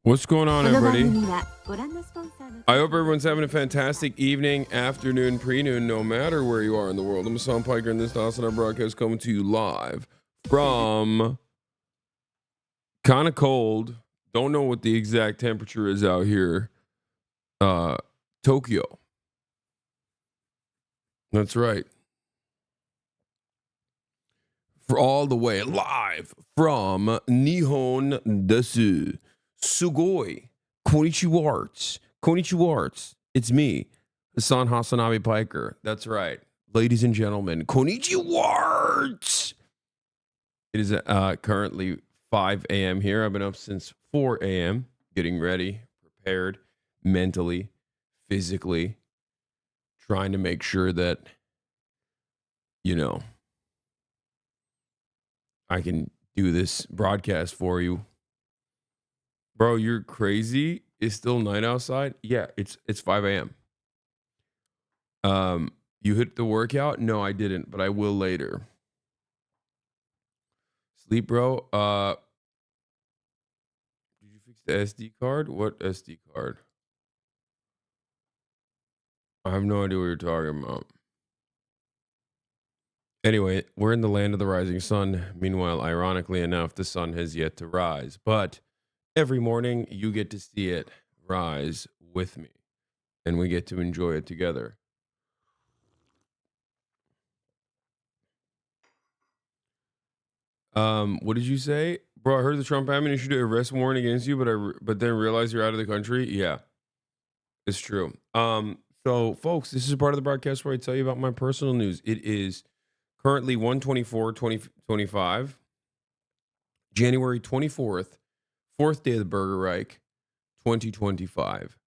What's going on, everybody? I hope everyone's having a fantastic evening, afternoon, pre-noon, no matter where you are in the world. I'm Hasan Piker, and this is the Hasanabi broadcast coming to you live from kind of cold. Don't know what the exact temperature is out here. Tokyo. That's right. For all the way live from Nihon desu. Sugoi. Konnichiwa. It's me, Hasan Hasanabi Piker. That's right. Ladies and gentlemen, Konnichiwa. It is currently 5 a.m. here. I've been up since 4 a.m. getting ready, prepared, mentally, physically, trying to make sure that, I can do this broadcast for you. Bro, you're crazy. It's still night outside? Yeah, it's 5 a.m. You hit the workout? No, I didn't, but I will later. Sleep, bro. Did you fix the SD card? What SD card? I have no idea what you're talking about. Anyway, we're in the land of the rising sun. Meanwhile, ironically enough, the sun has yet to rise. But every morning, you get to see it rise with me. And we get to enjoy it together. What did you say? Bro, I heard the Trump admin issued an arrest warrant against you, but then realized you're out of the country. Yeah, it's true. So folks, this is part of the broadcast where I tell you about my personal news. It is currently 1/24/2025, January 24th, 4th day of the Burgerreich, 2025.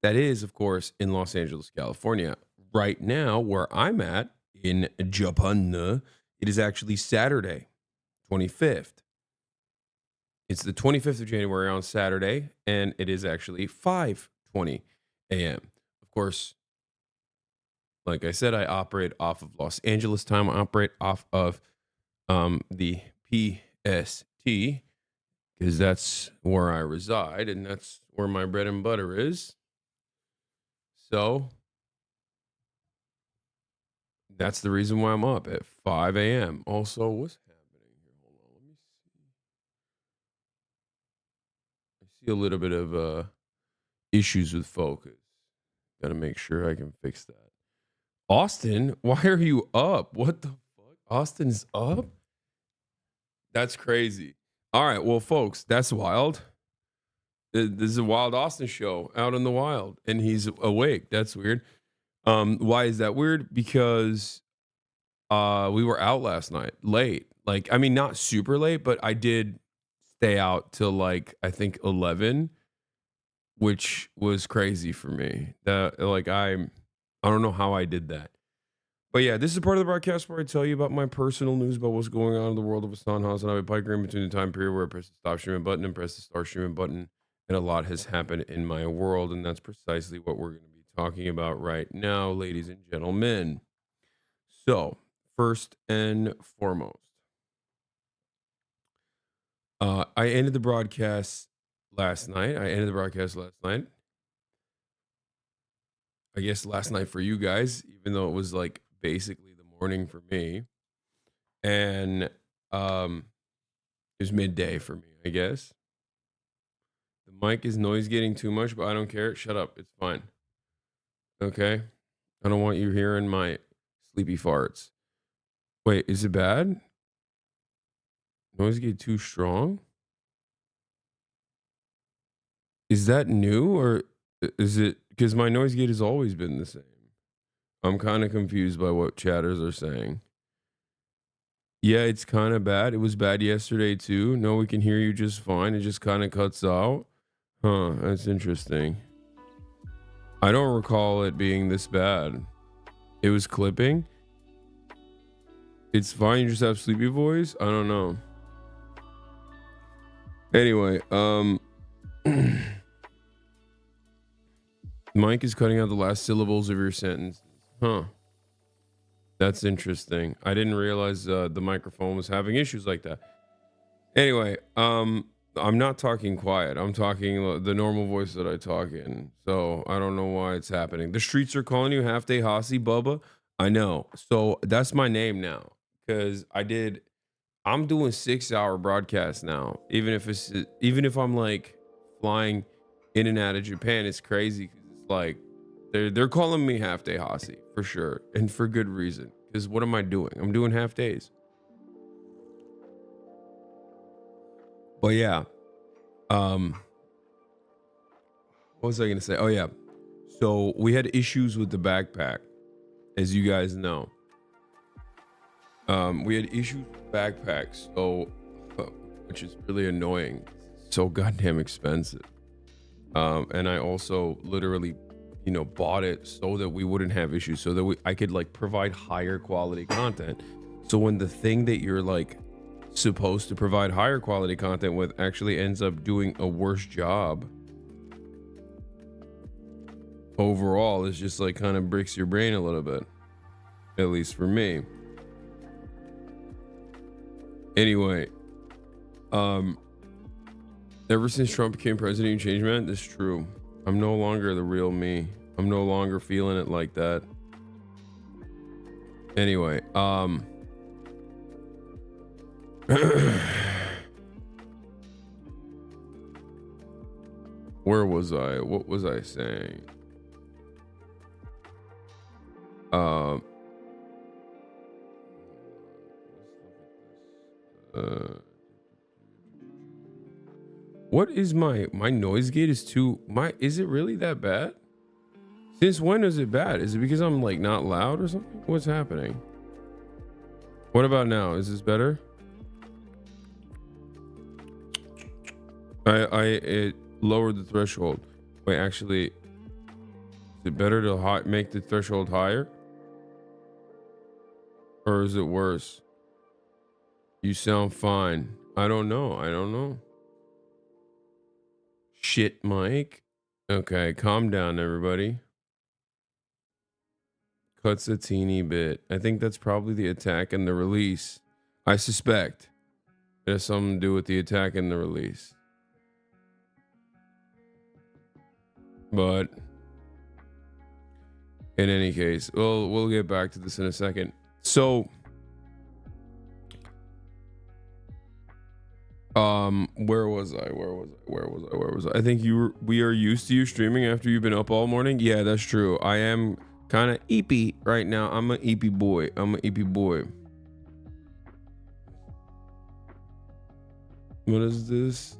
That is, of course, in Los Angeles, California. Right now, where I'm at in Japan, it is actually Saturday, 25th. It's the 25th of January on Saturday, and it is actually 5:20 a.m. Of course, like I said, I operate off of Los Angeles time. I operate off of the PST because that's where I reside, and that's where my bread and butter is. So that's the reason why I'm up at 5 a.m. Also, what's happening here? Hold on, let me see. I see a little bit of issues with focus. Got to make sure I can fix that. Austin, why are you up? What the fuck? Austin's up? That's crazy. All right, well, folks, that's wild. This is a Wild Austin show out in the wild, and he's awake. That's weird. Why is that weird? Because we were out last night late. Like, I mean, not super late, but I did stay out till like I think 11, which was crazy for me. I don't know how I did that. But yeah, this is part of the broadcast where I tell you about my personal news about what's going on in the world of Hasan Hasanabi Piker in between the time period where I press the stop streaming button and press the start streaming button. And a lot has happened in my world, and that's precisely what we're going to be talking about right now, ladies and gentlemen. So, first and foremost, I ended the broadcast last night. I guess last night for you guys, even though it was like basically the morning for me. And it was midday for me, I guess. The mic is noise getting too much, but I don't care. Shut up. It's fine. Okay? I don't want you hearing my sleepy farts. Wait, is it bad? Noise get too strong? Is that new, or is it because my noise gate has always been the same? I'm kind of confused by what chatters are saying. Yeah, it's kind of bad. It was bad yesterday too. No, we can hear you just fine. It just kind of cuts out. Huh, that's interesting. I don't recall it being this bad. It was clipping. It's fine. You just have sleepy voice. I don't know. Anyway, Mike is cutting out the last syllables of your sentence. Huh. That's interesting. I didn't realize the microphone was having issues like that. Anyway, I'm not talking quiet. I'm talking the normal voice that I talk in. So I don't know why it's happening. The streets are calling you half day Hasi Bubba. I know. So that's my name now because I'm doing 6-hour broadcasts now. Even if I'm like flying in and out of Japan, it's crazy because it's like they're calling me half day Hasi for sure and for good reason. Because what am I doing? I'm doing half days. But yeah, what was I gonna say? Oh yeah, so we had issues with the backpack, as you guys know. We had issues with backpacks, so which is really annoying. It's so goddamn expensive. And I also literally, bought it so that we wouldn't have issues, so that I could like provide higher quality content. So when the thing that you're like supposed to provide higher quality content with actually ends up doing a worse job overall, it's just like kind of breaks your brain a little bit, at least for me. Anyway, ever since Trump became president, you changed, man. That's true. I'm no longer the real me. I'm no longer feeling it like that. Anyway, where was I? What was I saying? What is my noise gate is too is it really that bad? Since when is it bad? Is it because I'm like not loud or something? What's happening? What about now? Is this better? It lowered the threshold. Wait, actually, is it better to make the threshold higher? Or is it worse? You sound fine. I don't know. Shit, Mike. Okay, calm down, everybody. Cuts a teeny bit. I think that's probably the attack and the release. I suspect it has something to do with the attack and the release. But in any case, we'll get back to this in a second. So where was I? I think we are used to you streaming after you've been up all morning. Yeah, that's true. I am kind of eepy right now. I'm an eepy boy. What is this?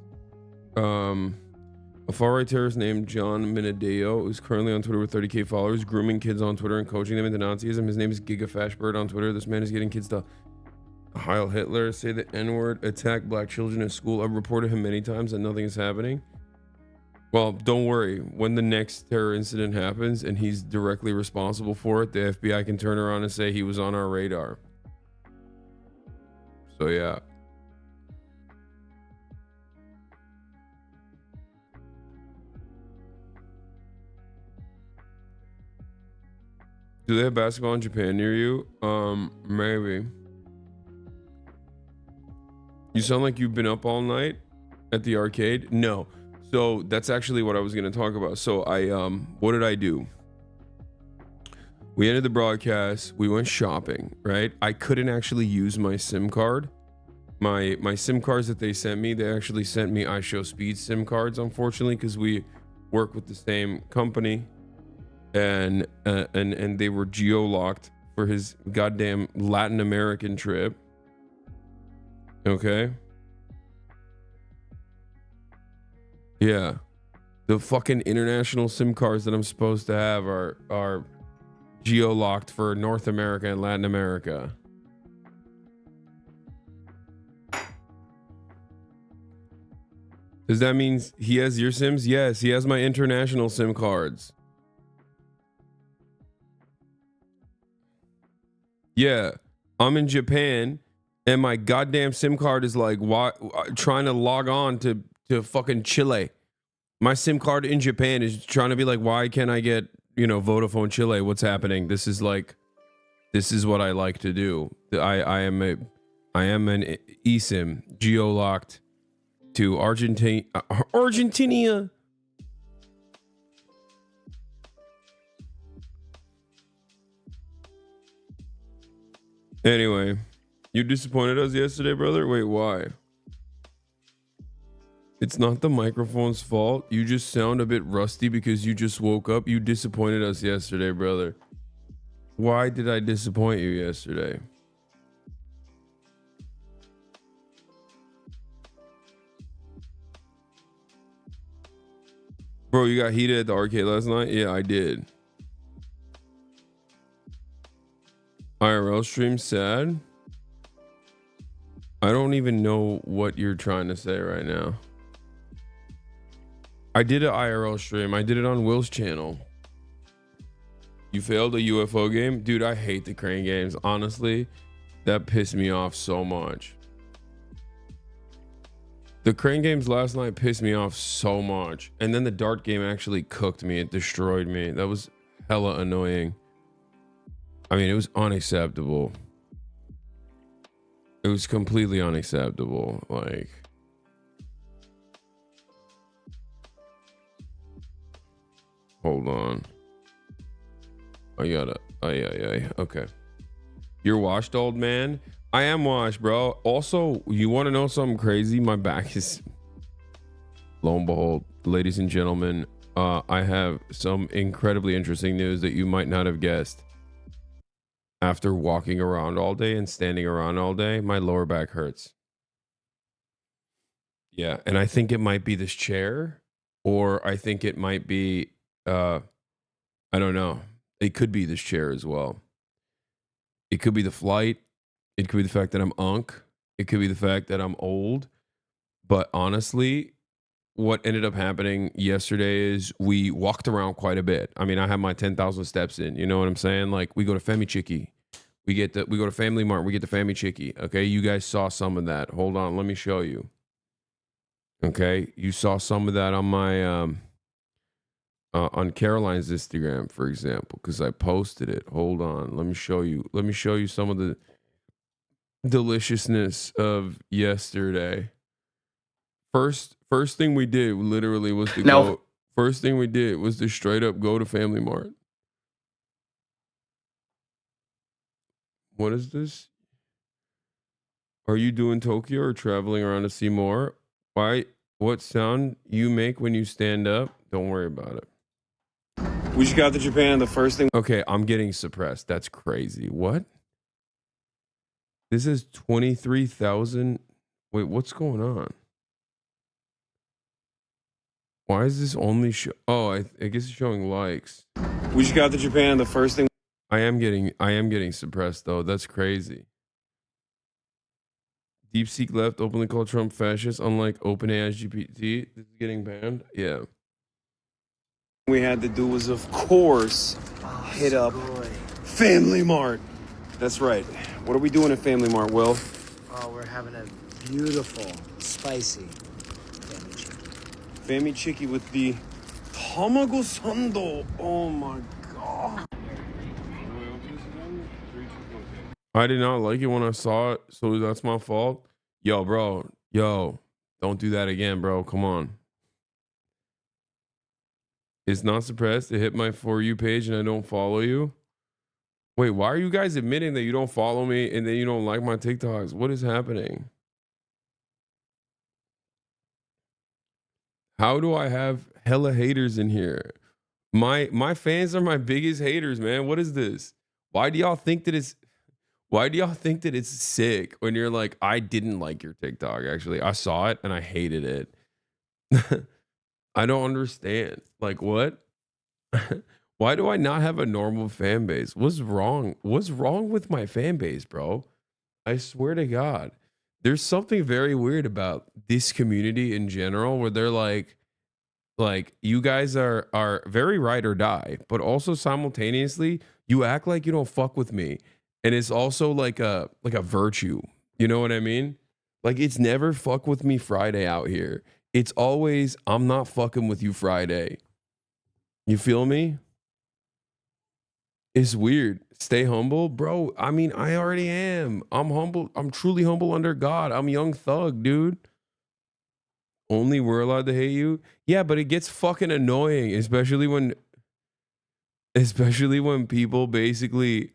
A far-right terrorist named John Minadeo is currently on Twitter with 30k followers, grooming kids on Twitter and coaching them into Nazism. His name is GigaFashBird on Twitter. This man is getting kids to Heil Hitler, say the N-word, attack black children in school. I've reported him many times and nothing is happening. Well, don't worry. When the next terror incident happens and he's directly responsible for it, the FBI can turn around and say he was on our radar. So yeah. Do they have basketball in Japan near you? Maybe. You sound like you've been up all night at the arcade. No. So that's actually what I was going to talk about. So what did I do? We ended the broadcast. We went shopping, right? I couldn't actually use my SIM card. My SIM cards that they sent me, they actually sent me iShowSpeed SIM cards, unfortunately, because we work with the same company. And they were geo-locked for his goddamn Latin American trip. Okay. Yeah. The fucking international SIM cards that I'm supposed to have are geo-locked for North America and Latin America. Does that mean he has your SIMs? Yes, he has my international SIM cards. Yeah, I'm in Japan and my goddamn SIM card is like trying to log on to fucking Chile. My SIM card in Japan is trying to be like, why can't I get, Vodafone Chile? What's happening? This is what I like to do. I am an eSIM geo-locked to Argentina. Anyway, you disappointed us yesterday, brother? Wait, why? It's not the microphone's fault. You just sound a bit rusty because you just woke up. You disappointed us yesterday, brother. Why did I disappoint you yesterday? Bro, you got heated at the arcade last night? Yeah, I did. IRL stream sad? I don't even know what you're trying to say right now. I did an IRL stream. I did it on Will's channel. You failed a UFO game? Dude, I hate the crane games. Honestly, that pissed me off so much. The crane games last night pissed me off so much. And then the dart game actually cooked me. It destroyed me. That was hella annoying. I mean, it was unacceptable. It was completely unacceptable. Like, hold on. I gotta. Okay. You're washed, old man. I am washed, bro. Also, you want to know something crazy? My back is. Lo and behold, ladies and gentlemen, I have some incredibly interesting news that you might not have guessed. After walking around all day and standing around all day, my lower back hurts. Yeah, and I think it might be this chair, or I think it might be, I don't know. It could be this chair as well. It could be the flight. It could be the fact that I'm unk. It could be the fact that I'm old. But honestly, what ended up happening yesterday is we walked around quite a bit. I mean, I have my 10,000 steps in. You know what I'm saying? Like, we go to Femi Chicky. We go to Family Mart. We get the Femi Chicky. Okay, you guys saw some of that. Hold on, let me show you. Okay, you saw some of that on my on Caroline's Instagram, for example, because I posted it. Hold on, let me show you. Let me show you some of the deliciousness of yesterday. First thing we did literally was to go. First thing we did was to straight up go to Family Mart. What is this? Are you doing Tokyo or traveling around to see more? Why? What sound you make when you stand up? Don't worry about it. We just got to Japan. The first thing. Okay, I'm getting suppressed. That's crazy. What? This is 23,000. Wait, what's going on? Why is this only show? Oh, I guess it's showing likes. We just got to Japan. The first thing. I am getting suppressed though. That's crazy. DeepSeek left openly called Trump fascist, unlike OpenAI's GPT. This is getting banned. Yeah. We had to do was, of course, hit up Family Mart. That's right. What are we doing at Family Mart, Will? Oh, we're having a beautiful, spicy Fami Chicky with the Tamago Sando. Oh my god. I did not like it when I saw it, so that's my fault. Yo, bro. Yo, don't do that again, bro. Come on. It's not suppressed. It hit my For You page and I don't follow you. Wait, why are you guys admitting that you don't follow me and then you don't like my TikToks? What is happening? How do I have hella haters in here? My fans are my biggest haters, man. What is this? Why do y'all think that it's sick when you're like, I didn't like your TikTok, actually. I saw it and I hated it. I don't understand. Like, what? Why do I not have a normal fan base? What's wrong? What's wrong with my fan base, bro? I swear to God. There's something very weird about this community in general where they're like you guys are very ride or die, but also simultaneously you act like you don't fuck with me. And it's also like a virtue. You know what I mean? Like, it's never fuck with me Friday out here. It's always I'm not fucking with you Friday. You feel me? It's weird. Stay humble, bro. I mean, I already am. I'm humble. I'm truly humble under God. I'm young thug, dude. Only we're allowed to hate you? Yeah, but it gets fucking annoying, especially when people basically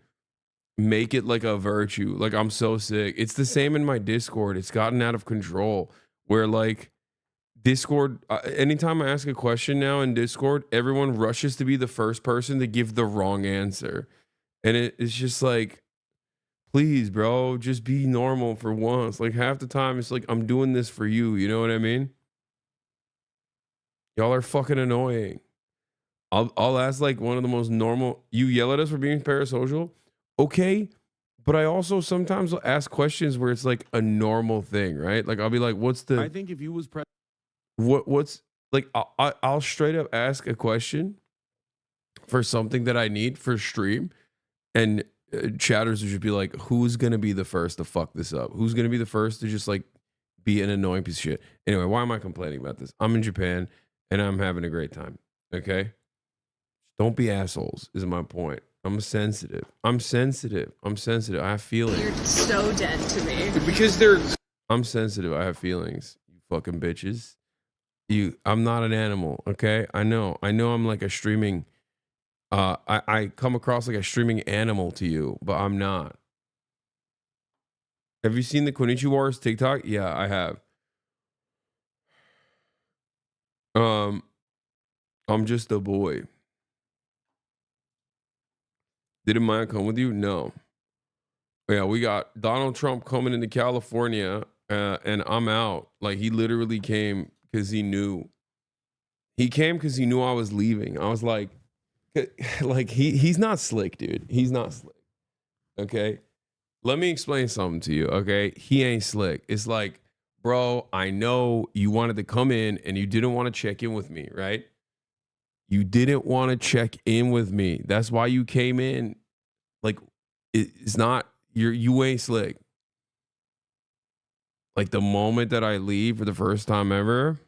make it like a virtue. Like, I'm so sick. It's the same in my Discord. It's gotten out of control where like Discord, anytime I ask a question now in Discord, everyone rushes to be the first person to give the wrong answer. And it's just like, please, bro, just be normal for once. Like, half the time it's like, I'm doing this for you. You know what I mean? Y'all are fucking annoying. I'll ask like one of the most normal. You yell at us for being parasocial, okay? But I also sometimes will ask questions where it's like a normal thing, right? Like I'll be like, "What's the?" I think if you was What's like? I'll straight up ask a question for something that I need for stream, and chatters would just be like, "Who's gonna be the first to fuck this up? Who's gonna be the first to just like be an annoying piece of shit?" Anyway, why am I complaining about this? I'm in Japan and I'm having a great time. Okay. Don't be assholes, is my point. I'm sensitive. I have feelings. You're so dead to me. because they're I'm sensitive. I have feelings. You fucking bitches. I'm not an animal, okay? I know I'm like a streaming I come across like a streaming animal to you, but I'm not. Have you seen the Konichi Wars TikTok? Yeah, I have. I'm just a boy. Didn't Maya come with you? No. Yeah, we got Donald Trump coming into California, and I'm out. Like, he literally came because he knew. He came because he knew I was leaving. I was like he's not slick, dude. He's not slick. Okay? Let me explain something to you, okay? He ain't slick. It's like, bro, I know you wanted to come in and you didn't want to check in with me, right? You didn't want to check in with me. That's why you came in. Like, it's not, you ain't slick. Like, the moment that I leave for the first time ever,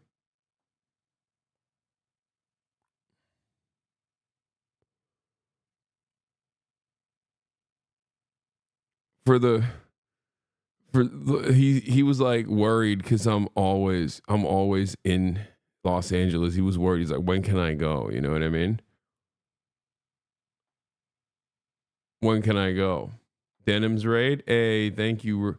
he was like worried because I'm always in Los Angeles. He was worried. He's like, when can I go? You know what I mean? When can I go? Denim's raid. Hey, thank you.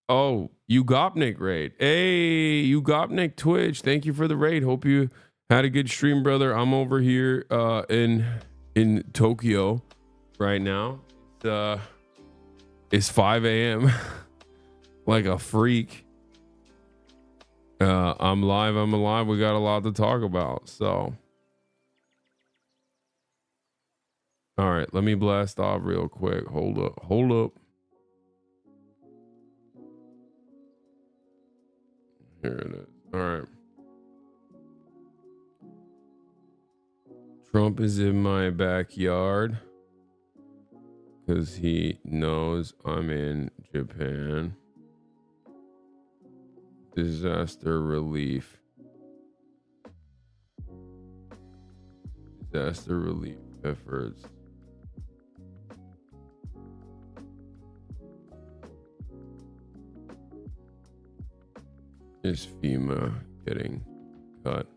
Oh, you Gopnik raid. Hey, you Gopnik Twitch. Thank you for the raid. Hope you had a good stream, brother. I'm over here in Tokyo right now. It's 5 a.m. like a freak. I'm live. I'm alive. We got a lot to talk about. So, all right, let me blast off real quick. Hold up. Here it is. All right. Trump is in my backyard because he knows I'm in Japan. Disaster relief. Disaster relief efforts. Is FEMA getting cut?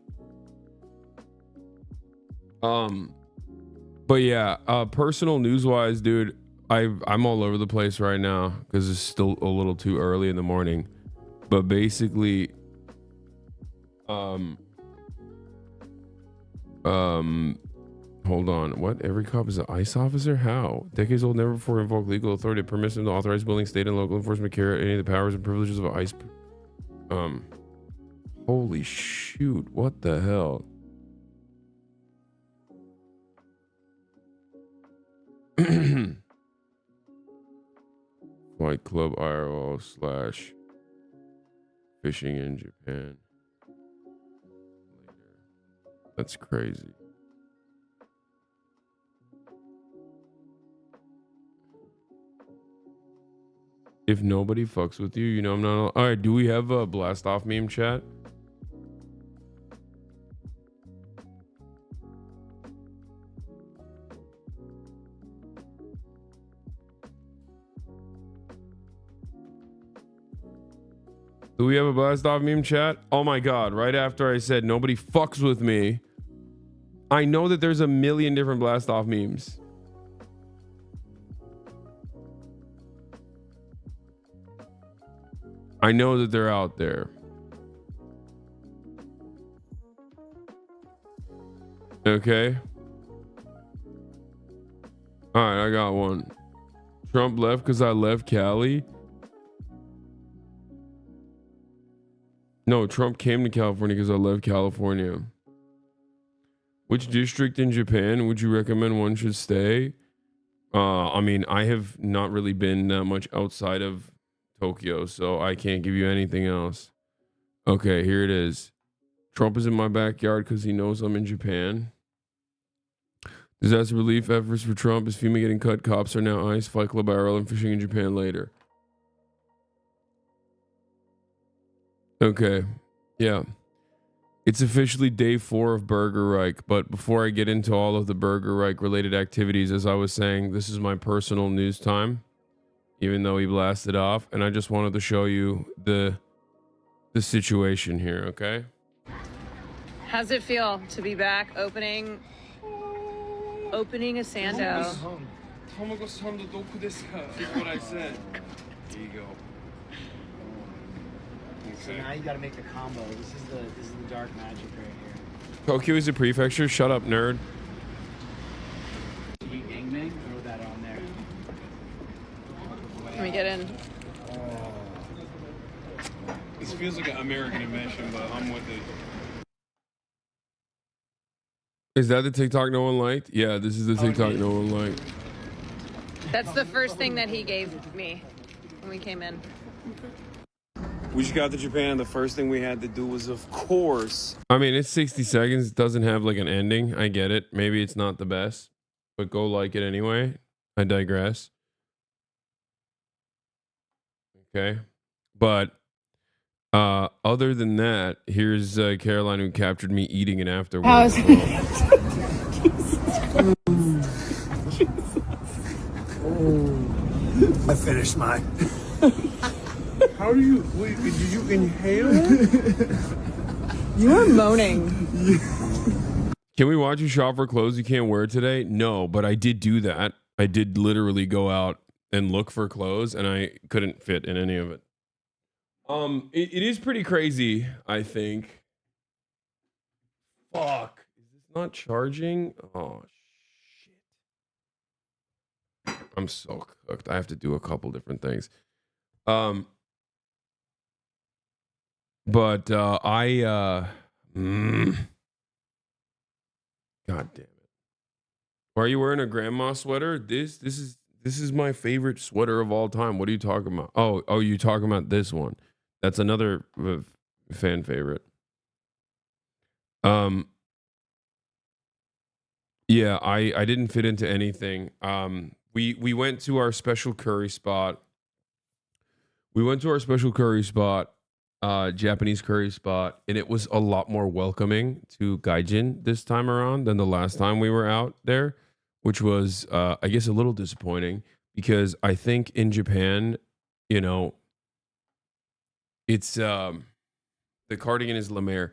But yeah, personal news wise, dude, I'm all over the place right now because it's still a little too early in the morning. But basically, hold on. What? Every cop is an ICE officer? How? Decades old, never before invoked legal authority to permit them to authorize building state and local enforcement carry any of the powers and privileges of an ICE. Holy shoot! What the hell? Flight Club IRL / fishing in Japan. Later. That's crazy. If nobody fucks with you, you know I'm not. All right, do we have a blast off meme chat? Do we have a blast off meme chat? Oh my god, right after I said nobody fucks with me, I know that there's a million different blast off memes. I know that they're out there. Okay. All right, I got one. Trump left because I left Cali. No, Trump came to California because I left California. Which district in Japan would you recommend one should stay? I mean, I have not really been that much outside of Tokyo, so I can't give you anything else. Okay, here it is. Trump is in my backyard because he knows I'm in Japan. Disaster relief efforts for Trump is FEMA getting cut. Cops are now ICE. Fight Club IRL and fishing in Japan later. Okay. Yeah. It's officially day 4 of Burgerreich, but before I get into all of the Burgerreich related activities, as I was saying, this is my personal news time, even though he blasted off, and I just wanted to show you the situation here, okay? How's it feel to be back opening a Sando? Is what I said. Here you go. So now you gotta make the combo. This is the dark magic right here. Tokyo is a prefecture. Shut up, nerd. Gangbang, throw that on there. Let me get in. This feels like an American invention, but I'm with it. Is that the TikTok no one liked? Yeah, this is the TikTok no one liked. That's the first thing that he gave me when we came in. We just got to Japan. The first thing we had to do was, of course. I mean, it's 60 seconds. It doesn't have like an ending. I get it. Maybe it's not the best, but go like it anyway. I digress. Okay. But other than that, here's Caroline who captured me eating it afterwards. I finished mine. How do you, wait, did you inhale? You are moaning. Can we watch you shop for clothes you can't wear today? No, but I did do that. I did literally go out and look for clothes, and I couldn't fit in any of it. It is pretty crazy, I think. Fuck. Is this not charging? Oh, shit. I'm so cooked. I have to do a couple different things. God damn it. Why are you wearing a grandma sweater? This is my favorite sweater of all time. What are you talking about? Oh, you talking about this one. That's another fan favorite. Yeah, I didn't fit into anything. We went to our special curry spot. Japanese curry spot, and it was a lot more welcoming to gaijin this time around than the last time we were out there, which was I guess a little disappointing, because I think in Japan, you know, it's the cardigan is La Mer.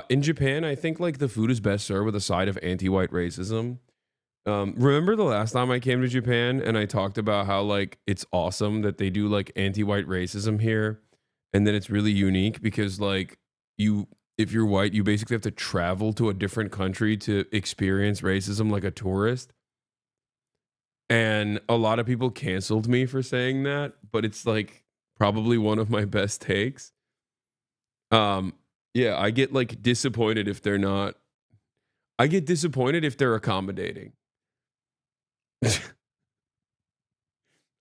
In Japan, I think like the food is best served with a side of anti-white racism. Remember the last time I came to Japan and I talked about how like it's awesome that they do like anti-white racism here, and then it's really unique because like if you're white, you basically have to travel to a different country to experience racism like a tourist. And a lot of people canceled me for saying that, but it's like probably one of my best takes. Yeah, I get like disappointed if they're not. I get disappointed if they're accommodating.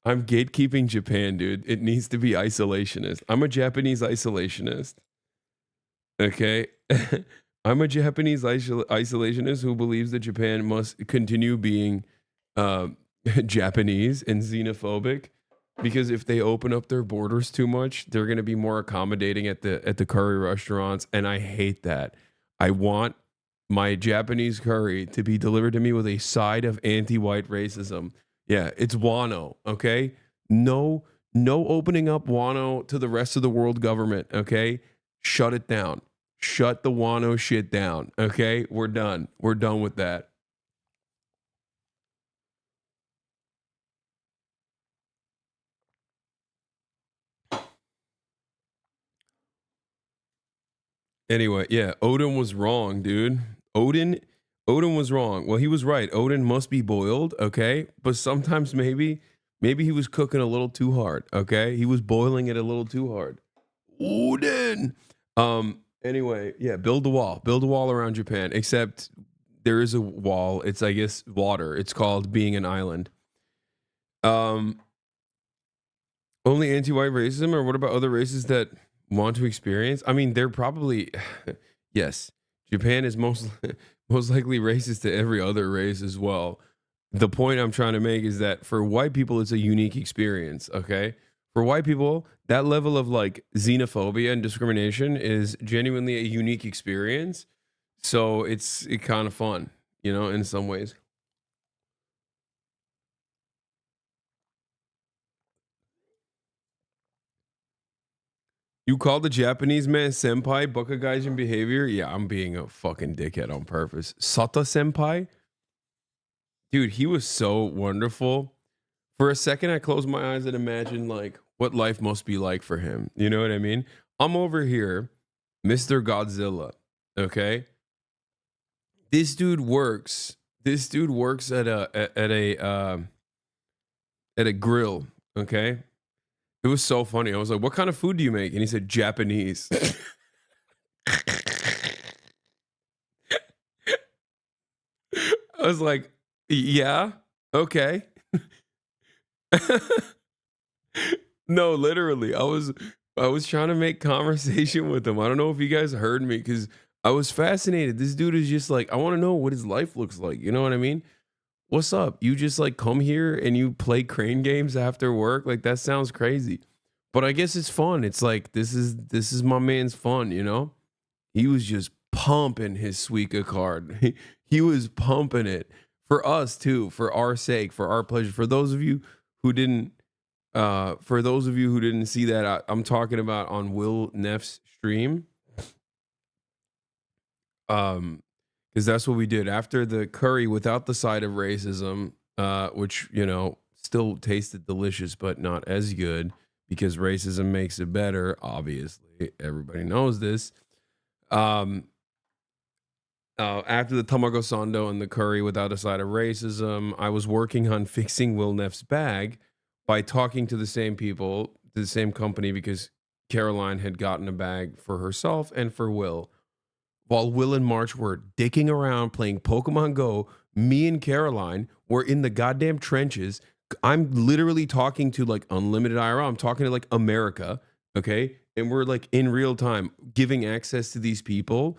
I'm gatekeeping Japan, dude. It needs to be isolationist. I'm a Japanese isolationist. Okay? I'm a Japanese isolationist who believes that Japan must continue being Japanese and xenophobic, because if they open up their borders too much, they're going to be more accommodating at the curry restaurants, and I hate that. I want my Japanese curry to be delivered to me with a side of anti-white racism. Yeah, it's Wano, okay? No No opening up Wano to the rest of the world government, okay? Shut it down. Shut the Wano shit down, okay? We're done. We're done with that. Anyway, yeah, Odin was wrong, dude. Odin was wrong. Well, he was right. Odin must be boiled, okay? But sometimes maybe he was cooking a little too hard, okay? He was boiling it a little too hard. Odin. Anyway, yeah, build the wall. Build a wall around Japan, except there is a wall. It's, I guess, water. It's called being an island. Only anti-white racism, or what about other races that want to experience? I mean, they're probably yes. Japan is most likely racist to every other race as well. The point I'm trying to make is that for white people, it's a unique experience. Okay, for white people, that level of like xenophobia and discrimination is genuinely a unique experience. So it's kind of fun, you know, in some ways. You call the Japanese man senpai, Gaijin behavior? Yeah, I'm being a fucking dickhead on purpose. Sata senpai? Dude, he was so wonderful. For a second, I closed my eyes and imagined like what life must be like for him. You know what I mean? I'm over here, Mr. Godzilla. Okay. This dude works at a grill. Okay. It was so funny. I was like, what kind of food do you make? And he said, Japanese. I was like, yeah, okay. No, literally. I was trying to make conversation with him. I don't know if you guys heard me because I was fascinated. This dude is just like, I want to know what his life looks like. You know what I mean? What's up? You just like come here and you play crane games after work? Like that sounds crazy. But I guess it's fun. It's like this is my man's fun, you know? He was just pumping his Suica card. He was pumping it for us too, for our sake, for our pleasure. For those of you who didn't see that, I'm talking about on Will Neff's stream. Because that's what we did after the curry without the side of racism, which, you know, still tasted delicious, but not as good because racism makes it better. Obviously, everybody knows this. After the tamago sando and the curry without a side of racism, I was working on fixing Will Neff's bag by talking to the same people, the same company, because Caroline had gotten a bag for herself and for Will. While Will and March were dicking around playing Pokemon Go, me and Caroline were in the goddamn trenches. I'm literally talking to like unlimited IRL. I'm talking to like America, okay? And we're like in real time giving access to these people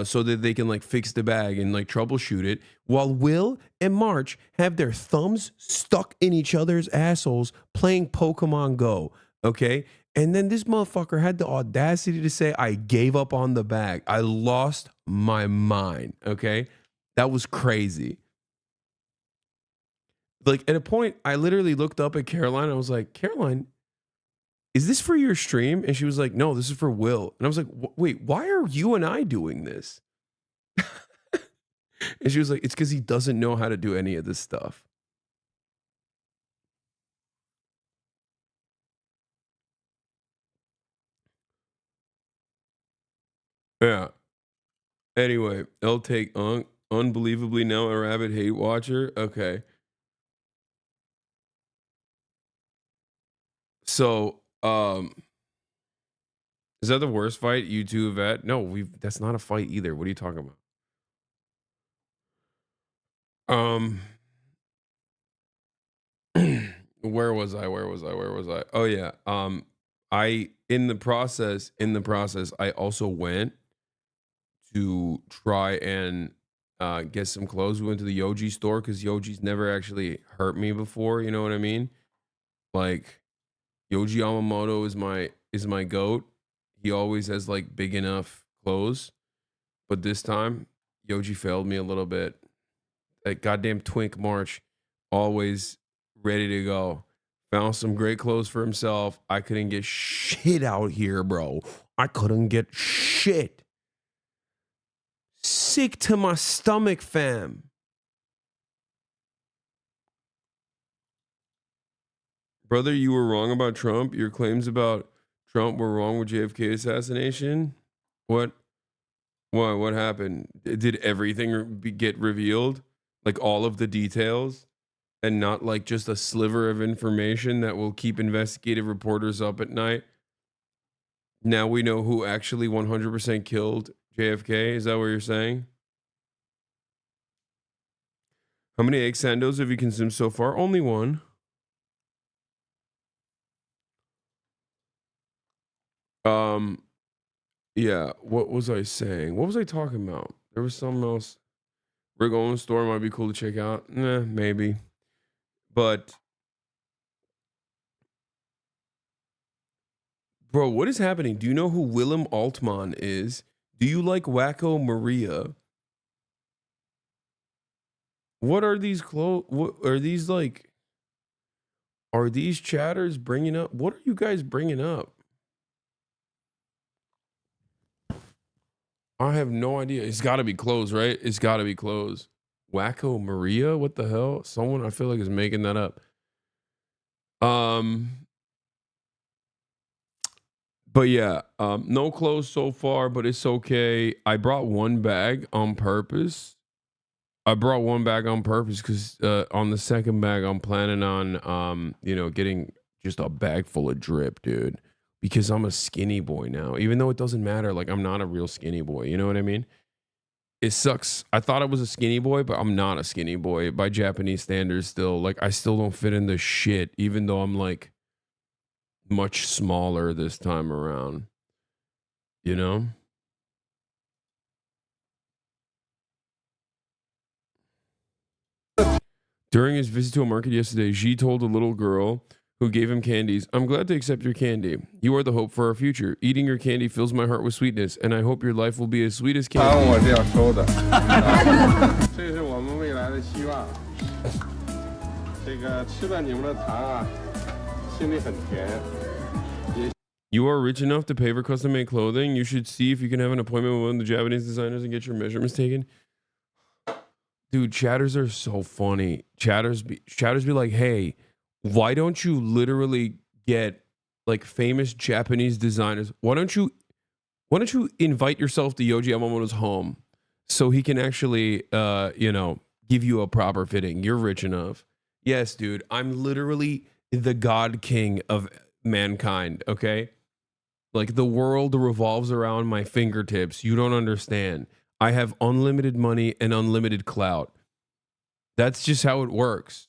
so that they can like fix the bag and like troubleshoot it, while Will and March have their thumbs stuck in each other's assholes playing Pokemon Go, okay? And then this motherfucker had the audacity to say, I gave up on the bag. I lost my mind, okay? That was crazy. Like, at a point, I literally looked up at Caroline. I was like, Caroline, is this for your stream? And she was like, no, this is for Will. And I was like, wait, why are you and I doing this? And she was like, it's because he doesn't know how to do any of this stuff. Yeah. Anyway, I'll take unbelievably now a rabbit hate watcher. Okay. So, is that the worst fight you two have had? No, that's not a fight either. What are you talking about? Where was I? Oh yeah. I in the process, I also went to try and get some clothes. We went to the Yoji store because Yoji's never actually hurt me before. You know what I mean? Like Yoji Yamamoto is my goat. He always has like big enough clothes, but this time Yoji failed me a little bit. That goddamn Twink March, always ready to go, Found some great clothes for himself. I couldn't get shit out here, bro. I couldn't get shit. Sick to my stomach, fam. Brother, you were wrong about Trump. Your claims about Trump were wrong with JFK assassination. What? What happened? Did everything get revealed? Like all of the details? And not like just a sliver of information that will keep investigative reporters up at night? Now we know who actually 100% killed JFK. Is that what you're saying? How many egg sandos have you consumed so far? Only one. Yeah, what was I saying? What was I talking about? There was something else. We're going to the store, might be cool to check out. Nah, maybe. But bro, what is happening? Do you know who Willem Altman is? Do you like Wacko Maria? What are these what are these like? Are these chatters bringing up? What are you guys bringing up? I have no idea. It's got to be closed, right? It's got to be closed. Wacko Maria? What the hell? Someone I feel like is making that up. But yeah, no clothes so far, but it's okay. I brought one bag on purpose. Because on the second bag, I'm planning on, getting just a bag full of drip, dude. Because I'm a skinny boy now. Even though it doesn't matter, like I'm not a real skinny boy. You know what I mean? It sucks. I thought I was a skinny boy, but I'm not a skinny boy by Japanese standards still. Like I still don't fit in the shit, even though I'm like much smaller this time around. You know? During his visit to a market yesterday, Xi told a little girl who gave him candies, "I'm glad to accept your candy. You are the hope for our future. Eating your candy fills my heart with sweetness, and I hope your life will be as sweet as candy." 我这样说的，这是我们未来的希望。这个吃了你们的糖啊，心里很甜。 You are rich enough to pay for custom-made clothing. You should see if you can have an appointment with one of the Japanese designers and get your measurements taken. Dude, chatters are so funny. Chatters be like, hey, why don't you literally get like famous Japanese designers? Why don't you invite yourself to Yoji Yamamoto's home so he can actually give you a proper fitting? You're rich enough. Yes, dude. I'm literally the god king of mankind, okay? Like the world revolves around my fingertips. You don't understand. I have unlimited money and unlimited clout. That's just how it works.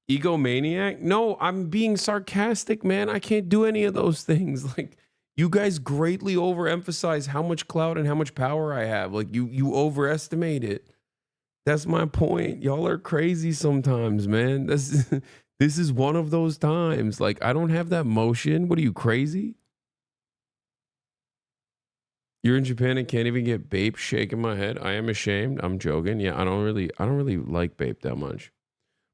Egomaniac? No, I'm being sarcastic, man. I can't do any of those things. Like, you guys greatly overemphasize how much clout and how much power I have. Like, you overestimate it. That's my point. Y'all are crazy sometimes, man. This is one of those times. Like, I don't have that motion. What are you, crazy? You're in Japan and can't even get Bape shaking my head. I am ashamed. I'm joking. Yeah, I don't really like Bape that much.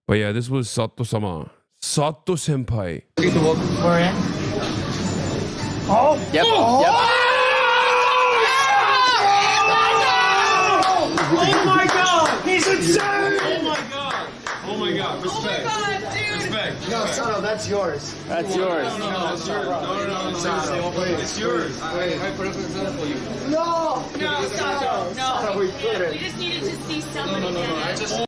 But yeah, this was Sato-sama. Sato senpai. We're in. Oh, yep. Oh, yep. Oh my god! He's insane! Oh my god! Oh my god! Respect. Oh my god, dude! Respect. No, Sato, that's yours. That's yours. No, that's yours. No, seriously. It's yours. I put up an example for you. No! No, Sato, no. Sato, we couldn't. We just needed to see somebody. No. I just.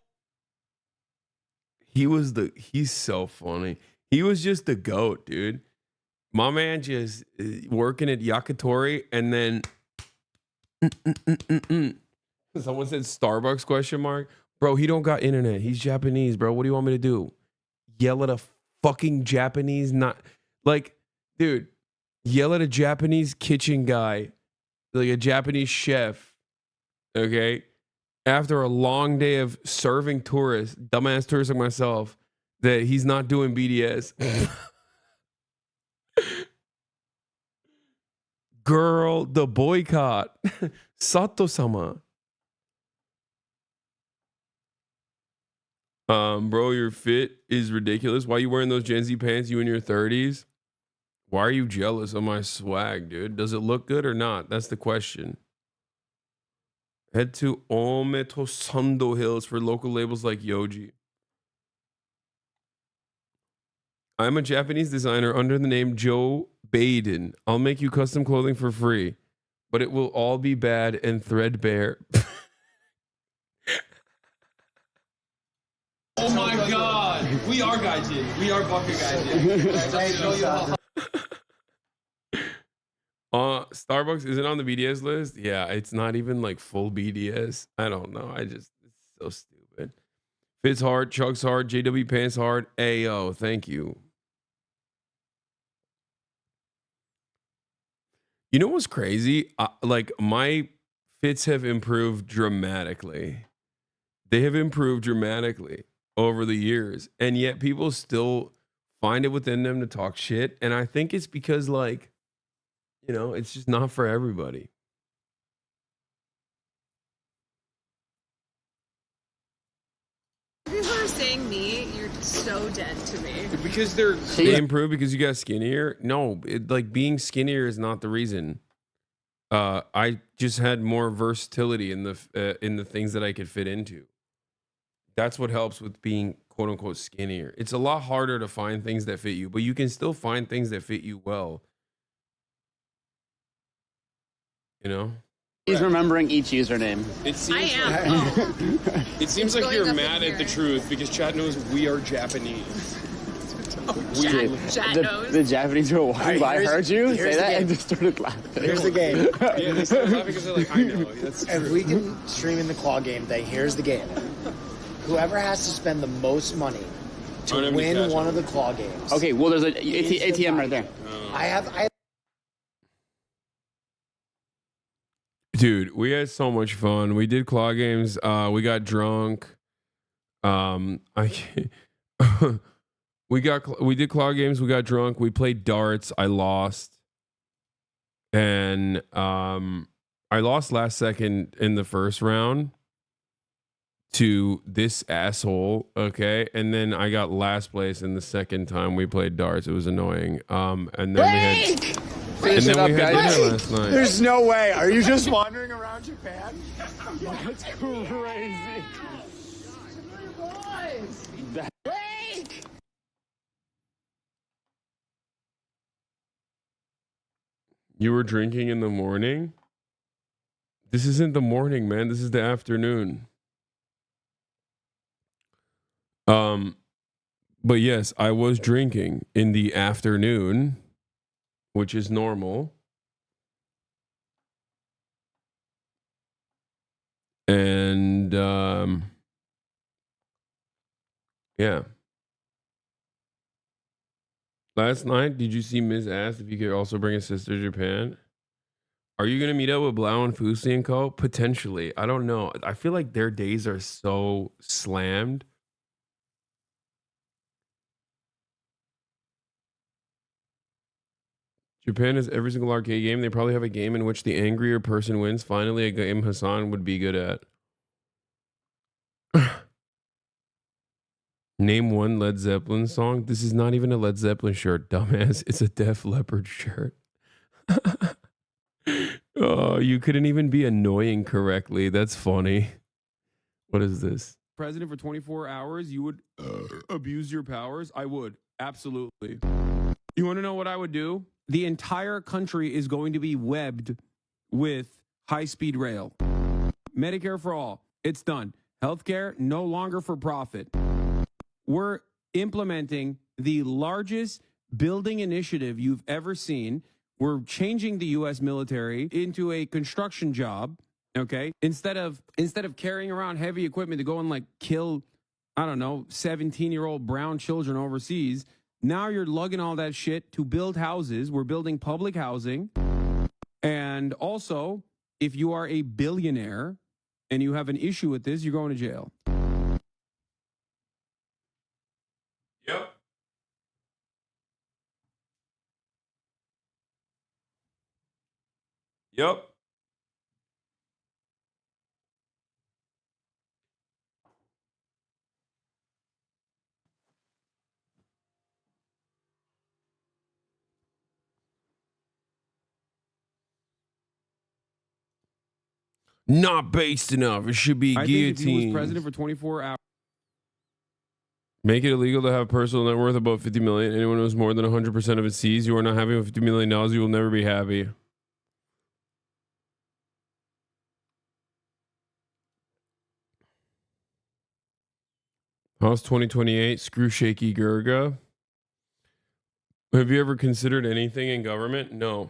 He's so funny. He was just the GOAT, dude. My man just working at Yakitori and then someone said Starbucks question mark. Bro, he don't got internet. He's Japanese, bro. What do you want me to do? Yell at a fucking Japanese dude, yell at a Japanese kitchen guy, like a Japanese chef, okay? After a long day of serving tourists, dumbass tourists like myself, that he's not doing BDS. Girl, the boycott. Sato-sama. Bro, your fit is ridiculous. Why are you wearing those Gen Z pants? You in your 30s? Why are you jealous of my swag, dude? Does it look good or not? That's the question. Head to Ometosando Hills for local labels like Yoji. I'm a Japanese designer under the name Joe Baden. I'll make you custom clothing for free, but it will all be bad and threadbare. Oh my god! We are Gaijin. We are Bucker Gaijin. Starbucks isn't on the BDS list. Yeah, it's not even like full BDS. I don't know. It's so stupid. Fits hard, chugs hard, JW pants hard. Ayo, thank you. You know what's crazy? Like my fits have improved dramatically. They have improved dramatically over the years, and yet people still find it within them to talk shit. And I think it's because, like, you know, it's just not for everybody. If you were saying me, you're so dead to me. Because they improve because you got skinnier. No, like being skinnier is not the reason. I just had more versatility in the things that I could fit into. That's what helps with being quote unquote skinnier. It's a lot harder to find things that fit you, but you can still find things that fit you well. You know? He's remembering each username. It seems I am. It seems like you're mad at the truth because Chad knows we are Japanese. Chat knows. The Japanese were walking by, heard you say that, game. and just started laughing. Here's the game. Yeah, they started laughing because they're like, I know. That's If true. we can stream in the claw game thing, here's the game. Whoever has to spend the most money to Unempty win cash one out. of the claw games. Okay, well, there's a ATM right there. I have Dude, we had so much fun. We did claw games. We got drunk. We did claw games. We got drunk. We played darts. I lost, and I lost last second in the first round to this asshole. Okay, and then I got last place in the second time we played darts. It was annoying. And then we had. Finish it up, we had guys. dinner last night. There's no way. Are you just wandering around Japan? That's crazy. You were drinking in the morning? This isn't the morning, man. This is the afternoon. But yes, I was drinking in the afternoon, which is normal. And yeah. Last night, did you see Ms. asked if you could also bring a sister to Japan? Are you gonna meet up with Blau and Fusi and Co? Potentially. I don't know. I feel like their days are so slammed. Japan has every single arcade game. They probably have a game in which the angrier person wins. Finally, a game Hasan would be good at. Name one Led Zeppelin song. This is not even a Led Zeppelin shirt, dumbass. It's a Def Leppard shirt. Oh, you couldn't even be annoying correctly. That's funny. What is this? President for 24 hours, you would abuse your powers? I would. Absolutely. You want to know what I would do? The entire country is going to be webbed with high-speed rail. Medicare for all. It's done. Healthcare, no longer for profit. We're implementing the largest building initiative you've ever seen. We're changing the U.S. military into a construction job, okay? Instead of carrying around heavy equipment to go and like kill, I don't know, 17-year-old brown children overseas, now you're lugging all that shit to build houses. We're building public housing. And also, if you are a billionaire and you have an issue with this, you're going to jail. Yep. Yep. Not based enough. It should be I think if he was guillotined. president for 24 hours. Make it illegal to have personal net worth above 50 million. Anyone who has more than 100% of it seized, you are not happy with $50 million. You will never be happy. House 2028, screw shaky Gurga. Have you ever considered anything in government? No.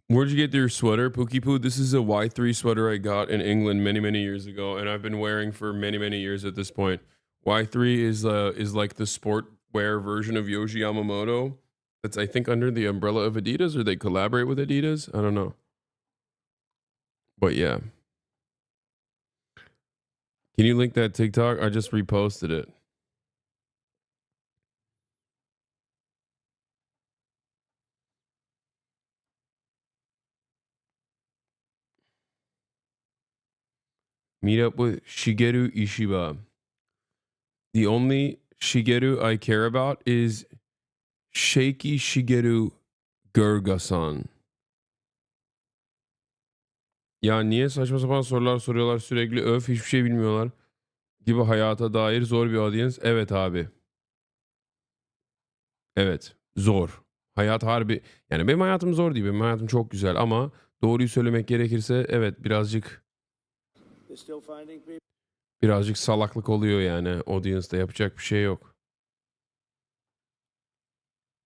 Where'd you get your sweater, Pookie Poo? This is a Y3 sweater I got in England many, many years ago, and I've been wearing for many, many years at this point. Y3 is like the sport wear version of Yoji Yamamoto. That's, I think, under the umbrella of Adidas, or they collaborate with Adidas. I don't know. But yeah. Can you link that TikTok? I just reposted it. Meet up with Shigeru Ishiba. The only Shigeru I care about is Shaky Shigeru Gurga-san. Ya niye saçma sapan sorular soruyorlar sürekli, öf, hiçbir şey bilmiyorlar gibi hayata dair zor bir audience. Evet abi. Evet, zor. Hayat harbi, yani benim hayatım zor değil, benim hayatım çok güzel ama doğruyu söylemek gerekirse evet birazcık salaklık oluyor yani audience'da, yapacak bir şey yok.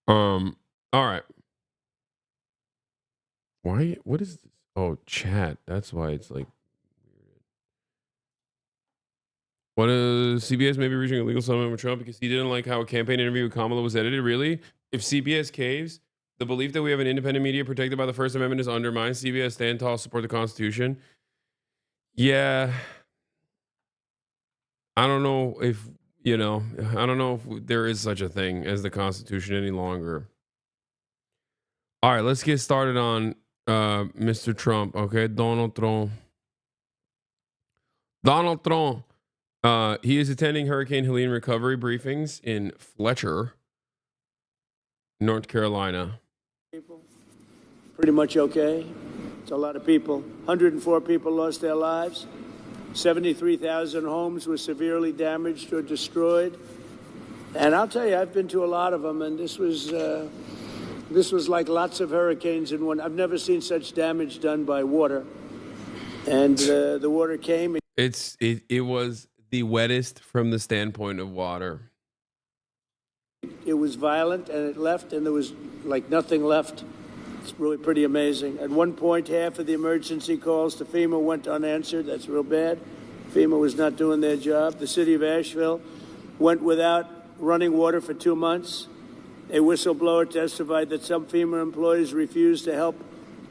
All right. Why? What is this? Oh, chat. That's why it's like weird. What CBS may be reaching a legal settlement with Trump because he didn't like how a campaign interview with Kamala was edited. Really? If CBS caves, the belief that we have an independent media protected by the First Amendment is undermined. CBS stand tall, support the Constitution. Yeah. I don't know if, I don't know if there is such a thing as the Constitution any longer. All right, let's get started on Mr. Trump, okay? Donald Trump. He is attending Hurricane Helene recovery briefings in Fletcher, North Carolina. Pretty much okay. It's a lot of people. 104 people lost their lives. 73,000 homes were severely damaged or destroyed. And I'll tell you, I've been to a lot of them, and this was like lots of hurricanes in one. I've never seen such damage done by water. And the water came. It was the wettest from the standpoint of water. It was violent, and it left, and there was like nothing left. It's really pretty amazing. At one point, half of the emergency calls to FEMA went unanswered. That's real bad. FEMA was not doing their job. The city of Asheville went without running water for 2 months. A whistleblower testified that some FEMA employees refused to help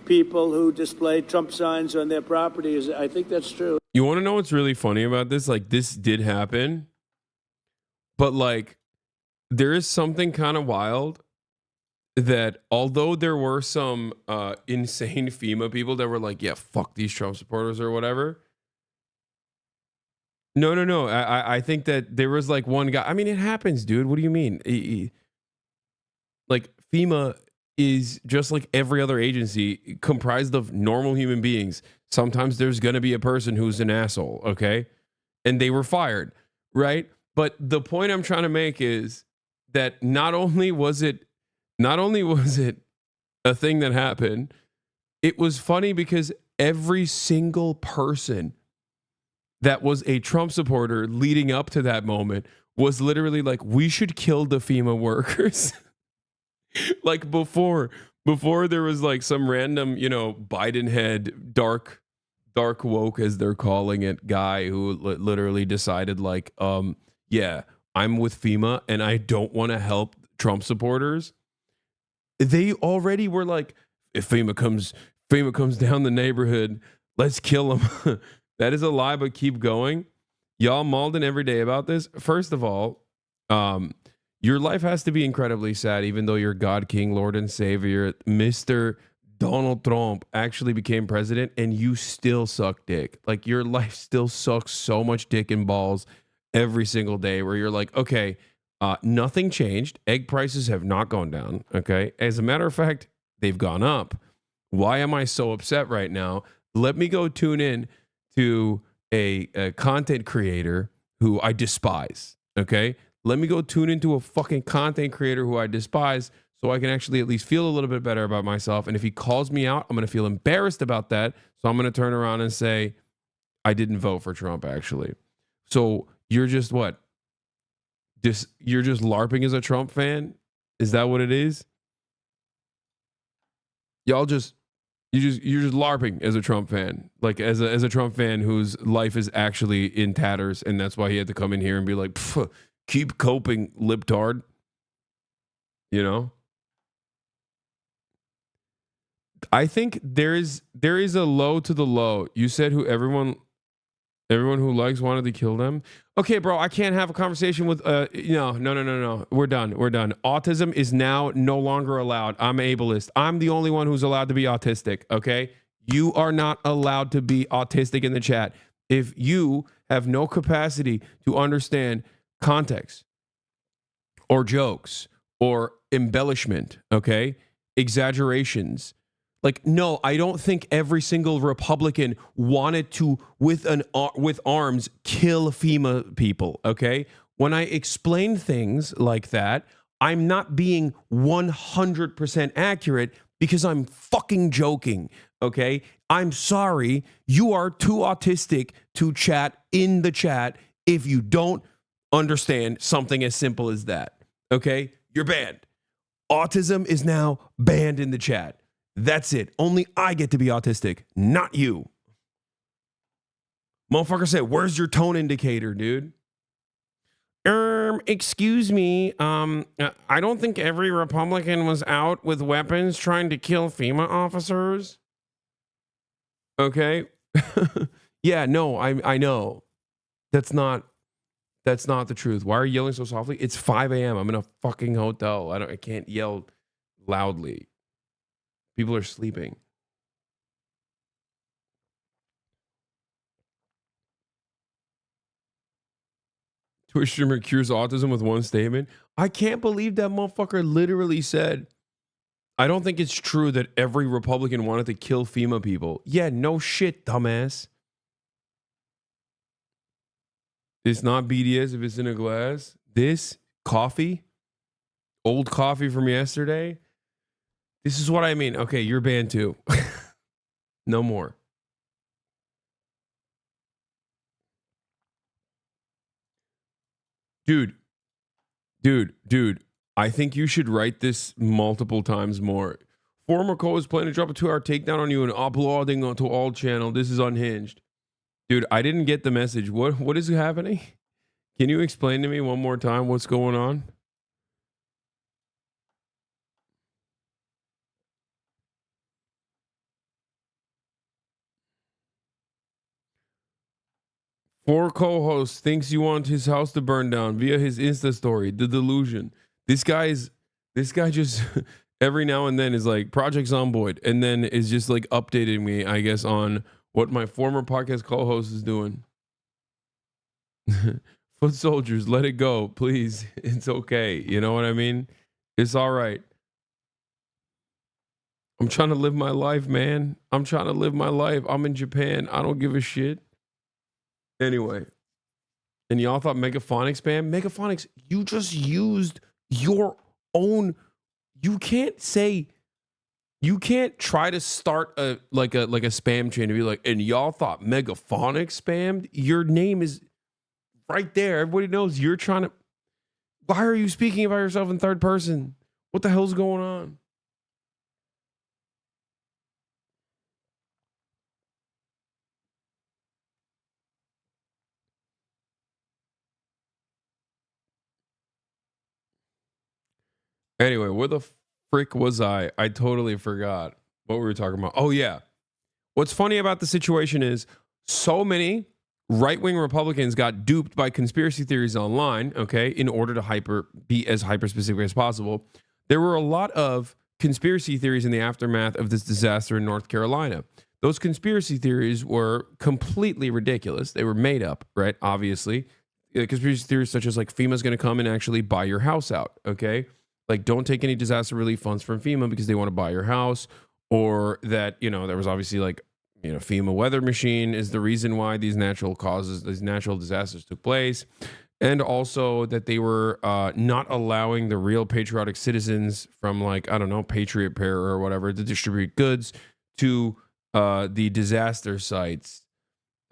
people who displayed Trump signs on their properties. I think that's true. You want to know what's really funny about this? Like, this did happen, but like, there is something kind of wild that although there were some insane FEMA people that were like, yeah, fuck these Trump supporters or whatever. No. I think that there was like one guy. I mean, it happens, dude. What do you mean? Like, FEMA is just like every other agency comprised of normal human beings. Sometimes there's going to be a person who's an asshole, okay? And they were fired, right? But the point I'm trying to make is that not only was it a thing that happened, it was funny because every single person that was a Trump supporter leading up to that moment was literally like, we should kill the FEMA workers. Like before there was like some random, Biden head, dark woke as they're calling it, guy who literally decided like, yeah, I'm with FEMA and I don't want to help Trump supporters. They already were like, if FEMA comes down the neighborhood, let's kill them. That is a lie, but keep going. Y'all mauled every day about this. First of all, your life has to be incredibly sad, even though your God, King, Lord, and Savior, Mr. Donald Trump, actually became president, and you still suck dick. Like, your life still sucks so much dick and balls every single day, where you're like, okay, nothing changed. Egg prices have not gone down. Okay. As a matter of fact, they've gone up. Why am I so upset right now? let me go tune in to a content creator who I despise. Okay, let me go tune into a fucking content creator who I despise, so I can actually at least feel a little bit better about myself. And if he calls me out, I'm gonna feel embarrassed about that. So I'm gonna turn around and say, I didn't vote for Trump, actually. So you're just what? You're just LARPing as a Trump fan? Is that what it is? You're just LARPing as a Trump fan, like as a Trump fan whose life is actually in tatters, and that's why he had to come in here and be like, keep coping, libtard. You know? I think there is a low to the low. You said who everyone who likes wanted to kill them. Okay, bro, I can't have a conversation with no. We're done. Autism is now no longer allowed. I'm ableist. I'm the only one who's allowed to be autistic, okay? You are not allowed to be autistic in the chat. If you have no capacity to understand context or jokes or embellishment, okay? Exaggerations. Like, no, I don't think every single Republican wanted to, with arms, kill FEMA people, okay? When I explain things like that, I'm not being 100% accurate because I'm fucking joking, okay? I'm sorry, you are too autistic to chat in the chat if you don't understand something as simple as that, okay? You're banned. Autism is now banned in the chat. That's it. Only I get to be autistic, not you. Motherfucker said, where's your tone indicator, dude? Excuse me. I don't think every Republican was out with weapons trying to kill FEMA officers. Okay. Yeah, no, I know. That's not the truth. Why are you yelling so softly? It's 5 a.m. I'm in a fucking hotel. I can't yell loudly. People are sleeping. Twitch streamer cures autism with one statement. I can't believe that motherfucker literally said, I don't think it's true that every Republican wanted to kill FEMA people. Yeah, no shit, dumbass. It's not BDS if it's in a glass. This coffee, old coffee from yesterday. This is what I mean. Okay, you're banned too. No more. Dude. I think you should write this multiple times more. Former co is planning to drop a 2-hour takedown on you and uploading onto all channel. This is unhinged. Dude, I didn't get the message. What is happening? Can you explain to me one more time what's going on? Four co-hosts thinks you want his house to burn down via his Insta story. The delusion. This guy just every now and then is like Project Zomboid, and then is just like updating me, I guess, on what my former podcast co-host is doing. Foot soldiers, let it go, please. It's okay. You know what I mean? It's all right. I'm trying to live my life, man. I'm trying to live my life. I'm in Japan. I don't give a shit. Anyway, and y'all thought Megaphonics spam? Megaphonics, you just used your own. You can't try to start a spam chain and be like, and y'all thought Megaphonics spammed? Your name is right there. Everybody knows you're trying to. Why are you speaking about yourself in third person? What the hell's going on? Anyway, where the frick was I? I totally forgot what we were talking about. Oh, yeah. What's funny about the situation is so many right-wing Republicans got duped by conspiracy theories online, okay, in order to be as hyper-specific as possible. There were a lot of conspiracy theories in the aftermath of this disaster in North Carolina. Those conspiracy theories were completely ridiculous. They were made up, right? Obviously. Conspiracy theories such as like FEMA's going to come and actually buy your house out, okay? Like, don't take any disaster relief funds from FEMA because they want to buy your house, or that, you know, there was obviously like FEMA weather machine is the reason why these natural disasters took place. And also that they were not allowing the real patriotic citizens from, like, I don't know, Patriot Pair or whatever, to distribute goods to the disaster sites.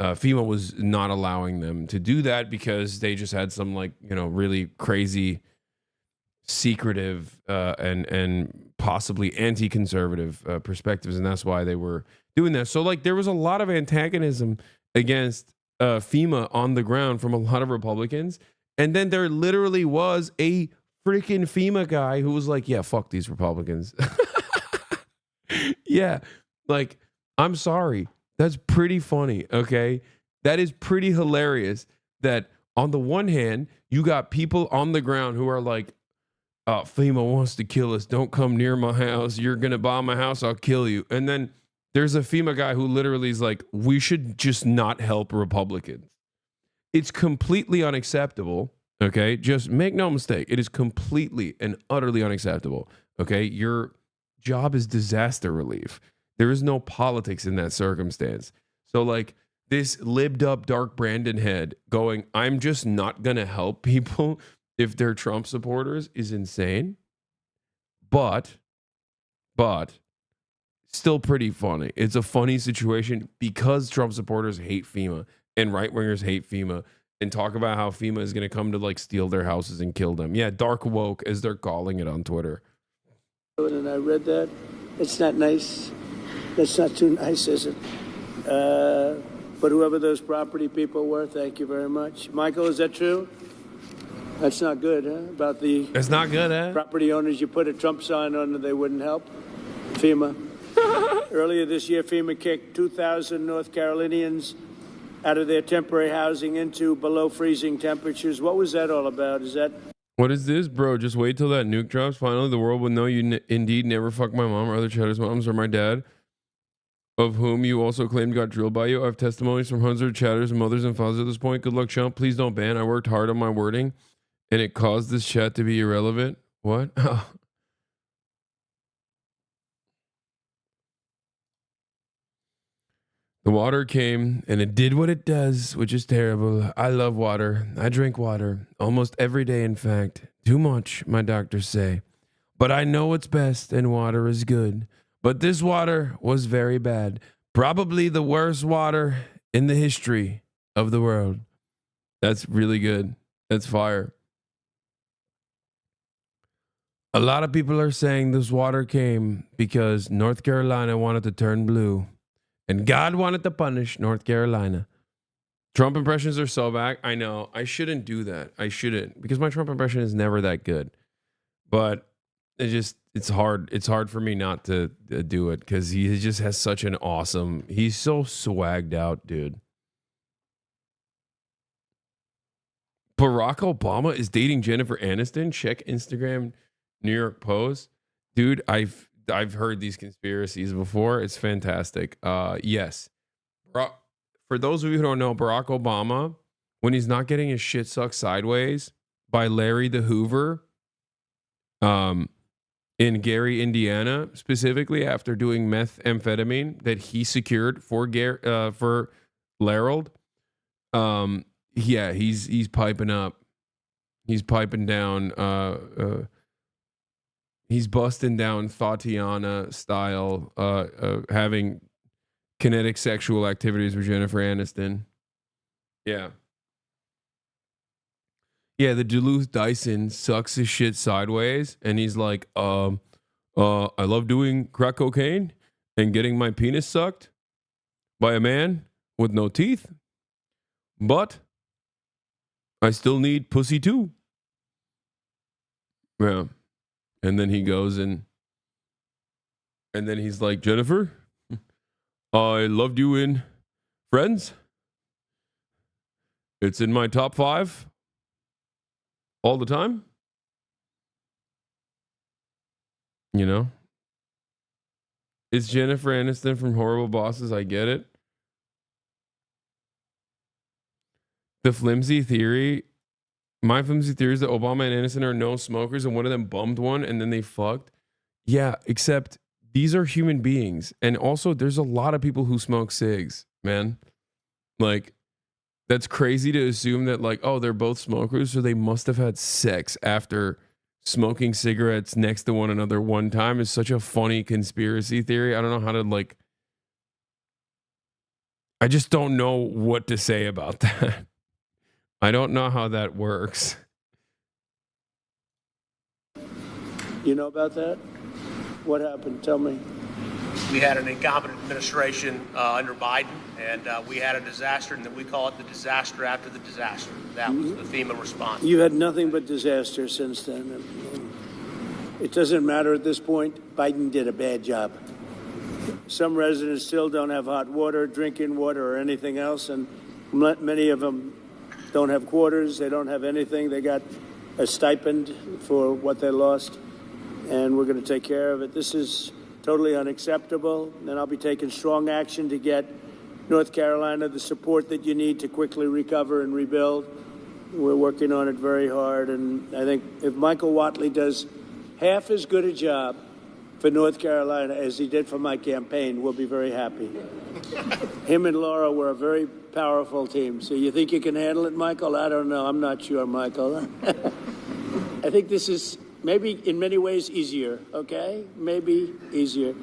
FEMA was not allowing them to do that because they just had some, like, really crazy, secretive and possibly anti-conservative perspectives, and that's why they were doing that. So, like, there was a lot of antagonism against FEMA on the ground from a lot of Republicans, and then there literally was a freaking FEMA guy who was like, yeah, fuck these Republicans. Yeah, like, I'm sorry, that's pretty funny. Okay, that is pretty hilarious that on the one hand you got people on the ground who are like, FEMA wants to kill us, don't come near my house, you're gonna bomb my house, I'll kill you. And then there's a FEMA guy who literally is like, we should just not help Republicans. It's completely unacceptable. Okay, just make no mistake, it is completely and utterly unacceptable. Okay, your job is disaster relief. There is no politics in that circumstance. So, like, this libbed up Dark Brandon head going, I'm just not gonna help people if they're Trump supporters, is insane. But still pretty funny. It's a funny situation because Trump supporters hate FEMA and right wingers hate FEMA and talk about how FEMA is going to come to, like, steal their houses and kill them. Yeah, dark woke, as they're calling it on Twitter. And I read that. It's not nice. That's not too nice, is it? But whoever those property people were, thank you very much. Michael, is that true? That's not good, huh? About the... That's not good, huh? Property owners, you put a Trump sign on and they wouldn't help. FEMA. Earlier this year, FEMA kicked 2,000 North Carolinians out of their temporary housing into below freezing temperatures. What was that all about? Is that... What is this, bro? Just wait till that nuke drops. Finally, the world will know you indeed never fucked my mom or other Cheddar's moms or my dad, of whom you also claimed got drilled by you. I have testimonies from hundreds of Chatters, mothers, and fathers at this point. Good luck, chump. Please don't ban. I worked hard on my wording, and it caused this chat to be irrelevant. What? The water came, and it did what it does, which is terrible. I love water. I drink water almost every day, in fact. Too much, my doctors say. But I know what's best, and water is good. But this water was very bad. Probably the worst water in the history of the world. That's really good. That's fire. A lot of people are saying this water came because North Carolina wanted to turn blue. And God wanted to punish North Carolina. Trump impressions are so back. I know. I shouldn't do that. I shouldn't. Because my Trump impression is never that good. But it's hard. It's hard for me not to do it. Because he just has such an awesome... He's so swagged out, dude. Barack Obama is dating Jennifer Aniston. Check Instagram, New York Post. Dude, I've heard these conspiracies before. It's fantastic. Yes. For those of you who don't know, Barack Obama, when he's not getting his shit sucked sideways by Larry the Hoover, in Gary, Indiana, specifically after doing methamphetamine that he secured for Larold, yeah, he's piping up. He's piping down. He's busting down Tatiana style, having kinetic sexual activities with Jennifer Aniston. Yeah. Yeah, the Duluth Dyson sucks his shit sideways, and he's like, I love doing crack cocaine and getting my penis sucked by a man with no teeth, but I still need pussy too. Yeah. And then he goes and then he's like, Jennifer, I loved you in Friends. It's in my top 5 all the time. You know? It's Jennifer Aniston from Horrible Bosses. I get it. The flimsy theory... My flimsy theory is that Obama and Aniston are no smokers and one of them bummed one and then they fucked. Yeah, except these are human beings. And also, there's a lot of people who smoke cigs, man. Like, that's crazy to assume that, like, oh, they're both smokers, so they must have had sex after smoking cigarettes next to one another one time is such a funny conspiracy theory. I don't know how to, like, I just don't know what to say about that. I don't know how that works. You know about that? What happened? Tell me. We had an incompetent administration under Biden, and we had a disaster, and then we call it the disaster after the disaster. That was the FEMA response. You had nothing but disaster since then. It doesn't matter at this point. Biden did a bad job. Some residents still don't have hot water, drinking water, or anything else, and many of them don't have quarters. They don't have anything. They got a stipend for what they lost, and we're going to take care of it. This is totally unacceptable, and I'll be taking strong action to get North Carolina the support that you need to quickly recover and rebuild. We're working on it very hard, and I think if Michael Whatley does half as good a job for North Carolina as he did for my campaign, we'll be very happy. Him and Laura were a very powerful team. So you think you can handle it, Michael? I don't know. I'm not sure, Michael. I think this is maybe in many ways easier, okay? Maybe easier.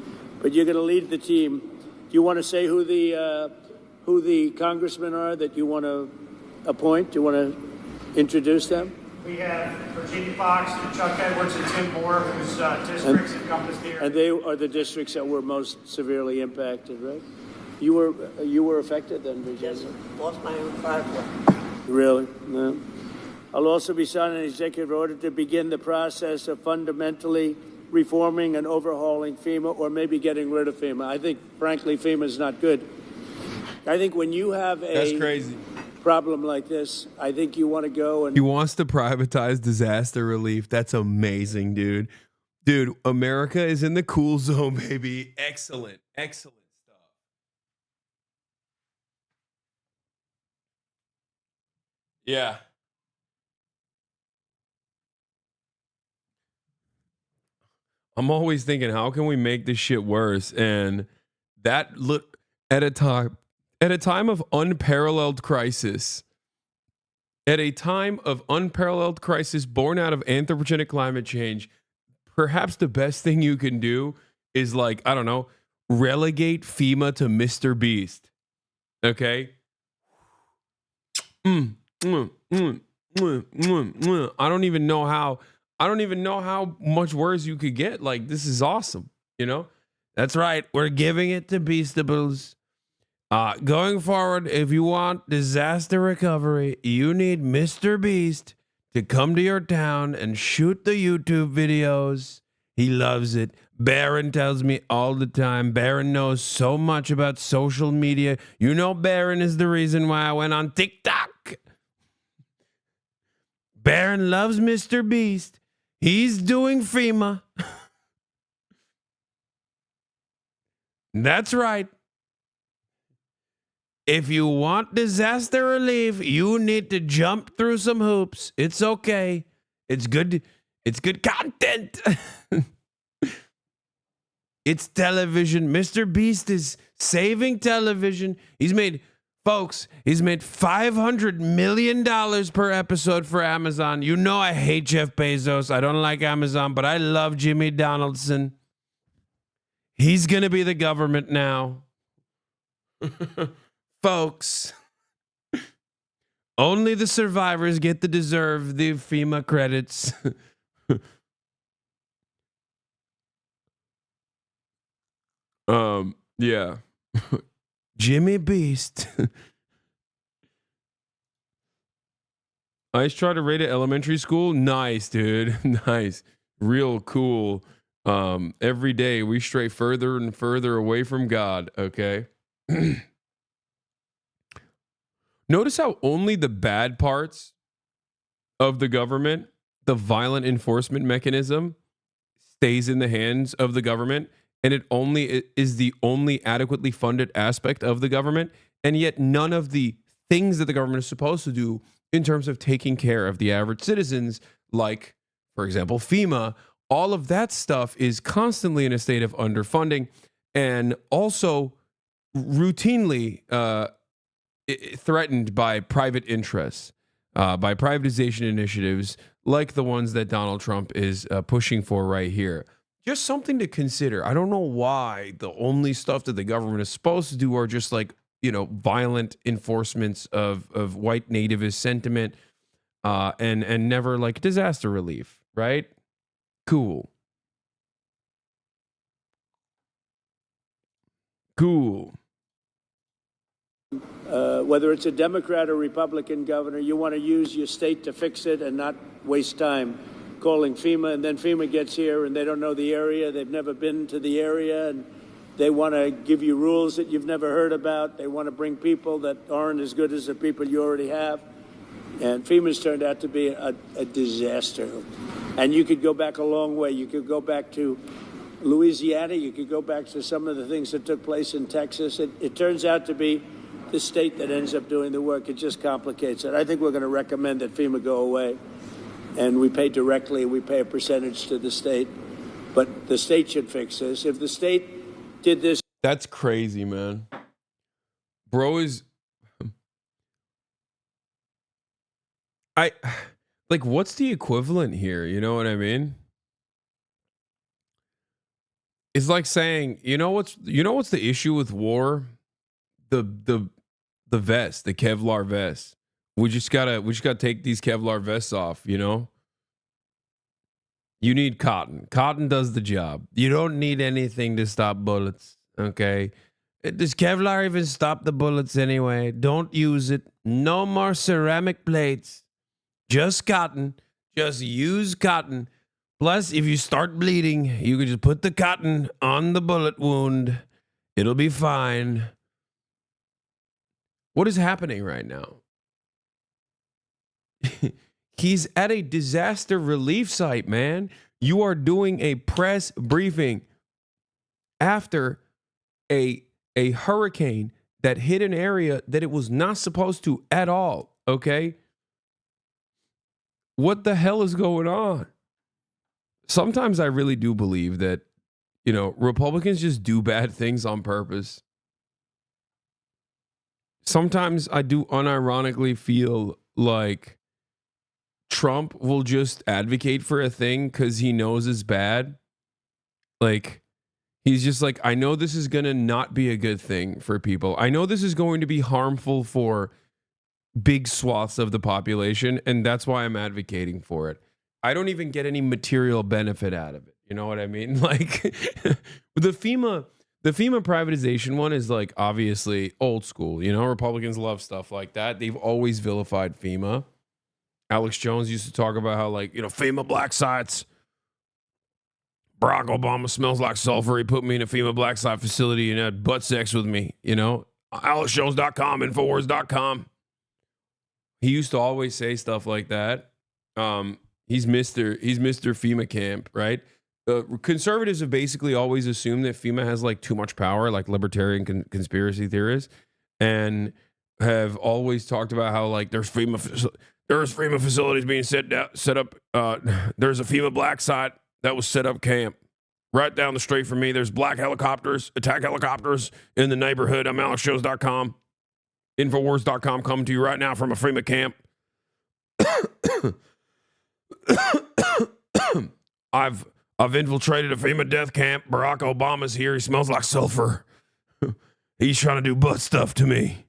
But you're going to lead the team. Do you want to say who the congressmen are that you want to appoint? Do you want to introduce them? We have Virginia Fox and Chuck Edwards and Tim Moore, whose districts encompassed here. And they are the districts that were most severely impacted, right? You were affected then, Virginia? Yes, sir. Lost my own firewall. Really? No. I'll also be signing an executive order to begin the process of fundamentally reforming and overhauling FEMA, or maybe getting rid of FEMA. I think, frankly, FEMA is not good. I think when you have That's crazy. problem like this, I think you want to go and... He wants to privatize disaster relief. That's amazing, dude. Dude, America is in the cool zone, baby. Excellent. Excellent stuff. Yeah. I'm always thinking, how can we make this shit worse? And that look at a time of unparalleled crisis, at a time of unparalleled crisis born out of anthropogenic climate change, perhaps the best thing you can do is, like, I don't know, relegate FEMA to Mr. Beast. Okay? I don't even know how much worse you could get. Like, this is awesome, you know? That's right. We're giving it to Beastables. Going forward, if you want disaster recovery, you need Mr. Beast to come to your town and shoot the YouTube videos. He loves it. Barron tells me all the time. Barron knows so much about social media. You know, Barron is the reason why I went on TikTok. Barron loves Mr. Beast. He's doing FEMA. That's right. If you want disaster relief, you need to jump through some hoops. It's okay. It's good. It's good content. It's television. Mr. Beast is saving television. He's made $500 million per episode for Amazon. You know I hate Jeff Bezos. I don't like Amazon, but I love Jimmy Donaldson. He's going to be the government now. Folks, only the survivors get to deserve the FEMA credits. Yeah. Jimmy Beast. I just tried to rate at elementary school. Nice, dude. Nice. Real cool. Every day we stray further and further away from God, okay? Notice how only the bad parts of the government, the violent enforcement mechanism, stays in the hands of the government, and it only is the only adequately funded aspect of the government, and yet none of the things that the government is supposed to do in terms of taking care of the average citizens, like, for example, FEMA, all of that stuff is constantly in a state of underfunding and also routinely threatened by private interests, by privatization initiatives like the ones that Donald Trump is pushing for right here. Just something to consider. I don't know why the only stuff that the government is supposed to do are just like, you know, violent enforcements of white nativist sentiment and never like disaster relief, right? Cool. Whether it's a Democrat or Republican governor, you want to use your state to fix it and not waste time calling FEMA. And then FEMA gets here and they don't know the area. They've never been to the area. And they want to give you rules that you've never heard about. They want to bring people that aren't as good as the people you already have. And FEMA's turned out to be a disaster. And you could go back a long way. You could go back to Louisiana. You could go back to some of the things that took place in Texas. It turns out to be the state that ends up doing the work. It just complicates it. I think we're going to recommend that FEMA go away. And we pay directly. We pay a percentage to the state. But the state should fix this. If the state did this. That's crazy, man. Bro is... like, what's the equivalent here? You know what I mean? It's like saying, you know what's the issue with war? The vest, the Kevlar vest. We just gotta take these Kevlar vests off, you know? You need cotton. Cotton does the job. You don't need anything to stop bullets, okay? Does Kevlar even stop the bullets anyway? Don't use it. No more ceramic plates. Just cotton. Just use cotton. Plus, if you start bleeding, you can just put the cotton on the bullet wound. It'll be fine. What is happening right now? He's at a disaster relief site, man. You are doing a press briefing after a hurricane that hit an area that it was not supposed to at all, okay? What the hell is going on? Sometimes I really do believe that, you know, Republicans just do bad things on purpose. Sometimes I do unironically feel like Trump will just advocate for a thing because he knows it's bad. Like, he's just like, I know this is going to not be a good thing for people. I know this is going to be harmful for big swaths of the population, and that's why I'm advocating for it. I don't even get any material benefit out of it. You know what I mean? Like, the FEMA privatization one is like obviously old school. You know, Republicans love stuff like that. They've always vilified FEMA. Alex Jones used to talk about how, like, you know, FEMA black sites. Barack Obama smells like sulfur. He put me in a FEMA black site facility and had butt sex with me. You know, AlexJones.com, Infowars.com. He used to always say stuff like that. He's Mr. FEMA camp, right? Conservatives have basically always assumed that FEMA has like too much power, like libertarian conspiracy theorists, and have always talked about how like there's FEMA facilities being set up. There's a FEMA black site that was set up camp right down the street from me. There's black helicopters, attack helicopters in the neighborhood. I'm AlexJones.com, Infowars.com, coming to you right now from a FEMA camp. I've infiltrated a FEMA death camp. Barack Obama's here. He smells like sulfur. He's trying to do butt stuff to me.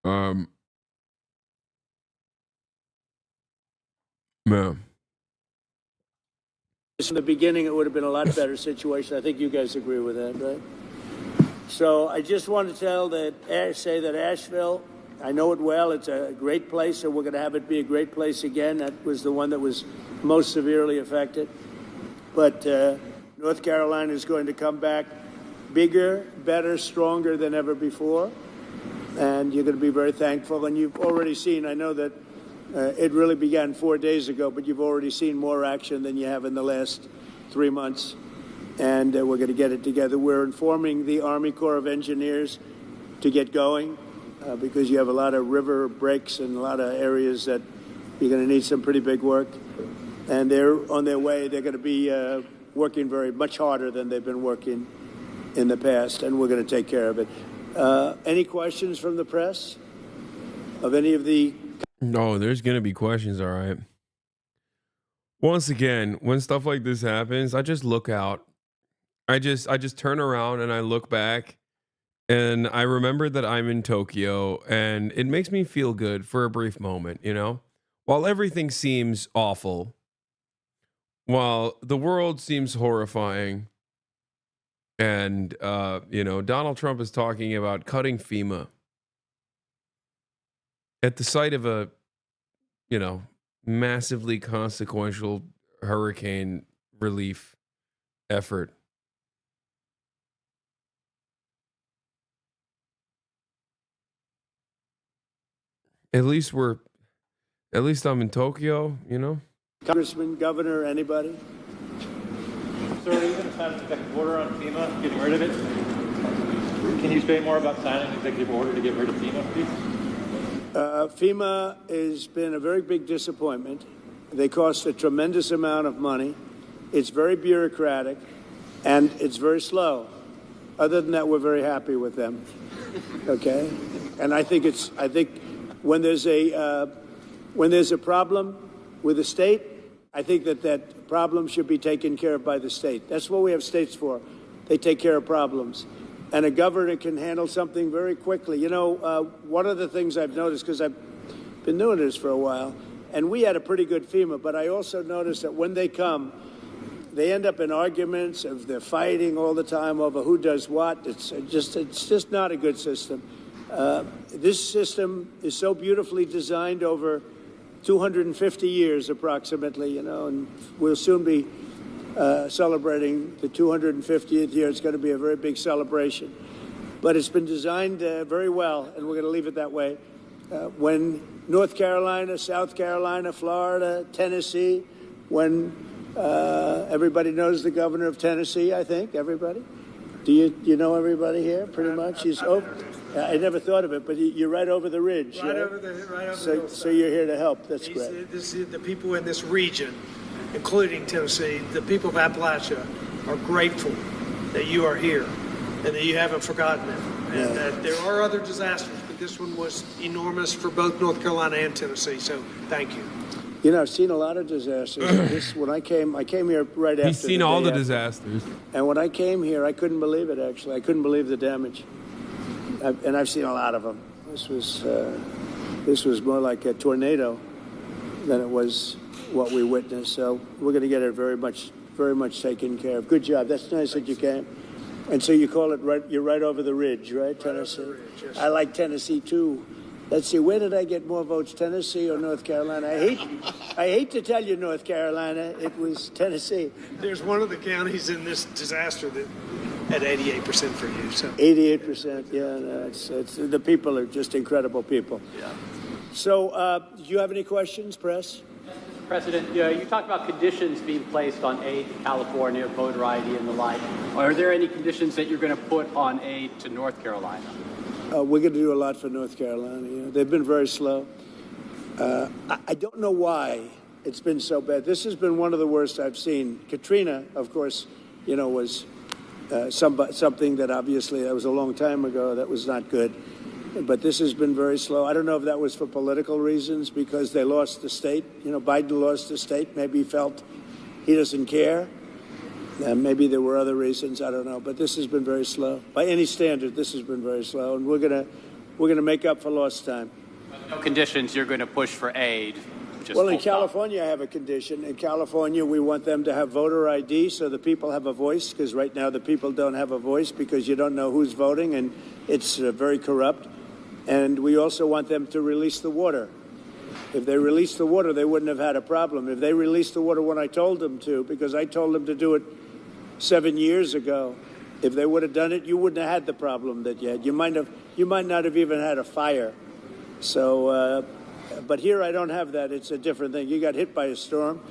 Man. From the beginning, it would have been a lot better situation. I think you guys agree with that, right? So I just want to say that Asheville, I know it well. It's a great place, and we're going to have it be a great place again. That was the one that was most severely affected. But North Carolina is going to come back bigger, better, stronger than ever before. And you're going to be very thankful. And you've already seen, I know that it really began 4 days ago, but you've already seen more action than you have in the last 3 months. And we're going to get it together. We're informing the Army Corps of Engineers to get going. Because you have a lot of river breaks and a lot of areas that you're going to need some pretty big work. and they're on their way. They're going to be working much harder than they've been working in the past, and we're going to take care of it. Any questions from the press of any of the? No, there's going to be questions. All right. Once again, when stuff like this happens, I just look out. I just turn around and I look back, and I remember that I'm in Tokyo, and it makes me feel good for a brief moment, you know? While everything seems awful, while the world seems horrifying, and you know, Donald Trump is talking about cutting FEMA at the site of a, you know, massively consequential hurricane relief effort. At least I'm in Tokyo, you know? Congressman, governor, anybody? Sir, are you going to sign an executive order on FEMA, getting rid of it? Can you say more about signing an executive order to get rid of FEMA, please? FEMA has been a very big disappointment. They cost a tremendous amount of money. It's very bureaucratic, and it's very slow. Other than that, we're very happy with them. Okay, and I think when there's a problem with the state, I think that problem should be taken care of by the state. That's what we have states for. They take care of problems. And a governor can handle something very quickly. You know, one of the things I've noticed, because I've been doing this for a while, and we had a pretty good FEMA, but I also noticed that when they come, they end up in arguments. They're fighting all the time over who does what. It's just not a good system. This system is so beautifully designed over 250 years approximately, you know, and we'll soon be celebrating the 250th year. It's going to be a very big celebration. But it's been designed very well, and we're going to leave it that way. When North Carolina, South Carolina, Florida, Tennessee, when everybody knows the governor of Tennessee, I think, everybody? Do you know everybody here, pretty much? I never thought of it, but you're right over the ridge. Right over the so you're here to help. That's great. The people in this region, including Tennessee, the people of Appalachia, are grateful that you are here and that you haven't forgotten them. And that there are other disasters, but this one was enormous for both North Carolina and Tennessee. So thank you. You know, I've seen a lot of disasters. When I came here right after. He's seen all the disasters. And when I came here, I couldn't believe it, actually. I couldn't believe the damage. And I've seen a lot of them. This was more like a tornado than it was what we witnessed. So we're going to get it very much taken care of. Good job. That's nice that you came. And so you call it you're right over the ridge, right, Tennessee? Over the ridge, yes. I like Tennessee, too. Let's see, where did I get more votes, Tennessee or North Carolina? I hate to tell you, North Carolina, it was Tennessee. There's one of the counties in this disaster that had 88% for you. So 88%, yeah. No, it's the people are just incredible people. Yeah. So, do you have any questions, press? Mr. President, you talked about conditions being placed on aid to California, voter ID, and the like. Are there any conditions that you're going to put on aid to North Carolina? We're going to do a lot for North Carolina. You know, they've been very slow. I don't know why it's been so bad. This has been one of the worst I've seen. Katrina, of course, you know, was something that obviously that was a long time ago. That was not good. But this has been very slow. I don't know if that was for political reasons because they lost the state. You know, Biden lost the state. Maybe he felt he doesn't care. Maybe there were other reasons. I don't know. But this has been very slow. By any standard, this has been very slow. And we're gonna make up for lost time. No conditions. You're going to push for aid. Well, in California, I have a condition. In California, we want them to have voter ID so the people have a voice, because right now the people don't have a voice because you don't know who's voting, and it's very corrupt. And we also want them to release the water. If they released the water, they wouldn't have had a problem. If they released the water when I told them to, because I told them to do it 7 years ago, if they would have done it, you wouldn't have had the problem that you had. You might not have even had a fire. So, but here I don't have that. It's a different thing. You got hit by a storm.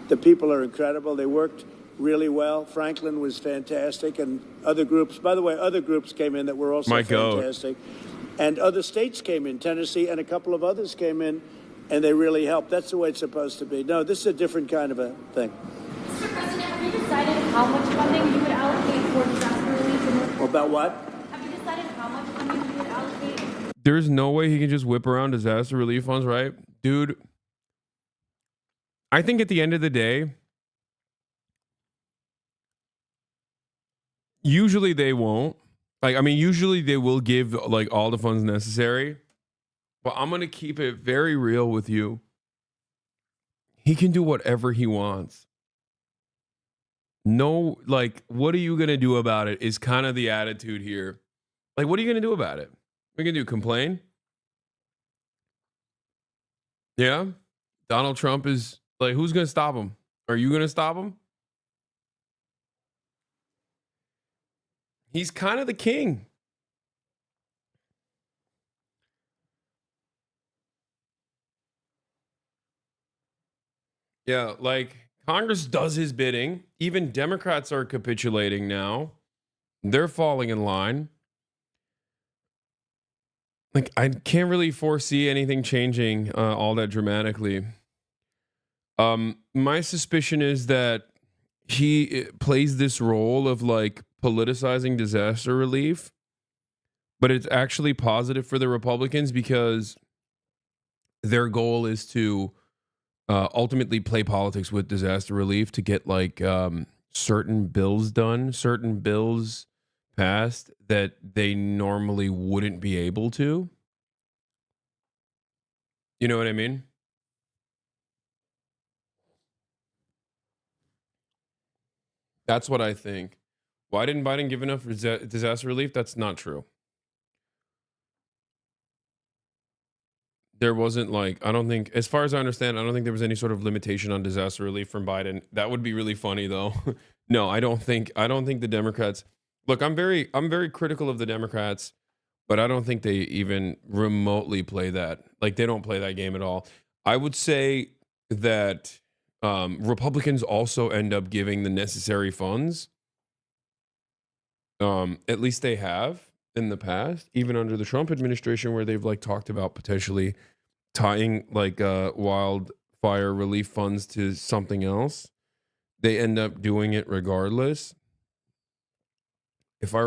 The people are incredible. They worked really well. Franklin was fantastic, and other groups. By the way, other groups came in that were also fantastic. And other states came in. Tennessee and a couple of others came in. and they really help. That's the way it's supposed to be. No, this is a different kind of a thing. Mr. President, have you decided how much funding you would allocate for disaster relief in this? About what? Have you decided how much funding you would allocate? There's no way he can just whip around disaster relief funds, right? Dude, I think at the end of the day, usually they won't. Like, I mean, usually they will give like all the funds necessary. But I'm going to keep it very real with you. He can do whatever he wants. No, like, what are you going to do about it is kind of the attitude here. Like, what are you going to do about it? What are you going to do? Complain? Yeah? Donald Trump is like, who's going to stop him? Are you going to stop him? He's kind of the king. Yeah, like Congress does his bidding. Even Democrats are capitulating now. They're falling in line. Like, I can't really foresee anything changing all that dramatically. My suspicion is that he plays this role of like politicizing disaster relief, but it's actually positive for the Republicans because their goal is to ultimately play politics with disaster relief to get like certain bills done, certain bills passed that they normally wouldn't be able to. You know what I mean? That's what I think. Why didn't Biden give enough disaster relief? That's not true. There wasn't like, I don't think, as far as I understand, I don't think there was any sort of limitation on disaster relief from Biden. That would be really funny though. No, I don't think the Democrats, look, I'm very critical of the Democrats, but I don't think they even remotely play that. Like, they don't play that game at all. I would say that Republicans also end up giving the necessary funds. At least they have in the past, even under the Trump administration, where they've like talked about potentially tying like wildfire relief funds to something else. They end up doing it regardless. If I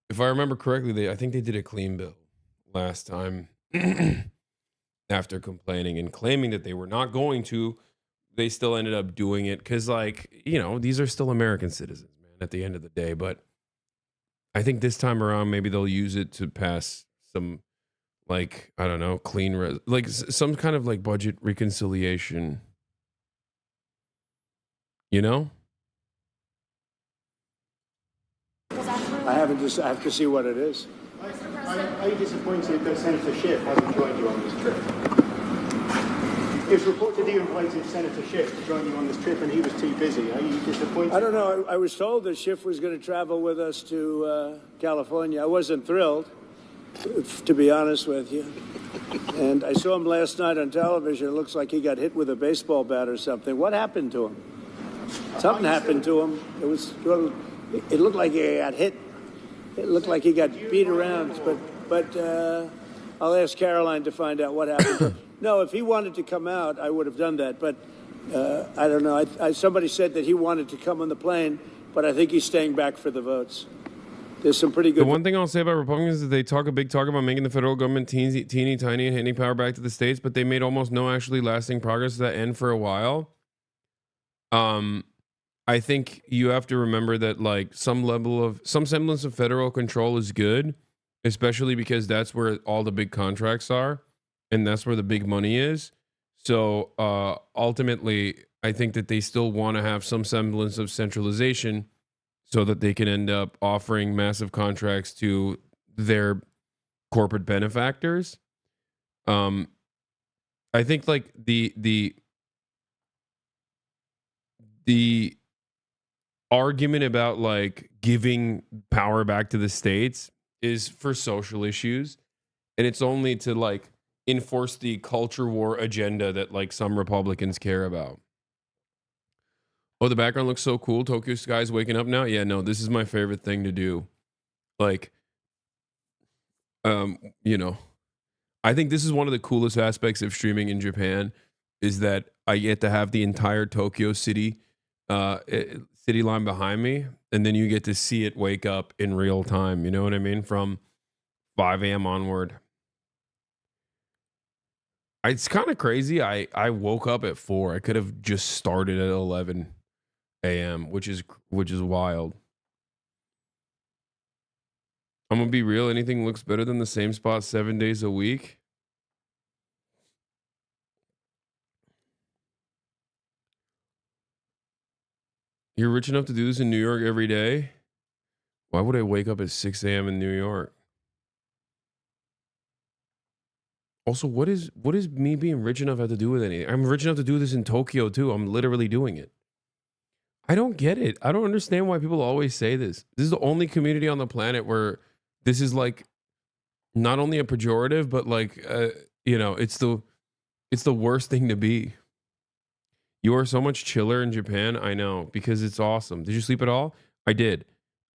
remember correctly, I think they did a clean bill last time after complaining and claiming that they were not going to. They still ended up doing it because, like, you know, these are still American citizens, man, at the end of the day. But I think this time around, maybe they'll use it to pass some, like, I don't know, some kind of like budget reconciliation. You know? I have to see what it is. Are you disappointed that Senator Schiff hasn't joined you on this trip? It's reported you invited Senator Schiff to join you on this trip and he was too busy. Are you disappointed? I don't know. I was told that Schiff was going to travel with us to California. I wasn't thrilled, to be honest with you. And I saw him last night on television. It looks like he got hit with a baseball bat or something. What happened to him? Something happened to him. It looked like he got hit. It looked like he got beat around. But I'll ask Caroline to find out what happened to him. No, if he wanted to come out, I would have done that. But I don't know. Somebody said that he wanted to come on the plane, but I think he's staying back for the votes. There's some pretty good. The one thing I'll say about Republicans is they talk a big talk about making the federal government teeny tiny and handing power back to the states, but they made almost no actually lasting progress to that end for a while. I think you have to remember that like some semblance of federal control is good, especially because that's where all the big contracts are. And that's where the big money is. So ultimately, I think that they still want to have some semblance of centralization so that they can end up offering massive contracts to their corporate benefactors. I think like the argument about like giving power back to the states is for social issues. And it's only to like enforce the culture war agenda that like some Republicans care about. Oh, the background looks so cool. Tokyo Sky's waking up now. Yeah, no, this is my favorite thing to do. Like, you know, I think this is one of the coolest aspects of streaming in Japan is that I get to have the entire Tokyo city city line behind me, and then you get to see it wake up in real time. You know what I mean? From 5 a.m. onward. It's kind of crazy. I woke up at 4. I could have just started at 11 a.m., which is wild. I'm gonna be real. Anything looks better than the same spot 7 days a week. You're rich enough to do this in New York every day? Why would I wake up at 6 a.m. in New York? Also, what is me being rich enough have to do with anything? I'm rich enough to do this in Tokyo too. I'm literally doing it. I don't get it. I don't understand why people always say this. This is the only community on the planet where this is like not only a pejorative, but like you know, it's the worst thing to be. You are so much chiller in Japan. I know, because it's awesome. Did you sleep at all? I did.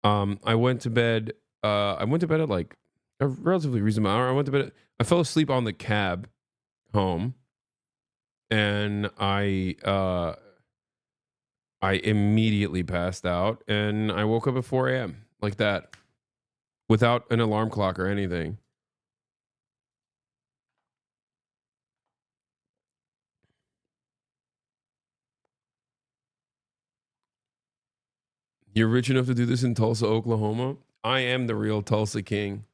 I went to bed. I went to bed at like a relatively reasonable hour. I fell asleep on the cab home, and I immediately passed out, and I woke up at 4 a.m. like that, without an alarm clock or anything. You're rich enough to do this in Tulsa, Oklahoma? I am the real Tulsa king.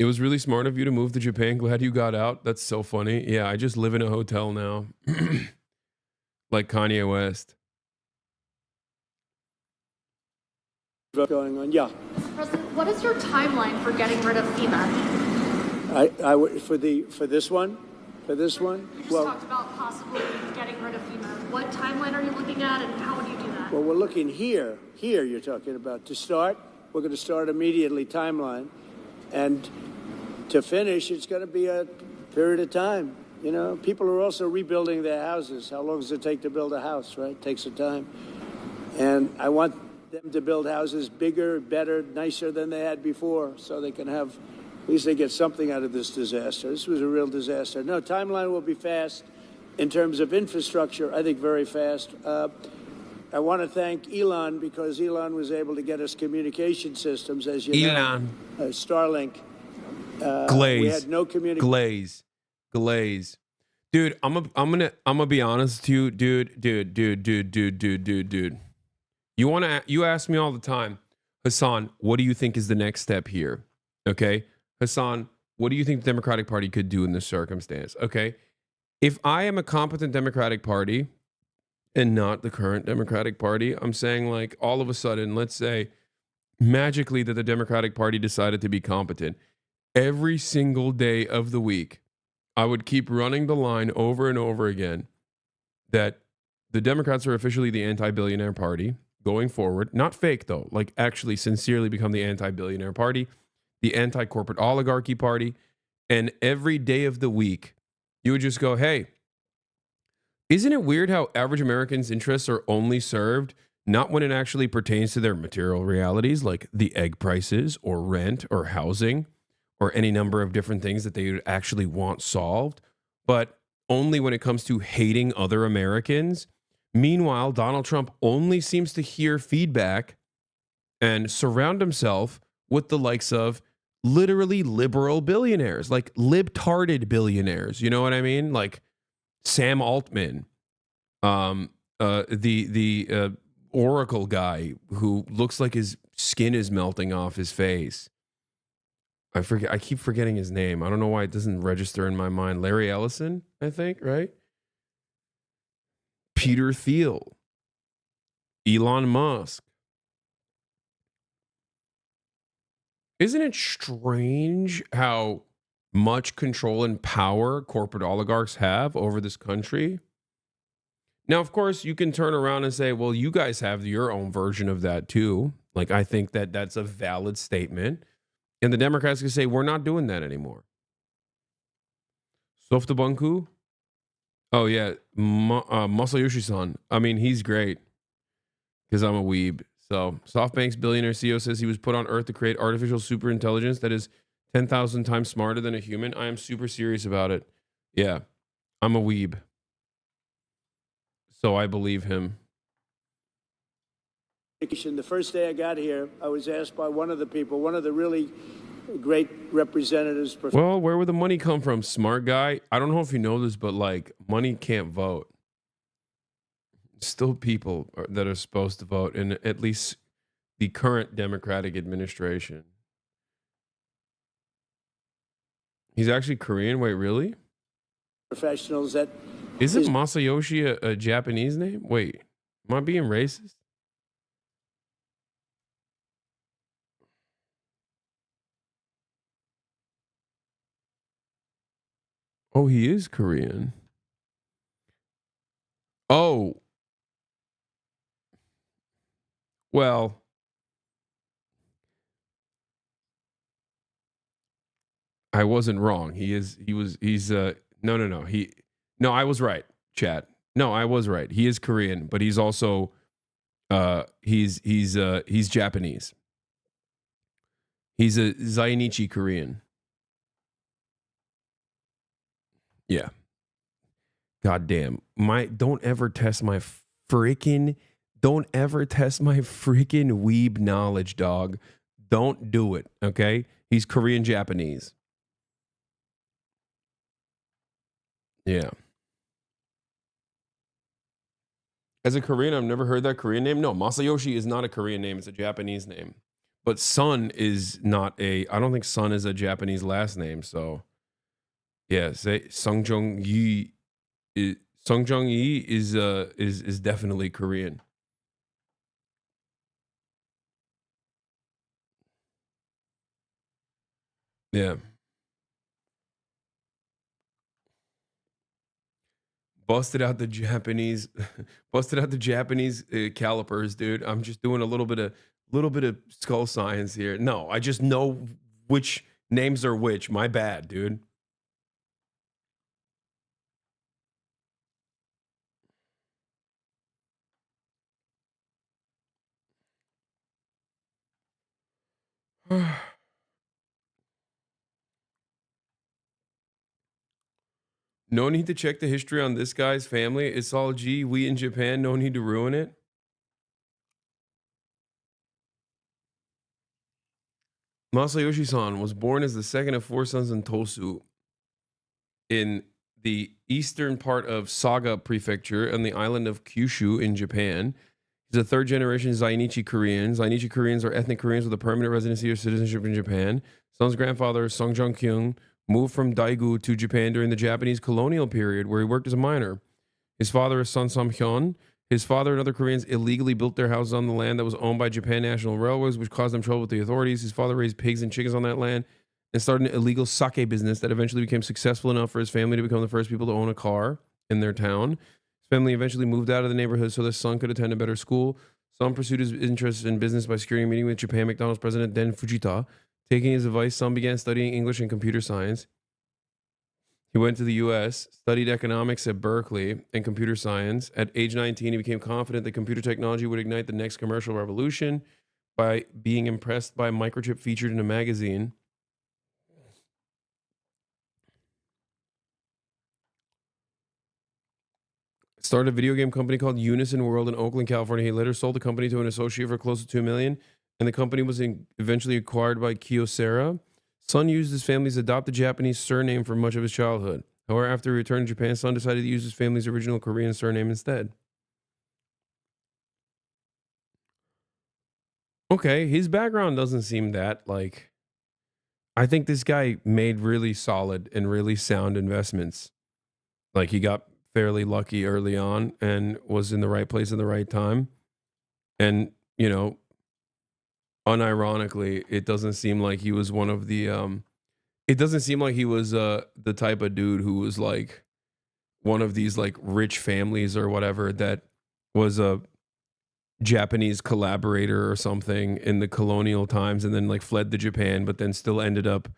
It was really smart of you to move to Japan. Glad you got out. That's so funny. Yeah, I just live in a hotel now. Like Kanye West. Going on, yeah. Mr. President, what is your timeline for getting rid of FEMA? For this one. You just talked about possibly getting rid of FEMA. What timeline are you looking at, and how would you do that? Well, we're looking here. Here, you're talking about. To start, we're going to start immediately. Timeline, and to finish, it's going to be a period of time. You know, people are also rebuilding their houses. How long does it take to build a house, right? It takes some time. And I want them to build houses bigger, better, nicer than they had before, so they can have, at least they get something out of this disaster. This was a real disaster. No, timeline will be fast. In terms of infrastructure, I think very fast. I want to thank Elon, because Elon was able to get us communication systems, as you know. Starlink. Glaze. We had no communication. Glaze. Dude, I'm gonna be honest with you, dude. You ask me all the time, Hasan, what do you think is the next step here? Okay, Hasan, what do you think the Democratic Party could do in this circumstance? Okay, if I am a competent Democratic Party and not the current Democratic Party, I'm saying, like, all of a sudden, let's say magically that the Democratic Party decided to be competent, every single day of the week, I would keep running the line over and over again that the Democrats are officially the anti-billionaire party going forward. Not fake, though. Like, actually sincerely become the anti-billionaire party, the anti-corporate oligarchy party. And every day of the week, you would just go, hey, isn't it weird how average Americans' interests are only served not when it actually pertains to their material realities, like the egg prices or rent or housing or any number of different things that they would actually want solved, but only when it comes to hating other Americans? Meanwhile, Donald Trump only seems to hear feedback and surround himself with the likes of literally liberal billionaires, like libtarded billionaires. You know what I mean? Like Sam Altman, the Oracle guy who looks like his skin is melting off his face. I keep forgetting his name. I don't know why it doesn't register in my mind. Larry Ellison, I think, right? Peter Thiel, Elon Musk. Isn't it strange how much control and power corporate oligarchs have over this country? Now, of course, you can turn around and say, well, you guys have your own version of that too. Like, I think that that's a valid statement. And the Democrats can say, we're not doing that anymore. Softabanku? Oh, yeah. Masayoshi-san. I mean, he's great because I'm a weeb. So SoftBank's billionaire CEO says he was put on Earth to create artificial superintelligence that is 10,000 times smarter than a human. I am super serious about it. Yeah, I'm a weeb. So I believe him. The first day I got here, I was asked by one of the people, one of the really great representatives. Well, where would the money come from, smart guy? I don't know if you know this, but like money can't vote. Still people that are supposed to vote in at least the current Democratic administration. He's actually Korean. Wait, really? Professionals that isn't Masayoshi a Japanese name? Wait, am I being racist? Oh, he is Korean. Oh. Well, I wasn't wrong. He's no, I was right, chat. No, I was right. He is Korean, but he's also he's Japanese. He's a Zainichi Korean. Yeah. God damn. Don't ever test my freaking weeb knowledge, dog. Don't do it, okay? He's Korean Japanese. Yeah. As a Korean, I've never heard that Korean name. No, Masayoshi is not a Korean name. It's a Japanese name. But Sun is not I don't think Sun is a Japanese last name. So, yeah, say Sung Jung Yi is definitely Korean. Yeah. Busted out the Japanese calipers, dude. I'm just doing a little bit of skull science here. No, I just know which names are which. My bad, dude. No need to check the history on this guy's family. It's all G. We in Japan. No need to ruin it. Masayoshi-san was born as the second of four sons in Tosu in the eastern part of Saga Prefecture on the island of Kyushu in Japan. He's a third generation Zainichi Korean. Zainichi Koreans are ethnic Koreans with a permanent residency or citizenship in Japan. Son's grandfather, Sung Jung-kyung, moved from Daegu to Japan during the Japanese colonial period, where he worked as a miner. His father is Son Sam-hyun. His father and other Koreans illegally built their houses on the land that was owned by Japan National Railways, which caused them trouble with the authorities. His father raised pigs and chickens on that land and started an illegal sake business that eventually became successful enough for his family to become the first people to own a car in their town. His family eventually moved out of the neighborhood so that Son could attend a better school. Son pursued his interest in business by securing a meeting with Japan McDonald's president Den Fujita. Taking his advice, Son began studying English and computer science. He went to the U.S., studied economics at Berkeley and computer science. At age 19, he became confident that computer technology would ignite the next commercial revolution by being impressed by a microchip featured in a magazine. Started a video game company called Unison World in Oakland, California. He later sold the company to an associate for close to $2 million, and the company was eventually acquired by Kyocera. Son used his family's adopted Japanese surname for much of his childhood. However, after he returned to Japan, Son decided to use his family's original Korean surname instead. Okay, his background doesn't seem that like... I think this guy made really solid and really sound investments. Like, he got fairly lucky early on and was in the right place at the right time. And, you know, unironically, it doesn't seem like he was one of the it doesn't seem like he was the type of dude who was like one of these like rich families or whatever that was a Japanese collaborator or something in the colonial times and then like fled to Japan, but then still ended up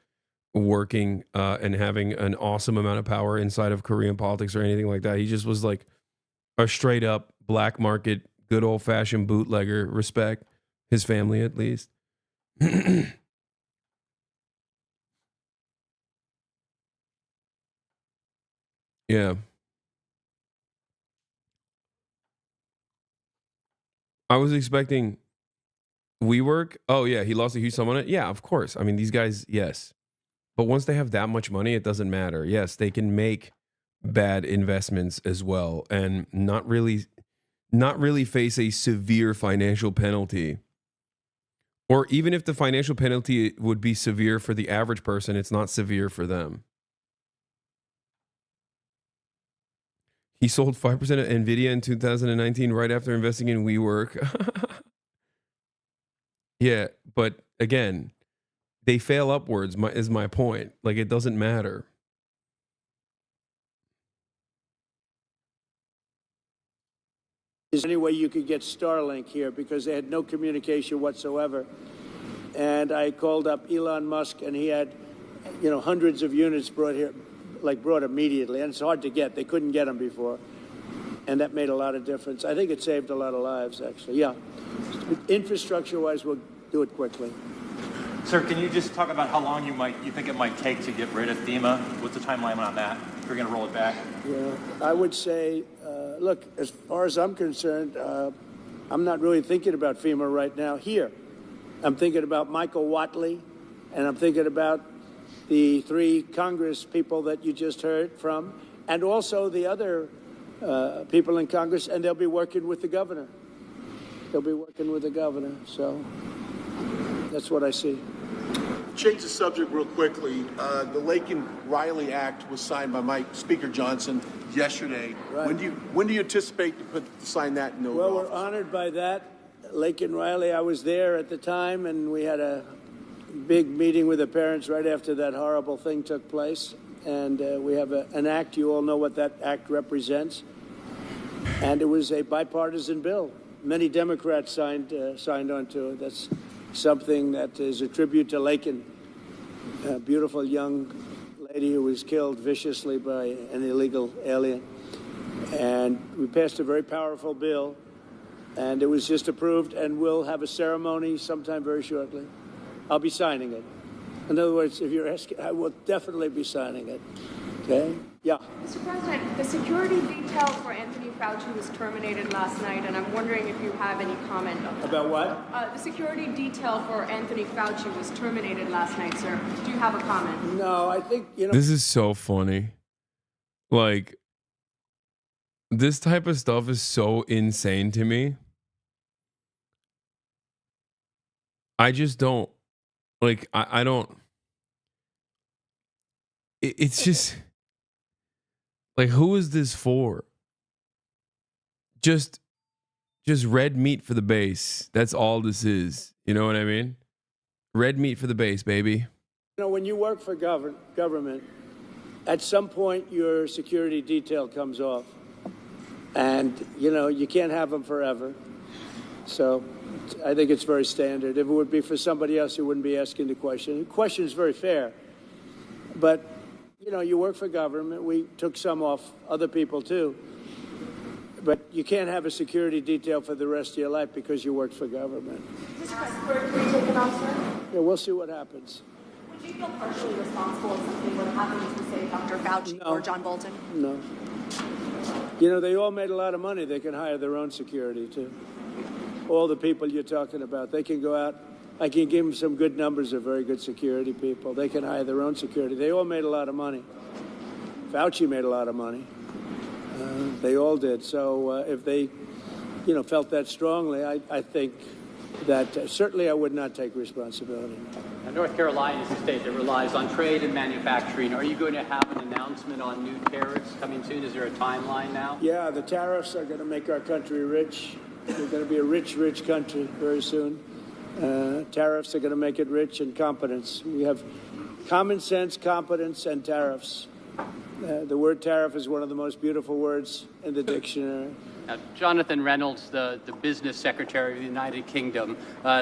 working and having an awesome amount of power inside of Korean politics or anything like that. He just was like a straight up black market, good old fashioned bootlegger. Respect. his family at least. Yeah. I was expecting WeWork. Oh, yeah, he lost a huge sum on it. Yeah, of course. I mean, these guys, yes. But once they have that much money, it doesn't matter. Yes, they can make bad investments as well and not really face a severe financial penalty. Or even if the financial penalty would be severe for the average person, it's not severe for them. He sold 5% of NVIDIA in 2019 right after investing in WeWork. Yeah, but again, they fail upwards, is my point. Like, it doesn't matter. Is any way you could get Starlink here because they had no communication whatsoever. And I called up Elon Musk, and he had, hundreds of units brought here, brought immediately. And it's hard to get. They couldn't get them before. And that made a lot of difference. I think it saved a lot of lives, actually. Yeah. Infrastructure-wise, we'll do it quickly. Sir, can you just talk about how long you think it might take to get rid of FEMA? What's the timeline on that? If you're going to roll it back? Yeah, I would say, look, as far as I'm concerned, I'm not really thinking about FEMA right now here. I'm thinking about Michael Watley, and I'm thinking about the 3 Congress people that you just heard from, and also the other people in Congress, and they'll be working with the governor. They'll be working with the governor, so that's what I see. Change the subject real quickly. The Laken Riley Act was signed by Speaker Johnson yesterday. Right. When do you anticipate to sign that into Well, office? we're honored by that. Laken Riley, I was there at the time, and we had a big meeting with the parents right after that horrible thing took place. And we have an act. You all know what that act represents. And it was a bipartisan bill. Many Democrats signed onto it. That's something that is a tribute to Laken, a beautiful young lady who was killed viciously by an illegal alien. And we passed a very powerful bill, and it was just approved, and we'll have a ceremony sometime very shortly. I'll be signing it. In other words, if you're asking, I will definitely be signing it. Okay? Yeah. Mr. President, the security detail for Anthony Fauci was terminated last night, and I'm wondering if you have any comment on that. About what? The security detail for Anthony Fauci was terminated last night, sir. Do you have a comment? No, I think, This is so funny. Like, this type of stuff is so insane to me. I just don't. Like, I don't. It's just. Like, who is this for? Just red meat for the base. That's all this is. You know what I mean? Red meat for the base, baby. When you work for government, at some point your security detail comes off. And, you can't have them forever. So I think it's very standard. If it would be for somebody else, you wouldn't be asking the question. The question is very fair. But, you work for government. We took some off, other people too. But you can't have a security detail for the rest of your life because you work for government. Mr. President, were you taken off, sir? Yeah, we'll see what happens. Would you feel partially responsible if something would happen to, say, Dr. Fauci or John Bolton? No. They all made a lot of money. They can hire their own security, too. All the people you're talking about, they can go out. I can give them some good numbers of very good security people. They can hire their own security. They all made a lot of money. Fauci made a lot of money. They all did. So if they, felt that strongly, I think that certainly I would not take responsibility. Now, North Carolina is a state that relies on trade and manufacturing. Are you going to have an announcement on new tariffs coming soon? Is there a timeline now? Yeah, the tariffs are going to make our country rich. We're going to be a rich, rich country very soon. Tariffs are going to make it rich, and competence. We have common sense, competence, and tariffs. The word tariff is one of the most beautiful words in the dictionary. Now, Jonathan Reynolds, the business secretary of the United Kingdom,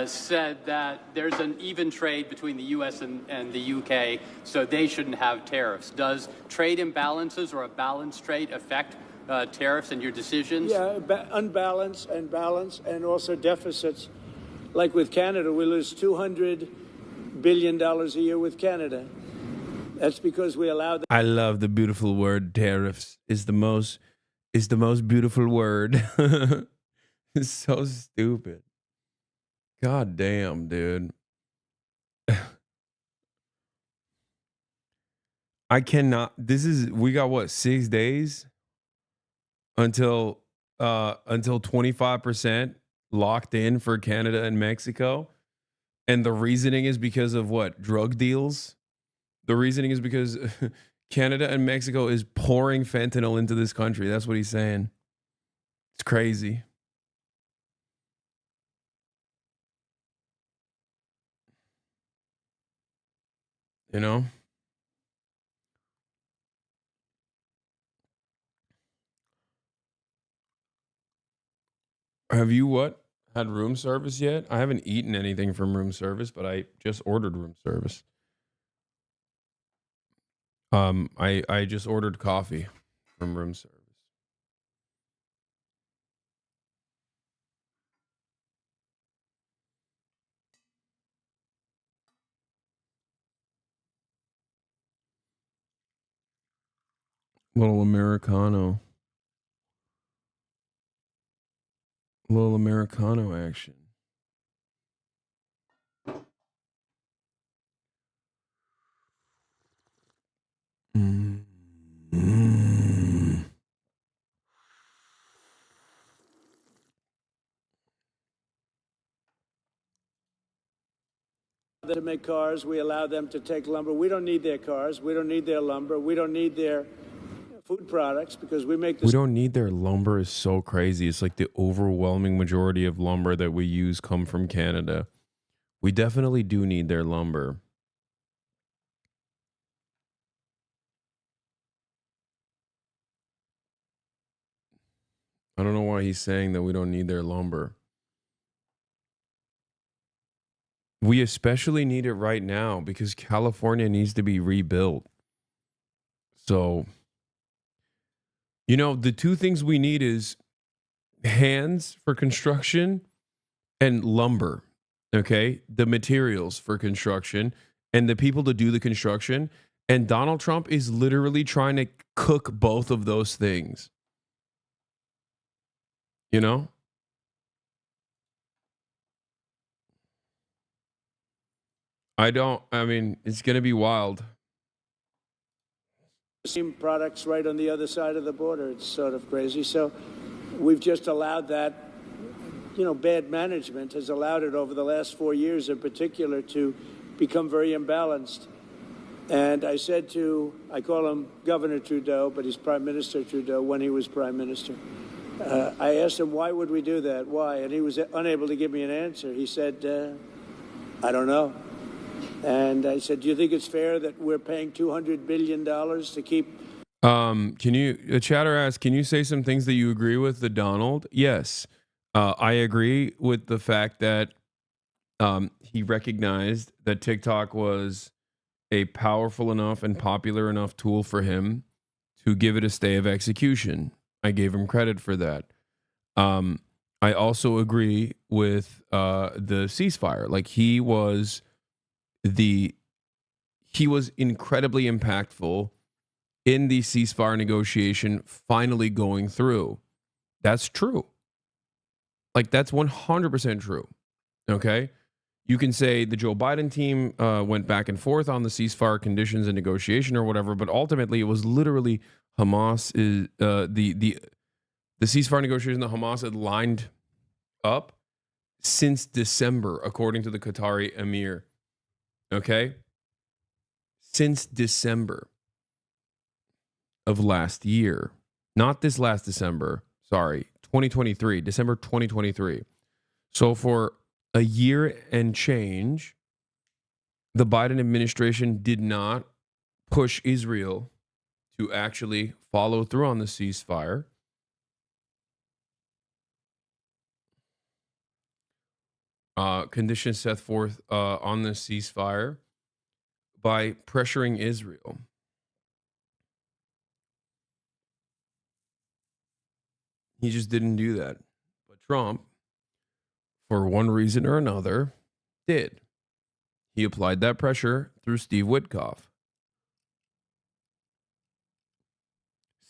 said that there's an even trade between the U.S. and the U.K., so they shouldn't have tariffs. Does trade imbalances or a balanced trade affect tariffs and your decisions? Yeah, unbalanced and balance, and also deficits like with Canada, we lose $200 billion a year with Canada. That's because we allowed. I love the beautiful word tariffs. Is the most beautiful word. It's so stupid. God damn, dude. I cannot. We got what, 6 days until 25% locked in for Canada and Mexico. And the reasoning is because of what? Drug deals? The reasoning is because Canada and Mexico is pouring fentanyl into this country. That's what he's saying. It's crazy. You know? Have you had room service yet? I haven't eaten anything from room service, but I just ordered room service. I just ordered coffee from room service. Little Americano. Little Americano action. To make cars, we allow them to take lumber. We don't need their cars. We don't need their lumber. We don't need their food products because we make this. We don't need their lumber is so crazy. It's like the overwhelming majority of lumber that we use come from Canada. We definitely do need their lumber. I don't know why he's saying that we don't need their lumber. We especially need it right now because California needs to be rebuilt. So, you know, the two things we need is hands for construction and lumber, okay? The materials for construction and the people to do the construction. And Donald Trump is literally trying to cook both of those things. You know? I mean, it's going to be wild. Same products right on the other side of the border. It's sort of crazy. So we've just allowed that, you know, bad management has allowed it over the last 4 years in particular to become very imbalanced. And I call him Governor Trudeau, but he's Prime Minister Trudeau when he was Prime Minister. I asked him, why would we do that? Why? And he was unable to give me an answer. He said, I don't know. And I said, do you think it's fair that we're paying $200 billion to keep... A chatter asks, can you say some things that you agree with the Donald? Yes. I agree with the fact that he recognized that TikTok was a powerful enough and popular enough tool for him to give it a stay of execution. I gave him credit for that. I also agree with the ceasefire. Like he was incredibly impactful in the ceasefire negotiation finally going through. That's true. Like that's 100% true. Okay. You can say the Joe Biden team went back and forth on the ceasefire conditions and negotiation or whatever, but ultimately it was literally Hamas is the ceasefire negotiation that Hamas had lined up since December, according to the Qatari Emir. Okay? Since December of last year. Not this last December. Sorry. 2023. December 2023. So for a year and change, the Biden administration did not push Israel to actually follow through on the ceasefire. Conditions set forth on the ceasefire by pressuring Israel. He just didn't do that. But Trump, for one reason or another, did. He applied that pressure through Steve Witkoff.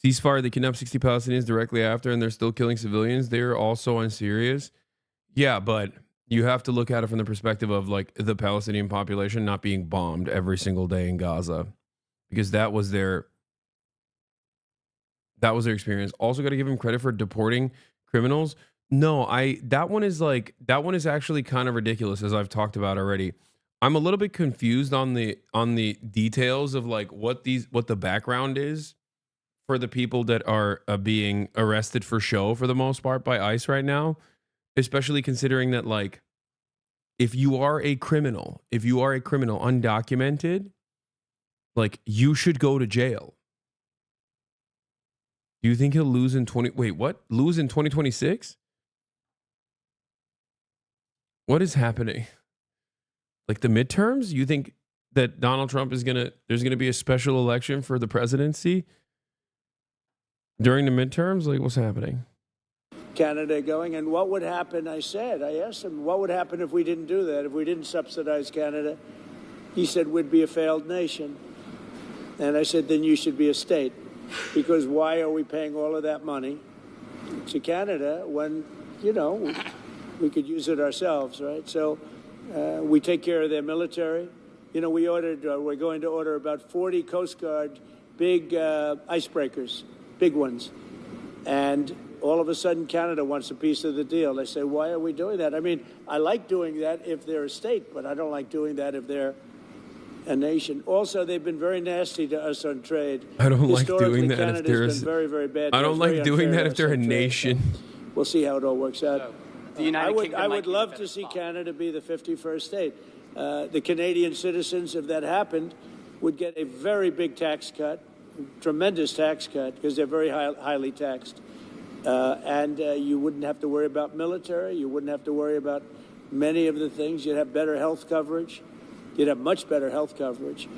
Ceasefire, they kidnapped 60 Palestinians directly after, and they're still killing civilians. They're also unserious. Yeah, but you have to look at it from the perspective of like the Palestinian population not being bombed every single day in Gaza, because that was their experience. Also got to give him credit for deporting criminals. No, that one is actually kind of ridiculous, as I've talked about already. I'm a little bit confused on the details of like what the background is for the people that are being arrested for show for the most part by ICE right now, especially considering that like if you are a criminal undocumented, like you should go to jail. Do you think he'll lose in 2026? What is happening? Like the midterms? You think that Donald Trump there's gonna be a special election for the presidency during the midterms? Like what's happening? Canada going, and what would happen? I asked him, what would happen if we didn't do that, if we didn't subsidize Canada? He said, we'd be a failed nation. And I said, then you should be a state, because why are we paying all of that money to Canada when, we could use it ourselves, right? So we take care of their military. We're going to order about 40 Coast Guard big icebreakers, big ones. And all of a sudden, Canada wants a piece of the deal. They say, why are we doing that? I mean, I like doing that if they're a state, but I don't like doing that if they're a nation. Also, they've been very nasty to us on trade. I don't like doing that Canada's if they're been very, very bad. I don't like doing that if they're a nation. We'll see how it all works out. The United Kingdom I would love to see Canada be the 51st state. The Canadian citizens, if that happened, would get a very big tax cut, tremendous tax cut, because they're very highly taxed. And you wouldn't have to worry about military. You wouldn't have to worry about many of the things. You'd have better health coverage. You'd have much better health coverage.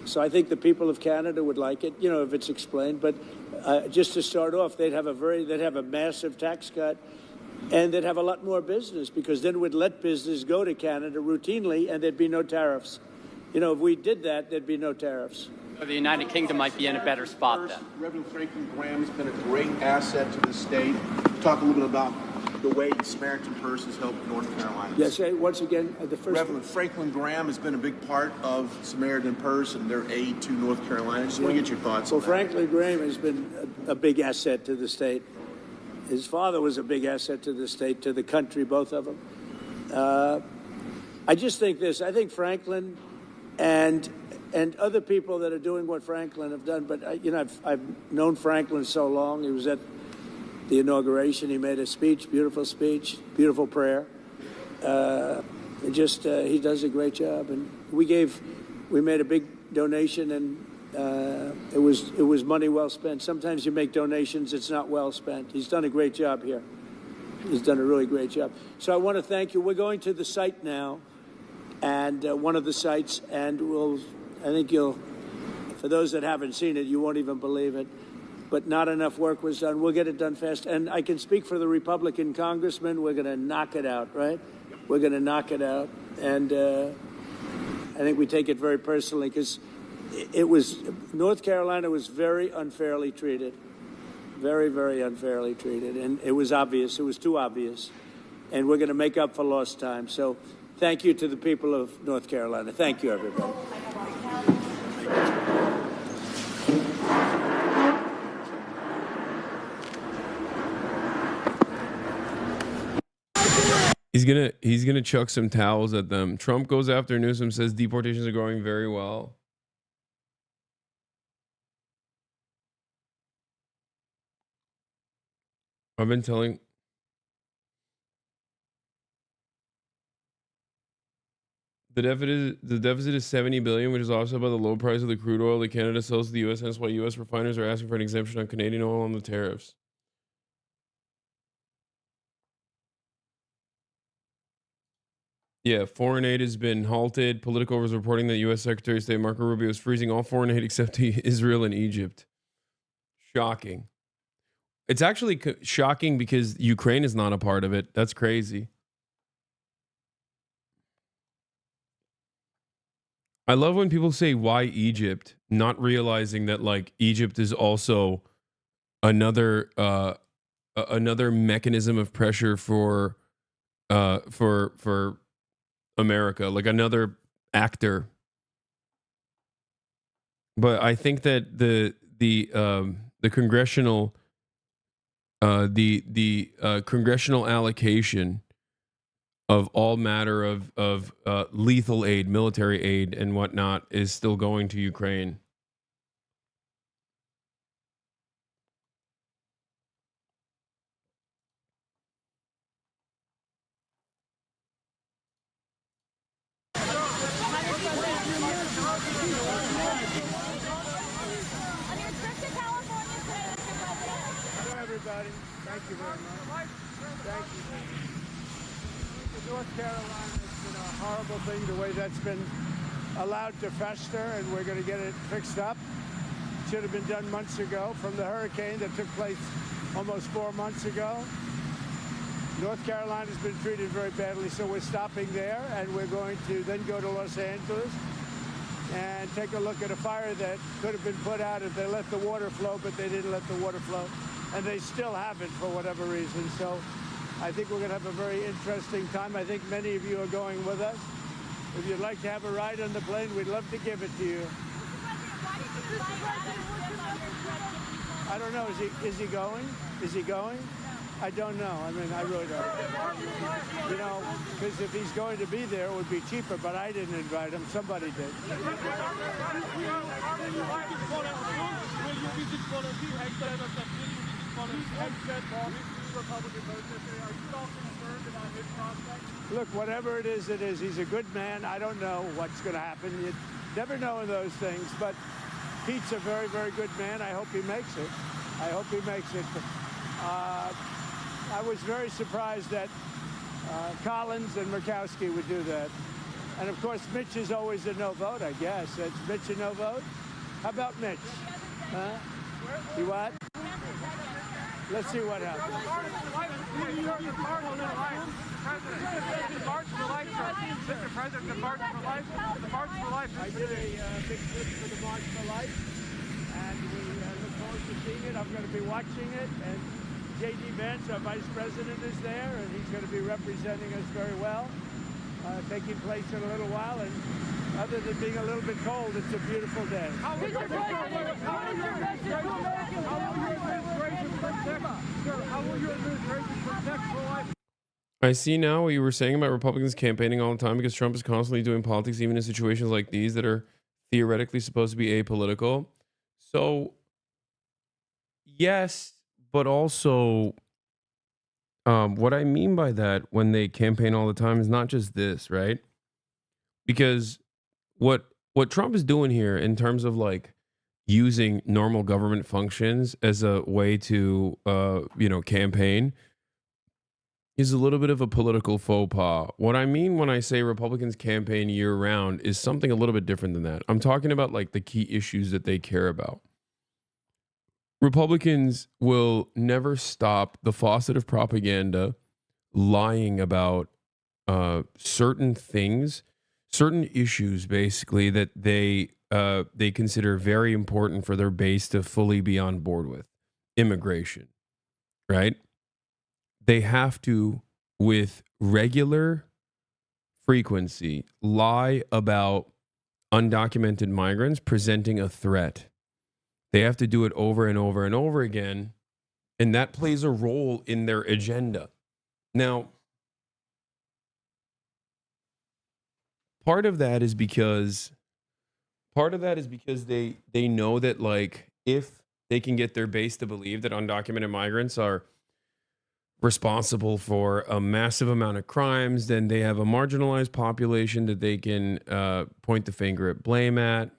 So I think the people of Canada would like it, if it's explained. But just to start off, they'd have a massive tax cut, and they'd have a lot more business, because then we'd let business go to Canada routinely, and there'd be no tariffs. If we did that, there'd be no tariffs. So the United Kingdom might be in a better spot then. Reverend Franklin Graham has been a great asset to the state. Talk a little bit about the way the Samaritan Purse has helped North Carolina. Yes, once again, the first... Reverend Franklin Graham has been a big part of Samaritan Purse and their aid to North Carolina. Just want to get your thoughts on that. Well, Franklin Graham has been a big asset to the state. His father was a big asset to the state, to the country, both of them. I just think this. I think Franklin and other people that are doing what Franklin have done, but I've known Franklin so long. He was at the inauguration. He made a speech, beautiful prayer. He does a great job. And we made a big donation, and it was money well spent. Sometimes you make donations, it's not well spent. He's done a great job here. He's done a really great job. So I want to thank you. We're going to the site now, and one of the sites, and I think for those that haven't seen it, you won't even believe it, but not enough work was done. We'll get it done fast. And I can speak for the Republican congressman. We're going to knock it out, right? We're going to knock it out. And I think we take it very personally, because North Carolina was very unfairly treated. Very, very unfairly treated. And it was obvious. It was too obvious. And we're going to make up for lost time. So thank you to the people of North Carolina. Thank you, everybody. He's gonna chuck some towels at them. Trump goes after Newsom, says deportations are going very well. I've been telling the deficit is 70 billion, which is offset by the low price of the crude oil that Canada sells to the U.S. Hence why U.S. refiners are asking for an exemption on Canadian oil on the tariffs. Yeah, foreign aid has been halted. Politico was reporting that U.S. Secretary of State Marco Rubio is freezing all foreign aid except to Israel and Egypt. Shocking. It's actually shocking because Ukraine is not a part of it. That's crazy. I love when people say why Egypt, not realizing that like Egypt is also another another mechanism of pressure for America, like another actor. But I think that the congressional congressional allocation of all matter of lethal aid, military aid, and whatnot is still going to Ukraine. Hello, everybody. Thank you very much. Thank you. North Carolina, it's been a horrible thing, the way that's been allowed to fester, and we're going to get it fixed up. Should have been done months ago from the hurricane that took place almost 4 months ago. North Carolina's been treated very badly, so we're stopping there, and we're going to then go to Los Angeles and take a look at a fire that could have been put out if they let the water flow, but they didn't let the water flow, and they still haven't for whatever reason. So I think we're going to have a very interesting time. I think many of you are going with us. If you'd like to have a ride on the plane, we'd love to give it to you. I don't know. Is he going? Is he going? I don't know. I mean, I really don't. You know, because if he's going to be there, it would be cheaper, but I didn't invite him. Somebody did. Look, whatever it is, it is. He's a good man. I don't know what's going to happen. You never know in those things, but Pete's a very, very good man. I hope he makes it. I hope he makes it. I was very surprised that Collins and Murkowski would do that. And of course, Mitch is always a no vote, I guess. It's Mitch a no vote? How about Mitch? Huh? You what? Let's see what happens. I did a big trip for the March for Life, and we look forward to seeing it. I'm going to be watching it, and J.D. Vance, our vice president, is there, and he's going to be representing us very well, taking place in a little while. And other than being a little bit cold, it's a beautiful day. I see now what you were saying about Republicans campaigning all the time because Trump is constantly doing politics, even in situations like these that are theoretically supposed to be apolitical. So, yes, but also what I mean by that when they campaign all the time is not just this, right? Because what Trump is doing here in terms of like using normal government functions as a way to campaign is a little bit of a political faux pas. What I mean when I say Republicans campaign year round is something a little bit different than that. I'm talking about like the key issues that they care about. Republicans will never stop the faucet of propaganda lying about certain things, certain issues, basically, that they consider very important for their base to fully be on board with. Immigration, right? They have to, with regular frequency, lie about undocumented migrants presenting a threat. They have to do it over and over and over again, and that plays a role in their agenda. Now, part of that is because they know that, like, if they can get their base to believe that undocumented migrants are responsible for a massive amount of crimes, then they have a marginalized population that they can point the finger at, blame at.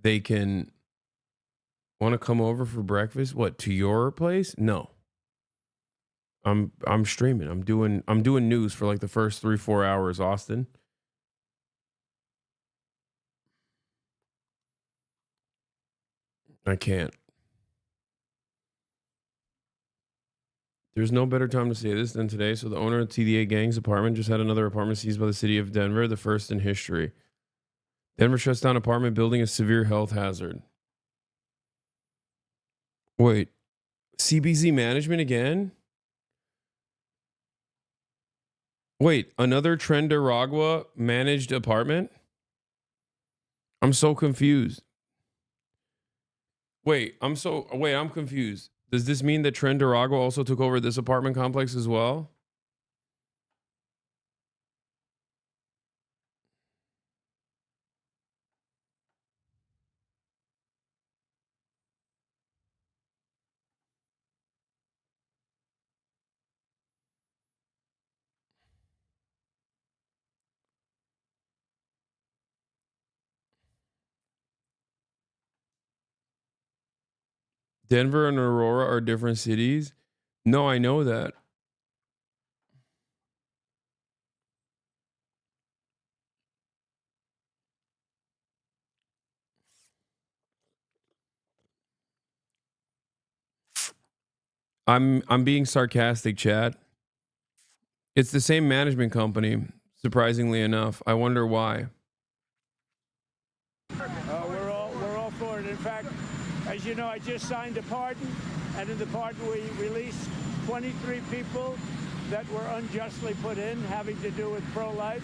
They can want to come over for breakfast. What, to your place? No. I'm streaming. I'm doing news for like the first 3-4 hours, Austin. I can't. There's no better time to say this than today. So the owner of TDA Gang's apartment just had another apartment seized by the city of Denver, the first in history. Denver shuts down apartment building a severe health hazard. Wait, CBZ management again? Wait, another Trendaragua managed apartment? I'm so confused. Wait, I'm confused. Does this mean that Trendaragua also took over this apartment complex as well? Denver and Aurora are different cities? No, I know that. I'm being sarcastic, Chad. It's the same management company, surprisingly enough. I wonder why. We're all for it. In fact, as you know, I just signed a pardon, and in the pardon we released 23 people that were unjustly put in, having to do with pro-life,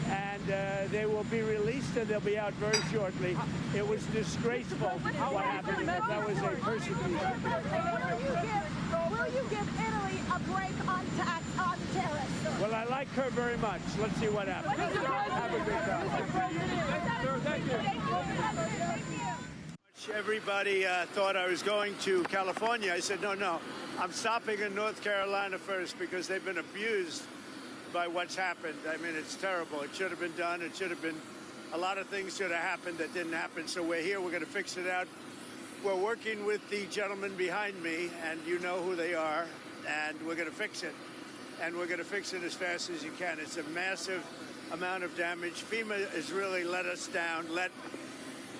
and they will be released, and they'll be out very shortly. It was disgraceful what happened. That was a persecution. Will you give Italy a break on tax on terrorists? Well, I like her very much. Let's see what happens. Have a good time. Everybody thought I was going to California. I said, no, I'm stopping in North Carolina first because they've been abused by what's happened. I mean, it's terrible. It should have been done. It should have been, a lot of things should have happened that didn't happen. So we're here. We're going to fix it out. We're working with the gentleman behind me, and you know who they are, and we're going to fix it. And we're going to fix it as fast as you can. It's a massive amount of damage. FEMA has really let us down, let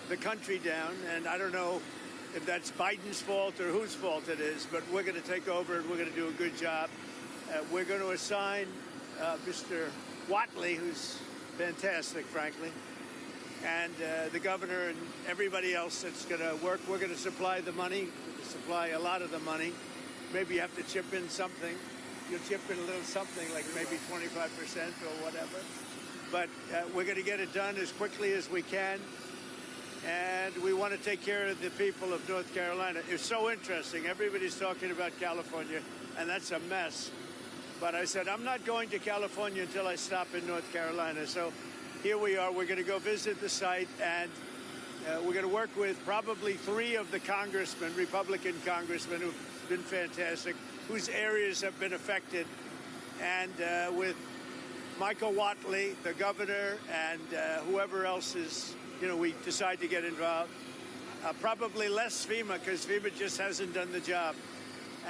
the country down, and I don't know if that's Biden's fault or whose fault it is, but we're going to take over and we're going to do a good job. We're going to assign Mr. Whatley, who's fantastic, frankly, and the governor and everybody else that's going to work. We're going to supply the money, supply a lot of the money. Maybe you have to chip in something. You'll chip in a little something, like maybe 25% or whatever. But we're going to get it done as quickly as we can. And we want to take care of the people of North Carolina. It's so interesting. Everybody's talking about California, and that's a mess. But I said, I'm not going to California until I stop in North Carolina. So here we are. We're going to go visit the site, and we're going to work with probably 3 of the congressmen, Republican congressmen, who've been fantastic, whose areas have been affected, and with Michael Whatley, the governor, and whoever else is, we decide to get involved. Probably less FEMA, because FEMA just hasn't done the job.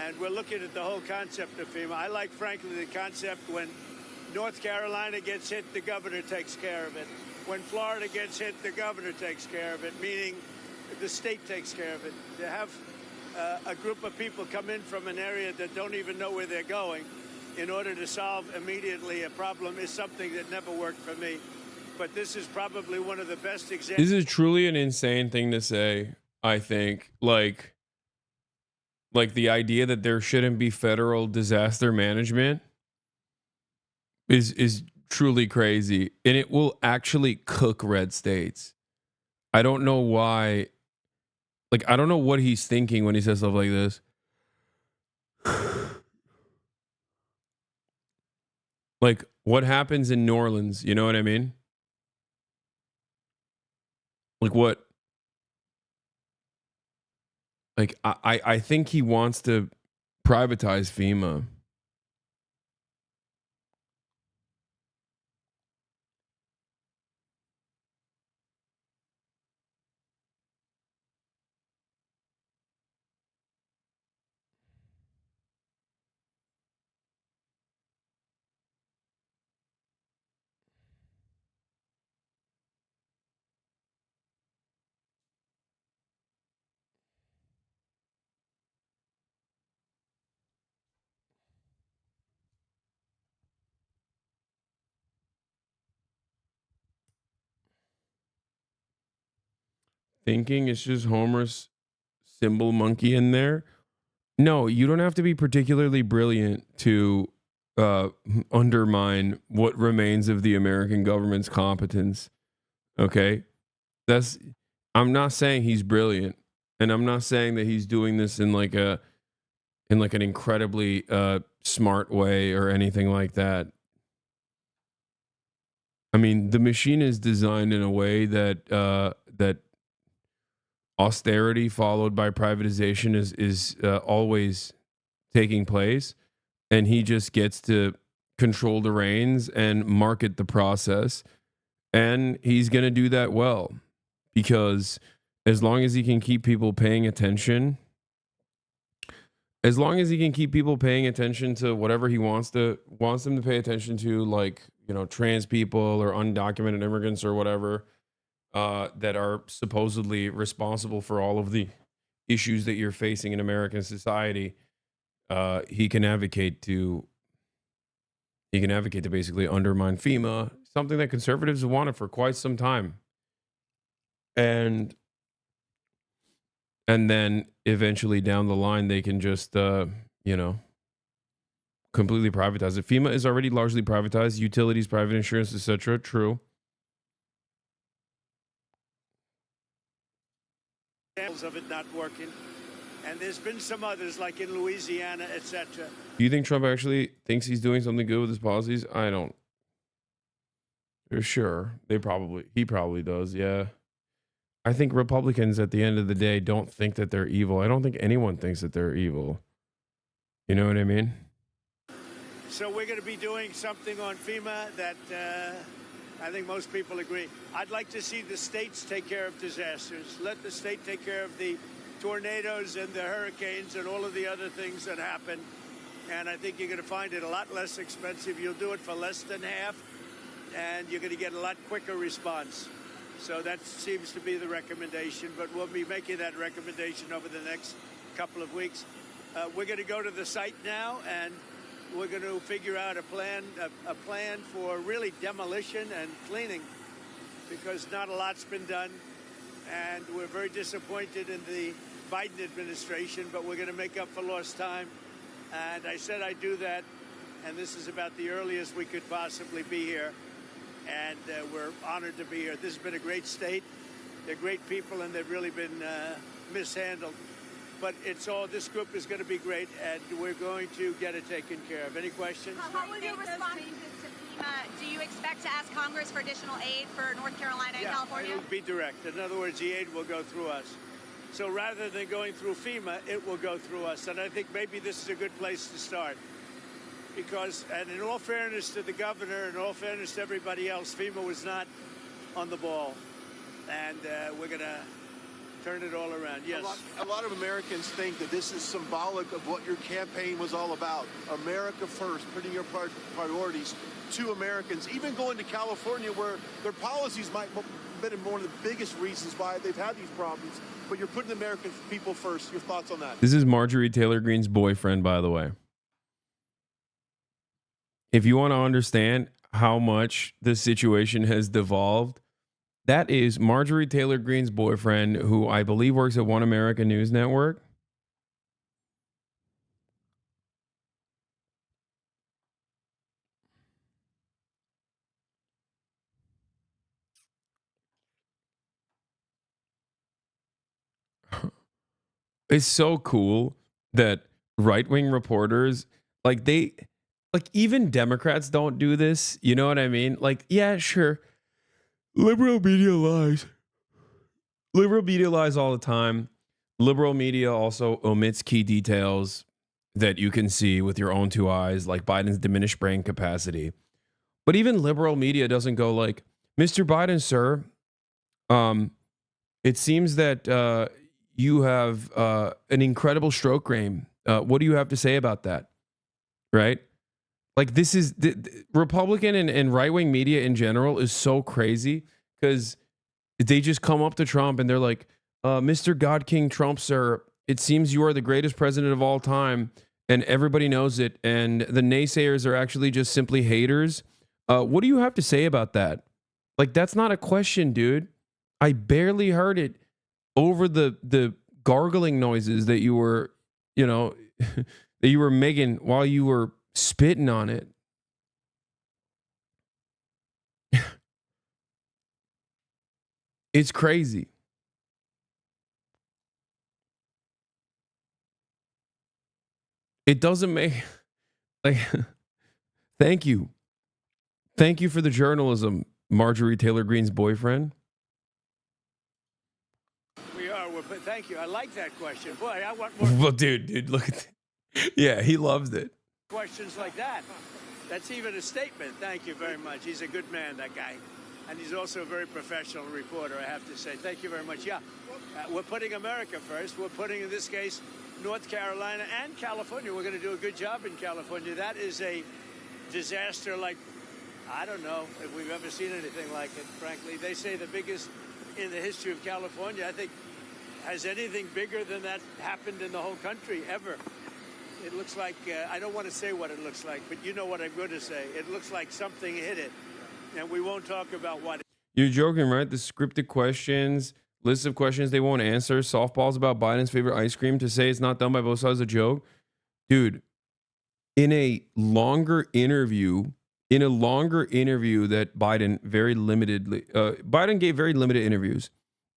And we're looking at the whole concept of FEMA. I like, frankly, the concept when North Carolina gets hit, the governor takes care of it. When Florida gets hit, the governor takes care of it, meaning the state takes care of it. To have a group of people come in from an area that don't even know where they're going in order to solve immediately a problem is something that never worked for me. But this is probably one of the best examples. This is truly an insane thing to say, I think. Like the idea that there shouldn't be federal disaster management is truly crazy. And it will actually cook red states. I don't know why. Like, I don't know what he's thinking when he says stuff like this. Like, what happens in New Orleans? You know what I mean? Like, what? Like, I think he wants to privatize FEMA. thinking it's just Homer's symbol monkey in there. No, you don't have to be particularly brilliant to undermine what remains of the American government's competence. Okay? I'm not saying he's brilliant, and I'm not saying that he's doing this in like an incredibly smart way or anything like that. I mean, the machine is designed in a way that that austerity followed by privatization is always taking place, and he just gets to control the reins and market the process, and he's going to do that well, because as long as he can keep people paying attention, to whatever he wants them to pay attention to, like, you know, trans people or undocumented immigrants or whatever, that are supposedly responsible for all of the issues that you're facing in American society, he can advocate to basically undermine FEMA, something that conservatives have wanted for quite some time. And then eventually down the line, they can just, completely privatize it. FEMA is already largely privatized. Utilities, private insurance, etc. True. Examples of it not working. And there's been some others, like in Louisiana, etc. Do you think Trump actually thinks he's doing something good with his policies? I don't. Sure. He probably does, yeah. I think Republicans at the end of the day don't think that they're evil. I don't think anyone thinks that they're evil. You know what I mean? So we're going to be doing something on FEMA that I think most people agree. I'd like to see the states take care of disasters. Let the state take care of the tornadoes and the hurricanes and all of the other things that happen. And I think you're going to find it a lot less expensive. You'll do it for less than half, and you're going to get a lot quicker response. So that seems to be the recommendation, but we'll be making that recommendation over the next couple of weeks. We're going to go to the site now, and we're going to figure out a plan for really demolition and cleaning, because not a lot's been done, and we're very disappointed in the Biden administration, but we're going to make up for lost time. And I said I'd do that, and this is about the earliest we could possibly be here. And we're honored to be here. This has been a great state. They're great people, and they've really been mishandled. But this group is going to be great, and we're going to get it taken care of. Any questions? How will you respond to FEMA? Do you expect to ask Congress for additional aid for North Carolina and California? It will be direct. In other words, the aid will go through us. So rather than going through FEMA, it will go through us. And I think maybe this is a good place to start. Because, and in all fairness to the governor, and in all fairness to everybody else, FEMA was not on the ball. And we're going to turn it all around. Yes. A lot of Americans think that this is symbolic of what your campaign was all about. America first, putting your priorities to Americans, even going to California, where their policies might have been one of the biggest reasons why they've had these problems. But you're putting the American people first. Your thoughts on that? This is Marjorie Taylor Greene's boyfriend, by the way. If you want to understand how much the situation has devolved, that is Marjorie Taylor Greene's boyfriend, who I believe works at One America News Network. It's so cool that right-wing reporters, like even Democrats don't do this. You know what I mean? Like, yeah, sure. Liberal media lies. Liberal media lies all the time. Liberal media also omits key details that you can see with your own two eyes, like Biden's diminished brain capacity. But even liberal media doesn't go like, Mr. Biden, sir, it seems that you have an incredible stroke game. What do you have to say about that? Right? Like, this is the Republican and right-wing media in general is so crazy, because they just come up to Trump and they're like, Mr. God King Trump, sir, it seems you are the greatest president of all time, and everybody knows it, and the naysayers are actually just simply haters. What do you have to say about that? Like, that's not a question, dude. I barely heard it over the gargling noises that you were, you know, that you were making while you were spitting on it. It's crazy. It doesn't make like thank you. Thank you for the journalism, Marjorie Taylor Greene's boyfriend. We are. But thank you. I like that question. Boy, I want more Well, dude, look at that. Yeah, he loves it. questions like that. That's even a statement. Thank you very much. He's a good man, that guy. And he's also a very professional reporter, I have to say. Thank you very much. Yeah, we're putting America first. We're putting, in this case, North Carolina and California. We're going to do a good job in California. That is a disaster like, I don't know if we've ever seen anything like it, frankly. They say the biggest in the history of California. I think, has anything bigger than that happened in the whole country ever? It looks like, I don't want to say what it looks like, but you know what I'm going to say. It looks like something hit it, and we won't talk about what. You're joking, right? The scripted questions, list of questions they won't answer, softballs about Biden's favorite ice cream to say it's not done by both sides a joke. Dude, in a longer interview that Biden very limitedly, Biden gave very limited interviews.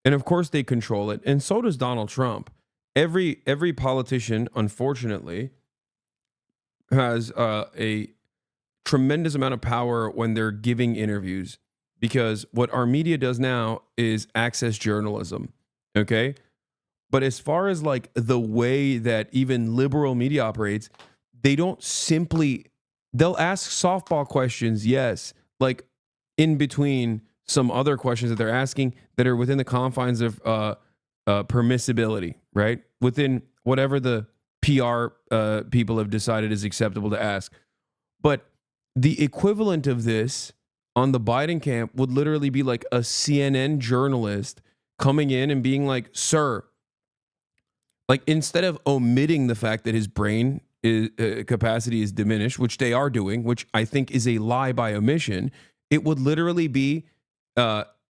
And of course they control it. And so does Donald Trump. Every politician, unfortunately, has a tremendous amount of power when they're giving interviews, because what our media does now is access journalism. Okay. But as far as like the way that even liberal media operates, they don't simply, they'll ask softball questions. Yes. Like in between some other questions that they're asking that are within the confines of permissibility, right? Within whatever the PR people have decided is acceptable to ask. But the equivalent of this on the Biden camp would literally be like a CNN journalist coming in and being like, sir, like instead of omitting the fact that his brain capacity is diminished, which they are doing, which I think is a lie by omission, it would literally be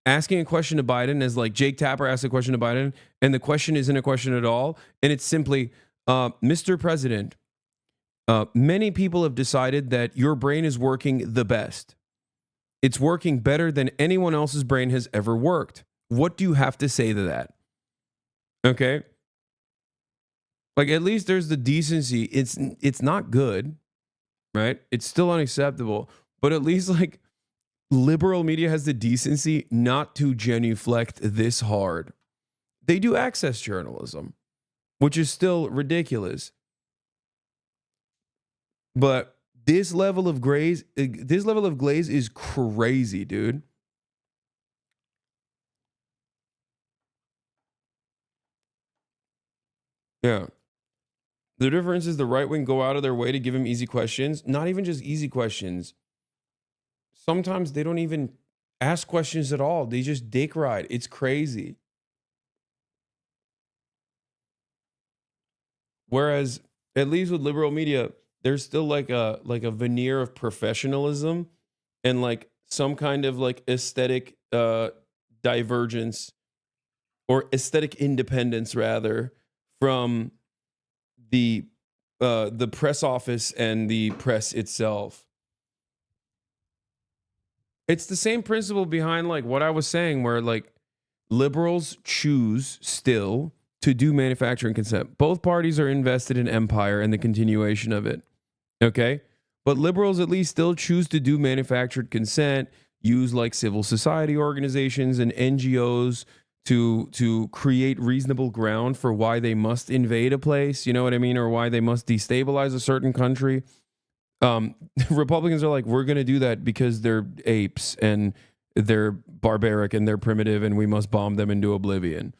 asking a question to Biden as like Jake Tapper asked a question to Biden, and the question isn't a question at all. And it's simply, Mr. President, many people have decided that your brain is working the best. It's working better than anyone else's brain has ever worked. What do you have to say to that? Okay. Like at least there's the decency. It's not good, right? It's still unacceptable, but at least like liberal media has the decency not to genuflect this hard. They do access journalism, which is still ridiculous. But this level of glaze is crazy, dude. Yeah. The difference is the right wing go out of their way to give him easy questions. Not even just easy questions. Sometimes they don't even ask questions at all. They just dick ride. It's crazy. Whereas, at least with liberal media, there's still like a veneer of professionalism and like some kind of like aesthetic divergence or aesthetic independence rather from the press office and the press itself. It's the same principle behind like what I was saying, where like liberals choose still to do manufacturing consent. Both parties are invested in empire and the continuation of it. Okay. But liberals at least still choose to do manufactured consent, use like civil society organizations and NGOs to create reasonable ground for why they must invade a place, you know what I mean? Or why they must destabilize a certain country. Republicans are like, we're going to do that because they're apes and they're barbaric and they're primitive and we must bomb them into oblivion.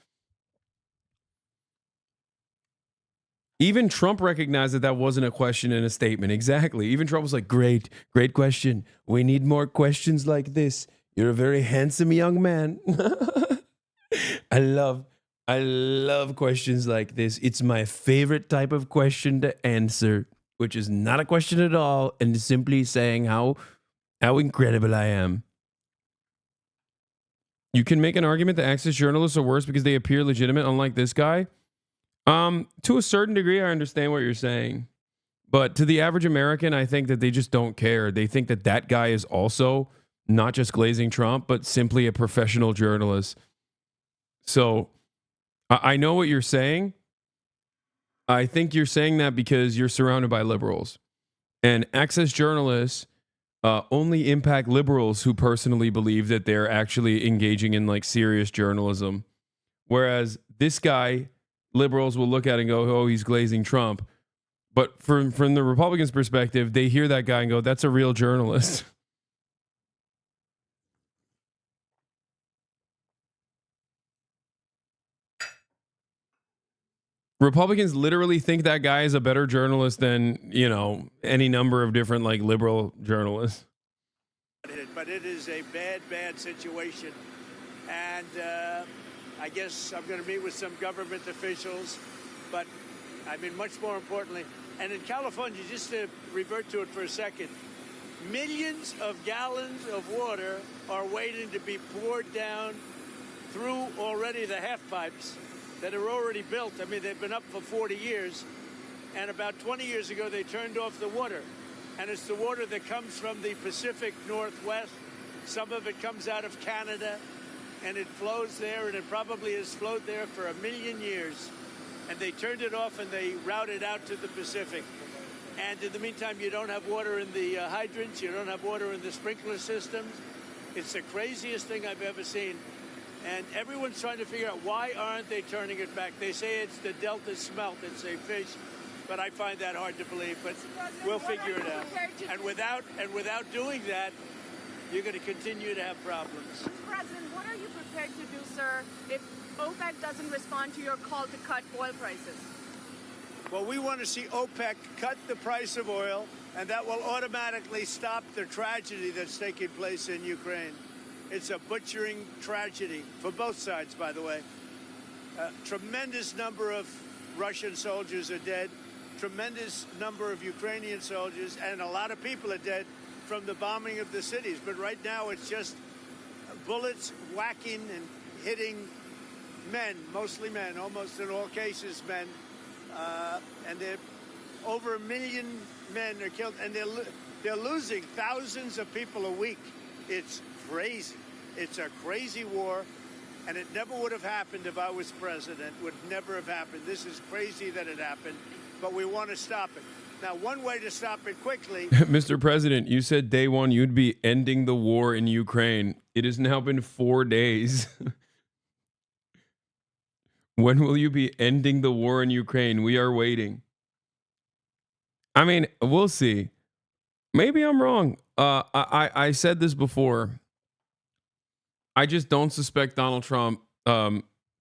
Even Trump recognized that that wasn't a question and a statement. Exactly. Even Trump was like, great question. We need more questions like this. You're a very handsome young man. I love questions like this. It's my favorite type of question to answer, which is not a question at all and simply saying how incredible I am. You can make an argument that access journalists are worse because they appear legitimate, unlike this guy. To a certain degree, I understand what you're saying. But to the average American, I think that they just don't care. They think that that guy is also not just glazing Trump, but simply a professional journalist. So I know what you're saying. I think you're saying that because you're surrounded by liberals. And access journalists only impact liberals who personally believe that they're actually engaging in like serious journalism. Whereas this guy, liberals will look at it and go, oh, he's glazing Trump. But from the Republicans' perspective, they hear that guy and go, that's a real journalist. Republicans literally think that guy is a better journalist than, you know, any number of different like liberal journalists. But it is a bad, bad situation. And I guess I'm going to meet with some government officials. But I mean, much more importantly, and in California, just to revert to it for a second, millions of gallons of water are waiting to be poured down through already the half pipes that are already built. I mean, they've been up for 40 years. And about 20 years ago, they turned off the water. And it's the water that comes from the Pacific Northwest. Some of it comes out of Canada, and it flows there, and it probably has flowed there for 1 million years. And they turned it off, and they routed out to the Pacific. And in the meantime, you don't have water in the hydrants. You don't have water in the sprinkler systems. It's the craziest thing I've ever seen. And everyone's trying to figure out why aren't they turning it back. They say it's the Delta smelt. It's a fish. But I find that hard to believe. But we'll figure it out. And without doing that, you're going to continue to have problems. Mr. President, what are you prepared to do, sir, if OPEC doesn't respond to your call to cut oil prices? Well, we want to see OPEC cut the price of oil, and that will automatically stop the tragedy that's taking place in Ukraine. It's a butchering tragedy for both sides, by the way. A tremendous number of Russian soldiers are dead. Tremendous number of Ukrainian soldiers, and a lot of people are dead from the bombing of the cities. But right now, it's just bullets whacking and hitting men, mostly men, almost in all cases men. And over 1 million men are killed, and they're losing thousands of people a week. It's crazy. It's a crazy war, and it never would have happened if I was president. Would never have happened. This is crazy that it happened, but we want to stop it. Now, one way to stop it quickly... Mr. President, you said day one you'd be ending the war in Ukraine. It has now been 4 days. When will you be ending the war in Ukraine? We are waiting. I mean, we'll see. Maybe I'm wrong. I said this before. I just don't suspect Donald Trump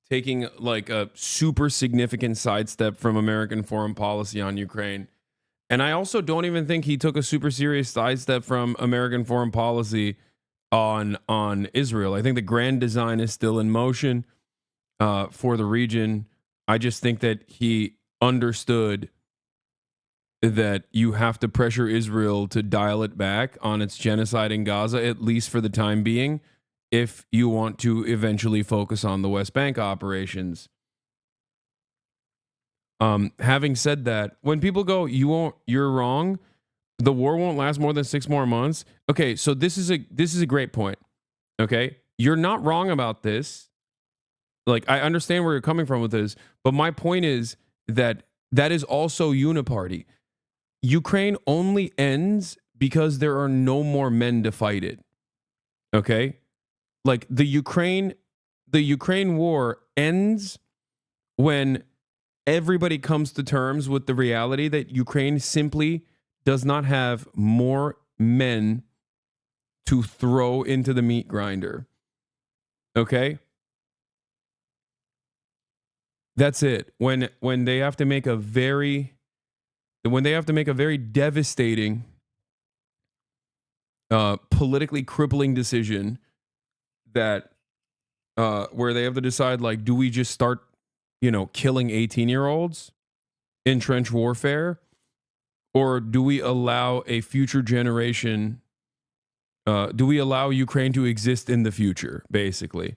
taking like a super significant sidestep from American foreign policy on Ukraine. And I also don't even think he took a super serious sidestep from American foreign policy on Israel. I think the grand design is still in motion for the region. I just think that he understood that you have to pressure Israel to dial it back on its genocide in Gaza, at least for the time being, if you want to eventually focus on the West Bank operations. Having said that, when people go, you're wrong, the war won't last more than 6 more months. Okay, so this is a great point. Okay, you're not wrong about this. Like, I understand where you're coming from with this, but my point is that is also uniparty. Ukraine only ends because there are no more men to fight it. Okay, like the Ukraine war ends when everybody comes to terms with the reality that Ukraine simply does not have more men to throw into the meat grinder. Okay? That's it. When they have to make a very devastating, politically crippling decision that where they have to decide, like, do we just start killing 18-year-olds in trench warfare, or do we allow a future generation, do we allow Ukraine to exist in the future, basically?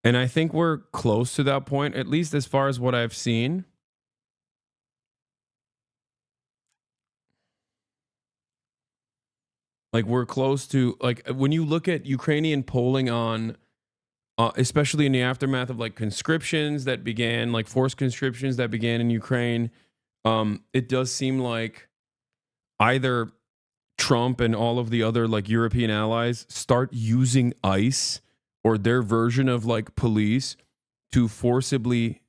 And I think we're close to that point, at least as far as what I've seen. Like, we're close to, like, when you look at Ukrainian polling on, especially in the aftermath of like conscriptions that began, like forced conscriptions that began in Ukraine, it does seem like either Trump and all of the other like European allies start using ICE or their version of like police to forcibly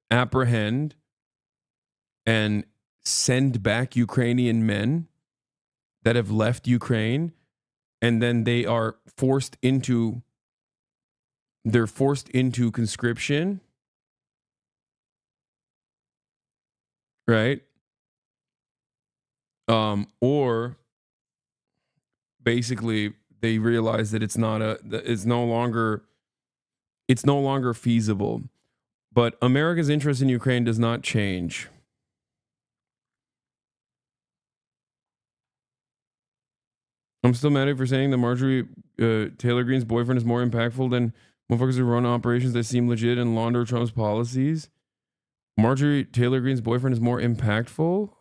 apprehend and send back Ukrainian men that have left Ukraine, and then they're forced into conscription, right? Or basically they realize that it's no longer feasible. But America's interest in Ukraine does not change. I'm still mad at you for saying that Marjorie Taylor Greene's boyfriend is more impactful than motherfuckers who run operations that seem legit and launder Trump's policies. Marjorie Taylor Greene's boyfriend is more impactful?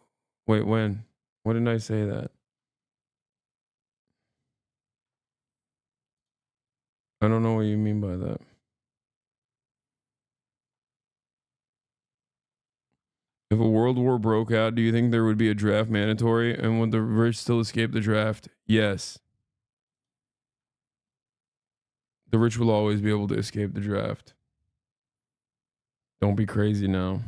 Wait, when? When did I say that? I don't know what you mean by that. If a world war broke out, do you think there would be a draft mandatory, and would the rich still escape the draft? Yes. The rich will always be able to escape the draft. Don't be crazy now.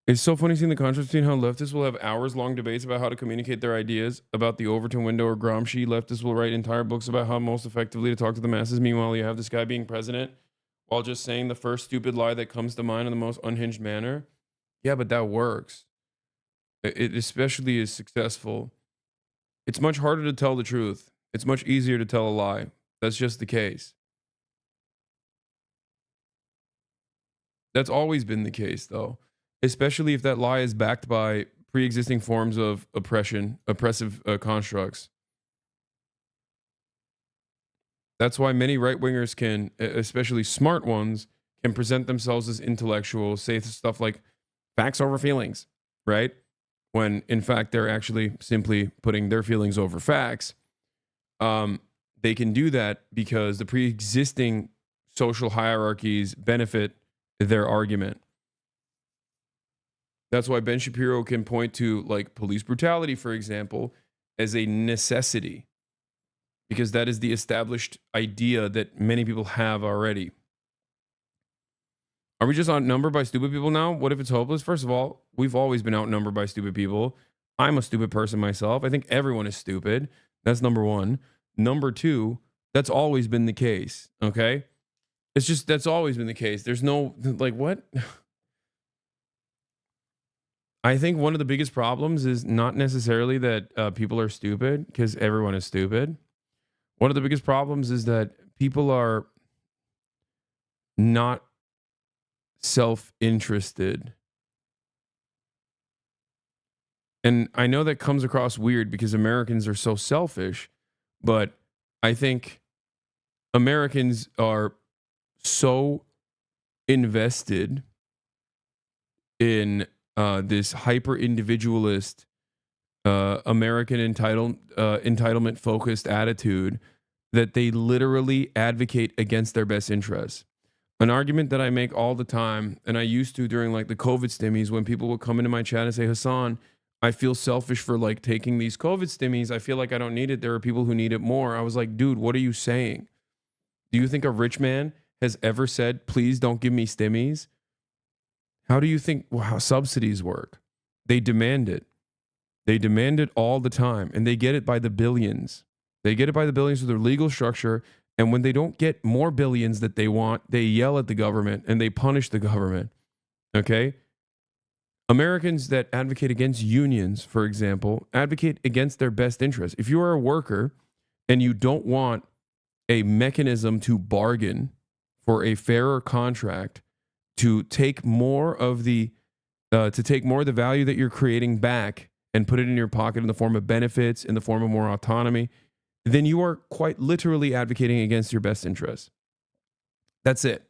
It's so funny seeing the contrast between how leftists will have hours-long debates about how to communicate their ideas about the Overton window or Gramsci. Leftists will write entire books about how most effectively to talk to the masses. Meanwhile, you have this guy being president while just saying the first stupid lie that comes to mind in the most unhinged manner. Yeah, but that works. It especially is successful. It's much harder to tell the truth. It's much easier to tell a lie. That's just the case. That's always been the case, though. Especially if that lie is backed by pre-existing forms of oppressive constructs. That's why many right-wingers can, especially smart ones, can present themselves as intellectuals, say stuff like facts over feelings, right? When in fact they're actually simply putting their feelings over facts. They can do that because the pre-existing social hierarchies benefit their argument. That's why Ben Shapiro can point to like police brutality, for example, as a necessity, because that is the established idea that many people have already. Are we just outnumbered by stupid people now? What if it's hopeless? First of all, we've always been outnumbered by stupid people. I'm a stupid person myself. I think everyone is stupid. That's number one. Number two, that's always been the case. Okay? It's just, that's always been the case. There's no, like, what? I think one of the biggest problems is not necessarily that people are stupid, because everyone is stupid. One of the biggest problems is that people are not self-interested. And I know that comes across weird because Americans are so selfish, but I think Americans are so invested in this hyper-individualist American entitlement focused attitude that they literally advocate against their best interests. An argument that I make all the time, and I used to during like the COVID stimmies, when people would come into my chat and say, Hasan, I feel selfish for like taking these COVID stimmies. I feel like I don't need it. There are people who need it more. I was like, dude, what are you saying? Do you think a rich man has ever said, please don't give me stimmies? How do you think how subsidies work? They demand it. They demand it all the time, and they get it by the billions. They get it by the billions through their legal structure, and when they don't get more billions that they want, they yell at the government and they punish the government. Okay? Americans that advocate against unions, for example, advocate against their best interests. If you are a worker and you don't want a mechanism to bargain for a fairer contract, to take more of the value that you're creating back and put it in your pocket in the form of benefits, in the form of more autonomy, then you are quite literally advocating against your best interests. That's it.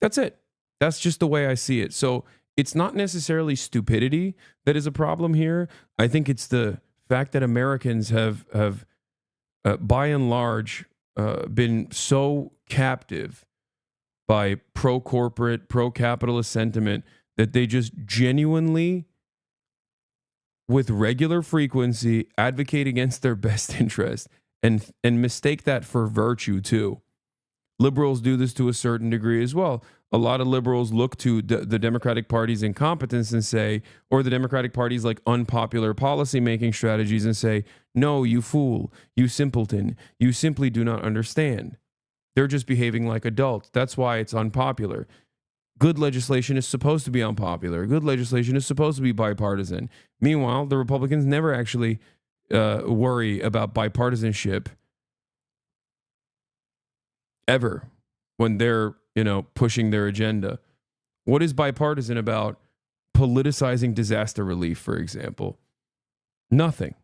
That's it. That's just the way I see it. So it's not necessarily stupidity that is a problem here. I think it's the fact that Americans have by and large, been so captive by pro-corporate, pro-capitalist sentiment that they just genuinely, with regular frequency, advocate against their best interest and mistake that for virtue too. Liberals do this to a certain degree as well. A lot of liberals look to the Democratic Party's incompetence and say, or the Democratic Party's like unpopular policy-making strategies and say, no, you fool, you simpleton, you simply do not understand. They're just behaving like adults. That's why it's unpopular. Good legislation is supposed to be unpopular. Good legislation is supposed to be bipartisan. Meanwhile, the Republicans never actually worry about bipartisanship ever when they're, pushing their agenda. What is bipartisan about politicizing disaster relief, for example? Nothing.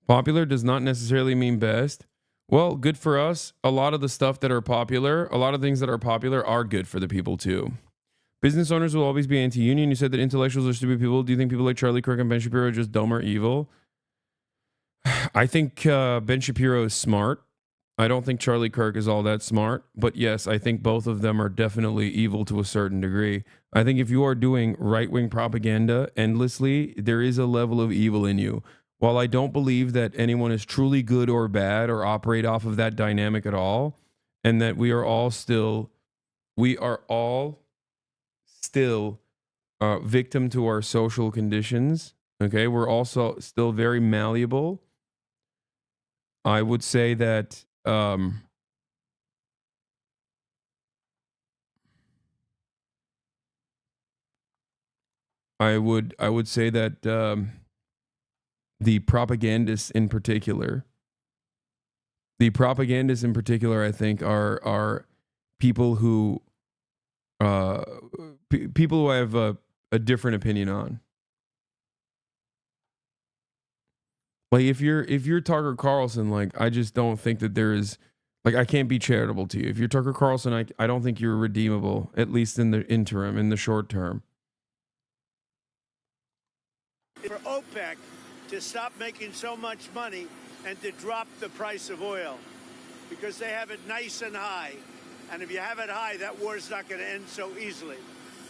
Popular does not necessarily mean best. Well, good for us. A lot of the stuff that are popular, a lot of things that are popular are good for the people too. Business owners will always be anti-union. You said that intellectuals are stupid people. Do you think people like Charlie Kirk and Ben Shapiro are just dumb or evil? I think Ben Shapiro is smart. I don't think Charlie Kirk is all that smart. But yes, I think both of them are definitely evil to a certain degree. I think if you are doing right-wing propaganda endlessly, there is a level of evil in you. While I don't believe that anyone is truly good or bad or operate off of that dynamic at all, and that we are all still victim to our social conditions. Okay, we're also still very malleable. I would say that I would say that the propagandists in particular, I think are people who people who I have a different opinion on. Like if you're Tucker Carlson, like I just don't think that there is, like I can't be charitable to you. If you're Tucker Carlson, I don't think you're redeemable, at least in the interim, in the short term. For OPEC to stop making so much money and to drop the price of oil because they have it nice and high. And if you have it high, that war is not going to end so easily.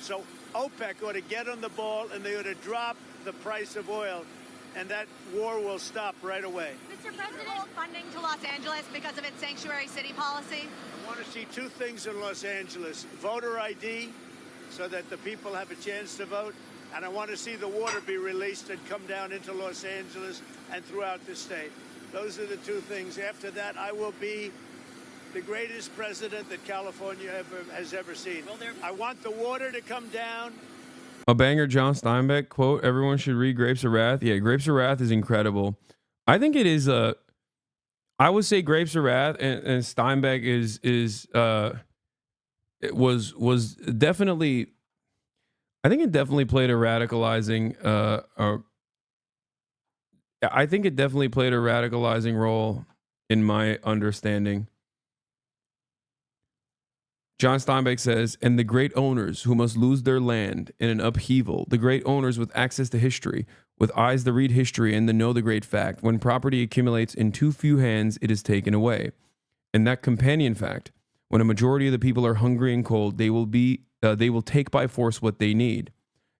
So OPEC ought to get on the ball and they ought to drop the price of oil, and that war will stop right away. Mr. President, funding to Los Angeles because of its sanctuary city policy? I want to see two things in Los Angeles. Voter ID, so that the people have a chance to vote. And I want to see the water be released and come down into Los Angeles and throughout the state. Those are the two things. After that, I will be the greatest president that California has ever seen. I want the water to come down. A banger, John Steinbeck quote, everyone should read Grapes of Wrath. Yeah, Grapes of Wrath is incredible. I think it is I would say Grapes of Wrath and Steinbeck was definitely, I think it definitely played a radicalizing I think it definitely played a radicalizing role in my understanding. John Steinbeck says, and the great owners who must lose their land in an upheaval, the great owners with access to history, with eyes that read history and that know the great fact, when property accumulates in too few hands, it is taken away. And that companion fact, when a majority of the people are hungry and cold, they will take by force what they need.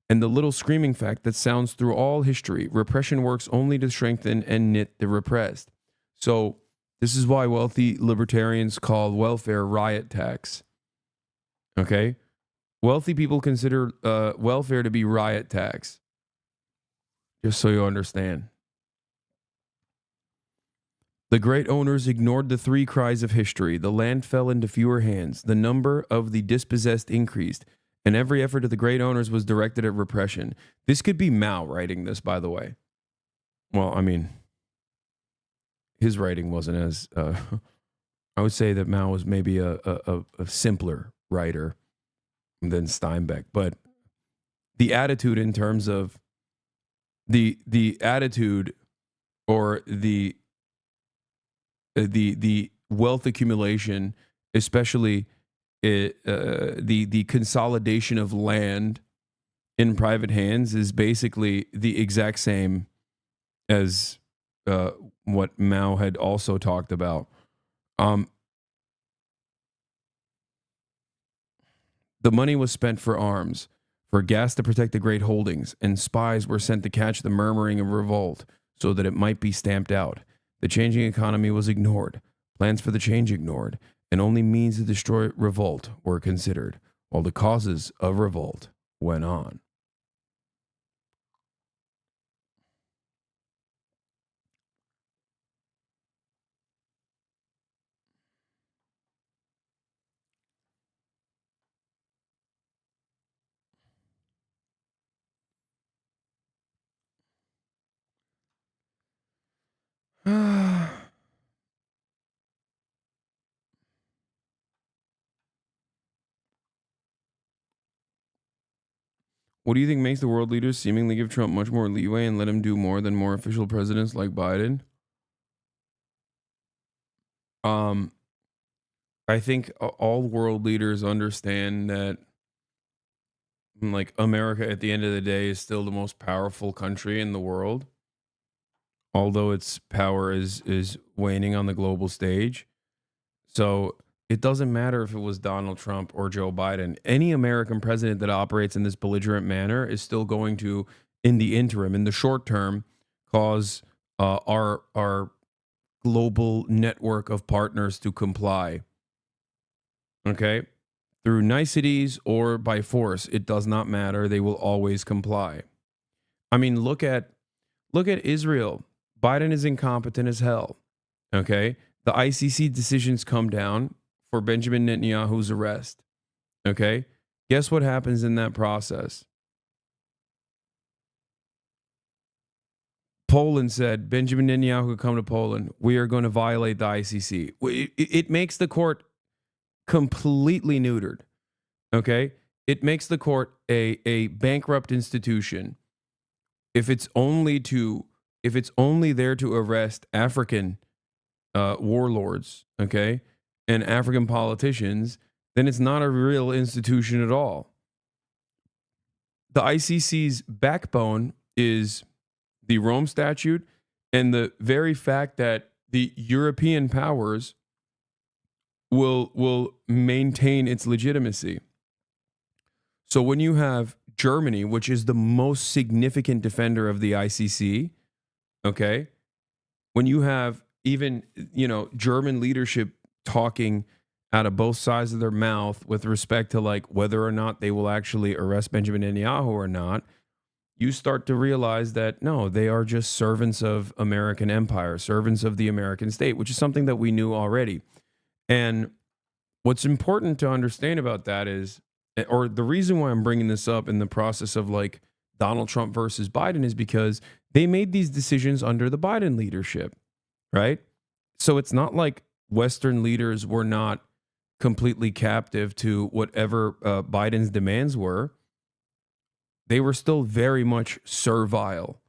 And the little screaming fact that sounds through all history, repression works only to strengthen and knit the repressed. So this is why wealthy libertarians call welfare riot tax. Okay? Wealthy people consider welfare to be riot tax. Just so you understand. The great owners ignored the three cries of history. The land fell into fewer hands. The number of the dispossessed increased. and every effort of the great owners was directed at repression. This could be Mao writing this, by the way. Well, I mean, his writing wasn't as... I would say that Mao was maybe a simpler writer than Steinbeck, but the attitude in terms of the attitude or the wealth accumulation, especially the consolidation of land in private hands, is basically the exact same as what Mao had also talked about. The money was spent for arms, for gas to protect the great holdings, and spies were sent to catch the murmuring of revolt so that it might be stamped out. The changing economy was ignored, plans for the change ignored, and only means to destroy revolt were considered, while the causes of revolt went on. What do you think makes the world leaders seemingly give Trump much more leeway and let him do more than more official presidents like Biden? I think all world leaders understand that, like, America at the end of the day is still the most powerful country in the world, although its power is waning on the global stage. So it doesn't matter if it was Donald Trump or Joe Biden. Any American president that operates in this belligerent manner is still going to, in the interim, in the short term, cause our global network of partners to comply. Okay? Through niceties or by force, it does not matter. They will always comply. I mean, look at Israel. Biden is incompetent as hell. Okay? The ICC decisions come down for Benjamin Netanyahu's arrest. Okay? Guess what happens in that process? Poland said, Benjamin Netanyahu could come to Poland. We are going to violate the ICC. It makes the court completely neutered. Okay? It makes the court a bankrupt institution if it's only there to arrest African warlords, okay, and African politicians. Then it's not a real institution at all. The ICC's backbone is the Rome Statute and the very fact that the European powers will maintain its legitimacy. So when you have Germany, which is the most significant defender of the ICC, okay, when you have even, German leadership talking out of both sides of their mouth with respect to, like, whether or not they will actually arrest Benjamin Netanyahu or not, you start to realize that, no, they are just servants of American empire, servants of the American state, which is something that we knew already. And what's important to understand about that is, or the reason why I'm bringing this up in the process of, like, Donald Trump versus Biden, is because they made these decisions under the Biden leadership, right? So it's not like Western leaders were not completely captive to whatever Biden's demands were. They were still very much servile.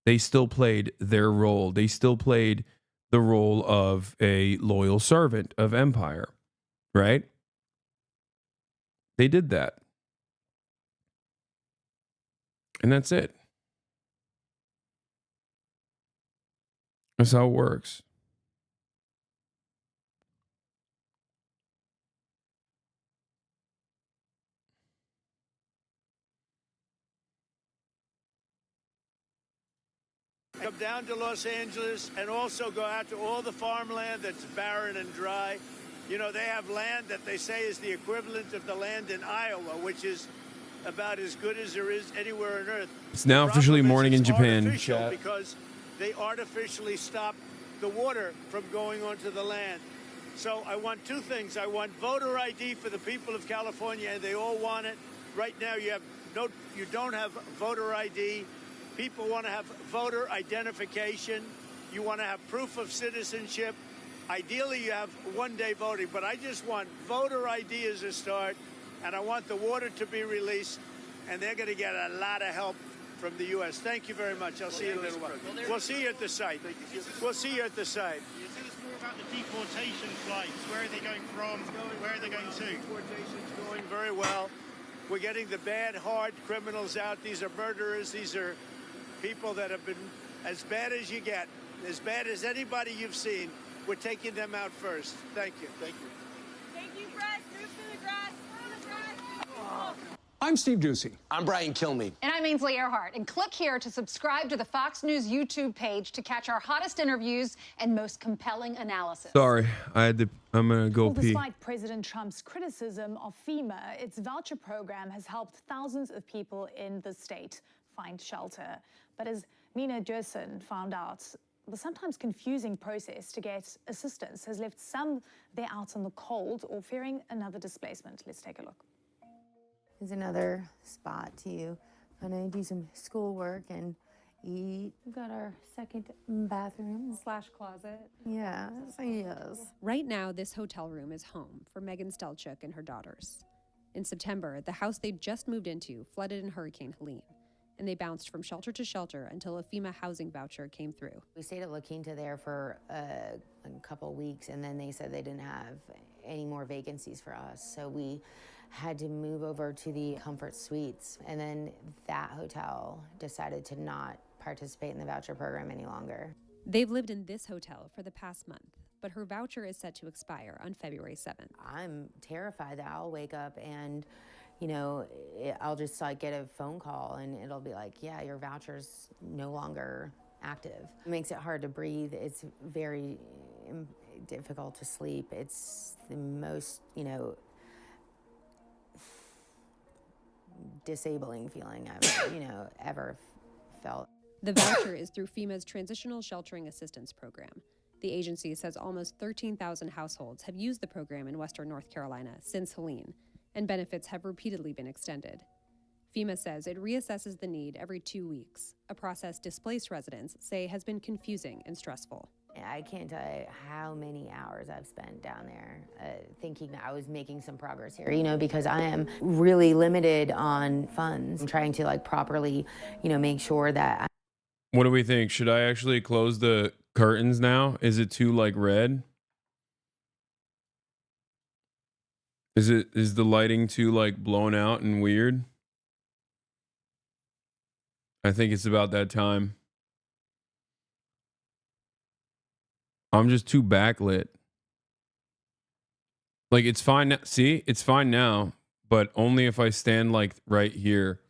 They still played their role. They still played the role of a loyal servant of empire, right? They did that. And that's it. That's how it works. Come down to Los Angeles and also go out to all the farmland that's barren and dry. You know, they have land that they say is the equivalent of the land in Iowa, which is about as good as there is anywhere on earth. It's now officially morning in Japan, chat. Because they artificially stop the water from going onto the land. So I want two things. I want voter ID for the people of California, and they all want it. Right now, you don't have voter ID. People want to have voter identification. You want to have proof of citizenship. Ideally, you have one-day voting, but I just want voter ID as a start, and I want the water to be released, and they're going to get a lot of help from the U.S. Thank you very much. I'll see you in a little while. We'll see you at the site. We'll see you at the site. You tell us more about the deportation flights. Where are they going from? Where are they going to? Deportation's going very well. We're getting the bad, hard criminals out. These are murderers. These are people that have been as bad as you get, as bad as anybody you've seen. We're taking them out first. Thank you. Thank you. Thank you, Brett. Move to the grass. I'm Steve Ducey. I'm Brian Kilmeade. And I'm Ainsley Earhart. And click here to subscribe to the Fox News YouTube page to catch our hottest interviews and most compelling analysis. Sorry, I'm gonna go Well, pee. despite President Trump's criticism of FEMA, its voucher program has helped thousands of people in the state find shelter. But as Nina Jerson found out, the sometimes confusing process to get assistance has left some there out in the cold or fearing another displacement. Let's take a look. Is another spot to kind of do some schoolwork and eat. We've got our second bathroom / closet. Yeah, yes. Right now, this hotel room is home for Megan Stelchuk and her daughters. In September, the house they just moved into flooded in Hurricane Helene, and they bounced from shelter to shelter until a FEMA housing voucher came through. We stayed at La Quinta there for a couple weeks, and then they said they didn't have any more vacancies for us. So we had to move over to the Comfort Suites, and then that hotel decided to not participate in the voucher program any longer. They've lived in this hotel for the past month, but her voucher is set to expire on February 7th. I'm terrified that I'll wake up and, you know, I'll just like get a phone call and it'll be like, yeah, your voucher's no longer active. It makes it hard to breathe. It's very difficult to sleep. It's the most, you know, disabling feeling I've, you know, ever felt. The voucher is through FEMA's Transitional Sheltering Assistance Program. The agency says almost 13,000 households have used the program in Western North Carolina since Helene, and benefits have repeatedly been extended. FEMA says it reassesses the need every 2 weeks, a process displaced residents say has been confusing and stressful. I can't tell you how many hours I've spent down there thinking that I was making some progress here, you know, because I am really limited on funds. I'm trying to like properly, you know, make sure that What do we think? Should I actually close the curtains now? Is it too like red? Is the lighting too like blown out and weird? I think it's about that time. I'm just too backlit. Like it's fine now. See, it's fine now, but only if I stand like right here.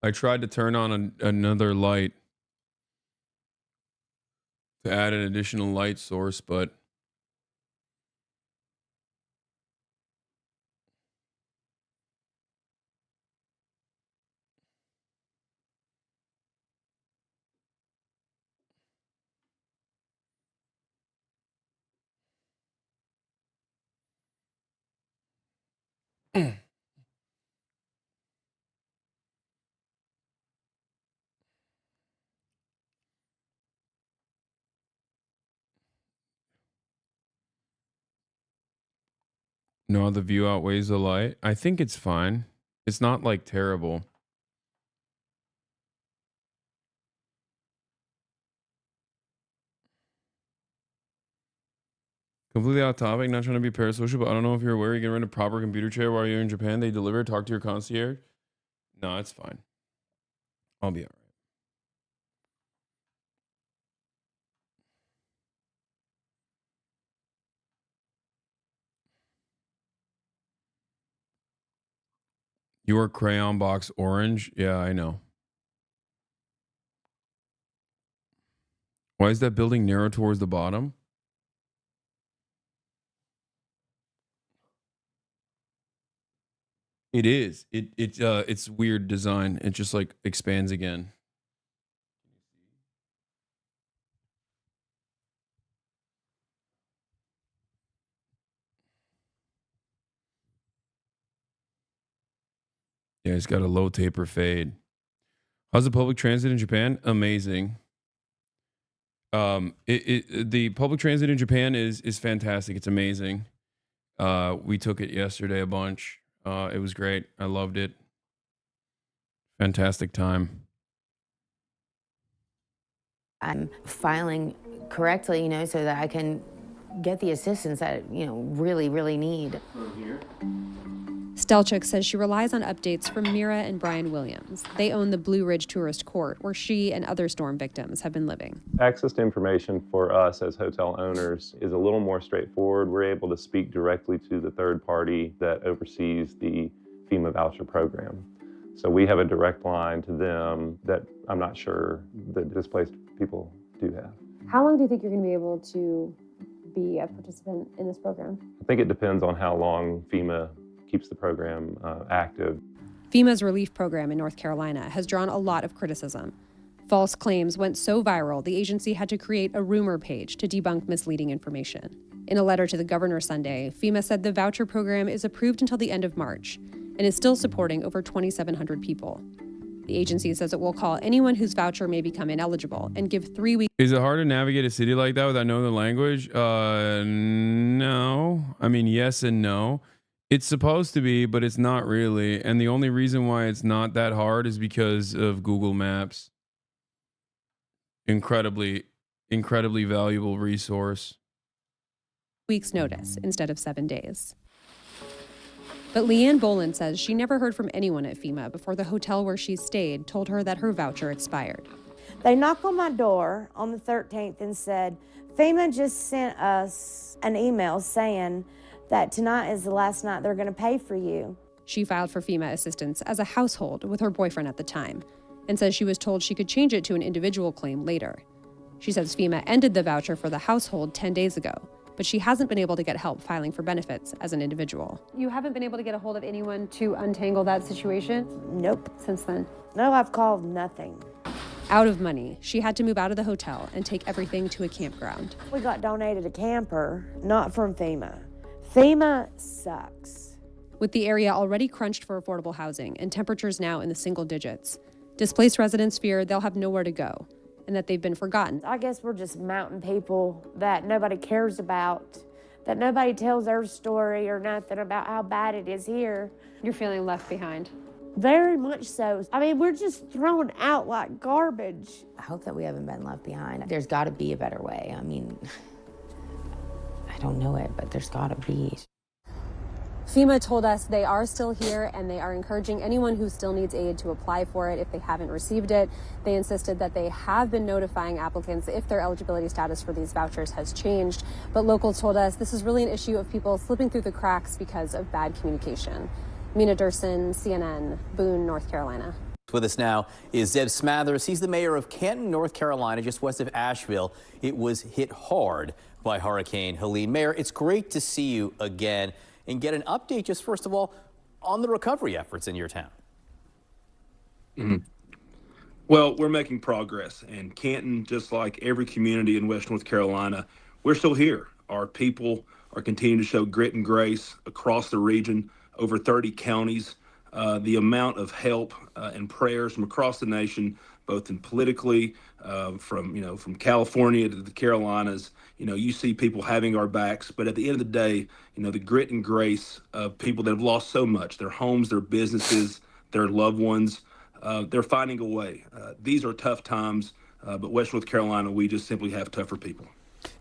I tried to turn on another light to add an additional light source, but no, the view outweighs the light. I think it's fine. It's not like terrible. Completely off topic, not trying to be parasocial, but I don't know if you're aware you can rent a proper computer chair while you're in Japan. They deliver, talk to your concierge. No, it's fine. I'll be all right. Your crayon box orange? Yeah, I know. Why is that building narrow towards the bottom? It is. It's weird design. It just like expands again. Yeah, he's got a low taper fade. How's the public transit in Japan? Amazing. The public transit in Japan is fantastic. It's amazing. We took it yesterday a bunch. It was great. I loved it. Fantastic time. I'm filing correctly, you know, so that I can get the assistance that, you know, really, really need. Stelchuk says she relies on updates from Mira and Brian Williams. They own the Blue Ridge Tourist Court, where she and other storm victims have been living. Access to information for us as hotel owners is a little more straightforward. We're able to speak directly to the third party that oversees the FEMA voucher program. So we have a direct line to them that I'm not sure that displaced people do have. How long do you think you're going to be able to be a participant in this program? I think it depends on how long FEMA keeps the program active. FEMA's relief program in North Carolina has drawn a lot of criticism. False claims went so viral, the agency had to create a rumor page to debunk misleading information. In a letter to the governor Sunday, FEMA said the voucher program is approved until the end of March and is still supporting over 2,700 people. The agency says it will call anyone whose voucher may become ineligible and give 3 weeks. Is it hard to navigate a city like that without knowing the language? No. I mean, yes and no. It's supposed to be, but it's not really. And the only reason why it's not that hard is because of Google Maps. Incredibly valuable resource. Weeks notice instead of 7 days. But Leanne Boland says she never heard from anyone at FEMA before the hotel where she stayed told her that her voucher expired. They knocked on my door on the 13th and said, FEMA just sent us an email saying that tonight is the last night they're going to pay for you. She filed for FEMA assistance as a household with her boyfriend at the time and says she was told she could change it to an individual claim later. She says FEMA ended the voucher for the household 10 days ago, but she hasn't been able to get help filing for benefits as an individual. You haven't been able to get a hold of anyone to untangle that situation? Nope. Since then? No, I've called nothing. Out of money, she had to move out of the hotel and take everything to a campground. We got donated a camper, not from FEMA. FEMA sucks. With the area already crunched for affordable housing and temperatures now in the single digits, displaced residents fear they'll have nowhere to go and that they've been forgotten. I guess we're just mountain people that nobody cares about, that nobody tells their story or nothing about how bad it is here. You're feeling left behind. Very much so. I mean, we're just thrown out like garbage. I hope that we haven't been left behind. There's got to be a better way. I mean, I don't know it, but there's got to be. FEMA told us they are still here and they are encouraging anyone who still needs aid to apply for it if they haven't received it. They insisted that they have been notifying applicants if their eligibility status for these vouchers has changed. But locals told us this is really an issue of people slipping through the cracks because of bad communication. Mina Durson, CNN, Boone, North Carolina. With us now is Zeb Smathers. He's the mayor of Canton, North Carolina, just west of Asheville. It was hit hard by Hurricane Helene. Mayor, it's great to see you again and get an update, just first of all, on the recovery efforts in your town. Well, we're making progress, and Canton, just like every community in West North Carolina, we're still here. Our people are continuing to show grit and grace across the region, over 30 counties. The amount of help and prayers from across the nation, both in politically, from California to the Carolinas, you see people having our backs. But at the end of the day, the grit and grace of people that have lost so much, their homes, their businesses, their loved ones, they're finding a way. These are tough times, but West North Carolina, we just simply have tougher people.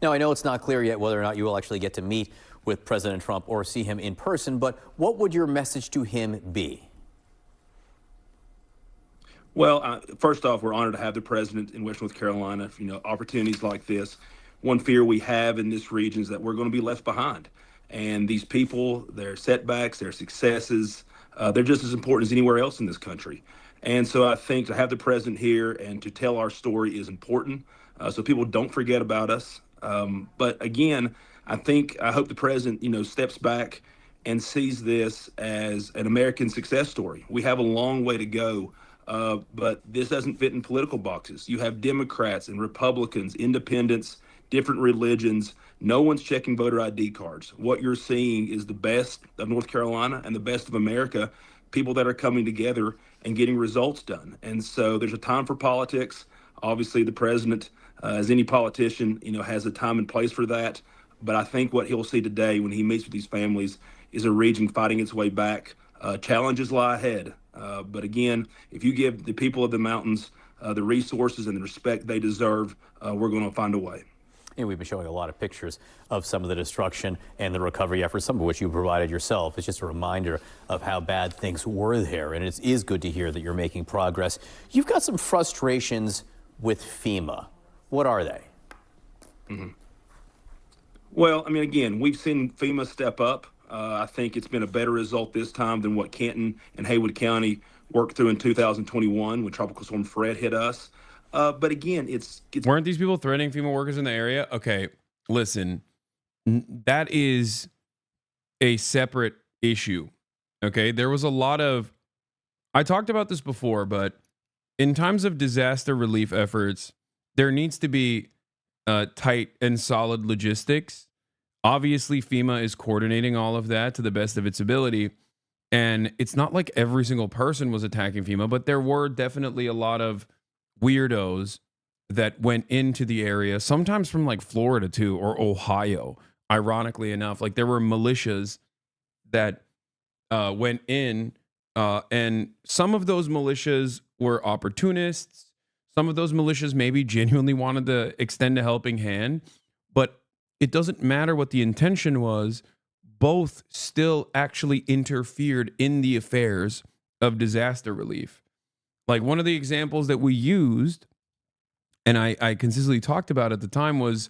Now, I know it's not clear yet whether or not you will actually get to meet with President Trump or see him in person, but what would your message to him be? Well, first off, we're honored to have the president in West North Carolina. Opportunities like this. One fear we have in this region is that we're going to be left behind. And these people, their setbacks, their successes, they're just as important as anywhere else in this country. And so I think to have the president here and to tell our story is important, so people don't forget about us. But again, I hope the president, steps back and sees this as an American success story. We have a long way to go. But this doesn't fit in political boxes. You have Democrats and Republicans, independents, different religions. No one's checking voter ID cards. What you're seeing is the best of North Carolina and the best of America people that are coming together and getting results done. And so there's a time for politics. Obviously, the president, as any politician, has a time and place for that. But I think what he'll see today when he meets with these families is a region fighting its way back. Challenges lie ahead. But again, if you give the people of the mountains the resources and the respect they deserve, we're going to find a way. And we've been showing a lot of pictures of some of the destruction and the recovery efforts, some of which you provided yourself. It's just a reminder of how bad things were there. And it is good to hear that you're making progress. You've got some frustrations with FEMA. What are they? Mm-hmm. Well, I mean, again, we've seen FEMA step up. I think it's been a better result this time than what Canton and Haywood County worked through in 2021 when Tropical Storm Fred hit us. But again, it's weren't these people threatening FEMA workers in the area? Okay, listen, that is a separate issue. Okay, there was a lot of, I talked about this before, but in times of disaster relief efforts, there needs to be tight and solid logistics. Obviously, FEMA is coordinating all of that to the best of its ability. And it's not like every single person was attacking FEMA, but there were definitely a lot of weirdos that went into the area, sometimes from like Florida too, or Ohio, ironically enough. Like there were militias that went in, and some of those militias were opportunists. Some of those militias maybe genuinely wanted to extend a helping hand, but it doesn't matter what the intention was. Both still actually interfered in the affairs of disaster relief. Like one of the examples that we used, and I consistently talked about at the time, was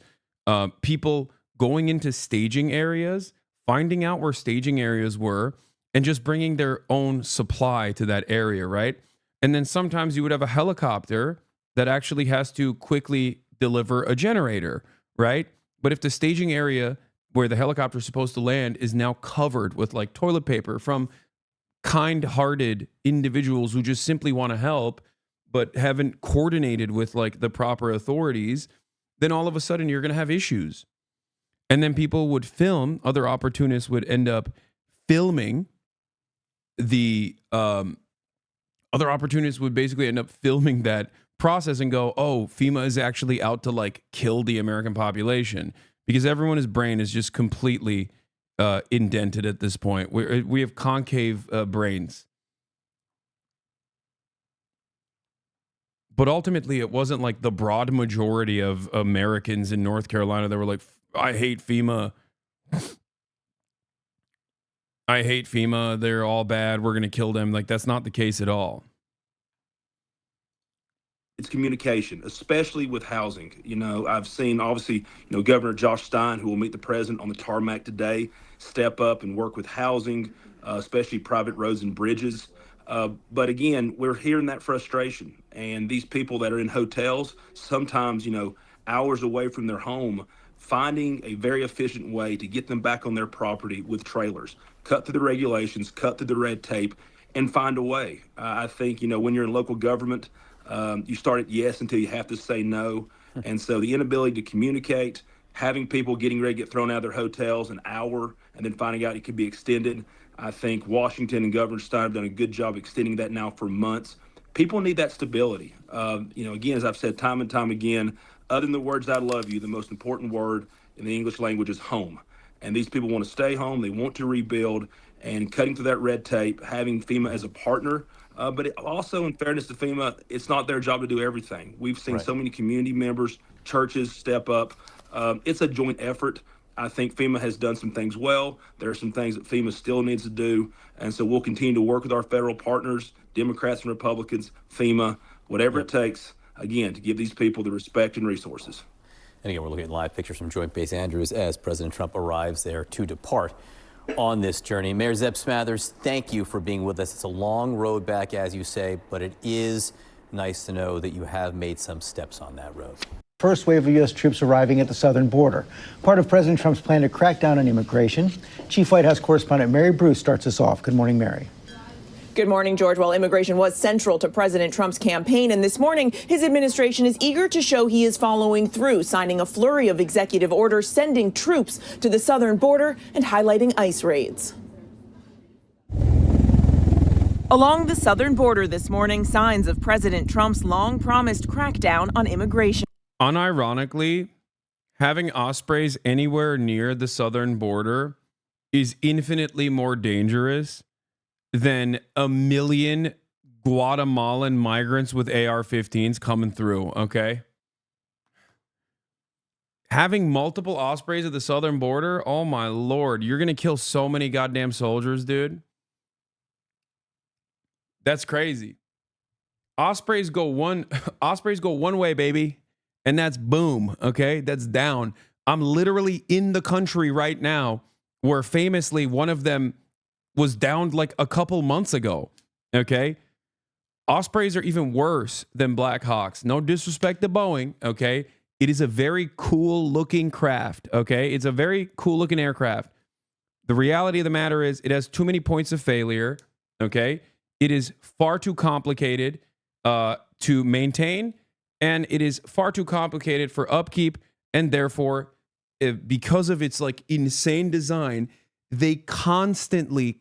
people going into staging areas, finding out where staging areas were, and just bringing their own supply to that area, right? And then sometimes you would have a helicopter that actually has to quickly deliver a generator, right? But if the staging area where the helicopter is supposed to land is now covered with like toilet paper from kind-hearted individuals who just simply want to help but haven't coordinated with like the proper authorities, then all of a sudden you're going to have issues. And then people would film, other opportunists would end up filming the other opportunists would basically end up filming that process and go, oh, FEMA is actually out to like kill the American population, because everyone's brain is just completely indented at this point. We have concave brains. But ultimately, it wasn't like the broad majority of Americans in North Carolina that were like, I hate FEMA. I hate FEMA. They're all bad. We're going to kill them. Like, that's not the case at all. It's communication, especially with housing. I've seen, obviously, Governor Josh Stein, who will meet the president on the tarmac today, step up and work with housing, especially private roads and bridges. But again, we're hearing that frustration. And these people that are in hotels, sometimes, hours away from their home, finding a very efficient way to get them back on their property with trailers, cut through the regulations, cut through the red tape, and find a way. I think, when you're in local government, you start at yes until you have to say no. And so the inability to communicate, having people getting ready to get thrown out of their hotels an hour and then finding out it could be extended. I think Washington and Governor Stein have done a good job extending that now for months. People need that stability. Again, as I've said time and time again, other than the words I love you, the most important word in the English language is home. And these people want to stay home. They want to rebuild. And cutting through that red tape, having FEMA as a partner, but also, in fairness to FEMA, it's not their job to do everything. We've seen so many community members, churches step up. It's a joint effort. I think FEMA has done some things well. There are some things that FEMA still needs to do. And so we'll continue to work with our federal partners, Democrats and Republicans, FEMA, whatever it takes, again, to give these people the respect and resources. And again, we're looking at live pictures from Joint Base Andrews as President Trump arrives there to depart on this journey. Mayor Zeb Smathers, thank you for being with us. It's a long road back, as you say, but it is nice to know that you have made some steps on that road. First wave of U.S. troops arriving at the southern border, part of President Trump's plan to crack down on immigration. Chief White House correspondent Mary Bruce starts us off. Good morning, Mary. Good morning, George. Well, immigration was central to President Trump's campaign, and this morning his administration is eager to show he is following through, signing a flurry of executive orders, sending troops to the southern border and highlighting ICE raids. Along the southern border this morning, signs of President Trump's long-promised crackdown on immigration. Unironically, having ospreys anywhere near the southern border is infinitely more dangerous than a million Guatemalan migrants with AR-15s coming through, okay? Having multiple ospreys at the southern border, oh my lord, you're going to kill so many goddamn soldiers, dude. That's crazy. Ospreys go one way, baby. And that's boom, okay? That's down. I'm literally in the country right now where famously one of them was downed like a couple months ago, okay? Ospreys are even worse than Black Hawks. No disrespect to Boeing, okay? It is a very cool looking craft, okay? It's a very cool looking aircraft. The reality of the matter is it has too many points of failure, okay? It is far too complicated to maintain, and it is far too complicated for upkeep, and therefore, because of its like insane design, they constantly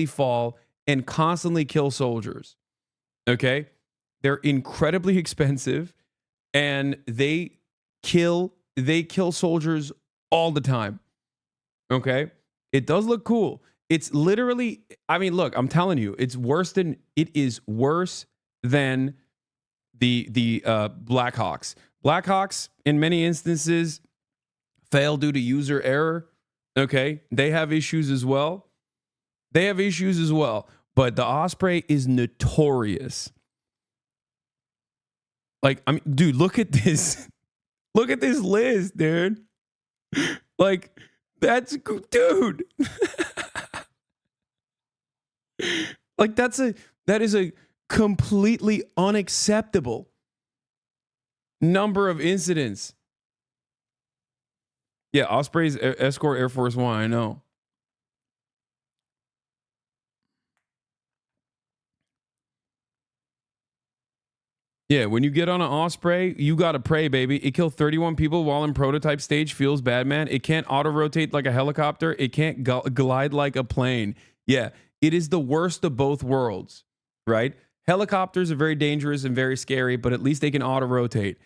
fall and constantly kill soldiers. Okay? They're incredibly expensive, and they kill soldiers all the time. Okay? It does look cool. It's literally, I mean, look, I'm telling you, it is worse than the Blackhawks. Blackhawks, in many instances, fail due to user error. Okay, they have issues as well. But the Osprey is notorious. Like, I mean, dude, look at this. Look at this list, dude. Like, that's, dude. Like, that is a completely unacceptable number of incidents. Yeah, Ospreys escort Air Force One, I know. Yeah, when you get on an Osprey, you gotta pray, baby. It killed 31 people while in prototype stage. Feels bad, man. It can't auto-rotate like a helicopter. It can't glide like a plane. Yeah, it is the worst of both worlds, right? Helicopters are very dangerous and very scary, but at least they can auto-rotate.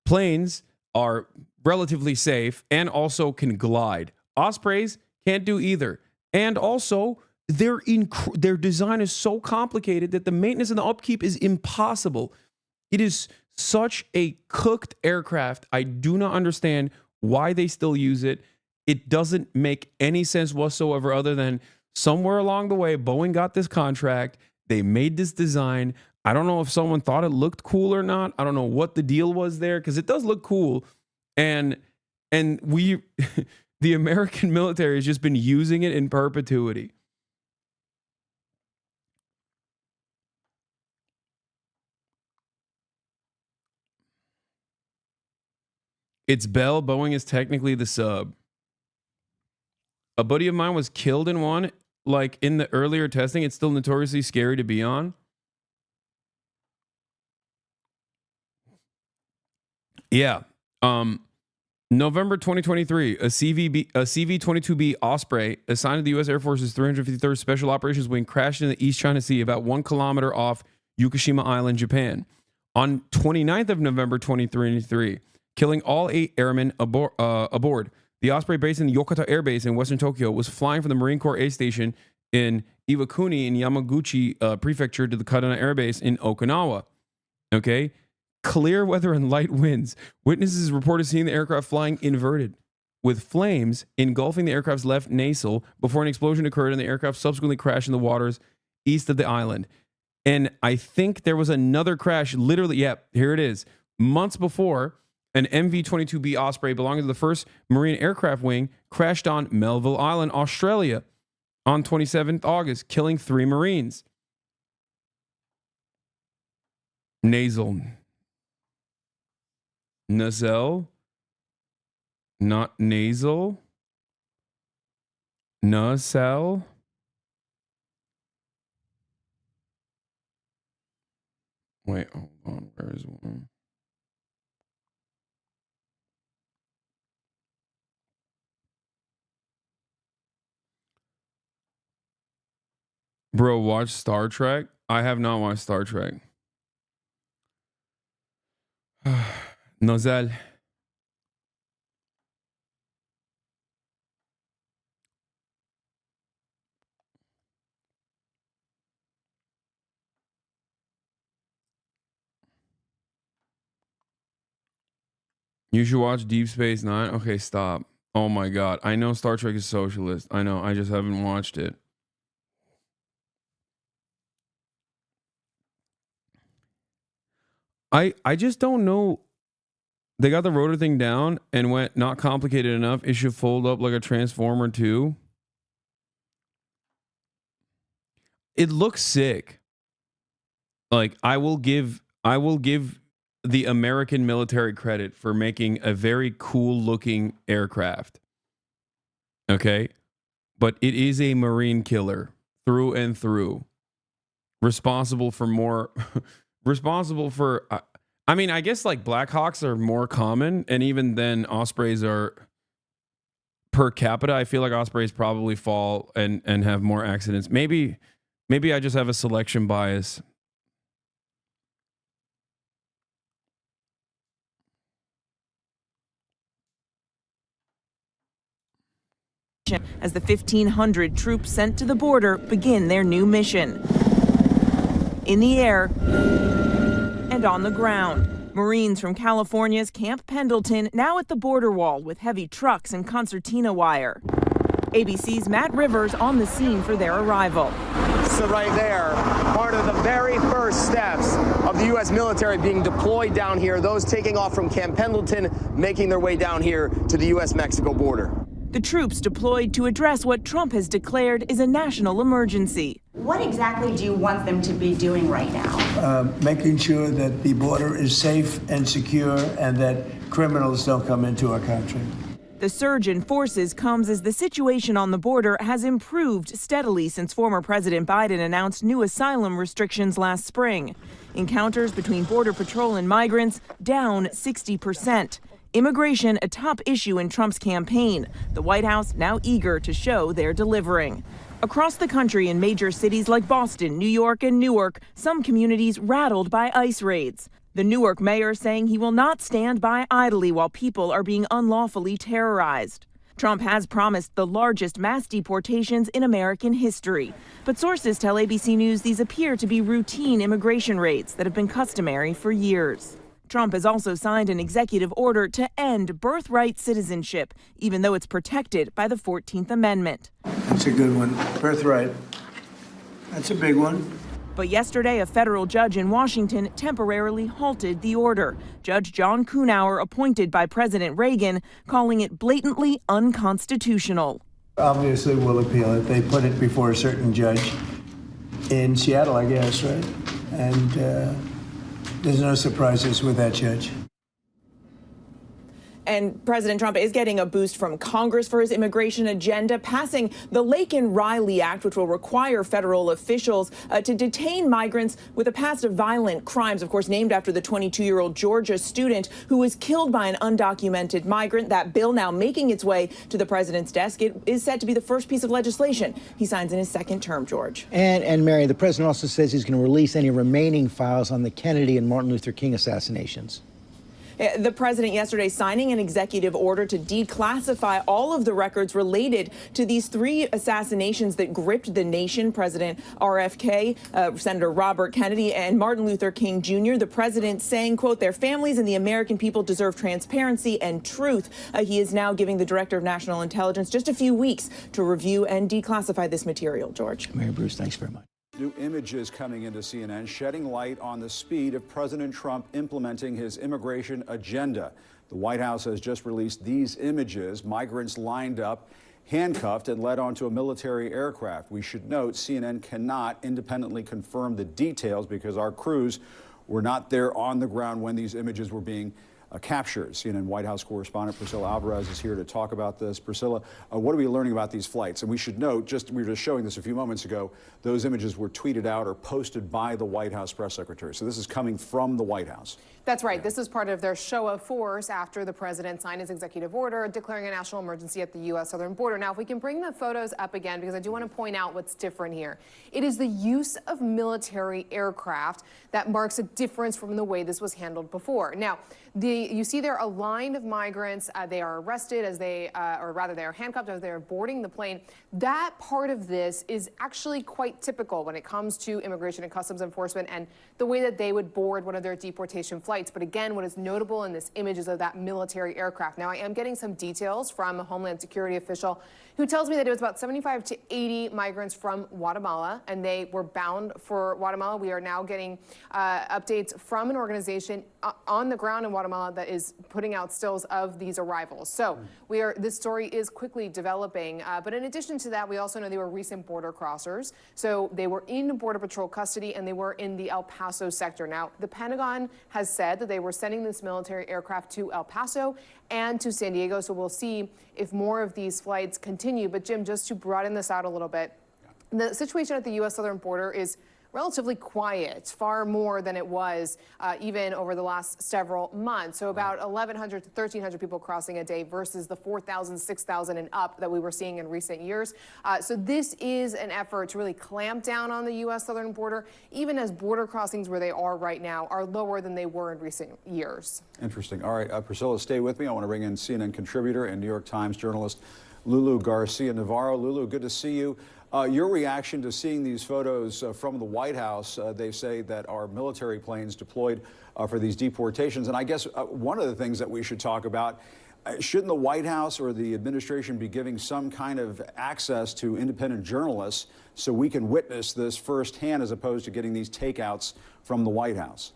Planes are relatively safe and also can glide. Ospreys can't do either. And also, their design is so complicated that the maintenance and the upkeep is impossible. It is such a cooked aircraft. I do not understand why they still use it. It doesn't make any sense whatsoever other than somewhere along the way, Boeing got this contract. They made this design. I don't know if someone thought it looked cool or not. I don't know what the deal was there because it does look cool. And we, the American military has just been using it in perpetuity. It's Bell. Boeing is technically the sub. A buddy of mine was killed in one, like in the earlier testing. It's still notoriously scary to be on. Yeah. November 2023, a CV-22B Osprey assigned to the U.S. Air Force's 353rd Special Operations Wing crashed in the East China Sea about 1 kilometer off Yukushima Island, Japan. On 29th of November 2023, killing all 8 airmen aboard. The Osprey, based in Yokota Air Base in western Tokyo, was flying from the Marine Corps A Station in Iwakuni in Yamaguchi Prefecture to the Kadena Air Base in Okinawa. Okay? Clear weather and light winds. Witnesses reported seeing the aircraft flying inverted, with flames engulfing the aircraft's left nacelle before an explosion occurred and the aircraft subsequently crashed in the waters east of the island. And I think there was another crash, literally, yeah, here it is. Months before, an MV-22B Osprey belonging to the 1st Marine Aircraft Wing crashed on Melville Island, Australia on 27th August, killing 3 Marines. Nacelle. Not nasal. Nacelle. Wait, hold on. Where is one? Bro, watch Star Trek. I have not watched Star Trek. Nozel. You should watch Deep Space Nine. Okay, stop. Oh my God. I know Star Trek is socialist. I know. I just haven't watched it. I just don't know. They got the rotor thing down and went not complicated enough. It should fold up like a Transformer too. It looks sick. Like I will give the American military credit for making a very cool looking aircraft. Okay? But it is a Marine killer through and through. Responsible for more I mean, I guess like Black Hawks are more common, and even then Ospreys are per capita. I feel like Ospreys probably fall and have more accidents. Maybe I just have a selection bias. As the 1,500 troops sent to the border begin their new mission. In the air and on the ground, Marines from California's Camp Pendleton now at the border wall with heavy trucks and concertina wire. ABC's Matt Rivers on the scene for their arrival. So right there, part of the very first steps of the U.S. military being deployed down here, those taking off from Camp Pendleton, making their way down here to the U.S.-Mexico border. The troops deployed to address what Trump has declared is a national emergency. What exactly do you want them to be doing right now? Making sure that the border is safe and secure and that criminals don't come into our country. The surge in forces comes as the situation on the border has improved steadily since former President Biden announced new asylum restrictions last spring. Encounters between Border Patrol and migrants down 60%. Immigration a top issue in Trump's campaign. The White House now eager to show they're delivering. Across the country in major cities like Boston, New York, and Newark, some communities rattled by ICE raids. The Newark mayor saying he will not stand by idly while people are being unlawfully terrorized. Trump has promised the largest mass deportations in American history. But sources tell ABC News these appear to be routine immigration raids that have been customary for years. Trump has also signed an executive order to end birthright citizenship, even though it's protected by the 14th Amendment. That's a good one. Birthright. That's a big one. But yesterday, a federal judge in Washington temporarily halted the order. Judge John Kuhnauer, appointed by President Reagan, calling it blatantly unconstitutional. Obviously, we'll appeal it. They put it before a certain judge in Seattle, I guess, right? And there's no surprises with that judge. And President Trump is getting a boost from Congress for his immigration agenda, passing the Laken-Riley Act, which will require federal officials to detain migrants with a past of violent crimes, of course, named after the 22-year-old Georgia student who was killed by an undocumented migrant. That bill now making its way to the president's desk. It is set to be the first piece of legislation he signs in his second term, George. And Mary, the president also says he's going to release any remaining files on the Kennedy and Martin Luther King assassinations. The president yesterday signing an executive order to declassify all of the records related to these three assassinations that gripped the nation. President RFK, Senator Robert Kennedy, and Martin Luther King Jr. The president saying, quote, their families and the American people deserve transparency and truth. He is now giving the director of national intelligence just a few weeks to review and declassify this material. George. Mary Bruce, thanks very much. New images coming into CNN shedding light on the speed of President Trump implementing his immigration agenda. The White House has just released these images, migrants lined up, handcuffed, and led onto a military aircraft. We should note CNN cannot independently confirm the details because our crews were not there on the ground when these images were being captures. CNN White House correspondent Priscilla Alvarez is here to talk about this. Priscilla, what are we learning about these flights? And we should note, we were just showing this a few moments ago, those images were tweeted out or posted by the White House press secretary. So this is coming from the White House. That's right. This is part of their show of force after the president signed his executive order declaring a national emergency at the U.S. southern border. Now, if we can bring the photos up again, because I do want to point out what's different here. It is the use of military aircraft that marks a difference from the way this was handled before. Now, you see there a line of migrants. They are arrested as they, or rather they are handcuffed as they are boarding the plane. That part of this is actually quite typical when it comes to Immigration and Customs Enforcement and the way that they would board one of their deportation flights. But again, what is notable in this image is of that military aircraft. Now, I am getting some details from a Homeland Security official who tells me that it was about 75 to 80 migrants from Guatemala, and they were bound for Guatemala. We are now getting updates from an organization on the ground in Guatemala that is putting out stills of these arrivals. So this story is quickly developing. But in addition to that, we also know they were recent border crossers. So they were in Border Patrol custody, and they were in the El Paso sector. Now, the Pentagon has said that they were sending this military aircraft to El Paso and to San Diego. So we'll see if more of these flights continue. But Jim, just to broaden this out a little bit, the situation at the U.S. southern border is relatively quiet, far more than it was even over the last several months. So about 1,100 to 1,300 people crossing a day versus the 4,000, 6,000 and up that we were seeing in recent years. So this is an effort to really clamp down on the U.S. southern border, even as border crossings where they are right now are lower than they were in recent years. Interesting. All right, Priscilla, stay with me. I want to bring in CNN contributor and New York Times journalist Lulu Garcia Navarro. Lulu, good to see you. Your reaction to seeing these photos from the White House, they say that are military planes deployed for these deportations. And I guess one of the things that we should talk about, shouldn't the White House or the administration be giving some kind of access to independent journalists so we can witness this firsthand as opposed to getting these takeouts from the White House?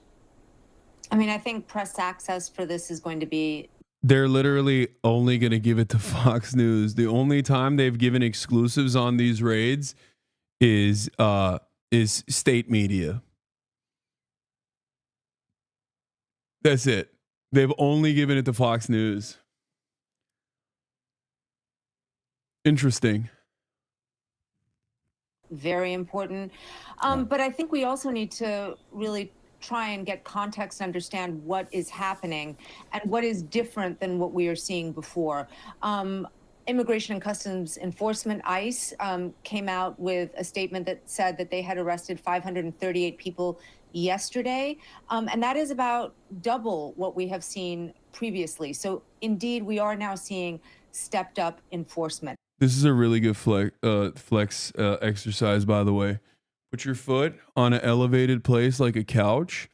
I mean, I think press access for this is going to be... They're literally only going to give it to Fox News. The only time they've given exclusives on these raids is state media. That's it. They've only given it to Fox News. Interesting. Very important. But I think we also need to really try and get context, understand what is happening and what is different than what we are seeing before. Immigration and Customs Enforcement, ICE, came out with a statement that said that they had arrested 538 people yesterday. And that is about double what we have seen previously. So indeed, we are now seeing stepped up enforcement. This is a really good flex exercise, by the way. Put your foot on an elevated place like a couch.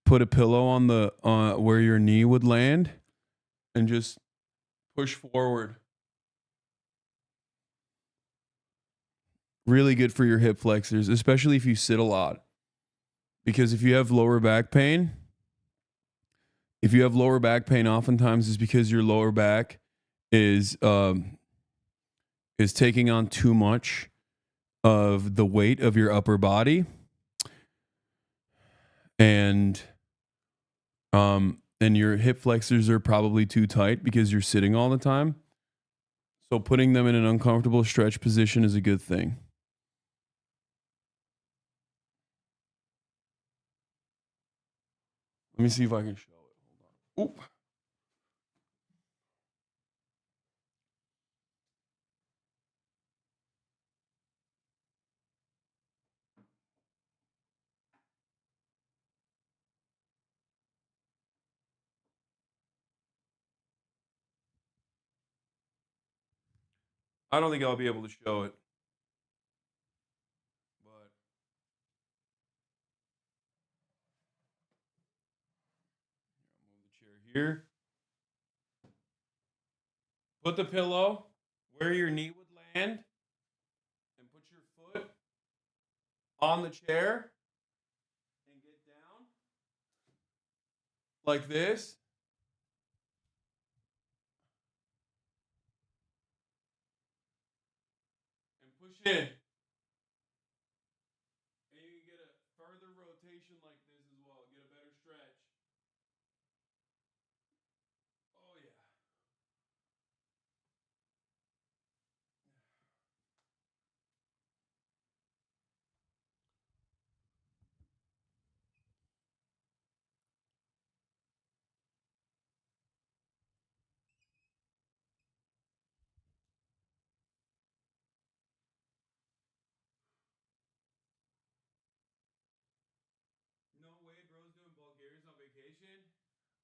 Put a pillow on the where your knee would land, and just push forward. Really good for your hip flexors, especially if you sit a lot. Because if you have lower back pain, oftentimes it's because your lower back is taking on too much of the weight of your upper body, and your hip flexors are probably too tight because you're sitting all the time. So putting them in an uncomfortable stretch position is a good thing. Let me see if I can show it. Hold on. Oop. I don't think I'll be able to show it. But move the chair here. Put the pillow where your knee would land and put your foot on the chair and get down like this. Push in. And you can get a further rotation like this as well. Get a better stretch.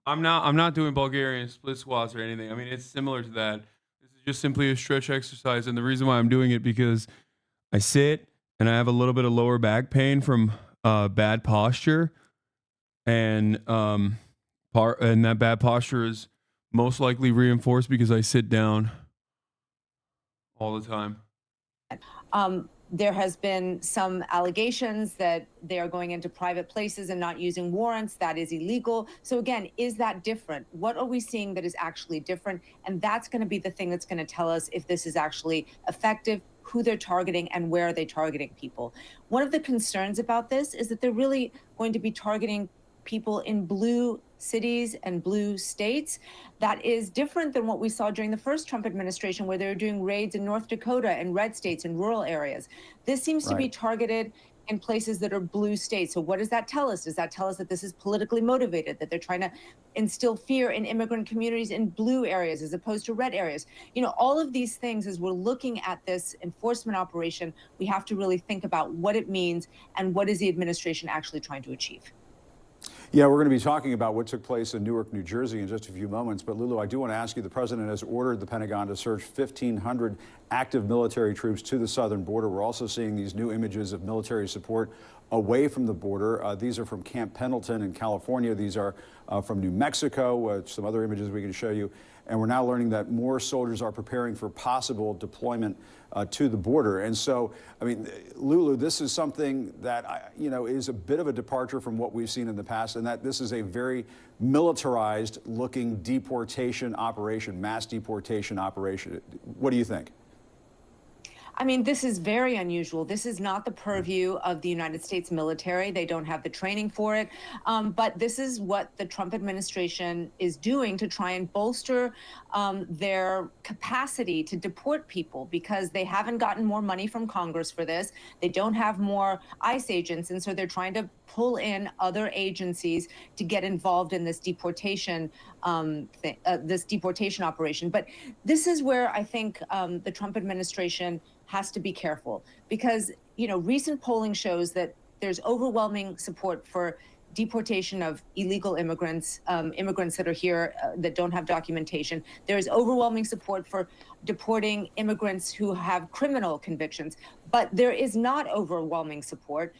I'm not doing Bulgarian split squats or anything. I mean, it's similar to that. This is just simply a stretch exercise, and the reason why I'm doing it because I sit and I have a little bit of lower back pain from bad posture, and that bad posture is most likely reinforced because I sit down all the time. There has been some allegations that they are going into private places and not using warrants. That is illegal. So again, is that different? What are we seeing that is actually different? And that's going to be the thing that's going to tell us if this is actually effective, who they're targeting, and where are they targeting people. One of the concerns about this is that they're really going to be targeting people in blue cities and blue states. That is different than what we saw during the first Trump administration, where they were doing raids in North Dakota and red states and rural areas. This seems to be targeted in places that are blue states. So what does that tell us? Does that tell us that this is politically motivated, that they're trying to instill fear in immigrant communities in blue areas as opposed to red areas? You know, all of these things, as we're looking at this enforcement operation, we have to really think about what it means and what is the administration actually trying to achieve. Yeah, we're going to be talking about what took place in Newark, New Jersey in just a few moments. But Lulu, I do want to ask you, the president has ordered the Pentagon to surge 1,500 active military troops to the southern border. We're also seeing these new images of military support away from the border. These are from Camp Pendleton in California. These are from New Mexico, some other images we can show you. And we're now learning that more soldiers are preparing for possible deployment to the border. And so, I mean, Lulu, this is something that, you know, is a bit of a departure from what we've seen in the past, and that this is a very militarized looking deportation operation, mass deportation operation. What do you think? I mean, this is very unusual. This is not the purview of the United States military. They don't have the training for it. But this is what the Trump administration is doing to try and bolster their capacity to deport people, because they haven't gotten more money from Congress for this. They don't have more ICE agents. And so they're trying to pull in other agencies to get involved in this deportation operation. But this is where I think the Trump administration has to be careful, because, you know, recent polling shows that there's overwhelming support for deportation of illegal immigrants, immigrants that are here that don't have documentation. There is overwhelming support for deporting immigrants who have criminal convictions, but there is not overwhelming support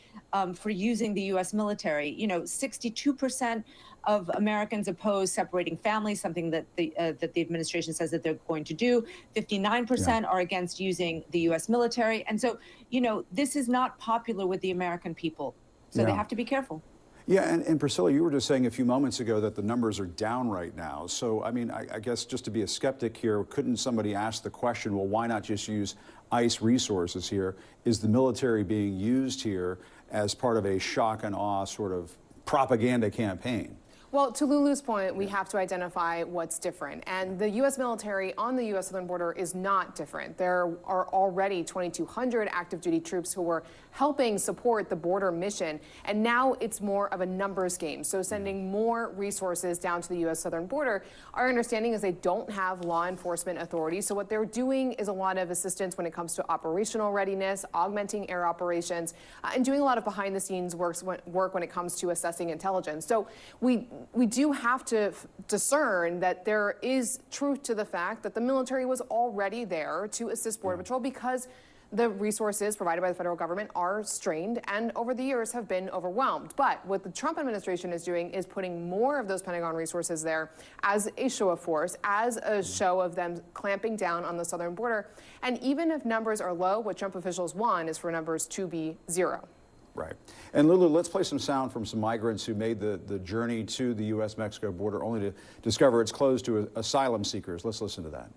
for using the U.S. military. You know, 62% of Americans oppose separating families, something that the administration says that they're going to do. 59% are against using the U.S. military. And so, you know, this is not popular with the American people. So they have to be careful. Yeah, and Priscilla, you were just saying a few moments ago that the numbers are down right now. So, I mean, I guess just to be a skeptic here, couldn't somebody ask the question, well, why not just use ICE resources here? Is the military being used here as part of a shock and awe sort of propaganda campaign? Well, to Lulu's point, we have to identify what's different. And the U.S. military on the U.S. southern border is not different. There are already 2,200 active duty troops who were helping support the border mission. And now it's more of a numbers game. So sending more resources down to the U.S. southern border, our understanding is they don't have law enforcement authority. So what they're doing is a lot of assistance when it comes to operational readiness, augmenting air operations, and doing a lot of behind the scenes work when it comes to assessing intelligence. So we do have to discern that there is truth to the fact that the military was already there to assist Border Patrol, because the resources provided by the federal government are strained and over the years have been overwhelmed. But what the Trump administration is doing is putting more of those Pentagon resources there as a show of force, as a show of them clamping down on the southern border. And even if numbers are low, what Trump officials want is for numbers to be zero. Right. And Lulu, let's play some sound from some migrants who made the journey to the U.S.-Mexico border only to discover it's closed to asylum seekers. Let's listen to that.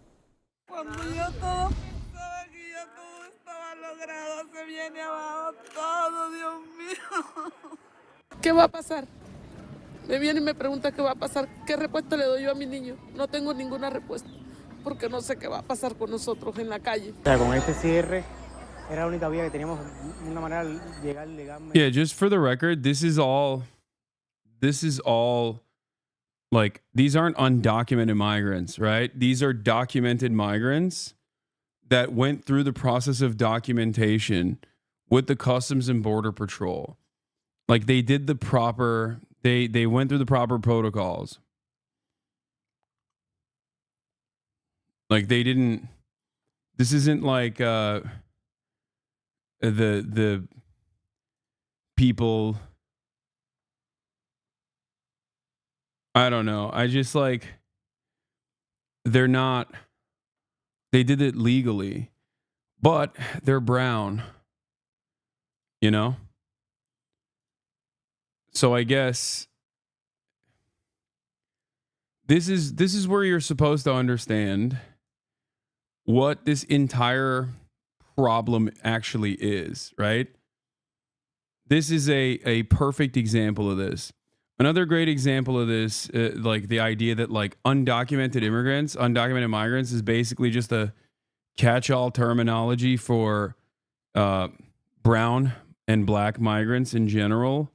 ¿Qué va a pasar? Me viene y me pregunta qué va a pasar. ¿Qué respuesta le doy yo a mi niño? No tengo ninguna respuesta, porque no sé qué va a pasar con nosotros en la calle. Con este cierre era la única vía que teníamos una manera de llegar legalmente. Yeah, just for the record, this is all like, these aren't undocumented migrants, right? These are documented migrants that went through the process of documentation with the Customs and Border Patrol. Like, they did the proper, they went through the proper protocols. Like they didn't. This isn't like the people. I don't know. I just like they're not. They did it legally, but they're brown. You know. So I guess this is where you're supposed to understand what this entire problem actually is, right? This is a perfect example of this. Another great example of this, like the idea that like undocumented migrants is basically just a catch-all terminology for brown and black migrants in general,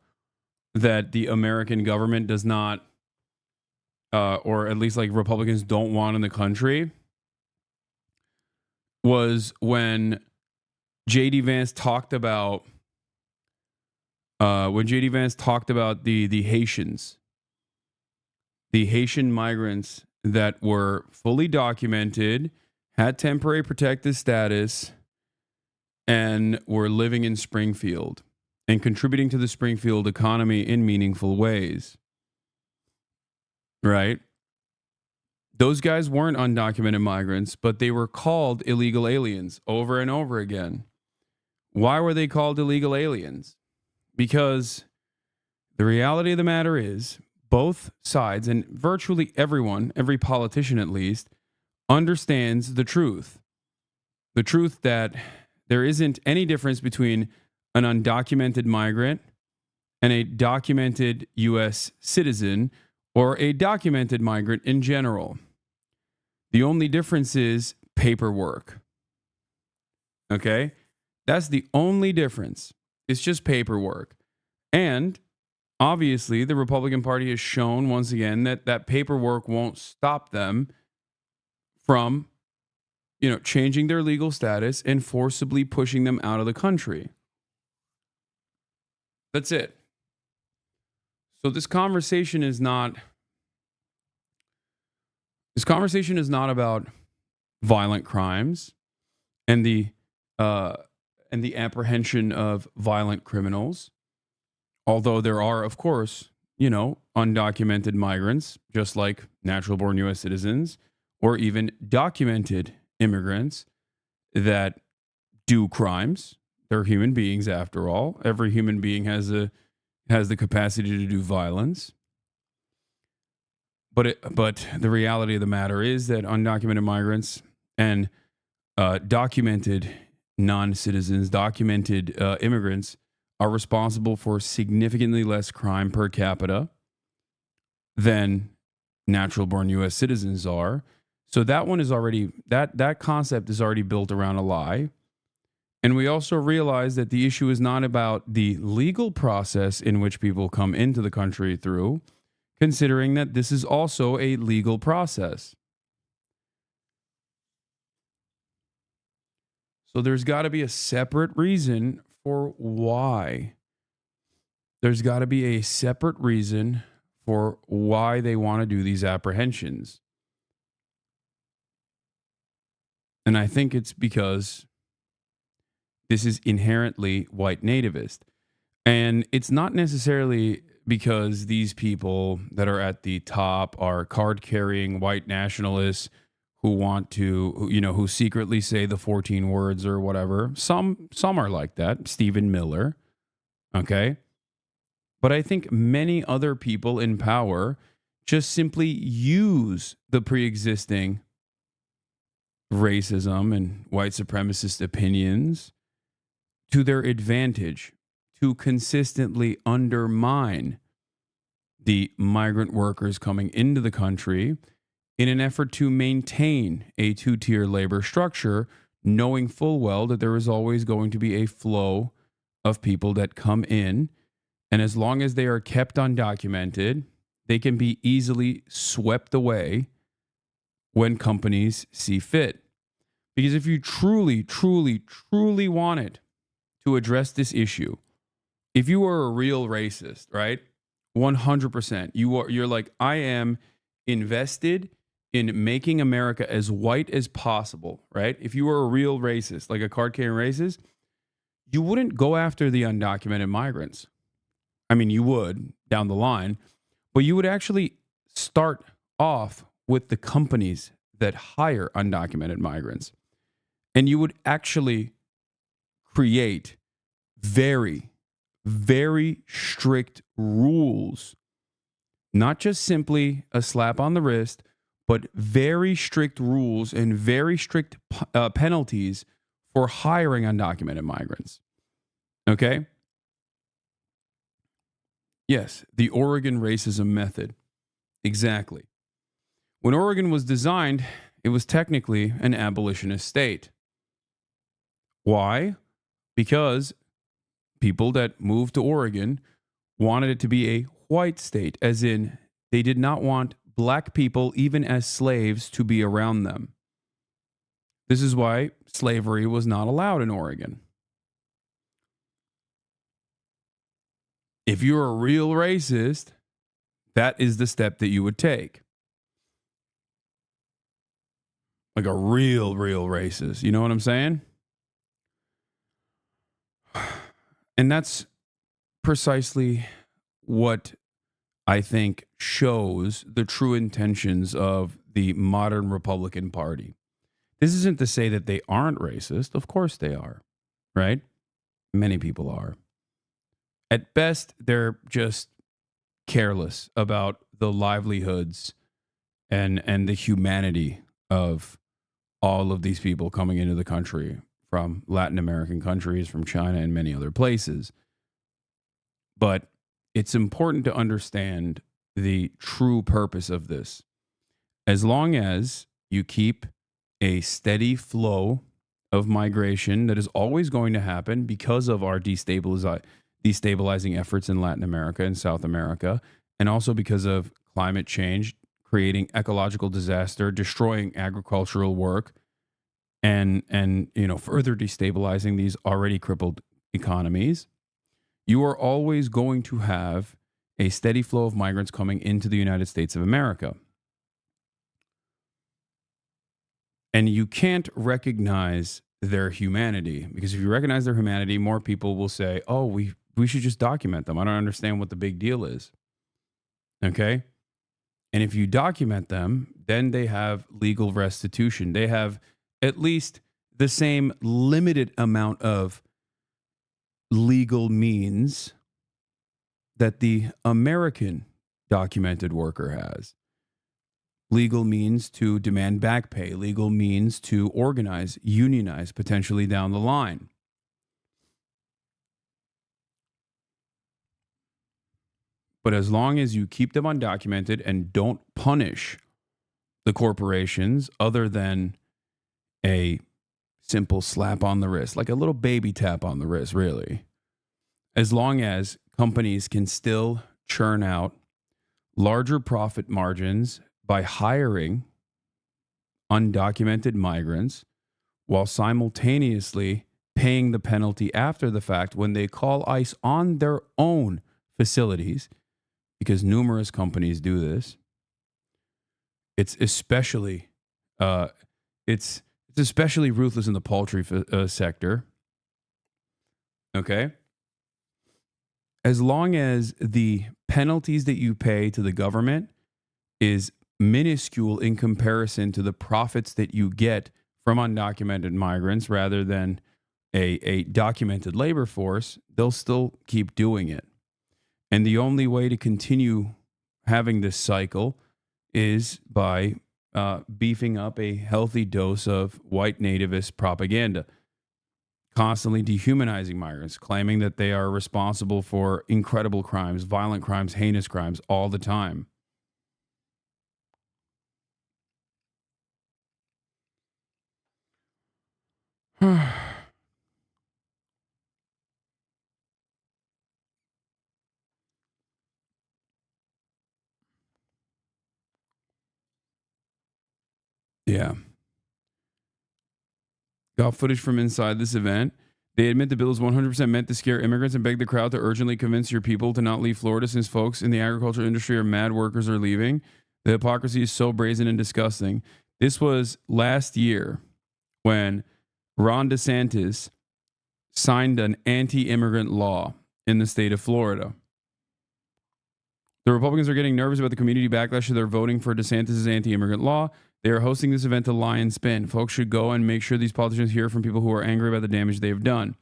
that the American government does not, or at least like Republicans don't want in the country, was when JD Vance talked about the Haitians, the Haitian migrants that were fully documented, had temporary protected status, and were living in Springfield and contributing to the Springfield economy in meaningful ways. Right? Those guys weren't undocumented migrants, but they were called illegal aliens over and over again. Why were they called illegal aliens? Because the reality of the matter is both sides, and virtually everyone, every politician at least, understands the truth. The truth that there isn't any difference between an undocumented migrant and a documented U.S. citizen or a documented migrant in general. The only difference is paperwork. Okay? That's the only difference. It's just paperwork. And obviously, the Republican Party has shown once again that that paperwork won't stop them from, changing their legal status and forcibly pushing them out of the country. That's it. So this conversation is not about violent crimes and the apprehension of violent criminals. Although there are, of course, undocumented migrants, just like natural-born U.S. citizens, or even documented immigrants that do crimes. They're human beings, after all. Every human being has the capacity to do violence. But the reality of the matter is that undocumented migrants and documented non-citizens, documented immigrants are responsible for significantly less crime per capita than natural-born U.S. citizens are. So that one is already, that concept is already built around a lie. And we also realize that the issue is not about the legal process in which people come into the country through, considering that this is also a legal process. So there's got to be a separate reason for why. There's got to be a separate reason for why they want to do these apprehensions. And I think it's because this is inherently white nativist. And it's not necessarily because these people that are at the top are card-carrying white nationalists who want to, who secretly say the 14 words or whatever. Some are like that. Stephen Miller. Okay. But I think many other people in power just simply use the pre-existing racism and white supremacist opinions to their advantage to consistently undermine the migrant workers coming into the country in an effort to maintain a two-tier labor structure, knowing full well that there is always going to be a flow of people that come in. And as long as they are kept undocumented, they can be easily swept away when companies see fit. Because if you truly, truly, truly wanted to address this issue, if you were a real racist, right? 100%, you're like, I am invested in making America as white as possible, right? If you were a real racist, like a card-carrying racist, you wouldn't go after the undocumented migrants. I mean, you would down the line, but you would actually start off with the companies that hire undocumented migrants. And you would actually create very, very strict rules, not just simply a slap on the wrist, but very strict rules and very strict penalties for hiring undocumented migrants. Okay? Yes, the Oregon racism method. Exactly. When Oregon was designed, it was technically an abolitionist state. Why? Because people that moved to Oregon wanted it to be a white state, as in they did not want black people, even as slaves, to be around them. This is why slavery was not allowed in Oregon. If you're a real racist, that is the step that you would take. Like a real racist. You know what I'm saying? And that's precisely what I think shows the true intentions of the modern Republican Party. This isn't to say that they aren't racist. Of course they are, right? Many people are. At best, they're just careless about the livelihoods and the humanity of all of these people coming into the country from Latin American countries, from China, and many other places. But it's important to understand the true purpose of this. As long as you keep a steady flow of migration that is always going to happen because of our destabilizing efforts in Latin America and South America, and also because of climate change, creating ecological disaster, destroying agricultural work, and further destabilizing these already crippled economies, you are always going to have a steady flow of migrants coming into the United States of America. And you can't recognize their humanity, because if you recognize their humanity, more people will say, oh, we should just document them. I don't understand what the big deal is. Okay? And if you document them, then they have legal restitution. They have at least the same limited amount of legal means that the American documented worker has. Legal means to demand back pay, legal means to organize, unionize, potentially down the line. But as long as you keep them undocumented and don't punish the corporations other than a simple slap on the wrist, like a little baby tap on the wrist, really, as long as companies can still churn out larger profit margins by hiring undocumented migrants while simultaneously paying the penalty after the fact when they call ICE on their own facilities, because numerous companies do this. It's especially ruthless in the poultry sector. Okay? As long as the penalties that you pay to the government is minuscule in comparison to the profits that you get from undocumented migrants rather than a documented labor force, they'll still keep doing it. And the only way to continue having this cycle is by beefing up a healthy dose of white nativist propaganda, constantly dehumanizing migrants, claiming that they are responsible for incredible crimes, violent crimes, heinous crimes all the time. Yeah. Got footage from inside this event. They admit the bill is 100% meant to scare immigrants and beg the crowd to urgently convince your people to not leave Florida since folks in the agriculture industry are mad workers are leaving. The hypocrisy is so brazen and disgusting. This was last year when Ron DeSantis signed an anti-immigrant law in the state of Florida. The Republicans are getting nervous about the community backlash to their voting for DeSantis' anti-immigrant law. They are hosting this event to lie and spin. Folks should go and make sure these politicians hear from people who are angry about the damage they have done.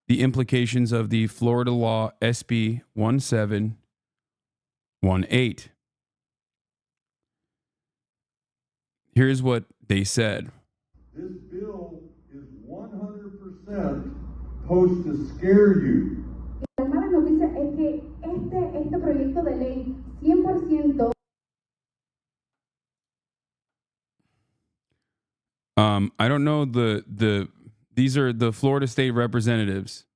The implications of the Florida law SB 1718. Here's what they said. This bill is 100% supposed to scare you. La mala noticia es que este proyecto de ley 100%. I don't know these are the Florida state representatives.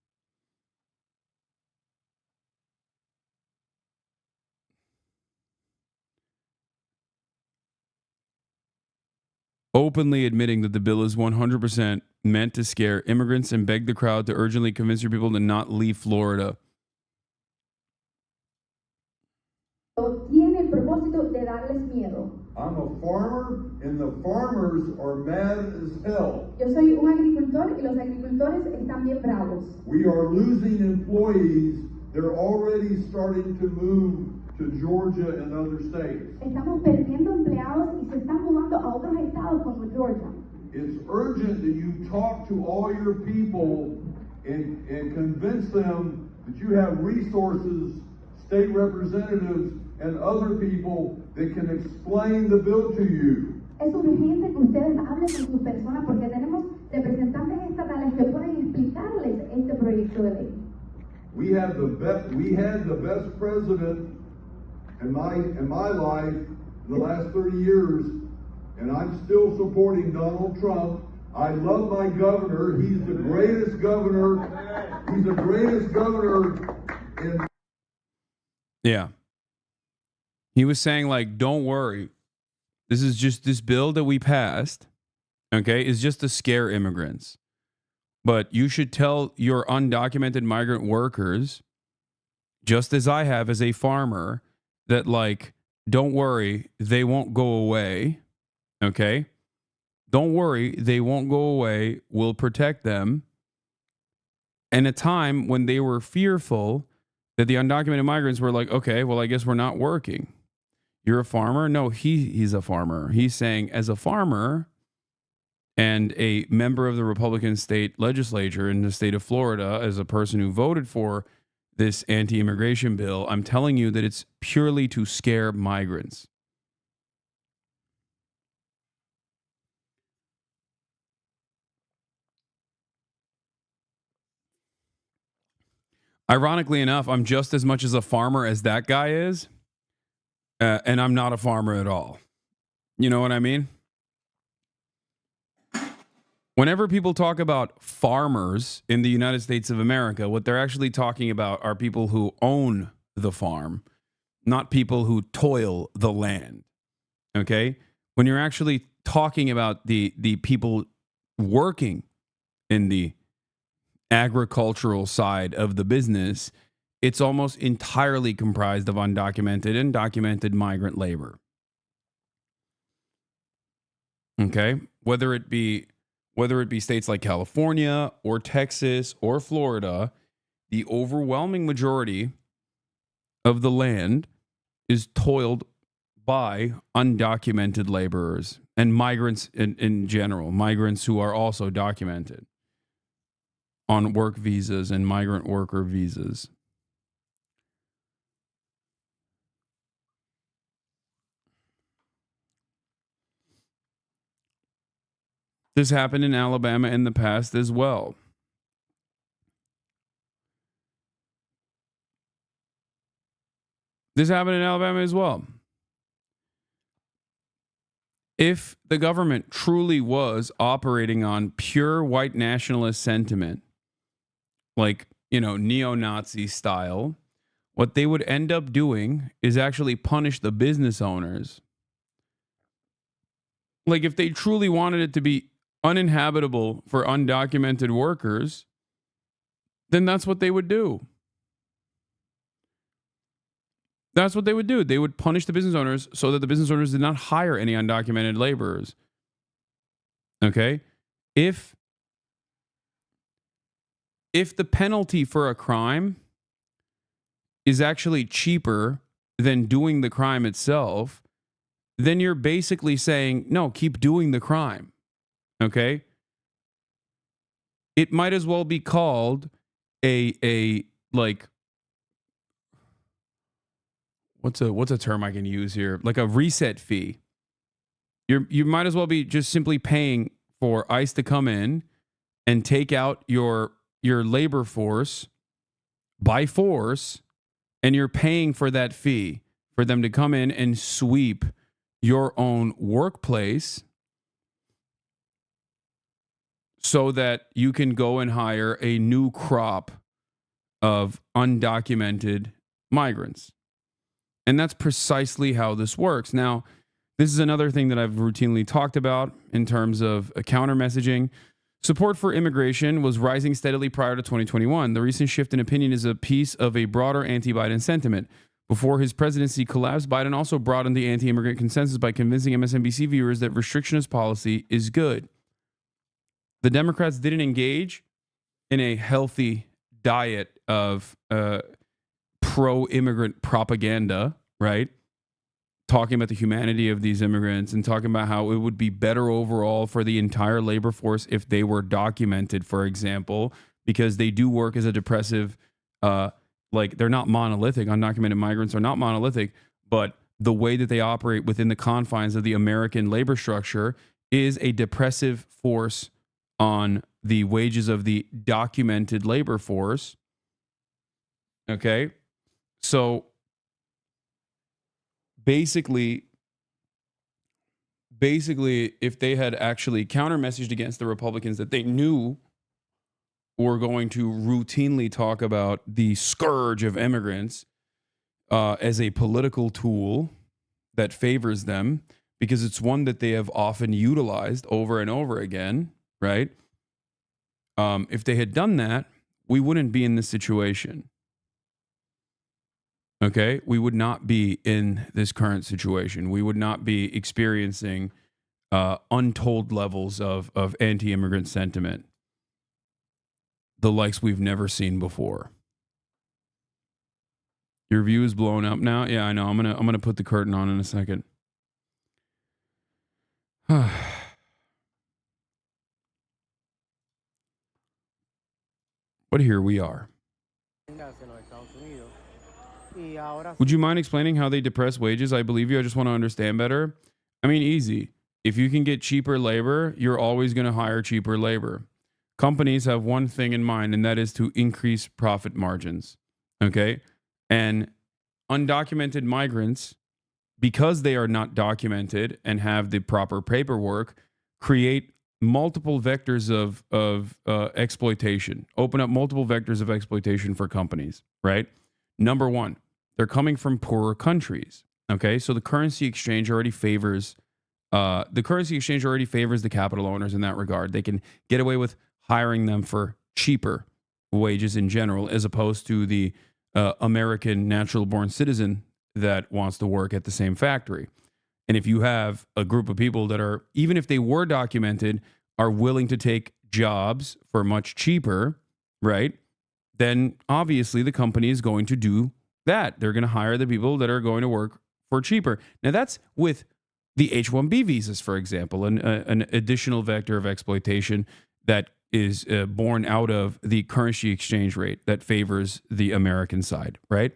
Openly admitting that the bill is 100% meant to scare immigrants and beg the crowd to urgently convince your people to not leave Florida. Tiene el propósito de darles miedo. I'm a farmer and the farmers are mad as hell. Yo soy un agricultor y los agricultores están bien bravos. We are losing employees. They're already starting to move to Georgia and other states. Estamos perdiendo empleados y se están mudando a otros estados como Georgia. It's urgent that you talk to all your people and convince them that you have resources, state representatives, and other people that can explain the bill to you. Es urgente que ustedes hablen con sus personas porque tenemos representantes estatales que pueden explicarles este proyecto de ley. We had the best president in my life in the last 30 years, and I'm still supporting Donald Trump. I love my governor. He's the greatest governor. He's the greatest governor in. Yeah. He was saying, like, don't worry. This is just this bill that we passed, okay, is just to scare immigrants. But you should tell your undocumented migrant workers, just as I have as a farmer, that, like, don't worry, they won't go away, okay? Don't worry, they won't go away. We'll protect them. And a time when they were fearful that the undocumented migrants were like, okay, well, I guess we're not working. You're a farmer? No, he's a farmer. He's saying, as a farmer and a member of the Republican state legislature in the state of Florida, as a person who voted for this anti-immigration bill, I'm telling you that it's purely to scare migrants. Ironically enough, I'm just as much as a farmer as that guy is. And I'm not a farmer at all. You know what I mean? Whenever people talk about farmers in the United States of America, what they're actually talking about are people who own the farm, not people who toil the land. Okay? When you're actually talking about the people working in the agricultural side of the business, it's almost entirely comprised of undocumented and documented migrant labor. Okay? Whether it be states like California or Texas or Florida, the overwhelming majority of the land is toiled by undocumented laborers and migrants in general, migrants who are also documented on work visas and migrant worker visas. This happened in Alabama in the past as well. This happened in Alabama as well. If the government truly was operating on pure white nationalist sentiment, like, you know, neo-Nazi style, what they would end up doing is actually punish the business owners. Like, if they truly wanted it to be uninhabitable for undocumented workers, then that's what they would do. That's what they would do. They would punish the business owners so that the business owners did not hire any undocumented laborers. Okay? If the penalty for a crime is actually cheaper than doing the crime itself, then you're basically saying, no, keep doing the crime. Okay? It might as well be called a like, what's a term I can use here? Like a reset fee. You might as well be just simply paying for ICE to come in and take out your labor force by force, and you're paying for that fee for them to come in and sweep your own workplace so that you can go and hire a new crop of undocumented migrants. And that's precisely how this works. Now, this is another thing that I've routinely talked about in terms of counter messaging. Support for immigration was rising steadily prior to 2021. The recent shift in opinion is a piece of a broader anti-Biden sentiment. Before his presidency collapsed, Biden also broadened the anti-immigrant consensus by convincing MSNBC viewers that restrictionist policy is good. The Democrats didn't engage in a healthy diet of pro-immigrant propaganda, right? Talking about the humanity of these immigrants and talking about how it would be better overall for the entire labor force if they were documented, for example, because they do work as a depressive, like they're not monolithic. Undocumented migrants are not monolithic, but the way that they operate within the confines of the American labor structure is a depressive force on the wages of the documented labor force. Okay. So basically, if they had actually counter-messaged against the Republicans that they knew were going to routinely talk about the scourge of immigrants as a political tool that favors them, because it's one that they have often utilized over and over again, right? If they had done that, we wouldn't be in this situation. Okay, we would not be in this current situation. We would not be experiencing untold levels of anti-immigrant sentiment, the likes we've never seen before. Your view is blown up now. Yeah, I know. I'm gonna put the curtain on in a second. But here we are. Would you mind explaining how they depress wages? I believe you. I just want to understand better. I mean, easy. If you can get cheaper labor, you're always going to hire cheaper labor. Companies have one thing in mind, and that is to increase profit margins. Okay? And undocumented migrants, because they are not documented and have the proper paperwork, create multiple vectors of exploitation, open up multiple vectors of exploitation for companies, right? Number one, they're coming from poorer countries. Okay, so the currency exchange already favors the capital owners in that regard. They can get away with hiring them for cheaper wages in general, as opposed to the American natural-born citizen that wants to work at the same factory. And if you have a group of people that are, even if they were documented, are willing to take jobs for much cheaper, right? Then obviously the company is going to do that. They're going to hire the people that are going to work for cheaper. Now that's with the H-1B visas, for example, an additional vector of exploitation that is born out of the currency exchange rate that favors the American side, right?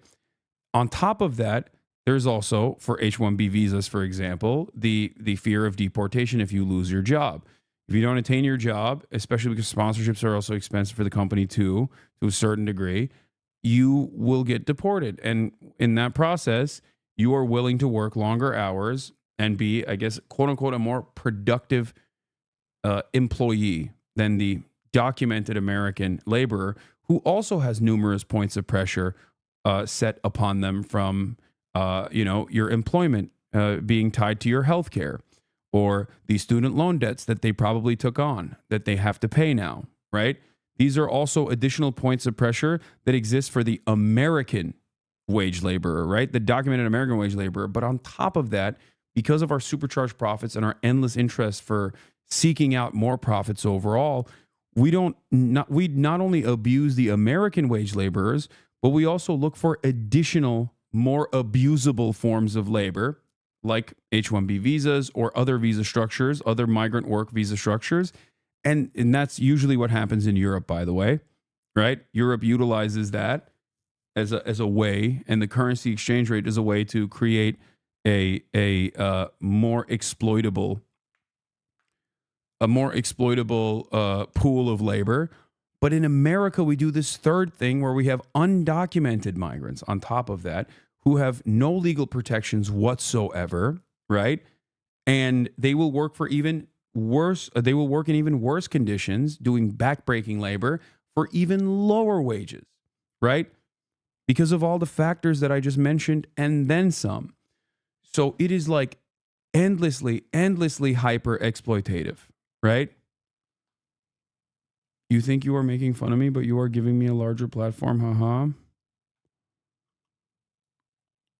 On top of that, there's also, for H-1B visas, for example, the fear of deportation if you lose your job. If you don't attain your job, especially because sponsorships are also expensive for the company too, to a certain degree, you will get deported. And in that process, you are willing to work longer hours and be, I guess, quote unquote, a more productive employee than the documented American laborer, who also has numerous points of pressure set upon them from, your employment being tied to your health care, or the student loan debts that they probably took on that they have to pay now, right? These are also additional points of pressure that exist for the American wage laborer, right? The documented American wage laborer. But on top of that, because of our supercharged profits and our endless interest for seeking out more profits overall, we not only abuse the American wage laborers, but we also look for additional, more abusable forms of labor, like H-1B visas or other visa structures, other migrant work visa structures. And that's usually what happens in Europe, by the way, right? Europe utilizes that as a way, and the currency exchange rate is a way to create a more exploitable pool of labor. But in America, we do this third thing where we have undocumented migrants on top of that who have no legal protections whatsoever, right? And they will work for even worse. They will work in even worse conditions, doing backbreaking labor for even lower wages, right? Because of all the factors that I just mentioned and then some. So it is like endlessly hyper exploitative, right? You think you are making fun of me, but you are giving me a larger platform, haha.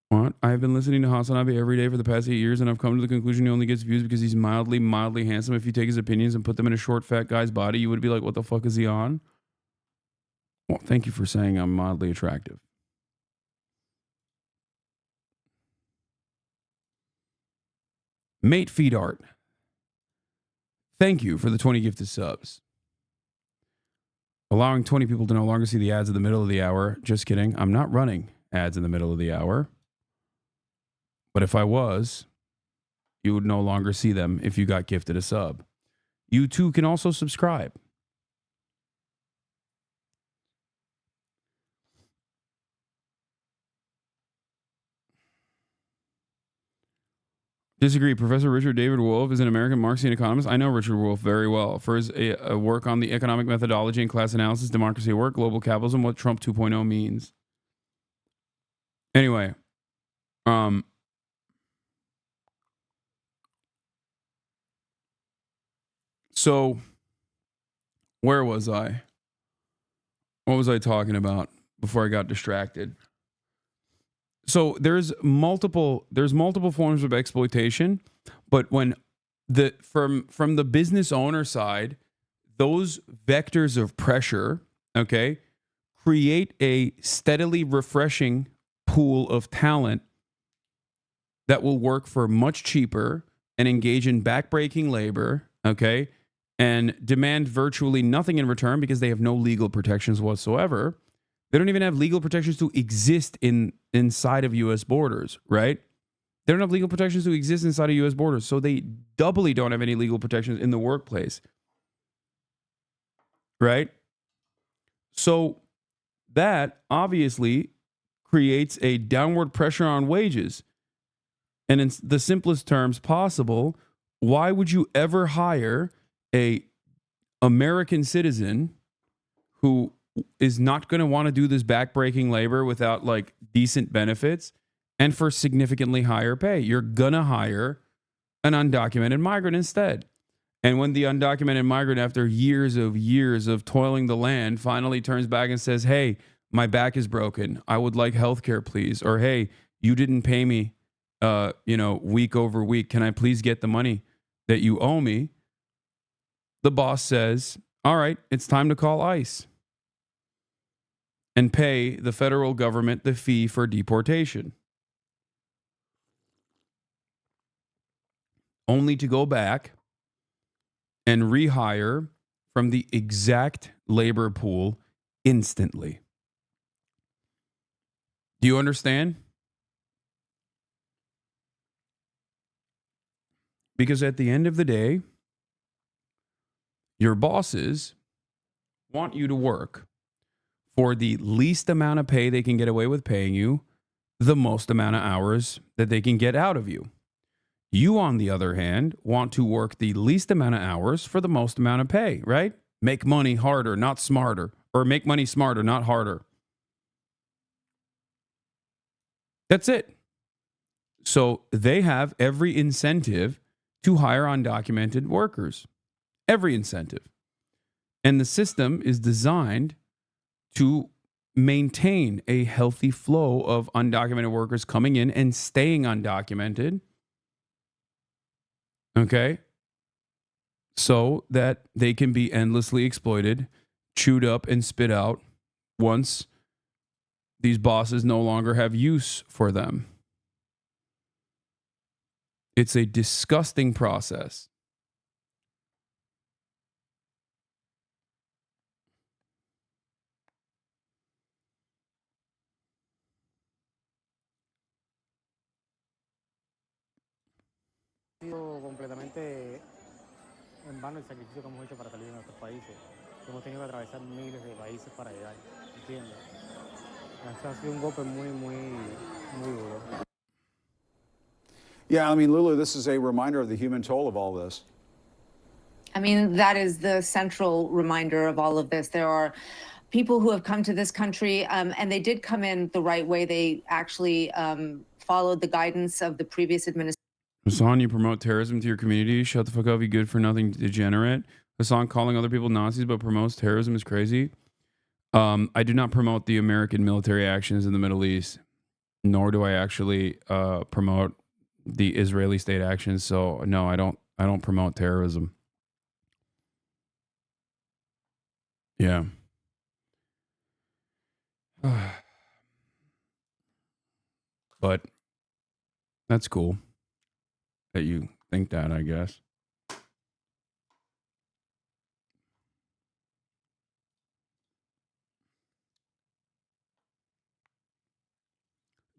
What? I have been listening to Hasanabi every day for the past 8 years, and I've come to the conclusion he only gets views because he's mildly handsome. If you take his opinions and put them in a short, fat guy's body, you would be like, what the fuck is he on? Well, thank you for saying I'm mildly attractive. Mate Feed Art. Thank you for the 20 gifted subs. Allowing 20 people to no longer see the ads in the middle of the hour. Just kidding. I'm not running ads in the middle of the hour. But if I was, you would no longer see them if you got gifted a sub. You too can also subscribe. Disagree. Professor Richard David Wolff is an American Marxian economist. I know Richard Wolff very well for his work on the economic methodology and class analysis, democracy at work, global capitalism, what Trump 2.0 means. Anyway, so where was I? What was I talking about before I got distracted? So there's multiple forms of exploitation, but when from the business owner side, those vectors of pressure, okay, create a steadily refreshing pool of talent that will work for much cheaper and engage in backbreaking labor, okay, and demand virtually nothing in return because they have no legal protections whatsoever. They don't even have legal protections to exist inside of U.S. borders, right? They don't have legal protections to exist inside of U.S. borders, so they doubly don't have any legal protections in the workplace, right? So that obviously creates a downward pressure on wages. And in the simplest terms possible, why would you ever hire a American citizen who is not going to want to do this backbreaking labor without like decent benefits and for significantly higher pay? You're going to hire an undocumented migrant instead. And when the undocumented migrant, after years of toiling the land, finally turns back and says, hey, my back is broken, I would like healthcare, please. Or, hey, you didn't pay me, week over week. Can I please get the money that you owe me? The boss says, all right, it's time to call ICE and pay the federal government the fee for deportation. Only to go back and rehire from the exact labor pool instantly. Do you understand? Because at the end of the day, your bosses want you to work for the least amount of pay they can get away with paying you, the most amount of hours that they can get out of you. You, on the other hand, want to work the least amount of hours for the most amount of pay, right? Make money harder, not smarter. Or make money smarter, not harder. That's it. So they have every incentive to hire undocumented workers. Every incentive. And the system is designed to maintain a healthy flow of undocumented workers coming in and staying undocumented. Okay? So that they can be endlessly exploited, chewed up, and spit out once these bosses no longer have use for them. It's a disgusting process. Completamente en vano el sacrificio que hemos hecho para salir de nuestros países. Hemos tenido que atravesar miles de países para llegar, ¿entiendes? Eso ha sido un golpe muy duro. Yeah, I mean, Lulu, this is a reminder of the human toll of all this. I mean, that is the central reminder of all of this. There are people who have come to this country, and they did come in the right way. They actually followed the guidance of the previous administration. Hasan, you promote terrorism to your community. Shut the fuck up, you good for nothing degenerate. Hasan, calling other people Nazis but promotes terrorism is crazy. I do not promote the American military actions in the Middle East, nor do I actually promote the Israeli state actions. So no, I don't promote terrorism. Yeah. But that's cool that you think that, I guess.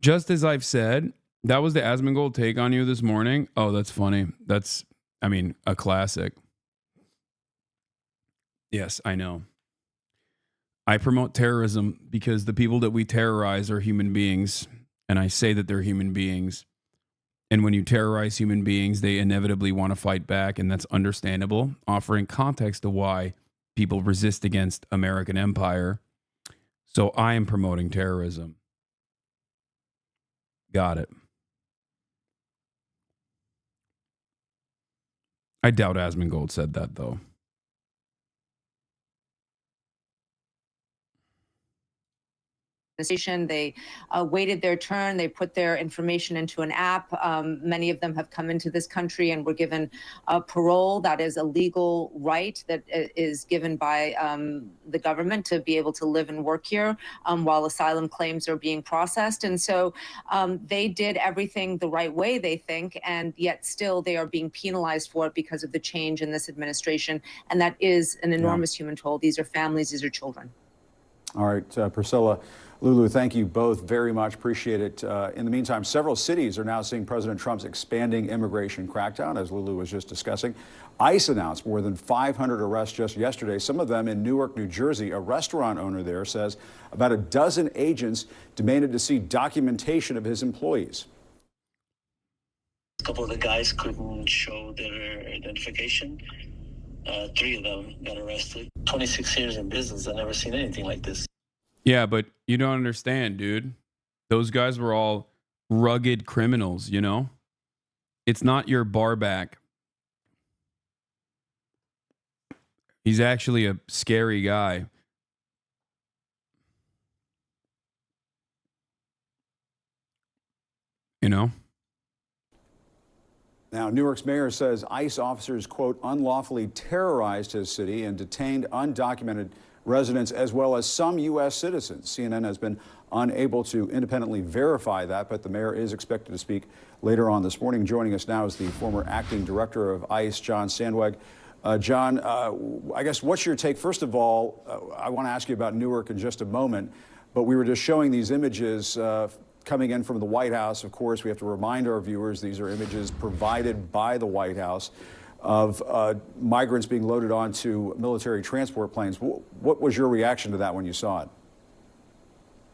Just as I've said, that was the Asmongold take on you this morning. Oh, that's funny. That's, I mean, a classic. Yes, I know. I promote terrorism because the people that we terrorize are human beings. And I say that they're human beings. And when you terrorize human beings, they inevitably want to fight back. And that's understandable, offering context to why people resist against American empire. So I am promoting terrorism. Got it. I doubt Asmongold said that, though. They waited their turn. They put their information into an app. Many of them have come into this country and were given parole. That is a legal right that is given by the government to be able to live and work here while asylum claims are being processed. And so they did everything the right way, they think, and yet still they are being penalized for it because of the change in this administration. And that is an enormous human toll. These are families, these are children. All right, Priscilla, Lulu, thank you both very much. Appreciate it. In the meantime, several cities are now seeing President Trump's expanding immigration crackdown, as Lulu was just discussing. ICE announced more than 500 arrests just yesterday, some of them in Newark, New Jersey. A restaurant owner there says about a dozen agents demanded to see documentation of his employees. A couple of the guys couldn't show their identification. 3 of them got arrested. 26 years in business, I've never seen anything like this. Yeah, but you don't understand, dude. Those guys were all rugged criminals, you know? It's not your barback. He's actually a scary guy. You know? Now, Newark's mayor says ICE officers, quote, unlawfully terrorized his city and detained undocumented residents as well as some U.S. citizens. CNN has been unable to independently verify that, but the mayor is expected to speak later on this morning. Joining us now is the former acting director of ICE, John Sandweg. John, I guess what's your take? First of all, I want to ask you about Newark in just a moment, but we were just showing these images coming in from the White House. Of course, we have to remind our viewers these are images provided by the White House of migrants being loaded onto military transport planes. What was your reaction to that when you saw it?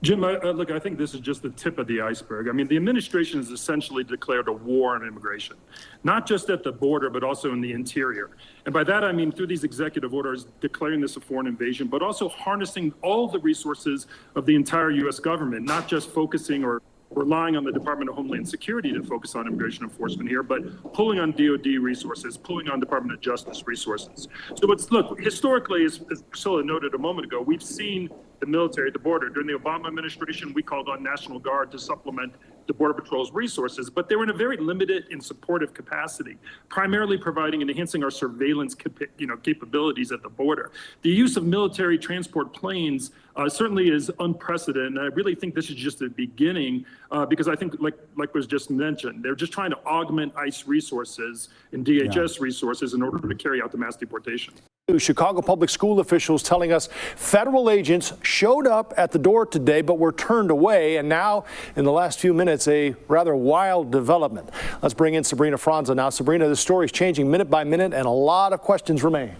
Jim, look, I think this is just the tip of the iceberg. I mean, the administration has essentially declared a war on immigration, not just at the border, but also in the interior. And by that, I mean, through these executive orders, declaring this a foreign invasion, but also harnessing all the resources of the entire U.S. government, not just focusing or relying on the Department of Homeland Security to focus on immigration enforcement here, but pulling on DOD resources, pulling on Department of Justice resources. So look, historically, as Priscilla noted a moment ago, we've seen the military at the border. During the Obama administration, we called on National Guard to supplement the Border Patrol's resources, but they were in a very limited and supportive capacity, primarily providing and enhancing our surveillance capabilities at the border. The use of military transport planes certainly is unprecedented, and I really think this is just the beginning, because I think, like was just mentioned, they're just trying to augment ICE resources and DHS resources in order to carry out the mass deportation. Chicago public school officials telling us federal agents showed up at the door today but were turned away, and now in the last few minutes a rather wild development. Let's bring in Sabrina Franza now. Sabrina, the story is changing minute by minute and a lot of questions remain.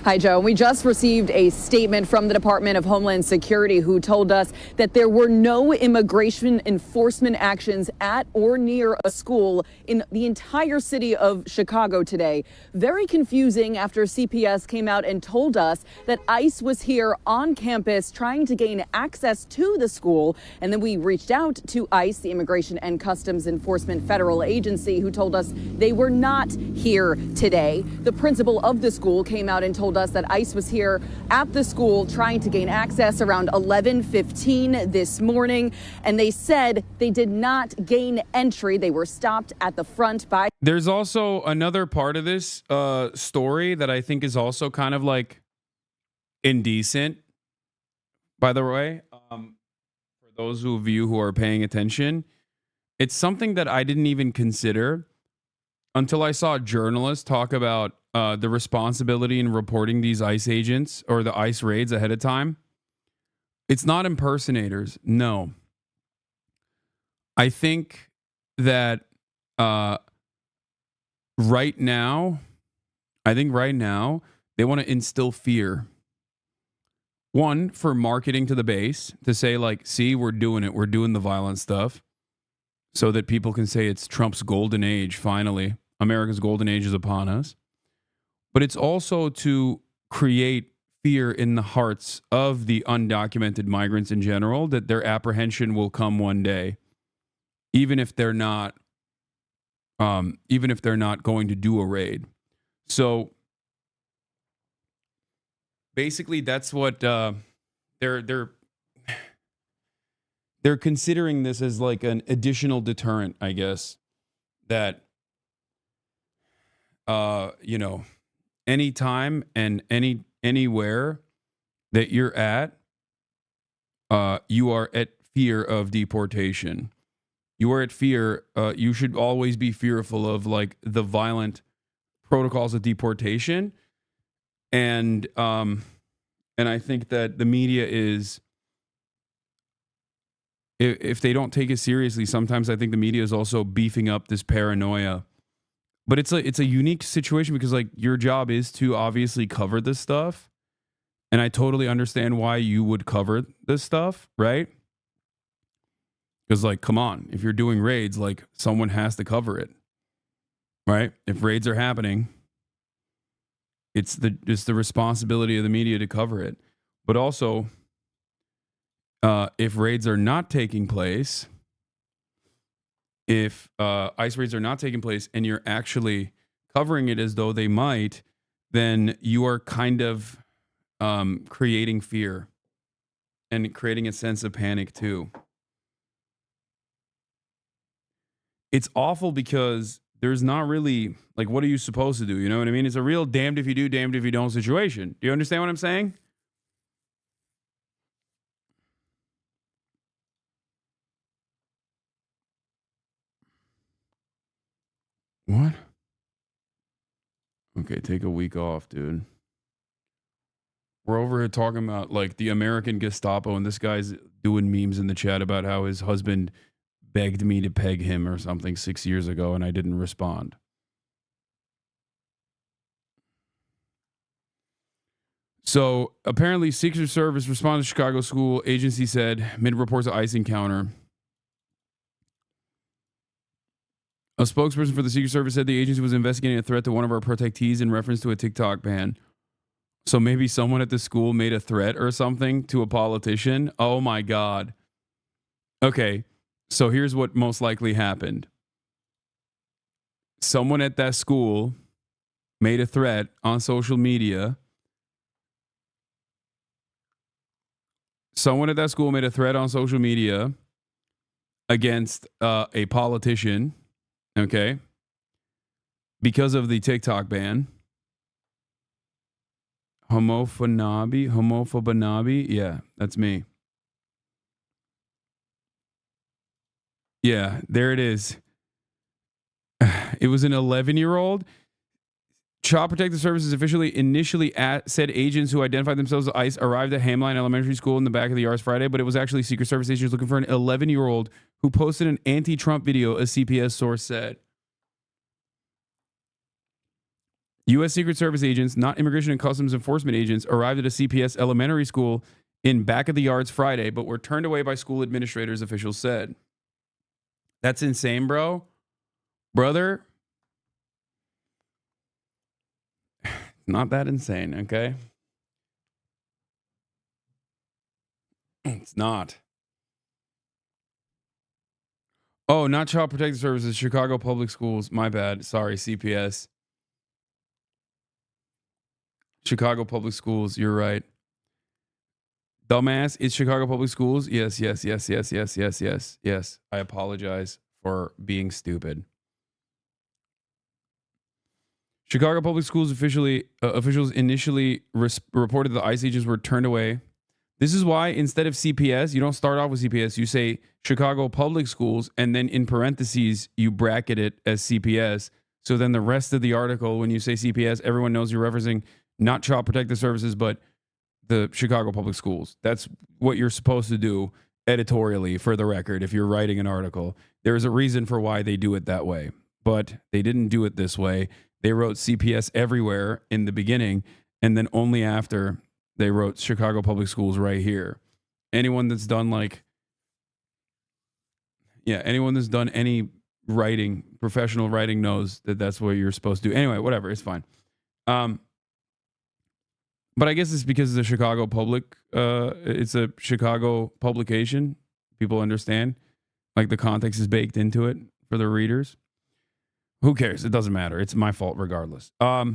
Hi, Joe. We just received a statement from the Department of Homeland Security, who told us that there were no immigration enforcement actions at or near a school in the entire city of Chicago today. Very confusing after CPS came out and told us that ICE was here on campus trying to gain access to the school. And then we reached out to ICE, the Immigration and Customs Enforcement federal agency, who told us they were not here today. The principal of the school came out and told us that ICE was here at the school trying to gain access around 11:15 this morning, and they said they did not gain entry. They were stopped at the front by. There's also another part of this story that I think is also kind of like indecent, by the way. For those of you who are paying attention, it's something that I didn't even consider until I saw journalists talk about the responsibility in reporting these ICE agents or the ICE raids ahead of time. It's not impersonators. No. I think that right now, they want to instill fear. One, for marketing to the base, to say like, see, we're doing it. We're doing the violent stuff so that people can say it's Trump's golden age. Finally, America's golden age is upon us. But it's also to create fear in the hearts of the undocumented migrants in general, that their apprehension will come one day, even if they're not going to do a raid. So basically, that's what they're considering this as like an additional deterrent, I guess, that anytime and anywhere that you're at, you are at fear of deportation. You are at fear. You should always be fearful of like the violent protocols of deportation. And I think that the media is, if they don't take it seriously, sometimes I think the media is also beefing up this paranoia. But it's a unique situation because like your job is to obviously cover this stuff. And I totally understand why you would cover this stuff, right? Because like, come on, if you're doing raids, like someone has to cover it, right? If raids are happening, it's the responsibility of the media to cover it. But also, if raids are not taking place, if ICE raids are not taking place and you're actually covering it as though they might, then you are kind of creating fear and creating a sense of panic too. It's awful because there's not really, like, what are you supposed to do? You know what I mean? It's a real damned if you do, damned if you don't situation. Do you understand what I'm saying? What? Okay, take a week off, dude. We're over here talking about like the American Gestapo, and this guy's doing memes in the chat about how his husband begged me to peg him or something 6 years ago, and I didn't respond. So apparently, Secret Service responded to Chicago school. Agency said mid reports of ICE encounter. A spokesperson for the Secret Service said the agency was investigating a threat to one of our protectees in reference to a TikTok ban. So maybe someone at the school made a threat or something to a politician. Oh my God. Okay. So here's what most likely happened. Someone at that school made a threat on social media. Someone at that school made a threat on social media against a politician. Okay. Because of the TikTok ban. Homophobanabi. Yeah, that's me. Yeah, there it is. It was an 11-year-old. Child Protective Services initially said agents who identified themselves as ICE arrived at Hamline Elementary School in the back of the yards Friday, but it was actually Secret Service agents looking for an 11-year-old who posted an anti-Trump video, a CPS source said. U.S. Secret Service agents, not Immigration and Customs Enforcement agents, arrived at a CPS elementary school in back of the yards Friday, but were turned away by school administrators, officials said. That's insane, bro. Brother. Not that insane, okay? It's not. Oh, not Child Protective Services, Chicago Public Schools. My bad. Sorry, CPS. Chicago Public Schools, you're right. Dumbass, it's Chicago Public Schools. Yes. I apologize for being stupid. Chicago Public Schools officials initially reported the ICE agents were turned away. This is why instead of CPS, you don't start off with CPS. You say Chicago Public Schools, and then in parentheses, you bracket it as CPS. So then the rest of the article, when you say CPS, everyone knows you're referencing not Child Protective Services, but the Chicago Public Schools. That's what you're supposed to do editorially, for the record, if you're writing an article. There's a reason for why they do it that way, but they didn't do it this way. They wrote CPS everywhere in the beginning, and then only after they wrote Chicago Public Schools right here. Anyone that's done anyone that's done any writing, professional writing, knows that that's what you're supposed to do. Anyway, whatever, it's fine. But I guess it's because it's a Chicago public, it's a Chicago publication. People understand, like the context is baked into it for the readers. Who cares? It doesn't matter. It's my fault regardless. A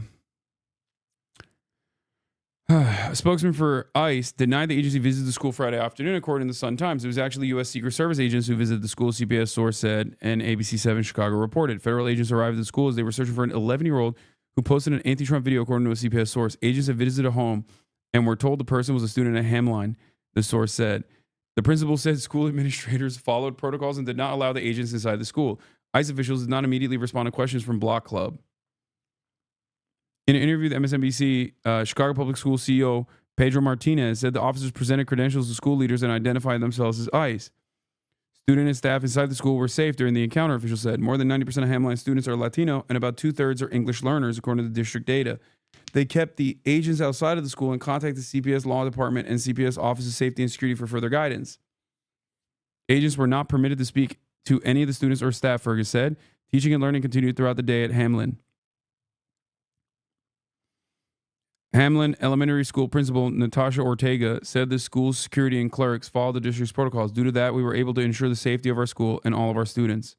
spokesman for ICE denied the agency visited the school Friday afternoon, according to the Sun Times. It was actually U.S. Secret Service agents who visited the school, CPS source said, and ABC7 Chicago reported. Federal agents arrived at the school as they were searching for an 11-year-old who posted an anti-Trump video, according to a CPS source. Agents have visited a home and were told the person was a student at Hamline, the source said. The principal said school administrators followed protocols and did not allow the agents inside the school. ICE officials did not immediately respond to questions from Block Club. In an interview with MSNBC, Chicago Public School CEO Pedro Martinez said the officers presented credentials to school leaders and identified themselves as ICE. Student and staff inside the school were safe during the encounter, officials said. More than 90% of Hamline students are Latino, and about 2/3 are English learners, according to the district data. They kept the agents outside of the school and contacted CPS Law Department and CPS Office of Safety and Security for further guidance. Agents were not permitted to speak to any of the students or staff, Fergus said. Teaching and learning continued throughout the day at Hamline. Hamline Elementary School Principal Natasha Ortega said the school's security and clerks followed the district's protocols. Due to that, we were able to ensure the safety of our school and all of our students.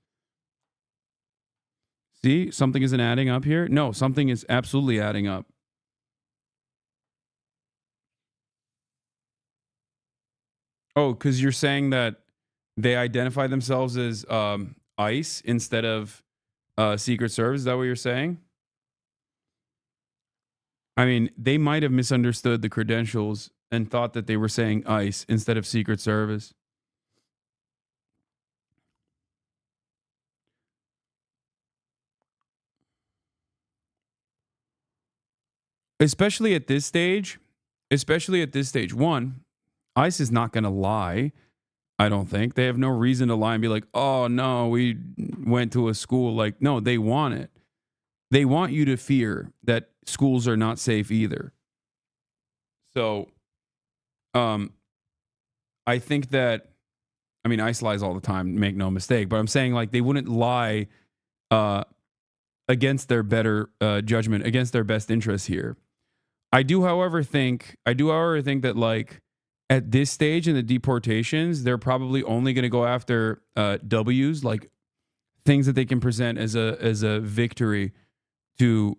See, something isn't adding up here? No, something is absolutely adding up. Oh, because you're saying that they identify themselves as ICE instead of Secret Service? Is that what you're saying? I mean, they might have misunderstood the credentials and thought that they were saying ICE instead of Secret Service. Especially at this stage. One, ICE is not going to lie. I don't think. They have no reason to lie and be like, oh, no, we went to a school. Like, no, they want it. They want you to fear that schools are not safe either. So, I think that, I mean, ICE lies all the time, make no mistake, but I'm saying like they wouldn't lie against their better judgment, against their best interests here. I do, however, think that like at this stage in the deportations, they're probably only going to go after W's, like things that they can present as a victory to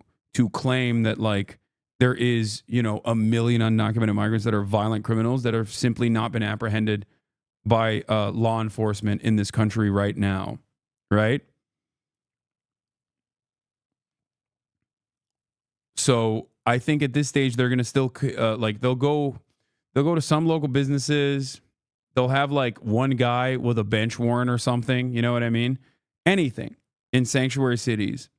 claim that like there is, you know, 1 million undocumented migrants that are violent criminals that have simply not been apprehended by law enforcement in this country right now, right? So I think at this stage they're gonna still like they'll go to some local businesses. They'll have like one guy with a bench warrant or something. You know what I mean? Anything in sanctuary cities.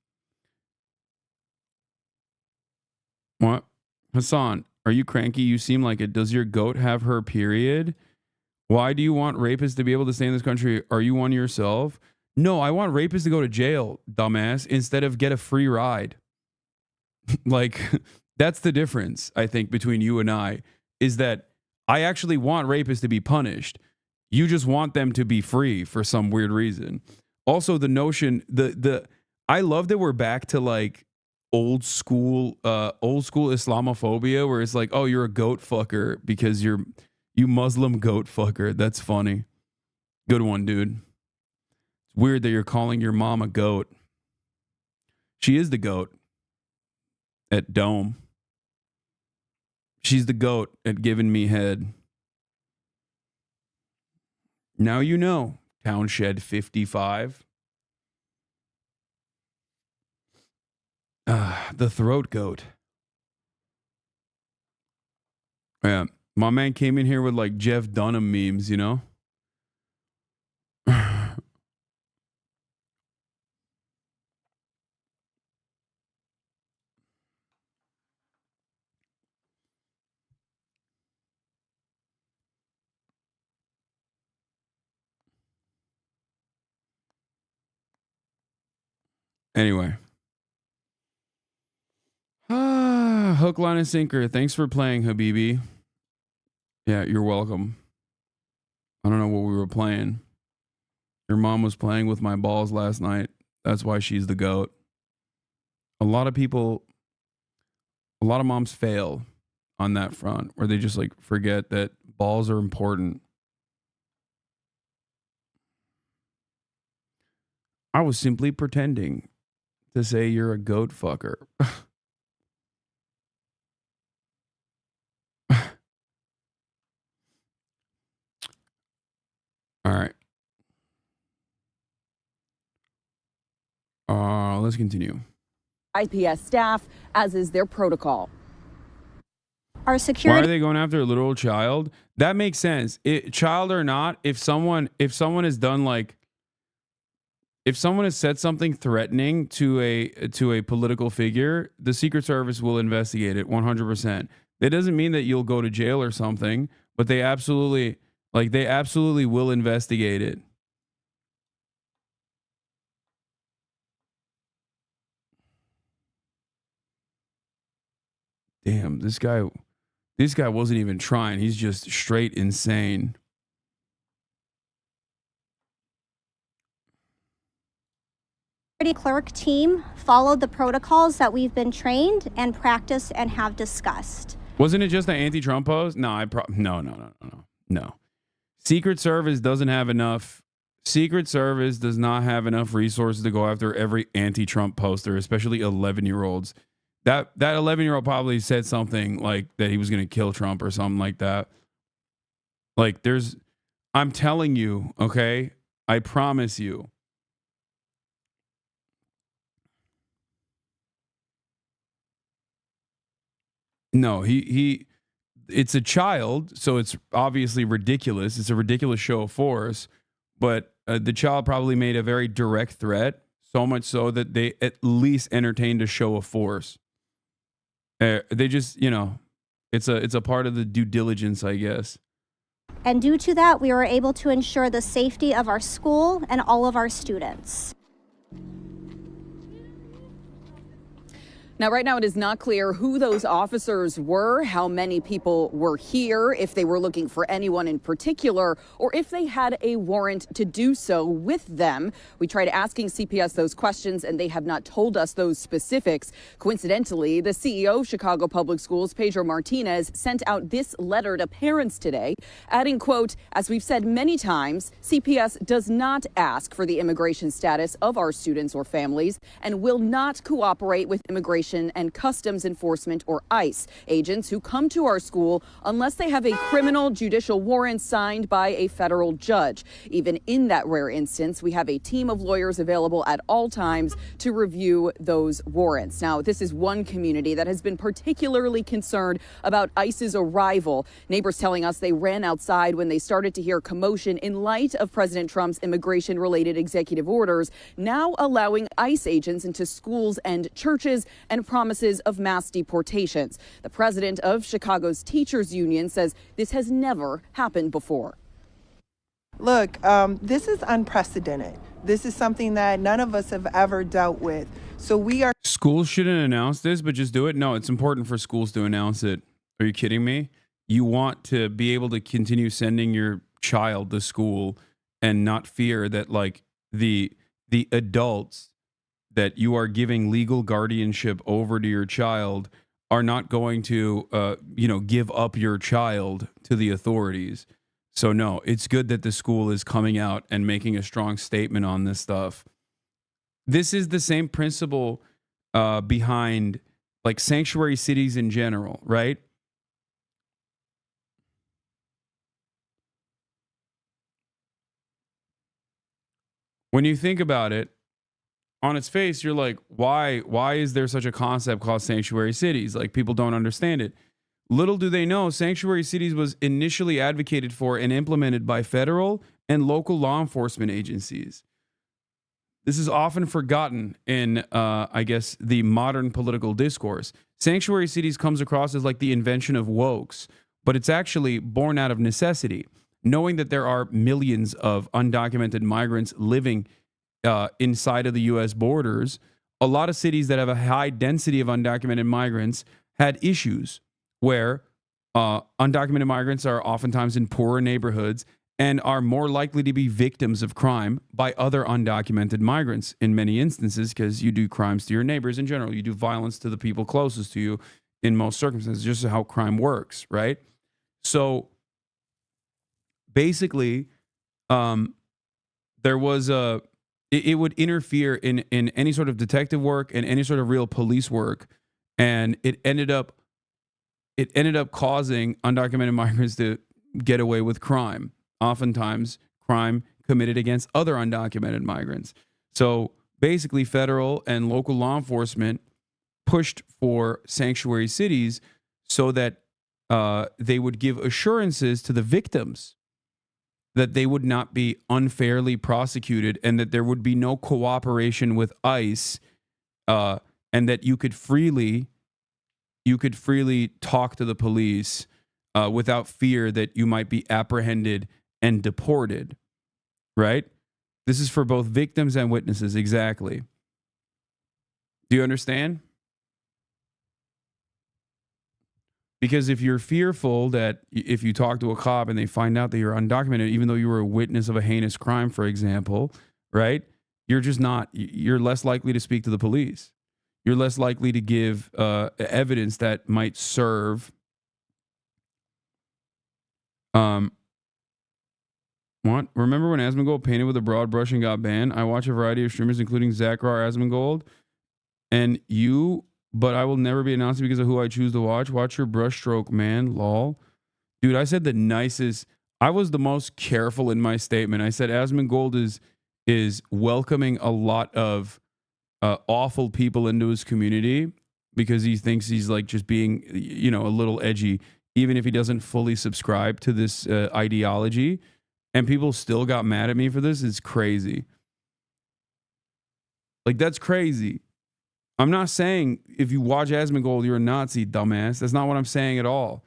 What? Hasan, are you cranky? You seem like it. Does your goat have her period? Why do you want rapists to be able to stay in this country? Are you one yourself? No, I want rapists to go to jail, dumbass, instead of get a free ride. Like, that's the difference, I think, between you and I, is that I actually want rapists to be punished. You just want them to be free for some weird reason. Also, the notion, I love that we're back to like old school Islamophobia, where it's like, oh, you're a goat fucker because you Muslim goat fucker. That's funny. Good one, dude. It's weird that you're calling your mom a goat. She is the goat at Dome. She's the goat at giving me head. Now you know, Townshed 55. The throat goat. Yeah, my man came in here with like Jeff Dunham memes, you know? Anyway. Hook, line, and sinker. Thanks for playing, Habibi. Yeah, you're welcome. I don't know what we were playing. Your mom was playing with my balls last night. That's why she's the goat. A lot of moms fail on that front, where they just like forget that balls are important. I was simply pretending to say you're a goat fucker. All right. Let's continue. IPS staff, as is their protocol. Our security. Why are they going after a literal child? That makes sense. Child or not, if someone has done like, if someone has said something threatening to a political figure, the Secret Service will investigate it 100%. That doesn't mean that you'll go to jail or something, but they absolutely will investigate it. Damn, this guy wasn't even trying. He's just straight insane. Clerk team followed the protocols that we've been trained and practiced and have discussed. Wasn't it just an anti-Trump post? No, no. Secret Service doesn't have enough. Secret Service does not have enough resources to go after every anti-Trump poster, especially 11-year-olds. That 11-year-old probably said something like that he was going to kill Trump or something like that. Like I'm telling you, okay? I promise you. No, it's a child, so it's obviously ridiculous. It's a ridiculous show of force, but the child probably made a very direct threat, so much so that they at least entertained a show of force. They just, it's a part of the due diligence, I guess. And due to that, we were able to ensure the safety of our school and all of our students. Now, right now, it is not clear who those officers were, how many people were here, if they were looking for anyone in particular, or if they had a warrant to do so with them. We tried asking CPS those questions, and they have not told us those specifics. Coincidentally, the CEO of Chicago Public Schools, Pedro Martinez, sent out this letter to parents today, adding, quote, "As we've said many times, CPS does not ask for the immigration status of our students or families and will not cooperate with immigration and customs enforcement or ICE agents who come to our school unless they have a criminal judicial warrant signed by a federal judge. Even in that rare instance, we have a team of lawyers available at all times to review those warrants." Now, this is one community that has been particularly concerned about ICE's arrival. Neighbors telling us they ran outside when they started to hear commotion in light of President Trump's immigration-related executive orders, now allowing ICE agents into schools and churches and promises of mass deportations. The president of Chicago's teachers union says this has never happened before. Look, this is unprecedented. This is something that none of us have ever dealt with. So we are. Schools shouldn't announce this, but just do it. No, it's important for schools to announce it. Are you kidding me? You want to be able to continue sending your child to school and not fear that, like, the adults that you are giving legal guardianship over to your child are not going to, give up your child to the authorities. So no, it's good that the school is coming out and making a strong statement on this stuff. This is the same principle behind, like, sanctuary cities in general, right? When you think about it, on its face, you're like, why is there such a concept called sanctuary cities? Like, people don't understand it. Little do they know, sanctuary cities was initially advocated for and implemented by federal and local law enforcement agencies. This is often forgotten in, the modern political discourse. Sanctuary cities comes across as like the invention of wokes, but it's actually born out of necessity. Knowing that there are millions of undocumented migrants living inside of the U.S. borders, a lot of cities that have a high density of undocumented migrants had issues where undocumented migrants are oftentimes in poorer neighborhoods and are more likely to be victims of crime by other undocumented migrants in many instances, because you do crimes to your neighbors in general. You do violence to the people closest to you in most circumstances, just how crime works, right? So basically, there was it would interfere in any sort of detective work and any sort of real police work, and it ended up causing undocumented migrants to get away with crime. Oftentimes, crime committed against other undocumented migrants. So basically, federal and local law enforcement pushed for sanctuary cities so that they would give assurances to the victims that they would not be unfairly prosecuted and that there would be no cooperation with ICE, and that you could freely talk to the police without fear that you might be apprehended and deported, right? This is for both victims and witnesses, exactly. Do you understand? Because if you're fearful that if you talk to a cop and they find out that you're undocumented, even though you were a witness of a heinous crime, for example, right? You're less likely to speak to the police. You're less likely to give evidence that might serve. What? Remember when Asmongold painted with a broad brush and got banned? I watch a variety of streamers, including Zachar Asmongold, and you, but I will never be announcing because of who I choose to watch. Watch your brushstroke, man. Lol. Dude, I said the nicest. I was the most careful in my statement. I said Asmongold is welcoming a lot of awful people into his community because he thinks he's like just being, a little edgy, even if he doesn't fully subscribe to this ideology. And people still got mad at me for this. It's crazy. Like, that's crazy. I'm not saying if you watch Asmongold, you're a Nazi, dumbass. That's not what I'm saying at all.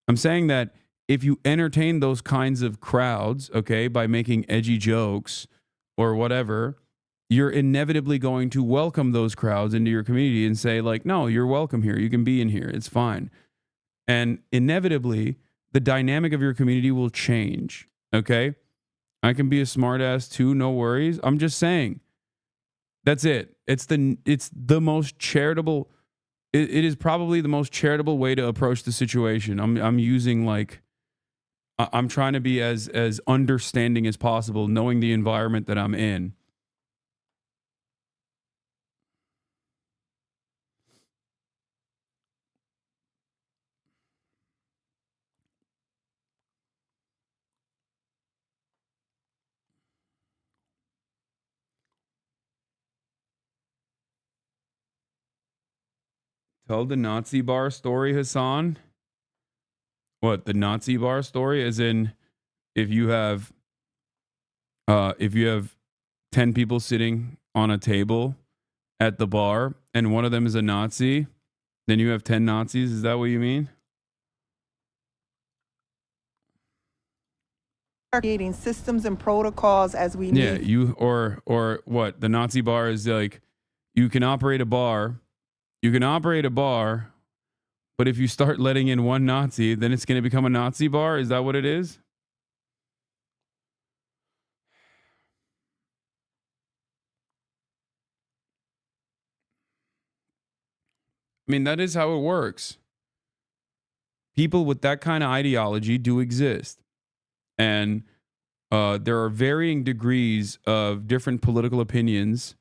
I'm saying that if you entertain those kinds of crowds, okay, by making edgy jokes or whatever, you're inevitably going to welcome those crowds into your community and say, like, no, you're welcome here. You can be in here. It's fine. And inevitably, the dynamic of your community will change. Okay? I can be a smartass too, no worries. I'm just saying. That's it. It's the most charitable. It is probably the most charitable way to approach the situation. I'm using like, I'm trying to be as understanding as possible, knowing the environment that I'm in. Tell the Nazi bar story, Hasan. What, the Nazi bar story? As in, if you have 10 people sitting on a table at the bar and one of them is a Nazi, then you have 10 Nazis. Is that what you mean? Creating systems and protocols as we need. Yeah, you or what? The Nazi bar is like, you can operate a bar, but if you start letting in one Nazi, then it's going to become a Nazi bar. Is that what it is? I mean, that is how it works. People with that kind of ideology do exist. And there are varying degrees of different political opinions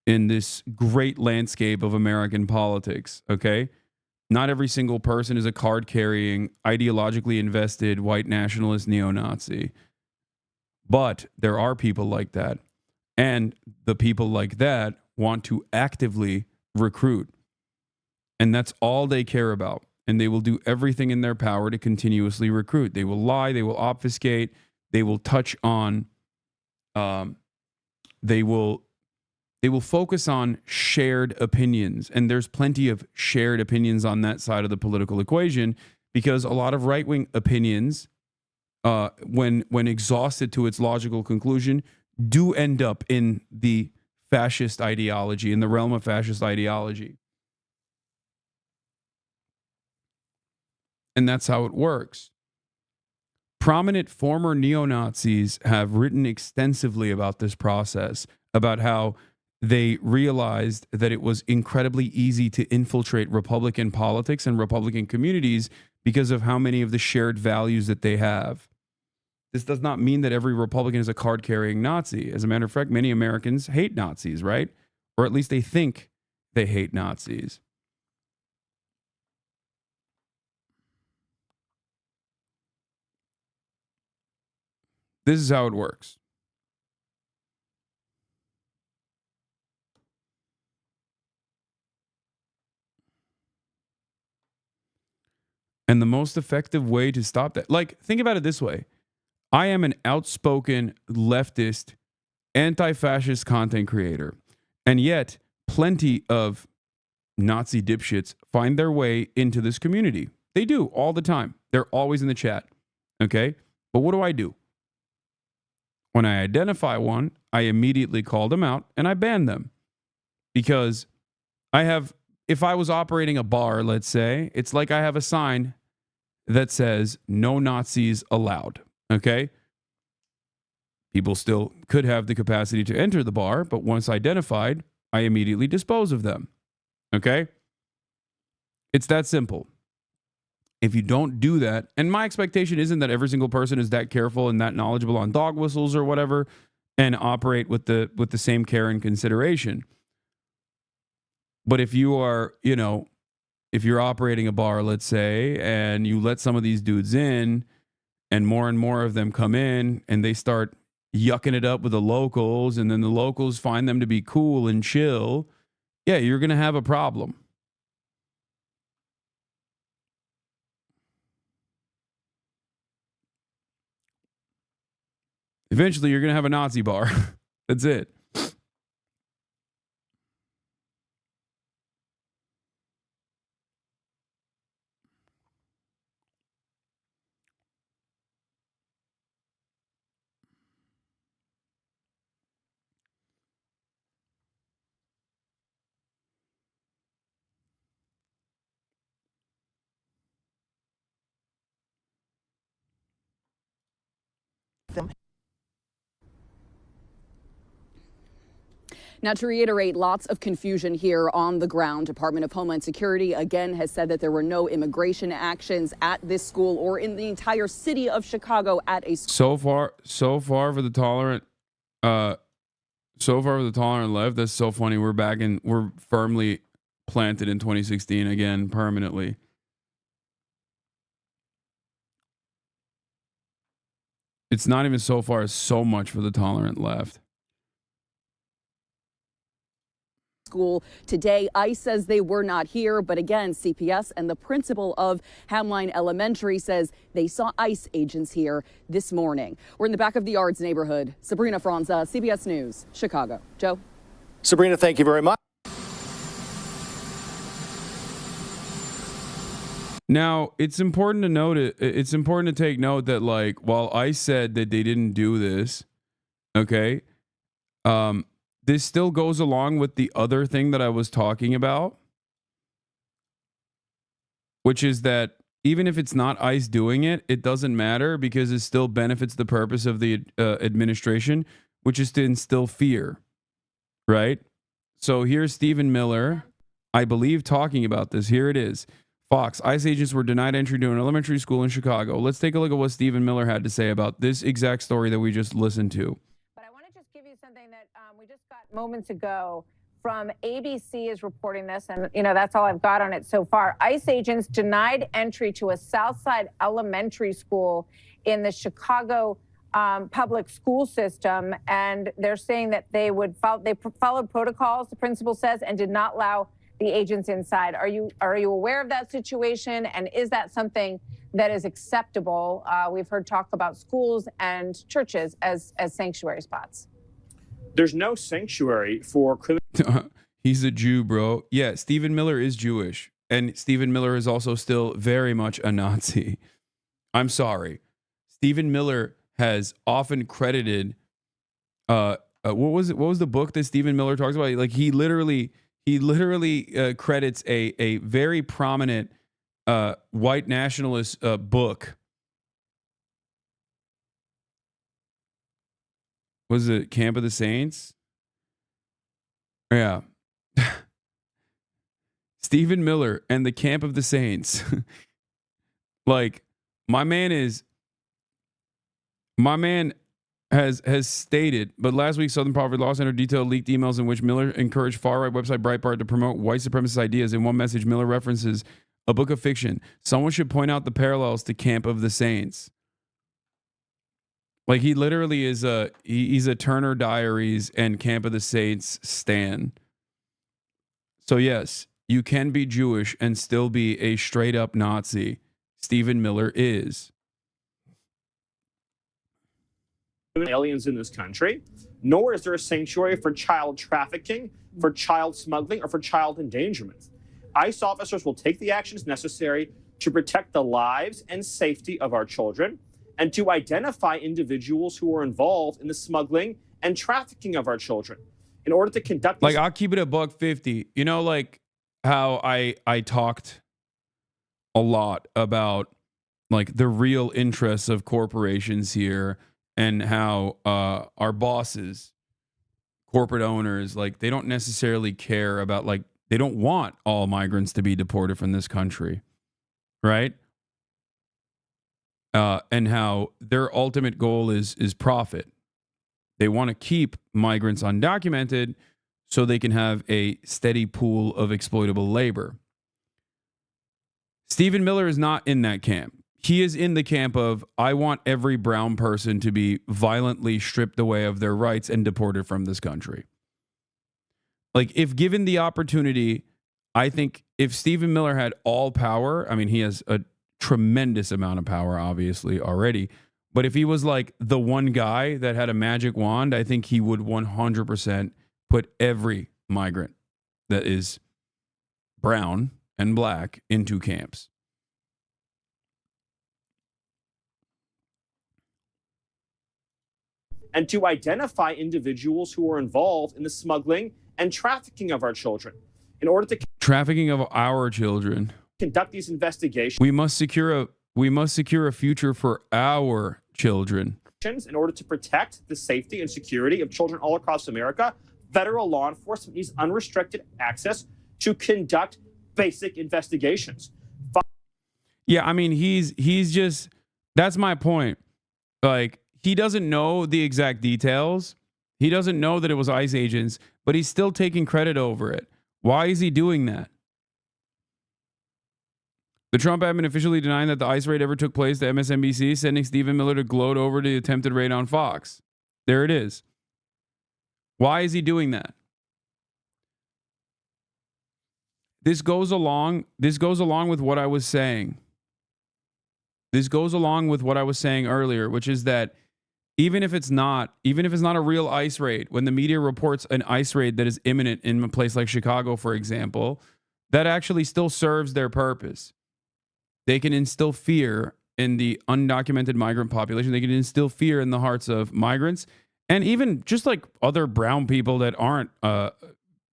in this great landscape of American politics, okay? Not every single person is a card-carrying, ideologically invested white nationalist neo-Nazi. But there are people like that. And the people like that want to actively recruit. And that's all they care about. And they will do everything in their power to continuously recruit. They will lie, they will obfuscate, they will touch on, they will focus on shared opinions. And there's plenty of shared opinions on that side of the political equation, because a lot of right-wing opinions, when exhausted to its logical conclusion, do end up in the fascist ideology, in the realm of fascist ideology. And that's how it works. Prominent former neo-Nazis have written extensively about this process, about how they realized that it was incredibly easy to infiltrate Republican politics and Republican communities because of how many of the shared values that they have. This does not mean that every Republican is a card-carrying Nazi. As a matter of fact, many Americans hate Nazis, right? Or at least they think they hate Nazis. This is how it works. And the most effective way to stop that, like, think about it this way. I am an outspoken leftist, anti-fascist content creator. And yet, plenty of Nazi dipshits find their way into this community. They do all the time. They're always in the chat. Okay? But what do? When I identify one, I immediately call them out and I ban them. Because if I was operating a bar, let's say, it's like I have a sign that says no Nazis allowed. Okay? People still could have the capacity to enter the bar, but once identified, I immediately dispose of them. Okay? It's that simple. If you don't do that, and my expectation isn't that every single person is that careful and that knowledgeable on dog whistles or whatever and operate with the same care and consideration. But if you are, if you're operating a bar, let's say, and you let some of these dudes in and more of them come in and they start yucking it up with the locals, and then the locals find them to be cool and chill, yeah, you're going to have a problem. Eventually, you're going to have a Nazi bar. That's it. Now, to reiterate, lots of confusion here on the ground. Department of Homeland Security again has said that there were no immigration actions at this school or in the entire city of Chicago at a school. So far for the tolerant left, that's so funny. We're firmly planted in 2016 again, permanently. It's not even so far as so much for the tolerant left. School today. ICE says they were not here, but again, CPS and the principal of Hamline Elementary says they saw ICE agents here this morning. We're in the back of the yards neighborhood. Sabrina Franza, CBS News, Chicago. Joe. Sabrina, thank you very much. Now, it's important to note it's important to take note that, like, while ICE said that they didn't do this, okay, this still goes along with the other thing that I was talking about, which is that even if it's not ICE doing it, it doesn't matter because it still benefits the purpose of the administration, which is to instill fear, right? So here's Stephen Miller, I believe, talking about this. Here it is. Fox, ICE agents were denied entry to an elementary school in Chicago. Let's take a look at what Stephen Miller had to say about this exact story that we just listened to. Moments ago from ABC is reporting this, and that's all I've got on it so far. ICE agents denied entry to a Southside elementary school in the Chicago public school system, and they're saying that they followed protocols, the principal says, and did not allow the agents inside. Are you aware of that situation, and is that something that is acceptable? We've heard talk about schools and churches as sanctuary spots. There's no sanctuary for criminal. He's a Jew, bro. Yeah, Stephen Miller is Jewish. And Stephen Miller is also still very much a Nazi. I'm sorry. Stephen Miller has often credited what was the book that Stephen Miller talks about? Like he literally credits a very prominent white nationalist book. Was it Camp of the Saints? Yeah. Stephen Miller and the Camp of the Saints. Like, my man has stated, but last week Southern Poverty Law Center detailed leaked emails in which Miller encouraged far-right website Breitbart to promote white supremacist ideas. In one message, Miller references a book of fiction. Someone should point out the parallels to Camp of the Saints. Like, he literally is he's a Turner Diaries and Camp of the Saints stan. So yes, you can be Jewish and still be a straight up Nazi. Stephen Miller is. Aliens in this country, nor is there a sanctuary for child trafficking, for child smuggling, or for child endangerment. ICE officers will take the actions necessary to protect the lives and safety of our children, and to identify individuals who are involved in the smuggling and trafficking of our children in order to conduct. Like, I'll keep it a $150. You know, like how I talked a lot about like the real interests of corporations here and how our bosses, corporate owners, like they don't necessarily care about, like, they don't want all migrants to be deported from this country, right? And how their ultimate goal is profit. They want to keep migrants undocumented so they can have a steady pool of exploitable labor. Stephen Miller is not in that camp. He is in the camp of, I want every brown person to be violently stripped away of their rights and deported from this country. Like, if given the opportunity, I think if Stephen Miller had all power, I mean, he has a tremendous amount of power, obviously, already. But if he was like the one guy that had a magic wand, I think he would 100% put every migrant that is brown and black into camps. And to identify individuals who are involved in the smuggling and trafficking of our children in order to trafficking of our children. Conduct these investigations. We must secure a future for our children in order to protect the safety and security of children all across America federal law enforcement needs unrestricted access to conduct basic investigations. Yeah, I mean, he's just, that's my point. Like, he doesn't know the exact details. He doesn't know that it was ICE agents, but he's still taking credit over it. Why is he doing that? The Trump admin officially denying that the ICE raid ever took place to MSNBC, sending Stephen Miller to gloat over the attempted raid on Fox. There it is. Why is he doing that? This goes along with what I was saying. This goes along with what I was saying earlier, which is that even if it's not a real ICE raid, when the media reports an ICE raid that is imminent in a place like Chicago, for example, that actually still serves their purpose. They can instill fear in the undocumented migrant population. They can instill fear in the hearts of migrants and even just like other brown people that aren't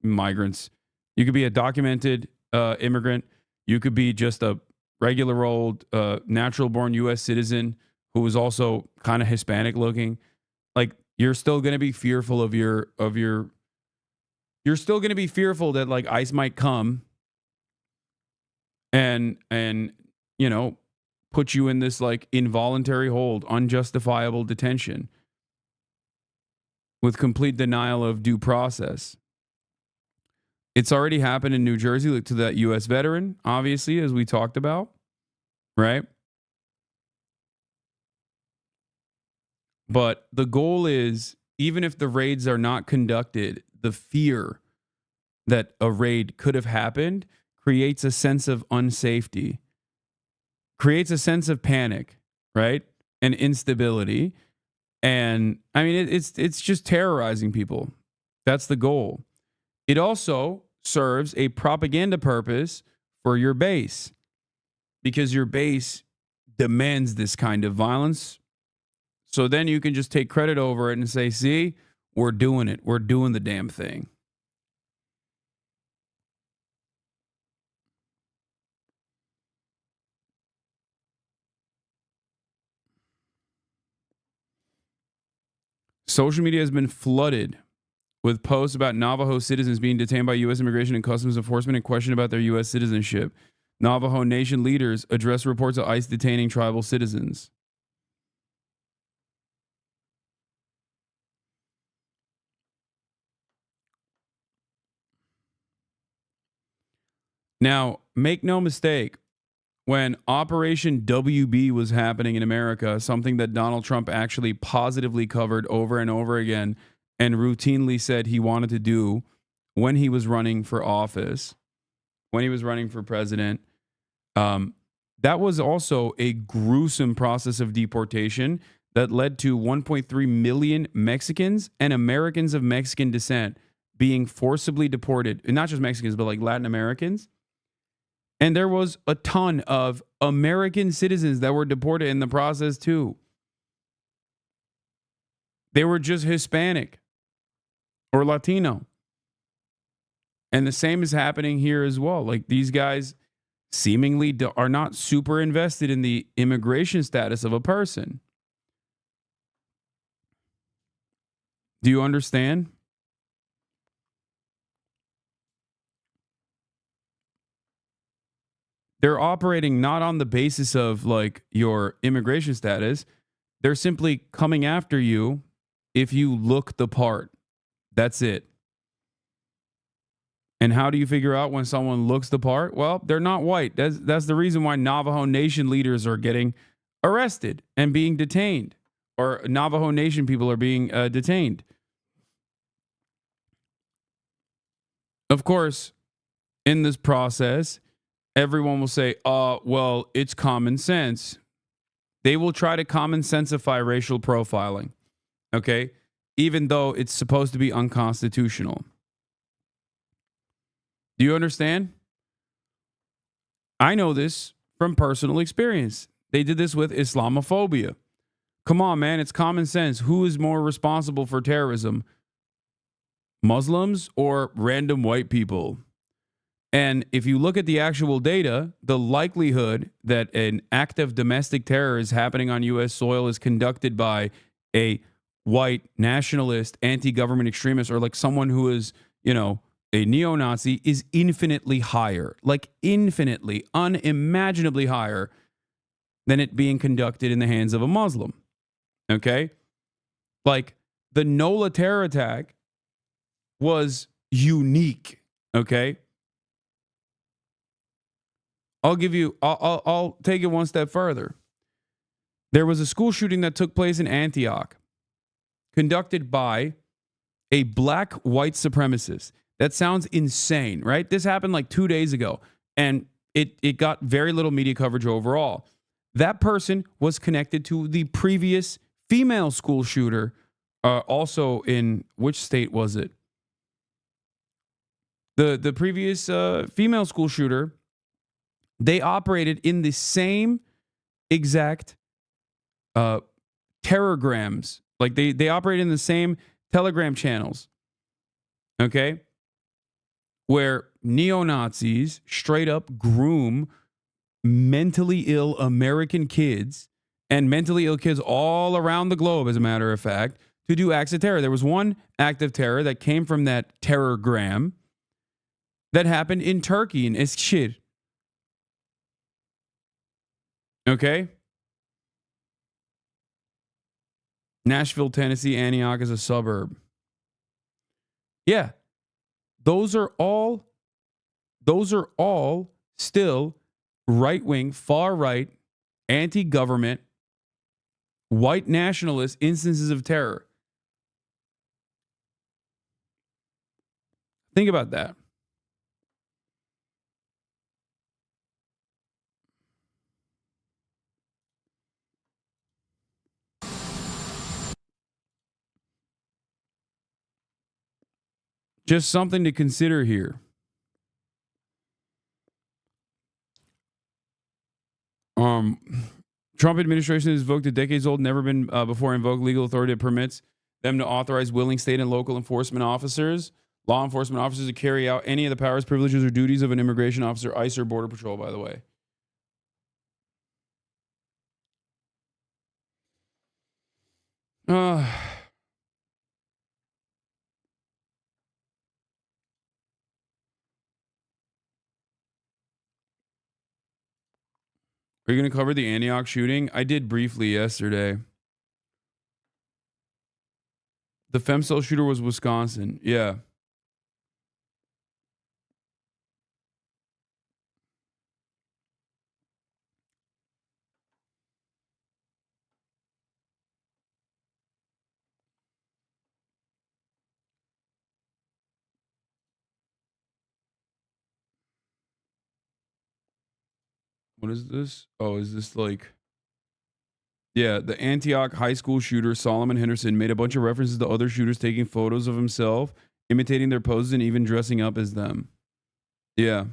migrants. You could be a documented immigrant. You could be just a regular old natural-born U.S. citizen who is also kind of Hispanic looking. Like, you're still going to be fearful of your. You're still going to be fearful that like ICE might come and you know, put you in this like involuntary hold, unjustifiable detention with complete denial of due process. It's already happened in New Jersey to that U.S. veteran, obviously, as we talked about, right? But the goal is, even if the raids are not conducted, the fear that a raid could have happened creates a sense of unsafety, creates a sense of panic, right? And instability. And I mean, it's just terrorizing people. That's the goal. It also serves a propaganda purpose for your base, because your base demands this kind of violence. So then you can just take credit over it and say, see, we're doing it. We're doing the damn thing. Social media has been flooded with posts about Navajo citizens being detained by U.S. Immigration and Customs Enforcement and question about their U.S. citizenship. Navajo Nation leaders address reports of ICE detaining tribal citizens. Now, make no mistake, when Operation WB was happening in America, something that Donald Trump actually positively covered over and over again and routinely said he wanted to do when he was running for office, when he was running for president, that was also a gruesome process of deportation that led to 1.3 million Mexicans and Americans of Mexican descent being forcibly deported. And not just Mexicans, but like Latin Americans. And there was a ton of American citizens that were deported in the process too. They were just Hispanic or Latino. And the same is happening here as well. Like, these guys seemingly are not super invested in the immigration status of a person. Do you understand? They're operating not on the basis of like your immigration status. They're simply coming after you if you look the part. That's it. And how do you figure out when someone looks the part? Well, they're not white. That's the reason why Navajo Nation leaders are getting arrested and being detained, or Navajo Nation people are being detained. Of course, in this process, everyone will say, well, it's common sense. They will try to common sensify racial profiling, okay? Even though it's supposed to be unconstitutional. Do you understand? I know this from personal experience. They did this with Islamophobia. Come on, man, it's common sense. Who is more responsible for terrorism? Muslims or random white people? And if you look at the actual data, the likelihood that an act of domestic terror is happening on U.S. soil is conducted by a white nationalist, anti-government extremist, or like someone who is, you know, a neo-Nazi is infinitely higher, like infinitely, unimaginably higher than it being conducted in the hands of a Muslim. Okay? Like the NOLA terror attack was unique. Okay? I'll take it one step further. There was a school shooting that took place in Antioch, conducted by a black white supremacist. That sounds insane, right? This happened like 2 days ago, and it got very little media coverage overall. That person was connected to the previous female school shooter, also in which state was it? The previous female school shooter, they operated in the same exact terrorgrams. Like they operate in the same Telegram channels. Okay? Where neo-Nazis straight up groom mentally ill American kids and mentally ill kids all around the globe, as a matter of fact, to do acts of terror. There was one act of terror that came from that terrorgram that happened in Turkey, in Eskişehir. Okay? Nashville, Tennessee, Antioch is a suburb. Yeah. Those are all still right-wing, far-right, anti-government, white nationalist instances of terror. Think about that. Just something to consider here. Trump administration has invoked a decades-old, never been before invoked legal authority that permits them to authorize willing state and local enforcement officers, law enforcement officers, to carry out any of the powers, privileges, or duties of an immigration officer, ICE, or Border Patrol, by the way. Are you going to cover the Antioch shooting? I did briefly yesterday. The femcell shooter was Wisconsin. Yeah. What is this? Oh, is this like... Yeah, the Antioch high school shooter, Solomon Henderson, made a bunch of references to other shooters taking photos of himself, imitating their poses, and even dressing up as them. Yeah.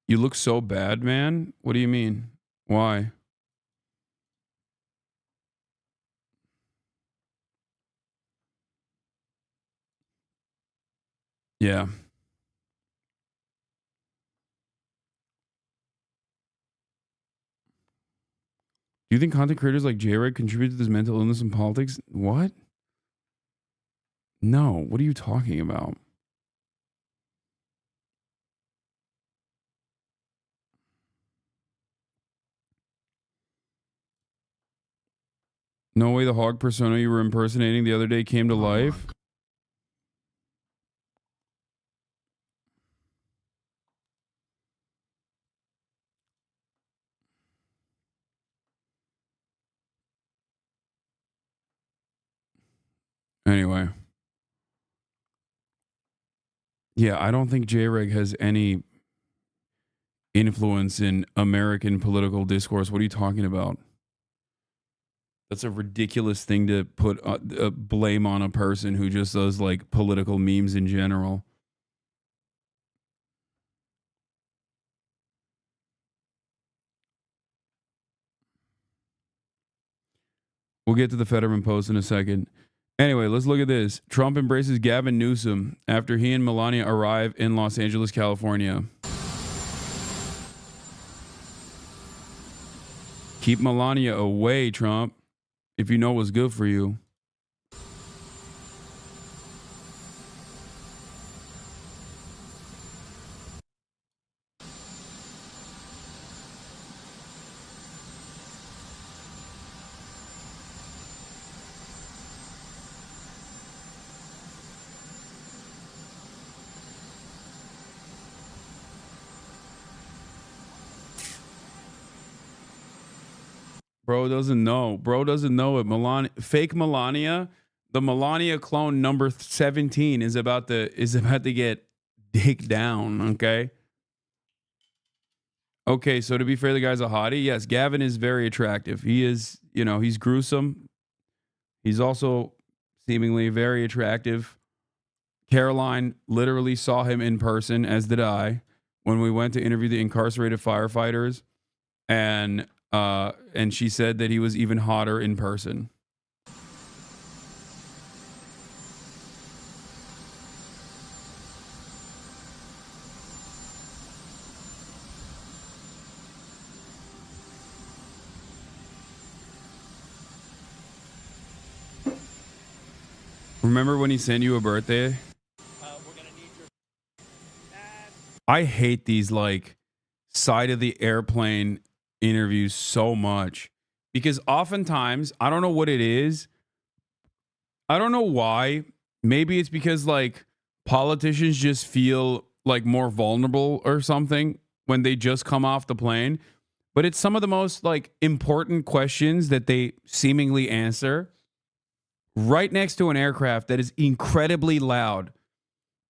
You look so bad, man. What do you mean? Why? Yeah. Do you think content creators like J-Reg contribute to this mental illness in politics? What? No. What are you talking about? No way the hog persona you were impersonating the other day came to life? Anyway. Yeah, I don't think J-Reg has any influence in American political discourse. What are you talking about? That's a ridiculous thing to put blame on a person who just does like political memes in general. We'll get to the Fetterman post in a second. Anyway, let's look at this. Trump embraces Gavin Newsom after he and Melania arrive in Los Angeles, California. Keep Melania away, Trump, if you know what's good for you. Bro doesn't know. Bro doesn't know it. Fake Melania, the Melania clone number 17 is about to get dick down. Okay. Okay, so to be fair, the guy's a hottie. Yes, Gavin is very attractive. He is, he's gruesome. He's also seemingly very attractive. Caroline literally saw him in person, as did I, when we went to interview the incarcerated firefighters, and she said that he was even hotter in person. Remember when he sent you a birthday? I hate these like side of the airplane interviews so much because oftentimes, I don't know what it is. I don't know why. Maybe it's because like politicians just feel like more vulnerable or something when they just come off the plane. But it's some of the most like important questions that they seemingly answer right next to an aircraft that is incredibly loud.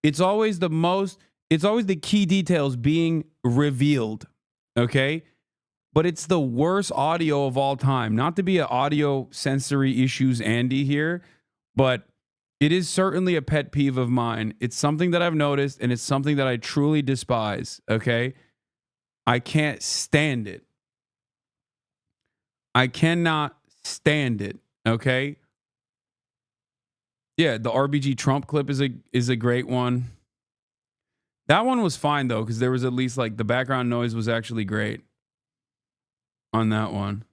It's always the key details being revealed. Okay. But it's the worst audio of all time. Not to be an audio sensory issues Andy here, but it is certainly a pet peeve of mine. It's something that I've noticed, and it's something that I truly despise. Okay. I can't stand it. I cannot stand it. Okay. Yeah, the RBG Trump clip is a great one. That one was fine though, because there was at least like the background noise was actually great on that one.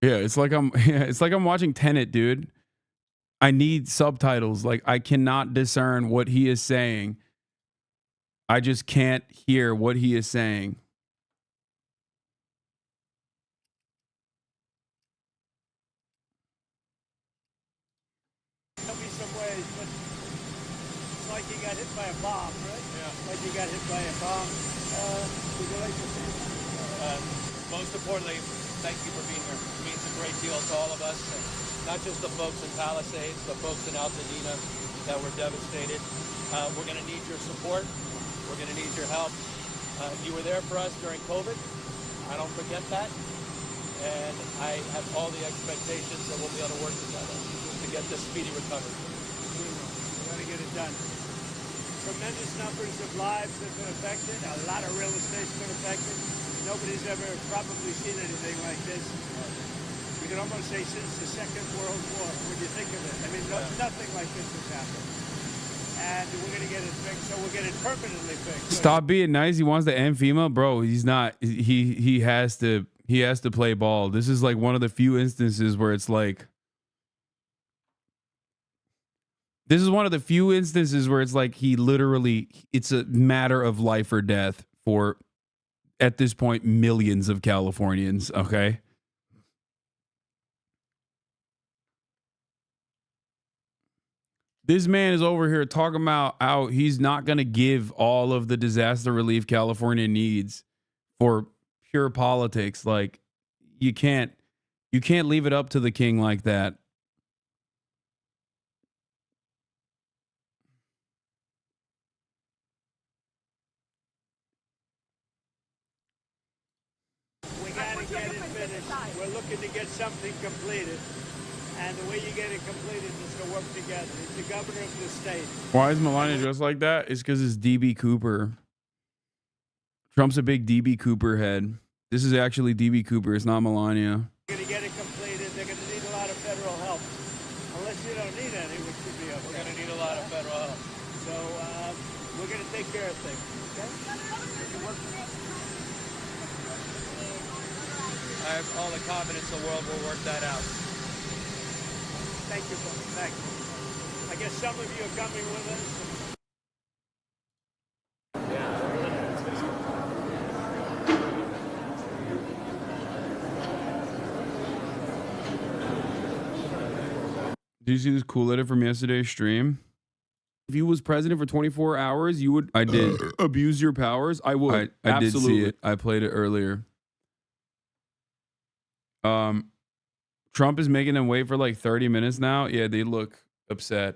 Yeah, it's like I'm watching Tenet, dude. I need subtitles. Like I cannot discern what he is saying. I just can't hear what he is saying. There'll be some ways, but it's like you got hit by a bomb, right? Yeah. Like you got hit by a bomb. Would you like to say that? Most importantly, thank you for being here. It means a great deal to all of us, and not just the folks in Palisades, the folks in Altadena that were devastated. We're going to need your support. We're going to need your help. You were there for us during COVID. I don't forget that. And I have all the expectations that we'll be able to work together to get this speedy recovery. We're going to get it done. Tremendous numbers of lives have been affected. A lot of real estate's been affected. Nobody's ever probably seen anything like this. You can almost say since the Second World War, when you think of it. I mean, nothing like this has happened. And we're going to get it fixed, so we'll get it permanently fixed. Stop being nice. He wants to end FEMA, bro. He's not. He has to play ball. This is like one of the few instances where it's like. This is one of the few instances where it's like he literally. It's a matter of life or death for, at this point, millions of Californians. Okay. This man is over here talking about how he's not going to give all of the disaster relief California needs for pure politics. Like you can't leave it up to the king like that. We got to get it finished. We're looking to get something completed. And the way you get it completed is to work together. It's the governor of the state. Why is Melania dressed like that? It's because it's DB Cooper. Trump's a big DB Cooper head. This is actually DB Cooper. It's not Melania. They're going to get it completed. They're going to need a lot of federal help. Unless you don't need any, which would be okay. We're going to need a lot of federal help. So We're going to take care of things. Okay? I have all the confidence in the world we'll work that out. Thank you, brother. Thank you. I guess some of you are coming with us. Do you see this cool edit from yesterday's stream? If you was president for 24 hours, you would. I did abuse your powers. I would. I did see it. I played it earlier. Trump is making them wait for like 30 minutes now. Yeah, they look upset.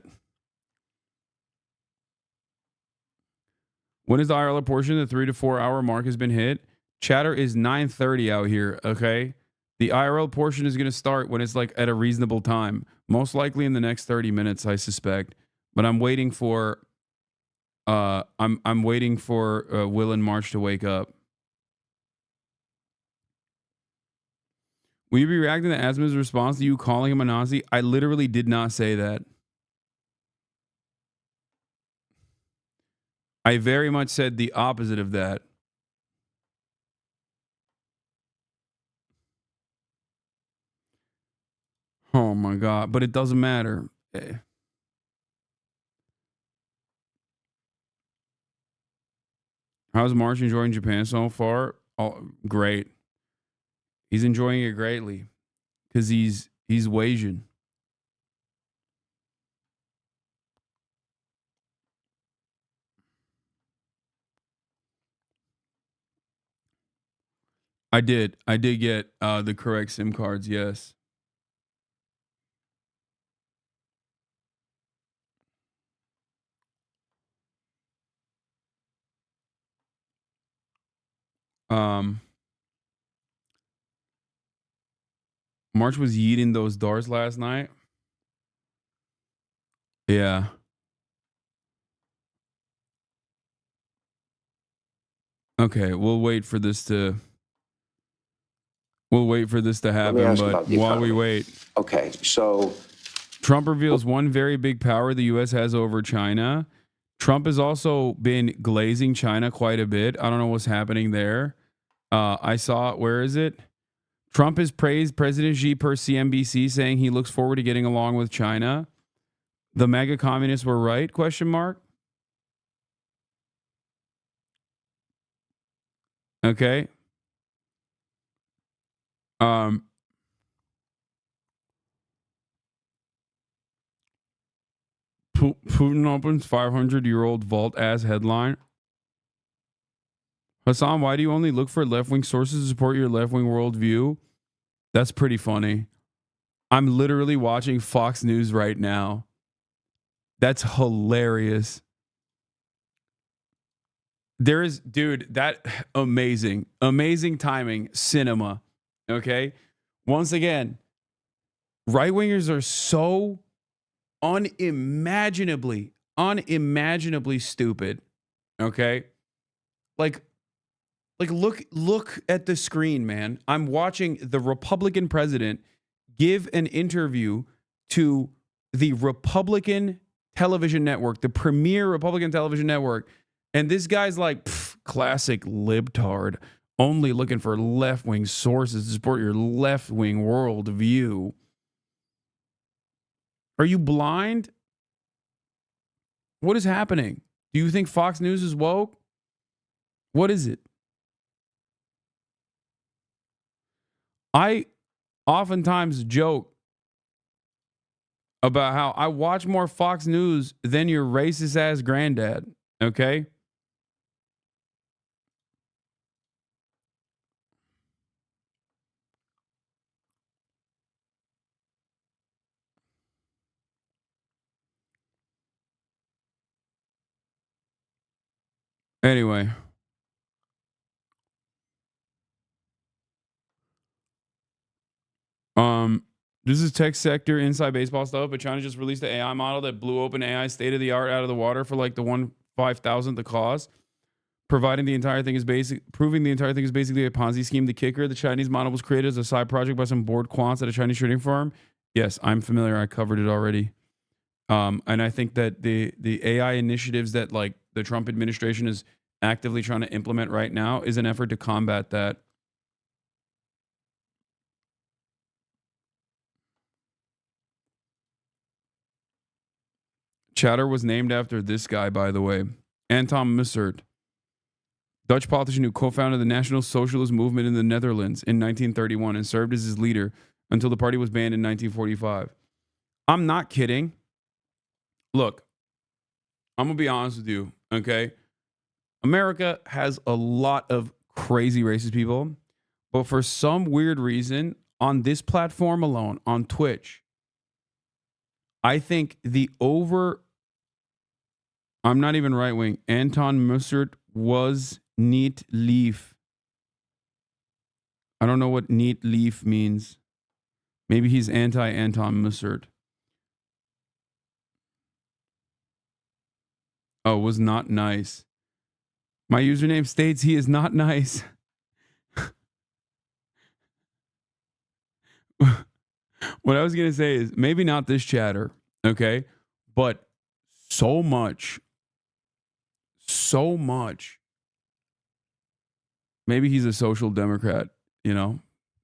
When is the IRL portion? The 3 to 4 hour mark has been hit. Chatter is 9:30 out here. Okay. The IRL portion is going to start when it's like at a reasonable time. Most likely in the next 30 minutes, I suspect. But I'm waiting for I'm waiting for Will and March to wake up. Will you be reacting to Asma's response to you calling him a Nazi? I literally did not say that. I very much said the opposite of that. Oh my God, but it doesn't matter. How's March enjoying Japan so far? Oh, great. He's enjoying it greatly because he's Asian. I did get the correct SIM cards. Yes. March was yeeting those darts last night. Yeah. Okay, we'll wait for this to happen, but while we wait. Okay, so Trump reveals one very big power the US has over China. Trump has also been glazing China quite a bit. I don't know what's happening there. I saw, where is it? Trump has praised President Xi per CNBC, saying he looks forward to getting along with China. The MAGA communists were right, question mark. Okay. Putin opens 500-year-old vault ass headline. Hasan, why do you only look for left-wing sources to support your left-wing worldview? That's pretty funny. I'm literally watching Fox News right now. That's hilarious. There is, dude, that amazing timing, cinema. Okay. Once again, right-wingers are so unimaginably stupid. Okay. Like look at the screen, man. I'm watching the Republican president give an interview to the Republican television network, the premier Republican television network. And this guy's like, classic libtard, only looking for left-wing sources to support your left-wing worldview. Are you blind? What is happening? Do you think Fox News is woke? What is it? I oftentimes joke about how I watch more Fox News than your racist ass granddad. Okay? Anyway. This is tech sector inside baseball stuff, but China just released the AI model that blew open AI state of the art out of the water for like the 1/5000th the cost. Proving the entire thing is basically a Ponzi scheme. The kicker, the Chinese model was created as a side project by some bored quants at a Chinese trading firm. Yes, I'm familiar. I covered it already. And I think that the AI initiatives that like the Trump administration is actively trying to implement right now is an effort to combat that. Chatter was named after this guy, by the way, Anton Mussert, Dutch politician who co-founded the National Socialist Movement in the Netherlands in 1931 and served as his leader until the party was banned in 1945. I'm not kidding. Look, I'm going to be honest with you, okay? America has a lot of crazy racist people, but for some weird reason, on this platform alone, on Twitch, I think I'm not even right-wing, Anton Mussert was neat leaf. I don't know what neat leaf means. Maybe he's anti-Anton Mussert. Oh, was not nice. My username states he is not nice. What I was going to say is maybe not this chatter, okay? But so much. Maybe he's a social democrat, you know?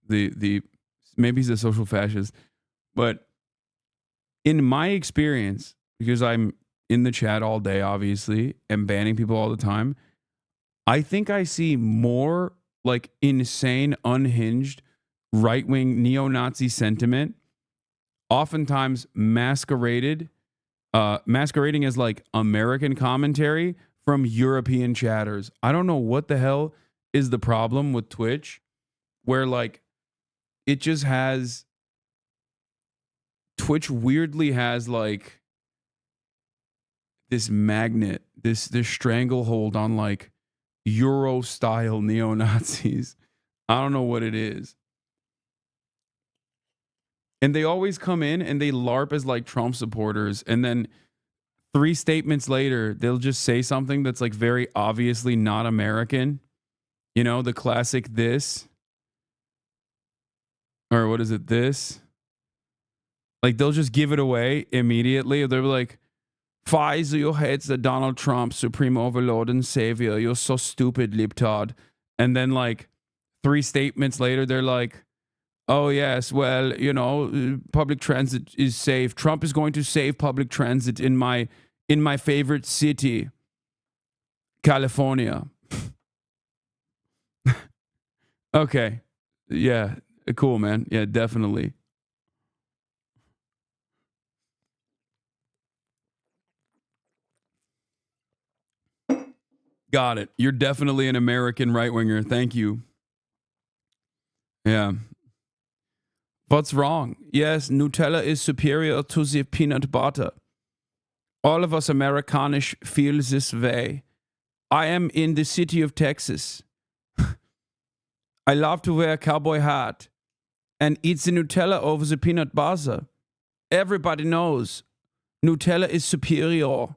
Maybe he's a social fascist. But in my experience, because I'm in the chat all day, obviously, and banning people all the time, I think I see more like insane, unhinged, right-wing neo-Nazi sentiment, oftentimes masquerading as like American commentary from European chatters. I don't know what the hell is the problem with Twitch, where like it just has, Twitch weirdly has like this magnet, this stranglehold on like Euro style neo-Nazis. I don't know what it is. And they always come in and they LARP as like Trump supporters. And then 3 statements later, they'll just say something that's like very obviously not American. You know, the classic this. Or what is it, this? Like they'll just give it away immediately. They'll be like, Pfizer, you hate the Donald Trump, supreme overlord and savior. You're so stupid, libtard. And then like 3 statements later, they're like, oh, yes, well, you know, public transit is safe. Trump is going to save public transit in my favorite city, California. Okay. Yeah. Cool, man. Yeah, definitely. Got it. You're definitely an American right-winger. Thank you. Yeah. What's wrong? Yes, Nutella is superior to the peanut butter. All of us Americanish feel this way. I am in the city of Texas. I love to wear a cowboy hat and eat the Nutella over the peanut butter. Everybody knows Nutella is superior.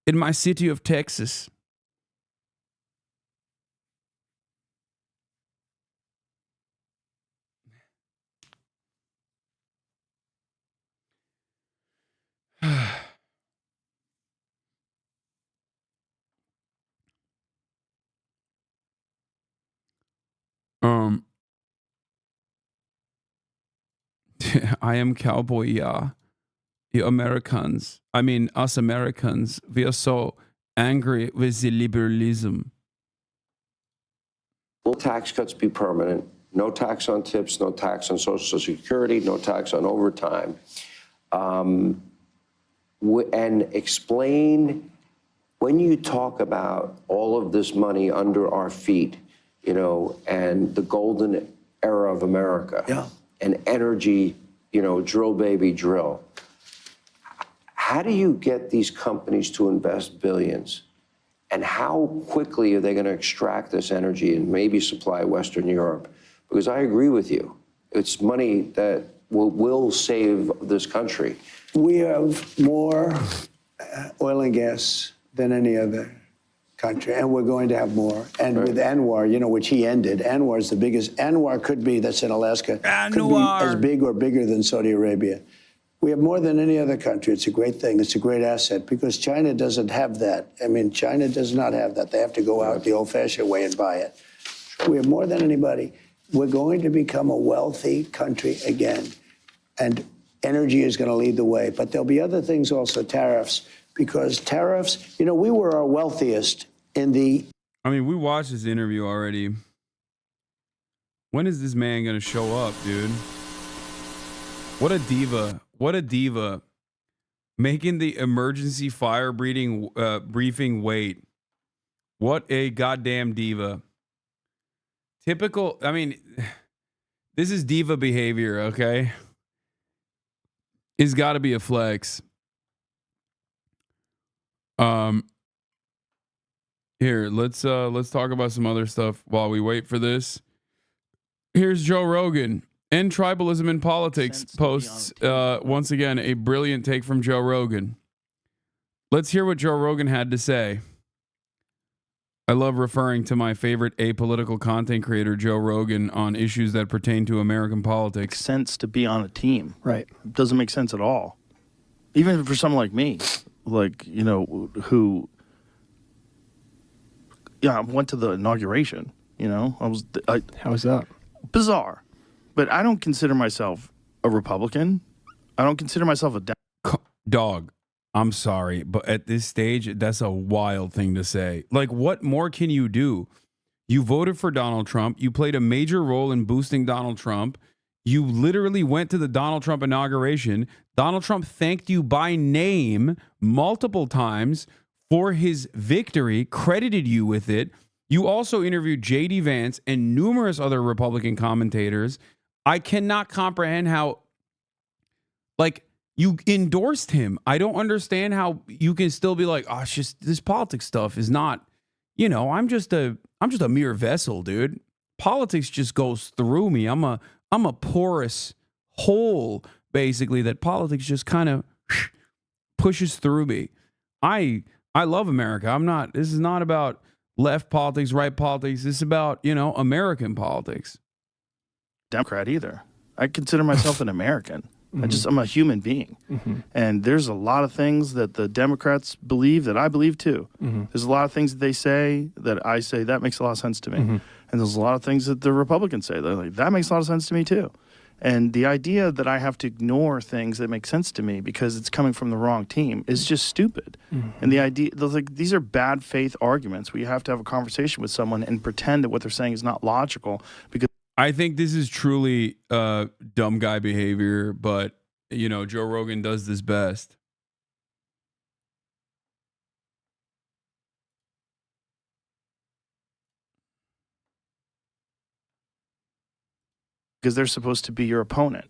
In my city of Texas. I am cowboy, yeah. You Americans, I mean us Americans, we are so angry with the liberalism. Will tax cuts be permanent? No tax on tips, no tax on Social Security, no tax on overtime. And explain, when you talk about all of this money under our feet, you know, and the golden era of America, and energy, you know, drill baby drill. How do you get these companies to invest billions? And how quickly are they going to extract this energy and maybe supply Western Europe? Because I agree with you. It's money that will save this country. We have more oil and gas than any other country, and we're going to have more. And with Anwar, you know, which he ended, Anwar is the biggest. Anwar could be, that's in Alaska, could be as big or bigger than Saudi Arabia. We have more than any other country. It's a great thing. It's a great asset because China doesn't have that. I mean, China does not have that. They have to go out the old-fashioned way and buy it. We have more than anybody. We're going to become a wealthy country again, and energy is going to lead the way. But there'll be other things also, tariffs, because tariffs, you know, we were our wealthiest in the... I mean, we watched this interview already. When is this man going to show up, dude? What a diva. What a diva. Making the emergency fire briefing wait. What a goddamn diva. Typical, I mean, this is diva behavior, okay? It's got to be a flex. Here, let's talk about some other stuff while we wait for this. Here's Joe Rogan. End tribalism in politics posts once again a brilliant take from Joe Rogan. Let's hear what Joe Rogan had to say. I love referring to my favorite apolitical content creator, Joe Rogan, on issues that pertain to American politics. Makes sense to be on a team, right? It doesn't make sense at all. Even for someone like me, like, you know, who, yeah, I went to the inauguration, you know, how was that? Bizarre. But I don't consider myself a Republican. I don't consider myself a dog. I'm sorry, but at this stage, that's a wild thing to say. Like, what more can you do? You voted for Donald Trump. You played a major role in boosting Donald Trump. You literally went to the Donald Trump inauguration. Donald Trump thanked you by name multiple times for his victory, credited you with it. You also interviewed J.D. Vance and numerous other Republican commentators. I cannot comprehend how, like, you endorsed him. I don't understand how you can still be like, oh, it's just this politics stuff is not, you know, I'm just a mere vessel, dude. Politics just goes through me. I'm a porous hole, basically, that politics just kind of pushes through me. I love America. This is not about left politics, right politics. This is about, you know, American politics. Democrat either. I consider myself an American. I'm a human being. And there's a lot of things that the Democrats believe that I believe too. There's a lot of things that they say that I say that makes a lot of sense to me. And there's a lot of things that the Republicans say that, like, that makes a lot of sense to me too. And the idea that I have to ignore things that make sense to me because it's coming from the wrong team is just stupid. And the idea, like, these are bad faith arguments where you have to have a conversation with someone and pretend that what they're saying is not logical, because I think this is truly dumb guy behavior, but, you know, Joe Rogan does this best. because they're supposed to be your opponent.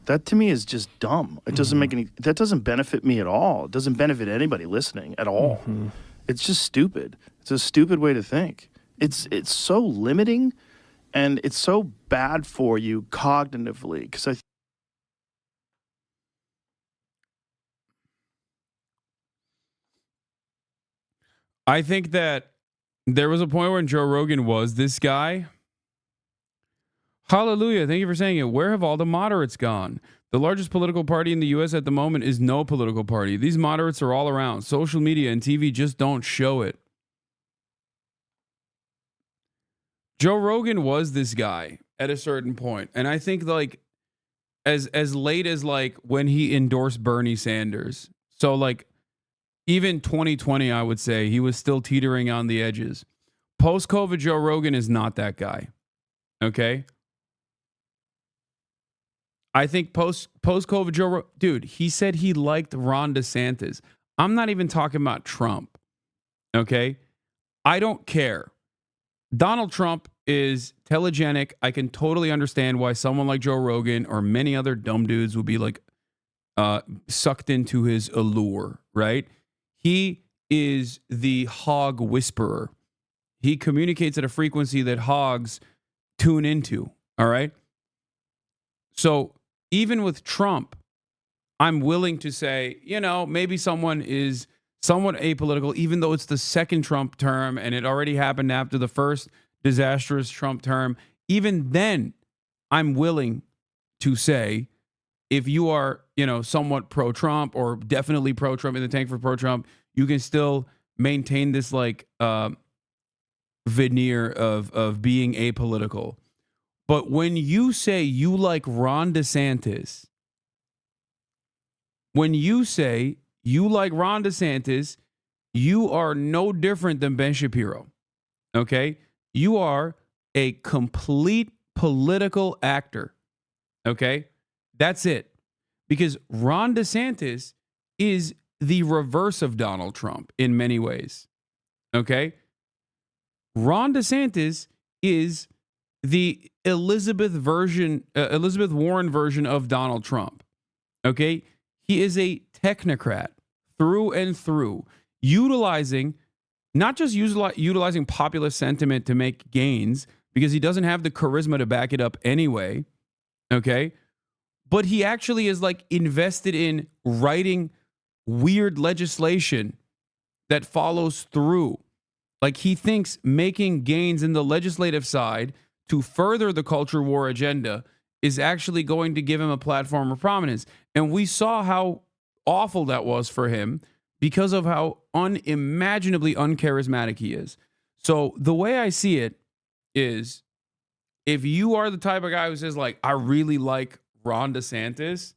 That to me is just dumb. It doesn't make any, that doesn't benefit me at all. It doesn't benefit anybody listening at all. It's just stupid. It's a stupid way to think. It's so limiting. And it's so bad for you cognitively, because I think that there was a point when Joe Rogan was this guy. Hallelujah. Thank you for saying it. Where have all the moderates gone? The largest political party in the U.S. at the moment is no political party. These moderates are all around. Social media and TV just don't show it. Joe Rogan was this guy at a certain point. And I think, like, as late as, like, when he endorsed Bernie Sanders. So, like, even 2020, I would say, he was still teetering on the edges. Post-COVID, Joe Rogan is not that guy. Okay? I think post-COVID, Joe Rogan, dude, he said he liked Ron DeSantis. I'm not even talking about Trump. Okay? I don't care. Donald Trump is telegenic. I can totally understand why someone like Joe Rogan or many other dumb dudes would be, like, sucked into his allure, right? He is the hog whisperer. He communicates at a frequency that hogs tune into, all right? So even with Trump, I'm willing to say, you know, maybe someone is somewhat apolitical, even though it's the second Trump term and it already happened after the first disastrous Trump term. Even then, I'm willing to say if you are, you know, somewhat pro-Trump or definitely pro-Trump, in the tank for pro-Trump, you can still maintain this like veneer of being apolitical. But when you say you like Ron DeSantis, you are no different than Ben Shapiro. Okay? You are a complete political actor. Okay? That's it. Because Ron DeSantis is the reverse of Donald Trump in many ways. Okay? Ron DeSantis is the Elizabeth Warren version of Donald Trump. Okay? He is a technocrat through and through, not just utilizing populist sentiment to make gains, because he doesn't have the charisma to back it up anyway. Okay? But he actually is like invested in writing weird legislation that follows through. Like he thinks making gains in the legislative side to further the culture war agenda is actually going to give him a platform of prominence. And we saw how awful that was for him because of how unimaginably uncharismatic he is. So the way I see it is, if you are the type of guy who says like, I really like Ron DeSantis,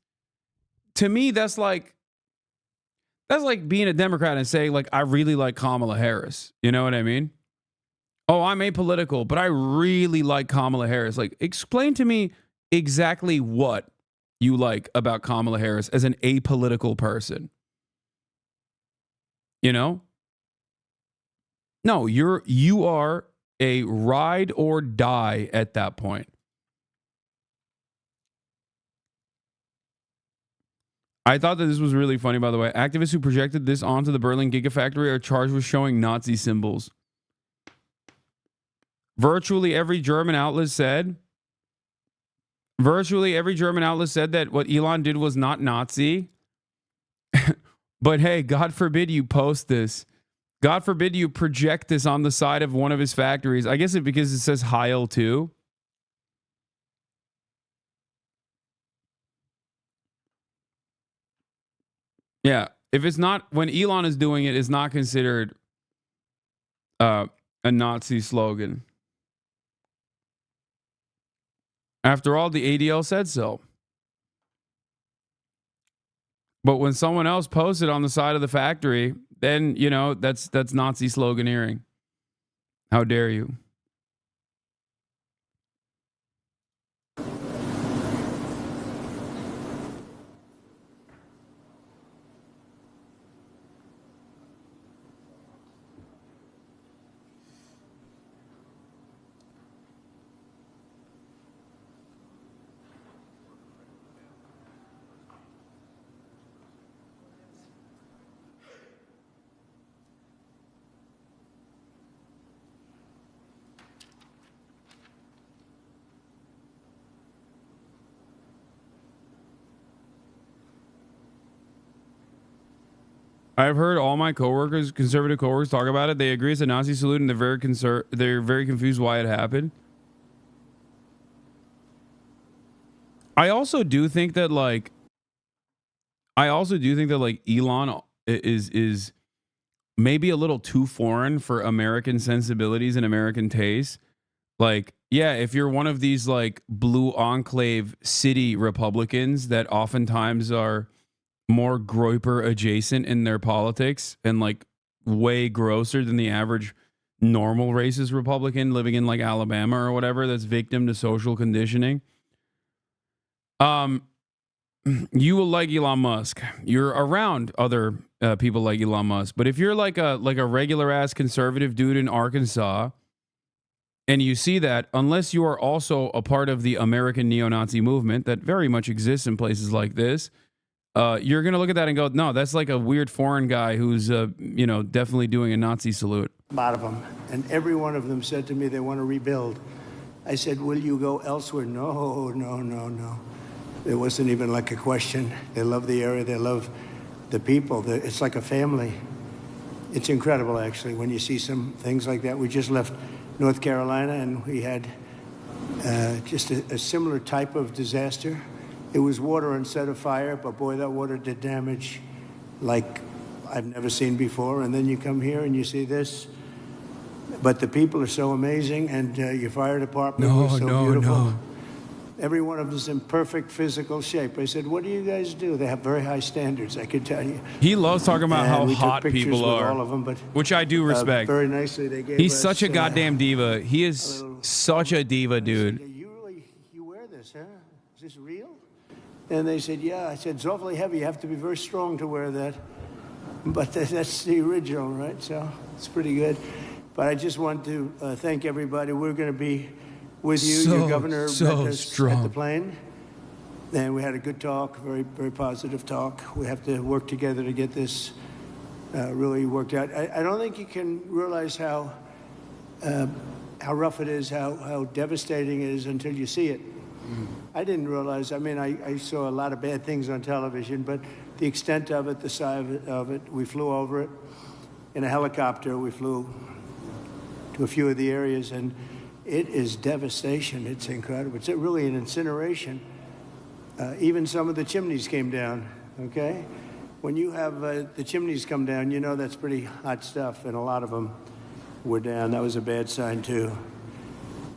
to me, that's like being a Democrat and saying like, I really like Kamala Harris. You know what I mean? Oh, I'm apolitical, but I really like Kamala Harris. Like, explain to me exactly what you like about Kamala Harris as an apolitical person. You know? No, you are a ride or die at that point. I thought that this was really funny, by the way. Activists who projected this onto the Berlin Gigafactory are charged with showing Nazi symbols. Virtually every German outlet said that what Elon did was not Nazi. But hey, God forbid you post this. God forbid you project this on the side of one of his factories. I guess because it says Heil too. Yeah, if it's not, when Elon is doing it, it's not considered a Nazi slogan. After all, the ADL said so. But when someone else posts it on the side of the factory, then, you know, that's Nazi sloganeering. How dare you? I've heard all my coworkers, conservative coworkers, talk about it. They agree it's a Nazi salute, and they're very confused why it happened. I also do think that Elon is maybe a little too foreign for American sensibilities and American tastes. Like, yeah, if you're one of these like blue enclave city Republicans that oftentimes are more Groyper adjacent in their politics and like way grosser than the average normal racist Republican living in like Alabama or whatever that's victim to social conditioning, you will like Elon Musk. You're around other people like Elon Musk. But if you're like a regular ass conservative dude in Arkansas and you see that, unless you are also a part of the American neo-Nazi movement that very much exists in places like this, you're going to look at that and go, no, that's like a weird foreign guy who's, definitely doing a Nazi salute. A lot of them. And every one of them said to me they want to rebuild. I said, will you go elsewhere? No. It wasn't even like a question. They love the area. They love the people. It's like a family. It's incredible, actually, when you see some things like that. We just left North Carolina, and we had just a similar type of disaster It was water instead of fire, but boy, that water did damage like I've never seen before. And then you come here and you see this. But the people are so amazing, and your fire department was so beautiful. Every one of them is in perfect physical shape. I said, what do you guys do? They have very high standards, I can tell you. He loves talking about how we took hot pictures people with are, all of them, but, which I do respect. very nicely, they gave He's us, such a goddamn diva. He is such a diva, dude. You wear this, huh? Is this real? And they said, yeah. I said, it's awfully heavy. You have to be very strong to wear that. But that's the original, right? So it's pretty good. But I just want to thank everybody. We're going to be with you. Your governor met us at the plane. And we had a good talk, very, very positive talk. We have to work together to get this really worked out. I don't think you can realize how rough it is, how devastating it is until you see it. I didn't realize. I mean, I saw a lot of bad things on television, but the extent of it, the size of it, we flew over it in a helicopter. We flew to a few of the areas, and it is devastation. It's incredible. It's really an incineration. Even some of the chimneys came down, okay? When you have the chimneys come down, you know that's pretty hot stuff, and a lot of them were down. That was a bad sign, too.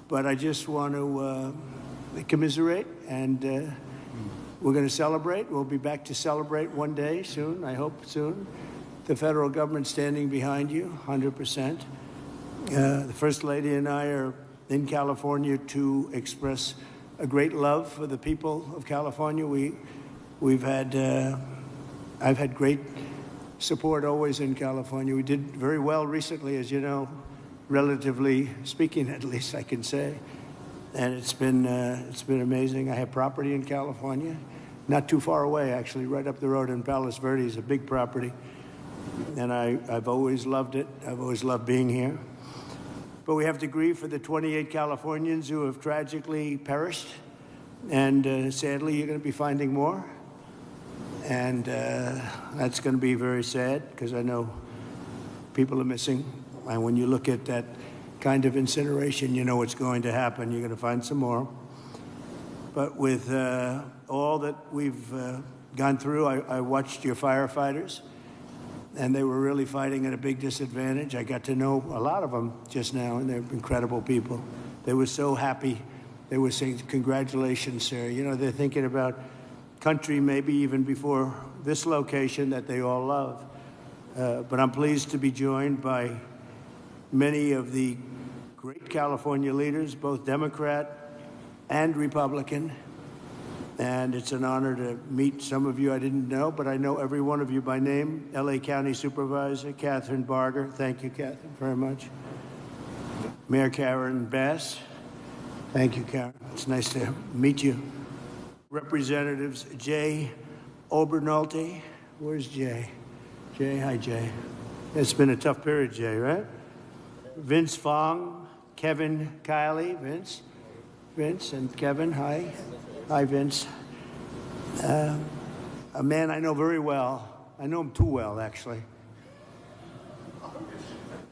But I just want to commiserate, and we're going to celebrate. We'll be back to celebrate one day soon, I hope soon. The federal government standing behind you, 100%. The First Lady and I are in California to express a great love for the people of California. I've had great support always in California. We did very well recently, as you know, relatively speaking, at least I can say. And it's been amazing. I have property in California, not too far away, actually, right up the road in Palos Verdes, a big property. And I've always loved it. I've always loved being here. But we have to grieve for the 28 Californians who have tragically perished. And sadly, you're going to be finding more. And that's going to be very sad, because I know people are missing. And when you look at that kind of incineration, you know what's going to happen. You're going to find some more. But with all that we've gone through, I watched your firefighters, and they were really fighting at a big disadvantage. I got to know a lot of them just now, and they're incredible people. They were so happy. They were saying, congratulations, sir. You know, they're thinking about country maybe even before this location that they all love. But I'm pleased to be joined by many of the great California leaders, both Democrat and Republican. And it's an honor to meet some of you I didn't know, but I know every one of you by name. LA County Supervisor Catherine Barger. Thank you, Catherine, very much. Mayor Karen Bass. Thank you, Karen. It's nice to meet you. Representatives Jay Obernolte. Where's Jay? Jay, hi, Jay. It's been a tough period, Jay, right? Vince Fong, Kevin Kiley, Vince and Kevin, hi. Hi, Vince. A man I know very well. I know him too well, actually.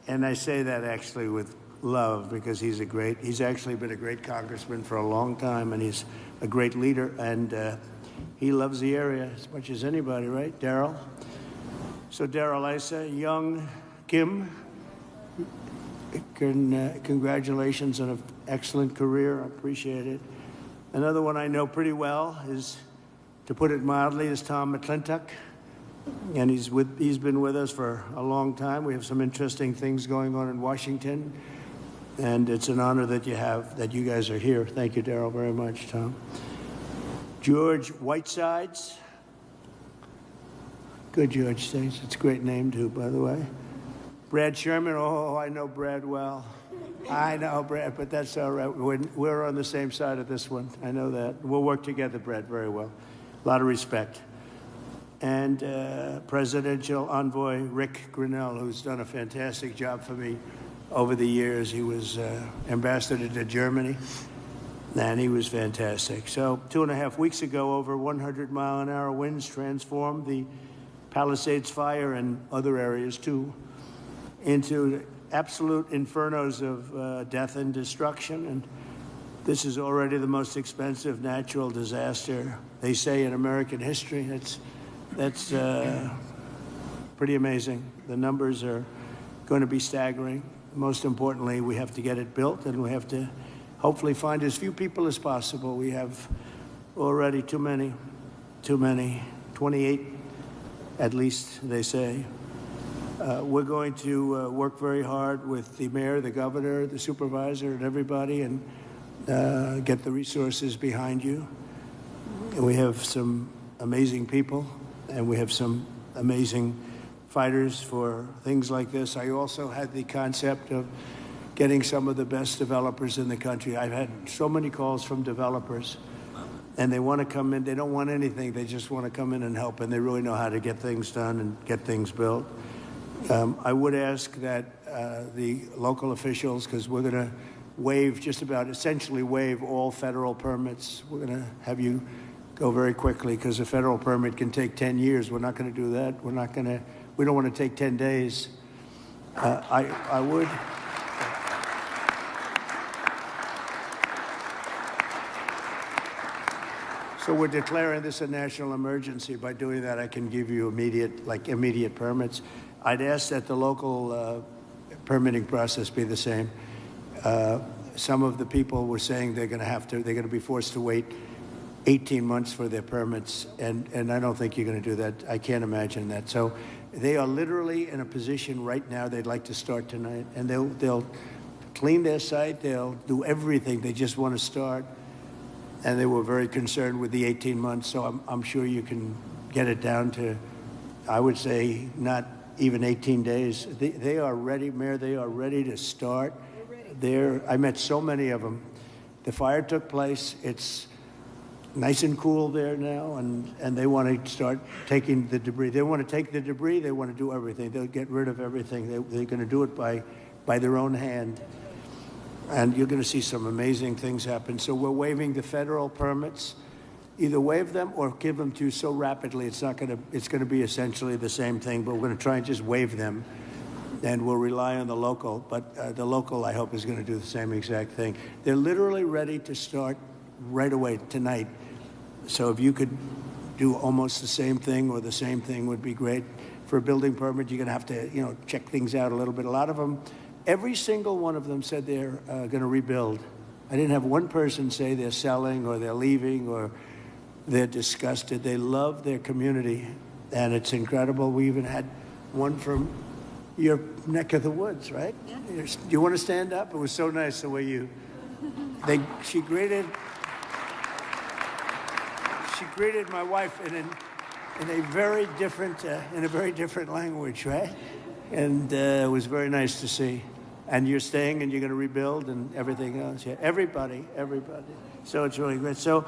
And I say that actually with love, because he's actually been a great congressman for a long time, and he's a great leader, and he loves the area as much as anybody, right? Daryl? So Daryl Issa, young Kim, congratulations on an excellent career. I appreciate it. Another one I know pretty well is, to put it mildly, is Tom McClintock. And he's been with us for a long time. We have some interesting things going on in Washington. And it's an honor that you guys are here. Thank you, Daryl, very much, Tom. George Whitesides. Good, George States. It's a great name, too, by the way. Brad Sherman. Oh, I know Brad well. I know Brad, but that's all right. We're on the same side of this one. I know that. We'll work together, Brad, very well. A lot of respect. And Presidential Envoy Rick Grinnell, who's done a fantastic job for me over the years. He was ambassador to Germany, and he was fantastic. So 2.5 weeks ago, over 100-mile-an-hour winds transformed the Palisades fire and other areas, too, into absolute infernos of death and destruction. This is already the most expensive natural disaster, they say, in American history. That's pretty amazing. The numbers are going to be staggering. Most importantly, we have to get it built, and we have to hopefully find as few people as possible. We have already too many, 28 at least, they say. We're going to work very hard with the mayor, the governor, the supervisor, and everybody, and get the resources behind you. And we have some amazing people, and we have some amazing fighters for things like this. I also had the concept of getting some of the best developers in the country. I've had so many calls from developers, and they want to come in. They don't want anything. They just want to come in and help, and they really know how to get things done and get things built. I would ask that the local officials, because we're going to waive essentially waive all federal permits. We're going to have you go very quickly, because a federal permit can take 10 years. We're not going to do that. We don't want to take 10 days. I would. So we're declaring this a national emergency. By doing that, I can give you immediate permits. I'd ask that the local permitting process be the same. Some of the people were saying they're going to be forced to wait 18 months for their permits, and I don't think you're going to do that. I can't imagine that. So they are literally in a position right now they'd like to start tonight, and they'll clean their site, they'll do everything. They just want to start, and they were very concerned with the 18 months, so I'm sure you can get it down to, I would say, not even 18 days. They are ready, Mayor, they are ready to start. I met so many of them. The fire took place. It's nice and cool there now, and they want to start taking the debris. They want to take the debris. They want to do everything. They'll get rid of everything. They're going to do it by their own hand. And you're going to see some amazing things happen. So we're waiving the federal permits. Either waive them or give them to you so rapidly it's going to be essentially the same thing, but we're going to try and just waive them, and we'll rely on the local. But the local, I hope, is going to do the same exact thing. They're literally ready to start right away tonight. So if you could do almost the same thing or the same thing would be great. For a building permit, you're going to have to, check things out a little bit. A lot of them, every single one of them said they're going to rebuild. I didn't have one person say they're selling or they're leaving or they're disgusted. They love their community, and it's incredible. We even had one from your neck of the woods, right? Yeah. Do you want to stand up? It was so nice the way she greeted my wife in a very different language, right? And it was very nice to see. And you're staying, and you're going to rebuild, and everything else. Yeah, everybody. So it's really great. So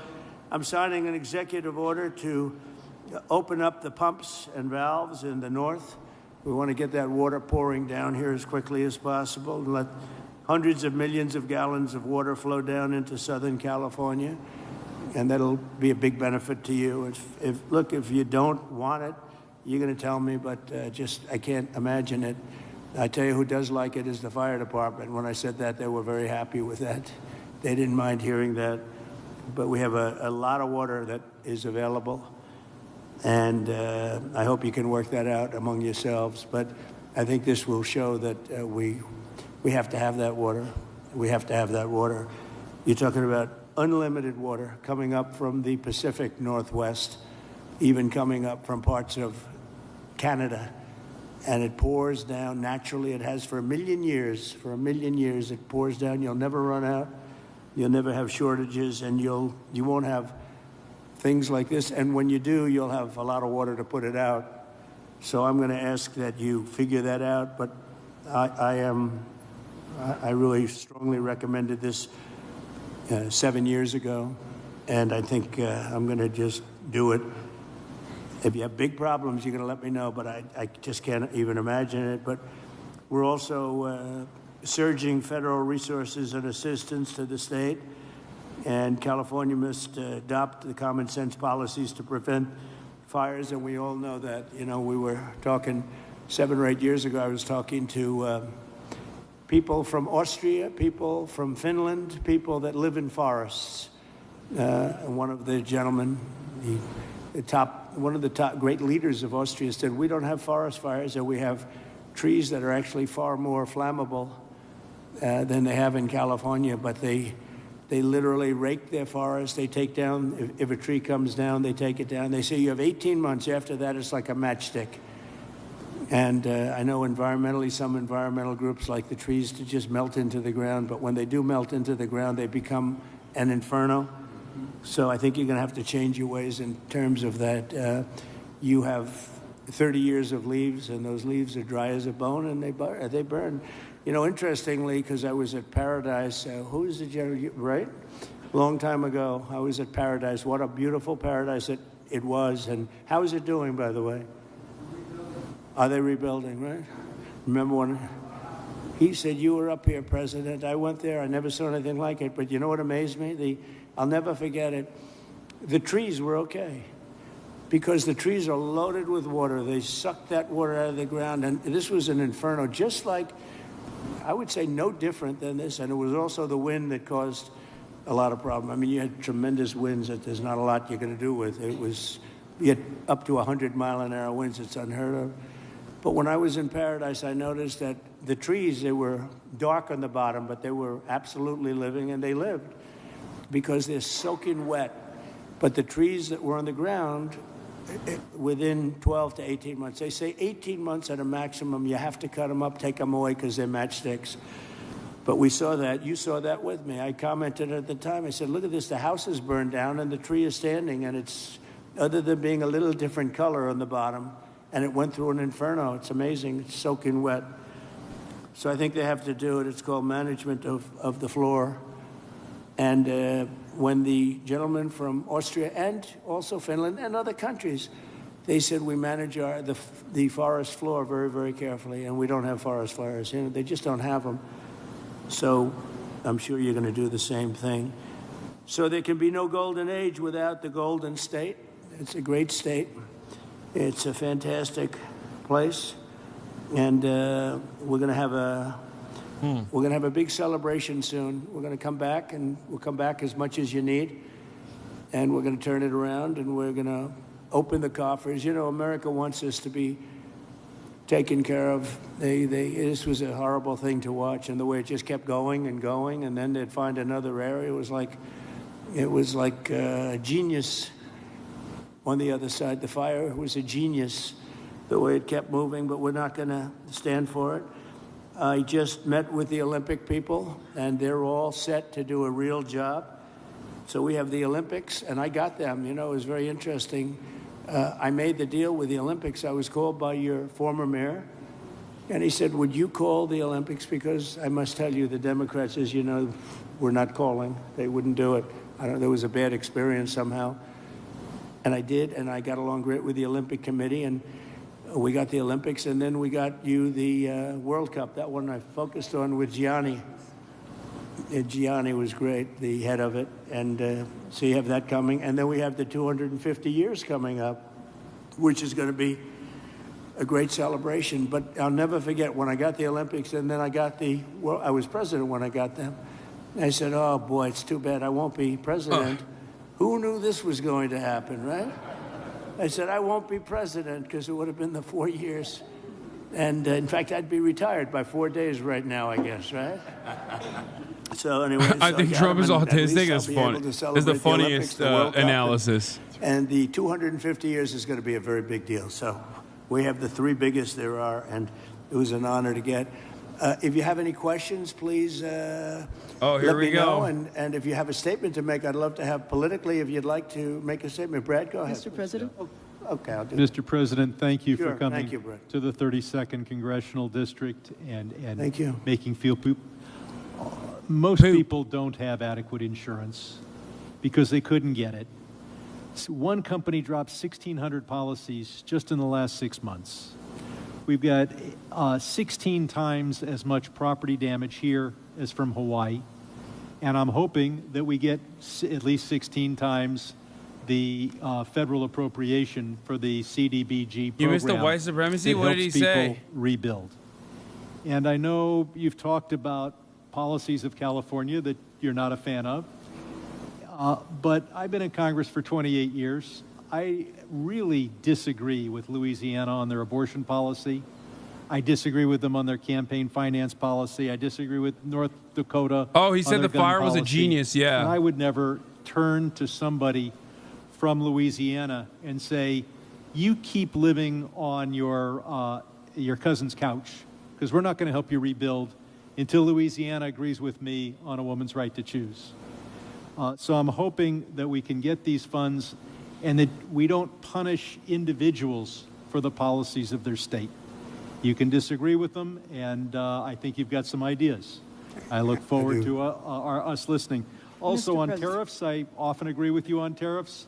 I'm signing an executive order to open up the pumps and valves in the north. We want to get that water pouring down here as quickly as possible and let hundreds of millions of gallons of water flow down into Southern California. And that'll be a big benefit to you. If you don't want it, you're going to tell me, but I can't imagine it. I tell you who does like it is the fire department. When I said that, they were very happy with that. They didn't mind hearing that. But we have a lot of water that is available, and I hope you can work that out among yourselves. But I think this will show that we have to have that water. We have to have that water. You're talking about unlimited water coming up from the Pacific Northwest, even coming up from parts of Canada, and it pours down naturally. It has for a million years. For a million years, it pours down. You'll never run out. You'll never have shortages, and you won't have things like this. And when you do, you'll have a lot of water to put it out. So I'm going to ask that you figure that out. But I really strongly recommended this 7 years ago, and I think I'm going to just do it. If you have big problems, you're going to let me know, but I just can't even imagine it. But we're also surging federal resources and assistance to the state, and California must adopt the common sense policies to prevent fires, and we all know that. We were talking 7 or 8 years ago, I was talking to people from Austria, people from Finland, people that live in forests. One of the gentlemen, one of the top great leaders of Austria said, we don't have forest fires, and we have trees that are actually far more flammable than they have in California, but they literally rake their forests. They take down, if a tree comes down, they take it down. They say you have 18 months. After that, it's like a matchstick. And I know environmentally, some environmental groups like the trees to just melt into the ground, but when they do melt into the ground, they become an inferno. So I think you're going to have to change your ways in terms of that. You have 30 years of leaves, and those leaves are dry as a bone, and they burn. You know, interestingly, because I was at Paradise, who is the general, right? A long time ago, I was at Paradise. What a beautiful paradise it was. And how is it doing, by the way? Are they rebuilding, right? Remember when he said, you were up here, President. I went there. I never saw anything like it. But you know what amazed me? I'll never forget it. The trees were okay, because the trees are loaded with water. They suck that water out of the ground. And this was an inferno, just like, I would say no different than this. And it was also the wind that caused a lot of problem. I mean, you had tremendous winds that there's not a lot you're going to do with. You had up to 100-mile-an-hour winds. It's unheard of. But when I was in Paradise, I noticed that the trees, they were dark on the bottom, but they were absolutely living, and they lived because they're soaking wet. But the trees that were on the ground, within 12 to 18 months, they say 18 months at a maximum, you have to cut them up, take them away because they're matchsticks. But we saw that. You saw that with me. I commented at the time. I said, look at this. The house is burned down, and the tree is standing, and it's, other than being a little different color on the bottom, and it went through an inferno. It's amazing. It's soaking wet. So I think they have to do it. It's called management of the floor. And when the gentleman from Austria and also Finland and other countries, they said we manage the forest floor very, very carefully, and we don't have forest fires. You know, they just don't have them. So I'm sure you're going to do the same thing. So there can be no golden age without the Golden State. It's a great state. It's a fantastic place, and we're going to have a big celebration soon. We're going to come back, and we'll come back as much as you need, and we're going to turn it around, and we're going to open the coffers. You know, America wants us to be taken care of. This was a horrible thing to watch, and the way it just kept going and going, and then they'd find another area. It was like a genius. On the other side, the fire was a genius, the way it kept moving, but we're not going to stand for it. I just met with the Olympic people, and they're all set to do a real job. So we have the Olympics, and I got them. You know, it was very interesting. I made the deal with the Olympics. I was called by your former mayor, and he said, would you call the Olympics? Because I must tell you, the Democrats, as you know, were not calling. They wouldn't do it. There was a bad experience somehow. And I did, and I got along great with the Olympic Committee, and we got the Olympics, and then we got you the World Cup. That one I focused on with Gianni. Gianni was great, the head of it, and so you have that coming. And then we have the 250 years coming up, which is going to be a great celebration. But I'll never forget when I got the Olympics, and then I was president when I got them. I said, oh, boy, it's too bad I won't be president. Who knew this was going to happen, right? I said, I won't be president because it would have been the 4 years. And in fact, I'd be retired by 4 days right now, I guess, right? So anyway, I think Trump is autistic. It's funny. It's the funniest analysis. And the 250 years is going to be a very big deal. So we have the three biggest there are, and it was an honor to get. If you have any questions, please let me know. And if you have a statement to make, I'd love to have politically, if you'd like to make a statement. Brad, go ahead. Mr. President? Okay, I'll do Mr. President, thank you for coming Thank you, Brad. to the 32nd Congressional District and Thank you. making feel poop. Most people don't have adequate insurance because they couldn't get it. So one company dropped 1,600 policies just in the last 6 months. We've got 16 times as much property damage here as from Hawaii. And I'm hoping that we get at least 16 times the federal appropriation for the CDBG program. You missed the white supremacy? That What did he helps people say? rebuild. And I know you've talked about policies of California that you're not a fan of. But I've been in Congress for 28 years. I really disagree with Louisiana on their abortion policy. I disagree with them on their campaign finance policy. I disagree with North Dakota. Oh, he on said their the gun fire was a policy. genius, yeah. And I would never turn to somebody from Louisiana and say, you keep living on your cousin's couch, because we're not going to help you rebuild until Louisiana agrees with me on a woman's right to choose. So I'm hoping that we can get these funds and that we don't punish individuals for the policies of their state. You can disagree with them, and I think you've got some ideas. I look forward to us listening. Also, on tariffs, I often agree with you on tariffs,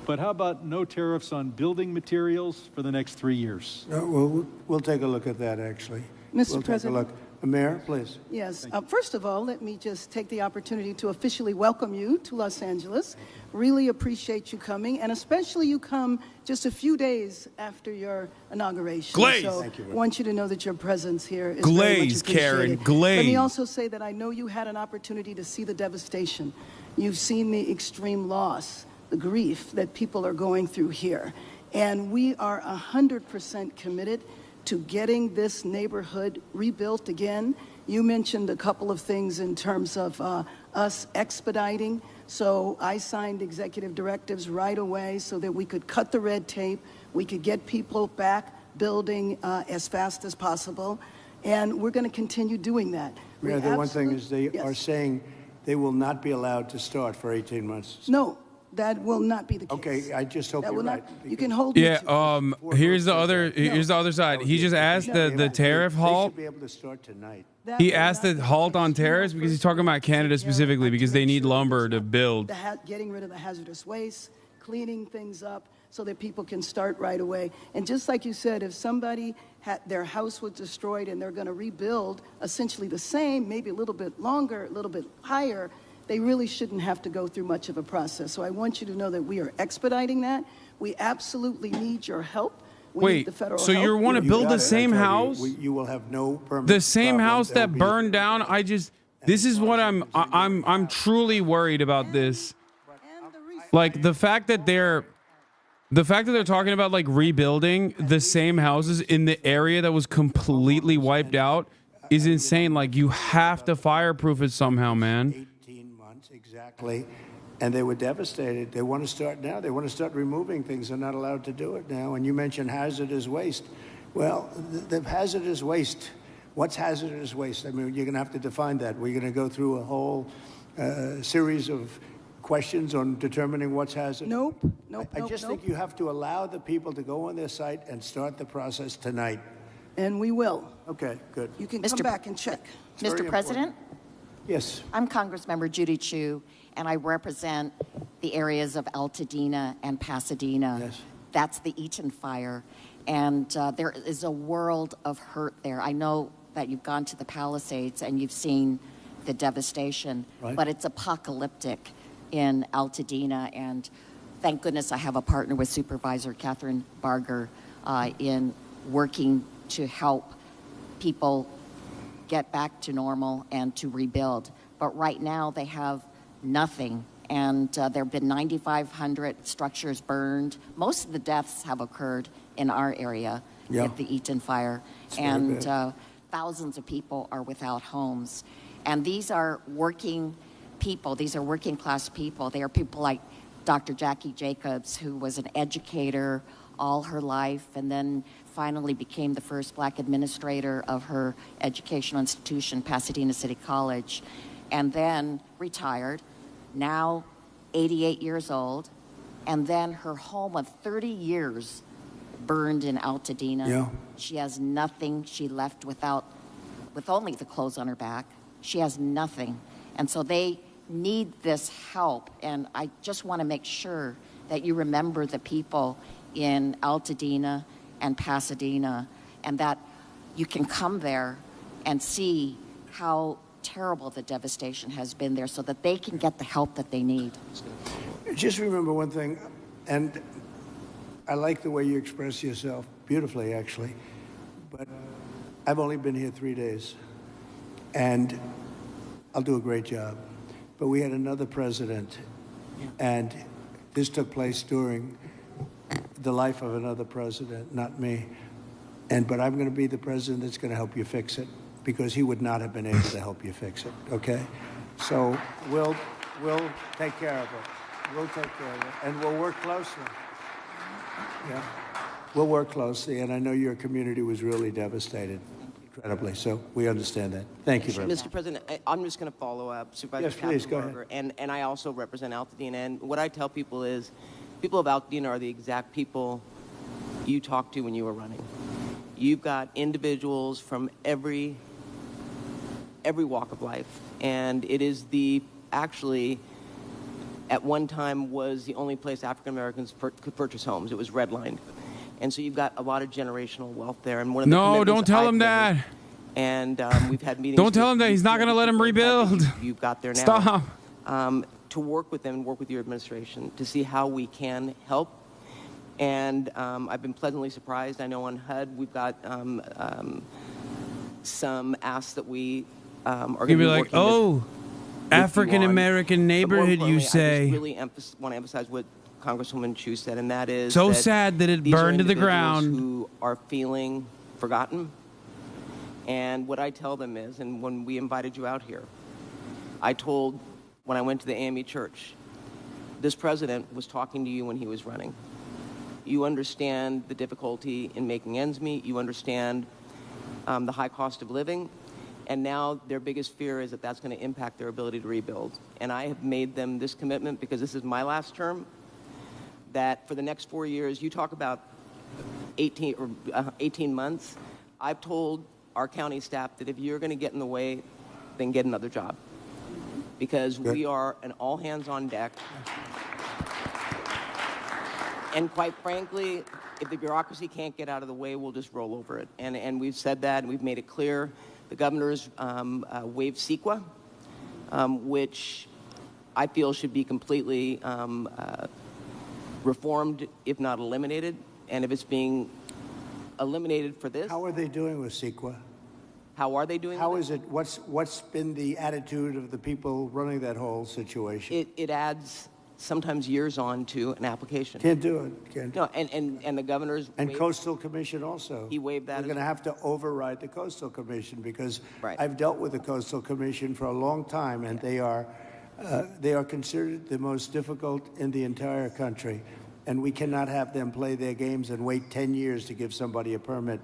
but how about no tariffs on building materials for the next 3 years? We'll take a look at that, actually. Mr. President. We'll take a look. Mayor, please. Yes. First of all, let me just take the opportunity to officially welcome you to Los Angeles. Really appreciate you coming, and especially you come just a few days after your inauguration. Glaze. So Thank you. I want you to know that your presence here is Glaze, very much appreciated. Karen, glaze. Let me also say that I know you had an opportunity to see the devastation. You've seen the extreme loss, the grief that people are going through here. And we are 100% committed to getting this neighborhood rebuilt again. You mentioned a couple of things in terms of us expediting. So I signed executive directives right away so that we could cut the red tape, we could get people back building as fast as possible, and we're going to continue doing that. Mayor, the one thing is they are saying they will not be allowed to start for 18 months. No, that will not be the case. Okay, I just hope That you're will right. not, you can hold me to it. Here's the other side. He just asked the tariff halt. They should be able to start tonight. He asked the halt on tariffs because he's talking about Canada specifically because they need lumber to build. Getting rid of the hazardous waste, cleaning things up so that people can start right away. And just like you said, if somebody had their house was destroyed and they're going to rebuild essentially the same, maybe a little bit longer, a little bit higher, they really shouldn't have to go through much of a process. So I want you to know that we are expediting that. We absolutely need your help. We need the federal so help. you want to build the same house? You will have no permanent The same problem. house There'll that be- burned down? This is what I'm truly worried about this. Like the fact that they're talking about like rebuilding the same houses in the area that was completely wiped out is insane. Like you have to fireproof it somehow, man. 18 months, exactly. And they were devastated. They want to start now. They want to start removing things. They're not allowed to do it now. And you mentioned hazardous waste. Well, the hazardous waste, what's hazardous waste? I mean, you're going to have to define that. We're going to go through a whole series of questions on determining what's hazardous. Nope. I just think you have to allow the people to go on their site and start the process tonight. And we will. Okay, good. You can come back and check. Very Mr. President? important. Yes. I'm Congressmember Judy Chu, and I represent the areas of Altadena and Pasadena. Yes. That's the Eaton fire, and there is a world of hurt there. I know that you've gone to the Palisades and you've seen the devastation, Right. but it's apocalyptic in Altadena, and thank goodness I have a partner with Supervisor Catherine Barger in working to help people get back to normal and to rebuild. But right now they have nothing, and there have been 9,500 structures burned. Most of the deaths have occurred in our area with the Eaton fire, and thousands of people are without homes. And these are working people. These are working class people. They are people like Dr. Jackie Jacobs, who was an educator all her life and then finally became the first black administrator of her educational institution, Pasadena City College, and then retired, now 88 years old, and then her home of 30 years burned in Altadena. Yeah. She has nothing. She left with only the clothes on her back. She has nothing. And so they need this help. And I just want to make sure that you remember the people in Altadena and Pasadena, and that you can come there and see how terrible the devastation has been there so that they can get the help that they need. Just remember one thing, and I like the way you express yourself beautifully, actually, but I've only been here 3 days, and I'll do a great job. But we had another president, and this took place during the life of another president, not me. But I'm going to be the president that's going to help you fix it, because he would not have been able to help you fix it, okay? So we'll take care of it. We'll take care of it, and we'll work closely. Yeah, we'll work closely, and I know your community was really devastated, incredibly, so we understand that. Thank you very much. Mr. President, I'm just going to follow up. Supervisor Yes, please, go Burger, and I also represent Altadena, and what I tell people is, people of Altadena are the exact people you talked to when you were running. You've got individuals from every walk of life, and it is actually at one time was the only place African Americans could purchase homes. It was redlined, and so you've got a lot of generational wealth there. And one of the No, don't tell him that. And we've had meetings. Don't tell him that. He's not going to let him rebuild. You've got there now. Stop. To work with them and work with your administration to see how we can help. And I've been pleasantly surprised. I know on HUD we've got some asks that we are going to be like, working oh, African American neighborhood, you say. I just really want to emphasize what Congresswoman Chu said, and that is so sad that it burned to the ground. Who are feeling forgotten. And what I tell them is, and when we invited you out here, I told, when I went to the AME church, this president was talking to you when he was running. You understand the difficulty in making ends meet. You understand the high cost of living. And now their biggest fear is that that's going to impact their ability to rebuild. And I have made them this commitment, because this is my last term, that for the next 4 years, you talk about 18 months, I've told our county staff that if you're going to get in the way, then get another job. Because we are an all hands on deck. And quite frankly, if the bureaucracy can't get out of the way, we'll just roll over it. And we've said that, and we've made it clear. The governor's waived CEQA, which I feel should be completely reformed, if not eliminated. And if it's being eliminated for this... How are they doing with CEQA? How are they doing How is it? What's been the attitude of the people running that whole situation? It adds sometimes years on to an application. Can't do it. Can't. No, and the governor's... And Coastal Commission also. He waived that. We're going to have to override the Coastal Commission, because Right. I've dealt with the Coastal Commission for a long time, and they are considered the most difficult in the entire country. And we cannot have them play their games and wait 10 years to give somebody a permit.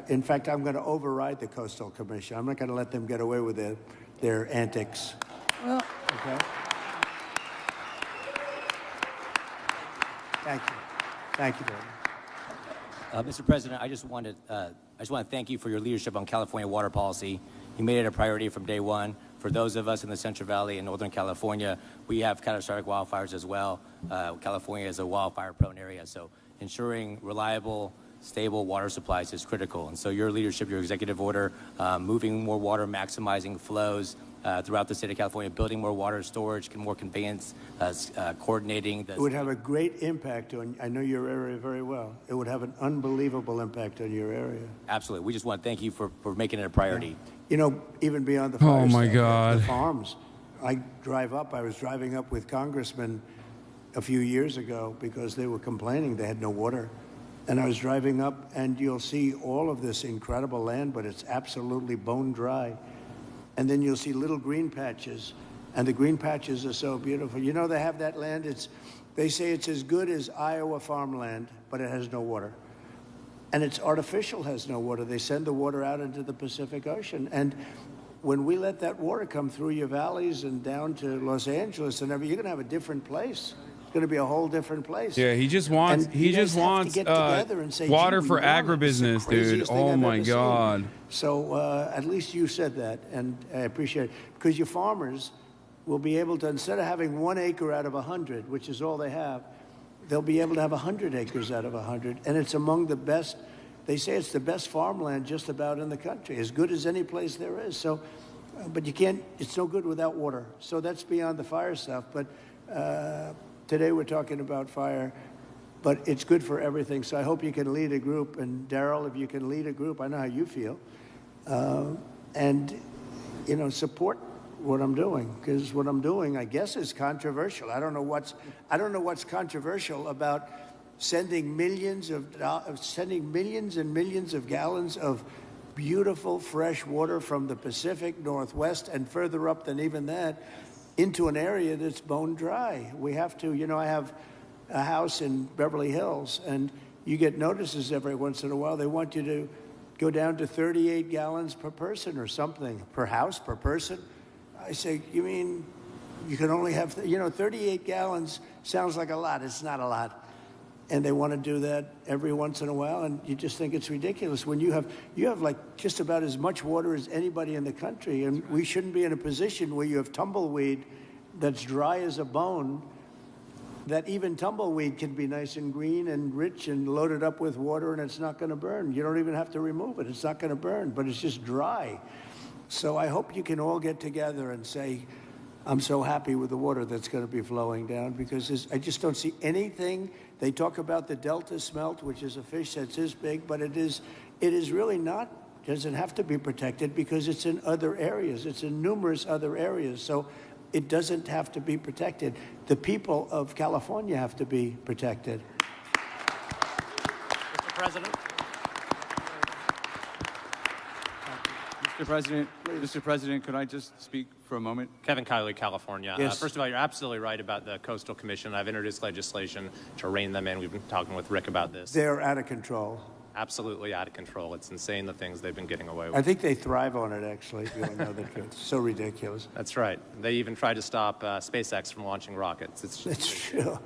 In fact, I'm going to override the Coastal Commission. I'm not going to let them get away with their antics. Well, okay. Thank you. Thank you very much. Mr. President, I just want to thank you for your leadership on California water policy. You made it a priority from day one. For those of us in the Central Valley and Northern California, we have catastrophic wildfires as well. California is a wildfire-prone area, so ensuring reliable, stable water supplies is critical. And so your leadership, your executive order, moving more water, maximizing flows throughout the state of California, building more water storage, more conveyance, coordinating. It would have a great impact on, I know your area very well. It would have an unbelievable impact on your area. Absolutely. We just want to thank you for making it a priority. Yeah. You know, even beyond the fire Oh my stuff, God. the farms. I was driving up with congressmen a few years ago because they were complaining they had no water. And I was driving up, and you'll see all of this incredible land, but it's absolutely bone dry. And then you'll see little green patches, and the green patches are so beautiful. You know, they have that land, they say it's as good as Iowa farmland, but it has no water. And it's artificial, has no water. They send the water out into the Pacific Ocean. And when we let that water come through your valleys and down to Los Angeles and everything, you're going to have a different place. It's going to be a whole different place. Yeah, he just wants water for agribusiness, dude. Oh my God. So at least you said that, and I appreciate it, because your farmers will be able to, instead of having 1 acre out of 100, which is all they have, they'll be able to have 100 acres out of 100, and it's among the best. They say it's the best farmland just about in the country, as good as any place there is. So, but you can't. It's no good without water. So that's beyond the fire stuff. But today we're talking about fire. but it's good for everything. So I hope you can lead a group. And Daryl, if you can lead a group, I know how you feel. And, you know, support what I'm doing, because what I'm doing, I guess, is controversial. I don't know what's controversial about sending millions and millions of gallons of beautiful fresh water from the Pacific Northwest and further up than even that into an area that's bone dry. We have to, you know, I have a house in Beverly Hills, and you get notices every once in a while. They want you to go down to 38 gallons per person or something, per house, per person. I say, you mean you can only have, 38 gallons sounds like a lot. It's not a lot. And they want to do that every once in a while, and you just think it's ridiculous when you have like just about as much water as anybody in the country, and we shouldn't be in a position where you have tumbleweed that's dry as a bone, that even tumbleweed can be nice and green and rich and loaded up with water, and it's not going to burn. You don't even have to remove it. It's not going to burn, but it's just dry. So I hope you can all get together and say, I'm so happy with the water that's going to be flowing down, because I just don't see anything. They talk about the Delta smelt, which is a fish that's this big, but it is really not, doesn't have to be protected because it's in other areas. It's in numerous other areas. So it doesn't have to be protected. The people of California have to be protected. Mr. President. Mr. President, could I just speak for a moment? Kevin Kiley, California. Yes. First of all, you're absolutely right about the Coastal Commission. I've introduced legislation to rein them in. We've been talking with Rick about this. They're out of control. Absolutely out of control. It's insane the things they've been getting away with. I think they thrive on it, actually, if you want to know the truth. It's so ridiculous. That's right. They even tried to stop SpaceX from launching rockets. It's true.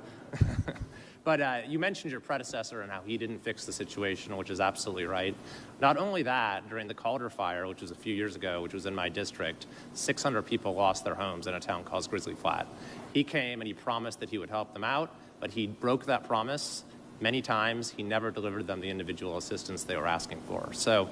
But you mentioned your predecessor and how he didn't fix the situation, which is absolutely right. Not only that, during the Calder fire, which was a few years ago, which was in my district, 600 people lost their homes in a town called Grizzly Flat. He came and he promised that he would help them out, but he broke that promise many times. He never delivered them the individual assistance they were asking for. So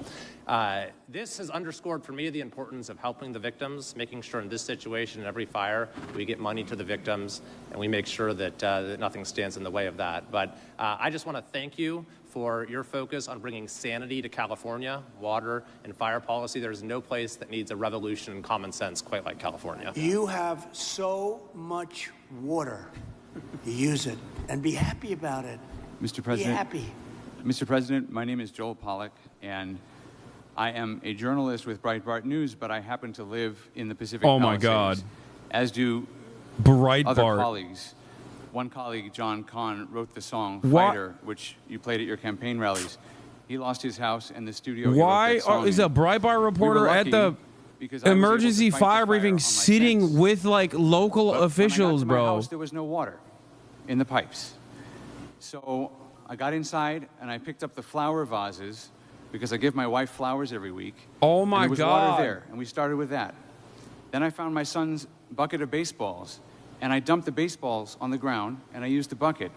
this has underscored for me the importance of helping the victims, making sure in this situation, in every fire, we get money to the victims, and we make sure that, that nothing stands in the way of that. But I just want to thank you for your focus on bringing sanity to California, water and fire policy. There's no place that needs a revolution in common sense quite like California. You have so much water. Use it and be happy about it. Mr. Be happy. Mr. President, my name is Joel Pollack, and I am a journalist with Breitbart News, but I happen to live in the Pacific Oh my Palisades, God. as do Breitbart. other colleagues. One colleague, John Kahn, wrote the song What? Fighter, which you played at your campaign rallies. He lost his house and the studio. Why is a Breitbart reporter at the emergency fire briefing sitting with like local officials, When I got to my bro? house, there was no water in the pipes. So I got inside and I picked up the flower vases because I give my wife flowers every week. Oh my and there was God. water there, and we started with that. Then I found my son's bucket of baseballs, and I dumped the baseballs on the ground, and I used the bucket.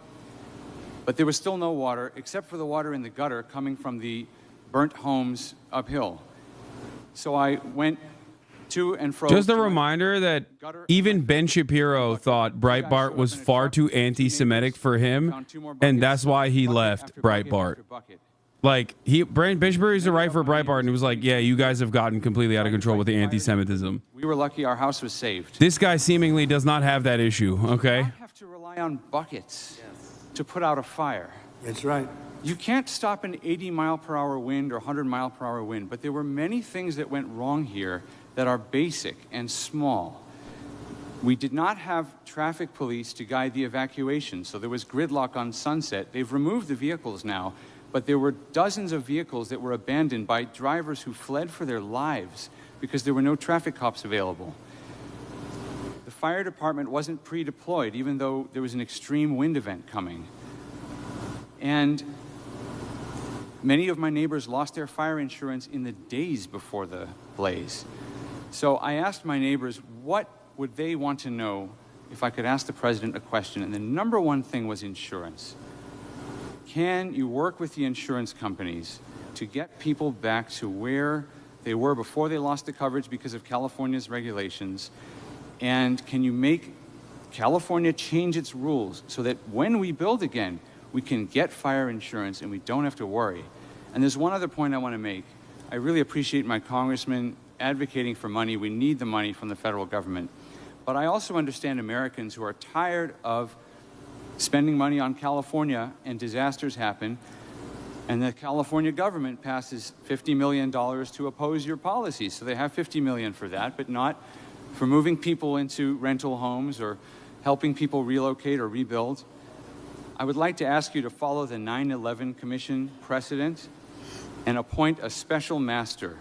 But there was still no water, except for the water in the gutter coming from the burnt homes uphill. So I went to and fro. Just a reminder that even Ben Shapiro thought Breitbart was far too anti-Semitic for him, and that's why he left Breitbart. Like, Ben Shapiro used to write for Breitbart, and he was like, yeah, you guys have gotten completely out of control with the anti-Semitism. We were lucky our house was saved. This guy seemingly does not have that issue, okay? You have to rely on buckets to put out a fire. That's right. You can't stop an 80-mile-per-hour wind or 100-mile-per-hour wind, but there were many things that went wrong here that are basic and small. We did not have traffic police to guide the evacuation, so there was gridlock on Sunset. They've removed the vehicles now, but there were dozens of vehicles that were abandoned by drivers who fled for their lives because there were no traffic cops available. The fire department wasn't pre-deployed, even though there was an extreme wind event coming. And many of my neighbors lost their fire insurance in the days before the blaze. So I asked my neighbors what would they want to know if I could ask the president a question, and the number one thing was insurance. Can you work with the insurance companies to get people back to where they were before they lost the coverage because of California's regulations? And can you make California change its rules so that when we build again, we can get fire insurance and we don't have to worry. And there's one other point I want to make. I really appreciate my congressman advocating for money. We need the money from the federal government. But I also understand Americans who are tired of spending money on California and disasters happen, and the California government passes $50 million to oppose your policies. So they have $50 million for that, but not for moving people into rental homes or helping people relocate or rebuild. I would like to ask you to follow the 9/11 Commission precedent and appoint a special master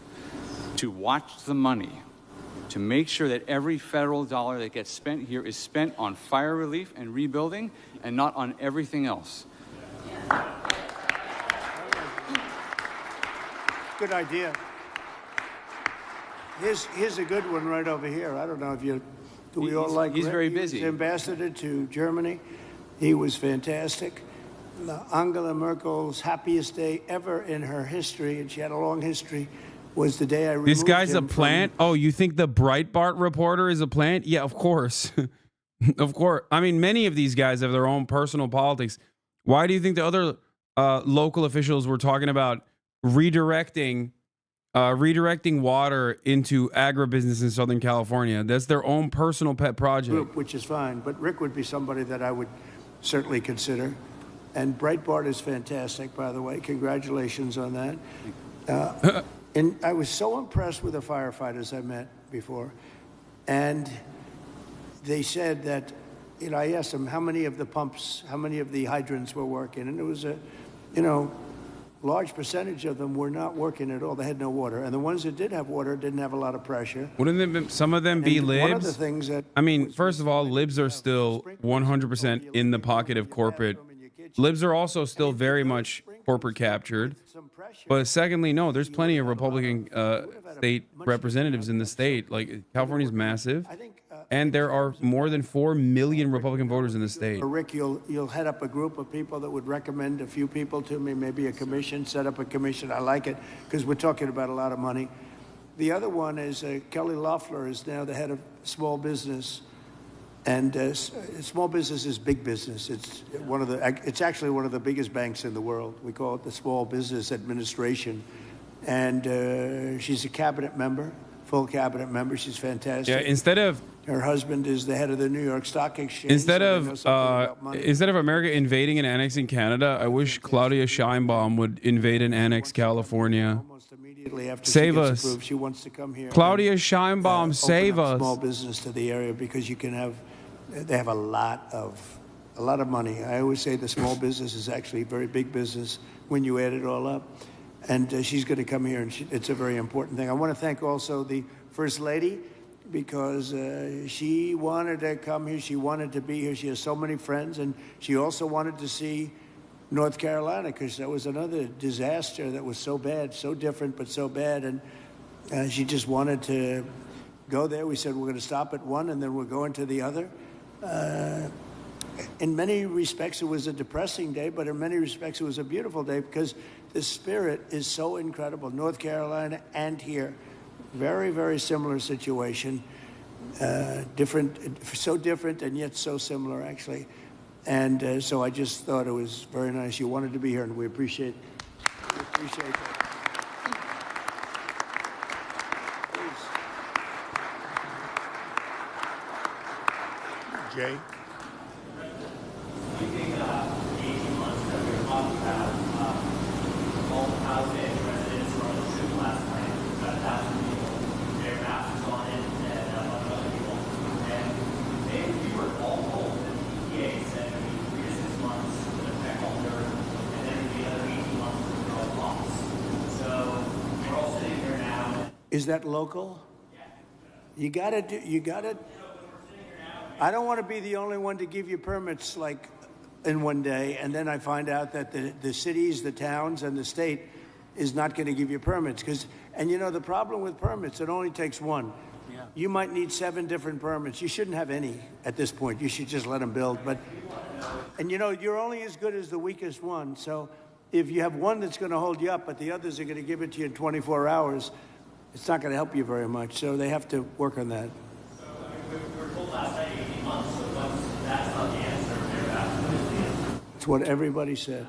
to watch the money, to make sure that every federal dollar that gets spent here is spent on fire relief and rebuilding and not on everything else. Good idea. Here's a good one right over here. I don't know if you, do we all like He's Rick? very He busy. was ambassador to Germany. He was fantastic. Angela Merkel's happiest day ever in her history, and she had a long history, was the day I removed This guy's a him plant? Oh, you think the Breitbart reporter is a plant? Yeah, of course. Of course. I mean, many of these guys have their own personal politics. Why do you think the other local officials were talking about redirecting water into agribusiness in Southern California? That's their own personal pet project. Group, which is fine. But Rick would be somebody that I would certainly consider. And Breitbart is fantastic, by the way. Congratulations on that. And I was so impressed with the firefighters I met before. And they said that, you know, I asked them how many of the pumps, how many of the hydrants were working. And it was a, you know, large percentage of them were not working at all. They had no water. And the ones that did have water didn't have a lot of pressure. Wouldn't some of them be And libs? one of the things that I mean, first of all, libs are still 100% in the pocket of corporate. Libs are also still very much corporate captured. But secondly, no, there's plenty of Republican state representatives in the state. Like, California's massive. And there are more than 4 million Republican voters in the state. Rick, you'll head up a group of people that would recommend a few people to me, maybe a commission, set up a commission. I like it because we're talking about a lot of money. The other one is Kelly Loeffler is now the head of small business. And small business is big business. It's actually one of the biggest banks in the world. We call it the Small Business Administration. And she's a cabinet member, full cabinet member. She's fantastic. Yeah, instead of her husband is the head of the New York Stock Exchange. instead so of America invading and annexing Canada, I wish Claudia Sheinbaum would invade and annex California. immediately after Save she gets us. approved, she wants to come here. Claudia and, Sheinbaum, save open up us. Small business to the area because you can have, they have a lot of money. I always say the small business is actually a very big business when you add it all up. And she's going to come here, and it's a very important thing. I want to thank also the First Lady because she wanted to come here. She wanted to be here. She has so many friends, and she also wanted to see North Carolina because that was another disaster that was so bad, so different, but so bad. And she just wanted to go there. We said we're going to stop at one, and then we're going to the other. In many respects, it was a depressing day, but in many respects, it was a beautiful day because the spirit is so incredible. North Carolina and here, very, very similar situation. Different, so different and yet so similar, actually. And so I just thought it was very nice. You wanted to be here, and we appreciate that. Please. Jay? Is that local? You gotta. I don't want to be the only one to give you permits like in one day, and then I find out that the cities, the towns, and the state is not going to give you permits. And you know, the problem with permits, it only takes one. Yeah. You might need 7 different permits. You shouldn't have any at this point. You should just let them build. And you know, you're only as good as the weakest one. So if you have one that's going to hold you up, but the others are going to give it to you in 24 hours, it's not going to help you very much. So they have to work on that. So we were told last night 18 months, so that's not the answer. It's what everybody said.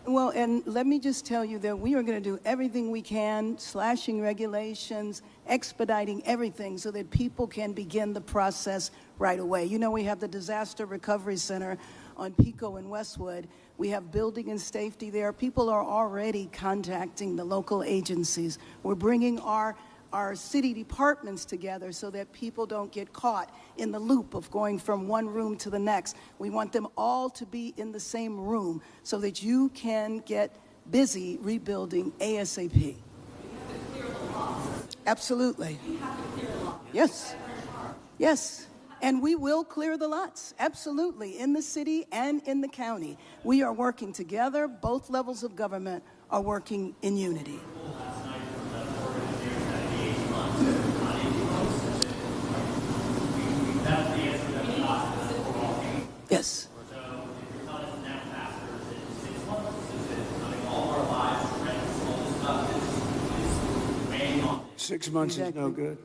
Well, and let me just tell you that we are going to do everything we can, slashing regulations, expediting everything so that people can begin the process right away. You know, we have the Disaster Recovery Center on Pico and Westwood. We have building and safety there. People are already contacting the local agencies. We're bringing our city departments together so that people don't get caught in the loop of going from one room to the next. We want them all to be in the same room so that you can get busy rebuilding ASAP. Absolutely. Yes. Yes. And we will clear the lots, absolutely, in the city and in the county. We are working together. Both levels of government are working in unity. Yes. 6 months is no good.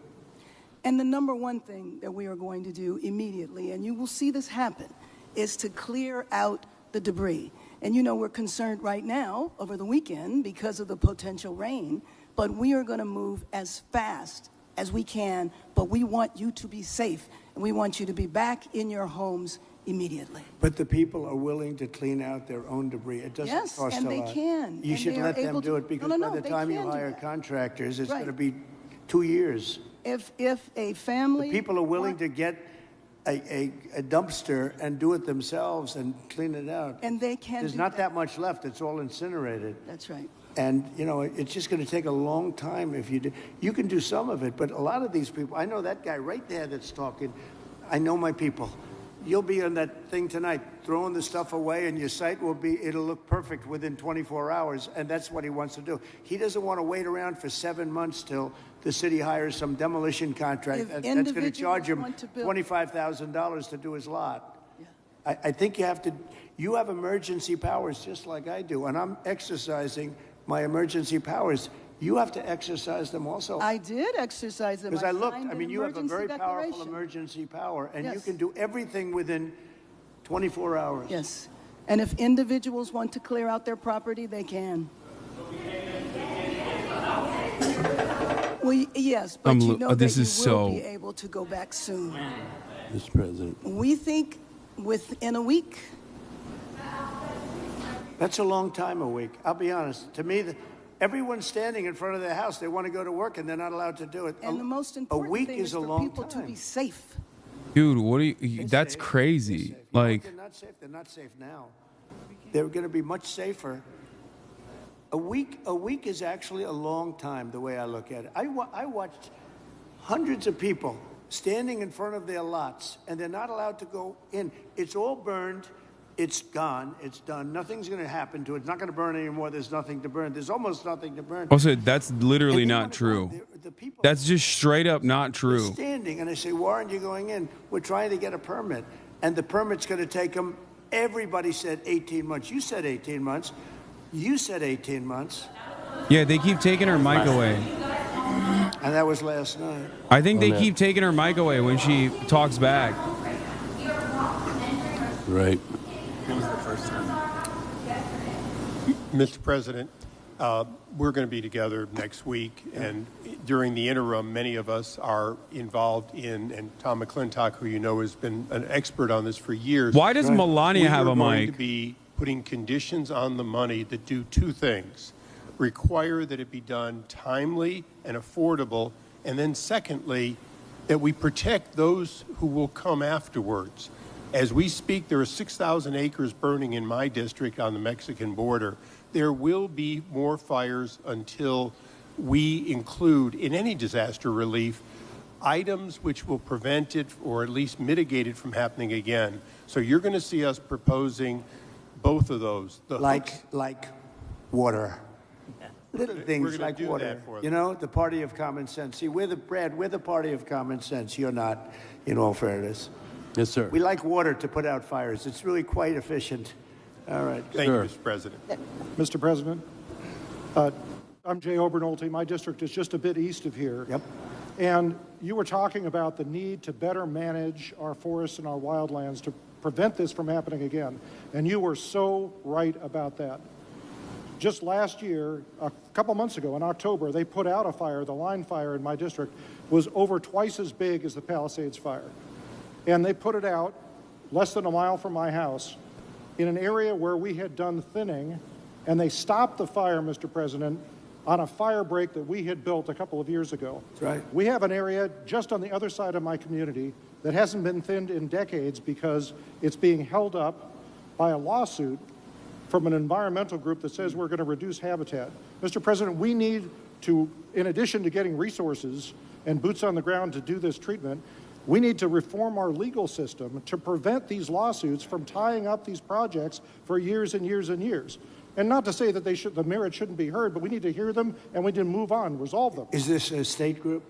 And the number one thing that we are going to do immediately, and you will see this happen, is to clear out the debris. And you know, we're concerned right now over the weekend because of the potential rain, but we are going to move as fast as we can, but we want you to be safe, and we want you to be back in your homes immediately. But the people are willing to clean out their own debris. It doesn't cost a lot. Yes, and they can. You should let them do it because by the time you hire contractors, it's going to be 2 years. If a family... The people are willing to get a dumpster and do it themselves and clean it out. And they can There's not that much left. It's all incinerated. That's right. And, you know, it's just going to take a long time if you do. You can do some of it, but a lot of these people, I know that guy right there that's talking. I know my people. You'll be on that thing tonight, throwing the stuff away, and your site it'll look perfect within 24 hours, and that's what he wants to do. He doesn't want to wait around for 7 months till the city hires some demolition contract that's going to charge him $25,000 to do his lot. Yeah. I think you have emergency powers just like I do, and I'm exercising my emergency powers. You have to exercise them also. I did exercise them. Because I looked, I mean, you have a very powerful emergency power, and you can do everything within 24 hours. Yes. And if individuals want to clear out their property, they can. Well, yes, but you know that you will be able to go back soon. Mr. President. We think within a week. That's a long time, a week. I'll be honest. To me, everyone's standing in front of their house. They want to go to work, and they're not allowed to do it. And the most important thing is for people to be safe. Dude, what are you? That's crazy. Like, they're not safe. They're not safe now. They're going to be much safer. A week is actually a long time, the way I look at it. I watched hundreds of people standing in front of their lots, and they're not allowed to go in. It's all burned. It's gone. It's done. Nothing's going to happen to it. It's not going to burn anymore. There's nothing to burn. There's almost nothing to burn. Also, that's literally not true. That's just straight up not true. Standing, and I say, why aren't you going in? We're trying to get a permit, and the permit's going to take them. Everybody said 18 months. You said 18 months. You said 18 months. Yeah, they keep taking her mic away. And that was last night. I think they keep taking her mic away when she talks back. Right. It was the first time. Mr. President, we're going to be together next week, and during the interim, many of us are involved in, and Tom McClintock, who you know has been an expert on this for years. Why does Melania have a mic? We're going to be putting conditions on the money that do two things. Require that it be done timely and affordable, and then secondly, that we protect those who will come afterwards. As we speak, there are 6,000 acres burning in my district on the Mexican border. There will be more fires until we include in any disaster relief items which will prevent it or at least mitigate it from happening again. So you're going to see us proposing both of those. Like water. Little things like water. You know, the party of common sense. See, we're the party of common sense. You're not, in all fairness. Yes, sir. We like water to put out fires. It's really quite efficient. All right. Thank you, Mr. President. Mr. President, I'm Jay Obernolte. My district is just a bit east of here. Yep. And you were talking about the need to better manage our forests and our wildlands to prevent this from happening again. And you were so right about that. Just last year, a couple months ago in October, they put out a fire. The line fire in my district was over twice as big as the Palisades fire. And they put it out less than a mile from my house in an area where we had done thinning, and they stopped the fire, Mr. President, on a fire break that we had built a couple of years ago. That's right. We have an area just on the other side of my community that hasn't been thinned in decades because it's being held up by a lawsuit from an environmental group that says we're going to reduce habitat. Mr. President, we need to, in addition to getting resources and boots on the ground to do this treatment, we need to reform our legal system to prevent these lawsuits from tying up these projects for years and years and years. And not to say that the merit shouldn't be heard, but we need to hear them and we need to move on, resolve them. Is this a state group?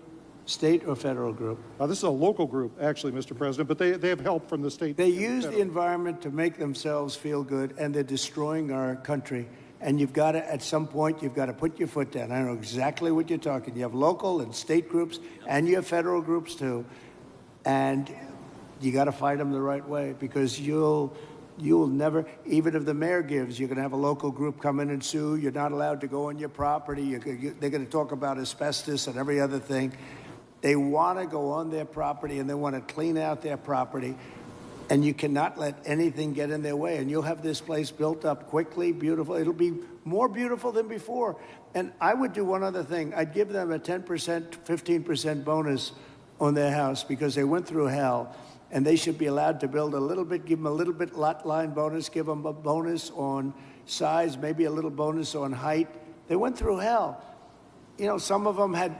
State or federal group? This is a local group, actually, Mr. President, but they have help from the state. They use the environment to make themselves feel good, and they're destroying our country. And you've got to, at some point, you've got to put your foot down. I know exactly what you're talking. You have local and state groups, and you have federal groups too. And you got to fight them the right way, because you'll never, even if the mayor gives, you're going to have a local group come in and sue. You're not allowed to go on your property. They're going to talk about asbestos and every other thing. They want to go on their property, and they want to clean out their property. And you cannot let anything get in their way. And you'll have this place built up quickly, beautiful. It'll be more beautiful than before. And I would do one other thing. I'd give them a 10%, 15% bonus on their house because they went through hell. And they should be allowed to build a little bit, give them a little bit lot line bonus, give them a bonus on size, maybe a little bonus on height. They went through hell. You know, some of them had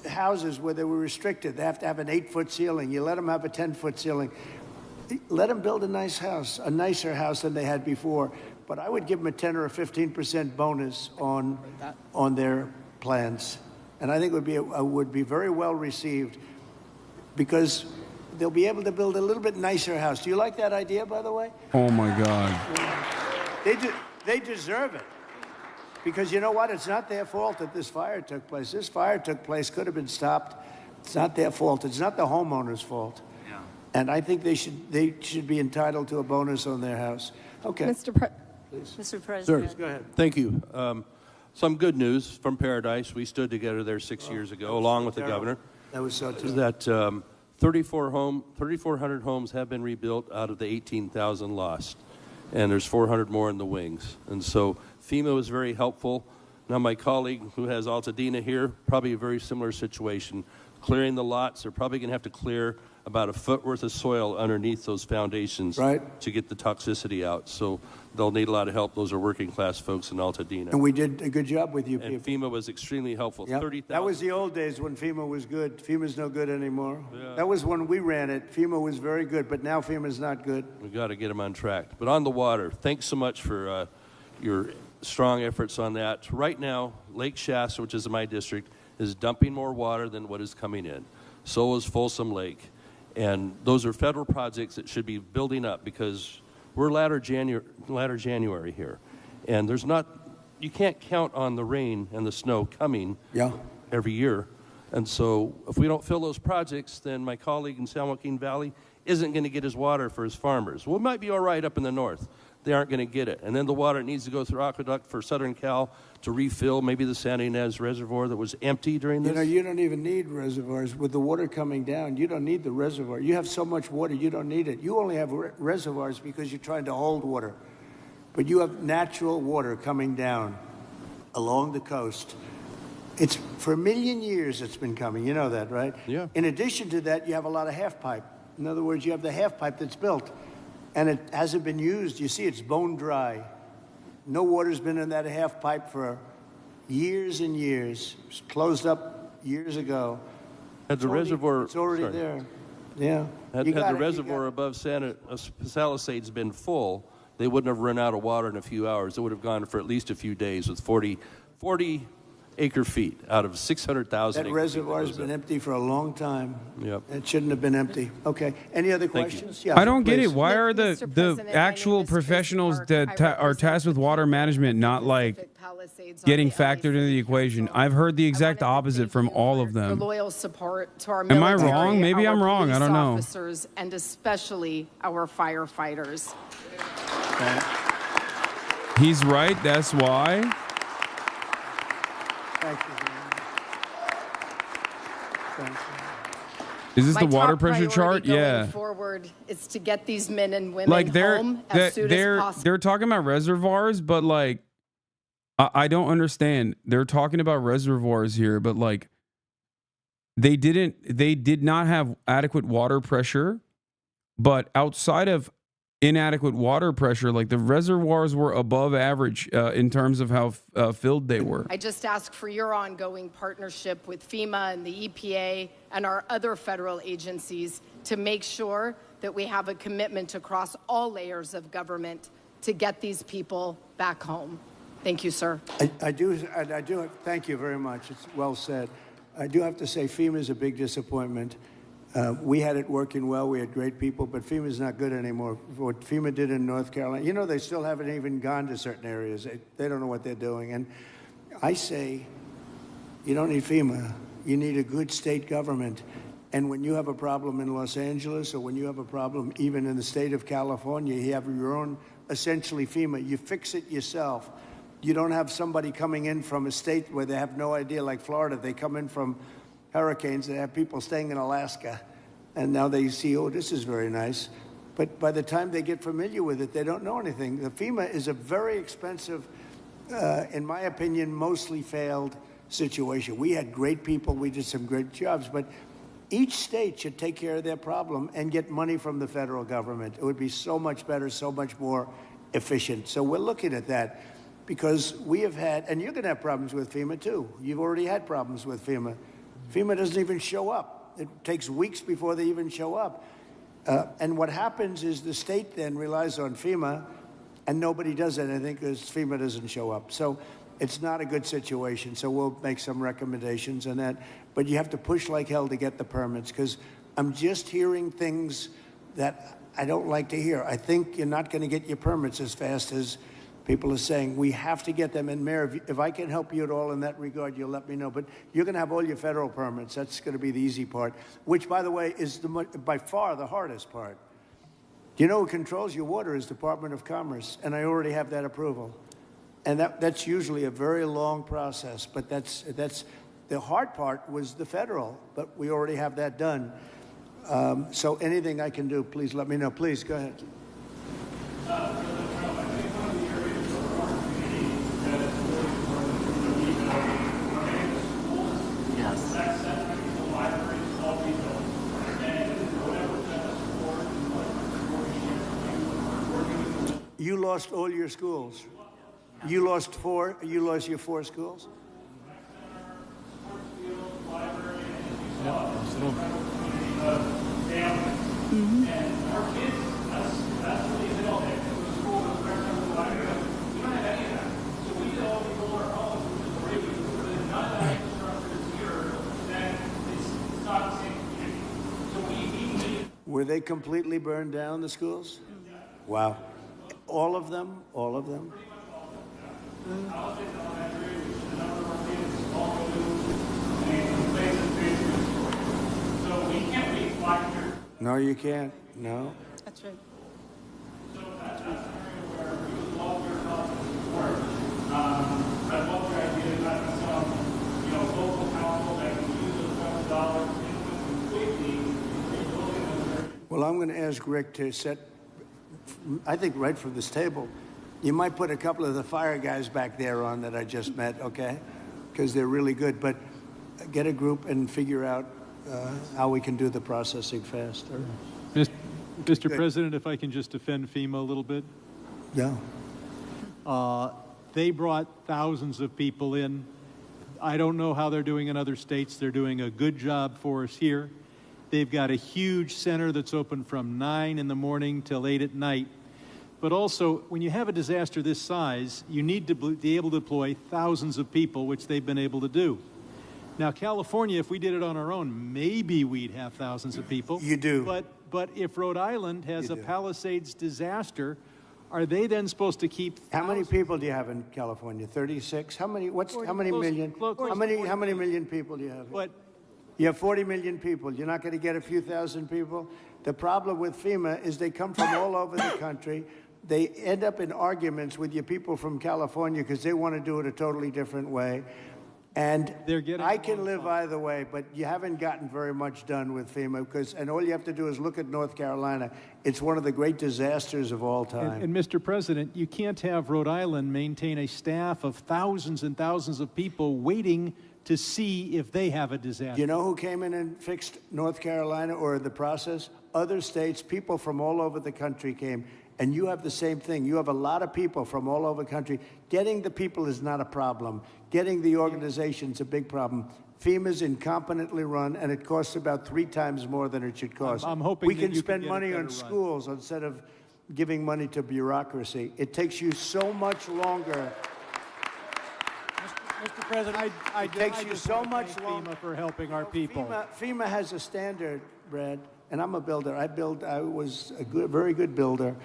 houses where they were restricted. They have to have an 8-foot ceiling. You let them have a 10-foot ceiling. Let them build a nice house, a nicer house than they had before. But I would give them a 10 or a 15% bonus on their plans. And I think it would be very well received, because they'll be able to build a little bit nicer house. Do you like that idea, by the way? Oh, my God. They deserve it. Because you know what? It's not their fault that this fire took place. This fire took place, could have been stopped. It's not their fault. It's not the homeowner's fault. Yeah. And I think they should be entitled to a bonus on their house. Okay. Mr. President. Sir, go ahead. Thank you. Some good news from Paradise. We stood together there 6 years ago, along with the governor. That was so terrible. That 3,400 homes have been rebuilt out of the 18,000 lost. And there's 400 more in the wings. And so FEMA was very helpful. Now my colleague who has Altadena here, probably a very similar situation. Clearing the lots, they're probably going to have to clear about a foot worth of soil underneath those foundations to get the toxicity out. So they'll need a lot of help. Those are working class folks in Altadena. And we did a good job with you people. And FEMA was extremely helpful. Yep. 30,000. That was the old days when FEMA was good. FEMA's no good anymore. Yeah. That was when we ran it. FEMA was very good, but now FEMA's not good. We've got to get them on track. But on the water, thanks so much for your strong efforts on that. Right now, Lake Shasta, which is in my district, is dumping more water than what is coming in. So is Folsom Lake. And those are federal projects that should be building up, because we're latter January here. And you can't count on the rain and the snow coming every year. And so if we don't fill those projects, then my colleague in San Joaquin Valley isn't going to get his water for his farmers. Well, it might be all right up in the north. They aren't going to get it. And then the water needs to go through aqueduct for Southern Cal to refill maybe the Santa Ynez Reservoir that was empty during this. You know, you don't even need reservoirs. With the water coming down, you don't need the reservoir. You have so much water, you don't need it. You only have reservoirs because you're trying to hold water. But you have natural water coming down along the coast. It's for 1 million years it's been coming. You know that, right? Yeah. In addition to that, you have a lot of half pipe. In other words, you have the half pipe that's built, and it hasn't been used. You see, it's bone dry. No water's been in that half pipe for years and years. It was closed up years ago. Had the reservoir, it's already there. Yeah. Had the reservoir above Palisades been full, they wouldn't have run out of water in a few hours. It would have gone for at least a few days with 40 acre-feet out of 600,000 That acre-feet. reservoir's been empty for a long time. Yep. It shouldn't have been empty. Okay. Any other questions? I don't get please. it. Why are the actual professionals that are tasked with water management not like getting factored into the equation? I've heard the exact opposite from all of The them. loyal support to our Am I military, wrong? Maybe our I'm wrong. I police don't know. officers, and especially our firefighters. He's right. That's why. Thank you. Thank you. Is this My the water top pressure chart? priority going Yeah. forward is to get these men and women Like home as soon as possible. they're talking about reservoirs, but like I don't understand. They're talking about reservoirs here, but like they did not have adequate water pressure, but outside of inadequate water pressure, like the reservoirs were above average in terms of how filled they were. I just ask for your ongoing partnership with FEMA and the EPA and our other federal agencies to make sure that we have a commitment across all layers of government to get these people back home. Thank you, sir. I do. Thank you very much. It's well said. I do have to say FEMA is a big disappointment. We had it working well. We had great people, but FEMA's not good anymore. What FEMA did in North Carolina, you know, they still haven't even gone to certain areas. They don't know what they're doing. And I say, you don't need FEMA. You need a good state government. And when you have a problem in Los Angeles, or when you have a problem even in the state of California, you have your own, essentially FEMA. You fix it yourself. You don't have somebody coming in from a state where they have no idea, like Florida. They come in from hurricanes. They have people staying in Alaska, and now they see, oh, this is very nice. But by the time they get familiar with it, they don't know anything. The FEMA is a very expensive, in my opinion, mostly failed situation. We had great people. We did some great jobs, but each state should take care of their problem and get money from the federal government. It would be so much better, so much more efficient. So we're looking at that because we have had, and you're going to have problems with FEMA too. You've already had problems with FEMA. FEMA doesn't even show up. It takes weeks before they even show up. And what happens is the state then relies on FEMA, and nobody does anything because FEMA doesn't show up. So it's not a good situation. So we'll make some recommendations on that. But you have to push like hell to get the permits, because I'm just hearing things that I don't like to hear. I think you're not going to get your permits as fast as people are saying. We have to get them in. Mayor, if I can help you at all in that regard, you'll let me know. But you're going to have all your federal permits. That's going to be the easy part, which, by the way, is by far the hardest part. Do you know who controls your water is Department of Commerce, and I already have that approval. And that's usually a very long process, but that's the hard part was the federal, but we already have that done. So anything I can do, please let me know. Please, go ahead. You lost all your schools. You lost your 4 schools? Were they completely burned down, the schools? Wow. All of them? All of them? No, you can't. No. That's right. Well, I'm going to ask Rick to set, I think right from this table, you might put a couple of the fire guys back there on that I just met, okay? Because they're really good. But get a group and figure out how we can do the processing faster. Mr. President, if I can just defend FEMA a little bit. Yeah. They brought thousands of people in. I don't know how they're doing in other states. They're doing a good job for us here. They've got a huge center that's open from 9 in the morning till 8 at night. But also, when you have a disaster this size, you need to be able to deploy thousands of people, which they've been able to do. Now, California, if we did it on our own, maybe we'd have thousands of people. You do. But if Rhode Island has a Palisades disaster, are they then supposed to keep? How many people do you have in California? 36. How many? How many million? How many million people do you have? What? You have 40 million people. You're not going to get a few thousand people. The problem with FEMA is they come from all over the country. They end up in arguments with your people from California because they want to do it a totally different way. And I can live either way, but you haven't gotten very much done with FEMA and all you have to do is look at North Carolina. It's one of the great disasters of all time. And Mr. President, you can't have Rhode Island maintain a staff of thousands and thousands of people waiting to see if they have a disaster. You know who came in and fixed North Carolina or the process? Other states, people from all over the country came. And you have the same thing. You have a lot of people from all over the country. Getting the people is not a problem. Getting the organization's a big problem. FEMA's incompetently run, and it costs about 3 times more than it should cost. I'm hoping we that can you spend get money a on better run. schools instead of giving money to bureaucracy. It takes you so much longer. Mr. President, it takes you so much longer for helping our people. FEMA has a standard, Brad, and I'm a builder. I was a very good builder.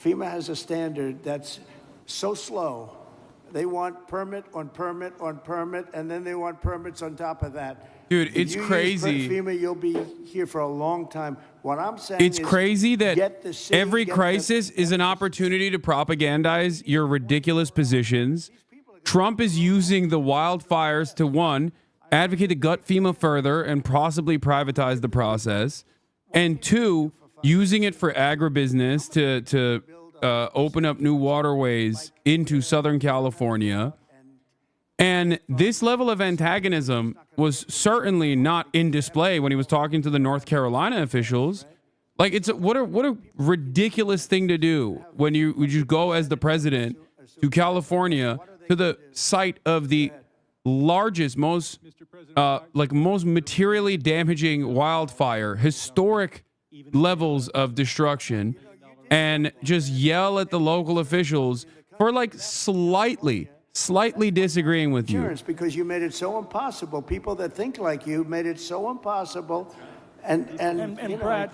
FEMA has a standard that's so slow. They want permit on permit on permit, and then they want permits on top of that. Dude, If it's you use crazy. FEMA, you'll be here for a long time. What I'm saying It's is crazy that get the city, every get crisis is an opportunity to propagandize your ridiculous positions. Trump is using the wildfires to, one, advocate to gut FEMA further and possibly privatize the process, and two, using it for agribusiness to open up new waterways into Southern California. And this level of antagonism was certainly not in display when he was talking to the North Carolina officials. Like, what a ridiculous thing to do when you go as the president to California, to the site of the largest, most materially damaging wildfire, historic levels of destruction, and just yell at the local officials for like slightly disagreeing with you. Because you made it so impossible. People that think like you made it so impossible. And Brad,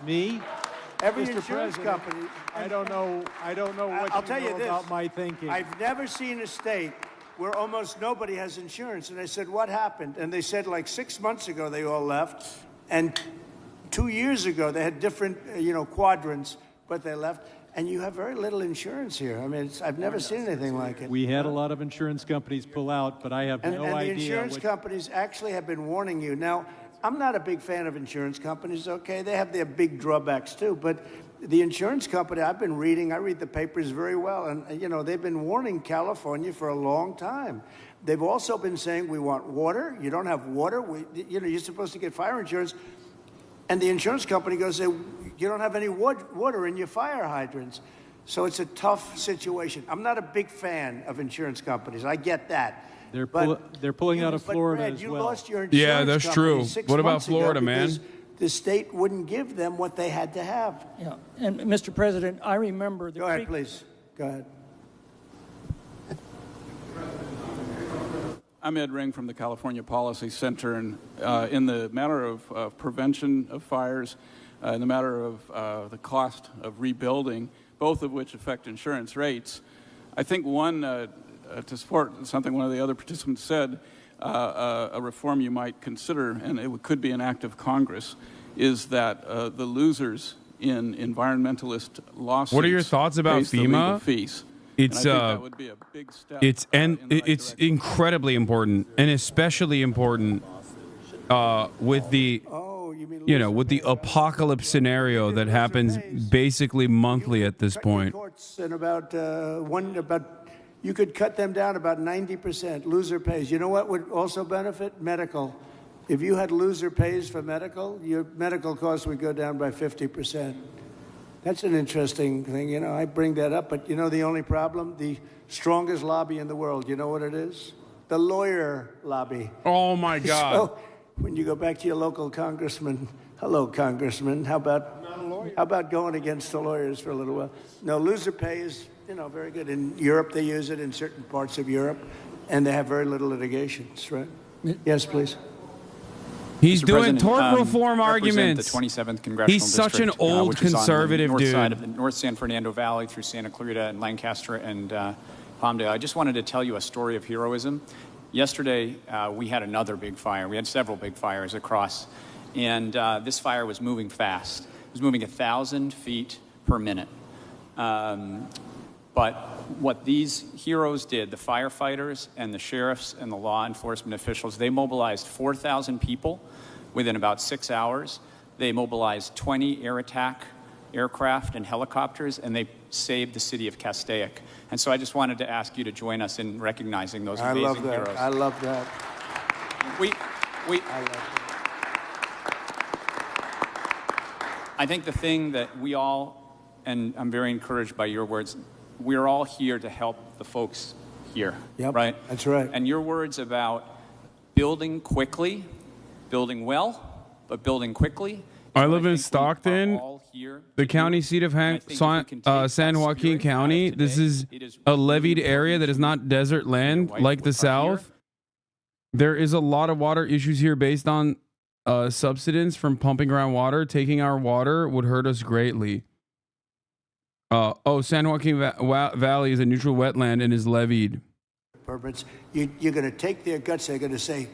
every Mr. insurance President, company. I don't know what I'll you tell know you this. about my thinking. I've never seen a state where almost nobody has insurance. And I said, what happened? And they said like 6 months ago they all left. And 2 years ago they had different, quadrants, but they left. And you have very little insurance here. I mean, I've never seen anything like it. We had a lot of insurance companies pull out, but I have no idea. And the insurance companies actually have been warning you. Now, I'm not a big fan of insurance companies, okay? They have their big drawbacks too, but the insurance company I've been reading, I read the papers very well, and they've been warning California for a long time. They've also been saying, we want water. You don't have water. You're supposed to get fire insurance. And the insurance company goes, you don't have any water in your fire hydrants. So it's a tough situation. I'm not a big fan of insurance companies. I get that. They're pulling out of Florida Brad, as you well. lost your Yeah, insurance that's company true. 6 What about months ago Florida, man? because the state wouldn't give them what they had to have. Yeah, and Mr. President, I remember the Go ahead, please. Go ahead. I'm Ed Ring from the California Policy Center, and in the matter of prevention of fires, in the matter of the cost of rebuilding, both of which affect insurance rates, I think one, to support something one of the other participants said, a reform you might consider, and it could be an act of Congress, is that the losers in environmentalist lawsuits. What are your thoughts about face the legal FEMA? fees. It's And I think that would be a big step. It's incredibly important, and especially important with the with the apocalypse scenario that happens basically monthly at this point. And you could cut them down about 90%. Loser pays. You know what would also benefit? Medical. If you had loser pays for medical, your medical costs would go down by 50%. That's an interesting thing. I bring that up, but the only problem? The strongest lobby in the world, you know what it is? The lawyer lobby. Oh, my God. So when you go back to your local congressman, hello, congressman, how about How about going against the lawyers for a little while? No, loser pay is, very good. In Europe, they use it in certain parts of Europe, and they have very little litigations, right? Yes, please. He's Mr. doing President, tort reform represent arguments. The 27th congressional He's such an district, old which is on the conservative north dude. side of the North San Fernando Valley through Santa Clarita and Lancaster and Palmdale. I just wanted to tell you a story of heroism. Yesterday, we had another big fire. We had several big fires across, and this fire was moving fast. It was moving 1,000 feet per minute. But what these heroes did, the firefighters and the sheriffs and the law enforcement officials, they mobilized 4,000 people within about 6 hours. They mobilized 20 air attack aircraft and helicopters, and they saved the city of Castaic. And so I just wanted to ask you to join us in recognizing those amazing heroes. I love that. I think the thing that we all, and I'm very encouraged by your words, we're all here to help the folks here, right? That's right. And your words about building quickly, building well, but building quickly. I live in Stockton, the county seat of San Joaquin County. This is a levied area that is not desert land like the South. There is a lot of water issues here based on subsidence from pumping groundwater. Taking our water would hurt us greatly. San Joaquin Valley is a neutral wetland and is levied. Permits. You're going to take their guts. They're going to say,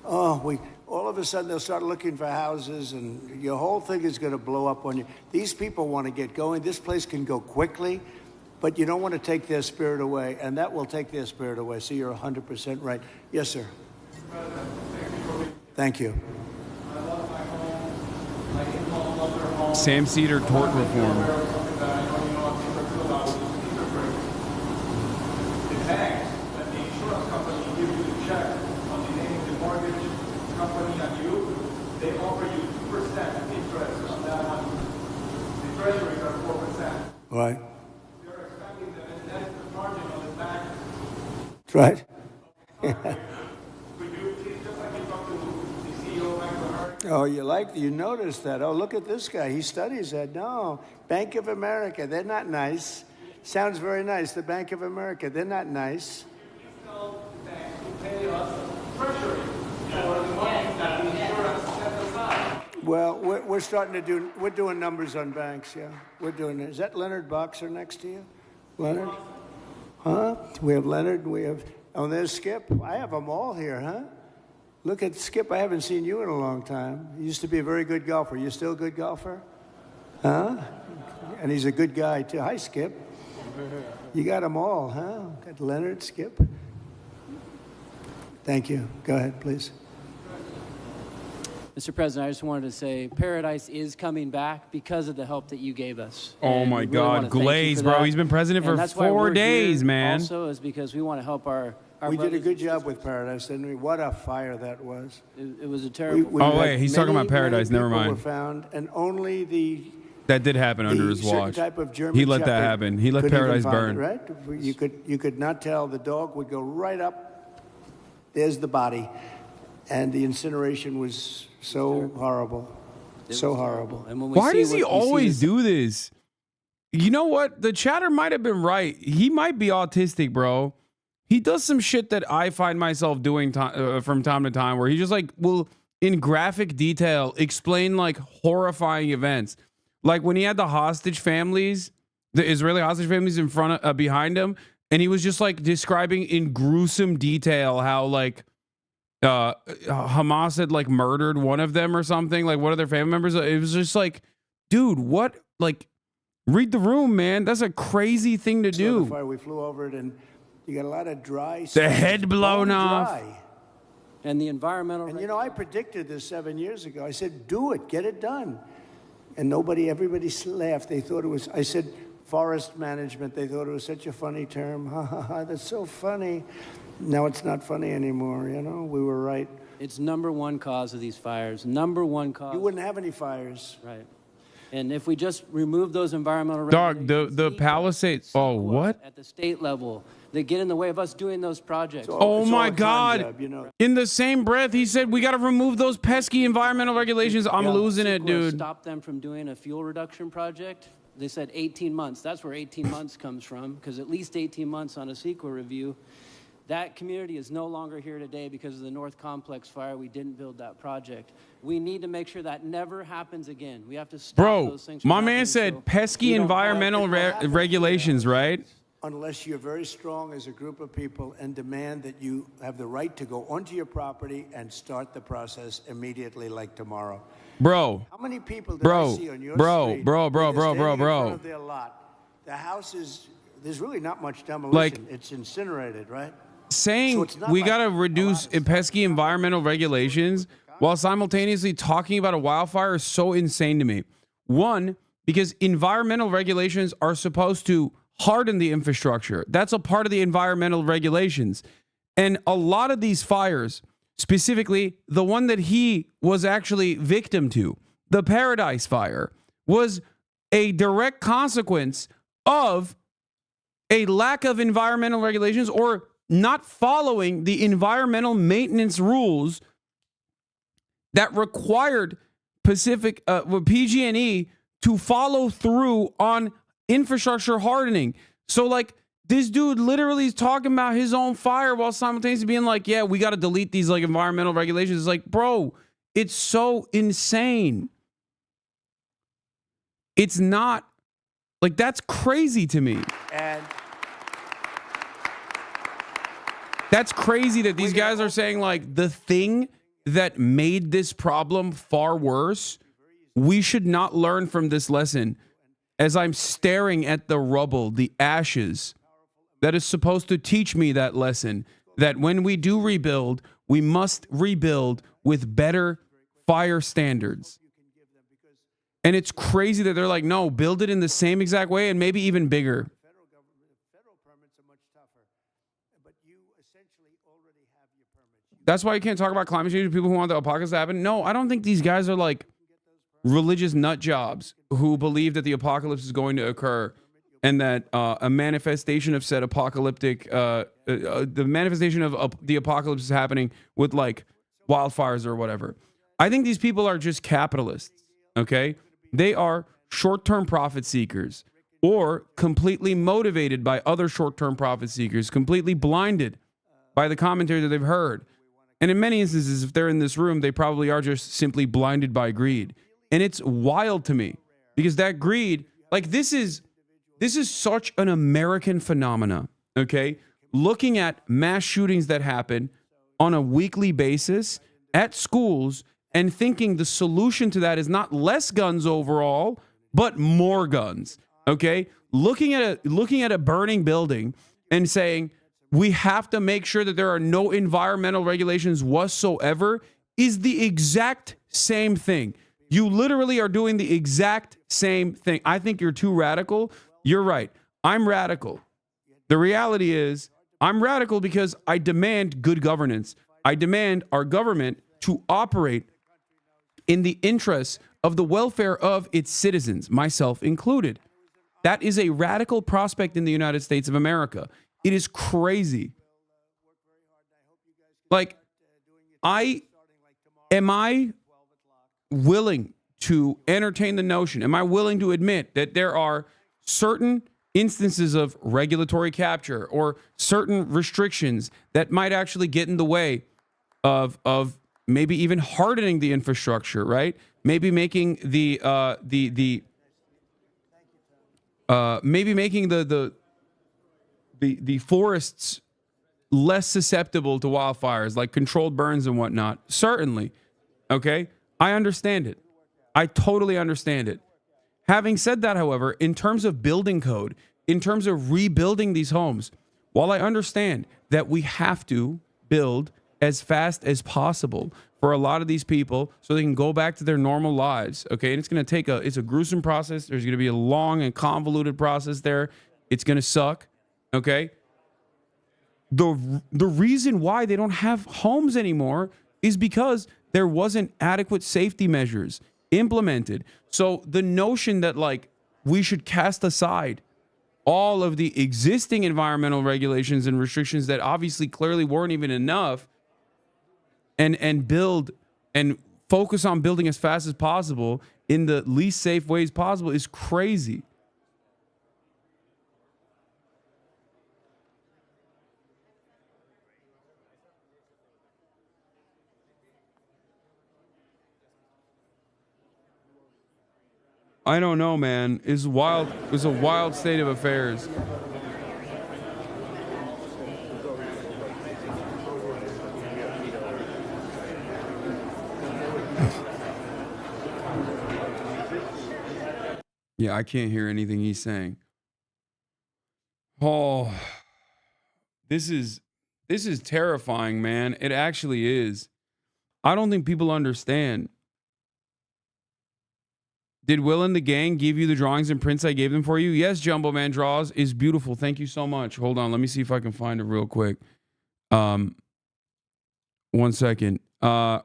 all of a sudden they'll start looking for houses, and your whole thing is going to blow up on you. These people want to get going. This place can go quickly, but you don't want to take their spirit away, and that will take their spirit away. So you're 100% right. Yes, sir. Thank you. Sam Cedar tort reform. They offer you 2% interest on that money. The treasuries are 4%. Right. You're expecting them, and that's the margin on the back. That's right. Could you please, just like you talked to the CEO of Bank of America? Oh, you noticed that. Oh, look at this guy. He studies that. No, Bank of America, they're not nice. Sounds very nice. The Bank of America, they're not nice. You tell the bank to pay us treasury for the money that the insurance set aside. Well, we're doing numbers on banks, yeah. We're doing it. Is that Leonard Boxer next to you? Leonard? Huh? We have Leonard, there's Skip. I have them all here, huh? Look at Skip. I haven't seen you in a long time. You used to be a very good golfer. You still a good golfer? Huh? And he's a good guy, too. Hi, Skip. You got them all, huh? Got Leonard, Skip. Thank you. Go ahead, please. Mr. President, I just wanted to say Paradise is coming back because of the help that you gave us. Oh my God, Glaze, bro. He's been president for 4 days, man. Also is because we want to help our we did a good job with Paradise, didn't we? What a fire that was. It was a terrible. Oh wait, he's talking about Paradise. Never mind. Were found, and only that did happen under his watch. Type of German he let that happen. He let Paradise burn. Right? You could not tell. The dog would go right up. There's the body, and the incineration was so horrible, so horrible. And when we Why does he always do this? You know what? The chatter might have been right. He might be autistic, bro. He does some shit that I find myself doing from time to time, where he just will, in graphic detail, explain horrifying events. Like when he had the hostage families, the Israeli hostage families behind him, and he was just describing in gruesome detail how Hamas had murdered one of them or something, one of their family members. It was just dude, what? Read the room, man. That's a crazy thing to do. The fire, we flew over it, and you got a lot of dry. The head blown off. And the environmental. And I predicted this 7 years ago. I said, do it, get it done. And everybody laughed. They thought it was, I said, forest management. They thought it was such a funny term. Ha ha ha, that's so funny. Now it's not funny anymore, we were right. It's #1 cause of these fires. #1 cause. You wouldn't have any fires. Right. And if we just remove those environmental regulations. Dog, the Palisades. Oh, what? At the state level, that get in the way of us doing those projects. Oh my God. In the same breath, he said, we got to remove those pesky environmental regulations. I'm losing it, dude. Stop them from doing a fuel reduction project. They said 18 months. That's where 18 months comes from, because at least 18 months on a CEQA review. That community is no longer here today because of the North Complex fire. We didn't build that project. We need to make sure that never happens again. We have to stop those things. My man said pesky environmental regulations, right? Unless you're very strong as a group of people and demand that you have the right to go onto your property and start the process immediately, like tomorrow. Bro. How many people did I see on your street? Bro. In front of their lot? The house is, there's really not much demolition. Like, it's incinerated, right? Saying we got to reduce pesky environmental regulations while simultaneously talking about a wildfire is so insane to me. One, because environmental regulations are supposed to harden the infrastructure. That's a part of the environmental regulations. And a lot of these fires, specifically the one that he was actually victim to, the Paradise Fire, was a direct consequence of a lack of environmental regulations or not following the environmental maintenance rules that required PG&E to follow through on infrastructure hardening. So like this dude literally is talking about his own fire while simultaneously being like, yeah, we got to delete these like environmental regulations. It's like, bro, it's so insane. It's not like, that's crazy to me. And that's crazy that these guys are saying like the thing that made this problem far worse, we should not learn from this lesson. As I'm staring at the rubble, the ashes, that is supposed to teach me that lesson, that when we do rebuild, we must rebuild with better fire standards. And it's crazy that they're like, no, build it in the same exact way and maybe even bigger. That's why you can't talk about climate change with people who want the apocalypse to happen. No, I don't think these guys are like religious nut jobs who believe that the apocalypse is going to occur and that a manifestation of said apocalyptic, the manifestation of the apocalypse is happening with like wildfires or whatever. I think these people are just capitalists, okay? They are short-term profit seekers or completely motivated by other short-term profit seekers, completely blinded by the commentary that they've heard. And in many instances, if they're in this room, they probably are just simply blinded by greed. And it's wild to me because that greed, like this is such an American phenomena, okay? Looking at mass shootings that happen on a weekly basis at schools and thinking the solution to that is not less guns overall, but more guns, okay? Looking at a burning building and saying, we have to make sure that there are no environmental regulations whatsoever is the exact same thing. You literally are doing the exact same thing. I think you're too radical. You're right. I'm radical. The reality is I'm radical because I demand good governance. I demand our government to operate in the interests of the welfare of its citizens, myself included. That is a radical prospect in the United States of America. It is crazy. Like, am I willing to entertain the notion? Am I willing to admit that there are certain instances of regulatory capture or certain restrictions that might actually get in the way of maybe even hardening the infrastructure, right? Maybe making the forests less susceptible to wildfires, like controlled burns and whatnot. Certainly. Okay? I understand it. I totally understand it. Having said that, however, in terms of building code, in terms of rebuilding these homes, while I understand that we have to build as fast as possible for a lot of these people so they can go back to their normal lives, okay? And it's going to take it's a gruesome process. There's going to be a long and convoluted process there. It's going to suck, okay? The reason why they don't have homes anymore is because there wasn't adequate safety measures implemented. So the notion that like we should cast aside all of the existing environmental regulations and restrictions that obviously clearly weren't even enough, and build and focus on building as fast as possible in the least safe ways possible is crazy. I don't know, man. It's wild. It's a wild state of affairs. Yeah, I can't hear anything he's saying. Oh, this is terrifying, man. It actually is. I don't think people understand. Did Will and the gang give you the drawings and prints I gave them for you? Yes, Jumbo Man Draws is beautiful. Thank you so much. Hold on. Let me see if I can find it real quick. 1 second. Hold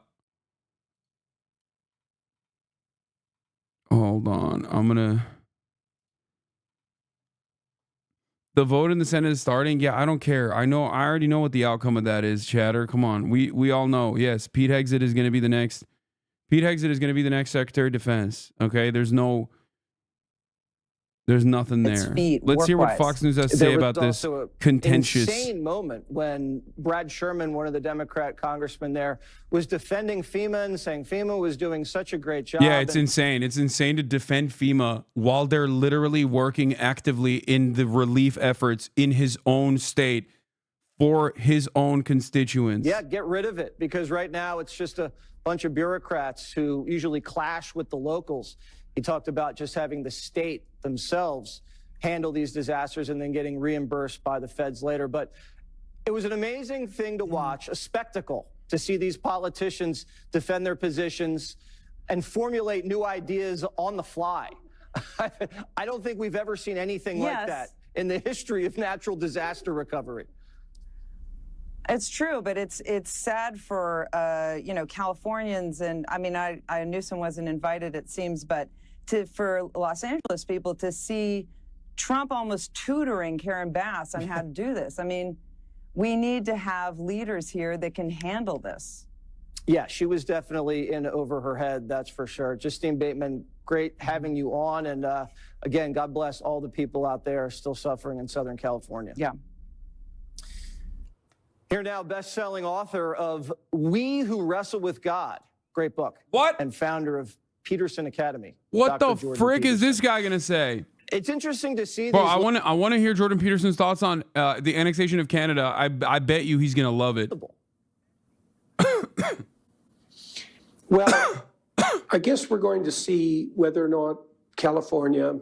on. I'm going to... The vote in the Senate is starting. Yeah, I don't care. I already know what the outcome of that is, chatter. Come on. We all know. Yes, Pete Hegseth is going to be the next... Pete Hegseth is going to be the next Secretary of Defense. Okay, there's nothing there. Let's hear what Fox News has to say about this contentious. Insane moment when Brad Sherman, one of the Democrat congressmen there, was defending FEMA and saying FEMA was doing such a great job. Yeah, it's insane. It's insane to defend FEMA while they're literally working actively in the relief efforts in his own state for his own constituents. Yeah, get rid of it, because right now it's just a bunch of bureaucrats who usually clash with the locals. He talked about just having the state themselves handle these disasters and then getting reimbursed by the feds later. But it was an amazing thing to watch, a spectacle to see these politicians defend their positions and formulate new ideas on the fly. I don't think we've ever seen anything like that in the history of natural disaster recovery. It's true, but it's sad for Californians, and I mean I Newsom wasn't invited, it seems, but for Los Angeles people to see Trump almost tutoring Karen Bass on how to do this. I mean, we need to have leaders here that can handle this. Yeah, she was definitely in over her head, that's for sure. Justine Bateman, great having you on, and again, God bless all the people out there still suffering in Southern California. Yeah. Here now, best-selling author of We Who Wrestle with God. Great book. What? And founder of Peterson Academy. What the frick is this guy going to say? It's interesting to see. Bro, I want to hear Jordan Peterson's thoughts on the annexation of Canada. I bet you he's going to love it. Well, I guess we're going to see whether or not California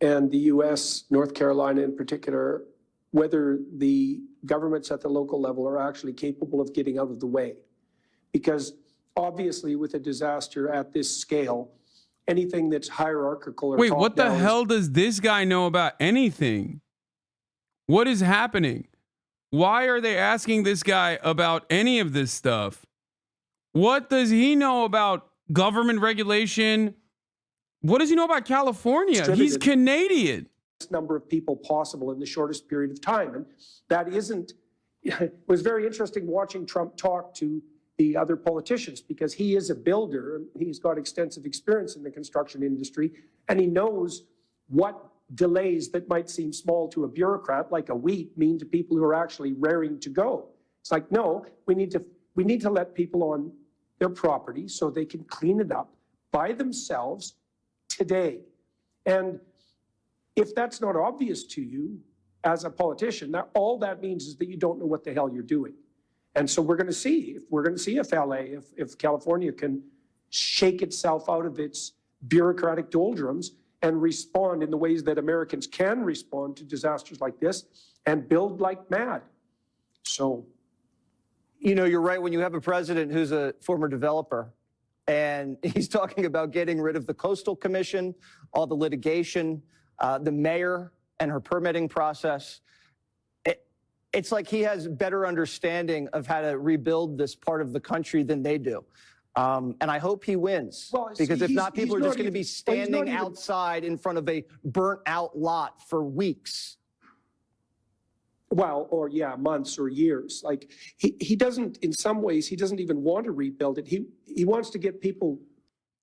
and the U.S., North Carolina in particular, whether the governments at the local level are actually capable of getting out of the way. Because obviously with a disaster at this scale, anything that's hierarchical or wait, what the hell does this guy know about anything? What is happening? Why are they asking this guy about any of this stuff? What does he know about government regulation? What does he know about California? He's Canadian. Number of people possible in the shortest period of time. And that isn't, it was very interesting watching Trump talk to the other politicians, because he is a builder. He's got extensive experience in the construction industry, and he knows what delays that might seem small to a bureaucrat, like a week, mean to people who are actually raring to go. It's like, no, we need to let people on their property so they can clean it up by themselves today. And if that's not obvious to you as a politician, all that means is that you don't know what the hell you're doing. And so we're going to see if LA, if California can shake itself out of its bureaucratic doldrums and respond in the ways that Americans can respond to disasters like this and build like mad. So, you know, you're right. When you have a president who's a former developer and he's talking about getting rid of the Coastal Commission, all the litigation, the mayor and her permitting process, it's like he has better understanding of how to rebuild this part of the country than they do. And I hope he wins, because if not, people are just going to be standing outside in front of a burnt out lot for weeks. Well, or yeah, months or years. Like he doesn't, in some ways, he doesn't even want to rebuild it. He wants to get people.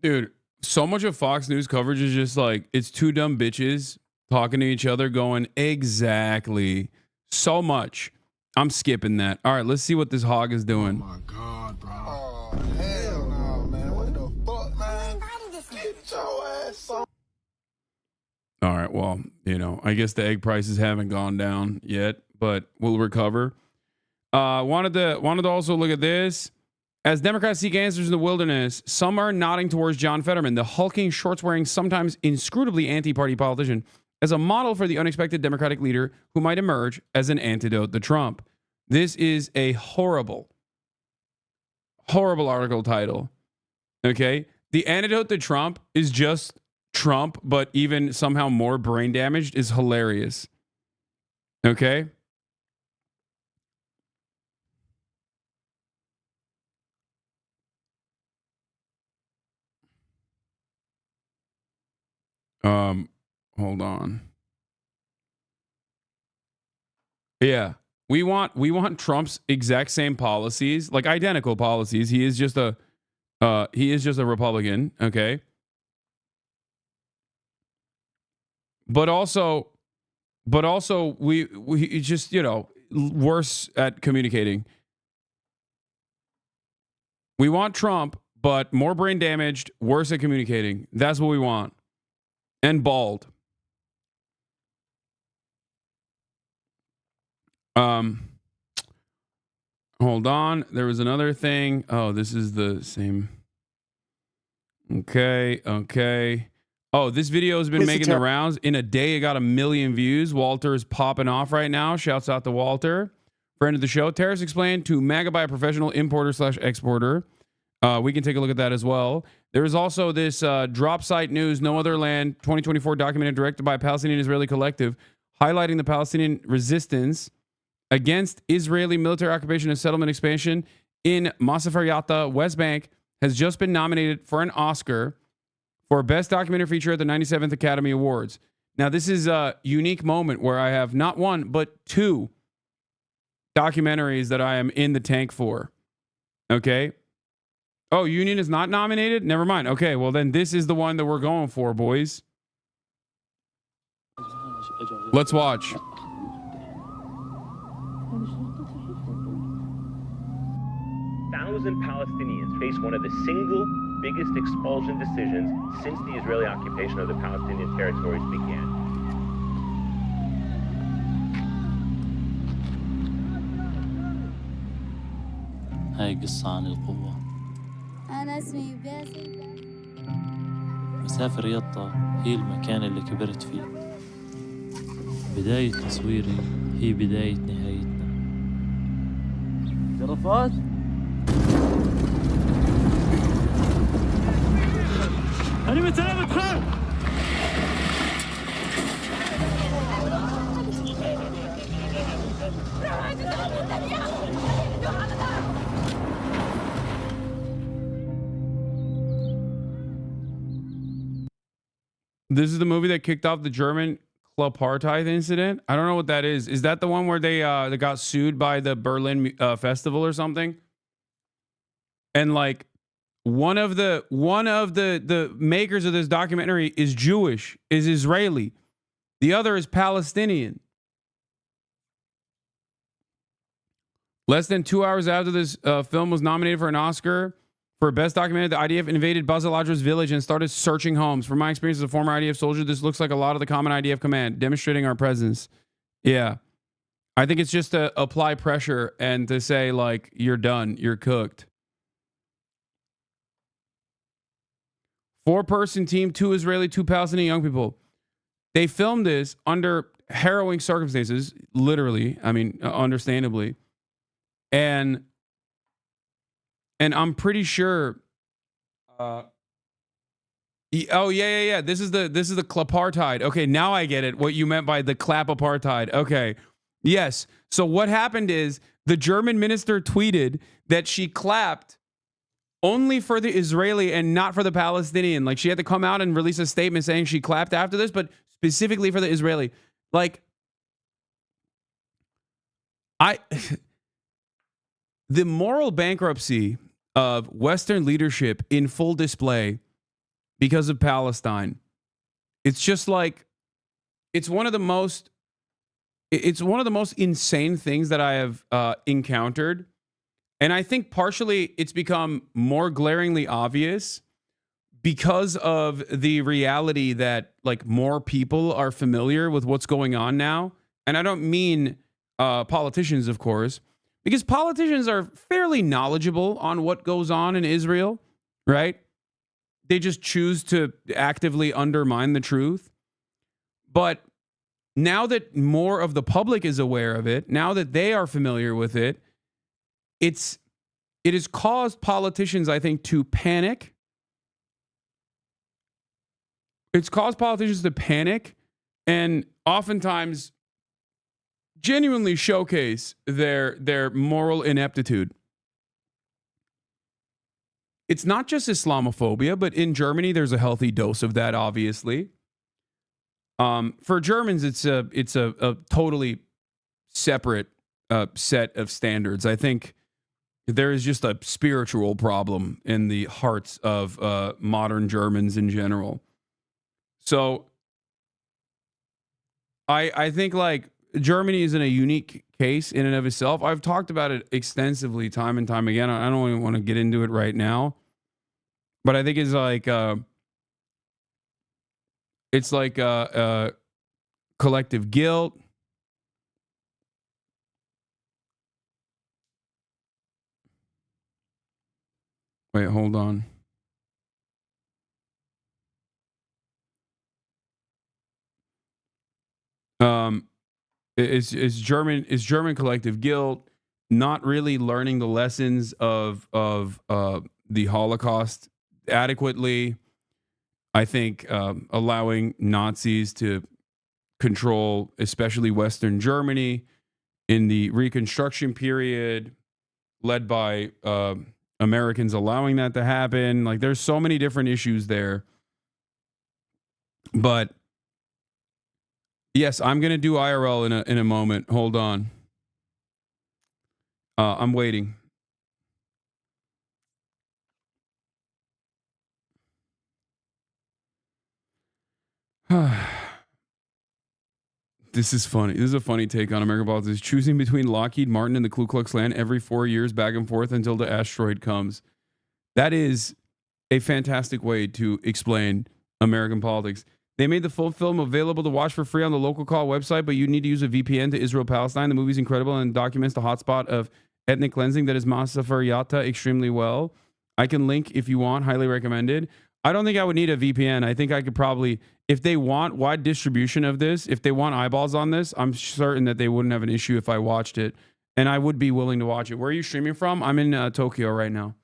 Dude, so much of Fox News coverage is just like, it's two dumb bitches talking to each other going, exactly. So much. I'm skipping that. All right, let's see what this hog is doing. Oh my God, bro. Oh, hell no, man. What the fuck, man? Get your ass on. All right, well, you know, I guess the egg prices haven't gone down yet, but we'll recover. Wanted to also look at this. As Democrats seek answers in the wilderness, some are nodding towards John Fetterman, the hulking, shorts-wearing, sometimes inscrutably anti-party politician, as a model for the unexpected Democratic leader who might emerge as an antidote to Trump. This is a horrible, horrible article title. Okay? The antidote to Trump is just Trump, but even somehow more brain damaged, is hilarious. Okay? Hold on. Yeah. We want Trump's exact same policies, like identical policies. He is just a Republican, okay? But also we just, you know, worse at communicating. We want Trump, but more brain damaged, worse at communicating. That's what we want. And bald. Hold on. There was another thing. Oh, this is the same. Okay. Oh, this video has been making the rounds. In a day, it got 1 million views. Walter is popping off right now. Shouts out to Walter. Friend of the show. Tariffs explained to MAGA by a professional importer/exporter. We can take a look at that as well. There is also this drop site news, No Other Land 2024 document directed by a Palestinian-Israeli collective, highlighting the Palestinian resistance against Israeli military occupation and settlement expansion in Masafer West Bank, has just been nominated for an Oscar for Best Documentary Feature at the 97th Academy Awards. Now, this is a unique moment where I have not one, but two documentaries that I am in the tank for. Okay? Oh, Union is not nominated? Never mind. Okay, well then this is the one that we're going for, boys. Let's watch. 1,000 Palestinians face one of the single biggest expulsion decisions since the Israeli occupation of the Palestinian territories began. هاي قصة عن القوة. أنا اسمي باسل. مسافة رياضة هي المكان اللي كبرت فيه. بداية تصويري هي بداية نهايتنا. جرافات؟ أنا متلامت خير. This is the movie that kicked off the German apartheid incident. I don't know what that is. Is that the one where they got sued by the Berlin festival or something? And like one of the makers of this documentary is Jewish, is Israeli. The other is Palestinian. Less than 2 hours after this film was nominated for an Oscar for Best Documentary, the IDF invaded Baz al-Adra's village and started searching homes. From my experience as a former IDF soldier, this looks like a lot of the common IDF command, demonstrating our presence. Yeah. I think it's just to apply pressure and to say, like, you're done. You're cooked. 4-person team, 2 Israeli, 2 Palestinian young people. They filmed this under harrowing circumstances, literally. I mean, understandably. And I'm pretty sure. Oh yeah. This is the clapartheid. Okay, now I get it. What you meant by the clap apartheid. Okay, yes. So what happened is the German minister tweeted that she clapped only for the Israeli and not for the Palestinian. Like, she had to come out and release a statement saying she clapped after this, but specifically for the Israeli. Like, the moral bankruptcy of Western leadership in full display because of Palestine. It's just like, it's one of the most insane things that I have encountered. And I think partially it's become more glaringly obvious because of the reality that like more people are familiar with what's going on now. And I don't mean politicians, of course, because politicians are fairly knowledgeable on what goes on in Israel, right? They just choose to actively undermine the truth. But now that more of the public is aware of it, now that they are familiar with it, it has caused politicians, I think, to panic. It's caused politicians to panic and oftentimes genuinely showcase their moral ineptitude. It's not just Islamophobia, but in Germany, there's a healthy dose of that, obviously. For Germans, it's a totally separate set of standards. I think there is just a spiritual problem in the hearts of modern Germans in general. So I think like Germany is in a unique case in and of itself. I've talked about it extensively time and time again. I don't even want to get into it right now, but I think it's like collective guilt. Wait, hold on. Is German collective guilt, not really learning the lessons of the Holocaust adequately. I think allowing Nazis to control, especially Western Germany, in the Reconstruction period, led by Americans allowing that to happen. Like, there's so many different issues there. But yes, I'm going to do IRL in a moment. Hold on. I'm waiting. This is funny. This is a funny take on American politics. Choosing between Lockheed Martin and the Ku Klux Klan every 4 years, back and forth until the asteroid comes. That is a fantastic way to explain American politics. They made the full film available to watch for free on the local call website, but you need to use a VPN to Israel-Palestine. The movie's incredible and documents the hotspot of ethnic cleansing that is Masafer Yatta extremely well. I can link if you want. Highly recommended. I don't think I would need a VPN. I think I could probably, if they want wide distribution of this, if they want eyeballs on this, I'm certain that they wouldn't have an issue if I watched it. And I would be willing to watch it. Where are you streaming from? I'm in Tokyo right now.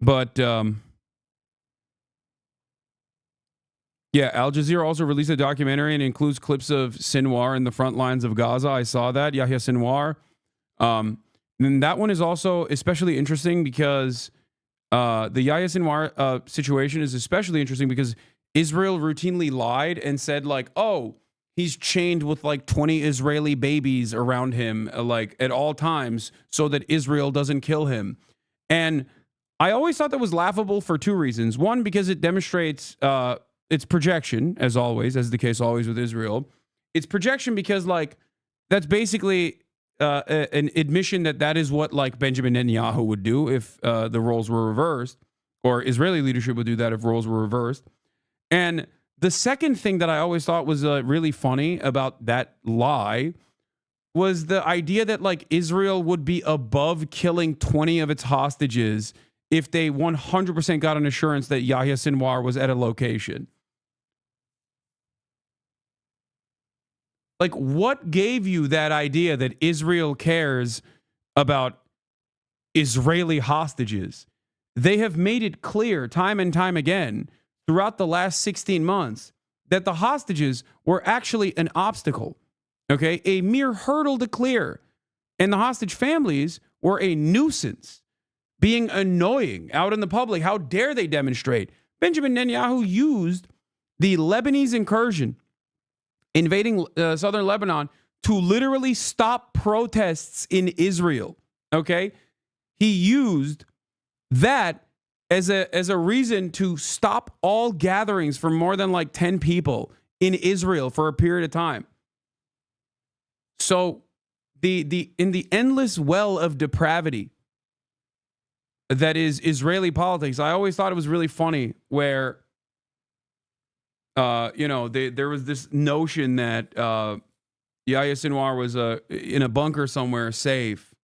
But yeah, Al Jazeera also released a documentary and includes clips of Sinwar in the front lines of Gaza. I saw that, Yahya Sinwar. And that one is also especially interesting because the Yahya Sinwar situation is especially interesting because Israel routinely lied and said like, oh, he's chained with like 20 Israeli babies around him like at all times so that Israel doesn't kill him. And I always thought that was laughable for two reasons. One, because it demonstrates its projection, as always, as the case always with Israel. It's projection because like that's basically an admission that is what like Benjamin Netanyahu would do if the roles were reversed, or Israeli leadership would do that if roles were reversed. And the second thing that I always thought was really funny about that lie was the idea that like Israel would be above killing 20 of its hostages if they 100% got an assurance that Yahya Sinwar was at a location. Like, what gave you that idea that Israel cares about Israeli hostages? They have made it clear time and time again throughout the last 16 months that the hostages were actually an obstacle. Okay, a mere hurdle to clear. And the hostage families were a nuisance, being annoying out in the public. How dare they demonstrate? Benjamin Netanyahu used the Lebanese incursion, invading southern Lebanon, to literally stop protests in Israel. Okay, he used that as a reason to stop all gatherings for more than like 10 people in Israel for a period of time. So in the endless well of depravity that is Israeli politics, I always thought it was really funny where there was this notion that Yahya Sinwar was in a bunker somewhere safe.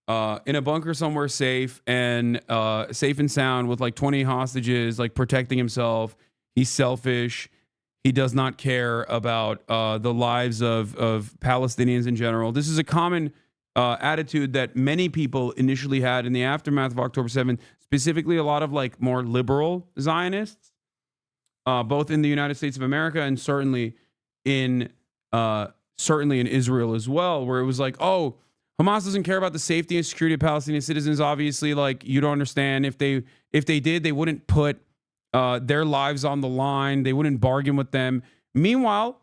In a bunker somewhere safe and sound with like 20 hostages, like protecting himself. He's selfish. He does not care about the lives of Palestinians in general. This is a common attitude that many people initially had in the aftermath of October 7th, specifically a lot of like more liberal Zionists, both in the United States of America and certainly in Israel as well, where it was like, oh, Hamas doesn't care about the safety and security of Palestinian citizens. Obviously, like, you don't understand. If they did, they wouldn't put their lives on the line. They wouldn't bargain with them. Meanwhile,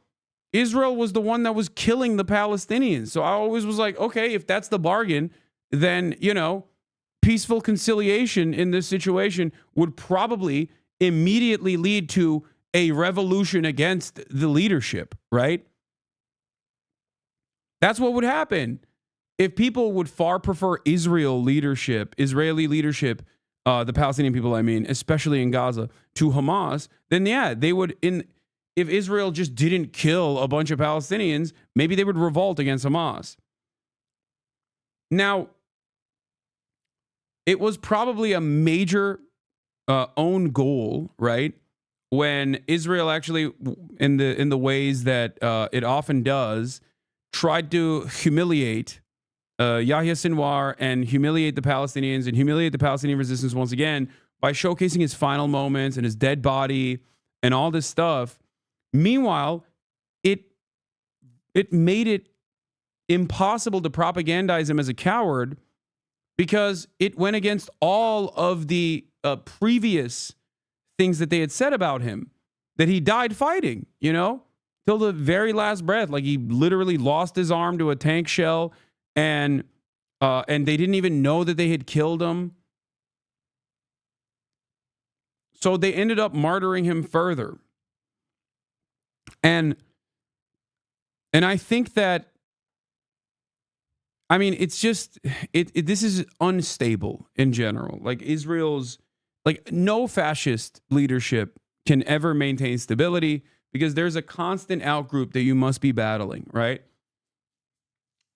Israel was the one that was killing the Palestinians. So I always was like, okay, if that's the bargain, then, peaceful conciliation in this situation would probably immediately lead to a revolution against the leadership, right? That's what would happen. If people would far prefer Israeli leadership, the Palestinian people, I mean, especially in Gaza, to Hamas, then yeah, they would, if Israel just didn't kill a bunch of Palestinians, maybe they would revolt against Hamas. Now, it was probably a major own goal, right? When Israel actually, in the ways that it often does, tried to humiliate Yahya Sinwar and humiliate the Palestinians and humiliate the Palestinian resistance once again by showcasing his final moments and his dead body and all this stuff. Meanwhile, it made it impossible to propagandize him as a coward because it went against all of the previous things that they had said about him, that he died fighting, till the very last breath. Like, he literally lost his arm to a tank shell. And they didn't even know that they had killed him. So they ended up martyring him further. And I think that, I mean, it's just, this is unstable in general. Like, Israel's, like, no fascist leadership can ever maintain stability because there's a constant outgroup that you must be battling, right?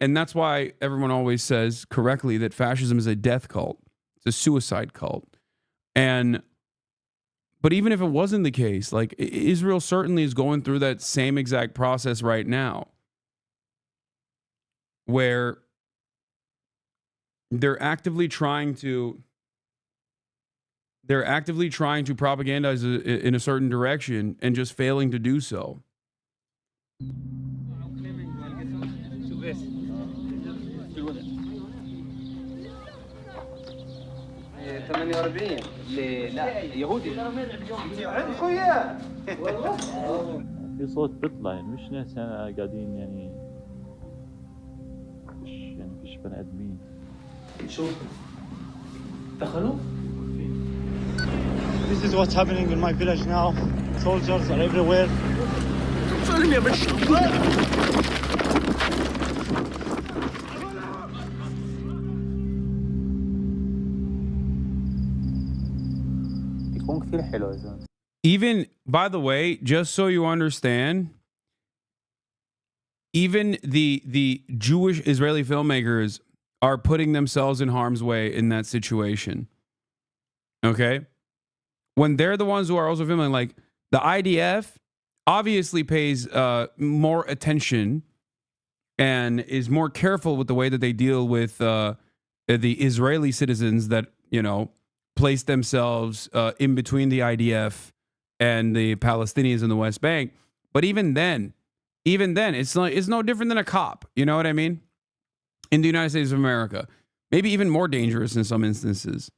And that's why everyone always says correctly that fascism is a death cult. It's a suicide cult. But even if it wasn't the case, like, Israel certainly is going through that same exact process right now, where they're actively trying to propagandize in a certain direction and just failing to do so. في صوت بيطلع يعني مش ناس قاعدين يعني فيش بني ادمين شوف دخلوا. This is what's happening in my village now. Soldiers are everywhere. Even, by the way, just so you understand, even the Jewish Israeli filmmakers are putting themselves in harm's way in that situation. Okay? When they're the ones who are also filming, like, the IDF obviously pays more attention and is more careful with the way that they deal with the Israeli citizens that, place themselves in between the IDF and the Palestinians in the West Bank. But even then, even then, it's no different than a cop. You know what I mean? In the United States of America. Maybe even more dangerous in some instances.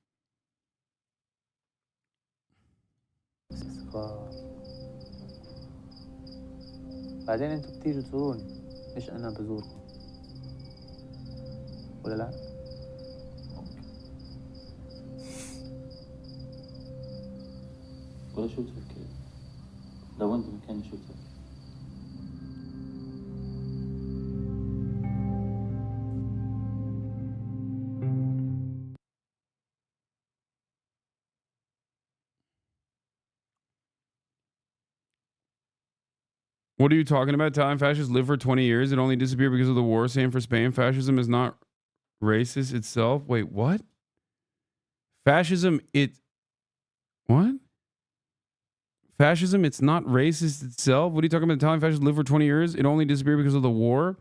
بعدين انتوا بتيجوا تزوروني مش انا بزوركم ولا لا؟ ولا شو تفكر؟ لو انت مكاني شو تفكر؟ What are you talking about? Italian fascists live for 20 years. It only disappeared because of the war. Same for Spain. Fascism is not racist itself. Wait, what? Fascism, what? Fascism, it's not racist itself? What are you talking about? Italian fascists live for 20 years. It only disappeared because of the war.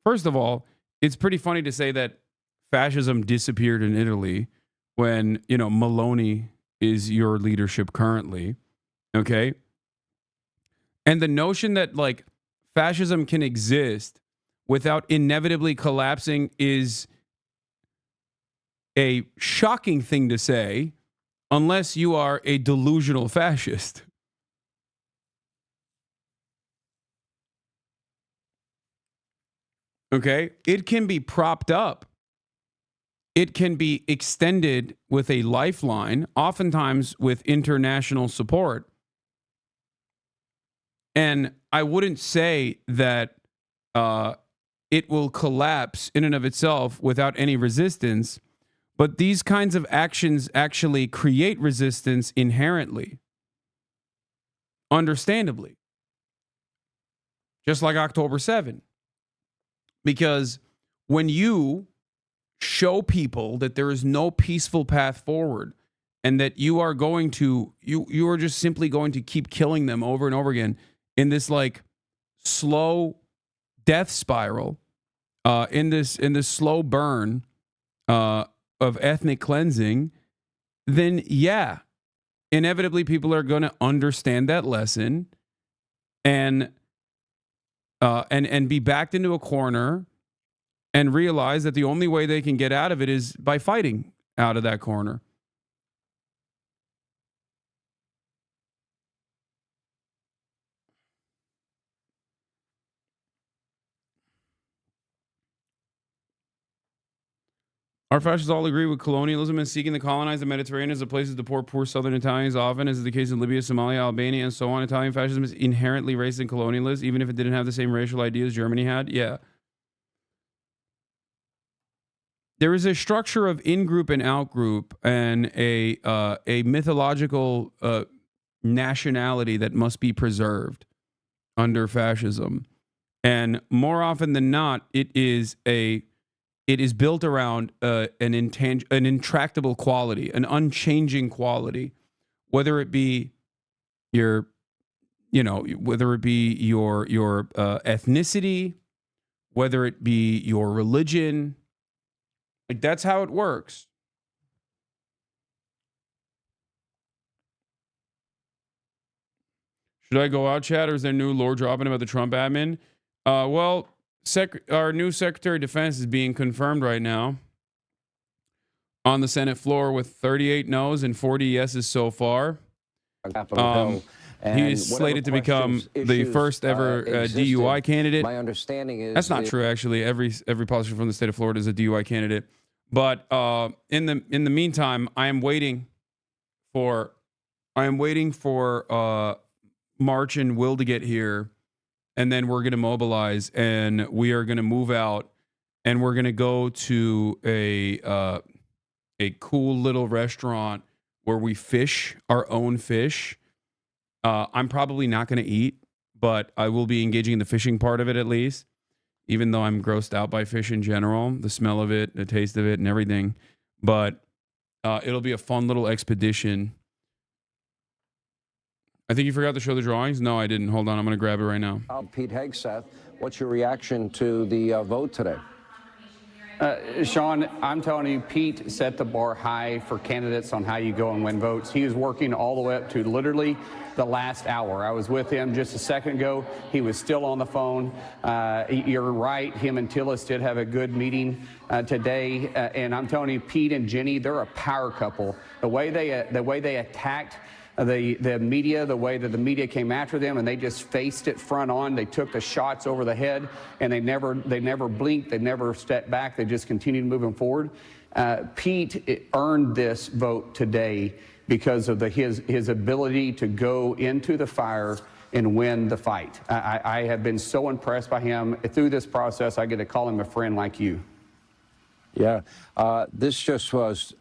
First of all, it's pretty funny to say that fascism disappeared in Italy when, you know, Meloni is your leadership currently. Okay? And the notion that, like, fascism can exist without inevitably collapsing is a shocking thing to say unless you are a delusional fascist. Okay? It can be propped up. It can be extended with a lifeline, oftentimes with international support. And I wouldn't say that it will collapse in and of itself without any resistance, but these kinds of actions actually create resistance inherently, understandably, just like October 7. Because when you show people that there is no peaceful path forward and that you are going to, you are just simply going to keep killing them over and over again, in this like slow death spiral, in this slow burn of ethnic cleansing, then yeah, inevitably people are going to understand that lesson and be backed into a corner and realize that the only way they can get out of it is by fighting out of that corner. Our fascists all agree with colonialism and seeking to colonize the Mediterranean as a place to deport poor southern Italians, often, as is the case in Libya, Somalia, Albania, and so on. Italian fascism is inherently racist and colonialist, even if it didn't have the same racial ideas Germany had. Yeah. There is a structure of in-group and out-group and a mythological nationality that must be preserved under fascism. And more often than not, it is built around an intractable quality, an unchanging quality, whether it be your ethnicity, whether it be your religion. Like, that's how it works. Should I go out, chat, or is there new lore dropping about the Trump admin? Well, our new Secretary of Defense is being confirmed right now on the Senate floor with 38 no's and 40 yeses so far. He is slated to become the first ever DUI candidate. My understanding is that's not true. Actually, every politician from the state of Florida is a DUI candidate. But in the meantime, I am waiting for March and Will to get here. And then we're going to mobilize and we are going to move out and we're going to go to a cool little restaurant where we fish our own fish. I'm probably not going to eat, but I will be engaging in the fishing part of it at least, even though I'm grossed out by fish in general, the smell of it, the taste of it and everything. But it'll be a fun little expedition. I think you forgot to show the drawings. No, I didn't. Hold on. I'm going to grab it right now. Pete Hegseth, what's your reaction to the vote today? Sean, I'm telling you, Pete set the bar high for candidates on how you go and win votes. He was working all the way up to literally the last hour. I was with him just a second ago. He was still on the phone. You're right. Him and Tillis did have a good meeting today. And I'm telling you, Pete and Jenny, they're a power couple. The way they attacked the media, the way that the media came after them, and they just faced it front on. They took the shots over the head, and they never blinked. They never stepped back. They just continued moving forward. Pete earned this vote today because of his ability to go into the fire and win the fight. I have been so impressed by him. Through this process, I get to call him a friend like you. Yeah, this just was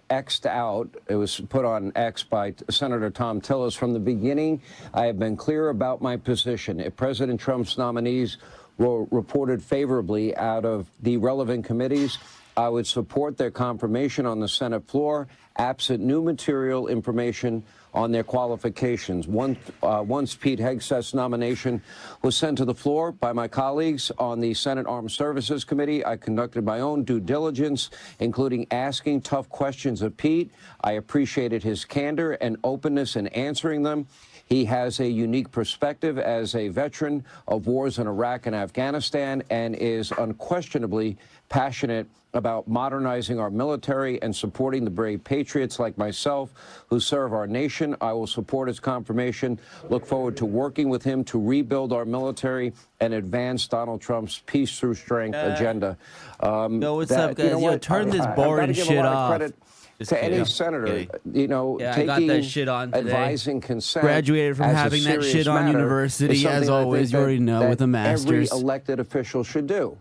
X'd out. It was put on X by Senator Tom Tillis. From the beginning, I have been clear about my position. If President Trump's nominees were reported favorably out of the relevant committees, I would support their confirmation on the Senate floor, absent new material information on their qualifications. Once Pete Hegseth's nomination was sent to the floor by my colleagues on the Senate Armed Services Committee, I conducted my own due diligence, including asking tough questions of Pete. I appreciated his candor and openness in answering them. He has a unique perspective as a veteran of wars in Iraq and Afghanistan and is unquestionably passionate about modernizing our military and supporting the brave patriots like myself who serve our nation. I will support his confirmation. Look forward to working with him to rebuild our military and advance Donald Trump's peace through strength agenda. Yo, what's up, guys? Turn this boring shit off. To any senator, I got that shit on today. Advising consent. Graduated from having that shit on university, as always. You already know, with a master's. Every elected official should do.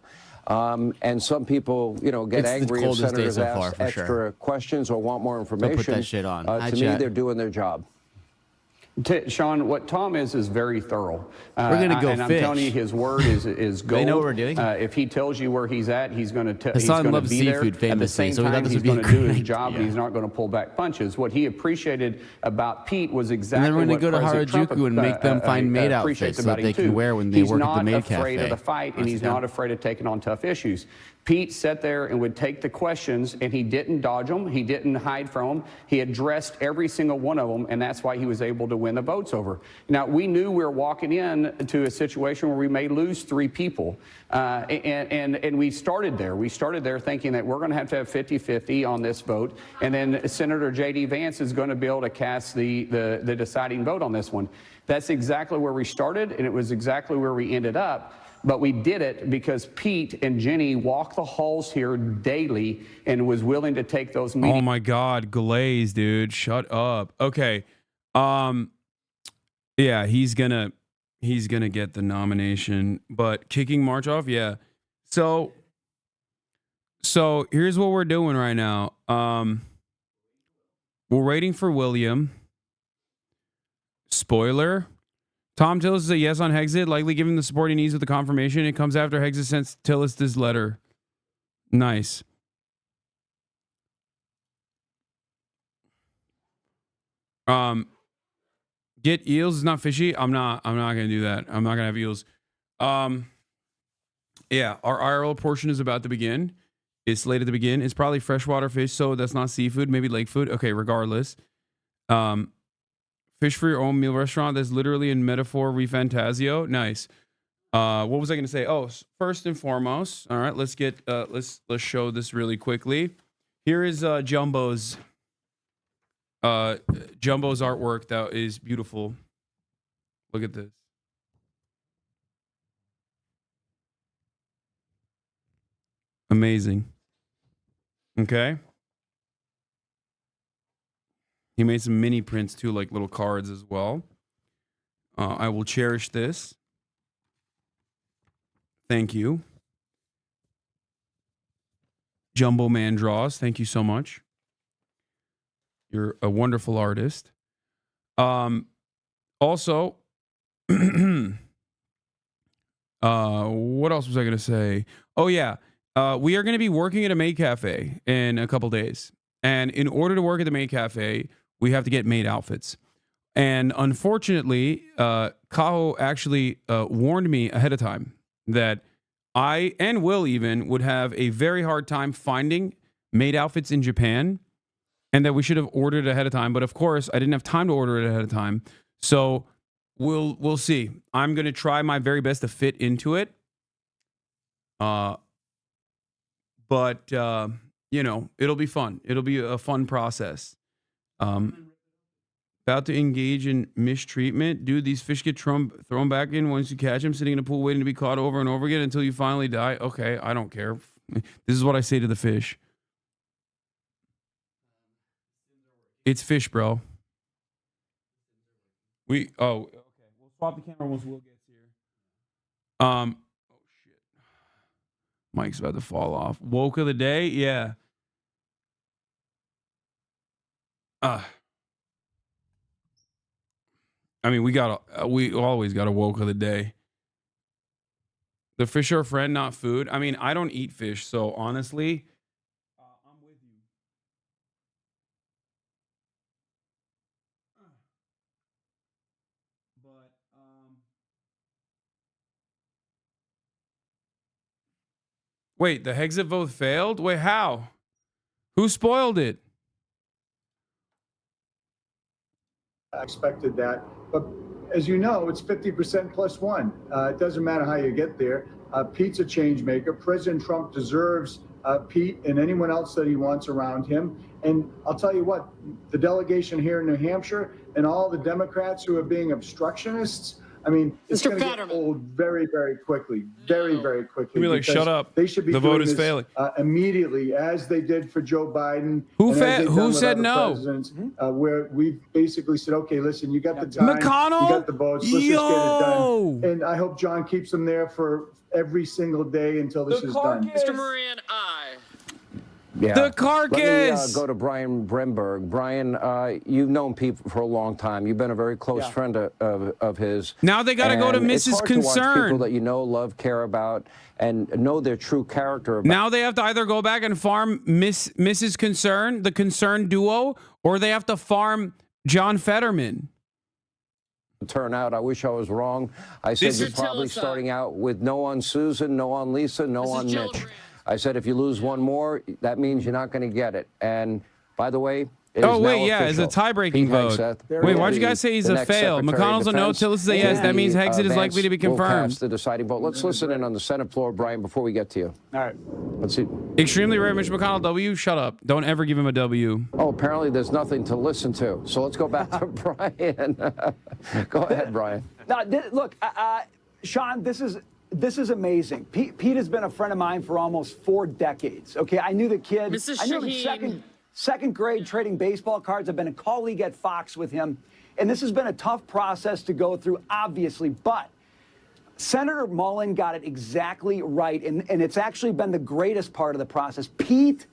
And some people, get angry if senators ask extra questions or want more information. Put that shit on. To me, they're doing their job. Sean, what Tom is very thorough. We're going to go and fish. I'm telling you, his word is gold. They know what we're doing. If he tells you where he's at, he's going to Hasan loves be there. seafood famously, At the same so we thought time, this he's would be going to do his job, and he's not going to pull back punches. What he appreciated about Pete was exactly and then we're what going to go to President Harajuku Trump, and make them find maid appreciates outfits so about that they him, can too. wear when they work at the maid He's not afraid of the fight, and he's not afraid of taking on tough issues. Pete sat there and would take the questions, and he didn't dodge them. He didn't hide from them. He addressed every single one of them, and that's why he was able to win the votes over. Now, we knew we were walking into a situation where we may lose 3 people, and we started there. We started there thinking that we're going to have 50-50 on this vote, and then Senator J.D. Vance is going to be able to cast the deciding vote on this one. That's exactly where we started, and it was exactly where we ended up. But we did it because Pete and Jenny walk the halls here daily and was willing to take those meetings. Oh my God, Glaze, dude, shut up. Okay, yeah, he's gonna get the nomination, but kicking March off, yeah. So here's what we're doing right now. We're waiting for William. Spoiler. Tom Tillis is a yes on Hegseth, likely giving the support he needs with the confirmation. It comes after Hegseth sends Tillis this letter. Nice. Get eels is not fishy. I'm not gonna do that. I'm not gonna have eels. Yeah, our IRL portion is about to begin. It's slated to begin. It's probably freshwater fish, so that's not seafood, maybe lake food. Okay, regardless. Fish for your own meal restaurant. That's literally in metaphor refantasio. Nice. What was I going to say? Oh, first and foremost. All right, let's get let's show this really quickly. Here is Jumbo's artwork that is beautiful. Look at this. Amazing. Okay. He made some mini prints too, like little cards as well. I will cherish this. Thank you. Jumbo Man Draws, thank you so much. You're a wonderful artist. Also, what else was I going to say? Oh, yeah. We are going to be working at a maid cafe in a couple days. And in order to work at the maid cafe, we have to get maid outfits. And unfortunately, Kaho actually warned me ahead of time that I and Will even would have a very hard time finding maid outfits in Japan, and that we should have ordered ahead of time. But of course, I didn't have time to order it ahead of time. So we'll see. I'm gonna try my very best to fit into it. But you know, it'll be fun. It'll be a fun process. About to engage in mistreatment. Dude, these fish get thrown back in once you catch them, sitting in a pool waiting to be caught over and over again until you finally die. Okay, I don't care. This is what I say to the fish. It's fish, bro. Okay. We'll swap the camera once Will gets here. Oh shit. Mike's about to fall off. Woke of the day? Yeah. I mean, we always got a woke of the day. The fish are a friend, not food. I mean, I don't eat fish, so honestly, I'm with you. But wait, the Hexit vote failed? Wait, how? Who spoiled it? I expected that. But as you know, it's 50% plus one. It doesn't matter how you get there. Pete's a change maker. President Trump deserves Pete and anyone else that he wants around him. And I'll tell you what, the delegation here in New Hampshire and all the Democrats who are being obstructionists, I mean, it's going to get old very, very quickly. Very, very quickly. You'll be like, shut up. They should be the doing vote is this, failing. Immediately, as they did for Joe Biden. Who said no? Where we basically said, okay, listen, you got the time. McConnell? You got the votes. Let's just get it done. And I hope John keeps them there for every single day until this is done. Mr. Moran, aye. Yeah. The carcass. Let me go to Brian Bremberg. Brian, you've known Pete for a long time. You've been a very close friend of his. Now they got to go to Mrs. It's hard Concern. to watch people that you know, love, care about, and know their true character. Now they have to either go back and farm Mrs. Concern, the Concern duo, or they have to farm John Fetterman. Turn out. I wish I was wrong. I said you're probably starting out with no on Susan, no on Lisa, no on Mitch. I said if you lose one more, that means you're not going to get it. And by the way, it is wait, now yeah, it's a tie-breaking vote. Wait, why'd you guys say he's a fail? McConnell's a no, Tillis is a yes. That means Hexit is likely to be confirmed. The deciding vote. Let's listen in on the Senate floor, Brian, before we get to you. All right. Let's see. Extremely rare, Mitch McConnell. W. Shut up. Don't ever give him a W. Oh, apparently there's nothing to listen to. So let's go back to Brian. Go ahead, Brian. Now, look, Sean, this is amazing. Pete has been a friend of mine for almost 4 decades. Okay, I knew the kid. I knew him in second grade trading baseball cards. I've been a colleague at Fox with him. And this has been a tough process to go through, obviously. But Senator Mullen got it exactly right. And it's actually been the greatest part of the process. Pete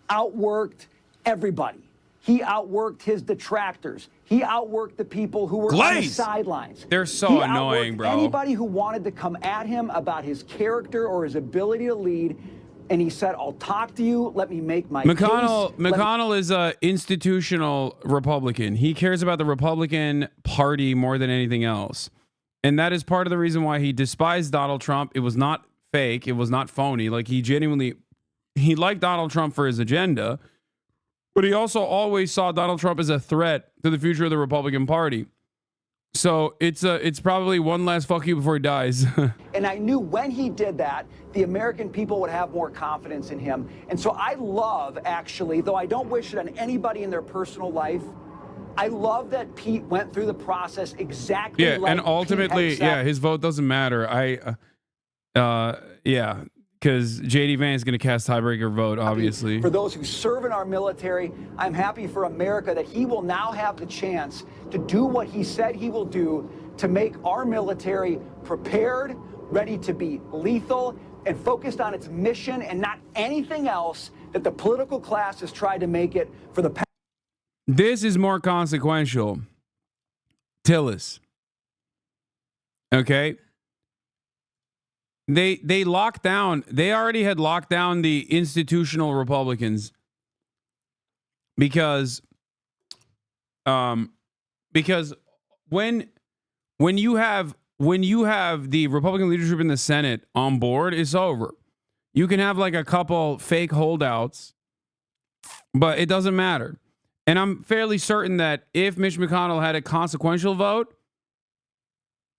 outworked everybody. He outworked his detractors. He outworked the people who were on the sidelines. They're so annoying, bro. Anybody who wanted to come at him about his character or his ability to lead, and he said, "I'll talk to you. Let me make my case." McConnell is a institutional Republican. He cares about the Republican Party more than anything else, and that is part of the reason why he despised Donald Trump. It was not fake. It was not phony. Like he liked Donald Trump for his agenda. But he also always saw Donald Trump as a threat to the future of the Republican Party. So it's probably one last fuck you before he dies. And I knew when he did that, the American people would have more confidence in him. And so I love, actually, though I don't wish it on anybody in their personal life, I love that Pete went through the process exactly like and ultimately, his vote doesn't matter. Because J.D. Vance is going to cast tiebreaker vote, obviously. For those who serve in our military, I'm happy for America that he will now have the chance to do what he said he will do to make our military prepared, ready to be lethal, and focused on its mission and not anything else that the political class has tried to make it for the past. This is more consequential. Tillis. Okay? They locked down. They already had locked down the institutional Republicans because when you have when you have the Republican leadership in the Senate on board, it's over. You can have like a couple fake holdouts, but it doesn't matter. And I'm fairly certain that if Mitch McConnell had a consequential vote,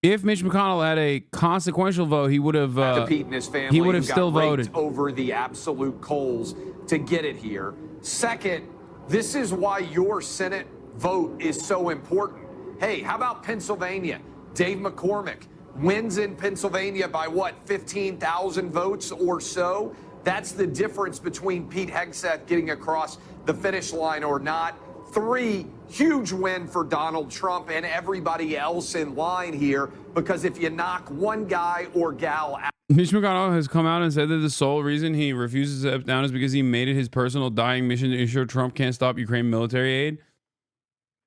he would have. Pete and his family, he would have who still got raked voted over the absolute coals to get it here. Second, this is why your Senate vote is so important. Hey, how about Pennsylvania? Dave McCormick wins in Pennsylvania by what, 15,000 votes or so? That's the difference between Pete Hegseth getting across the finish line or not. 3, huge win for Donald Trump and everybody else in line here, because if you knock one guy or gal out. Mitch McConnell has come out and said that the sole reason he refuses to step down is because he made it his personal dying mission to ensure Trump can't stop Ukraine military aid.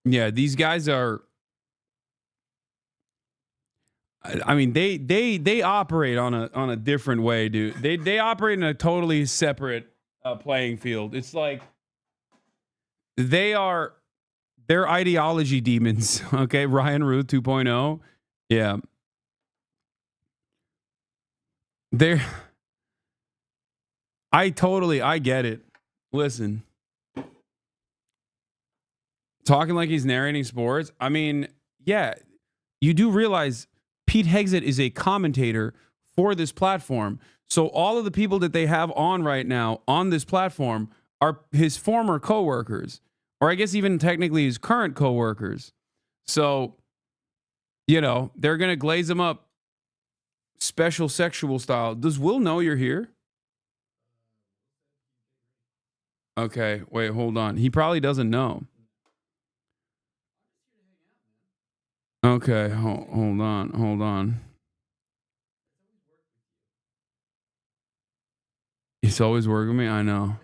Yeah, these guys are. I mean, they operate on a different way, dude. They operate in a totally separate playing field. It's like they're ideology demons. Okay, Ryan Ruth 2.0. Yeah. I get it. Listen. Talking like he's narrating sports. I mean, yeah, you do realize Pete Hegseth is a commentator for this platform. So all of the people that they have on right now on this platform are his former coworkers, or I guess even technically his current coworkers. So, you know, they're going to glaze him up special sexual style. Does Will know you're here? Okay, wait, hold on. He probably doesn't know. Okay, hold on. He's always working with me. I know.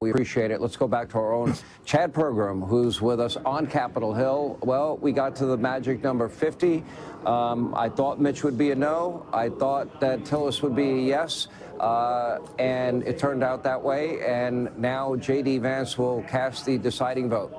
We appreciate it. Let's go back to our own Chad Pergram, who's with us on Capitol Hill. Well, we got to the magic number 50. I thought Mitch would be a no. I thought that Tillis would be a yes. And it turned out that way. And now J.D. Vance will cast the deciding vote.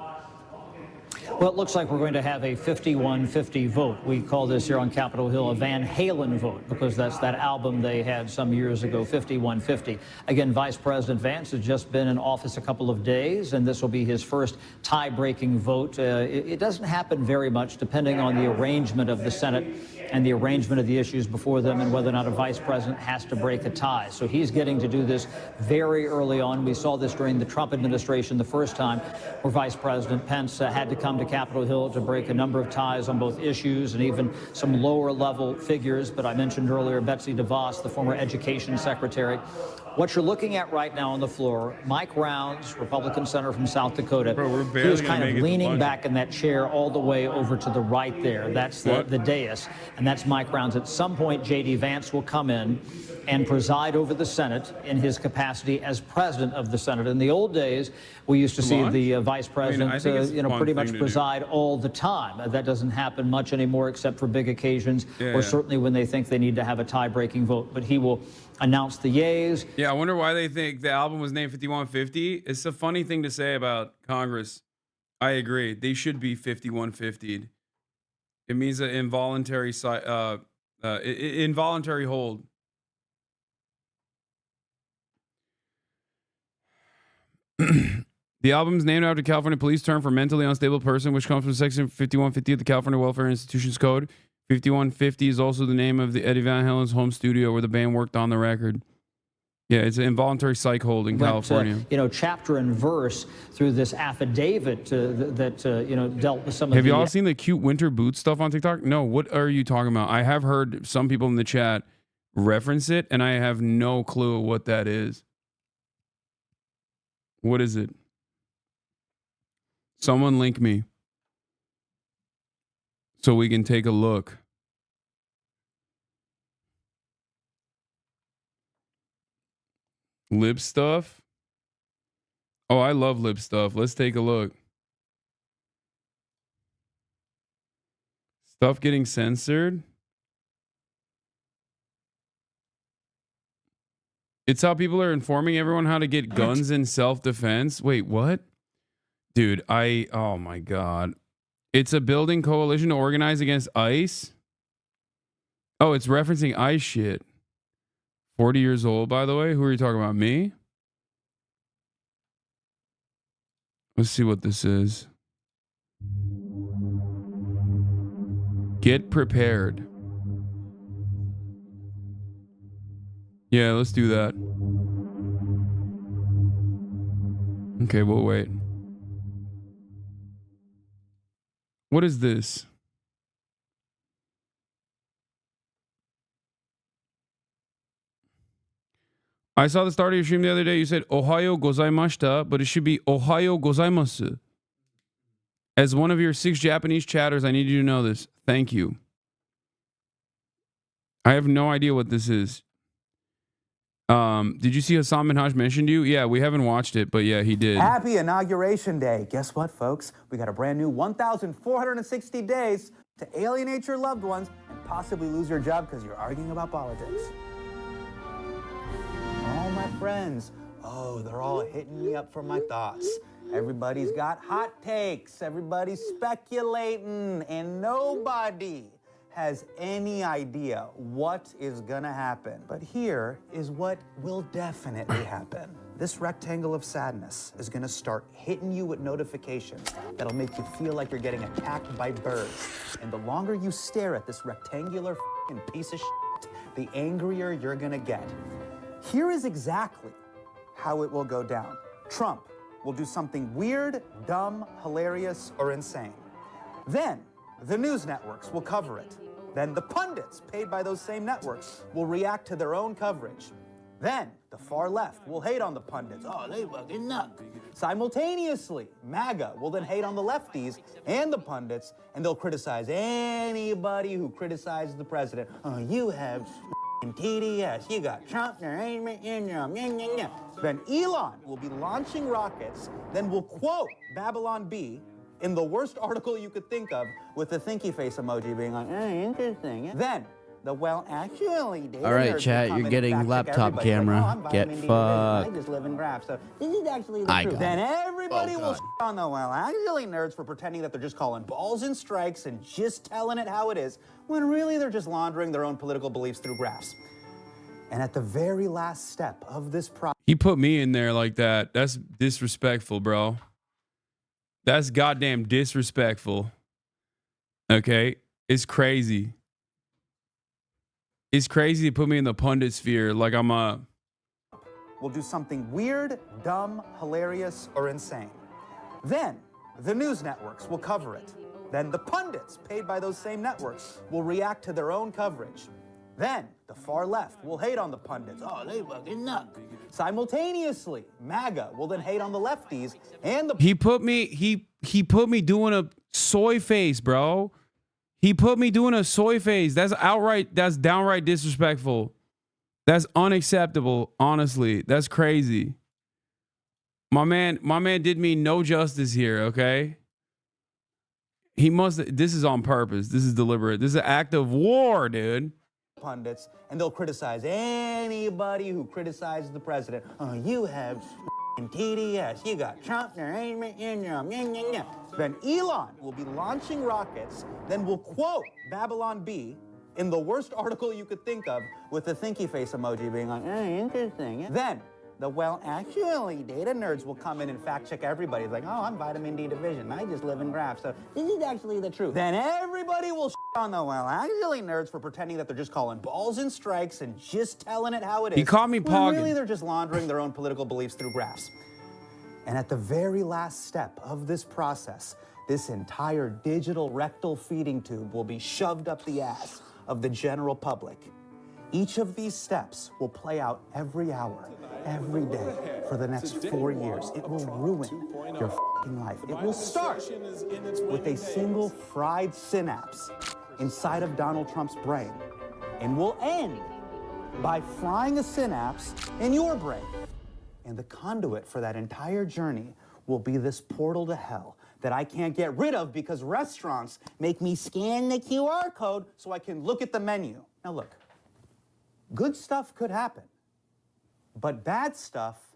Well, it looks like we're going to have a 51-50 vote. We call this here on Capitol Hill a Van Halen vote because that's that album they had some years ago, 51-50. Again, Vice President Vance has just been in office a couple of days, and this will be his first tie-breaking vote. It doesn't happen very much depending on the arrangement of the Senate and the arrangement of the issues before them and whether or not a vice president has to break a tie. So he's getting to do this very early on. We saw this during the Trump administration the first time where Vice President Pence had to come to Capitol Hill to break a number of ties on both issues and even some lower level figures. But I mentioned earlier Betsy DeVos, the former education secretary. What you're looking at right now on the floor, Mike Rounds, Republican senator from South Dakota, who's kind of leaning back in that chair all the way over to the right there. That's the dais, and that's Mike Rounds. At some point, J.D. Vance will come in and preside over the Senate in his capacity as president of the Senate. In the old days, we used to see the vice president, pretty much preside all the time. That doesn't happen much anymore, except for big occasions, or certainly when they think they need to have a tie-breaking vote. But he will announce the yeas. Yeah, I wonder why they think the album was named 5150. It's a funny thing to say about Congress. I agree. They should be 5150'd. It means an involuntary involuntary hold. The album is named after California police term for mentally unstable person, which comes from Section 5150 of the California Welfare Institutions Code. 5150 is also the name of the Eddie Van Halen's home studio where the band worked on the record. Yeah, it's an involuntary psych hold in California. Chapter and verse through this affidavit that dealt with some of the... Have you all seen the cute winter boot stuff on TikTok? No, what are you talking about? I have heard some people in the chat reference it, and I have no clue what that is. What is it? Someone link me so we can take a look. Lip stuff? Oh, I love lip stuff. Let's take a look. Stuff getting censored? It's how people are informing everyone how to get guns in self-defense. Wait, what? Dude, oh my God. It's a building coalition organized against ICE. Oh, it's referencing ICE shit. 40 years old, by the way. Who are you talking about? Me? Let's see what this is. Get prepared. Yeah, let's do that. Okay, we'll wait. What is this? I saw the start of your stream the other day. You said Ohayo gozaimashita, but it should be Ohayo gozaimasu. As one of your 6 Japanese chatters, I need you to know this. Thank you. I have no idea what this is. Did you see Hasan Minhaj mentioned you? Yeah, we haven't watched it, but yeah, he did. Happy Inauguration Day. Guess what, folks? We got a brand new 1,460 days to alienate your loved ones and possibly lose your job because you're arguing about politics. All my friends, oh, they're all hitting me up for my thoughts. Everybody's got hot takes. Everybody's speculating, and nobody has any idea what is gonna happen. But here is what will definitely happen. This rectangle of sadness is gonna start hitting you with notifications that'll make you feel like you're getting attacked by birds. And the longer you stare at this rectangular piece of shit, the angrier you're gonna get. Here is exactly how it will go down. Trump will do something weird, dumb, hilarious, or insane. Then the news networks will cover it. Then the pundits paid by those same networks will react to their own coverage. Then the far left will hate on the pundits. Oh, they fucking nuts. Simultaneously, MAGA will then hate on the lefties and the pundits, and they'll criticize anybody who criticizes the president. Oh, you have TDS, you got Trump, Then Elon will be launching rockets, then will quote Babylon Bee in the worst article you could think of with the thinky face emoji being like, interesting. Then the actually. All right, chat, you're getting laptop camera. Get fucked. I just live in graphs, so this is actually the truth. Then everybody will on the actually nerds for pretending that they're just calling balls and strikes and just telling it how it is, when really they're just laundering their own political beliefs through graphs. And at the very last step of this process, he put me in there like that. That's disrespectful, bro. That's goddamn disrespectful. Okay? It's crazy. It's crazy to put me in the pundit sphere like I'm a... We'll do something weird, dumb, hilarious, or insane. Then the news networks will cover it. Then the pundits paid by those same networks will react to their own coverage. Then the far left will hate on the pundits. Oh, they fucking nuts. Simultaneously, MAGA will then hate on the lefties and the... He put me doing a soy face, bro. He put me doing a soy face. That's downright disrespectful. That's unacceptable, honestly. That's crazy. My man did me no justice here, okay? This is on purpose. This is deliberate. This is an act of war, dude. Pundits, and they'll criticize anybody who criticizes the president. Oh, you have TDS, you got Trump, then Elon will be launching rockets, then will quote Babylon Bee in the worst article you could think of with the thinky face emoji being like, interesting. Then the actually data nerds will come in and fact check everybody. It's like, oh, I'm vitamin D division. I just live in graphs, so this is actually the truth. Then everybody will on the actually nerds for pretending that they're just calling balls and strikes and just telling it how it is. He called me pogging. Really, they're just laundering their own political beliefs through graphs. And at the very last step of this process, this entire digital rectal feeding tube will be shoved up the ass of the general public. Each of these steps will play out every hour, every day for the next 4 years. It will ruin your fucking life. It will start with a single fried synapse inside of Donald Trump's brain and will end by frying a synapse in your brain. And the conduit for that entire journey will be this portal to hell that I can't get rid of because restaurants make me scan the QR code so I can look at the menu. Now look, good stuff could happen, but bad stuff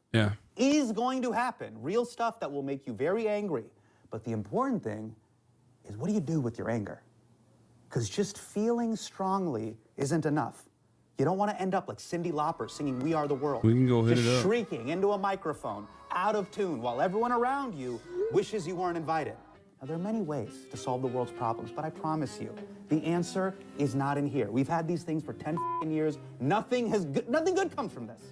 is going to happen. Real stuff that will make you very angry. But the important thing is what do you do with your anger? Because just feeling strongly isn't enough. You don't want to end up like Cyndi Lauper singing We Are the World. We can go hit just it up. Shrieking into a microphone, out of tune, while everyone around you wishes you weren't invited. Now, there are many ways to solve the world's problems, but I promise you, the answer is not in here. We've had these things for 10 years. Nothing good comes from this.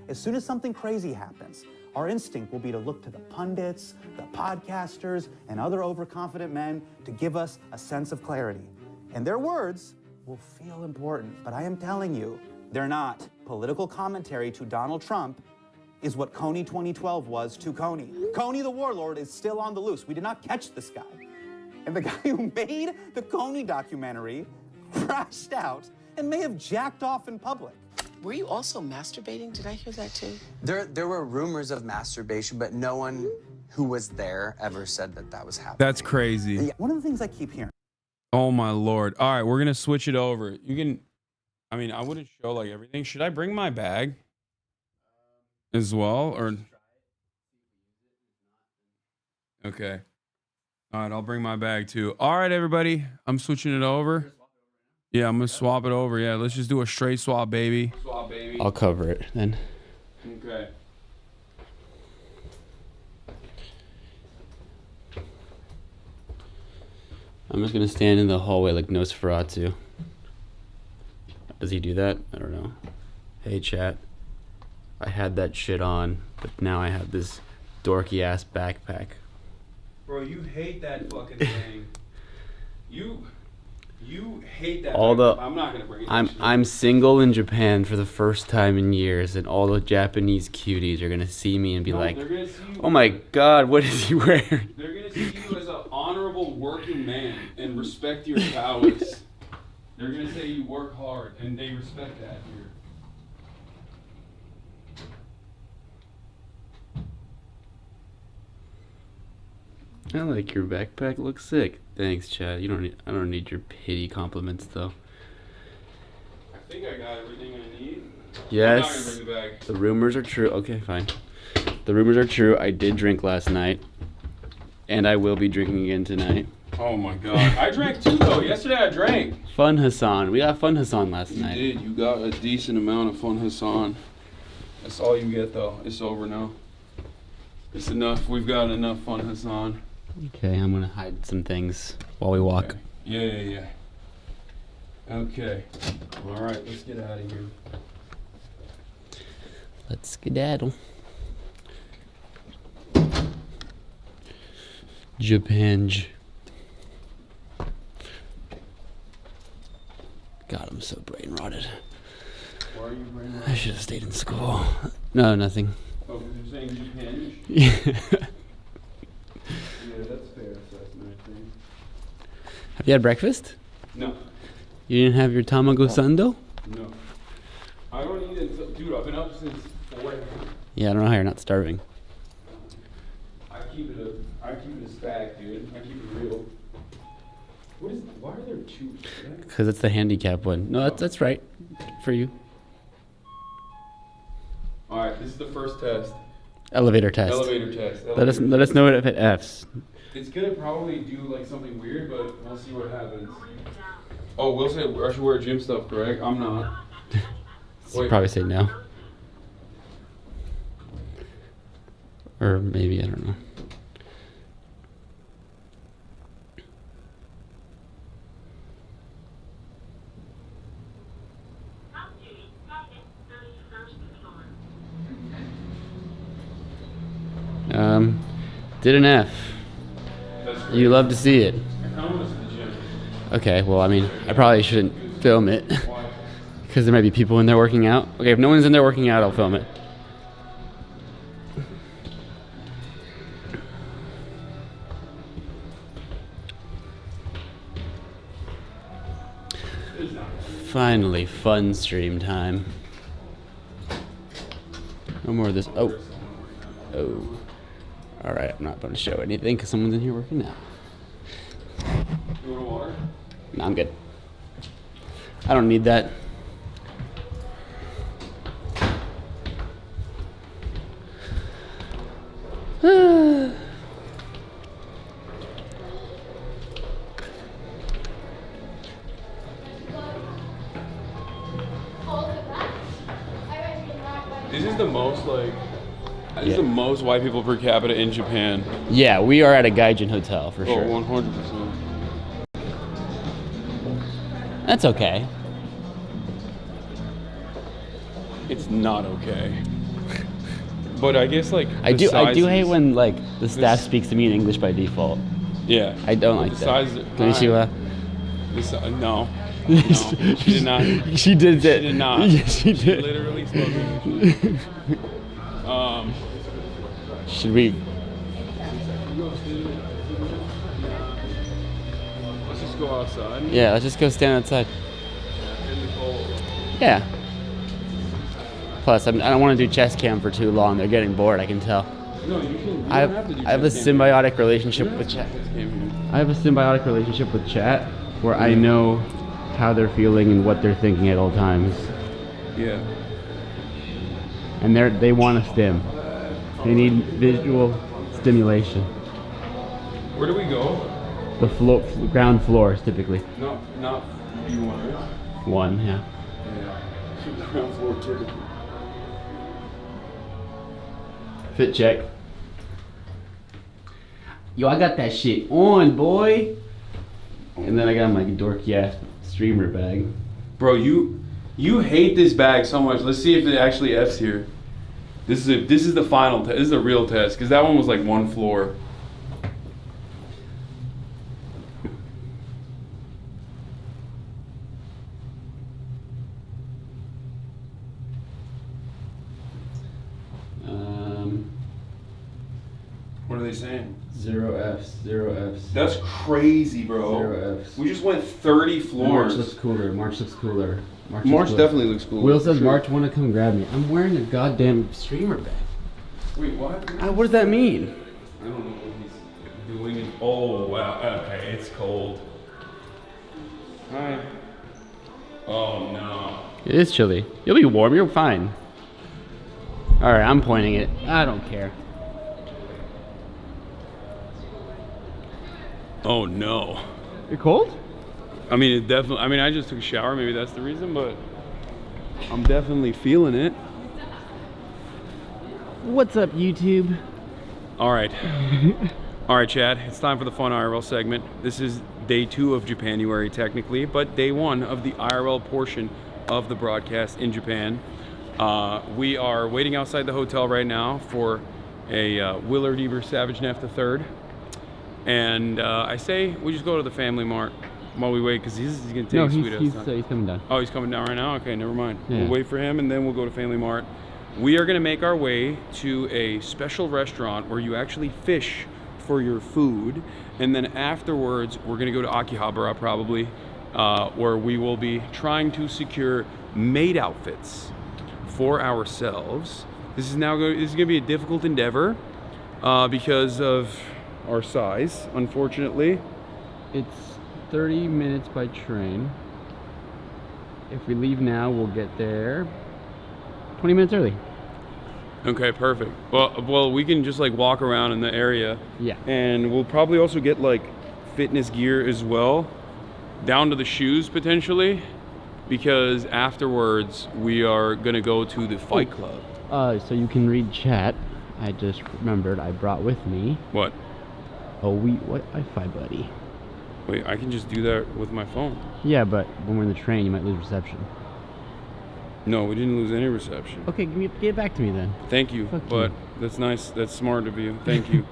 As soon as something crazy happens, our instinct will be to look to the pundits, the podcasters, and other overconfident men to give us a sense of clarity. And their words will feel important, but I am telling you, they're not. Political commentary to Donald Trump is what Coney 2012 was to Coney. Coney the warlord is still on the loose. We did not catch this guy. And the guy who made the Coney documentary crashed out and may have jacked off in public. Were you also masturbating? Did I hear that too? There were rumors of masturbation, but no one who was there ever said that that was happening. That's crazy. One of the things I keep hearing. Oh my Lord. All right, we're going to switch it over. You can, I mean, I wouldn't show like everything. Should I bring my bag as well? Or, okay. All right, I'll bring my bag too. All right, everybody. I'm switching it over. Yeah, I'm going to swap it over. Yeah, let's just do a straight swap, baby. Swap, baby. I'll cover it then. Okay. I'm just gonna stand in the hallway like Nosferatu. Does he do that? I don't know. Hey chat. I had that shit on, but now I have this dorky ass backpack. Bro, you hate that fucking thing. You hate that. I'm not gonna bring it. I'm single in Japan for the first time in years, and all the Japanese cuties are gonna see me and be like, "Oh my God, what is he wearing?" They're gonna see you as an honorable working man and respect your prowess. They're gonna say you work hard, and they respect that here. I like your backpack. Looks sick. Thanks, Chad. I don't need your pity compliments though. I think I got everything I need. Yes. I'm not gonna bring the bag. The rumors are true. Okay, fine. The rumors are true. I did drink last night, and I will be drinking again tonight. Oh my God. I drank too though. Yesterday I drank. Fun Hasan. We got Fun Hasan last night. You did. You got a decent amount of Fun Hasan. That's all you get though. It's over now. It's enough. We've got enough Fun Hasan. Okay, I'm gonna hide some things while we walk. Okay. Yeah. Okay. All right, let's get out of here. Let's skedaddle. Japan. God, I'm so brain rotted. Why are you brain rotted? I should have stayed in school. No, nothing. Oh, because you're saying Japan? Yeah. Yeah, that's fair assessment, I think. Have you had breakfast? No. You didn't have your tamago sando? No. I don't eat it. Dude, I've been up since 4 a.m. Yeah, I don't know how you're not starving. I keep it a stack, dude. I keep it real. Why are there two? Because it's the handicap one. No, that's right. For you. Alright, this is the first test. Elevator test. Elevator test. Let us know if it F's. It's gonna probably do like something weird, but we'll see what happens. Oh, we'll say I should wear gym stuff, correct? I'm not. Wait. Probably say no. Or maybe, I don't know. Did an F. You love to see it. Okay, well, I mean, I probably shouldn't film it. Because there might be people in there working out. Okay, if no one's in there working out, I'll film it. Finally, fun stream time. No more of this. Oh. Alright, I'm not going to show anything because someone's in here working out. You want water? No, I'm good. I don't need that. is the most This is the most white people per capita in Japan. Yeah, we are at a gaijin hotel for sure. 100%. That's okay. It's not okay. But I guess like I do hate when like the staff speaks to me in English by default. Yeah. I don't like that. Konnichiwa. No. No, she did not. She did that. She did not. Yes, she did. She literally spoke English. Should we? Let's just go outside. Yeah, let's just go stand outside. In the cold. Yeah. Plus, I don't want to do chest cam for too long. They're getting bored. I can tell. No, you can. I have a symbiotic relationship with chat. I have a symbiotic relationship with chat where I know how they're feeling and what they're thinking at all times. Yeah. And they want a stim. They need visual stimulation. Where do we go? The ground floors typically. Not B1, right? 1, yeah. Yeah. Ground floor typically. Fit check. Yo, I got that shit on, boy. And then I got my dorky ass streamer bag. Bro, you hate this bag so much. Let's see if it actually F's here. This is the final test. This is the real test because that one was like 1 floor. What are they saying? 0 Fs, 0 Fs. That's crazy, bro. 0 Fs. We just went 30 floors. March looks cooler. March looks cooler. March definitely looks cool. Will says March want to come grab me. I'm wearing a goddamn streamer bag. Wait, what? What does that mean? I don't know what he's doing. Oh, wow. Okay, it's cold. Hi. Oh, no. It is chilly. You'll be warm. You're fine. All right, I'm pointing it. I don't care. Oh, no. You're cold? I mean, it definitely. I mean, I just took a shower. Maybe that's the reason, but I'm definitely feeling it. What's up, YouTube? All right. All right, Chad. It's time for the fun IRL segment. This is day 2 of Japanuary, technically, but day 1 of the IRL portion of the broadcast in Japan. We are waiting outside the hotel right now for a Willard Eber Savage Neff III. And I say we just go to the Family Mart while we wait because he's going to take a sweet ass time. He's coming down. Oh, he's coming down right now? Okay, never mind. Yeah. We'll wait for him and then we'll go to Family Mart. We are going to make our way to a special restaurant where you actually fish for your food. And then afterwards, we're going to go to Akihabara probably, where we will be trying to secure maid outfits for ourselves. This is going to be a difficult endeavor because of our size, unfortunately. It's 30 minutes by train. If we leave now, we'll get there 20 minutes early. Okay, perfect. Well, we can just like walk around in the area. Yeah. And we'll probably also get like fitness gear as well, down to the shoes potentially, because afterwards we are gonna go to the Fight Club. So you can read chat. I just remembered I brought with me. What? What Wi-Fi buddy? Wait, I can just do that with my phone. Yeah, but when we're in the train, you might lose reception. No, we didn't lose any reception. Okay, give it back to me then. Thank you, but that's nice. That's smart of you. Thank you.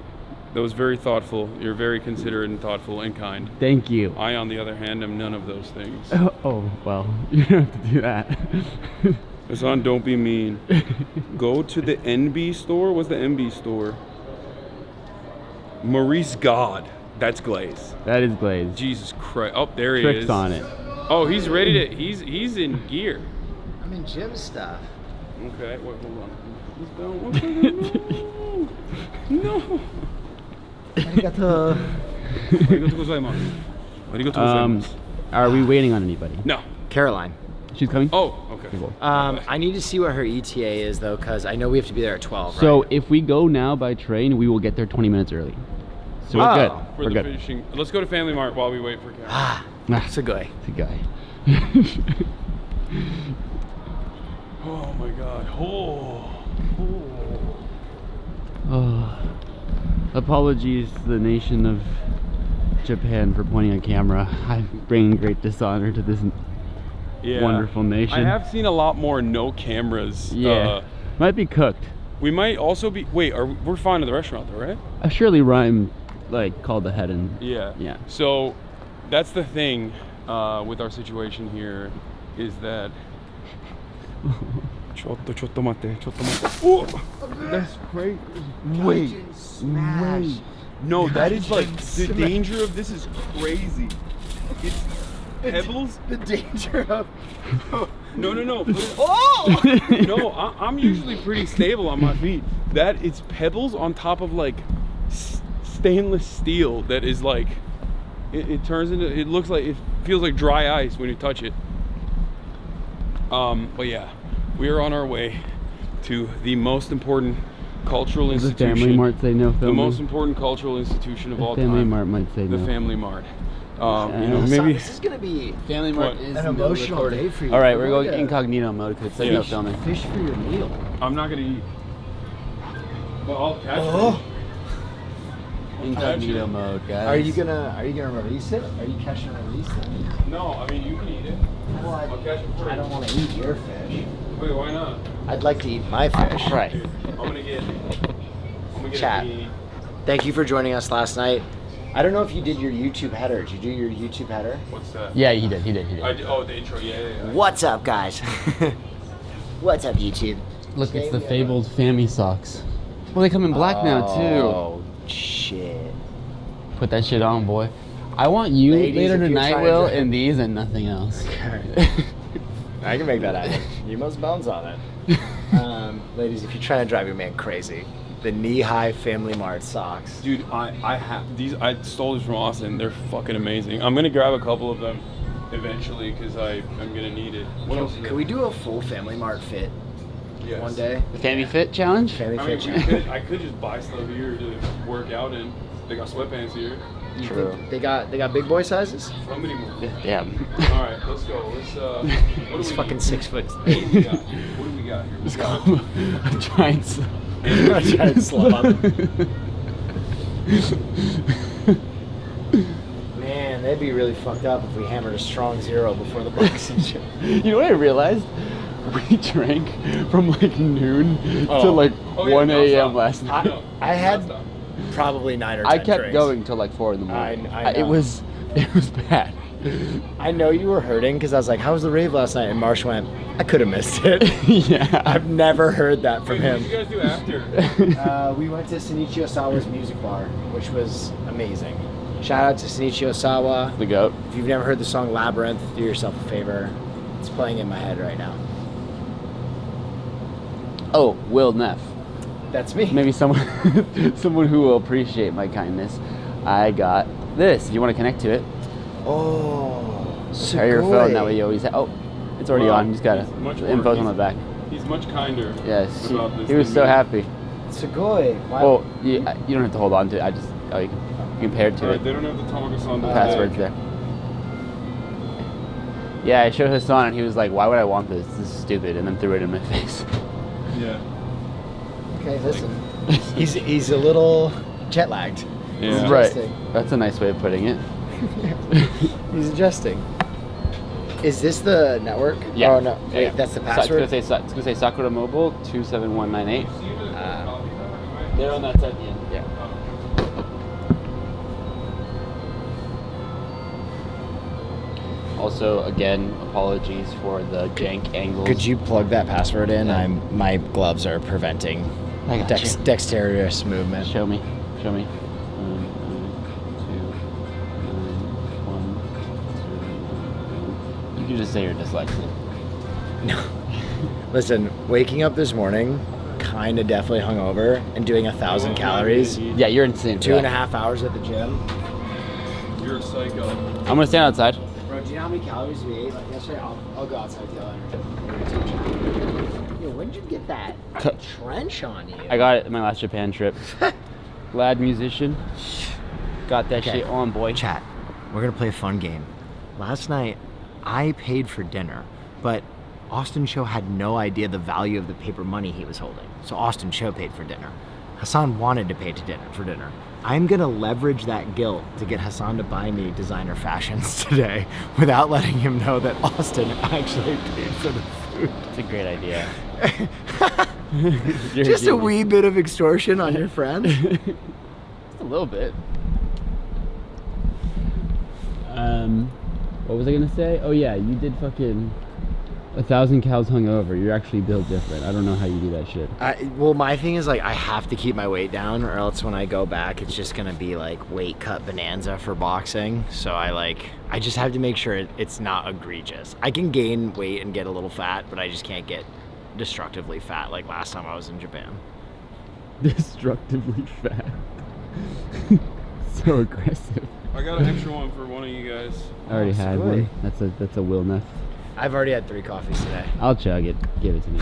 That was very thoughtful. You're very considerate and thoughtful and kind. Thank you. I, on the other hand, am none of those things. Oh, well, you don't have to do that. Hasan, don't be mean. Go to the NB store. What's the NB store? Maurice God. That's Glaze. That is Glaze. Jesus Christ. Oh, there he Tricks is. on it. Oh, he's ready to. He's in gear. I'm in gym stuff. Okay. Wait, hold on. No. Arigato. Arigato gozaimasu. Arigato gozaimasu. Are we waiting on anybody? No. Caroline. She's coming? Oh, okay. Cool. I need to see what her ETA is though, because I know we have to be there at 12. So right? if we go now by train, we will get there 20 minutes early. So we're good. For we're the good. finishing. Let's go to Family Mart while we wait for Caroline. It's a guy. It's a guy. Oh my God. Oh. Oh, apologies to the nation of Japan for pointing a camera. I'm bringing great dishonor to this wonderful nation. I have seen a lot more no cameras. Yeah, might be cooked. We might also be. Wait, we're fine at the restaurant though, right? Surely Rhyme like called ahead and yeah. Yeah. So that's the thing with our situation here is that. Chotto mate. Oh, that's great. Wait. No, that is like the danger of this is crazy. It's pebbles. The danger of. No. Oh! No, I'm usually pretty stable on my feet. That it's pebbles on top of like stainless steel that is like it turns into, it looks like, it feels like dry ice when you touch it. But yeah, we are on our way to the most important cultural institution. The Family Mart say no filming? The most important cultural institution of all time. The Family Mart might say no. The Family Mart. You know, maybe this is gonna be Family Mart is an emotional day for you. All right, we're going incognito mode because it says no filming. Fish for your meal. I'm not gonna eat. But I'll catch it. Incognito mode, guys. Are you gonna release it? Are you catching a release? No, I mean you can eat it. Well, I'll catch it for you. I don't want to eat your fish. Wait, why not? I'd like to eat my fish. Right. I'm gonna get Chat. Thank you for joining us last night. I don't know if you did your YouTube header. Did you do your YouTube header? What's that? Yeah, he did. Oh, the intro. Yeah. What's up, guys? What's up, YouTube? Look, it's the fabled Fammy socks. Well, they come in black now too. Oh shit! Put that shit on, boy. I want you Ladies, later if you're tonight, trying Will, to- in these and nothing else. I can make that happen. You must bounce on it. Ladies, if you're trying to drive your man crazy, the knee-high Family Mart socks. Dude, I have these. I stole these from Austin. They're fucking amazing. I'm gonna grab a couple of them eventually because I'm gonna need it. What else? Can we do a full Family Mart fit one day? The Fammy Fit Challenge? Family I mean, Fit Challenge. I could just buy stuff here to work out in. They got sweatpants here. You think they got big boy sizes? How many more? Yeah. All right, let's go. What He's do we fucking need? 6 foot. What do we got? What do we got here? It's called a giant slab. A giant slab. Man, that'd be really fucked up if we hammered a strong 0 before the boxing show. You know what I realized? We drank from like noon to like 1 a.m. last night. I had probably 9 or 10 I kept drinks. going till like 4 in the morning. I know. It was bad. I know you were hurting because I was like, "How was the rave last night?" And Marsh went, "I could have missed it." Yeah. I've never heard that from him. What did you guys do after? We went to Shinichi Osawa's music bar, which was amazing. Shout out to Shinichi Osawa. The GOAT. If you've never heard the song Labyrinth, do yourself a favor. It's playing in my head right now. Oh, Will Neff. That's me. Maybe someone who will appreciate my kindness. I got this. You want to connect to it? Oh, Carry your phone, that way you always have. Oh, it's already on. You just gotta. The info's on the back. He's much kinder. Yes. about this He was than so me. happy. Sugoi. Well, you don't have to hold on to it. You can pair it to Alright, it. they don't have to talk us on The the password's there. Yeah, I showed Hasan and he was like, "Why would I want this? This is stupid," and then threw it in my face. Yeah. Okay, listen. he's a little jet lagged. Yeah. He's Right. adjusting. That's a nice way of putting it. He's adjusting. Is this the network? Yeah. Oh no. Wait, Yeah. that's the So password. it's gonna say Sakura Mobile 27198. They're on that side at the end. Yeah. Also, again, apologies for the jank angles. Could you plug that password in? My gloves are preventing I got you. dexterous movement. Show me. 2, 9, 1, 0, 9. You can just say you're dyslexic. No. Listen, waking up this morning, kind of definitely hungover, and doing 1,000 calories. Yeah, you're insane. 2.5 hours at the gym. You're a psycho. I'm gonna stand outside. Bro, do you know how many calories we ate? Like yesterday, I'll go outside with y'all. Yo, when did you get that trench on you? I got it in my last Japan trip. Lad musician. Got that shit on, boy. Chat, we're gonna play a fun game. Last night, I paid for dinner, but Austin Cho had no idea the value of the paper money he was holding. So Austin Cho paid for dinner. Hasan wanted to pay for dinner. I'm gonna leverage that guilt to get Hasan to buy me designer fashions today without letting him know that Austin actually paid for the food. It's a great idea. Just a wee bit of extortion on your friend. Just a little bit. What was I gonna say? Oh yeah, you did fucking 1,000 cows hungover. You're actually built different. I don't know how you do that shit. Well, my thing is like I have to keep my weight down, or else when I go back, it's just gonna be like weight cut bonanza for boxing. So I just have to make sure it's not egregious. I can gain weight and get a little fat, but I just can't get destructively fat like last time I was in Japan. Destructively fat. So aggressive. I got an extra one for one of you guys. I already had one. That's a Wilness. I've already had 3 coffees today. I'll chug it. Give it to me.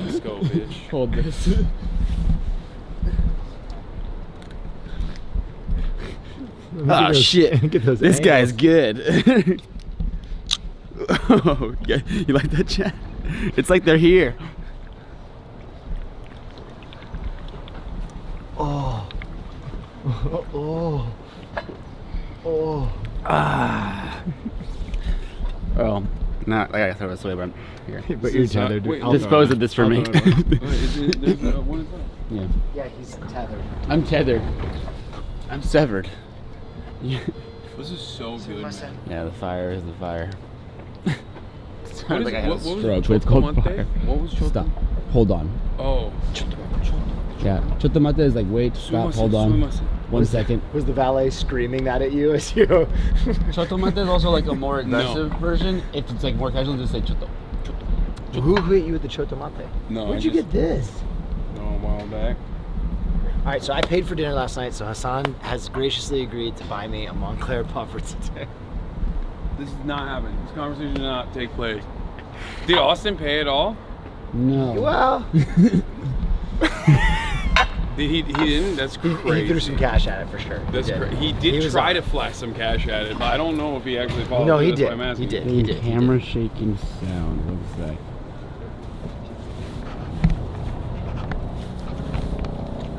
Let's go, bitch. Hold this. Oh shit! This guy's good. Oh, yeah. You like that, chat? It's like they're here. Oh. Oh. Oh. Ah. Well, not like I gotta throw this away, but here. But you're tethered. Dispose of this for me. Yeah. Yeah, he's tethered. I'm tethered. I'm severed. This is so good, man. Yeah, the fire is the fire. What is, like I what had a was stroke. It's called chotomate? fire. What was chotomate? Stop. Hold on. Oh. Yeah. Chotomate is like wait, stop, hold on. 1 second. Was the valet screaming that at you as you? Chotomate is also like a more aggressive version. If it's like more casual, just say choto. Who hit you with the chotomate? No. Where'd you get this? No, a while back. All right, so I paid for dinner last night, so Hasan has graciously agreed to buy me a Montclair puffer today. This is not happening. This conversation did not take place. Did Austin pay it all? No. Well. He didn't? That's crazy. He threw some cash at it for sure. That's crazy. He did try to flash some cash at it, but I don't know if he actually followed No, through. he That's did. why I'm asking. He did. Camera shaking sound. What is that?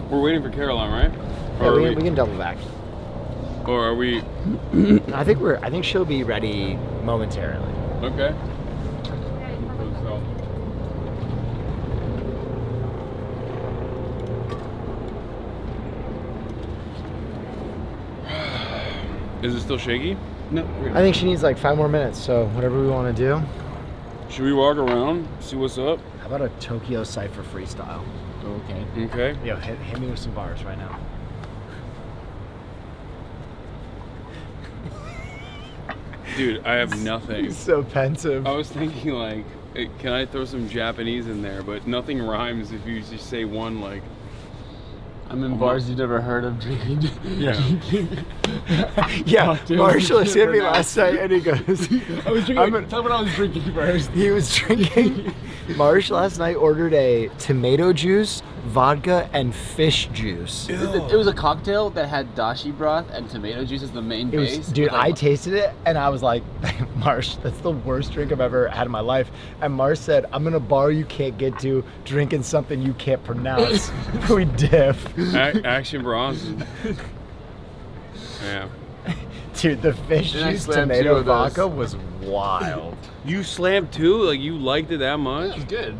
We're waiting for Caroline, right? Yeah, we can double back. Or are we? I think she'll be ready momentarily. Okay. Is it still shaky? No. I think she needs like 5 more minutes, so whatever we want to do. Should we walk around, see what's up? How about a Tokyo Cypher freestyle? Okay. Okay. Yo, hit me with some bars right now. Dude, I have nothing. He's so pensive. I was thinking like, can I throw some Japanese in there? But nothing rhymes if you just say one like. I'm in bars you've never heard of drinking. Yeah. Yeah, Marshall hit me last night and he goes, I was drinking. Tell me what I was drinking first. He was drinking. Marsh last night ordered a tomato juice, vodka, and fish juice. It was a cocktail that had dashi broth and tomato juice as the main base. Dude, I tasted it and I was like, Marsh, that's the worst drink I've ever had in my life. And Marsh said, I'm in a bar you can't get to, drinking something you can't pronounce. We diff. Action Bronson. Yeah. Dude, the fish juice tomato vodka was wild. You slammed 2? Like you liked it that much? It was good.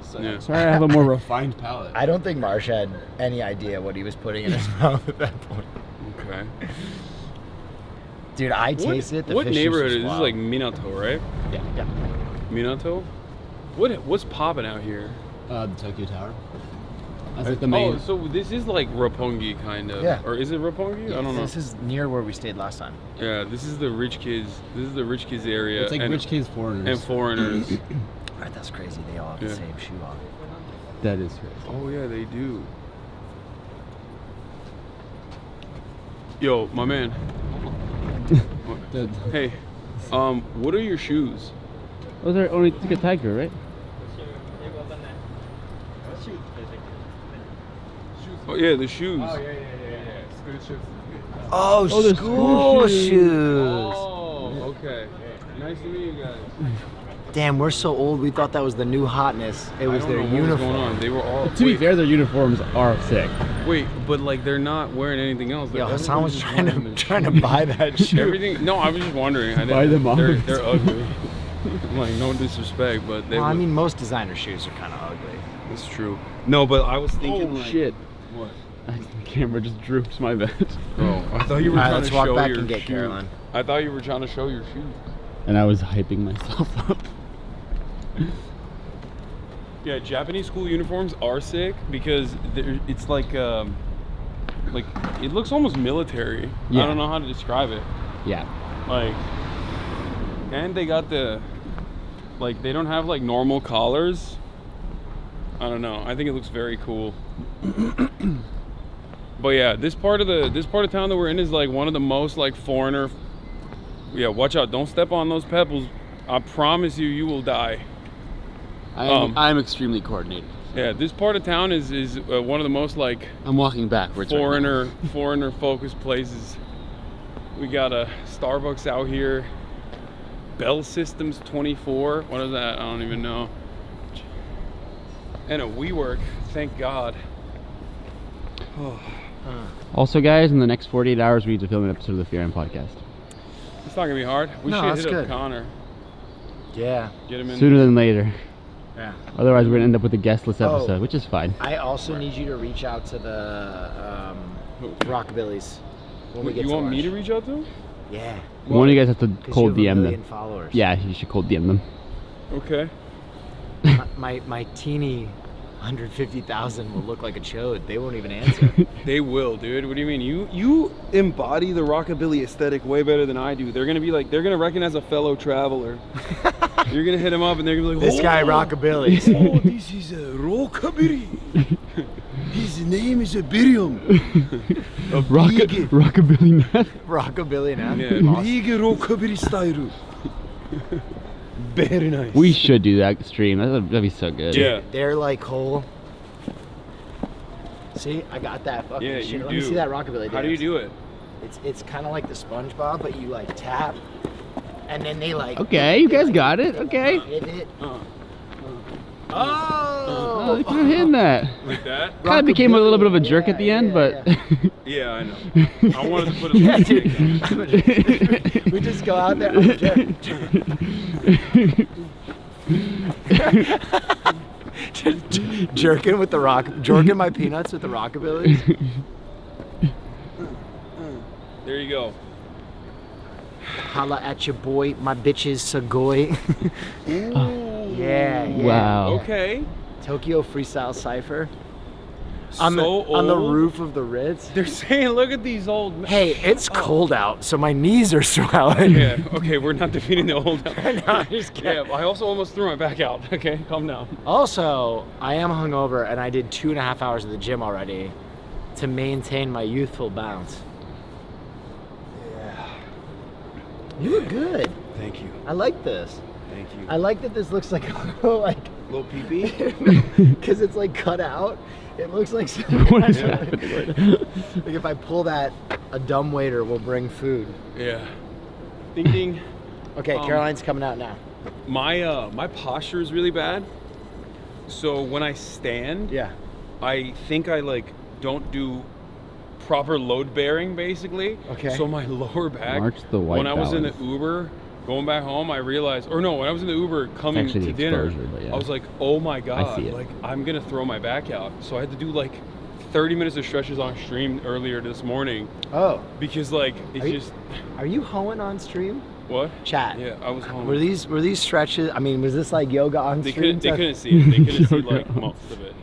So, Yeah. Sorry, I have a more refined palate. I don't think Marsh had any idea what he was putting in his mouth at that point. Okay. Dude, I tasted it. What neighborhood is this? Like Minato, right? Yeah. Minato? What's popping out here? The Tokyo Tower. That's like the main. Oh, so this is like Roppongi kind of. Yeah. Or is it Roppongi? I don't know. This is near where we stayed last time. Yeah, this is the rich kids. This is the rich kids area. It's like rich kids, foreigners. And foreigners. Alright, that's crazy. They all have the same shoe on. That is crazy. Oh yeah, they do. Yo, my man. Hey, what are your shoes? Those are only to get Tiger, right? Oh yeah, the shoes. Oh, School shoes. Oh, school shoes. Oh, okay. Nice to meet you guys. Damn, we're so old. We thought that was the new hotness. It was their uniform. They were all. To be fair, their uniforms are sick. Wait, but like they're not wearing anything else. Yo, Hasan was trying to buy that shoe. Everything. No, I was just wondering. Buy them off. They're ugly. Like no disrespect, but they. Well, I mean, most designer shoes are kind of ugly. That's true. No, but I was thinking. Oh shit! What? The camera just droops. My bad. Oh, I thought you were trying let's to walk show back your and get shoes. Caroline. I thought you were trying to show your shoes. And I was hyping myself up. Yeah, Japanese school uniforms are sick because it's like it looks almost military. Yeah. I don't know how to describe it. Yeah. Like, and they got the, like, they don't have like normal collars. I don't know. I think it looks very cool. But yeah, this part of town that we're in is like one of the most like foreigner. Yeah, watch out! Don't step on those pebbles. I promise you, you will die. I'm extremely coordinated. Yeah, this part of town is one of the most like I'm walking backwards. Foreigner focused places. We got a Starbucks out here. Bell Systems 24. What is that? I don't even know. And a WeWork. Thank God. Also, guys, in the next 48 hours, we need to film an episode of the Fear podcast. It's not gonna be hard. We should hit up Connor. Yeah. Get him in. Sooner than later. Yeah. Otherwise, we're gonna end up with a guestless episode, which is fine. I also need you to reach out to the Rockabillys. When we get You to want me lunch. to reach out to him? Yeah. One of you guys have to 'Cause cold you have a DM million them. followers. Yeah, you should cold DM them. Okay. my teeny 150,000 will look like a chode. They won't even answer. They will, dude. What do you mean? You embody the rockabilly aesthetic way better than I do. They're gonna recognize a fellow traveler. You're gonna hit them up and they're gonna be like, This guy rockabilly. Oh, this is a rockabilly. His name is a Birium. Rockabilly Nat. Rockabilly Nat. Yeah, big rockabilly style. Very nice. We should do that stream. That'd be so good. Yeah. They're like whole. See, I got that fucking Yeah, shit. you Let do. me see that rockabilly dance. How do you do it? It's kind of like the SpongeBob, but you like tap, and then they like. Okay, you guys got it. Okay. Hit it. Oh, they kind of hitting that. Like that? Kind of became a little bit of a jerk at the end, but. Yeah, I know. I wanted to put a Yeah, We just go out there. Jerking with the jerking my peanuts with the rockabilly. There you go. Holla at your boy, my bitches Sagoy. Yeah. Wow. Okay. Tokyo Freestyle Cypher. On the old. roof of the Ritz. They're saying, look at these old. Hey, it's cold out, so my knees are swelling. Yeah. Okay, we're not defeating the old. No, I'm just kidding. Yeah, I also almost threw my back out. Okay, calm down. Also, I am hungover, and I did 2.5 hours at the gym already to maintain my youthful bounce. Yeah. You look good. Thank you. I like this. Thank you. I like that this looks like a little, like Little pee-pee? because it's like cut out. It looks like What is happening? like if I pull that, a dumb waiter will bring food. Yeah. Ding ding. Okay, Caroline's coming out now. My posture is really bad. So when I stand, Yeah. I think I like don't do proper load bearing basically. Okay. So my lower back. March the white when I was in the balance. Uber going back home, I realized, or no, when I was in the Uber coming Actually, to the dinner, exposure, but yeah. I was like, oh my god, see it. like I'm gonna throw my back out. So I had to do like 30 minutes of stretches on stream earlier this morning Oh. because like it's just Are you hoeing on stream? what? Chat. Yeah, I was home. Were these stretches? I mean, was this like yoga on They stream? couldn't see it. They couldn't see like most of it.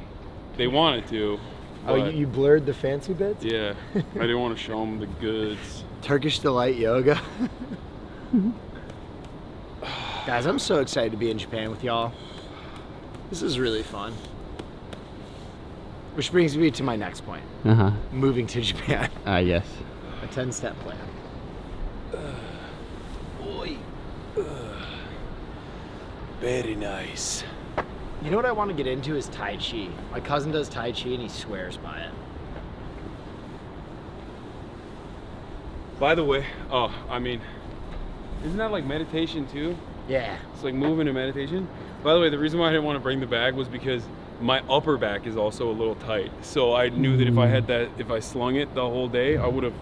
They wanted to. Oh, but you blurred the fancy bits? Yeah, I didn't want to show them the goods. Turkish Delight Yoga. Guys, I'm so excited to be in Japan with y'all. This is really fun. Which brings me to my next point. Uh-huh. Moving to Japan. Yes. A 10-step plan. Very nice. You know what I want to get into is Tai Chi. My cousin does Tai Chi and he swears by it. By the way, I mean, Isn't that like meditation too? Yeah. It's like moving and meditation. By the way, the reason why I didn't want to bring the bag was because my upper back is also a little tight. So I knew that if I slung it the whole day, I would have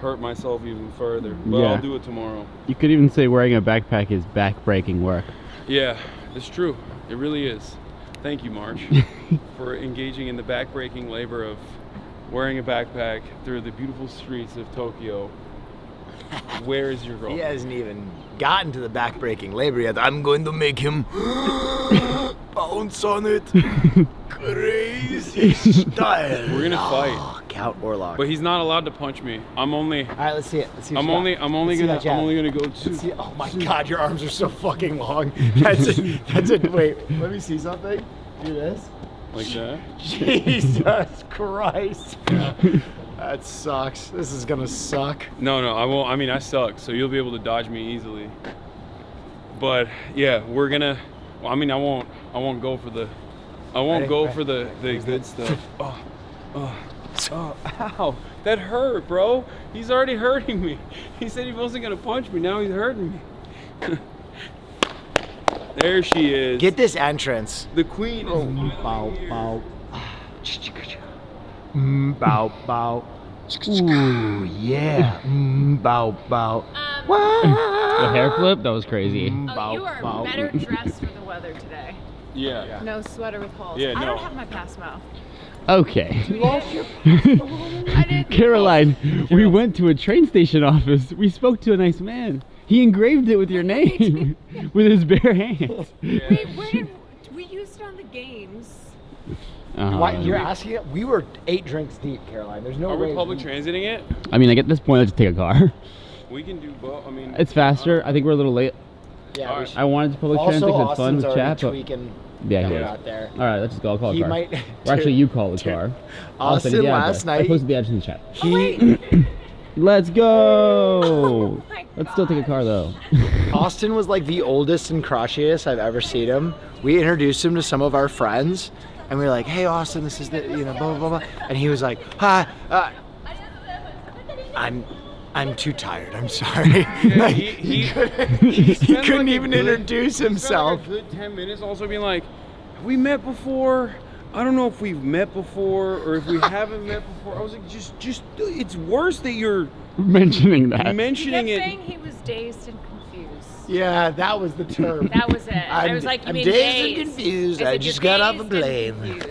hurt myself even further. But Yeah. I'll do it tomorrow. You could even say wearing a backpack is back-breaking work. Yeah, it's true. It really is. Thank you, March, for engaging in the back-breaking labor of wearing a backpack through the beautiful streets of Tokyo. Where is your girl? He hasn't even gotten to the back-breaking labor yet. I'm going to make him bounce on it. Crazy style. We're gonna fight. Count Orlok. But he's not allowed to punch me. I'm only. All right, let's see it. Let's see what I'm you only got. gonna go to. Let's see it. Oh my God, your arms are so fucking long. That's it. That's it. Wait, let me see something. Do this. Like that? Jesus Christ. That sucks. This is gonna suck. No, I won't. I mean, I suck, so you'll be able to dodge me easily. But yeah, we're gonna. Well, I mean, I won't go for the. I won't go for the good stuff. Oh, ow! That hurt, bro. He's already hurting me. He said he wasn't gonna punch me. Now he's hurting me. There she is. Get this entrance. The queen is bow, bow. Bow, bow. Ooh, yeah. Bow, bow. The hair flip? That was crazy. Oh, you are better dressed for the weather today. Yeah. No sweater with holes. Yeah, I no. don't have my pass mouth. Okay. You lost your Caroline, we went to a train station office. We spoke to a nice man. He engraved it with your name with his bare hands. Wait, we used it on the games. What, you're asking it? We were 8 drinks deep, Caroline. There's no Are way. we public transiting it? I mean, like at this point, let's just take a car. We can do both. I mean, It's faster. I think we're a little late. Yeah, I wanted to public transit because it's fun with chat, but yeah, he he is. out there. All right, let's just go. I'll call He a car. might- Or actually, you call the car. Austin send you the last address. night- I posted the address in the chat. He Let's go. Let's still take a car though. Austin was like the oldest and crotchiest I've ever seen him. We introduced him to some of our friends, and we were like, "Hey, Austin, this is the blah blah blah," blah. And he was like, "Hi, I'm too tired. I'm sorry." Yeah, he couldn't even introduce himself. He spent like a good 10 minutes also being like, have we met before? I don't know if we've met before or if we haven't met before. I was like, just it's worse that you're mentioning that. Mentioning he it. kept saying he was dazed and confused. Yeah, that was the term. That was it. I was like, you I'm mean dazed and confused. I just got off a plane.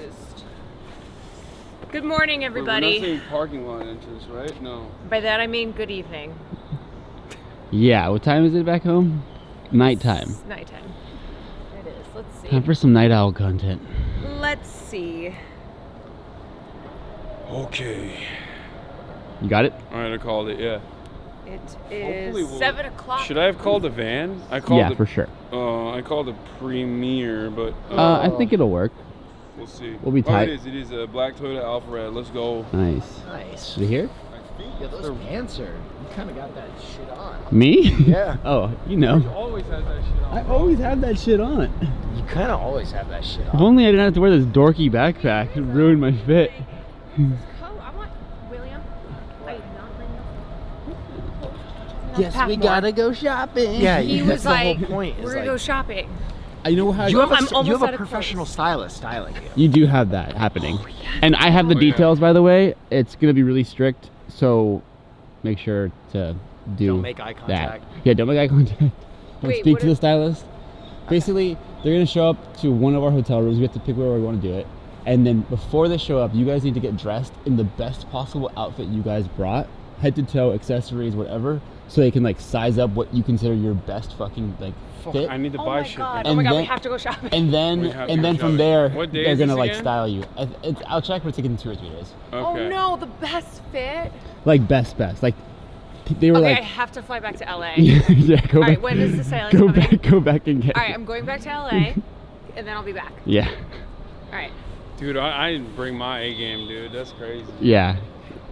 Good morning, everybody. We're not saying parking lot entrance, right? No. By that I mean good evening. Yeah. What time is it back home? Nighttime. It's nighttime. It is. Let's see. Time for some night owl content. Let's see. Okay. You got it? All right, I called it. Yeah. It Hopefully is 7 o'clock. Should I have called a van? I called. Yeah, for sure. I called a Premier, but. I think it'll work. We'll see. We'll be tight. Oh, it is a black Toyota Alpha Red. Let's go. Nice. Nice. Is it here? Yeah, those pants are. You kind of got that shit on. Me? Yeah. Oh, you know. You always had that shit on. I always have that shit on. You kind of always have that shit If on. only I didn't have to wear this dorky backpack. It ruined my fit. Oh, I want William. Wait, not William. Yes, we gotta go shopping. Yeah, He that's was the like, whole point. we're gonna go shopping. You know how You have I'm a almost out of professional stylist styling you. You do have that happening. And I have the details, by the way. It's going to be really strict, so make sure to do Don't make eye that. contact. Yeah, don't make eye contact. Don't Wait, speak what to the if- stylist. Basically, they're going to show up to one of our hotel rooms. We have to pick where we want to do it. And then before they show up, you guys need to get dressed in the best possible outfit you guys brought. Head to toe, accessories, whatever. So they can like size up what you consider your best fucking like fit. I need to Oh buy my shit. god! And Oh my god! then- We have to go shopping. And then We have to go from shopping. there, What day they're is gonna this like again? style you. I'll check, but it's taking 2 or 3 days. Okay. Oh no, the best fit. Like best. Like they were Okay, I like, have to fly back to LA. yeah, go All back. right, when is the sailing Go coming? back, go back and get. All right, I'm going back to LA, and then I'll be back. Yeah, All right. Dude, I didn't bring my A game, dude. That's crazy. yeah.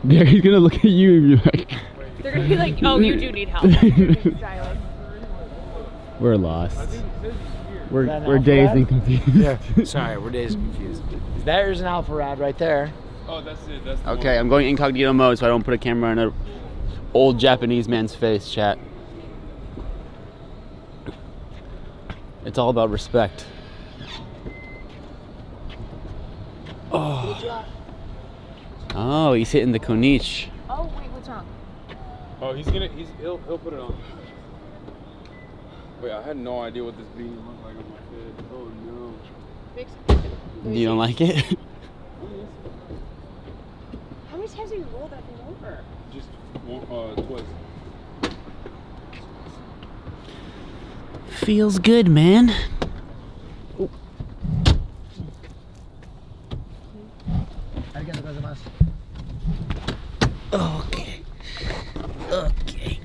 He's gonna look at you and be like, They're gonna be like, "Oh, you do need help." You need styling. we're lost. We're dazed and confused. Yeah. Sorry, we're dazed and confused. There's an Alpha Rad right there. Oh, that's it. That's the Okay, I'm going incognito mode so I don't put a camera in an old Japanese man's face, chat. It's all about respect. Oh. Oh, he's hitting the konich. Oh, wait, what's wrong? Oh, he'll put it on. Wait, I had no idea what this beanie looked like on my head. Oh no. Fix You don't like it? How many times have you rolled that thing over? Just twice. Feels good, man. Oh. Okay. Okay.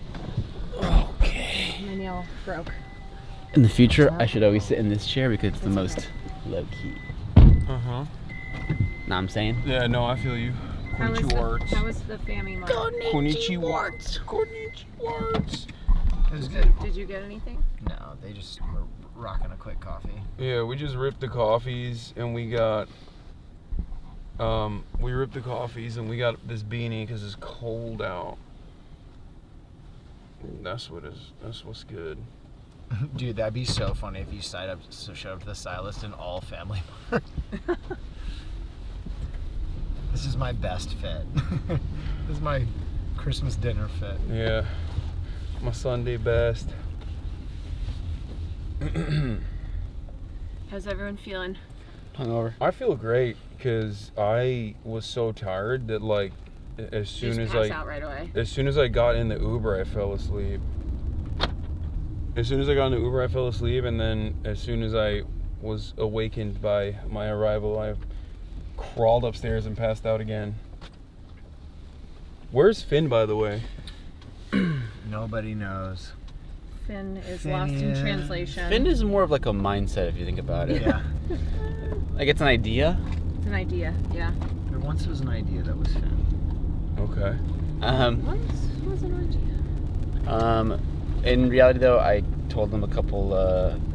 Okay. My nail broke. In the future, I should always sit in this chair because it's the most low key. Uh-huh. Know what I'm saying? Yeah, no, I feel you. How was the family month? Konnichiwa. It was good. Did you get anything? No, they just were rocking a quick coffee. Yeah, we just ripped the coffees and we got this beanie because it's cold out. That's what's good. Dude, that'd be so funny if you showed up to the stylist in all family Mart. This is my best fit. This is my Christmas dinner fit. Yeah, my Sunday best. How's everyone feeling? Hungover. I feel great because I was so tired that like as soon as pass out right away. As soon as I got in the Uber, I fell asleep. As soon as I got in the Uber, I fell asleep, and then as soon as I was awakened by my arrival, I crawled upstairs and passed out again. Where's Finn, by the way? Nobody knows. Finn is lost in translation. Finn is more of like a mindset if you think about it. Yeah. Like it's an idea. It's an idea, yeah. There once was an idea that was Finn. Okay. Once was an idea. In reality, though, I told them a couple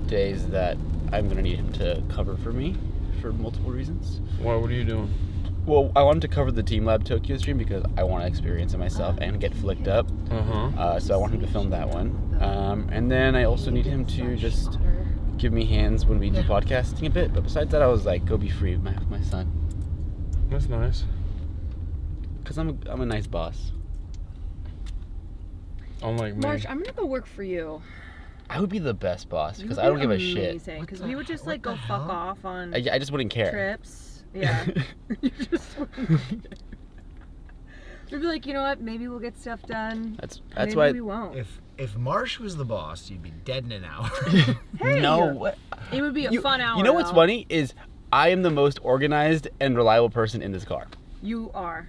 days that I'm gonna need him to cover for me for multiple reasons. What are you doing? Well, I wanted to cover the Team Lab Tokyo stream because I want to experience it myself and get flicked up. So I want him to film that one. And then I also need him to just give me hands when we do podcasting a bit. But besides that, I was like, go be free, my son. That's nice. Because I'm a nice boss. Unlike me. Marsh, I'm gonna go work for you. I would be the best boss because I don't give a shit. Because we would just like go fuck off on I just wouldn't care. trips. Yeah. You just wouldn't. We'd be like, you know what? Maybe we'll get stuff done. That's maybe why we won't. If Marsh was the boss, you'd be dead in an hour. Hey, no. It would be a fun hour. You know what's though. funny is I am the most organized and reliable person in this car. You are.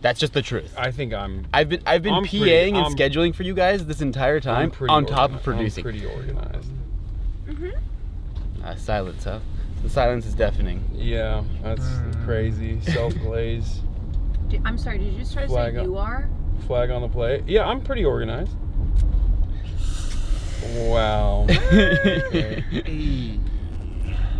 That's just the truth. I think I've been PAing and scheduling for you guys this entire time on top of producing. I'm pretty organized. Silence, huh? The silence is deafening. Yeah, that's crazy. Self-glaze. I'm sorry, did you just try to say you are? Flag on the plate. Yeah, I'm pretty organized. Wow.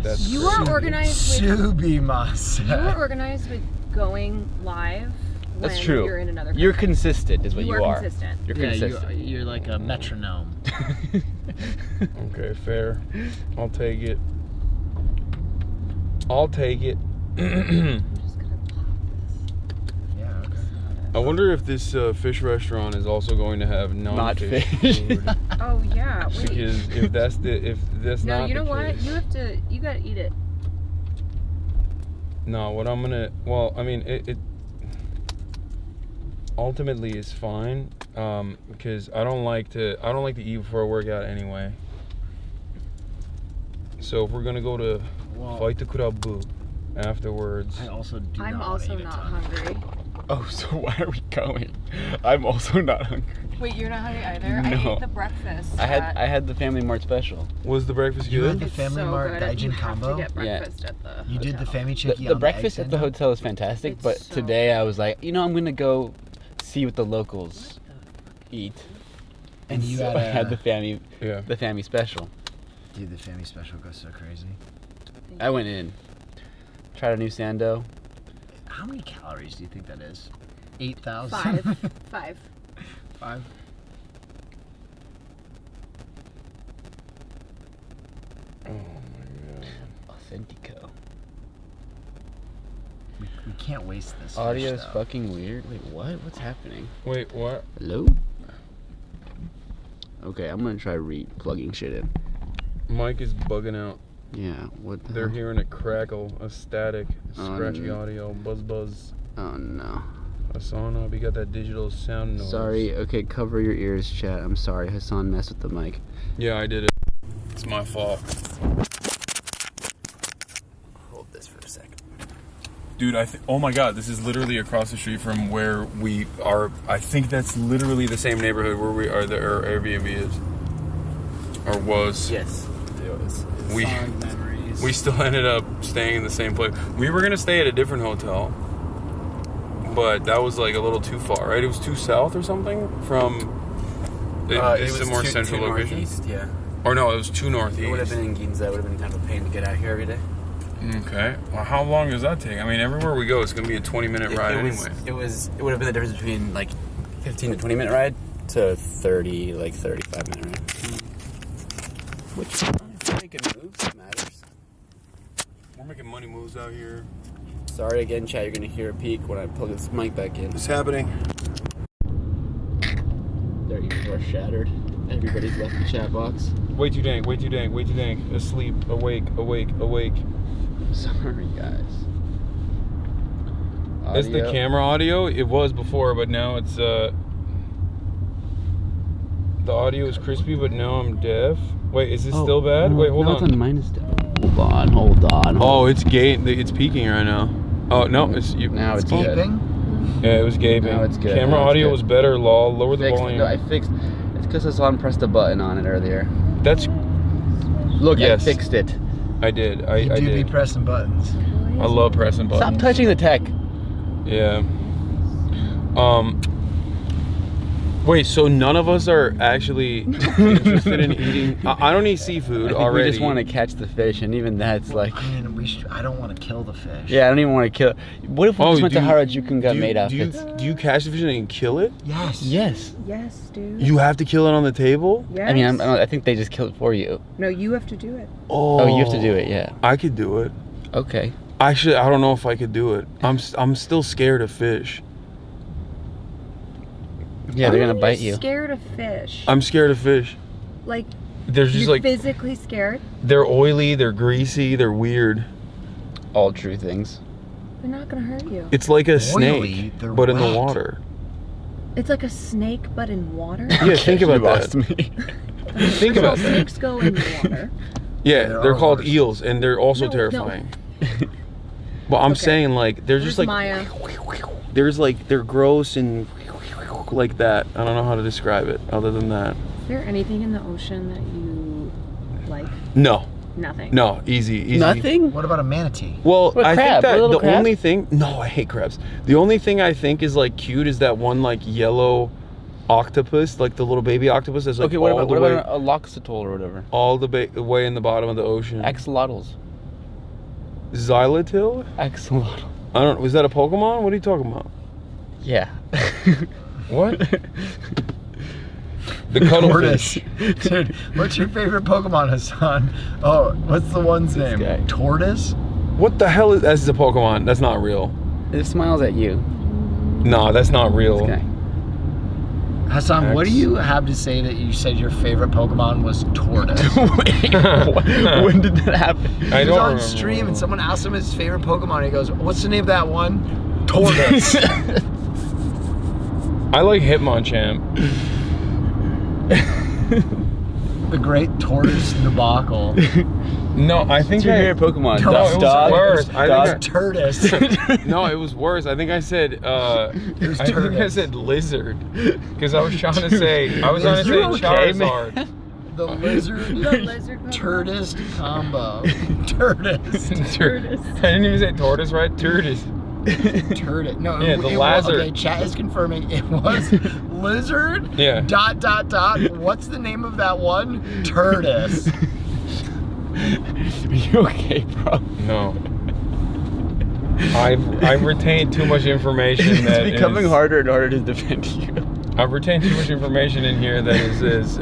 That's you are organized with... Subimasa. You are organized with going live when That's true. You're in another country. You're consistent is what you are. Consistent. You're consistent. You're like a metronome. Okay, fair. I'll take it. I'll take it. I wonder if this fish restaurant is also going to have non-fish food. Oh yeah. Wait. Because if that's no, not you know the what? case, You gotta eat it. No, what I'm gonna. Well, I mean, it ultimately is fine. Because I don't like to eat before I work out anyway. So if we're gonna go to Fight the Club afterwards. I also do I'm not also eat a not ton. hungry. Oh, so why are we going? I'm also not hungry. Wait, you're not hungry either? No. I ate the breakfast. I had the Family Mart special. Was the breakfast good? You had the It's Family so Mart good. You Gaijin have combo? to get breakfast at the You did the hotel. Family Chicky The breakfast at the hotel is fantastic, It's but so today I was like, I'm gonna go see what the locals eat. And you so had I had the family special. Dude, the Family special goes so crazy. I went in, tried a new sando. How many calories do you think that is? 8,000? 5. 5? Authentico. We can't waste this. Audio's fucking weird. Wait, what? What's happening? Wait, what? Hello? Okay, I'm gonna try plugging shit in. Mic is bugging out. Yeah, what the They're hell? hearing a crackle, a static, scratchy audio, buzz. Oh no. Hasanabi got that digital sound noise. Sorry, okay, cover your ears, chat. I'm sorry, Hasan messed with the mic. Yeah, I did it. It's my fault. Hold this for a second. Dude, oh my god, this is literally across the street from where we are. I think that's literally the same neighborhood where we are, our Airbnb is. Or was. Yes, it was. Fond memories. We still ended up staying in the same place. We were gonna stay at a different hotel, but that was like a little too far, right? It was too south or something from. It it's was a more too central location. Northeast, yeah. Or no, it was too northeast. It would have been in Ginza. It would have been kind of a pain to get out here every day. Okay. Well, how long does that take? I mean, everywhere we go, it's gonna be a 20-minute ride anyway. It would have been the difference between like 15 to 20-minute ride to 35-minute ride. Which if making moves matters. We're making money moves out here. Sorry again, chat. You're gonna hear a peak when I plug this mic back in. It's happening. Their ears are shattered. Everybody's left the chat box. Way too dank. Asleep, awake. Sorry, guys. That's the camera audio. It was before, but now it's the audio is crispy, but now I'm deaf. Wait, is this still bad? Wait, hold on. It's on minus deaf. Hold on. Oh, it's it's peaking right now. Oh no, now it's gaping. Yeah, it was gaping. Now it's good. Camera audio was better. Lol. Lower the volume. No, I fixed. It's because Hasan pressed a button on it earlier. That's. Look, yes. I fixed it. I did. I You do did. be pressing buttons. I love pressing buttons. Stop touching the tech. Yeah. Wait, so none of us are actually interested in eating. I don't eat seafood already. We just want to catch the fish, and even that's like. I mean, I don't want to kill the fish. Yeah, I don't even want to kill. What if we just went to Harajuku and got made outfits? Do you catch the fish and kill it? Yes. Yes. Yes, dude. You have to kill it on the table? Yes. I mean, I think they just kill it for you. No, you have to do it. Oh, you have to do it. Yeah. I could do it. Okay. Actually, I don't know if I could do it. I'm still scared of fish. Yeah, they're gonna bite you. Scared of fish? I'm scared of fish. Like. They're just you're like physically scared? They're oily. They're greasy. They're weird. All true things. They're not gonna hurt you. It's like a snake, but in the water. It's like a snake, but in water? Yeah, think about that. Think about that. Snakes go in the water. Yeah, they're called eels, and they're also terrifying. Well, I'm saying like they're just like Maya. they're gross and like that. I don't know how to describe it other than that. Is there anything in the ocean that you like? No. Nothing. No, easy. Nothing? What about a manatee? Well, What, I crab? think that the crab? only thing. No, I hate crabs. The only thing I think is like cute is that one like yellow octopus, like the little baby octopus. That's like Okay, what all about the way, a loxatol or whatever? all the way in the bottom of the ocean. Axolotls. Xylotil? Axolotl. I don't. Was that a Pokemon? What are you talking about? Yeah. What? The cuttlefish. Dude, what's your favorite Pokemon, Hasan? Oh, what's the one's name? guy. Tortoise? What the hell is? That's a Pokemon. That's not real. It smiles at you. No, that's not real. Okay. Hasan, what do you have to say that you said your favorite Pokemon was Tortoise? When did that happen? I He was don't on remember. stream and someone asked him his favorite Pokemon. And he goes, "What's the name of that one?" Tortoise. I like Hitmonchan. The great tortoise debacle. No, I think What's your favorite Pokemon? No, it was worse. Tortoise. No, it was worse. I think I said I said lizard because I was trying to say Charizard. The lizard tortoise combo. Tortoise. I didn't even say tortoise, right? Tortoise. Turtle. No, Yeah, the lizard. Okay, chat is confirming it was lizard. Yeah. ... What's the name of that one? Tortoise. Are you okay, bro? No. I've retained too much information that it's becoming harder and harder to defend you. I've retained too much information in here that is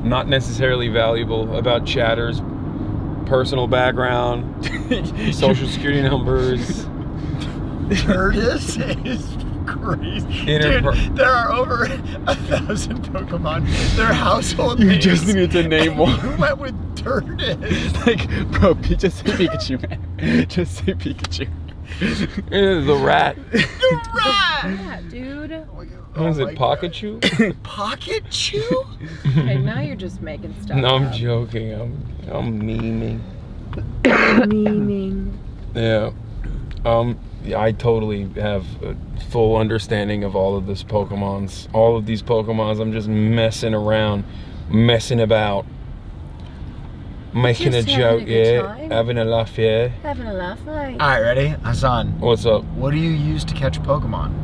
not necessarily valuable about chatters personal background, social security numbers. Turtis is crazy. Dude, there are over 1,000 Pokemon. They're household names. You just needed to name one. You went with Turtis. Like, bro, just say Pikachu, man. Just say Pikachu. The rat. The rat! Yeah, dude. What is it, Pikachu? Pikachu? Okay, now you're just making stuff No, I'm up. joking. I'm memeing. Memeing. Yeah. I totally have a full understanding of all of this Pokemons. All of these Pokemons, I'm just messing around, messing about, making Just a having joke, a good yeah, time. having a laugh, yeah. Having a laugh, right? All right, ready? Hasan. What's up? What do you use to catch Pokemon?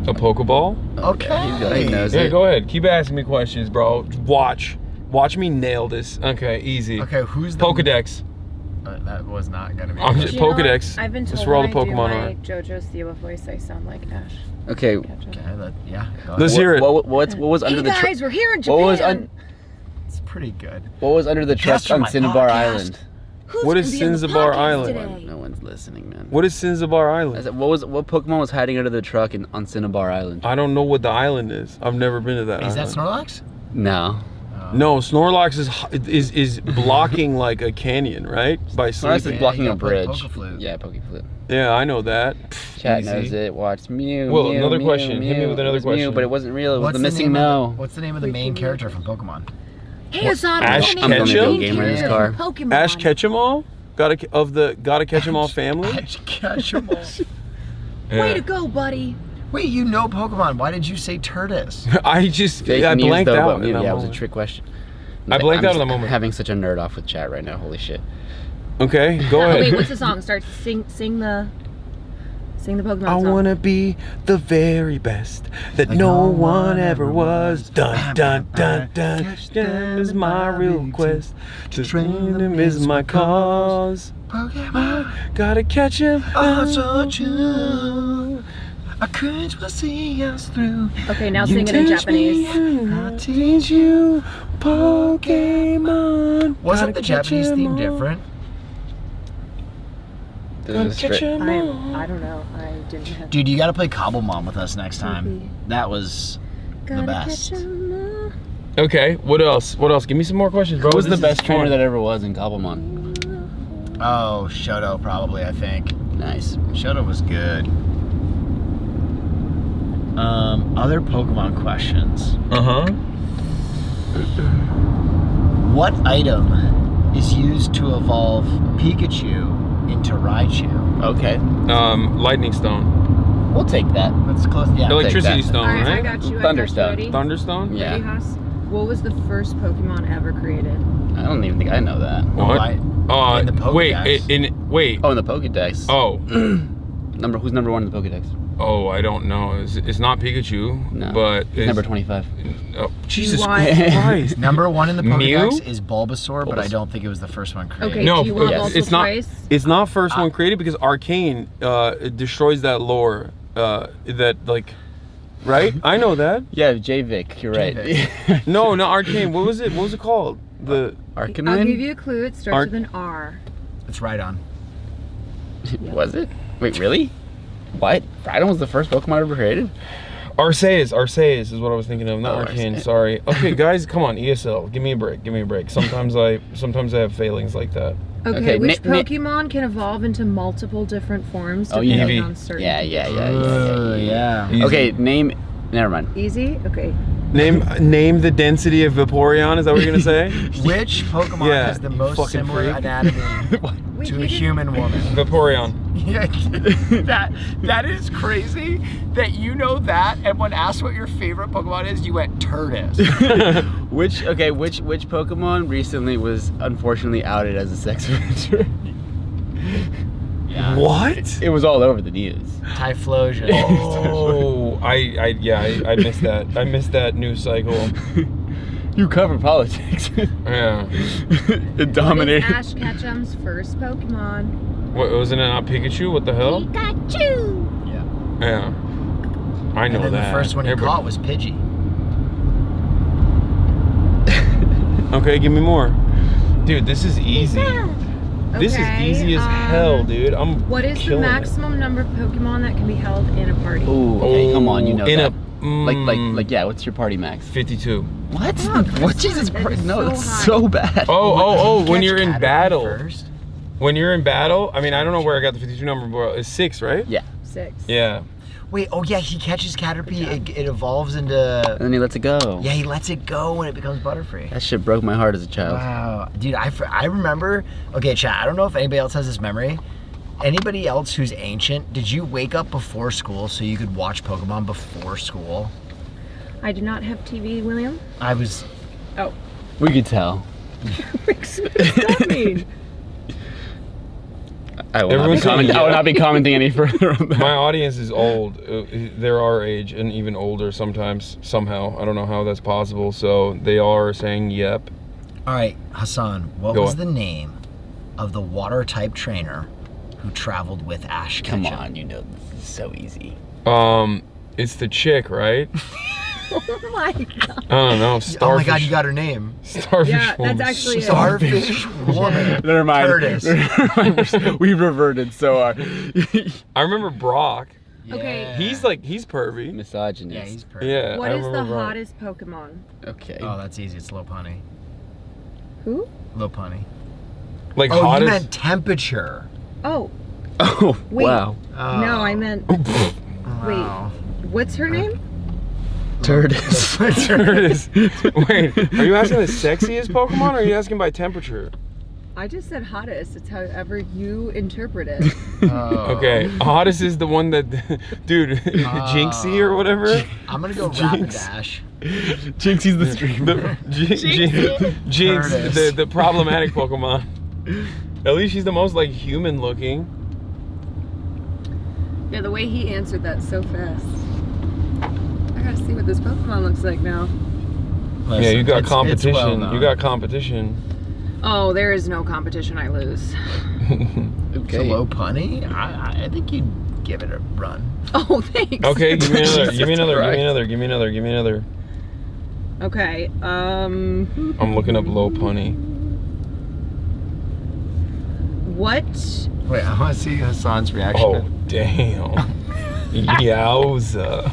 A Pokeball? Okay. He knows Yeah, it. go ahead. Keep asking me questions, bro. Watch me nail this. Okay, easy. Okay, who's the Pokedex? That was not gonna be. I'm just Pokedex. I've been told That's where all the when I do Pokemon my are. JoJo Siwa voice, I sound like Ash. Okay. Yeah. Let's hear it. What was under Hey the guys, we're here in Japan. What was It's pretty good. What was under the truck Guest from on my Cinnabar podcast. Island? What is Sinzabar Island? No one's listening, man. What is Sinzabar I Island? said, what Pokemon was hiding under the truck on Cinnabar Island? I don't know what the island is. I've never been to that Is that island. Snorlax? No. No, Snorlax is blocking like a canyon, right? By Snorlax sleeping. is blocking you a gotta play bridge. Pokeflute. Yeah, Pokeflute. Yeah, I know that. Chat Easy. knows it. Watch Mew. Well, Mew, another Mew, question. Hit me Mew. with It another was Mew, question. but it wasn't real. It was What's the missing name no. What's the name of the main character from Pokemon? Hey, Hasan, Ash what's the name of the Ketchum? main Gamer in his character car. from Pokemon? Ash Ketchum Gotta Catch 'Em All family. Catch 'em all. Way Yeah. to go, buddy. Wait, you know Pokemon. Why did you say Turtis? I just Fake I news, blanked though, out. but in that yeah, it was a moment. trick question. I blanked I'm out in the just moment. Having such a nerd off with chat right now. Holy shit. Okay, go Oh, ahead. wait, what's the song? Sing the Pokemon I song. wanna be the very best that no one ever was. Dun dun dun dun. Catch them is my real quest. To train them is my cause. Pokemon, Gotta catch 'em. oh so true. I courage will see us through. Okay, now You sing it in teach me, Japanese. I'll teach you Pokemon. Wasn't Gotta the catch Japanese 'em theme all. different? Gotta catch 'em all. I don't know. I didn't have. Dude, you gotta play Cobblemon with us next time. That was the best. Okay, what else? What else? Give me some more questions, bro. Who was This the is best trainer fun. that ever was in Cobblemon? Oh, Shoto probably, I think. Nice. Shoto was good. Other Pokemon questions. What item is used to evolve Pikachu into Raichu? Okay. Lightning Stone. We'll take that. That's close. Yeah. Electricity take that. Stone, Alright, I right? got you. Thunderstone. Ready? Thunderstone? Yeah. Ready, Haas? What was the first Pokemon ever created? I don't even think I know that. What? In the Pokedex. Wait. Oh, in the Pokedex. Oh. Who's number one in the Pokedex? Oh, I don't know. It's not Pikachu, No. but He's it's number 25. Oh, Jesus Why? Christ. Number one in the Mew? Pokedex is Bulbasaur, but I don't think it was the first one created. Okay, No, do you want yes, multiple it's not. choice? It's not first one created because Arcane it destroys that lore. That like, right? I know that. Yeah, J-Vic, you're right. No, not Arcane. What was it? What was it called? The Arcanine? I'll give you a clue. It starts with an R. It's right on. Was it? Wait, really? What? Rhydon was the first Pokemon ever created? Arceus is what I was thinking of, not Oh, Arcane. Arceus. Sorry. Okay, guys, come on, ESL. Give me a break. Give me a break. Sometimes I have failings like that. Okay, which Pokemon can evolve into multiple different forms Oh, depending yeah. on certain Yeah. Yeah. Okay, name. Never mind. Easy? Okay. Name the density of Vaporeon. Is that what you're gonna say? Which Pokemon Yeah, has the you most fucking similar freak. anatomy to a human woman? Vaporeon. Yeah, that is crazy that you know that, and when asked what your favorite Pokemon is, you went Turtis. Which Pokemon recently was unfortunately outed as a sex offender? Yeah. What? It was all over the news. Typhlosion. Oh, I missed that. I missed that news cycle. You cover politics. Yeah. It dominated. What is Ash Ketchum's first Pokemon? What wasn't it not Pikachu? What the hell? Pikachu! Yeah. I know And then that. the first one he Everybody- caught was Pidgey. Okay, give me more. Dude, this is easy. This is easy as hell, dude. What is the killing it. maximum number of Pokemon that can be held in a party? Ooh, okay, come on, you know in that. a yeah, what's your party max? 52. What? Oh, What? Jesus Christ, no, that's so bad. When you're in battle. When you're in battle, I mean, I don't know where I got the 52 number, but it's 6, right? Yeah. 6. Yeah. Wait, oh yeah, he catches Caterpie, it evolves into... And then he lets it go. Yeah, he lets it go when it becomes Butterfree. That shit broke my heart as a child. Wow. Dude, I remember... Okay, chat, I don't know if anybody else has this memory. Anybody else who's ancient, did you wake up before school so you could watch Pokemon before school? I do not have TV, William. I was... Oh. We could tell. What does that mean? I will not be commenting any further on that. My audience is old. They're our age and even older sometimes, somehow. I don't know how that's possible. So they are saying yep. All right, Hasan, what Go was on. the name of the water-type trainer who traveled with Ash Ketchum? Come on, you know, this is so easy. It's the chick, right? Oh my god. I don't know. Starfish. Oh my god, you got her name. Starfish Yeah, woman. that's actually Starfish woman. Never mind. Curtis. We reverted so hard. I remember Brock. Okay. He's pervy. Misogynist. Yeah, he's perfect. Yeah. What I is the remember Brock. hottest Pokemon? Okay. Oh, that's easy. It's Lopunny. Who? Lopunny. Like Oh, hottest. you meant temperature. Oh. Oh, Wait. wow. No, I meant. Wow. Wait. What's her name? Turdus. Turdus. Wait, are you asking the sexiest Pokemon or are you asking by temperature? I just said hottest. It's however you interpret it. Okay, hottest is the one that, dude, Jinxie or whatever. I'm gonna go Rapidash. Jinxie's the streamer. Jinx, Turdus. the problematic Pokemon. At least she's the most like human looking. Yeah, the way he answered that so fast. I gotta see what this Pokemon looks like now. Yeah, you got competition. It's well known. You got competition. Oh, there is no competition. I lose. Okay. Lopunny? I think you'd give it a run. Oh, thanks. Okay, give me another. Jesus Give me another. Give Christ. me another. Give me another. Give me another. Okay. I'm looking up Lopunny. What? Wait, I want to see Hasan's reaction. Oh damn! Yowza!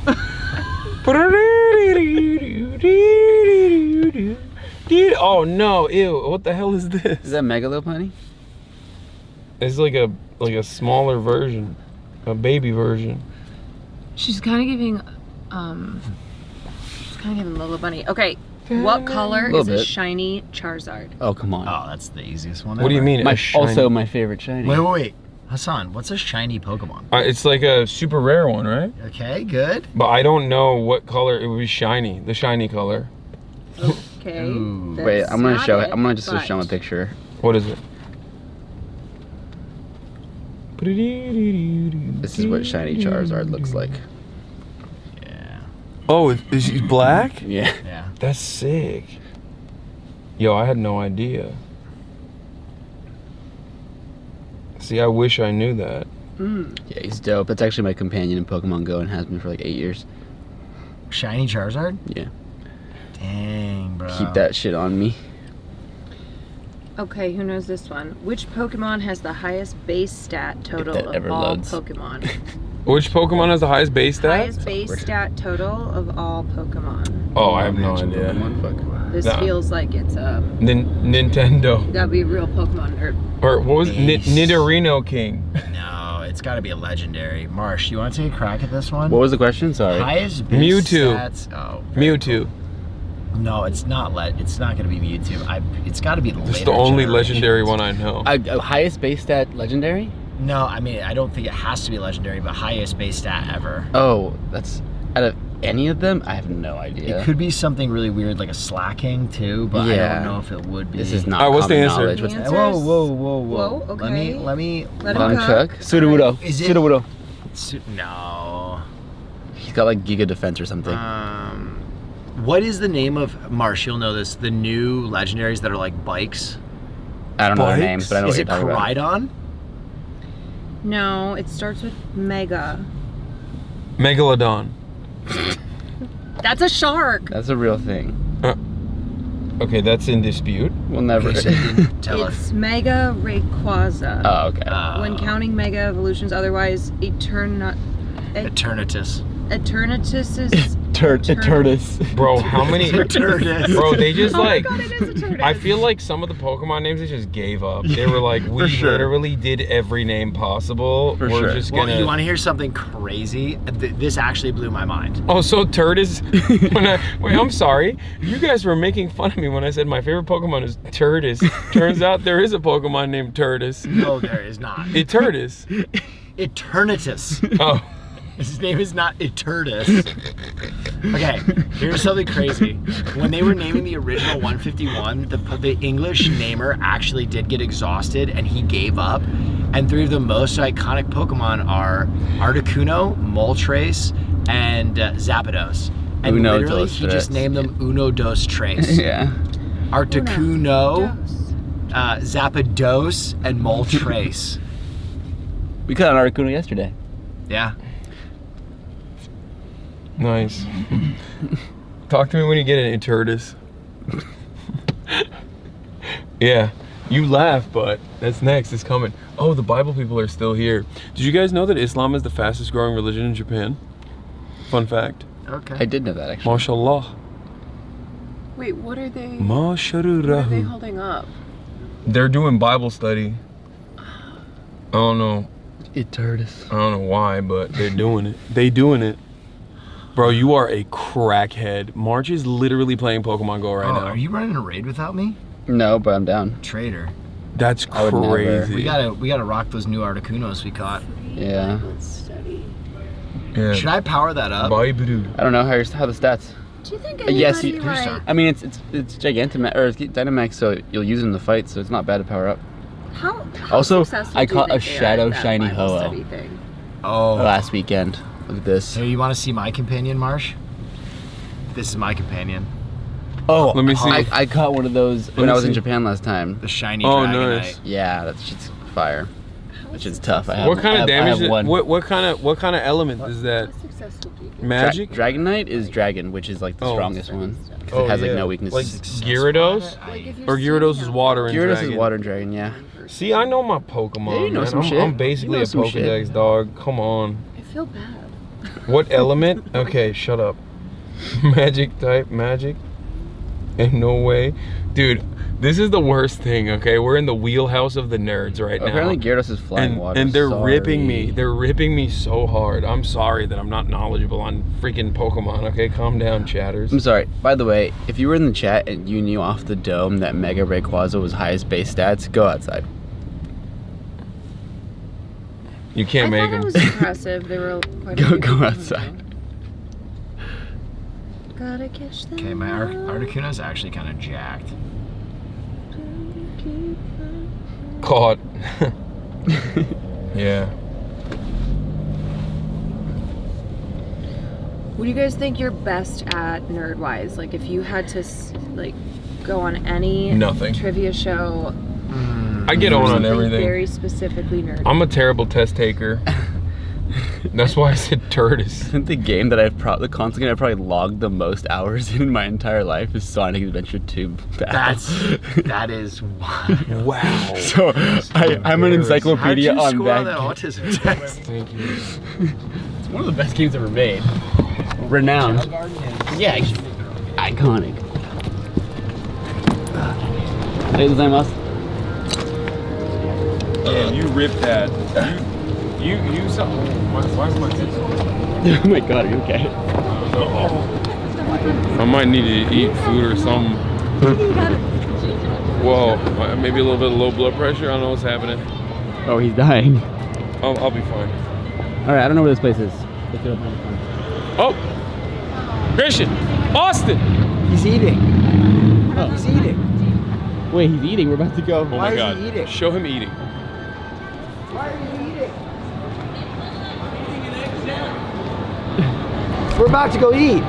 Dude, oh no! Ew! What the hell is this? Is that Mega Lopunny? It's like a smaller version, a baby version. She's kind of giving, Lola Bunny. Okay, what color is a shiny Charizard? Oh, come on. Oh, that's the easiest one. What do you mean? a shiny? Also, my favorite shiny. Wait. Hasan, what's a shiny Pokemon? It's like a super rare one, right? Okay, good. But I don't know what color it would be shiny. The shiny color. Okay. Wait, I'm gonna that's show not it. I'm gonna just but- show him a picture. What is it? This is what shiny Charizard looks like. Oh, is he black? Yeah. Yeah. That's sick. Yo, I had no idea. See, I wish I knew that. Yeah, he's dope. That's actually my companion in Pokemon Go and has been for like 8 years. Shiny Charizard? Yeah. Dang, bro. Keep that shit on me. Okay, who knows this one? Which Pokemon has the highest base stat total that of ever all loads. Pokemon? Which Pokemon has the highest base stat? Highest base stat total of all Pokemon. Oh, I have no idea. This Nah. feels like it's a Nintendo. gotta be a real Pokemon nerd. Or what was it? Nidorino King? No, it's got to be a legendary. Marsh, you want to take a crack at this one? What was the question? Sorry. Highest base Mewtwo. stats. Oh. Mewtwo. No, it's not. It's not going to be Mewtwo. It's got to be the It's later the only generations. legendary one I know. Highest base stat legendary? No, I mean, I don't think it has to be legendary, but highest base stat ever. Oh, that's out of any of them? I have no idea. It could be something really weird, like a Slacking too, but I don't know if it would be. This is not Alright, what's the common answer? knowledge. What's the Whoa. Whoa, okay. Let me. Let Long him cook. Chuck? Sudowoodo. Is it- Sudowoodo. No. He's got like Giga Defense or something. What is the name of Marsh? You'll know this. The new legendaries that are like bikes. I don't know their names, but I know Is what it you're talking about. Koridon? No, it starts with Mega. Megalodon. That's a shark. That's a real thing. Okay, that's in dispute. We'll never. Tell us. It's Mega Rayquaza. Oh, okay. When counting Mega Evolutions, otherwise Eternatus. Eternatus is... Eternatus. Bro, how many... Eternatus. Bro, they just like... God, it is Eternatus. I feel like some of the Pokemon names, they just gave up. They were like, we literally did every name possible. We're just gonna... Well, you want to hear something crazy? This actually blew my mind. Oh, so Turtis... Wait, I'm sorry. You guys were making fun of me when I said my favorite Pokemon is Turtis. Turns out there is a Pokemon named Turtis. No, there is not. Eternatus. Eternatus. Oh. His name is not Eternatus. Okay, here's something crazy. When they were naming the original 151, the English namer actually did get exhausted and he gave up. And 3 of the most iconic Pokemon are Articuno, Moltres, and Zapdos. And Uno literally, dos he just tres. named them Uno, Dos, Tres. Yeah. Articuno, Zapdos, and Moltres. We caught an Articuno yesterday. Yeah. Nice. Talk to me when you get an Eternatus. Yeah, you laugh, but that's next. It's coming. Oh, the Bible people are still here. Did you guys know that Islam is the fastest growing religion in Japan? Fun fact. Okay. I did know that actually. MashaAllah. Wait, what are they... MashaAllah. What are they holding up? They're doing Bible study. I don't know. Eternatus. I don't know why, but they're doing it. They doing it. Bro, you are a crackhead. March is literally playing Pokemon Go right now. Are you running a raid without me? No, but I'm down. Traitor. That's crazy. We gotta rock those new Articunos we caught. Yeah. Yeah. Should I power that up? I don't know how the stats. Do you think Yes, anybody, like... I mean it's Gigantamax or it's Dynamax, so you'll use it in the fight, so it's not bad to power up. How Also, successful I do caught you a think they are Shadow at that Shiny Bible Ho-Oh study thing? Oh. last weekend. Look at this. So you want to see my companion, Marsh? This is my companion. Oh, let me see. I caught one of those when I was in Japan last time. The shiny Dragonite. Nice. Yeah, that shit's fire. That shit's tough. What kind of damage? I have one. What kind of element is that? Magic? Dragonite is dragon, which is like the strongest one. 'Cause it has like no weakness. Like Gyarados? Or Gyarados is water and Gyarados dragon? is water and dragon, yeah. See, I know my Pokemon. Yeah, you know man. some shit. I'm basically You know a some shit. Pokedex dog. Come on. I feel bad. What element? Okay, shut up. Magic type, magic. Ain't no way. Dude, this is the worst thing, okay? We're in the wheelhouse of the nerds right now. Apparently Gyarados is flying water. And they're ripping Sorry. me. They're ripping me so hard. I'm sorry that I'm not knowledgeable on freaking Pokemon, okay? Calm down, chatters. I'm sorry. By the way, if you were in the chat and you knew off the dome that Mega Rayquaza was highest base stats, go outside. You can't make I them. thought it was impressive. They were quite a few Go people. outside. Gotta catch them. Okay, my Articuno's actually kind of jacked. Caught. Yeah. What do you guys think you're best at nerd-wise? Like, if you had to, like, go on any Nothing. trivia show. I get on something everything. Very specifically nerdy. I'm a terrible test taker. That's why I said Turtis. I think the game that the console game I've probably logged the most hours in my entire life is Sonic Adventure 2 Battle. That is wild. Wow. So I'm an encyclopedia How'd you on score that. that autism test? Thank you. It's one of the best games ever made. Renowned. Yeah, iconic. Yeah, you ripped that. You saw. Why is my Oh my god, are you okay? I might need to eat food or something. Whoa, maybe a little bit of low blood pressure. I don't know what's happening. Oh, he's dying. I'll be fine. All right, I don't know where this place is. Look it up on the phone. Oh, Christian, Austin. He's eating. Oh. He's eating. Wait, he's eating. We're about to go. Oh my God! Show him eating. Why are you eating? We're about to go eat.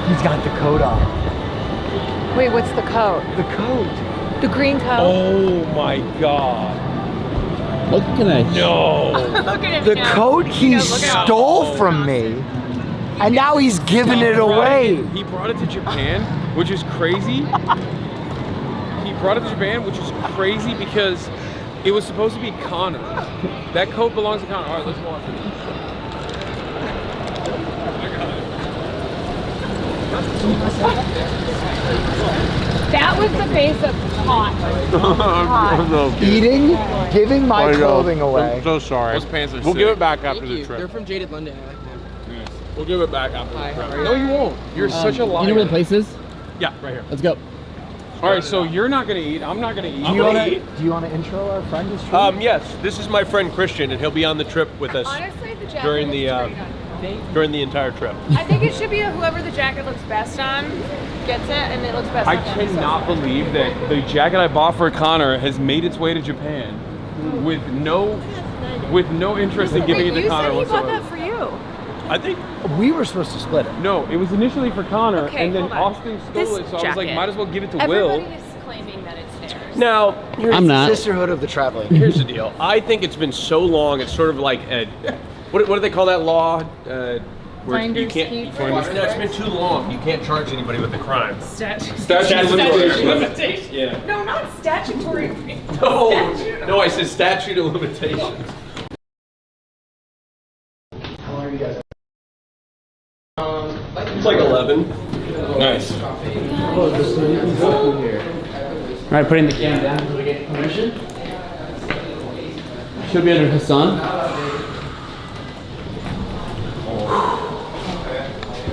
He's got the coat on. Wait, what's the coat? The coat. The green coat? Oh my God! What can I? No. The coat he stole from me, and now he's giving it away. He brought it to Japan, which is crazy. He brought it to Japan, which is crazy because it was supposed to be Connor. That coat belongs to Connor. All right, let's watch it. That was the face of hot. Eating, giving my clothing away. I'm so sorry. Those pants are We'll sick. give it back after Thank the you. trip. They're from Jaded London. I like them. Yes. We'll give it back after the trip. No, you won't. You're such a liar. You know where the place is? Yeah, right here. Let's go. All right, so you're not gonna eat. I'm not gonna eat. Do you want to intro our friend? Yes, this is my friend Christian, and he'll be on the trip with us Honestly, the jacket during looks the entire trip. I think it should be whoever the jacket looks best on gets it, and it looks best I on them. cannot believe that the jacket I bought for Connor has made its way to Japan with no interest in giving it to Connor You said he bought whatsoever. that for you. I think we were supposed to split it. No, it was initially for Connor, Okay, and then hold on. Austin stole it, so I was like, might as well give it to Everybody Will. is claiming that it's theirs. now here's I'm not. Sisterhood of the Traveling. Here's the deal. I think it's been so long. It's sort of like what do they call that law? Where you Finders can't. keepers. No, it's been too long. You can't charge anybody with the crime. Statute of limitations. Yeah. No, not statutory. No, I said statute of limitations. It's like 11. Nice. All right, putting the can down until we get permission. Should be under Hasan.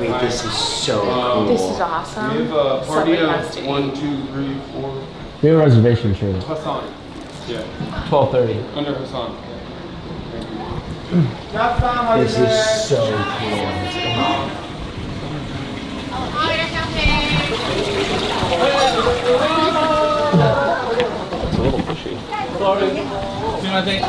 Wait, this is so cool. This is awesome. We have a party Somebody has to of eat. 1, 2, 3, 4. We have a reservation, sure. Hasan. Yeah. 12:30. Under Hasan. This is so cool. It's a little fishy. Sorry. See what I think?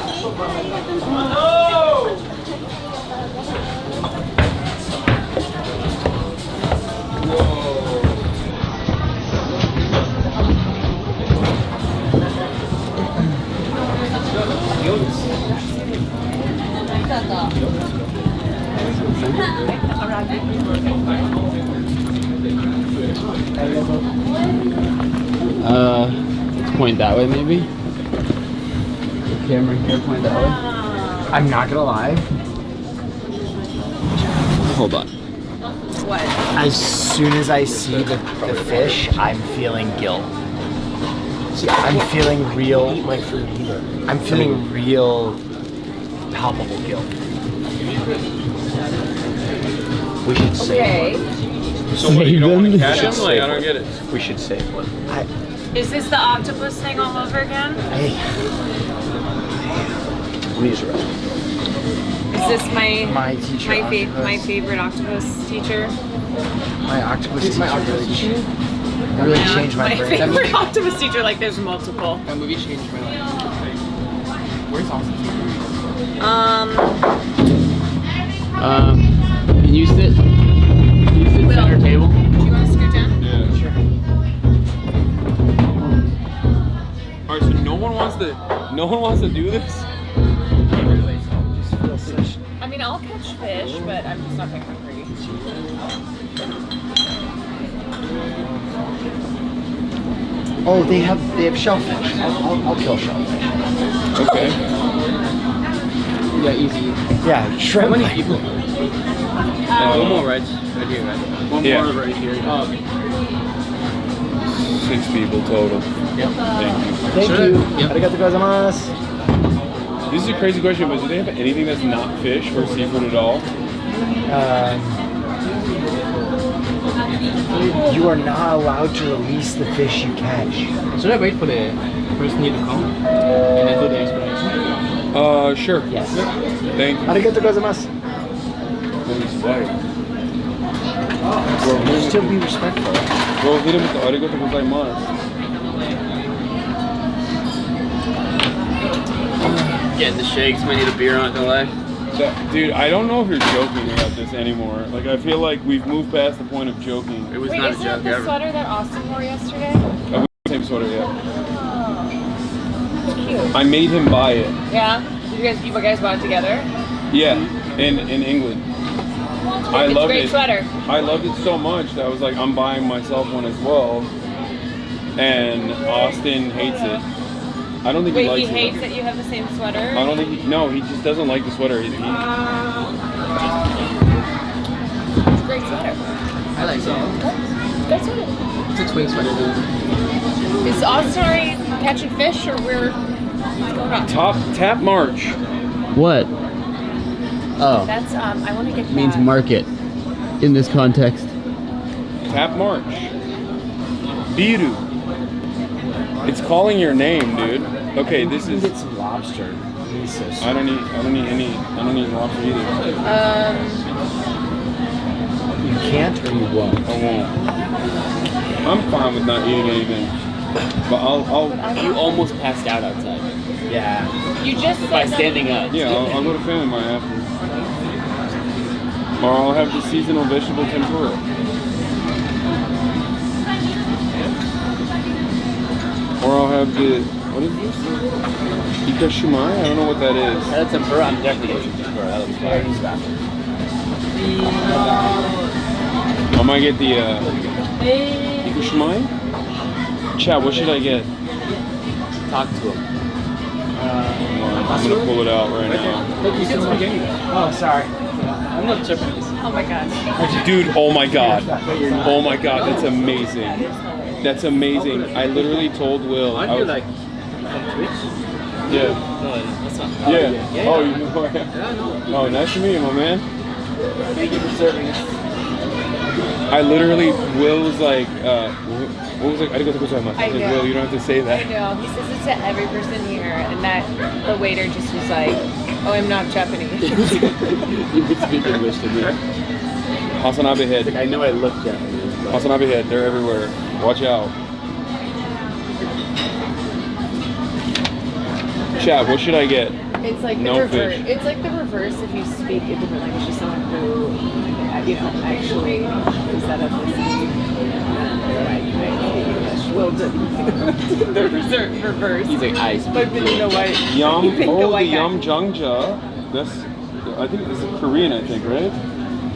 Let's point that way, maybe. The camera here, point that way. I'm not gonna lie. Hold on. What? As soon as I see the fish, I'm feeling guilt. I'm feeling real. I'm feeling real palpable guilt. We should save one. So what, you don't want to catch Should him? Like, I save don't one. get it. We should save one. Is this the octopus thing all over again? Hey. Please rest. Is this my teacher? my favorite octopus teacher? My octopus teacher really changed my brain. favorite octopus teacher. Like there's multiple. That movie changed my life. Where's Austin? Can you sit? Can you sit center table? Do you want to scoot down? Yeah, sure. All right, so no one wants to do this. I mean, I'll catch fish, but I'm just not that hungry. Oh, they have shellfish. I'll kill shellfish. Okay. Yeah, easy. Yeah, shrimp. How many people? One more right here, right? One Yeah. more right here. Oh, okay. 6 people total. Yep. Thank you. Arigatou gozaimasu. This is a crazy question, but do they have anything that's not fish or seafood at all? You are not allowed to release the fish you catch. Should I wait for the person here to come and then do the explanation? Sure. Yes. Thank you. Arigatou gozaimasu. Still be respectful. Bro, hit him with the arigatou gozaimasu. Getting the shakes, might need a beer on delay. Dude, I don't know if you're joking about this anymore. Like, I feel like we've moved past the point of joking. It was Wait, not a isn't joke that the ever. sweater that Austin wore yesterday? Same sweater, yeah. Oh, cute. I made him buy it. Yeah? You guys bought it together? Yeah, in England. I It's a loved great it. sweater. I loved it so much that I was like, I'm buying myself one as well. And Austin hates it. I don't think Wait, he likes he hates it. that you have the same sweater? I don't think no, he just doesn't like the sweater. It's a great sweater. I like it. Great sweater. It's a twin sweater, dude. Is Hasanabi catching fish or what's going on? Tap March. What? Oh. That's, I want to get Means that. market in this context. Tap March. Biru. It's calling your name, dude. Okay, this is. Get some lobster. I don't need lobster either. You can't or you won't? I won't. I'm fine with not eating anything. But I'll You almost passed out outside. Yeah. You just said By that- standing up. Yeah, I'll go to Family Mart after. Or I'll have the seasonal vegetable tempura. Or I'll have the, what is this? Ikashimai? I don't know what that is. That's tempura. I'm definitely getting tempura. That looks fire. I might get the Ikashimai? Chad, what should I get? Talk to him. I'm gonna pull it out right now. Oh, sorry. I'm not Japanese. Oh my god. Dude, oh my god. Oh my god, that's amazing. That's amazing. I literally told Will. Aren't you like from Twitch? Yeah. No, that's not. Yeah. Yeah. Oh, you know. Yeah, no. Oh, nice to meet you, my man. Thank you for serving us. I literally, Will was like, what was like? Arigatou gozaimasu. I know. Will, you don't have to say I that. know. He says it to every person here, and that the waiter just was like, "Oh, I'm not Japanese." You could speak English to me. Hasanabi head. Like, I know I look Japanese. But... Hasanabi head. They're everywhere. Watch out. Chat. What should I get? It's like the No reverse. fish. It's like the reverse if you speak a different language to someone who, actually is that a Will do. The reverse. He's like, I speak. But in a white. Yum. you think a Oh, the white guy. yum jungja. That's. I think this is Korean. I think, right?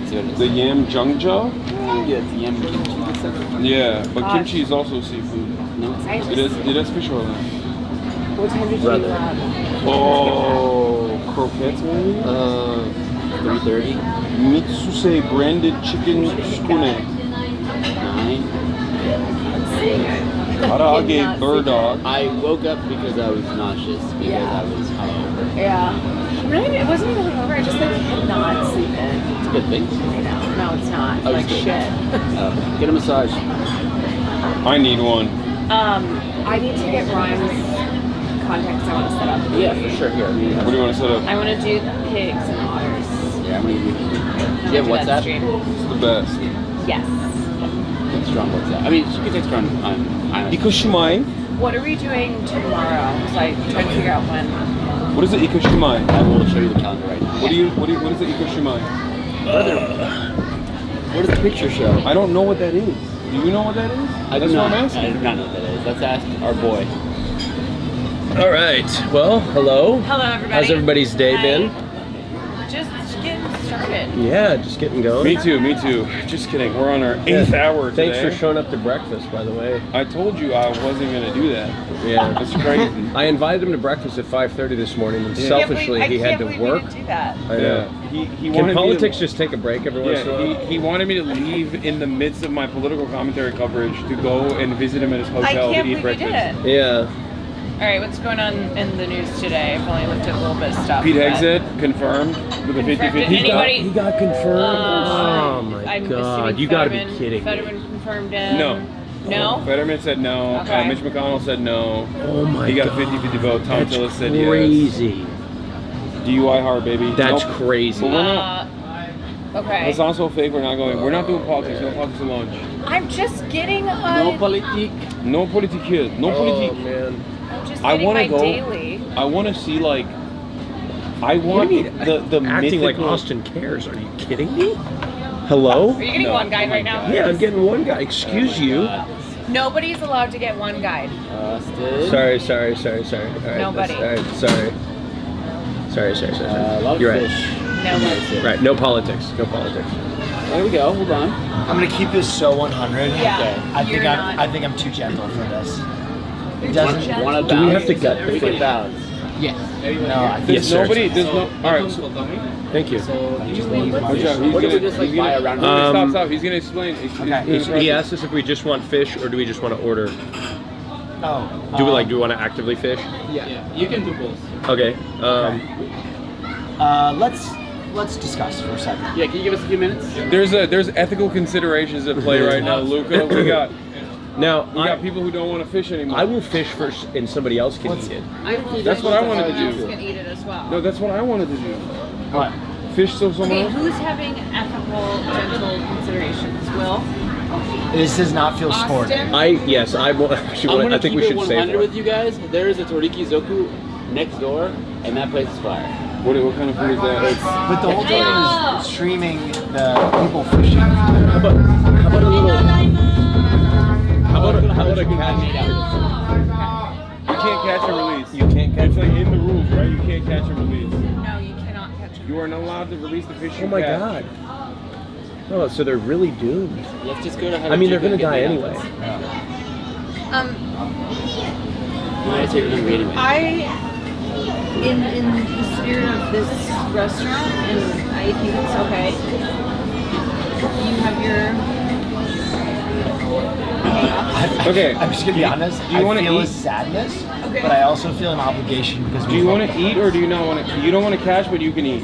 See what it is. The yam jungja. Yeah, it's yam kimchi. Yeah, but Gosh. kimchi is also seafood. No. It has fish oil in it. What time did you Brother. Oh, croquettes maybe? 3:30. Mitsuse branded chicken skune. 9. Karaage burdock. I woke up because I was nauseous because I was hungover. Yeah. Really, it wasn't even hungover. I just like could not sleep in. It's a good thing. I know. No, it's not. Oh, Like it's good. shit. Get a massage. I need one. I need to get Ryan's contacts I want to set up. Yeah, for sure. Here. What do you want to set up? I want to do pigs and otters. Yeah, I'm gonna give you. I Do you wanna have do that WhatsApp? stream. It's the best. Yes. Text her on WhatsApp. I mean, she can text her on Ikushimai. What are we doing tomorrow? So I'm trying to figure out when. What is the ikushimai? I will show you the calendar right now. What is the ikushimai? What does the picture show? I don't know what that is. Do you know what that is? That's what not. I'm asking. I do not know what that is. Let's ask our boy. All right. Well, hello. Hello, everybody. How's everybody's day Hi. been? Just getting started. Yeah, just getting going. Me too. Just kidding. We're on our 8th hour today. Thanks for showing up to breakfast, by the way. I told you I wasn't going to do that. Yeah. That's crazy. I invited him to breakfast at 5:30 this morning, and Yeah. selfishly, he had to We work. didn't do that. I know. Yeah. He Can wanted politics me just take a break every once in a to, while? yeah, he wanted me to leave in the midst of my political commentary coverage to go and visit him at his I hotel can't to eat believe you breakfast. did it. Yeah. All right, what's going on in the news today? I've only looked at a little bit of stuff. Pete but- Hegseth confirmed with a 50-50. Anybody? He got confirmed. Oh my I'm God! assuming You got to be Fetterman- kidding me. Fetterman confirmed him. No. No? Fetterman said no. Okay. Mitch McConnell said no. Oh my He got God. a 50-50 vote. Tom That's Tillis said crazy. yes. DUI hard, baby. That's Nope. crazy. But we're not. Okay. It's also fake. We're not going. We're not doing politics. No politics at lunch. I'm just getting a... No politique. No politique here. No Oh politique. man. I'm just I getting want my to go. daily. I want to see like. I What want do you mean? the Acting like mythical- Austin cares. Are you kidding me? Hello? Are you getting one guy right now? Yeah, I'm getting one guy. Excuse you. Nobody's allowed to get one guide. Sorry. All right, Nobody. All right, sorry. You're right. Nobody. Right, no politics. There we go. Hold on. I'm gonna keep this so 100. Yeah. Okay. I think I'm too gentle for this. It doesn't. Do we have to gut the fish? Yes. No, I think Yes, sir. All right. Thank you. What do we just like buy around? Stop. He's gonna explain. He asked us if we just want fish or do we just want to order. Do we want to actively fish? Yeah, you can do both. Okay. Let's discuss for a second. Yeah, can you give us a few minutes? There's ethical considerations at play right now, Luca. We got people who don't want to fish anymore. I will fish first, and somebody else can eat it. That's what I wanted to do. Can eat it as well. No, that's what I wanted to do. What? Fish so someone Okay, else? who's having ethical, gentle considerations? Will? This does not feel sporting. Yes, I will. Actually, I think we should keep it save 100 one. with you guys. There is a Toriki Zoku next door, and that place is fire. What kind of food is that? But the whole thing is streaming the people fishing. How about a little? How about a catch? You can't catch and release. You can't catch. It's like in the rules, right? You can't catch and release. No, you cannot catch it. You are not allowed to release the fish. Oh my god. Oh, so they're really doomed. Let's just go to. I mean, they're gonna die anyway. In the spirit of this restaurant, and I think it's okay. You have your. Okay. I'm just gonna be honest. Do you want to feel a eat? sadness, Okay. but I also feel an obligation because. Do you want to eat or do you not want to? You don't want to catch, but you can eat.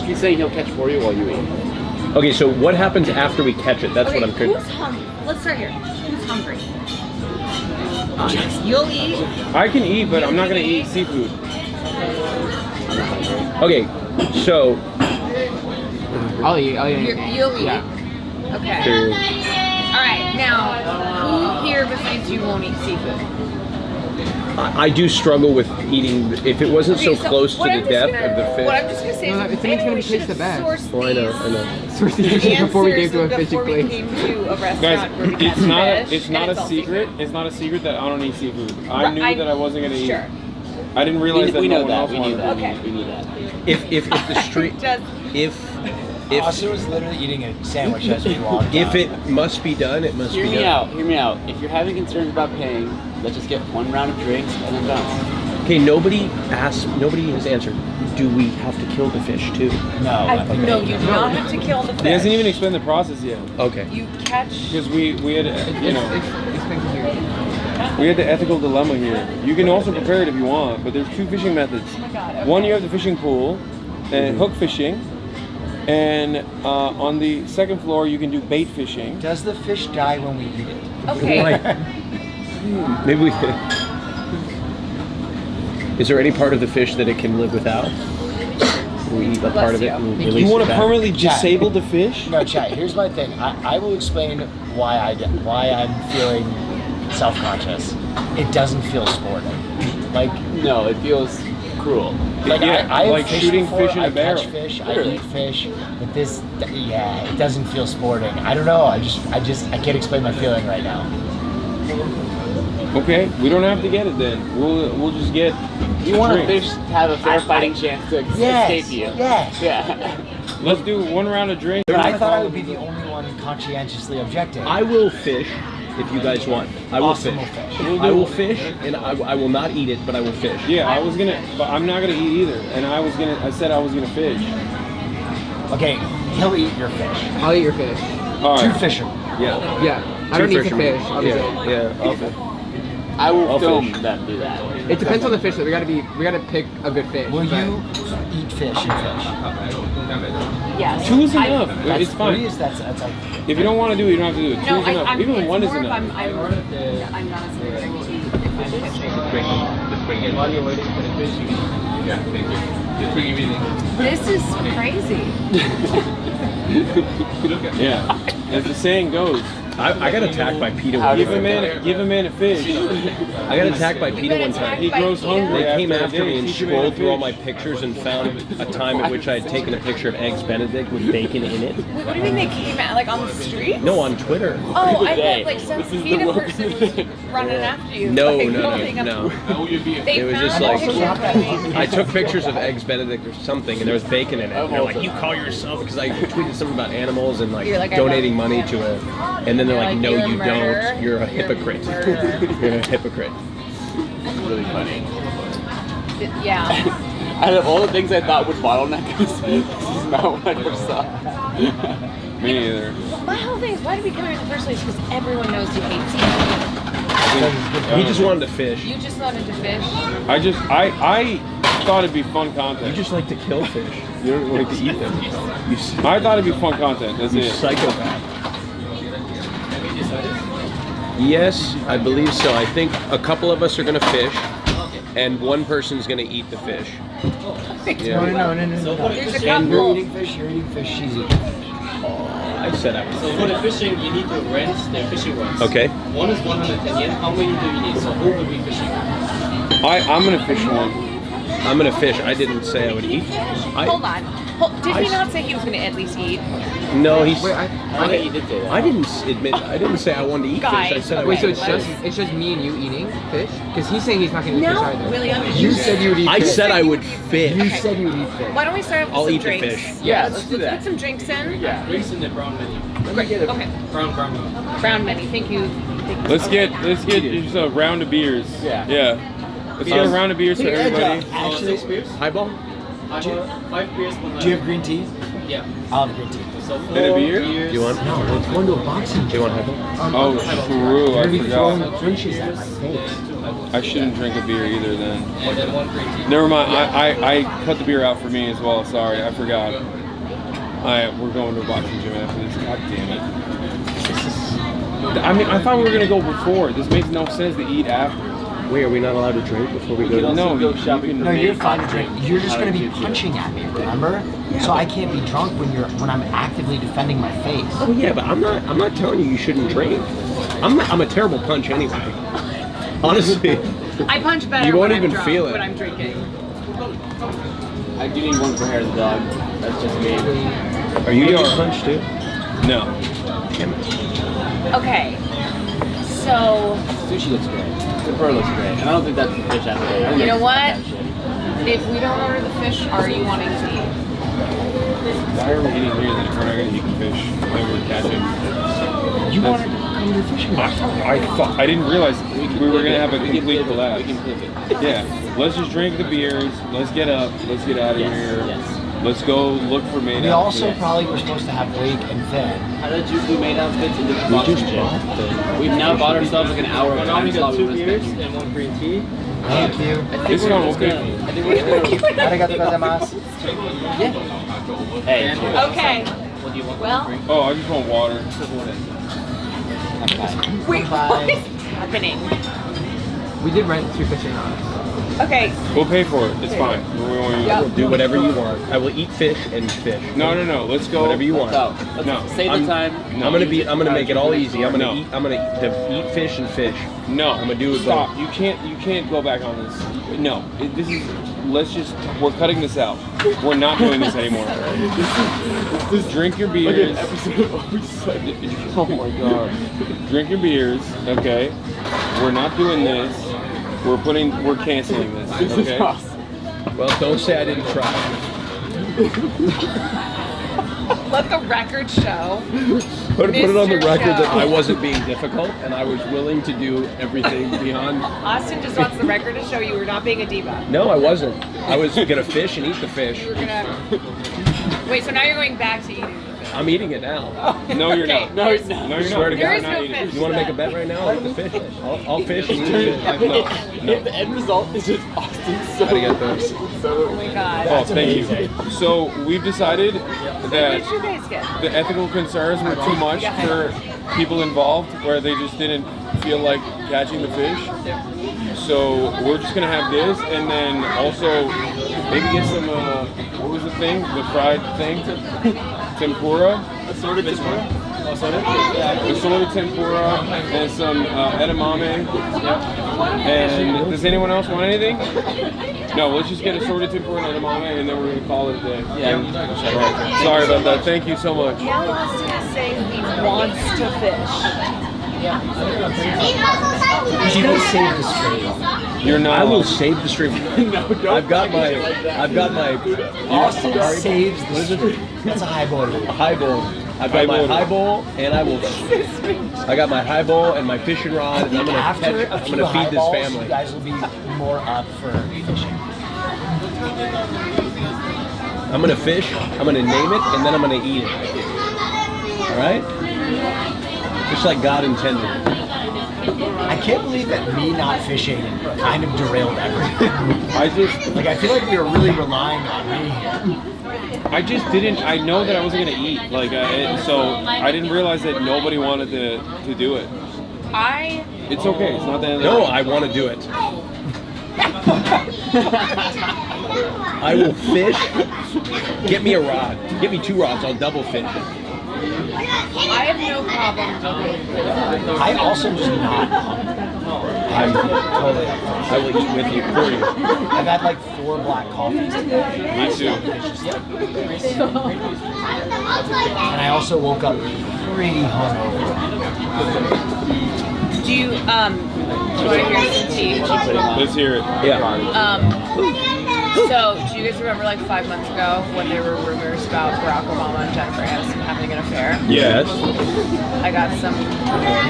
He's saying he'll catch for you while you eat. Okay, so what happens after we catch it? That's Okay, what I'm curious. who's hungry? Let's start here. Who's hungry? You'll eat. I can eat, but I'm not gonna eat seafood. Okay, so I'll eat. You'll eat. Yeah. Okay. All right. Now, who here besides you won't eat seafood? I do struggle with eating. If it wasn't so close to the depth of the fish. What I'm just gonna say is maybe we should have sourced Oh, I know. Source the fish before we came to a fishing place. Guys, it's not a all secret. It's not a secret that I don't eat seafood. I knew that I wasn't gonna eat. Sure. I didn't realize that we no know one that. else We wanted knew to. that. Okay. We knew that. If the street, if Austin was literally eating a sandwich as we walked. if it must be done, it must Hear be me done. out. Hear me out. If you're having concerns about paying, let's just get one round of drinks and then bounce. Okay, nobody has answered. Do we have to kill the fish too? No. No, you do not have to kill the fish. He hasn't even explained the process yet. Okay. You catch. Because we had we had the ethical dilemma here. You can also prepare it if you want, but there's two fishing methods. Oh my God, okay. One, you have the fishing pool and hook fishing, and on the second floor you can do bait fishing. Does the fish die when we eat it? Okay. Maybe we could. Is there any part of the fish that it can live without? We eat a part of it and release You want it to back? permanently disable the fish? No, Chad. Here's my thing. I will explain why I'm feeling self-conscious. It doesn't feel sporting. Like No, it feels cruel. Like Yeah, I have like fished shooting before, fish in a I barrel. catch fish, I eat fish, but this, it doesn't feel sporting. I don't know. I can't explain my feeling right now. Okay, we don't have to get it then. We'll just get. You want a drinks. fish to have a fair fighting chance to escape you. Yes. Yeah. Let's do one round of drinks. But I thought I would be the only one conscientiously objecting. I will fish if you guys want. I will Austin fish. will fish. I will fish, and I will not eat it, but I will fish. Yeah, I was gonna, but I'm not gonna eat either. And I said I was gonna fish. Okay, he'll eat your fish. I'll eat your fish. All right. Two fishermen. Yeah. Yeah. I don't need to fish. I'll be good. Yeah. I'll fish. I will I'll film fish. them do that. It depends on the fish though. We gotta pick a good fish. Will but- you eat fish and fish? Yes. Two is enough. It's fine. Three is that's like. If you don't want to do it, you don't have to do it. Two No, is enough. I'm, Even it's one is more of enough. I'm not as allergic to fish fishing. While you're waiting for the fish, This is crazy. Yeah. As the saying goes, I got attacked by PETA. Give a man a fish. I got attacked by PETA one time. He grows hungry. They came after after a me day. and Teach him how to scrolled through all my fish. pictures and found a time at which I had taken a picture of Eggs Benedict with bacon in it. What do you mean they came out like on the street? No, on Twitter. Oh, I thought like some PETA person was running after you. No, like, no, holding up- no. They It was found just a like picture of me. I took pictures of Eggs Benedict or something, and there was bacon in it. And they're like, "You call yourself?" Because I tweeted something about animals and like You're like, I donating love money to it, and then they're You're like, like, "No, you're a you murderer. don't. You're a hypocrite. You're a hypocrite." Really funny. Yeah. Out of all the things I thought would bottleneck us, this is not what I first saw. Me neither. My whole thing is, why did we come here in the first place? Because everyone knows you hate seafood. We just wanted to fish. You just wanted to fish. I thought it'd be fun content. You just like to kill fish. You don't like to eat them. I thought it'd be fun content. That's You it. psychopath. Yes, I believe so. I think a couple of us are gonna fish, and one person's gonna eat the fish. Yeah. No. There's a You're couple. eating fish, she's eating fish. I said I So for the fishing, you need to rent the fishing rods. Okay. One is 110 yen. How many do you need? So who will be fishing? I'm gonna fish one. I'm gonna fish. I didn't say I would eat. Hold on. Did he not say he was going to at least eat? No, he's. I think he did say that. I didn't admit. I didn't say I wanted to eat fish. I said I would. Wait, so it's just me and you eating fish? Because he's saying he's not going to eat fish either. William, You said you would eat I fish. said I would fish. You said you would eat fish. Why don't we start off with I'll some eat the drinks? fish. Yeah, let's do that. Put some drinks in. Yeah, drinks in the brown menu. Okay. Brown menu. Brown menu. Thank you. Let's get just a round of beers. Yeah. Let's get a round of beers for everybody. Actually, Highball? I have 5 beers. do you have green tea? Yeah. I'll have green tea. So And a beer? Do you want? No, it's going to a boxing Do you want highball? Oh, true. I You're going to be throwing forgot. drinks at my face. I shouldn't drink a beer either then. And then 1 green tea. Never mind. I cut the beer out for me as well. Sorry, I forgot. We're going to a boxing gym after this. God damn it. I mean, I thought we were gonna go before. This makes no sense to eat after. Wait, are we not allowed to drink before we go? No, you shopping. No, you're fine to drink. You're just going to be punching at me, remember? So I can't be drunk when I'm actively defending my face. Oh yeah, but I'm not telling you shouldn't drink. I'm a terrible punch anyway. Honestly. I punch better You won't when even I'm drunk, feel it. when I'm drinking. I do need one for hair of the dog. That's just me. Are you getting punched too? No. Okay. So, Sushi looks great. The bird looks great. And I don't think that's the fish out there. you know what? If we don't order the fish, are you wanting to eat? Why are we eating here then if we're not gonna eat the fish that we're catching? You wanted to come to the fishing rod. I didn't realize we were gonna have a complete collapse. We can flip it. Yeah. Let's just drink the beers. Let's get up. Let's get out of here. Yes. Let's go look for maid We also outfits. probably were supposed to have wake and fed. How did you do maid outfits in the boxing gym? We've now bought ourselves like an hour of time slot. 2 beers and 1 green tea. Thank you. This one will be. I think we're gonna. Arigatou gozaimasu. Yeah. Hey. Okay. What do you want? Well, Oh, I just want water. wait, what is happening? We did rent 2 fishing rods. Okay. We'll pay for it. It's fine. I will do whatever you want. I will eat fish and fish. No. Let's go. Whatever you want. No. No. Save the time. I'm gonna make it all easy. I'm gonna eat fish and fish. No. I'm gonna do it Stop. both. You can't go back on this. No. We're cutting this out. We're not doing this anymore. Drink your beers. Oh my god. Drink your beers, okay? We're not doing this. We're canceling this, okay? Well, don't say I didn't try. Let the record show. Put it on the Mr. record that Show. I wasn't being difficult and I was willing to do everything beyond. Austin just wants the record to show you were not being a diva. No, I wasn't. I was gonna fish and eat the fish. You were gonna... Wait, so now you're going back to eating the fish. I'm eating it now. No, you're Okay. not. No, it's not. No, you're Swear to not. There You're is not no eating fish. it. You want to make a bet right now? I'll eat the fish. I'll fish and eat the fish. No. The end result is just Austin so. Gotta get those. Oh my god. Oh, thank you. So we've decided that What did you guys get? the ethical concerns were too much for people involved, where they just didn't feel like catching the fish. So we're just gonna have this, and then also maybe get some what was the thing? The fried thing? Tempura. Assorted tempura. assorted tempura, and some edamame. And does anyone else want anything? No, let's just get assorted tempura and edamame, and then we're gonna call it a day. Yeah. Sorry about that. Thank you so much. Now Austin is saying he wants to fish. You gotta save the stream. You're not. I will save the stream. No, don't. I've got my. Austin saves the stream. That's a highball. A highball. I've got my highball, and I will. I got my highball and my fishing rod, and I'm gonna After catch. I'm gonna feed this family. You guys will be more up for fishing. I'm gonna fish. I'm gonna name it, and then I'm gonna eat it. All right? Just like God intended. I can't believe that me not fishing kind of derailed everything. I feel like we were really relying on me here. I just didn't. I know that I wasn't gonna eat. So I didn't realize that nobody wanted to do it. It's okay. It's not the end of the No, world. I want to do it. I will fish. Get me a rod. Get me 2 rods. I'll double fish. I have no problem. I also just not. I'm totally up. I will eat with you, for you. I've had like 4 black coffees today. Me too. And I also woke up pretty hungover. Do you want to hear some tea? Let's hear it. Yeah. So, do you guys remember like 5 months ago when there were rumors about Barack Obama and Jennifer Aniston having an affair? Yes. I got some.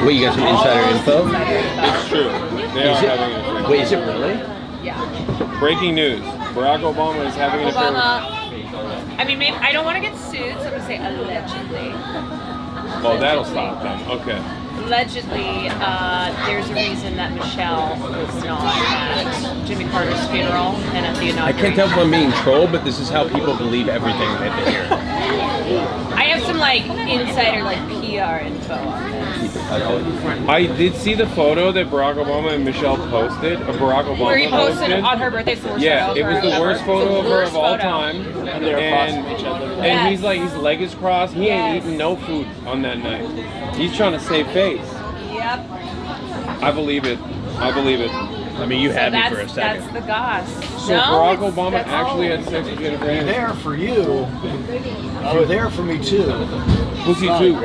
Wait, you got some insider info? It's true. They are having an affair. Wait, is it really? Yeah. Breaking news. Barack Obama is having an affair. Obama. I mean, maybe I don't want to get sued, so I'm gonna say allegedly. Oh, that'll stop them. Okay. Allegedly, there's a reason that Michelle was not at Jimmy Carter's funeral and at the I inauguration. can't tell if I'm being trolled, but this is how people believe everything that they hear. I have some like insider like PR info on this. I did see the photo that Barack Obama and Michelle posted. Barack Obama Where he posted on her birthday. Yeah, it was the worst photo of her of all photo. time. And they were crossing each other. And he's like, his leg is crossed. He ain't Yes. eating no food on that night. He's trying to save face. Yep. I believe it. I believe it. I mean, you had me for a second. That's the goss. So no, Barack it's- Obama that's actually all. had sex with Jennifer You're Aniston. there for you. You're there for me too. Pussy too.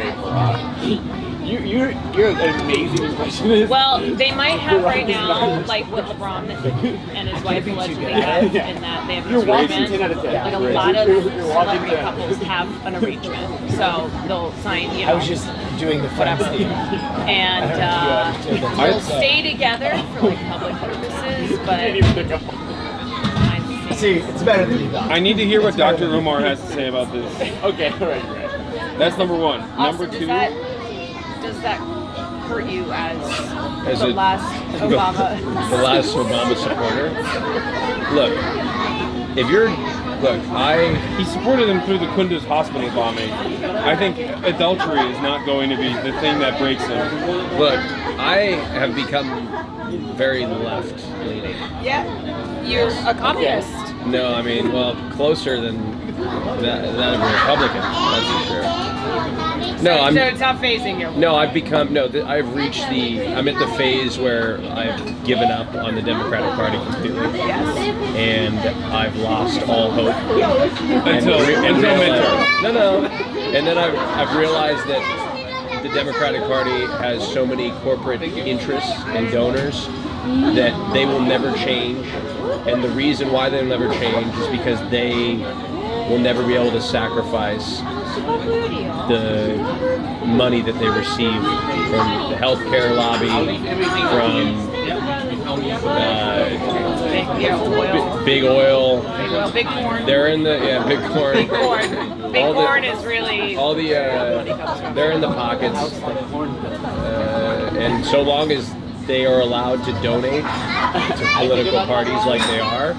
You're an amazing impressionist. Well, they might have right now, like what LeBron and his wife allegedly have, in that they have You're an watching arrangement. 10 out of 10. Like a Right. lot of You're watching celebrity 10. couples have an arrangement, so they'll sign, you know. I was just doing the friends thing. And they'll stay together for like public purposes, but. See, it's better than you thought. I need to hear what Dr. Umar has to say about this. Okay, right. That's number one. Number Austin, two. Does that hurt you as a- the last Obama? The last Obama supporter. Look, if you're, He supported them through the Kunduz hospital bombing. I think adultery is not going to be the thing that breaks him. Look, I have become very left-leaning. Yeah, you're a communist. No, I mean, well, closer than that of a Republican, that's for sure. No, So it's not phasing you. No, I've become, I've reached I'm at the phase where I've given up on the Democratic Party completely. Yes. And I've lost all hope. Until midterm. No. And then I've realized that the Democratic Party has so many corporate interests and donors that they will never change. And the reason why they'll never change is because they will never be able to sacrifice the money that they receive from the healthcare lobby, from big oil. Big corn. They're in the big corn. Big corn. Big corn is really all the they're in the pockets. And so long as they are allowed to donate to political parties like they are,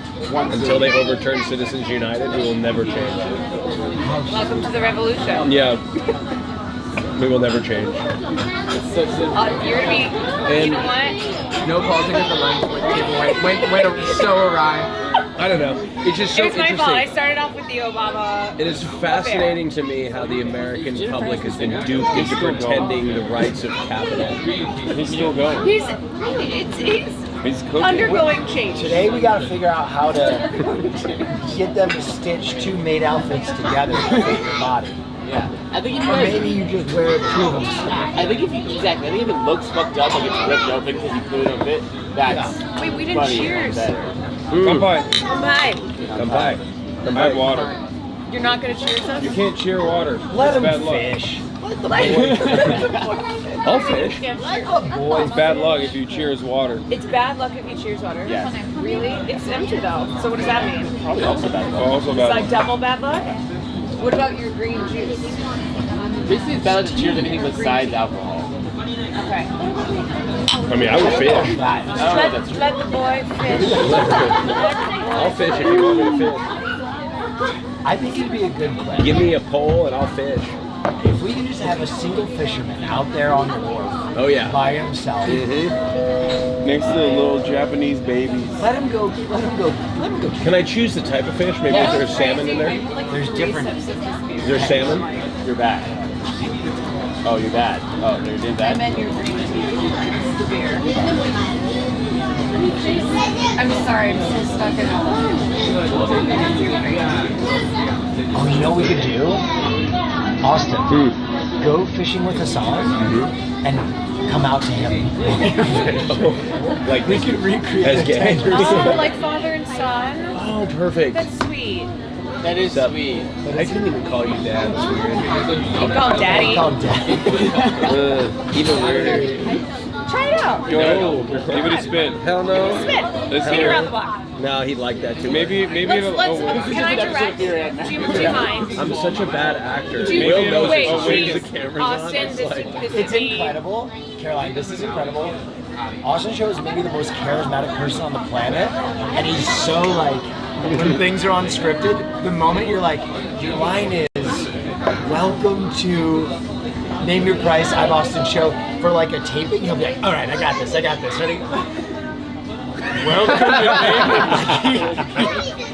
until they overturn Citizens United, we will never change. Welcome to the revolution. Yeah, we will never change. You're gonna be. You know what? No politics at the lunch went so awry. I don't know. It's just so It was my interesting. fault. I started off with the Obama. It is fascinating to me how the American public has been duped into pretending the rights of capital. He's still going. He's cooking. undergoing change. Today we got to figure out how to get them to stitch two maid outfits together to fit your body. Yeah. I think if you Or guys, maybe you just wear two of them stacked. I think if you exactly, I think if it looks fucked up, like it's ripped open because you clearly don't fit, that's Wait, we didn't funny cheers. and better. Come by. Come by. Come by. Come by. Water. You're not gonna cheers us? You can't cheer water. Let It's them bad luck. fish. I'll fish. It's bad luck if you cheers water. It's bad luck if you cheers water. Yes. Really? It's empty though. So what does that mean? Probably also bad luck. Also It's bad like luck. double bad luck? What about your green juice? Basically, it's bad luck to cheers anything besides alcohol. Okay. I mean, I would fish. Let the boy fish. I'll fish if you want me to fish. I think it'd be a good question. Give me a pole and I'll fish. If we can just have a single fisherman out there on the wharf. Oh yeah. By himself. Next to the little Japanese babies. Let him go. Let him go. Let him go. Can I choose the type of fish? Maybe if there's salmon in there? There's different. Is there salmon? You're bad. Oh, you're bad. Oh, no, you did I that. meant your green tea. It's the beer. I'm sorry, I'm so stuck in Oh, you know what we could do? Austin, go fishing with Hasan and come out to him. Like we could recreate as the gay. tender Oh, like father and son? Oh, perfect. That's sweet. That is sweet. I didn't even call you dad. That's weird. You call him daddy. Call him daddy. Even weirder. Try it out. Go. Give it a spin. Hell no. Spin. Let's Spin hear around it. the block. No, he'd like that too. Maybe it'll. Can I direct? Do you mind? I'm such a bad actor. Do you- Will knows wait, it when please. the camera's Austin, on. It's this like, It's incredible. Caroline, this is incredible. Austin Show is maybe the most charismatic person on the planet. And he's so like, when things are unscripted, the moment you're like, your line is, welcome to Name Your Price, I'm Austin Show, for like a taping, he'll be like, all right, I got this. Ready? Welcome to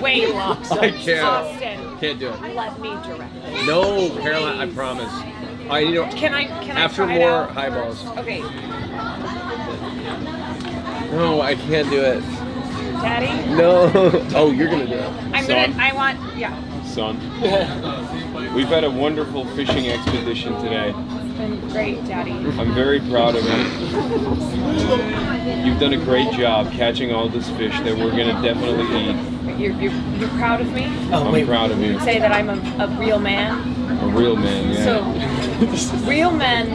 Wait, I can't. Austin. Can't do it. Let me direct this. No, Caroline, I promise. I need to. Can I After try it more out? highballs. Okay, No, I can't do it. Daddy. No. Oh, you're gonna do it. I want, yeah. Son. We've had a wonderful fishing expedition today. It's been great, Daddy. I'm very proud of you. You've done a great job catching all this fish that we're gonna definitely eat. You're proud of me? I'm proud of you. Say that I'm a real man. A real man, yeah. So, real men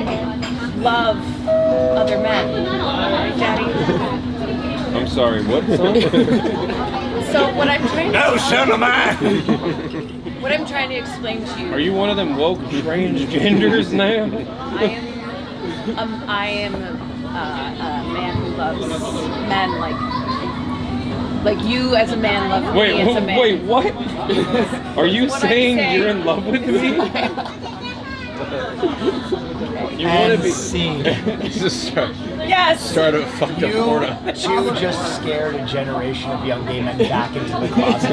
love other men, right, Daddy? I'm sorry, what son? So what I'm trying to No, son of mine! What I'm trying to explain to you. Are you one of them woke transgenders now? I am a man who loves men like you as a man love me as a man. Wait, what? Are you What saying I'm saying- you're in love with me? You want to be scene. Just Yes. start a fucked up porno. You just scared a generation of young gay men back into the closet.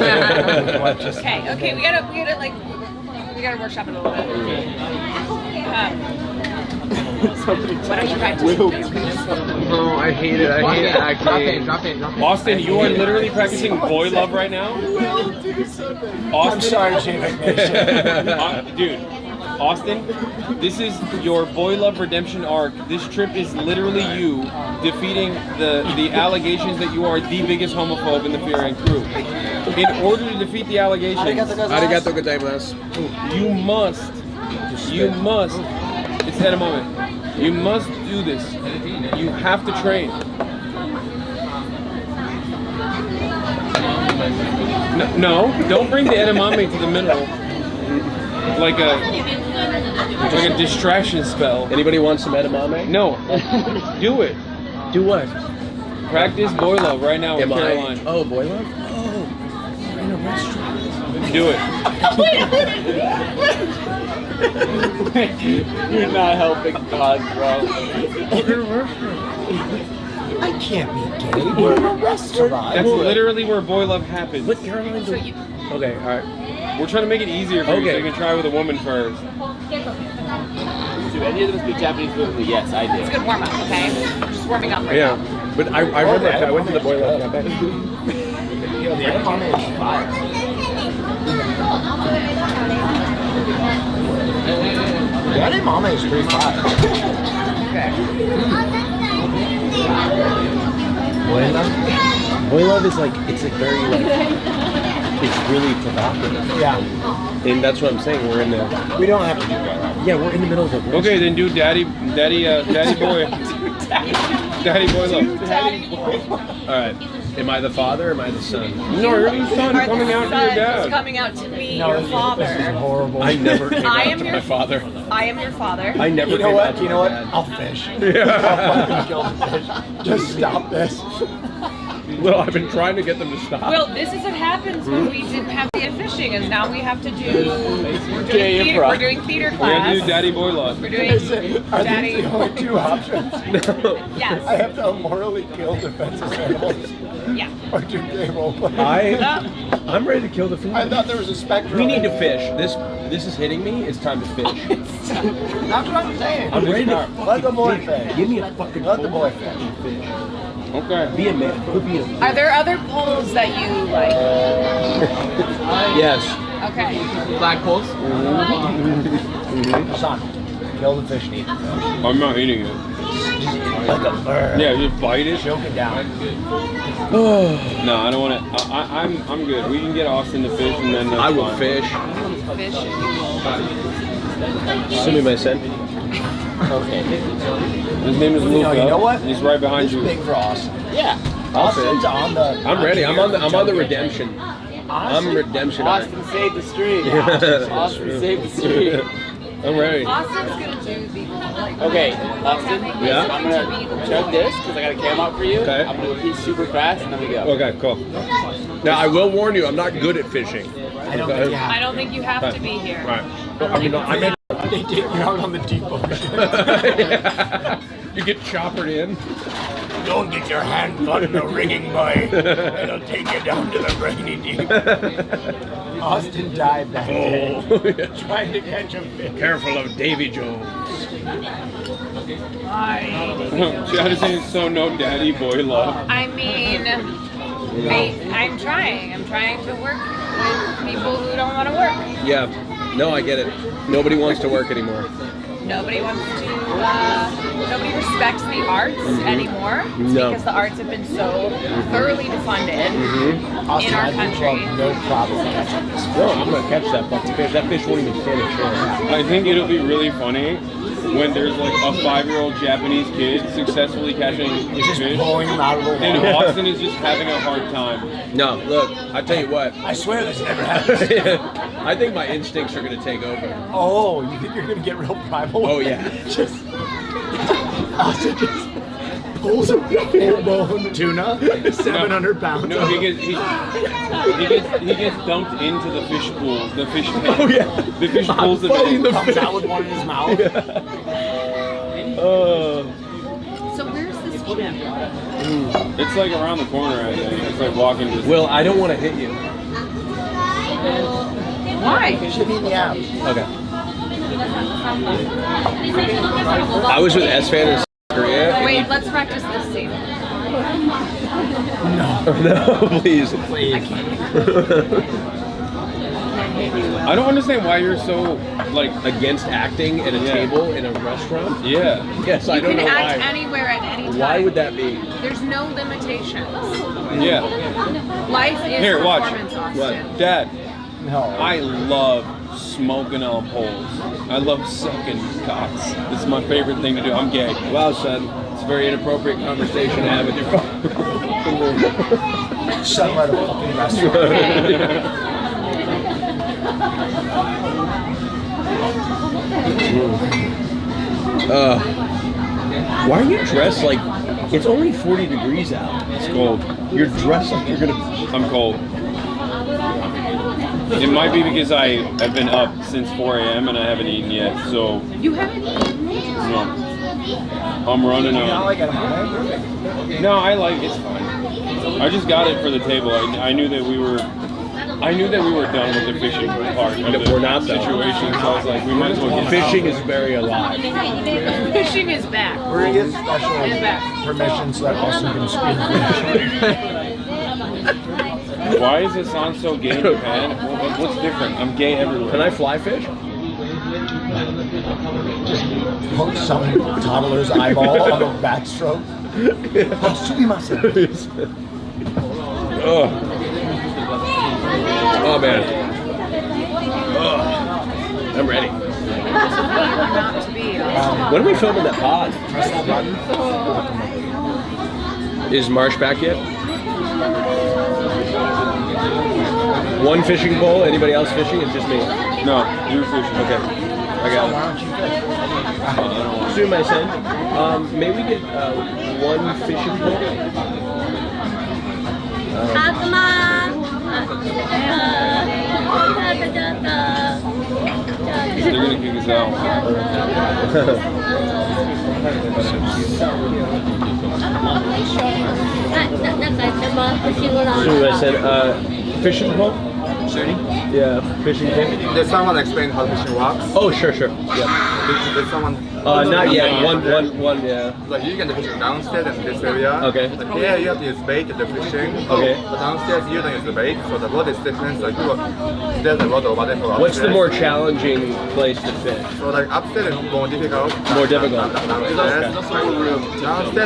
Okay, we gotta workshop it a little bit. What are you practicing? No, I hate it. I hate acting. Drop in. Austin, you are literally practicing boy love right now? Austin? I'm sorry, J-Vic Nation. Dude, Austin, this is your boy love redemption arc. This trip is literally you defeating the allegations that you are the biggest homophobe in the Fear and crew. In order to defeat the allegations, Arigato gozaimasu. you must, it's at a moment, you must do this. You have to train. No, don't bring the edamame to the middle. Like a distraction spell. Anybody want some edamame? No. Do it. Do what? Practice boy love right now with Am Caroline. I? Oh, boy love? Oh, we're in a restaurant. Do it. You're not helping God, bro. We're in a restaurant. I can't be gay. We're in a restaurant. That's literally where boy love happens. But Caroline's Okay, all right. We're trying to make it easier for you so you can try with a woman first. Do any of them speak Japanese fluently? Yes, I do. It's a good warm up, okay? Just warming up right now. But I remember I went to the boy love cafe. You know, the edamame is fire. The edamame is pretty fire. Boy love is like, it's like very like, it's really provocative. Yeah. And that's what I'm saying, we're in the... We don't have to do that. Yeah, we're in the middle of it. Okay, then do daddy boy. Daddy boy love. All right. Am I the father or am I the son? No, you're the son coming out to your dad. Coming out to be your father. This is horrible. I never came I out am to your my father. I am your father. I never You know came what? out to You know my what? dad. I'll fish. Yeah. I'll fucking kill the fish. Just stop this. Well, I've been trying to get them to stop. Well, this is what happens when we didn't have the fishing, is now we have to do. We're doing theater We're class. gonna do daddy boy love. We're doing Are daddy. these the only two options? Yes. I have to morally kill defenseless animals. Yeah. Or do gay roleplay. I'm ready to kill the food. I thought there was a spectrum. We need to fish. This is hitting me. It's time to fish. That's what I'm saying. I'm ready to... Let the boy fish. Give me a fucking Let the boy fish. Okay. Be a man. Be a... Are there other poles that you like? Yes. Okay. Flag poles? Son, kill the fish and eat the fish. I'm not eating it. Like a bird. Yeah, just bite it. Choke it down. No, I don't want to. I'm good. We can get Austin to fish and then. I will fish. Fish. Send me my son. Okay. His name is Luca. You know what? He's right behind This you. is big for Austin. Yeah. Austin's on the... I'm ready. I'm on the redemption. I'm redemption. Austin saved the street. Austin saved the street. I'm ready. Austin's gonna do the like. Okay, Austin. Yeah? I'm gonna chug this because I got a cam out for you. Okay. I'm gonna repeat super fast and then we go. Okay, cool. Now I will warn you, I'm not good at fishing. I don't think you have I don't think you have to be here. Right. I mean, I meant They take you out on the deep ocean. you get choppered in. Don't get your hand caught in a rigging buoy. It'll take you down to the brainy deep. Austin died that day trying to catch a fish. Careful of Davy Jones. Chad is saying so no daddy boy love. I mean, I'm trying. I'm trying to work with people who don't want to work. Yeah. No, I get it. Nobody wants to work anymore. Nobody wants to. Nobody respects the arts anymore No. because the arts have been so thoroughly defunded Austin, in our I think country. we'll have no problem catching this fish. No, I'm gonna catch that fucking fish. That fish won't even stand a chance. I think it'll be really funny when there's like a 5-year-old Japanese kid successfully catching Just fish, pulling them out of the water. and Austin is just having a hard time. No, look, I tell you what. I swear this never happens. I think my instincts are gonna take over. Oh, you think you're gonna get real primal? Oh yeah. Just Austin just pulls a full-blown tuna, 700 pounds. No, he gets dumped into the fish pool. The fish tank. Oh yeah. The fish pulls him in. Comes out with one in his mouth. So where's this gym? It's like around the corner, I think. It's like walking distance. Will, I don't want to hit you. Why? You should be in the abs. Okay. I was with S-Fan in Korea. Wait, let's practice this scene. No, please. I don't understand why you're so like Against acting at a table in a restaurant? Yeah. Yes, I You don't can know act why. anywhere at any time. Why would that be? There's no limitations. Yeah. Life is Here, watch. performance, Austin. Dad, No. I love smoking on poles. I love sucking cocks. It's my favorite thing to do. I'm gay. Wow, son. It's a very inappropriate conversation to have with your father. Shut him at a fucking restaurant. Why are you dressed like it's only 40 degrees out? It's cold. You're dressed like you're gonna. I'm cold. It might be because I've been up since 4 a.m. and I haven't eaten yet, so You haven't eaten? no. I'm running I out. like edamame. No, I like it's fine. I just got it for the table. I knew that we were done with the fishing part of the We're not, though. situation, so I was like, we might as well get Fishing is very alive. Fishing is back. We're gonna get special It's back. permission so that Austin can speak English. Why is Hasan so gay in Japan? What's different? I'm gay everywhere. Can I fly fish? Just poke some toddler's eyeball on a backstroke. Oh. Oh man. Oh. I'm ready. Not to be. When are we filming that pod? Press that button. Is Marsh back yet? One fishing pole. Anybody else fishing? It's just me. No, you're fishing. Okay. I got Why it. don't you fish? Soon, my son. May we get one fishing pole? They're gonna kick us out. Soon, my son. Fishing pole? Sorry? Yeah, fishing pole. Did someone explain how fishing works? Oh, sure. Yeah. Did someone? Not yet. One, yeah. Like you can do fishing downstairs in this area. Okay. Like here you have to use bait to do fishing. Okay. But downstairs you don't use the bait, so the rod is different. So there's a rod over there for upstairs. What's the more challenging place to fish? So like upstairs is more difficult. More difficult. Downstairs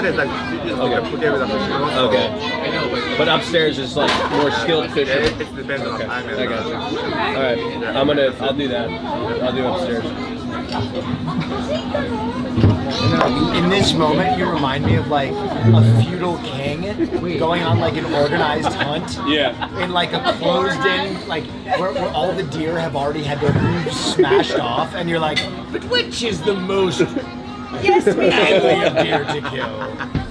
is like you just need to put it with a fishing rod. so- Okay. But upstairs is like more skilled fishing. It depends on the time. I got you. All right. I'll do that. I'll do upstairs. In this moment, you remind me of like a feudal king going on like an organized hunt. Yeah. In like a closed-in, like where all the deer have already had their hooves smashed off, and you're like, but which is the most manly of deer to kill?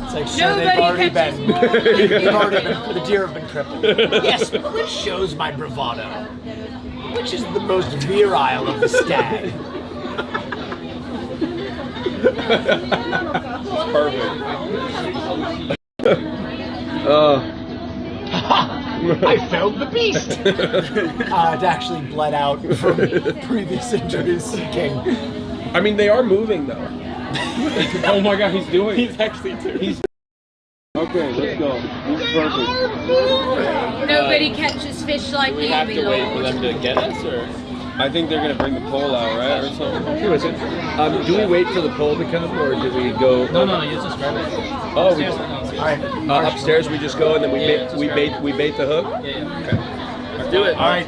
It's like, sure, they've already been, the deer have been crippled. Yes, but which shows my bravado? Which is the most virile of the stag? Perfect. I found the beast! It actually bled out from previous injuries, King. I mean, they are moving though. Oh my God, he's doing it. He's actually too. Okay, let's go. This is perfect. Nobody catches fish like Do we me, have my to wait for lord. them to get us, or? I think they're gonna bring the pole out, right, or something. Who is it? Do we wait for the pole to come, or do we go? No, you just grab it. Oh, Upstairs, upstairs we just go and then we bait the hook. Yeah. Okay. Let's do it. All right.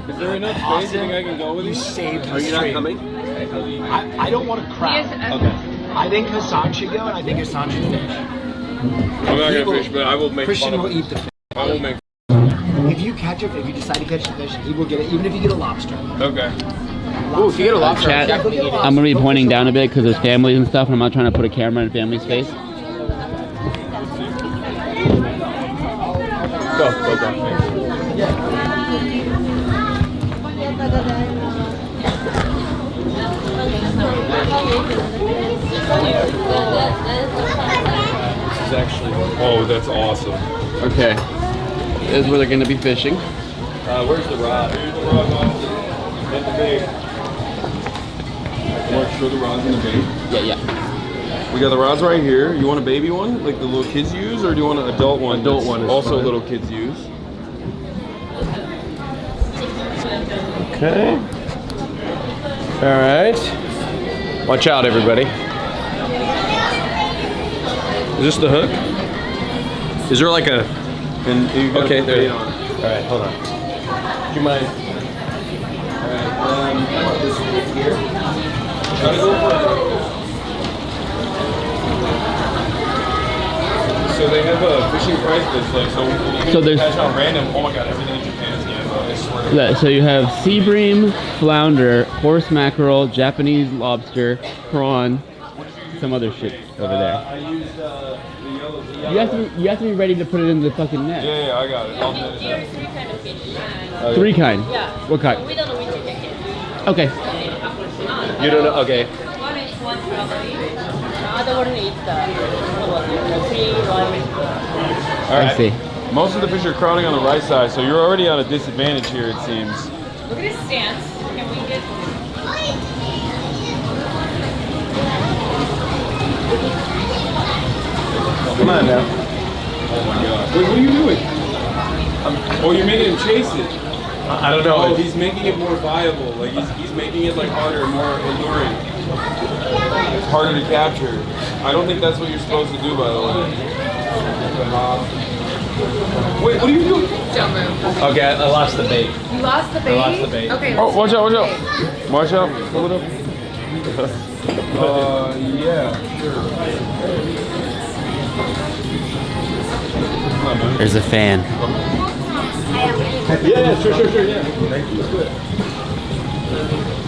Is there enough space? You think I can go with you? Saved Are you not coming? I don't want to crowd. Okay. I think Hasan should go, and I think Hasan should fish. I'm not gonna fish, but I will make Christian fun of will it. eat the fish. I will make. If you decide to catch the fish, he will get it, even if you get a lobster. Okay. Ooh, if you get a lobster, Chat, I'm gonna be pointing down a bit because there's families and stuff, and I'm not trying to put a camera in family's face. Go. This is actually. Oh, that's awesome. Okay, this is where they're gonna be fishing. Where's the rod? Here's the rod, and the bait. Mark, show the rods and the bait. Yeah. We got the rods right here. You want a baby one, like the little kids use, or do you want an adult one? Adult one is also fine. little kids use. Okay. All right. Watch out, everybody. Is this the hook? Is there like a? And you got Okay, the there. bait All on. right, hold on. Do you mind? All right. This hook here. Try to go for it. So they have a fishing price that's like so. So there's- catch on random. Oh my God, everything in Japan is Gamma. I swear. So you have sea bream, flounder, horse mackerel, Japanese lobster, prawn, some other shit over there. I used the yellow. You have to be ready to put it in the fucking net. Yeah, I got it. I'll net it out. Three kind. Yeah. What kind? We don't know which you can get. Okay. You don't know? Okay. One is one strawberry. The other one eats the 3, 1. All right. I see. Most of the fish are crawling on the right side, so you're already at a disadvantage here, it seems. Look at his stance. Can we get... Come on now. Oh my god. Wait, what are you doing? Oh, you're making him chase it. I don't know. Oh, he's making it more viable. Like he's making it like harder, more alluring. It's harder to capture. I don't think that's what you're supposed to do, by the way. Wait, what are you doing? Don't move. Okay, I lost the bait. You lost the bait? I lost the bait. Okay. Oh, watch out, watch out. Watch out. Pull it up. Yeah, sure. There's a fan. Yeah, sure, yeah. Thank you. Let's do it.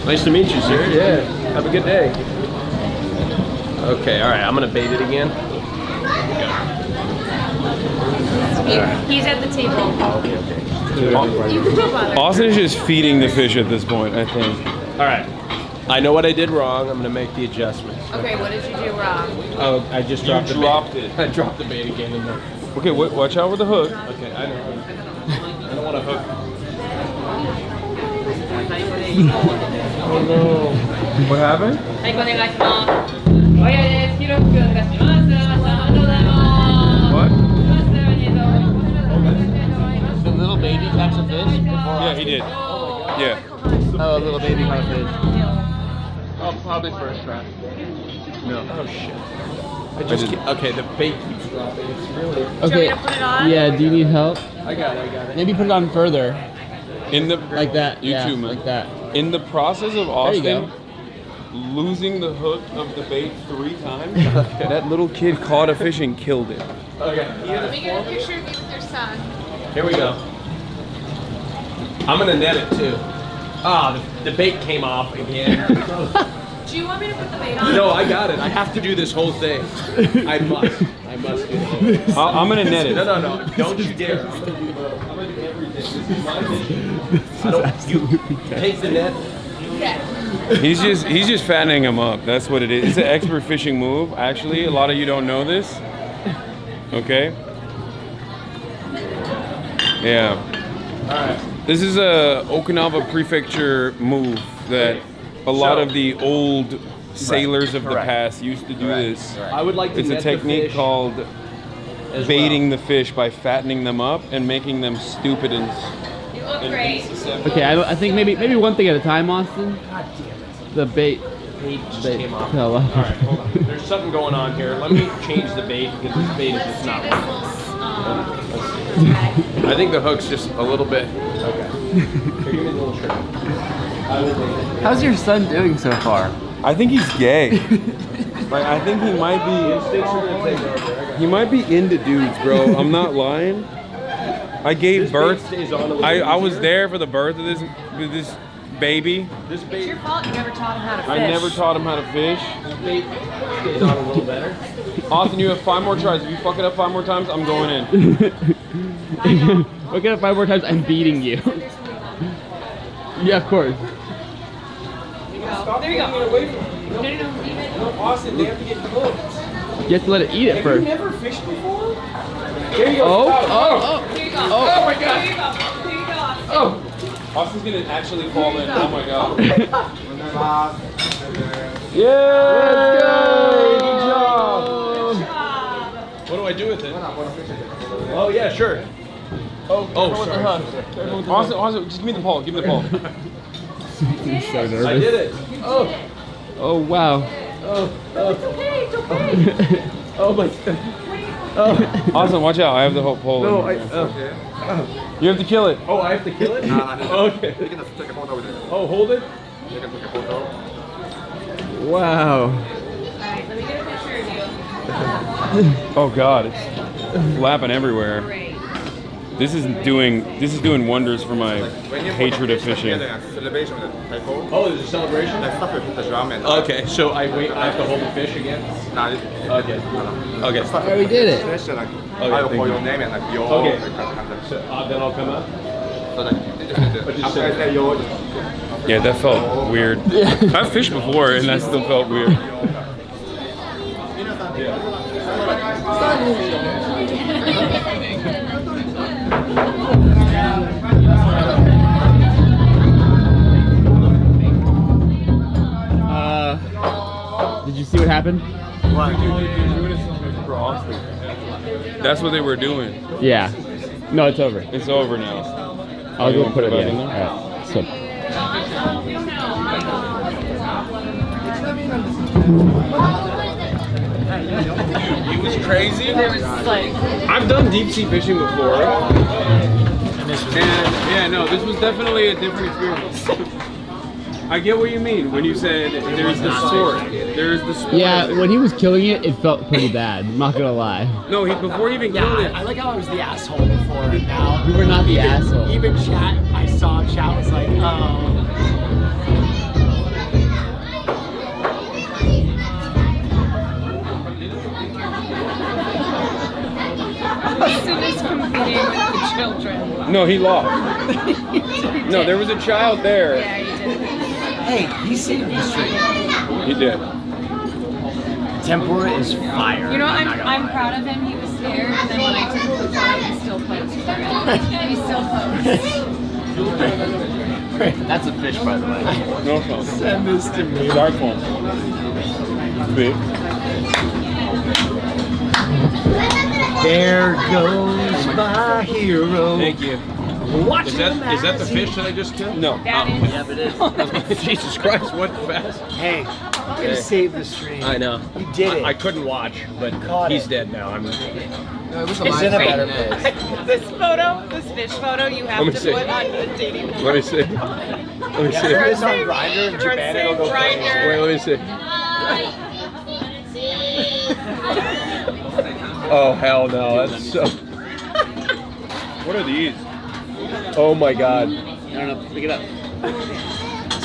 Nice to meet you, sir. Yeah, have a good day. Okay, all right, I'm gonna bait it again. He's at the table. Okay. You can go on there. Austin is just feeding the fish at this point, I think. All right, I know what I did wrong. I'm gonna make the adjustments. Okay, what did you do wrong? Oh, I just dropped the bait. dropped it. I dropped the bait again in there. Okay, watch out with the hook. Okay, I know. I don't want to hook. Oh no. What happened? What? The little baby catch a fish before. Yeah, he did. Yeah. Oh, a little baby caught a fish. Oh, probably first try. No. Oh shit. Okay, the bait keeps dropping. It's really. Okay. Yeah. Do you need help? I got it. Maybe put it on further. In the like that. You too, man. Like that. In the process of There you Austin go. losing the hook of the bait 3 times, that little kid caught a fish and killed it. Okay. Let me get a picture of you with your son. Here we go. I'm gonna net it too. Ah, the bait came off again. Do you want me to put the bait on? No, I got it. I have to do this whole thing. I must do it. I'm gonna net it. No. Don't you dare. I'm gonna do everything. This is my mission. I don't. You take the net. Yeah. He's just fattening him up. That's what it is. It's an expert fishing move. Actually, a lot of you don't know this. Okay. Yeah. All right. This is a Okinawa prefecture move that a lot of the old sailors of the past used to do this. I would like to It's a net the technique fish called as baiting the fish by fattening them up and making them stupid and. You look great. Okay, I think maybe one thing at a time, Austin. God damn it. The bait. The bait just Bait. came off. Fell off. All right, hold on. There's something going on here. Let me change the bait because this bait is just not working. I think the hook's just a little bit. Okay. Here, give me the little shirt. How's your son doing so far? I think he's gay. Like I think he might be into dudes, bro. I'm not lying. I gave birth. I was there for the birth of this baby. This bait. It's your fault you never taught him how to fish. I never taught him how to fish. This bait stays on a little better. Austin, you have 5 more tries. If you fuck it up 5 more times, I'm going in. Look at it 5 more times, I'm beating you. Yeah, of course. There you go. No, leave it. Austin, they have to get cooked. You have to let it eat it first. Have you never fished before? There you go. Oh. Here you go. Oh my God. Here you go. Here you go. Oh. Austin's gonna actually fall in. Oh my god. Yeah. Let's go. Good job. What do I do with it? Oh yeah, sure. Oh, sorry. Austin, just give me the pole. Give me the pole. He's so nervous. I did it. Oh. Oh wow. Oh. It's okay. It's okay. Oh my god. Austin, watch out. I have the whole pole. No, You have to kill it. Oh, I have to kill it? Okay. You can just take a photo with it. Oh, hold it? You can take a photo. Wow. Alright, let me get a picture of you. Oh god, it's flapping everywhere. Great. This is doing wonders for my hatred of fishing. Celebration with the typhoon. Oh, there's a celebration? Like stuff with the drum and. Okay, so I have to hold the fish again? Nah, Okay. Okay. Oh, we did it. Fish and like I will thank call you. your name and like your. Okay. So, So then I'll come up? like you just need to. After I say your. Yeah, that felt weird. I've fished before and that still felt weird. Did you see what happened? That's what they were doing. Yeah. No, it's over. It's over now. I'll go put it back in. in there. All right. So. It was crazy. There was like. I've done deep sea fishing before. And yeah, no, this was definitely a different experience. I get what you mean when you said there's the sport. There's the sport. Yeah, when he was killing it, it felt pretty bad. I'm not gonna lie. No, before he even killed it. I like how I was the asshole before, and now You were not the asshole. Even chat, I saw chat was like, oh. Hasan is competing with the children. No, he lost. No, there was a child there. Yeah, he did. Hey, he saved the stream. He did. Tempura is fire. You know, I'm proud of him. He was scared, and then when I took the photo, he still posed for it. He still posed. That's a fish, by the way. No phone. Send this to me. Dark phone. Big. There goes my hero. Thank you. Watch Is that the fish that I just killed? No. That is. Yeah, it is. Jesus Christ, what fast? Hey, I'm gonna save the stream. I know. You did it. I couldn't watch, but Caught he's it. dead now. No, it was a It's live in a stream. better place. This photo, this fish photo, you have Let me to see. put on the dating. Let me see. Let me Yeah, see. there is on Grindr in Japan. It'll go crazy. Wait, let me see. Oh hell no, that's so. What are these? Oh my god. I don't know. Pick it up. I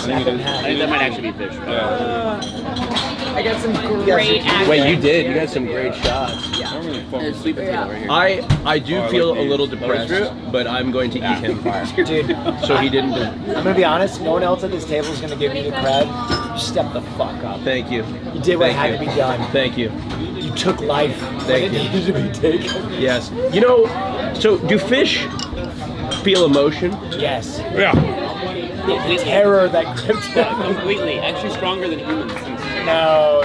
think it is. I think that might actually be fish. I got some great acting. Wait, you did. You got some great shots. There's sweet potato right here. I do Oh, I feel like a little these. depressed, but I'm going to eat him. Dude, So he didn't do. I'm gonna be honest, no one else at this table is gonna give me the cred. You stepped the fuck up. Thank you. You did what Thank had you. to be done. Thank you. You took life. Thank when it needed to be taken. Yes. You know, so do fish feel emotion? Yes. Yeah. The terror that gripped him. Completely. Actually stronger than humans. No.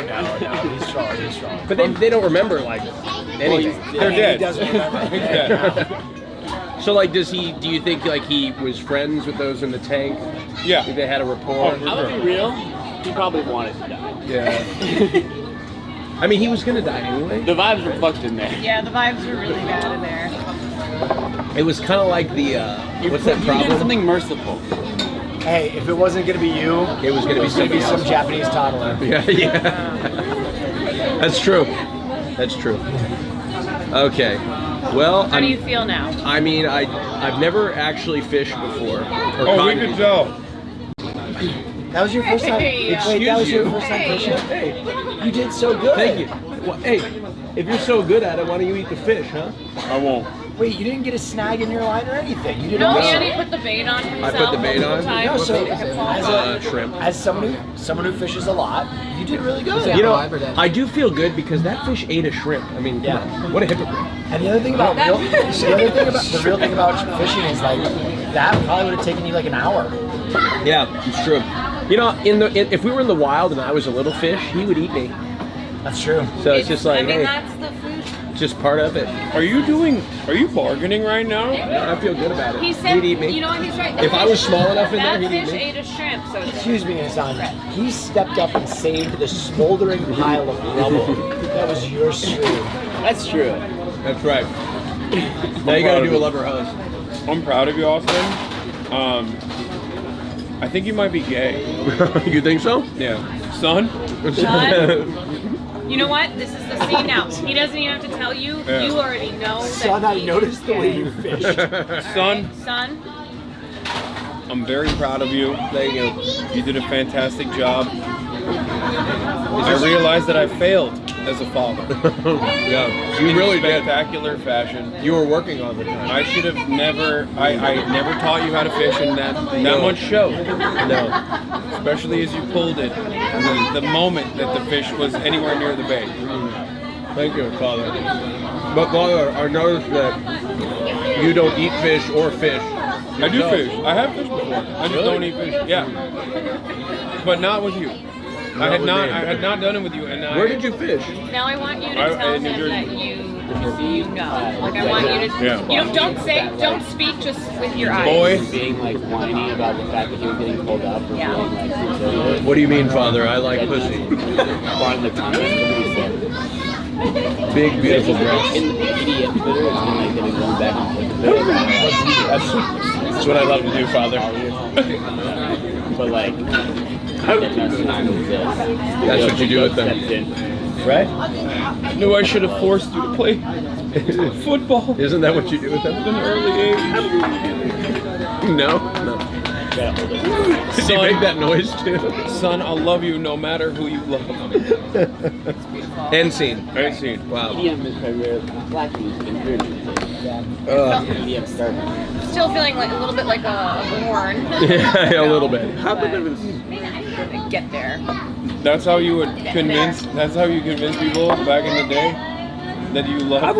He's strong. He's strong. But they don't remember like anything. They're He dead. doesn't remember. He's dead. So like, do you think like he was friends with those in the tank? Yeah. Think they had a rapport? Oh, I would be real. He probably wanted to die. Yeah. I mean, he was gonna die anyway. The vibes were fucked in there. Yeah, the vibes were really bad in there. It was kind of like the what's that You did problem? something merciful. Hey, if it wasn't gonna be you, It was gonna be somebody some else. Japanese toddler. Yeah. That's true. That's true. Okay. Well, How do you feel now? I mean, I've never actually fished before. Oh, we caught- can tell. That was your first time. Hey, Wait, that was your you. first time Hey. fishing? You did so good. Thank you. Well, hey, if you're so good at it, why don't you eat the fish, huh? I won't. Wait, you didn't get a snag in your line or anything. You did No, awesome. Andy put the bait on himself. I put the bait on? multiple times No, so to make it fall as off. Shrimp. As someone who fishes a lot, you did really good. You know, alive or dead? I do feel good because that fish ate a shrimp. I mean, come on, what a hypocrite. And the other thing about the real thing about fishing is like that probably would have taken you like an hour. Yeah, it's true. You know, if we were in the wild and I was a little fish, he would eat me. That's true. So it's just like, I mean, hey, that's the food. just part of it. Are you bargaining right now? I feel good about it. He said, He'd eat me. you know what, he's right. If I was small enough in that there, he'd eat fish me. ate a shrimp, so it's Excuse me, Hasan. He stepped up and saved the smoldering pile of rubble that was your stream. That's true. That's right. Now you gotta do a lover host. I'm proud of you, Austin. I think you might be gay. You think so? Yeah. Son? You know what? This is the scene now. He doesn't even have to tell you. Yeah. You already know that. Son, I noticed the way you fished. Son, Son, I'm very proud of you. Thank you. You did a fantastic job. I realized that I failed as a father. Yeah, you really did. Spectacular fashion. You were working on it. I should have never. I never taught you how to fish in that much show. No. Especially as you pulled it, the moment that the fish was anywhere near the bait. Thank you, Father. But Father, I noticed that you don't eat fish or fish. I do fish. I have fished before. I just don't eat fish. Yeah. But not with you. I had not done it with you. And where did you fish? Now I want you to tell him that you know. Like I want you to. Yeah. You don't speak just with your eyes. Boy. Being like whiny about the fact that he was getting pulled up. Or Yeah. feeling, like, What do you mean, Father? I like pussy. part of the context of what he said. Big, beautiful breasts. In the idiot Twitter, it's been like they've been going back and forth. That's what I love to do, Father. But like, that's what you do with them. Right? I knew I should have forced you to play football. Isn't that what you do with them? At an early age. No. Did you make that noise too? Son, I'll love you no matter who you love. End scene. End scene. Wow. EDM is primarily black music and weird music. EDM started. Still feeling like a little bit like a horn. Yeah, a little bit. Get there. That's how you would convince. That's how you convince people back in the day that you love.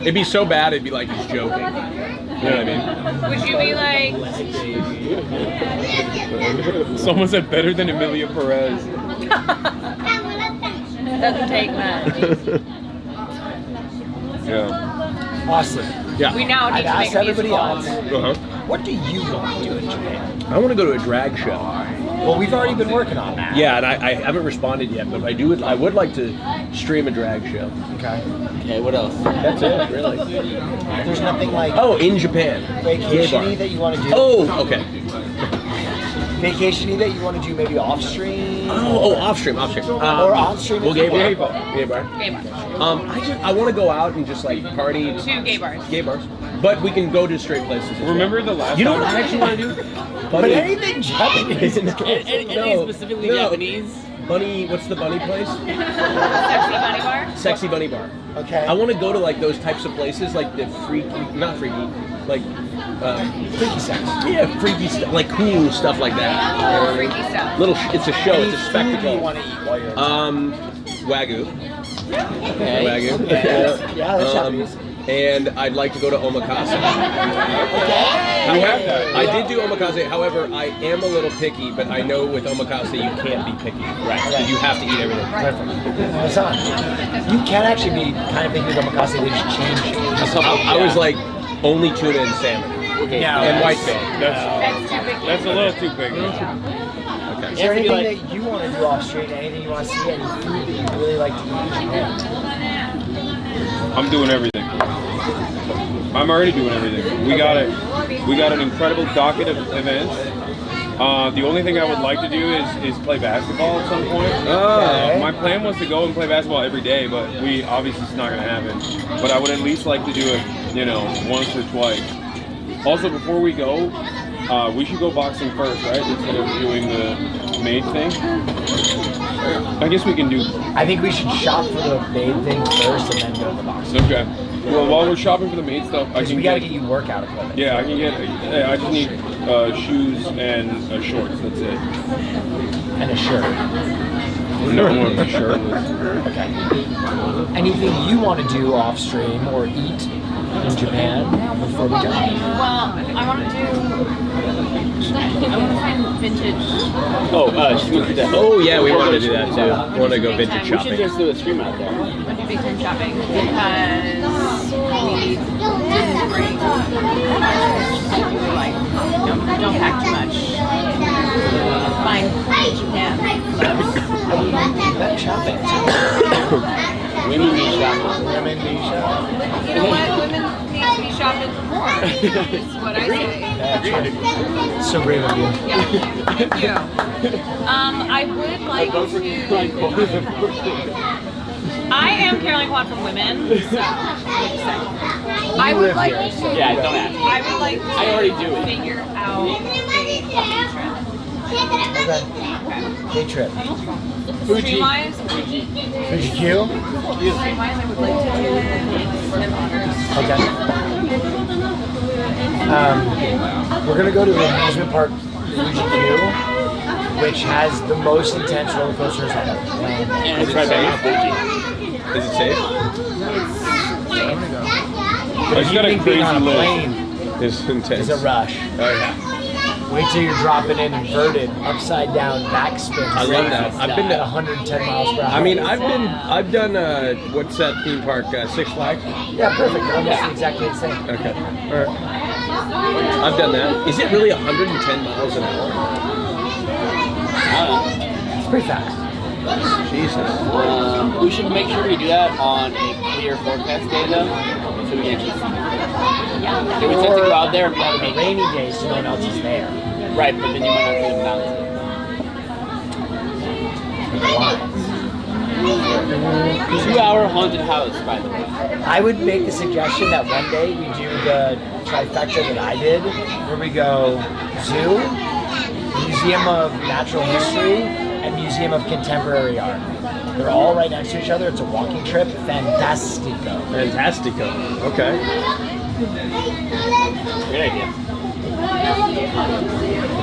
It'd be so bad. It'd be like he's joking. You know what I mean? Would you be like? Someone said better than Emilia Perez. Doesn't take much. Yeah. Austin. Yeah. We now need I've to asked make a everybody musical. else. What do you want to do in Japan? I want to go to a drag show. Well, we've already been working on that. Yeah, and I haven't responded yet, but I would like to stream a drag show. Okay. Okay, what else? That's it, really. There's nothing like in Japan. vacation-y that you want to do. Oh, okay. Vacation-y that you want to do maybe off-stream? Off stream. Or on-stream. Well, gay bar. Gay bar. I want to go out and just like party. 2 gay bars. Gay bars. But we can go to straight places. Remember the last You know time? what I actually want to do? But anything Japanese. Anything specifically Japanese? Bunny, what's the bunny place? Sexy bunny bar. Sexy Bunny Bar. Okay. I want to go to like those types of places, like the not freaky, like freaky sex. Yeah, freaky stuff, like cool stuff like that. Freaky stuff. It's a show, Any it's a food spectacle. you want to eat while you're Wagyu. Okay. Wagyu. Yeah, that's Japanese. And I'd like to go to omakase. I did do omakase. However, I am a little picky, but I know with omakase you can't be picky. Right. You have to eat everything. Perfect. Hasan, you can actually be kind of picky with omakase. They just change a couple. I was like only tuna and salmon. And whitebait. That's too big. That's a little too big. Okay. Is there anything that you want to do off street? Anything you want to see? Any food that you really like to eat in Japan? I'm doing everything. I'm already doing everything. We got an incredible docket of events. The only thing I would like to do is play basketball at some point. My plan was to go and play basketball every day, but obviously it's not going to happen. But I would at least like to do it, once or twice. Also, before we go, we should go boxing first, right? Instead of doing the maid thing. I guess we can do. I think we should shop for the maid thing first and then go to the boxing. Okay. Well, while we're shopping for the maid stuff, we gotta get you workout equipment. Yeah, I can get. I just need shoes and shorts. That's it. And a shirt. No, I want to be shirtless. Okay. Anything you want to do off stream or eat in Japan before we go? Well, I want to find vintage. Oh yeah, we want to do that too. We want to go vintage We should shopping. just do a stream out there. I want to do big time shopping because we didn't bring much. We like don't pack too much. Find Japan. That shopping. Women need shopping. Women need shopping. You know what? Women need to be shopping more. Is what I say. So brave of you. Yeah. Thank you. I would like to. I am Caroline Kwan from Women, so I would like to. Yeah, don't ask. I would like to. I already do it. Figure out a Day trip. Stream-wise, Fuji Q? stream-wise, I would like to do and honors. Okay. We're gonna go to the amusement park Fuji Q, which has the most intense roller coasters on the planet. And it's right back on Fuji. Is it safe? But I just got a being on a crazy plane lift. It's intense. is a rush. Oh yeah. Wait till you're dropping in inverted, upside down backspin. I love that. I've been to 110 miles per hour. I mean, I've done what's that theme park? Six Flags. Yeah, perfect. Almost exactly the same. Okay. All right. I've done that. Is it really 110 miles an hour? It's pretty fast. Jesus. We should make sure we do that on a clear forecast day, though, so we can actually see it. Yeah, we have to go out there and be able to make rainy days so no one else is there. Right, but then you might not be able to 2-hour haunted house, by the way. I would make the suggestion that one day we do the trifecta that I did, where we go zoo, Museum of Natural History, and Museum of Contemporary Art. They're all right next to each other. It's a walking trip. Fantastico. Fantastico. Okay. Great idea.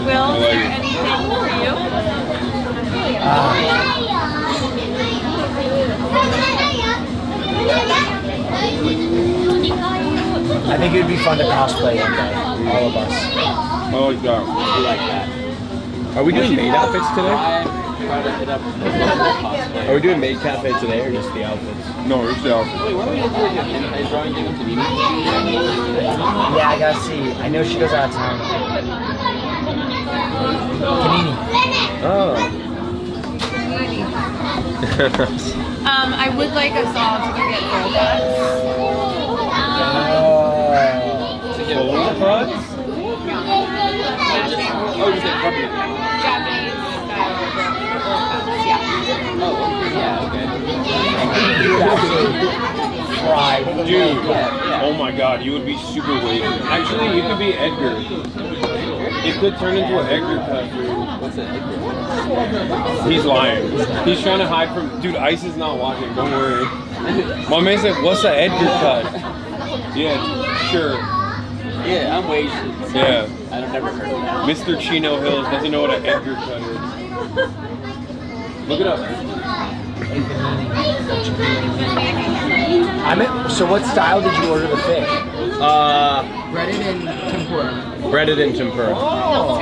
Will, is there anything for you? I think it would be fun to cosplay one day, all of us. I like that. I like that. Are we doing maid outfits today? Try to hit up Are we doing maid cafe today or just the outfits? No, it's the outfits. Wait, what are we going to do with your drawing thing with Tamini? Yeah, I gotta see. I know she goes out of town. Panini. Oh. I would like us all to get robots. To get robots? Oh, you said puppet. Japanese style robots, yeah. Oh, yeah, okay. Dude, oh my god, you would be super weighted. Actually, you could be Edgar. It could turn into an Edgar cut. What's an Edgar? He's lying. He's trying to hide from... Dude, Ice is not watching, don't worry. My man said, what's an Edgar cut? Yeah, sure. Yeah, I'm wasted. Yeah. I've never heard of that. Mr. Chino Hills doesn't know what an Edgar cut is. Look it up. So what style did you order the fish? Breaded in tempura. Breaded in tempura. Oh.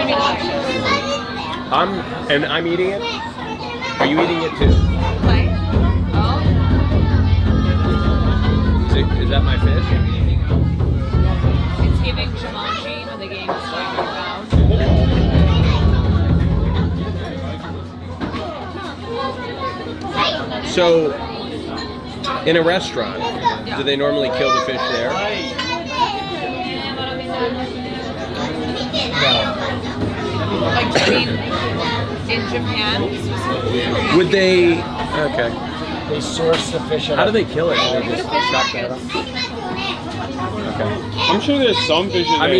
I'm eating it. Are you eating it too? Is that my fish? It's giving Jumanji when the game is found. So, in a restaurant, do they normally kill the fish there? Like, I mean, in Japan. Would they? Okay. They source the fish. How do they kill it? Do they just chop it up? Okay. I'm sure there's some fish that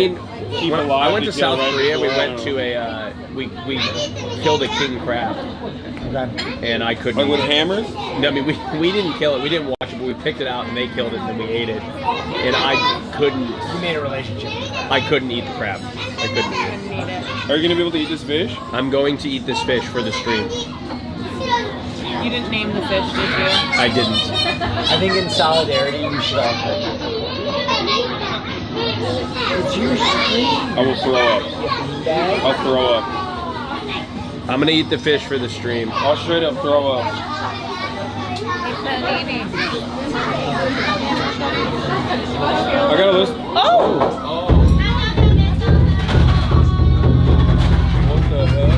keep alive. I went to to kill South right Korea. We before, I went don't to know. we killed a king crab, and I couldn't. Like with eat it. hammers? No, I mean we didn't kill it. We didn't watch it, but we picked it out and they killed it and then we ate it. And I couldn't. You made a relationship. I couldn't eat the crab. I couldn't eat it. Are you gonna be able to eat this fish? I'm going to eat this fish for the stream. You didn't name the fish, did you? I didn't. I think in solidarity we should all cook. It's your stream. I will throw up. I'll throw up. I'm gonna eat the fish for the stream. I'll straight up throw up. I got a list. Oh! What the hell?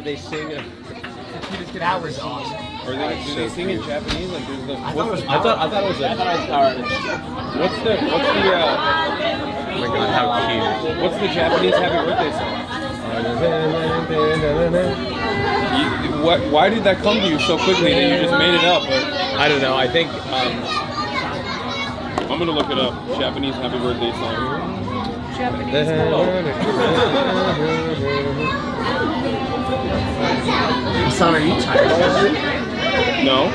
They sing. That was awesome. Do they sing in Japanese? Like there's the. I thought it was Power What's the oh my god, how cute. What's the Japanese happy birthday song? Why did that come to you so quickly that you just made it up? But I don't know. I think I'm gonna look it up. Japanese happy birthday song. Japanese food. Hasan, are you tired? No.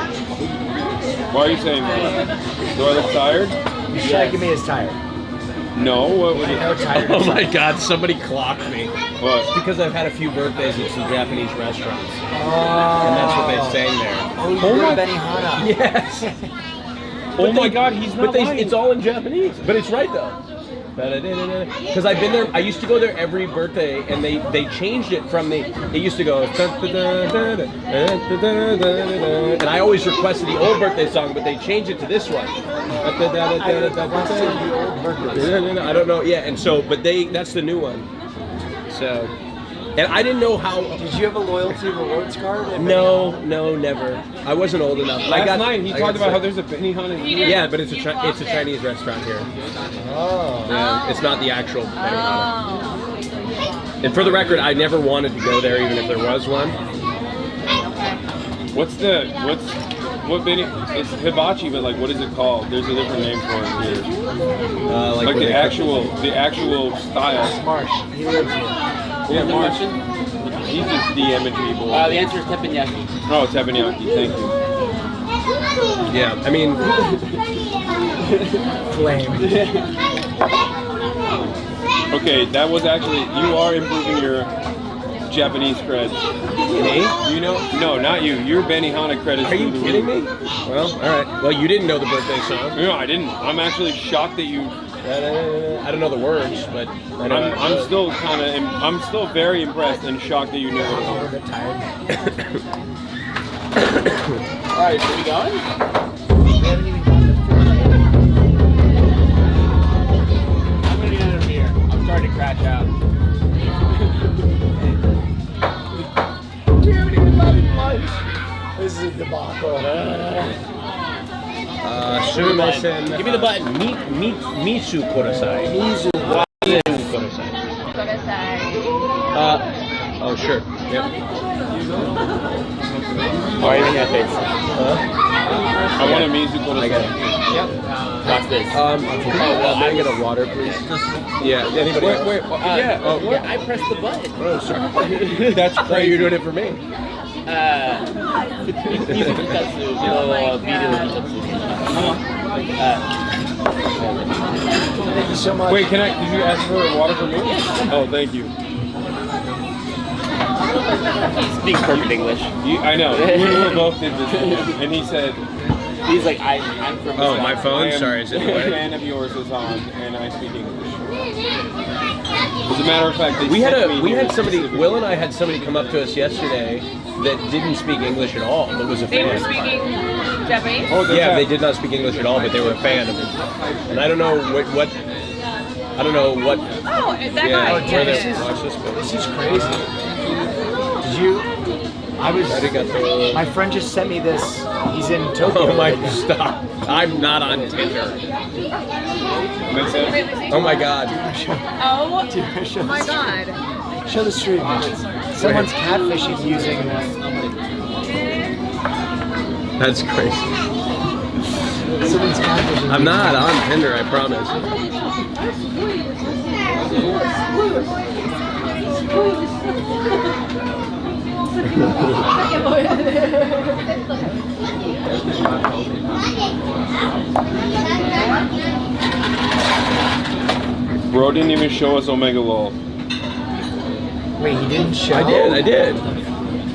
Why are you saying that? Do I look tired? You're striking me as tired. No. What would you? Oh my God! Somebody clocked me. What? It's because I've had a few birthdays at some Japanese restaurants, and that's what they sang there. Oh, you're Benihana. Yes. Oh my God, he's not lying. It's all in Japanese, but it's right though. Because I've been there, I used to go there every birthday, and they changed it from it used to go, and I always requested the old birthday song, but they changed it to this one. I don't know, yeah, and so, but that's the new one. So, and I didn't know how. Did you have a loyalty rewards card? No, never. I wasn't old enough. Last night he talked about how there's a Benihana. Yeah, but it's a Chinese restaurant here. Oh. Yeah, it's not the actual Benihana. And for the record, I never wanted to go there, even if there was one. What it's hibachi, but like what is it called? There's a different name for it here. Like the actual style. Marsh. He lives here. Yeah, Marsh. He's just DMing people. The answer is teppanyaki. Oh, teppanyaki. Thank you. Yeah, I mean, flame. Okay, that was actually, you are improving your Japanese cred. Me? You know? No, not you. Your Benihana cred is. Are you kidding me? Well, all right. Well, you didn't know the birthday song. No, I didn't. I'm actually shocked that you. I don't know the words, but I'm still I'm still very impressed and shocked that you knew it. I'm a bit tired. All right, so we going? We haven't even gotten the first. I'm gonna get another beer. I'm starting to crash out. We haven't even gotten lunch. This is a debacle. Give me the button. Misu Korosai. Misu Korosai. Oh, sure. Yep. Why are you making that face? I want a Misu Korosai. I got it. Yep. Watch this. Can I get a water, please? Yeah. Anybody? Wait. Yeah, I pressed the button. Oh, sorry. That's crazy. You're doing it for me. Thank you so much. Wait, did you ask for water for me? Oh, thank you. He speaks perfect English. I know. We both did this, and he said, he's like, I'm from. Oh, my phone? Sorry, is it a fan of yours is on, and I speak English. As a matter of fact, we had somebody. Will and I had somebody come up to us yesterday that didn't speak English at all, but was a fan. They were speaking Japanese? Oh, yeah, they did not speak English at all, but they were a fan of it. And I don't know what. I don't know what. Oh, that guy. Where they Yeah. watched this, but This is crazy. Did you? My friend just sent me this. He's in Tokyo. Oh my! Stop! I'm not on Tinder. Oh my God! Oh my God! Show the stream. Someone's catfishing using. That's crazy. Someone's catfishing. I'm not on Tinder. I promise. Bro didn't even show us Omega Law. Wait, he didn't show? I did.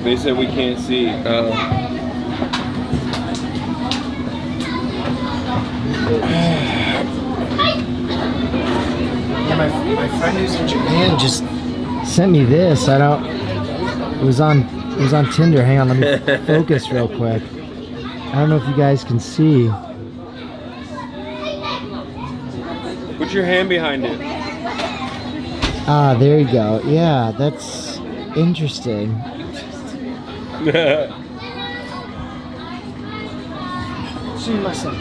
They said we can't see. Yeah, my friend who's in Japan just sent me this. It was on Tinder. Hang on, let me focus real quick. I don't know if you guys can see. Put your hand behind it. Ah, there you go. Yeah, that's interesting. See myself.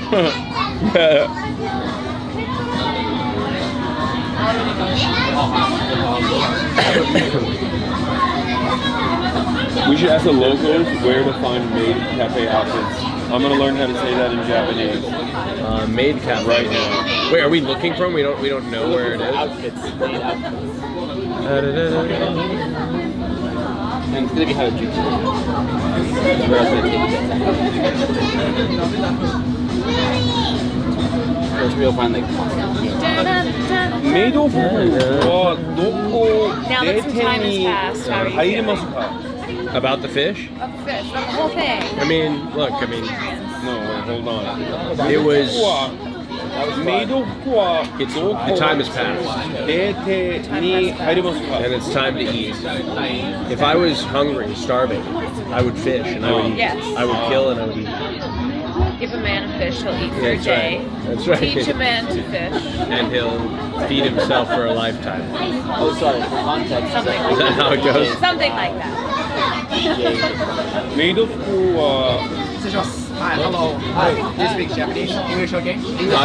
We should ask the locals where to find maid cafe outfits. I'm gonna learn how to say that in Japanese. Maid cap right now. Wait, are we looking for him? We don't know where it is. Outfits. Maid outfits. And it's gonna be how to drink. Where else gonna take it? First we'll find like Maid of honor. Now that some time has passed, how are you feeling? About the fish? About the fish, about the whole thing. I mean, look, I mean, no, hold on. It was. The time has passed. And it's time to eat. If I was hungry, starving, I would fish and I would eat. Yes. I would kill and I would eat. Give a man a fish, he'll eat for a That's day. right. That's right. Teach a man to fish. And he'll feed himself for a lifetime. Oh, sorry, for context. Something like Is that how it goes? Something like that. Maid of Hi, hello. Hi. Do you speak Japanese? English okay?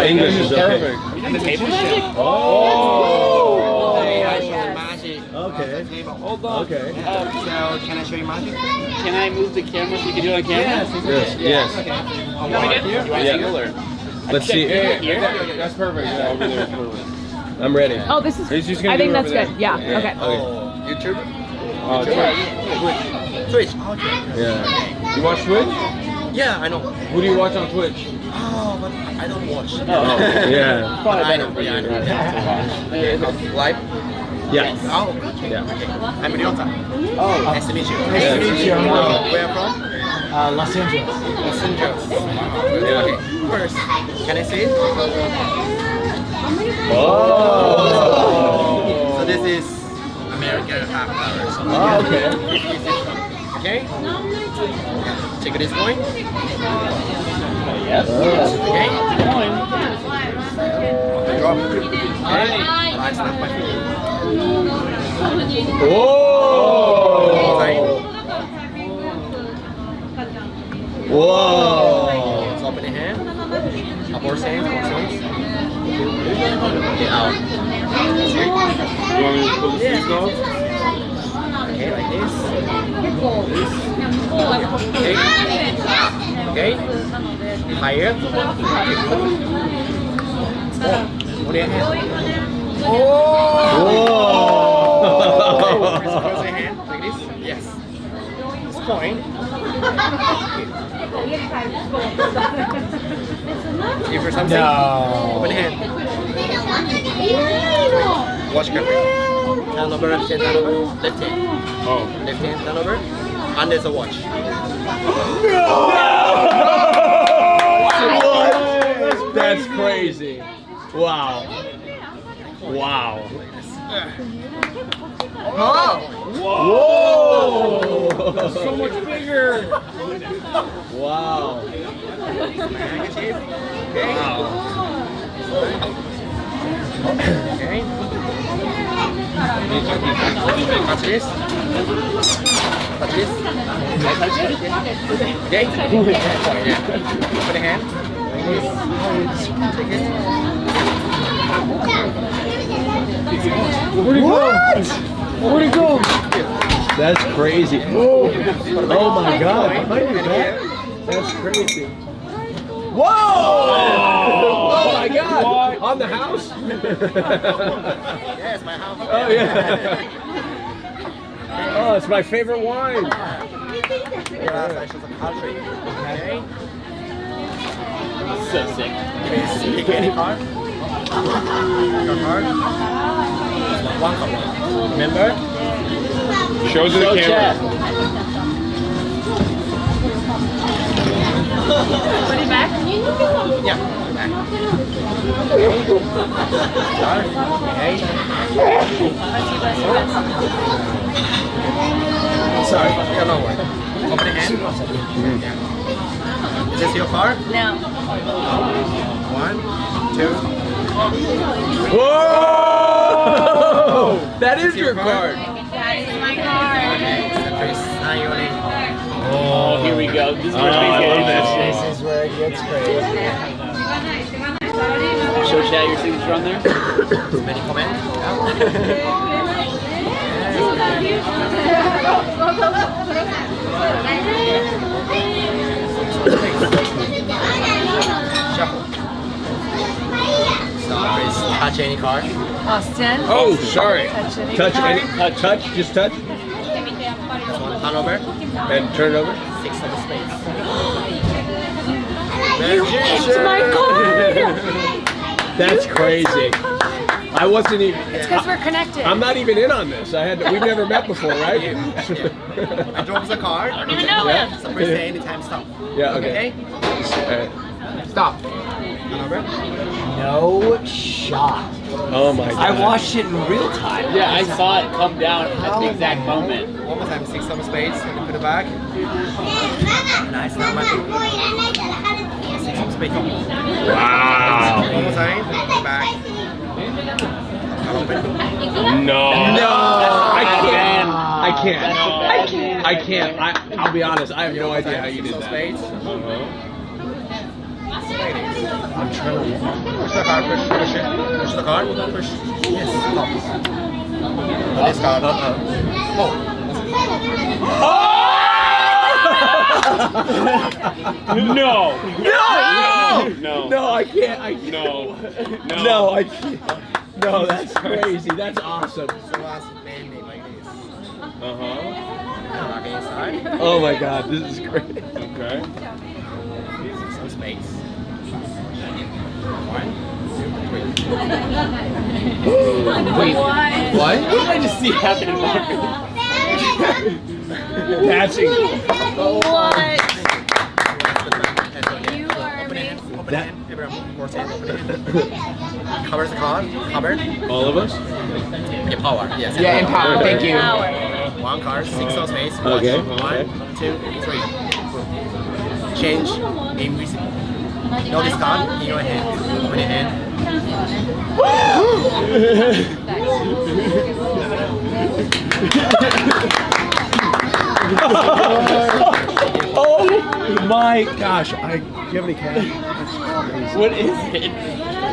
English is perfect. And the table ship. Oh! Magic. Okay. Hold on. Okay. So, can I show you magic? Can I move the camera so you can do it on camera? Yes. Okay. You want me to? You want Yeah. to or? Let's see. Here? That's perfect. Yeah, over there. Perfect. I'm ready. Oh, this is. He's just gonna I think do it that's over good. there. Yeah. Okay. YouTube? Twitch. Twitch. Okay. Yeah. You watch Twitch? Yeah, I know. Who do you watch on Twitch? Oh, but I don't watch. Oh, yeah. But I know. Yeah, I know. Okay, live? Yes. Oh, okay. Yeah. Okay. I'm Ryota. Oh, Nice to meet you. Nice to meet you. Where from? Los Angeles. Los Angeles. Yeah. Okay. First, can I see it? Oh. So this is American half hour. So Oh, okay. Okay. Take this point. Yes. Okay. Drop. Okay. Alright. That's not my food. Oh! Whoa! Let's open the hand. More sands, more sands. Okay, out. You want me to pull the sleeves off? Okay, like this. Okay. Okay. Higher. What do you have? Oh! Close your hand like this. Yes. It's coin. Give her something. No. Open hand. Watch carefully. Turn over, left hand, turn over. Left hand. Oh. Left hand, turn over. And there's a watch. What? That's crazy. Wow. Wow. Oh! Whoa! That's so much bigger. Wow. Okay. Wow. Okay. Touch this. Touch this. Touch it. Okay. Yeah. Open the hand. Take it. Where'd he go? Where'd he go? That's crazy. Oh my God. That's crazy. Whoa! Oh my God! What? On the house? Yeah, it's my house. Oh yeah. Oh, it's my favorite wine. Okay. So sick. Pick any card. Your card. One card. Remember? Show to the camera. Put it back? Yeah. Back. Okay. Sorry. Yeah, no worry. Open the hand. Yeah. Is this your card? No. 1, 2. Whoa! That is your card. That is my card. Oh, here we go. This is where I love this. this is where it gets crazy. Show chat your signature on there. Many comments. Shuffle. So please touch any card. Austin. Oh, sorry. Touch any Touch card. touch, just touch. Turn over. And turn it over. 6 of the space. You hit my card. That's crazy. I wasn't even. It's because we're connected. I'm not even in on this. We've never met before, right? I drop the card. I know him. So please say anytime stop. Yeah, okay. Stop. Turn over. No shot. Oh my god. I watched it in real time. Yeah, I saw it come down at the exact moment. One more time, 6 of the space, and then put it back. Nice, now my 6 of the space. Wow. One more time, back. No. I can't. I'll be honest. I have no idea how you did that. I'm trying to push the card, push it. Push the card, push. Yes, stop. This card. No, I can't. No, I can't. No, that's crazy. That's awesome. So last name like this. Uh-huh. Okay, inside. Oh my god, this is great. Okay. Some space. 1, 2, 3. Wait, what? What did I just see happen in my Patching. What? You are amazing. Open hand. Everyone, more hand. Open hand. Cover the card. Cover. All of us? Empower. Yes. Yeah, empower. Thank you. One card, 6 of space. Okay. 1, 2, 3. Change. Invisible. No discard in your hand. Open your hand. Oh my gosh! Do you have any cash? What is it?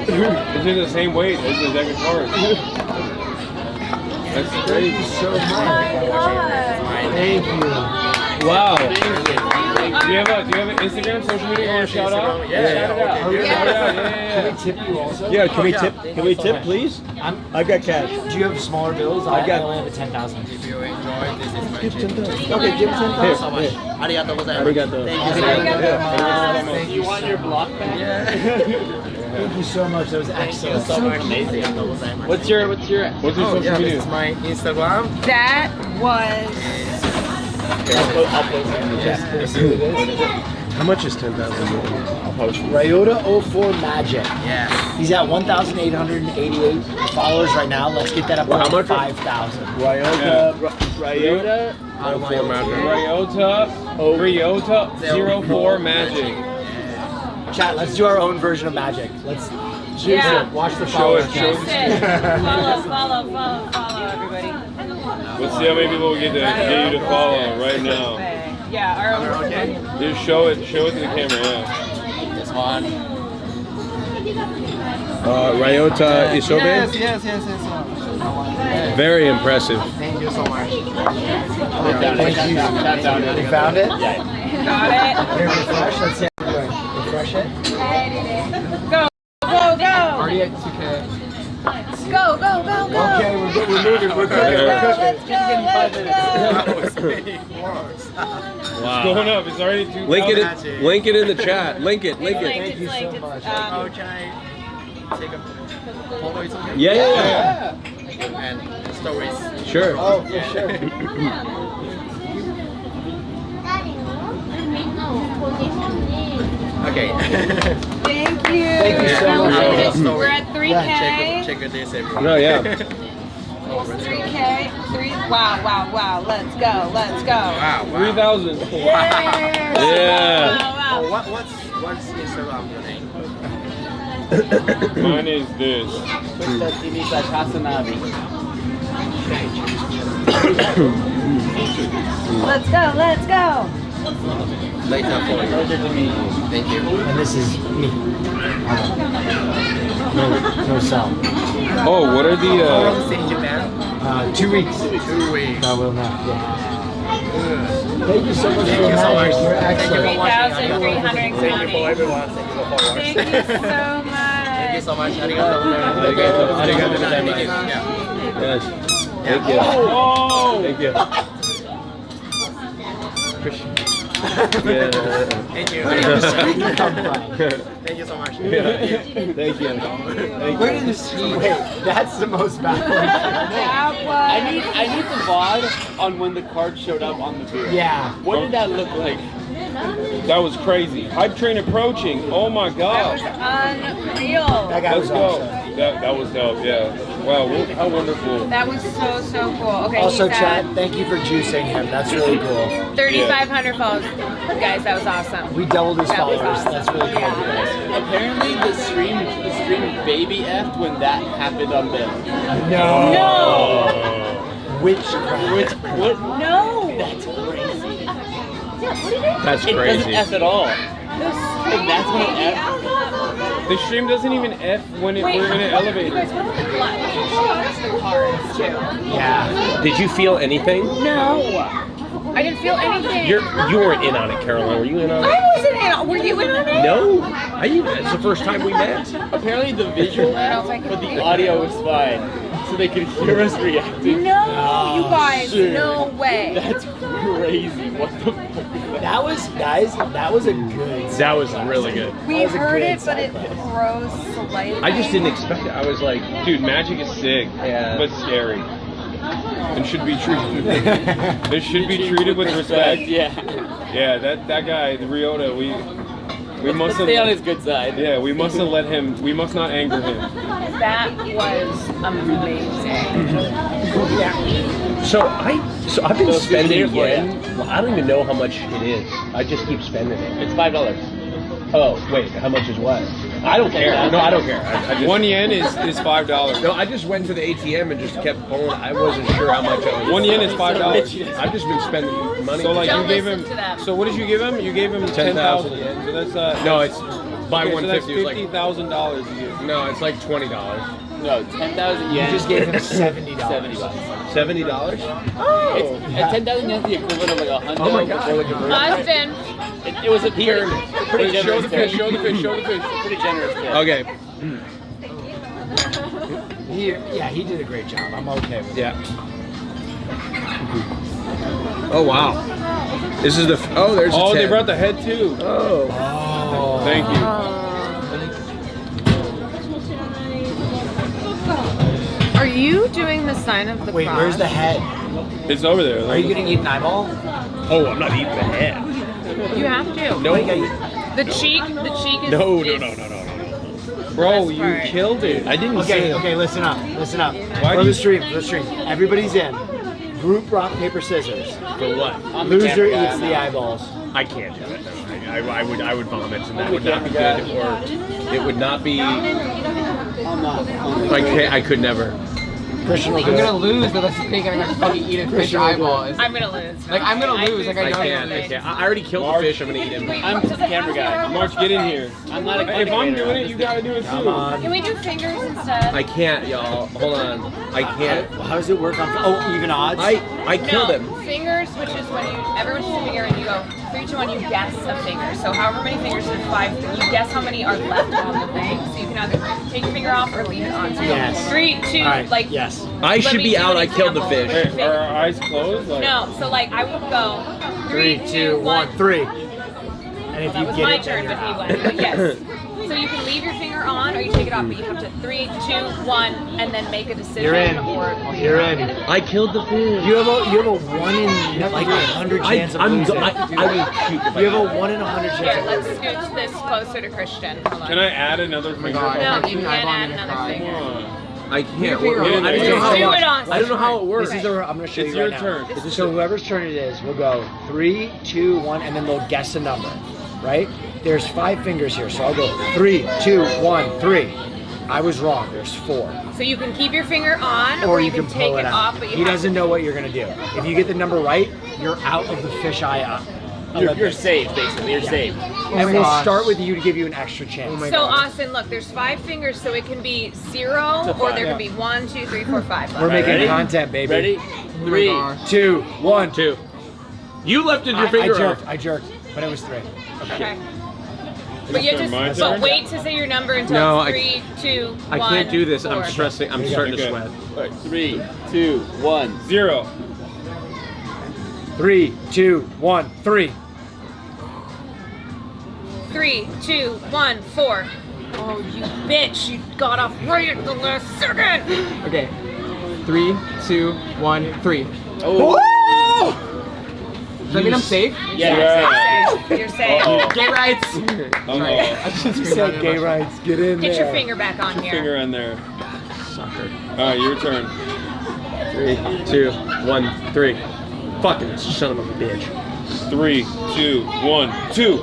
It's in the same weight as the deck of cards. That's great. Thank you so much. Thank you. Wow. Do you have an Instagram, social media you want to shout out? Yeah. Shout it out. Can we tip you also? Yeah, can we tip? Can we tip, please? I've got cash. Do you have smaller bills? I only have a 10,000. If you enjoy, this is my Give channel. 10,000. Okay, give 10,000. Thank you so much. Arigato gozaimasu. Arigato. Thank you. You want your block back? Yeah. Thank you so much. That was excellent. So amazing. What's your What's your social Yeah, media? this is my Instagram. That was. How much is 10,000? I'll post it. Ryota 04 Magic. Yeah. He's at 1,888 followers right now. Let's get that up to How much? 5,000. Ryota. Ryota? Ryota 04 Magic. Chat, let's do our own version of Magic. Let's choose it. Watch the Show followers. it. Show it. Follow, everybody. Let's see how many people we get you to follow right now. Yeah, our own. Just show it to the camera, yeah. This one. Ryota Isobe? Yes. Very impressive. Thank you so much. Thank you. You found it? Got Here, refresh. Let's see how we're doing. Refresh it. it. Go. Already at 2K. Go. Okay, we're moving. We're good. Wow. It's going up. It's already 2,000. Link it in the chat. Link it. Thank you so much. Can I take a photo? It's okay? Yeah. And stories. Sure. Oh, for sure. Okay. Thank you. Thank you so much. We're at 3K. Check this everyone. No, yeah. 3K. Wow. Let's go. Wow. 3,000. Yeah. Yeah. Oh, what's Instagram your name? Mine is this. Hasanabi. Let's go. Later for you. Thank you. And this is me. No sound. Oh, what are the in Japan? 2 weeks. 2 weeks. I will not. Yeah. Thank you so much for your magic. You're excellent. 3,320. Thank you so much. Thank you so much. Arigato gozaimasu. Yes. Thank you. Oh! Thank you. Yeah. Thank you. Where did the streak come from? Thank you so much. Yeah. Thank you. Where did the streak? Wait, that's the most baffling. I need the VOD on when the card showed up on the beer. Yeah. What did that look like? That was crazy. Hype train approaching. Oh my god. Unreal. That guy was awesome. That was dope. Yeah. Wow. How wonderful. That was so cool. Okay. Also, he's chat, at thank you for juicing him. That's really cool. 3,500 followers. Guys, that was awesome. We doubled his That was followers. awesome. That's really cool, guys. Apparently the stream baby effed when that happened on them. No. Witchcraft. What? No. That's crazy. That's It doesn't crazy. F at all. And that's when it F. The stream doesn't even F when we're in an elevator. Guys, what about the blood? The cards too. Yeah. Did you feel anything? No. I didn't feel anything. You weren't in on it, Caroline. Were you in on it? I wasn't in. Were you in on it? No. It's the first time we met. Apparently the visual but the audio was fine. So they could hear us reacting. No, you guys, no way. That's crazy. What the fuck? That was, guys, that was a good. That was really good. We heard it, but it froze slightly. I just didn't expect it. I was like, dude, magic is sick, but scary. And should be treated. It should be treated with respect. Yeah. Yeah. That guy, the Ryota, we must Stay on his good side. Yeah, we must have let him. We must not anger him. That was amazing. So I've been spending yen. Well, I don't even know how much it is. I just keep spending it. It's $5. Oh wait, how much is what? I don't care. No, I don't care. I just, 1 yen is $5. No, I just went to the ATM and just kept pulling. I wasn't sure how much I was. 1 yen is $5. I've just been spending money. So like Don't you gave listen him. to them. So what did you give him? You gave him 10,000 yen. So that's No, it's buy okay, so that's $150. It's like $50,000 you give. no, it's like $20. No, 10,000 yen. You just gave him $70. $70. $70? Oh! At 10,000 yen is the equivalent of like a $100. Oh my god! Husband. It was a He earned it. pretty Show generous the fish. tip. Show the fish. Show the fish. Pretty generous tip. Okay. He did a great job. I'm okay with it. Yeah. Oh wow. This is the. Oh, there's. Oh, a 10. they brought the head too. Oh. Thank you. Are you doing the sign of the Wait, cross? where's the head? It's over there. Are you gonna eat an eyeball? Oh, I'm not eating the head. You have to. No. The cheek is. No. Bro, Best you part. killed it. I didn't say. Okay, listen up. Why For do the you- stream, everybody's in. Group rock, paper, scissors. For what? I'm the Loser camera guy, eats I'm the out. eyeballs. I can't do it. No. I would vomit, and that would not be good. Or it would not be. I could never. Christian will do I'm it. gonna lose, but let's think I'm gonna fucking eat a fish eyeball. I'm gonna lose. Like, I'm gonna lose. Like, I know I already killed the fish. I'm gonna eat him. I'm just a camera guy. March, get in here. I'm not a If I'm doing it, you gotta do it too. Come on. Can we do fingers instead? I can't, y'all. Hold on. I can't. How does it work on? Oh, even odds. I killed him. Fingers, which is when everyone says a finger and you go 3, 2, 1, you guess a finger. So however many fingers there's 5, you guess how many are left on the thing. So you can either take your finger off or leave it on. So you go Yes. 3, 2, All right, like yes. I let should me be do out. an I killed the example. fish. Hey, are our eyes closed? Like, No, so like I would go 3, 2, 1, 3. And if That you was get my it, turn, then but he you're out. went. But yes. So you can leave your finger on or you take it off, but you have to 3, 2, 1, and then make a decision. You're in. Or You're in. I killed the fish. You have a 1 in like 100 chance of losing. I will shoot if You have a 1 in 100 Here, chance of let's losing. scooch this closer to Christian. Hold on. can I add another finger? God. No, I'm you eating can't eyeball, add I'm gonna another cry. finger. I can't. Get in there. I don't know how Do it it works. on. I don't know how it works. This is I'm going to show It's you your right turn. now. So whoever's turn it is, we'll go 3, 2, 1, and then they'll guess a number, right? There's 5 fingers here, so I'll go 3, 2, 1, 3. I was wrong. There's 4. So you can keep your finger on, Or you can can take pull it it off, out. but you He have doesn't know what you're going to do. If you get the number right, you're out of the fisheye You're safe, basically. You're safe. And we'll start with you to give you an extra chance. So Austin, look, there's 5 fingers, so it can be 0, or there can be 1, 2, 3, 4, 5. We're making Ready? content, baby. Ready? 3, 2, 1, 2. You lifted your finger up. I jerked, but it was 3. Okay. But you just wait to say your number until No, it's 3, 2, 1. I can't do this. 4. I'm stressing. I'm starting to sweat. Right, 3, 2, 1, 0. 3, 2, 1, 3. 3, 2, 1, 4. Oh, you bitch! You got off right at the last second. Okay. 3, 2, 1, 3. Oh! Does that mean I'm safe? Yeah. You're safe. Gay rights. You said gay rights. Get in Get your finger back on here. Finger in there. Sucker. All right, your turn. 3, 2, 1, 3. Fucking son of a bitch. 3, 2, 1, 2.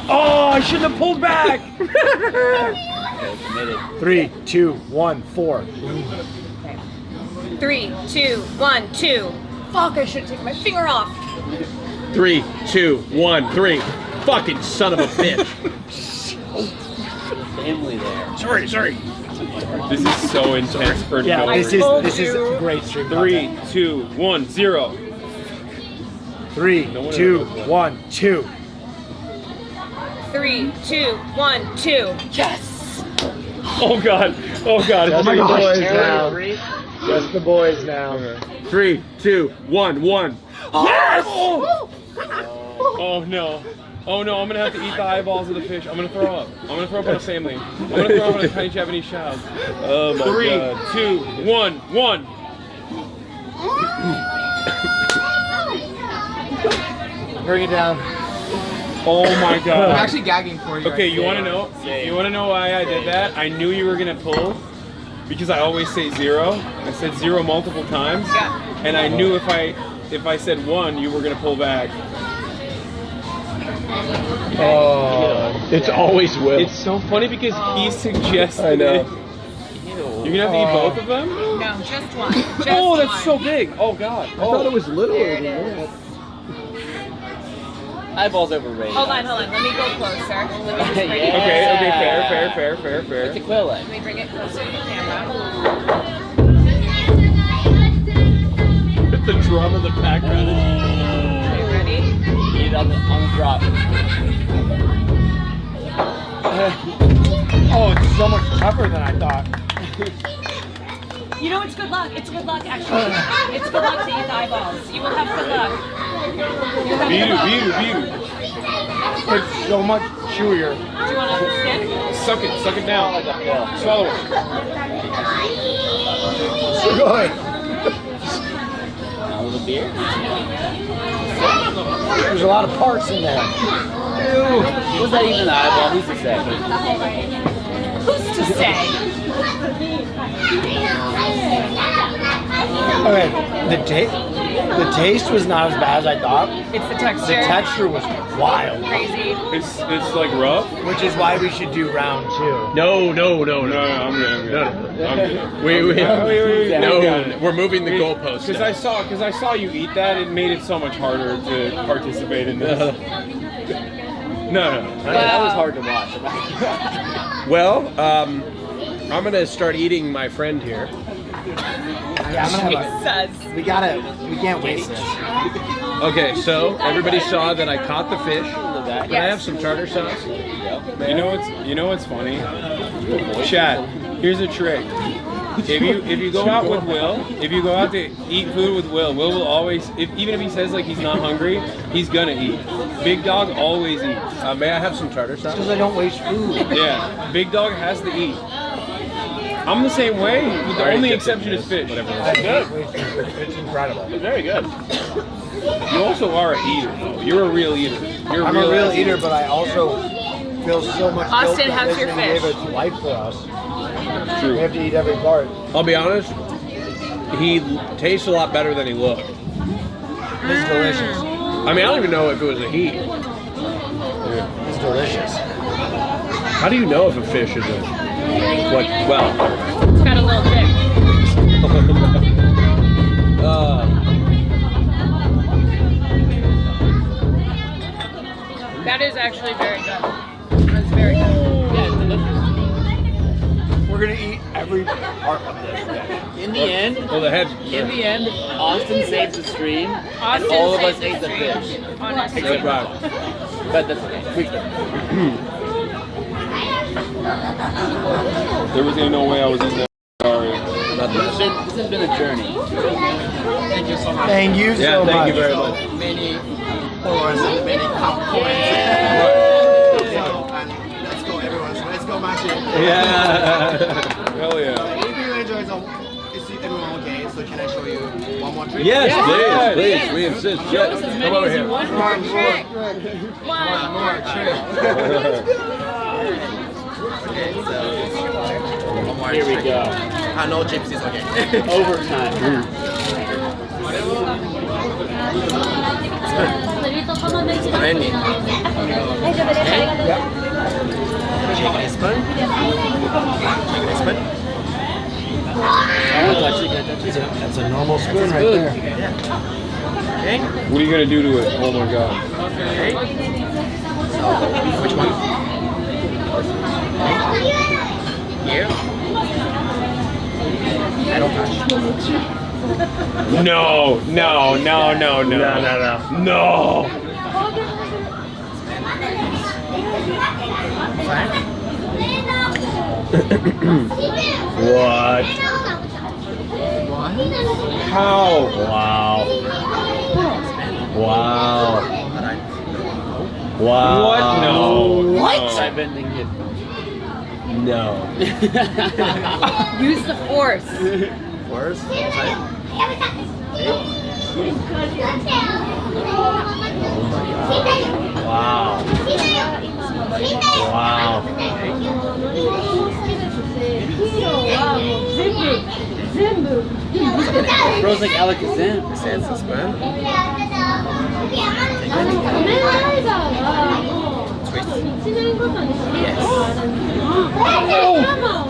Oh, I shouldn't have pulled back. Okay, committed. 3, 2, 1, 4. 3, 2, 1, 2. Fuck! I should have taken my finger off. 3, 2, 1, 3. Fucking son of a bitch. Family there. Sorry. This is so intense for Yeah, no this reason. is great stream. 3, 2, 1, 0. 3, 2, 1, 2. 3, 2, 1, 2. Yes! Oh god. Oh god. Just the boys now. 3. Just the boys now. 3, 2, 1, 1. Yes! Oh no. Oh no, I'm gonna have to eat the eyeballs of the fish. I'm gonna throw up. I'm gonna throw up on a family. I'm gonna throw up on a tiny Japanese child. Oh my 3, 2, 1, 1. Bring it down. Oh my god. I'm actually gagging for you. Okay, right you now. wanna know? You wanna know why I did that? I knew you were gonna pull because I always say 0. I said 0 multiple times. Yeah. And I knew if I said 1, you were gonna pull back. Oh, it's always Will. It's so funny because he suggested I know. You're gonna have to eat both of them? No, just one. Just Oh, that's one. so big. Oh god. I thought it was littler There than it that. Eyeballs overrated. Hold on. Let me go closer. Let me just bring it Yeah. Okay, fair. It's a quilla. Let me bring it closer to the camera. The drum in the background. Okay, ready? Eat it on the drop. Oh, it's so much tougher than I thought. You know, it's good luck. It's good luck, actually. It's good luck to eat the eyeballs. You will have good luck. Beat. It's so much chewier. Do you want to stick? Suck it down. Swallow it. So good. A little beer. There's a lot of parts in there. Was that even an eyeball? Who's to say? Who's to say? Okay, the taste was not as bad as I thought. It's the texture. The texture was wild. Crazy. It's like rough. Which is why we should do round 2. No. I'm good. Wait. No, we're moving the goalposts. Because I saw you eat that. It made it so much harder to participate in this. No. That was hard to watch. Well, I'm gonna start eating my friend here. Yeah, I'm gonna have we can't waste this. Okay, so everybody saw that I caught the fish. Can I have some tartar sauce? You know what's funny? Chat, here's a trick. If you go out with Will, if you go out to eat food with Will will always, even if he says like he's not hungry, he's gonna eat. Big Dog always eats. May I have some tartar sauce? Because I don't waste food. Yeah, Big Dog has to eat. I'm the same way. The only exception is fish. It's incredible. It's very good. You also are an eater, though. You're a real eater. I'm a real eater, but I also feel so much Austin, guilt how's that your this fish? gave its life for us. True. We have to eat every part. I'll be honest, he tastes a lot better than he looked. It's delicious. I mean, I don't even know if it was a he. It's delicious. How do you know if a fish is a... It's got a little dick. That is actually very good. That's very good. Yeah, it's delicious. We're gonna eat every part of this. In the end, Oh, the head. in the end, Austin saves the stream, Austin and all of us saves ate the the stream. fish. Honestly. Except Rob. But that's okay. There was no way I was in there. Sorry. This has been a journey. Thank you so much. Thank you so much. Thank you very much. Many followers and many comments. Let's go, everyone. So let's go, Machi. Yeah. Hell yeah. If you enjoy some, is everyone okay? So can I show you one more trick? Yes, please. We insist. Show us as many as you want. One more trick. Okay, so one more Here we trick. go. No chips is okay. Overtime. Ready? Chicken spoon. Chicken spoon. I want to touch it. Can I touch it? That's a normal spoon right there. Okay. What are you gonna do to it? Oh my god. Okay. So which one? Here. I don't touch. No. What? How? Wow. What? No. What? I've been thinking. No. Use the force. First. Wow. Bro's like Alakazam. Sense of spoon.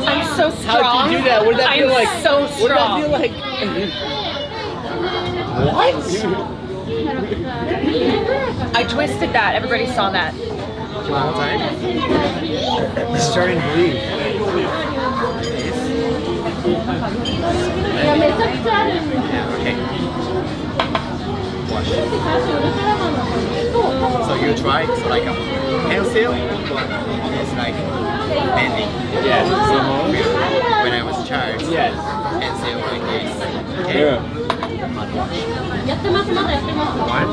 I'm so strong. How'd you do that? What did that feel like? I'm so What did that strong. feel like? I twisted that. Everybody saw that. One more time. He's starting to bleed. Yeah, okay. Wash. So you try, so like a pencil, it's like bending. Yes. When I was a child, Yes. pencil like this. Okay? Yeah. Mouthwash. 1,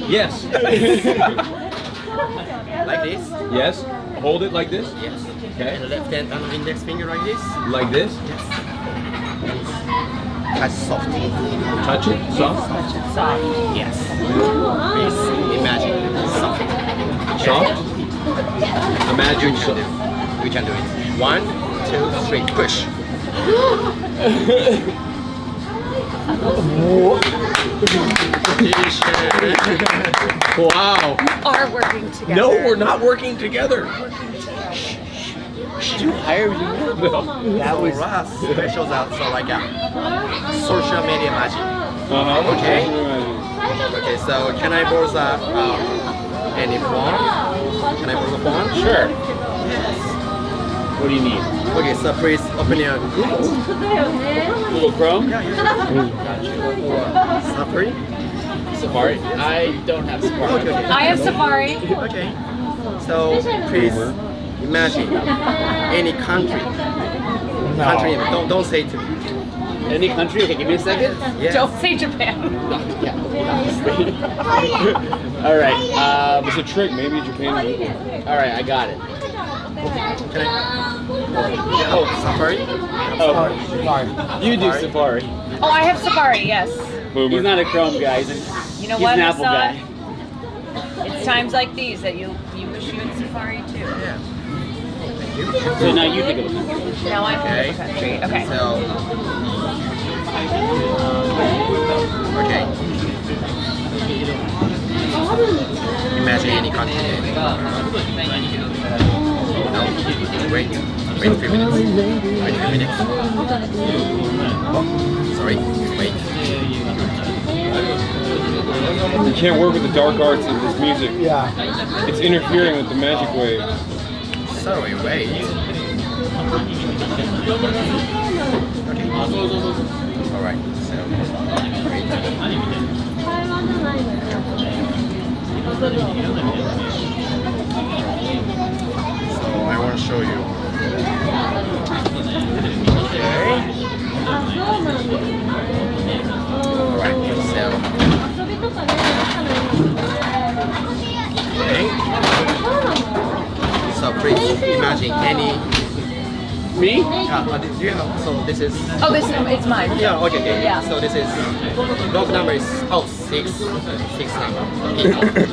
Yes. Like this? Yes. Hold it like this. Yes. Okay. And left hand and index finger like this? Like this. Yes. Touch soft. Touch it. Soft. Touch it soft. Yes. Please imagine soft. Soft. Imagine soft. We can do it. 1, 2, 3, push. Wow. Are working together. No, we're not working together. Did you hire me? No. That was us. Specials out, so like a social media magic. Okay? Okay, so can I borrow any phone? Can I borrow the phone? Sure. Yes. What do you need? Okay, so please open your Google. Google Chrome? Safari? Safari? I don't have Safari. Okay. I have Safari. Okay. So please imagine any country. Country. Don't say to me. Any country? Okay, give me a second. Yes. Don't say Japan. Yeah, obviously. All right. It's a trick. Maybe Japan. All right, I got it. Can I? Oh, Safari? Oh, Safari. You do Safari. Oh, I have Safari, yes. He's not a Chrome guy. You know he's what, an Apple Hasan? guy. It's times like these that you wish you had Safari too. Yeah. So now you think of a country. Now I think of a country. Okay. So, okay. imagine any country name. No? Wait. Wait a few minutes. Wait a few minutes. Sorry. Wait. You can't work with the dark arts of this music. Yeah. It's interfering with the magic wave. Sorry, wait. Okay. Alright, so wait. So I want to show you. Okay. Alright, so okay. So please imagine any. Me? Do you have? So this is. Oh, this is it's mine. Yeah. Okay. Okay. Yeah. So this is. Log number is six number.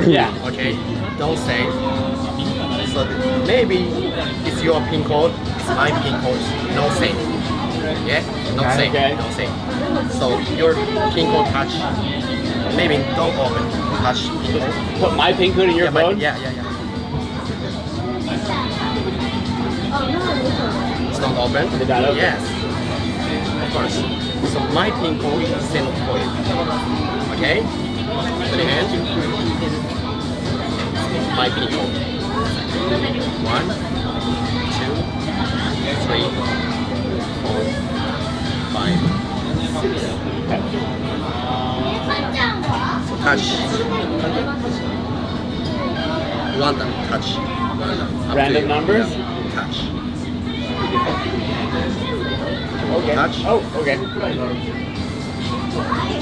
Yeah. Okay. Don't say. So maybe it's your pin code. It's my pin code. No say. Yeah. Don't say. Okay. Don't say. So your pin code touch. Maybe don't open. Touch pin code. Put my pin code in your phone? Yeah. It's not open? Did that open? Yes. Of course. So my pin code is sent for you. Okay? Put your hand. My pin code. 1, 2, 3, 4, 5, 6. So touch. Random. Touch. Random numbers? Touch. Okay. Touch. Oh, okay.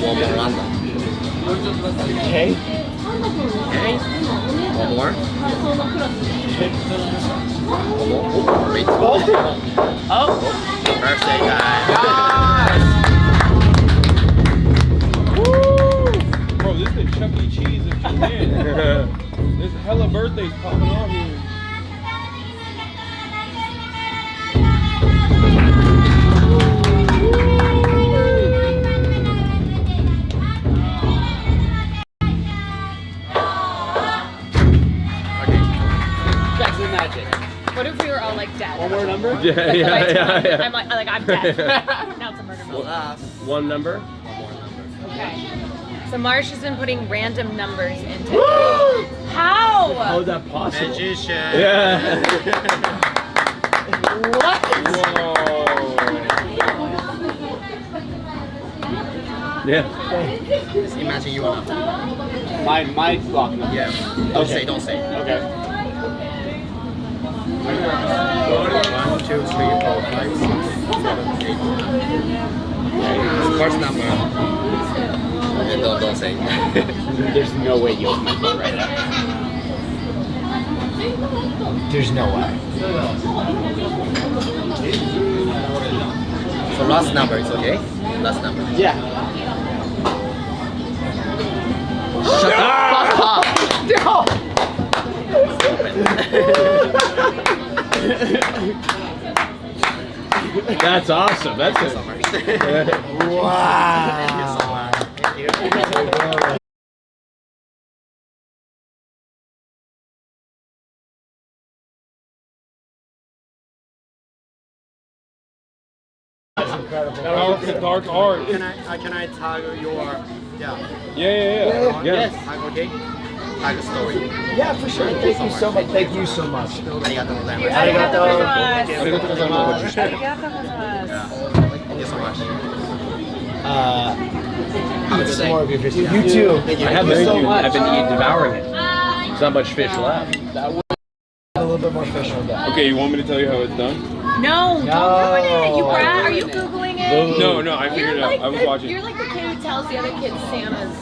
One more random. Okay. Okay. One more. One more. Oh, great. Oh. Birthday guy. Bro, this is the Chuck E. Cheese of Japan. There's hella birthdays popping off here. What if we were all like dead? One more number? Yeah, yeah. I'm I'm dead. Now it's a murder movie. One number? Okay. So Marsh has been putting random numbers into How? How is that possible? Magician. Yeah. What? Yeah. Just imagine you are. My block number. Yeah. Don't say. Okay. 1, 2, 3, 4, 5, 6, 7, 8. First number. And don't say. There's no way you open my phone right now. There's no way. So last number is okay? Last number. Yeah. Shut up! No! That's awesome. That's it. Wow. Thank you so much. Thank you. That's incredible. Powerful dark art. Can I tag your Yeah. Yes. Okay. Tag a story. Yeah, for sure. Thank you so much. Thank you so much. Arigatou gozaimasu. Arigatou. Arigatou gozaimasu. Thank Thank you so much. Eat more of your fish. You too. Thank you. I have Thank you so much. I've been devouring it. There's not much fish left. That would a little bit more fish on that. Okay, you want me to tell you how it's done? No, don't ruin it. You brat, are you Googling it? No, I figured it out. I was watching. You're like the kid who tells the other kids Santa's.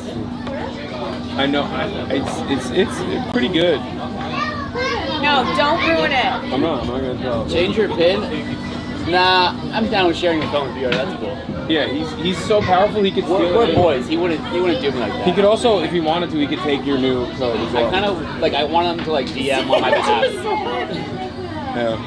I know. It's pretty good. No, don't ruin it. I'm not gonna tell. Change your pin? Nah, I'm down with sharing your phone with you. That's cool. Yeah, he's so powerful he could steal it. We're boys. He wouldn't do me like that. He could also, if he wanted to, he could take your new code as well. I kind of like. I want him to like DM on my behalf. Yeah.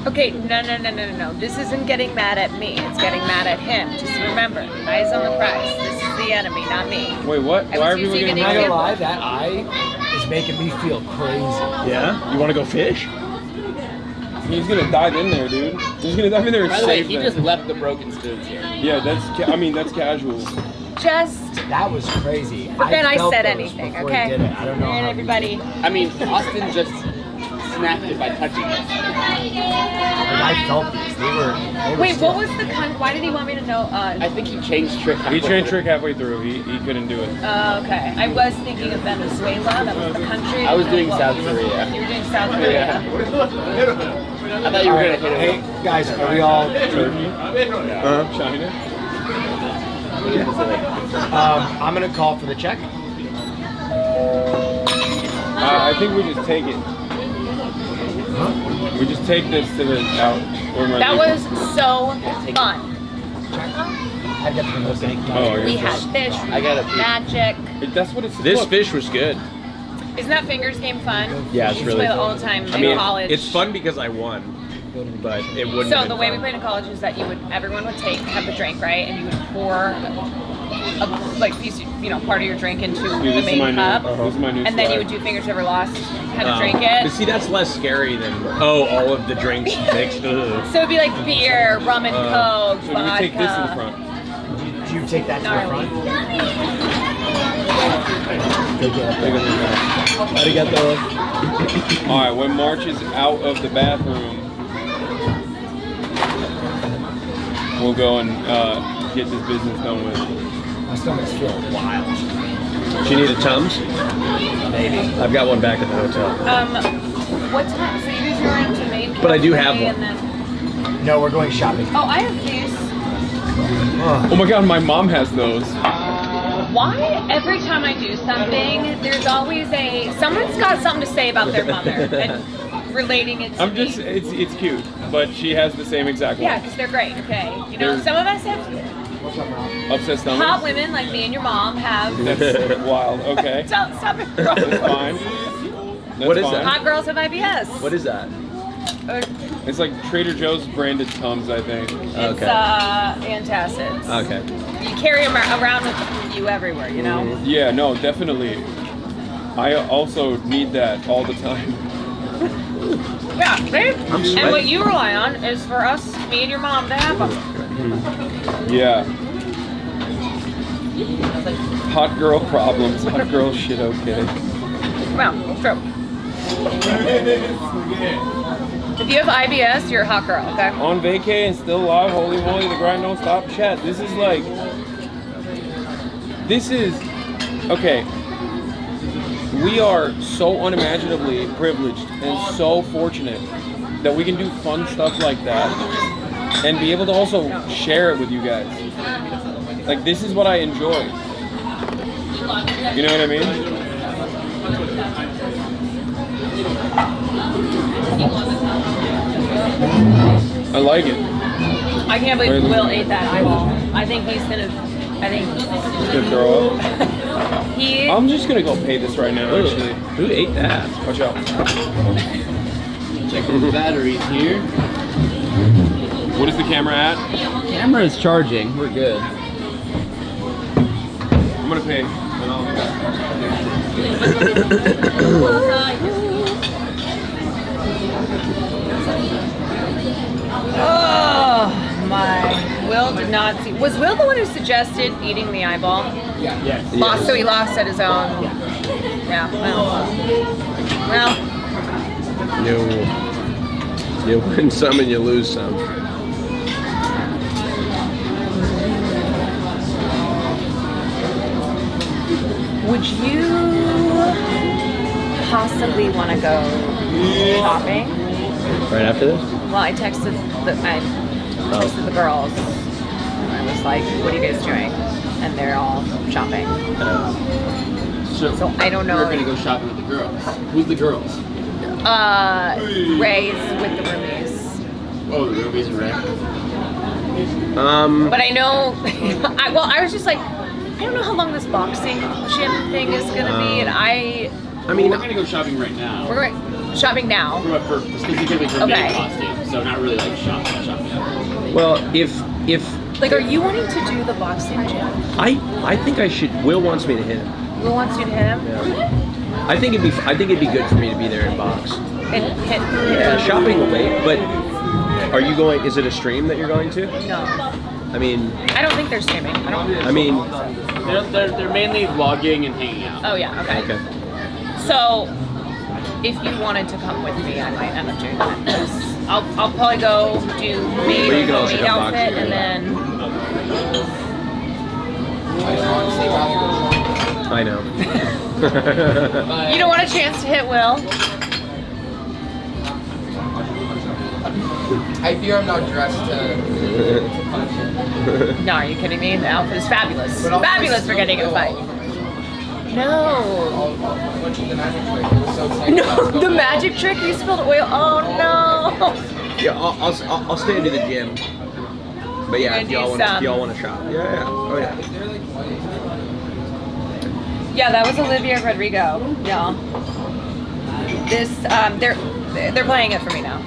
Okay, no. This isn't getting mad at me. It's getting mad at him. Just remember, eyes on the prize. This is the enemy, not me. Wait, what? I Why are was people using getting an mad? I'm not example. gonna lie, that eye is making me feel crazy. Yeah? You want to go fish? He's gonna dive in there, dude. He's gonna dive in there and By the way, save he them. just left the broken spoons here. Yeah, that's casual. Just That was crazy. pretend I felt said those anything, before okay? he did it. I don't know And how everybody. I mean, Austin just snapped it by touching it. I felt these. They were Wait, still- what was the why did he want me to know? I think he changed trick. He changed trick halfway through. He couldn't do it. Okay, I was thinking of Venezuela. That was the country. I was doing What- South Korea. You were doing South Korea. I thought you were All gonna right, hit it. Hey guys, are we all Turkey? China? I'm gonna call for the check. I think we just take it. We just take this to the out. That was so fun. I got the most Oh, We had fish. I got a magic. That's what it's. This look. fish was good. Isn't that fingers game fun? Yeah, We it's used to really play that fun. all the time I in mean, college. it's fun because I won, but it wouldn't. So have the been way we fun. played in college is that everyone would have a drink, right? And you would pour a piece, part of your drink into Dude, the this is main my cup. This is my new And then you swag. would do fingers ever lost, had to drink But it. see, that's less scary than all of the drinks mixed. Ugh. So it'd be like beer, rum and coke, So vodka. we take this in the front. Do you take that to the Gnarly. front? Arigato. All right, when March is out of the bathroom, we'll go and get this business done with. My stomach's feeling wild. Do you need a Tums? Maybe. I've got one back at the hotel. What time? So you guys are going to main But I do course have today one. and then- No, we're going shopping. Oh, I have these. Oh my god, my mom has those. Why every time I do something, there's always someone's got something to say about their mother and relating it to I'm just, it's cute, but she has the same exact one. Yeah, because they're great, okay? They're- Some of us have Obsessed stomach. hot women like me and your mom have. That's wild. Okay. Don't stop it. That's fine. That's What is fine. that? Hot girls have IBS. What is that? It's like Trader Joe's branded Tums, I think. It's antacids. Okay. You carry them around with you everywhere, you know? Yeah, no, definitely. I also need that all the time. Yeah, see? I'm And sweating. what you rely on is for us, me and your mom, to have them. Yeah. Hot girl problems. Hot girl shit okay. Well, it's true. If you have IBS, you're a hot girl, okay? On vacay and still alive, holy moly, the grind don't stop. Chat, this is okay. We are so unimaginably privileged and so fortunate that we can do fun stuff like that and be able to also share it with you guys. Like, this is what I enjoy. You know what I mean? I like it. I can't believe Will ate that eyeball. I think he's gonna. Gonna throw up. I'm just gonna go pay this right now, actually. Who ate that? Watch out. Checking the batteries here. What is the camera at? Camera is charging. We're good. I'm gonna pay. Oh my! Will did not see. Was Will the one who suggested eating the eyeball? Yeah. Yes. Lost, so he lost at his own. Yeah. Well. You win some and you lose some. Would you possibly want to go shopping? Right after this? Well, I texted the girls. I was like, "What are you guys doing?" And they're all shopping. So I don't know. We're gonna go shopping with the girls. Who's the girls? Ray's with the roomies. Oh, the roomies and Ray. But I know. I was just like, I don't know how long this boxing gym thing is gonna be, and I mean, we're gonna go shopping right now. we're going shopping now. Specifically for Okay. main costume, so not really like shopping. Well, if Like, are you wanting to do the boxing gym? I think I should. Will wants me to hit him. Will wants you to hit him. I think it'd be good for me to be there in box. Shopping will wait, but are you going? Is it a stream that you're going to? No. I mean, I don't think they're streaming. I mean, they're mainly vlogging and hanging out. Oh yeah. Okay. So, if you wanted to come with me, I might end up doing that. 'Cause I'll probably go do maybe a VOD outfit and then. I know. You don't want a chance to hit Will. I fear I'm not dressed to No, are you kidding me? The outfit is fabulous. Fabulous for getting in a fight. No. No, the magic trick. You spilled oil. Oh no. Yeah, I'll stay into the gym. But yeah, if y'all want to shop. Yeah. Oh yeah. Yeah, that was Olivia Rodrigo. Yeah. This they're playing it for me now.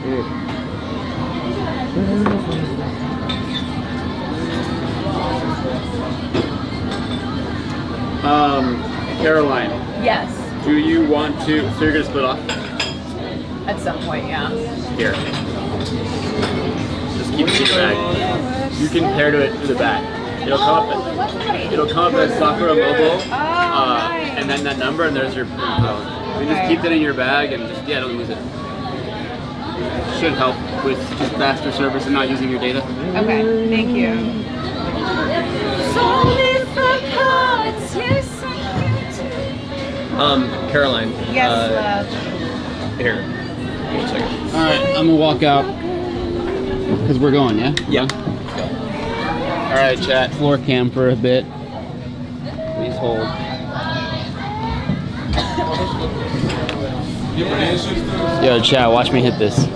Caroline. Yes. Do you want to? So you're gonna split off? At some point, yeah. Here. Just keep it in your bag. You can pair to it through the back. It'll come up as Sakura Mobile, and then that number, and there's your phone. You just keep it in your bag and just don't lose it. Should help with just faster service and not using your data. Okay, thank you. Caroline. Yes, love. Here. 1 second. All right, I'm gonna walk out because we're going. Yeah. Yeah. All right, chat. Floor cam for a bit. Please hold. Yo, chat. Watch me hit this.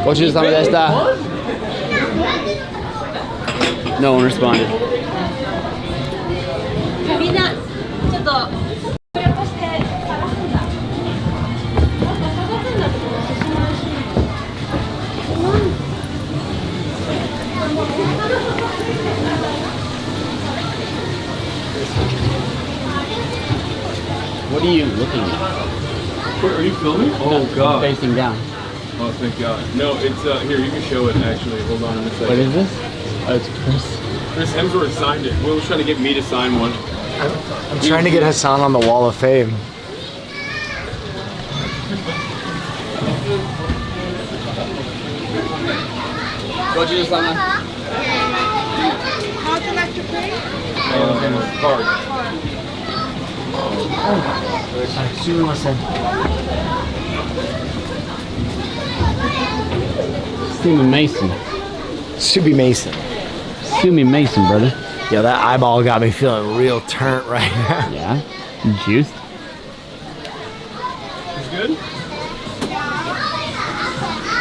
Coach, some of esta. No one responded. What are you looking at? Wait, are you filming? Oh god. Facing down. Oh thank god. No, it's here, you can show it actually. Hold on a second. What is this? Oh, it's Chris. Chris Hemsworth signed it. Will was trying to get me to sign one. I'm trying to get Hasan on the Wall of Fame. What you just on? How'd you like to pay? Card. Steamy Mason. Subi Mason. Steamy Mason, brother. Yo, that eyeball got me feeling real turnt right now. Yeah? Juiced? It's good?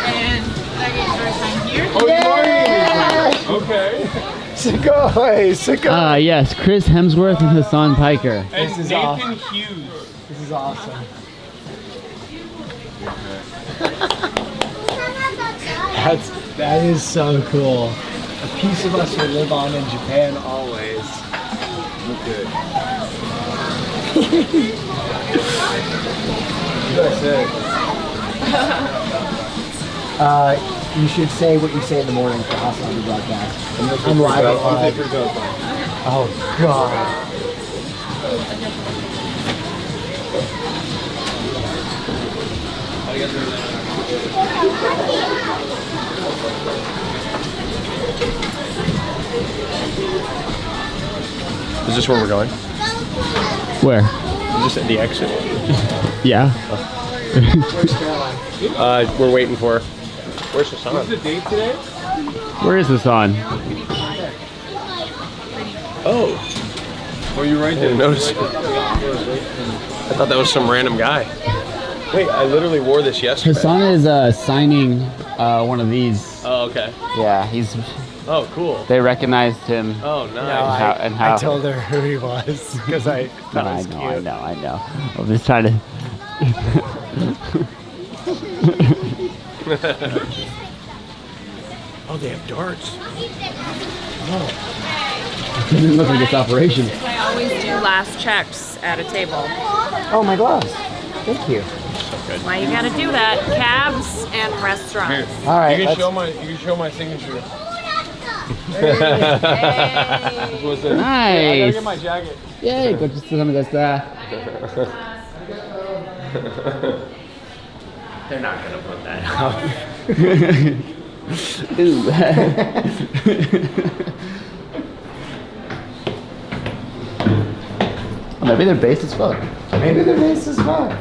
And I get your sign here. Oh, you are? Okay. Sugoi. Yes, Chris Hemsworth and Hasan Piker. And This is Nathan awesome. Hughes. This is awesome. That is so cool. A piece of us will live on in Japan always. Look good. You should say what you say in the morning for Hasanabi broadcast. I'm live. Oh god. Is this where we're going? Where? Just at the exit. Yeah. Where's Caroline? We're waiting for her. Where's Hasan? What's the date today? Where is Hasan? Oh, you're right there. I didn't notice. I thought that was some random guy. Wait, I literally wore this yesterday. Hasan is signing one of these. Oh, okay. Yeah, he's. Oh, cool. They recognized him. Oh, nice. I told her who he was because I thought it was cute. I know. I'm just trying to. Oh, they have darts. Oh. It didn't look like this operation. I always do last checks at a table. Oh, my gloves. Thank you. Why you gotta do that? Cabs and restaurants. All right. You can show my signature. What's Nice. it? I gotta get my jacket. Yay, gochitsusamedeshita. They're not going to put that up. Maybe they're based as fuck. Maybe they're nice as fuck.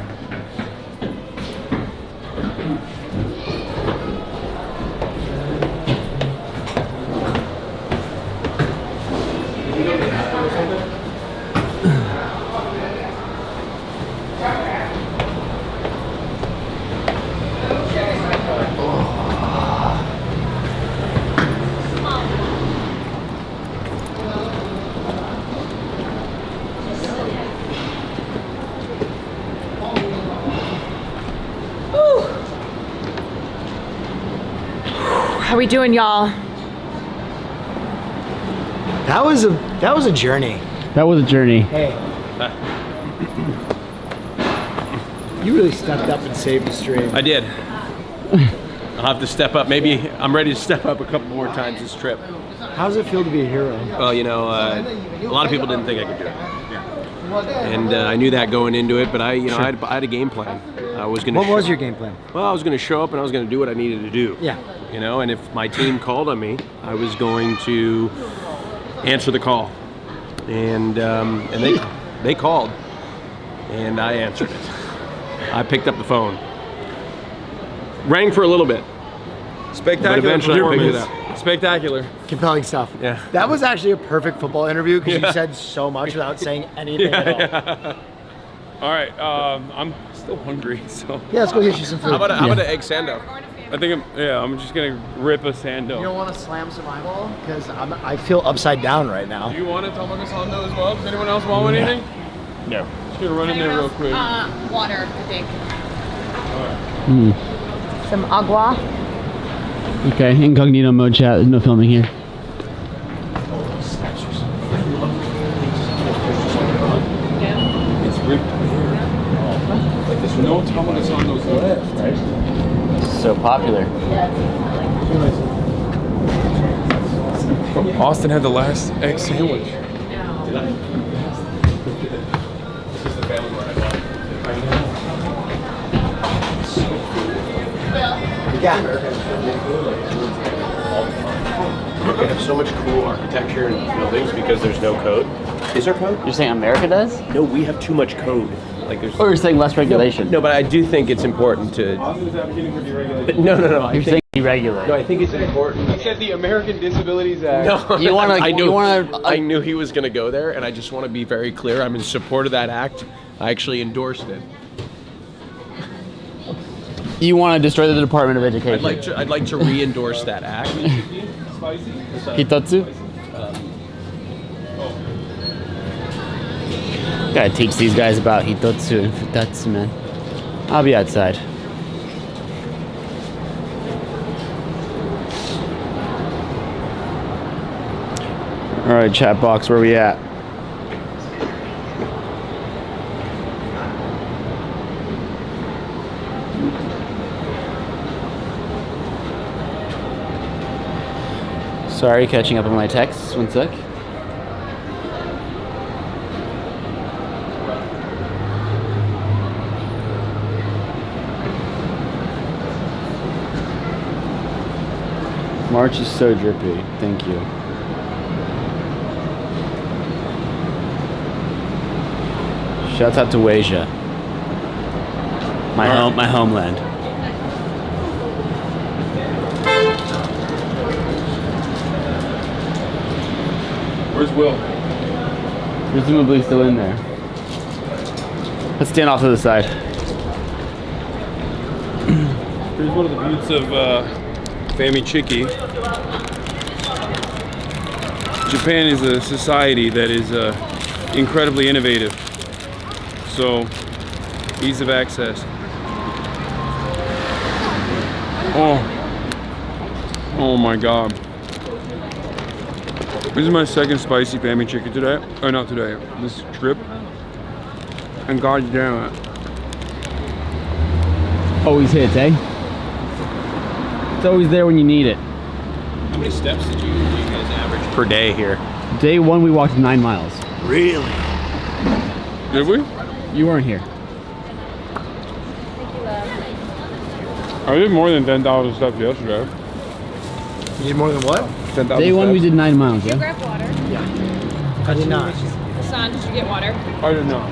How we doing, y'all? That was a journey. That was a journey. Hey. You really stepped up and saved the stream. I did. I'll have to step up. Maybe I'm ready to step up a couple more times this trip. How does it feel to be a hero? Well, you know, a lot of people didn't think I could do it. And I knew that going into it, but I had a game plan. I was going to. What was your game plan? Well, I was going to show up and I was going to do what I needed to do. Yeah. You know, and if my team called on me, I was going to answer the call. And they called, and I answered it. I picked up the phone. Rang for a little bit. Spectacular. But eventually I picked it up. Spectacular. Compelling stuff. Yeah. That was actually a perfect football interview because you said so much without saying anything at all. Yeah. All right, I'm still hungry, so. Yeah, let's go get you some food. How about an egg sando? I think I'm just gonna rip a sando. You don't want to slam some eyeball? Because I feel upside down right now. Do you want a tamago sando as well? Does anyone else want anything? No. Just gonna run in there real quick. Water, I think. Mm. Some agua. Okay, incognito mode chat. There's no filming here. It's ripped here. Like there's no tamago sandos left, right? So popular. Austin had the last egg sandwich. Did I? This is the family where I love. Yeah. We have so much cool architecture and buildings because there's no code. Is there code? You're saying America does? No, we have too much code. Like there's. Or you're saying less regulation? No, but I do think it's important to. No. You're saying irregular. No, I think it's important. He said the American Disabilities Act. No, You want to? I I knew he was going to go there, and I just want to be very clear. I'm in support of that act. I actually endorsed it. You want to destroy the Department of Education? I'd like to re-endorse that act. Hitotsu? Gotta teach these guys about Hitotsu and Futatsu, man. I'll be outside. Alright, chat box, where we at? Sorry, catching up on my texts. One sec. March is so drippy. Thank you. Shouts out to Wasia. My homeland. Where's Will? Presumably still in there. Let's stand off to the side. Here's one of the boots of Fami Chiki. Japan is a society that is incredibly innovative. So, ease of access. Oh my God. This is my second spicy Pammy chicken today. Oh, not today. This trip. And god damn it. Always hits, eh? It's always there when you need it. How many steps did you guys average per day here? Day 1, we walked 9 miles. Really? Did we? You weren't here. I did more than 10,000 steps yesterday. You did more than what? 10,000 Day 1, steps. we did 9 miles, Did you yeah? grab water? Yeah. I did not. Hassan, did you get water? I did not.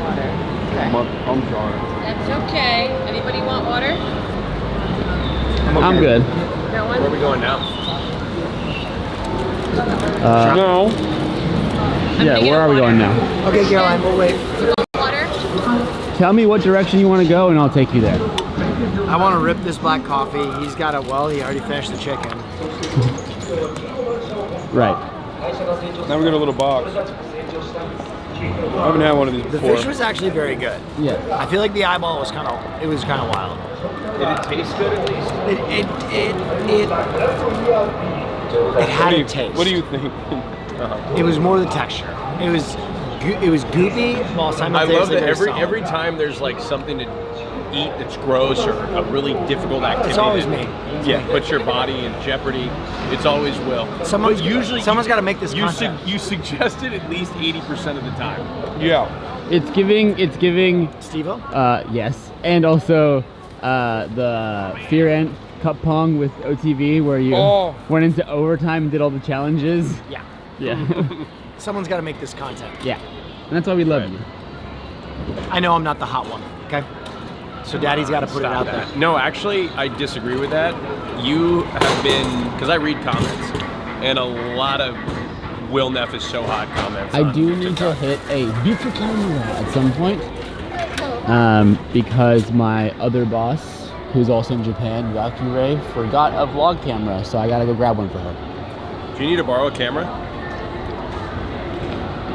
Water. Okay. I'm sorry. That's okay. Anybody want water? I'm good. Got one? Where are we going now? No. Yeah, where are we going now? Okay, Caroline, we'll wait. Water? Tell me what direction you want to go and I'll take you there. I want to rip this black coffee. He's got it well. He already finished the chicken. Right. Now we got a little box. I haven't had one of these The before. fish was actually very good. Yeah. I feel like the eyeball was kind of wild. Did it taste good at least? It had a taste. What do you think? It was more the texture. It was goopy while I simultaneously love that very solid. every time there's like something to eat that's gross or a really difficult activity. It's always that, me. Yeah, puts your body in jeopardy. It's always Will. Someone's got to make this you content. you suggested at least 80% of the time. Yeah. It's giving Steve-O? Yes. And also the Fear Ant Cup Pong with OTV where you went into overtime and did all the challenges. Yeah. Yeah. Someone's got to make this content. Yeah. And that's why we love you. I know I'm not the hot one, okay? So Daddy's got to put it out there. No, actually, I disagree with that. You have been, because I read comments, and a lot of Will Neff is so hot comments. I do need to hit a beeper camera at some point. Because my other boss, who's also in Japan, Japanuary, forgot a vlog camera, so I gotta go grab one for her. Do you need to borrow a camera?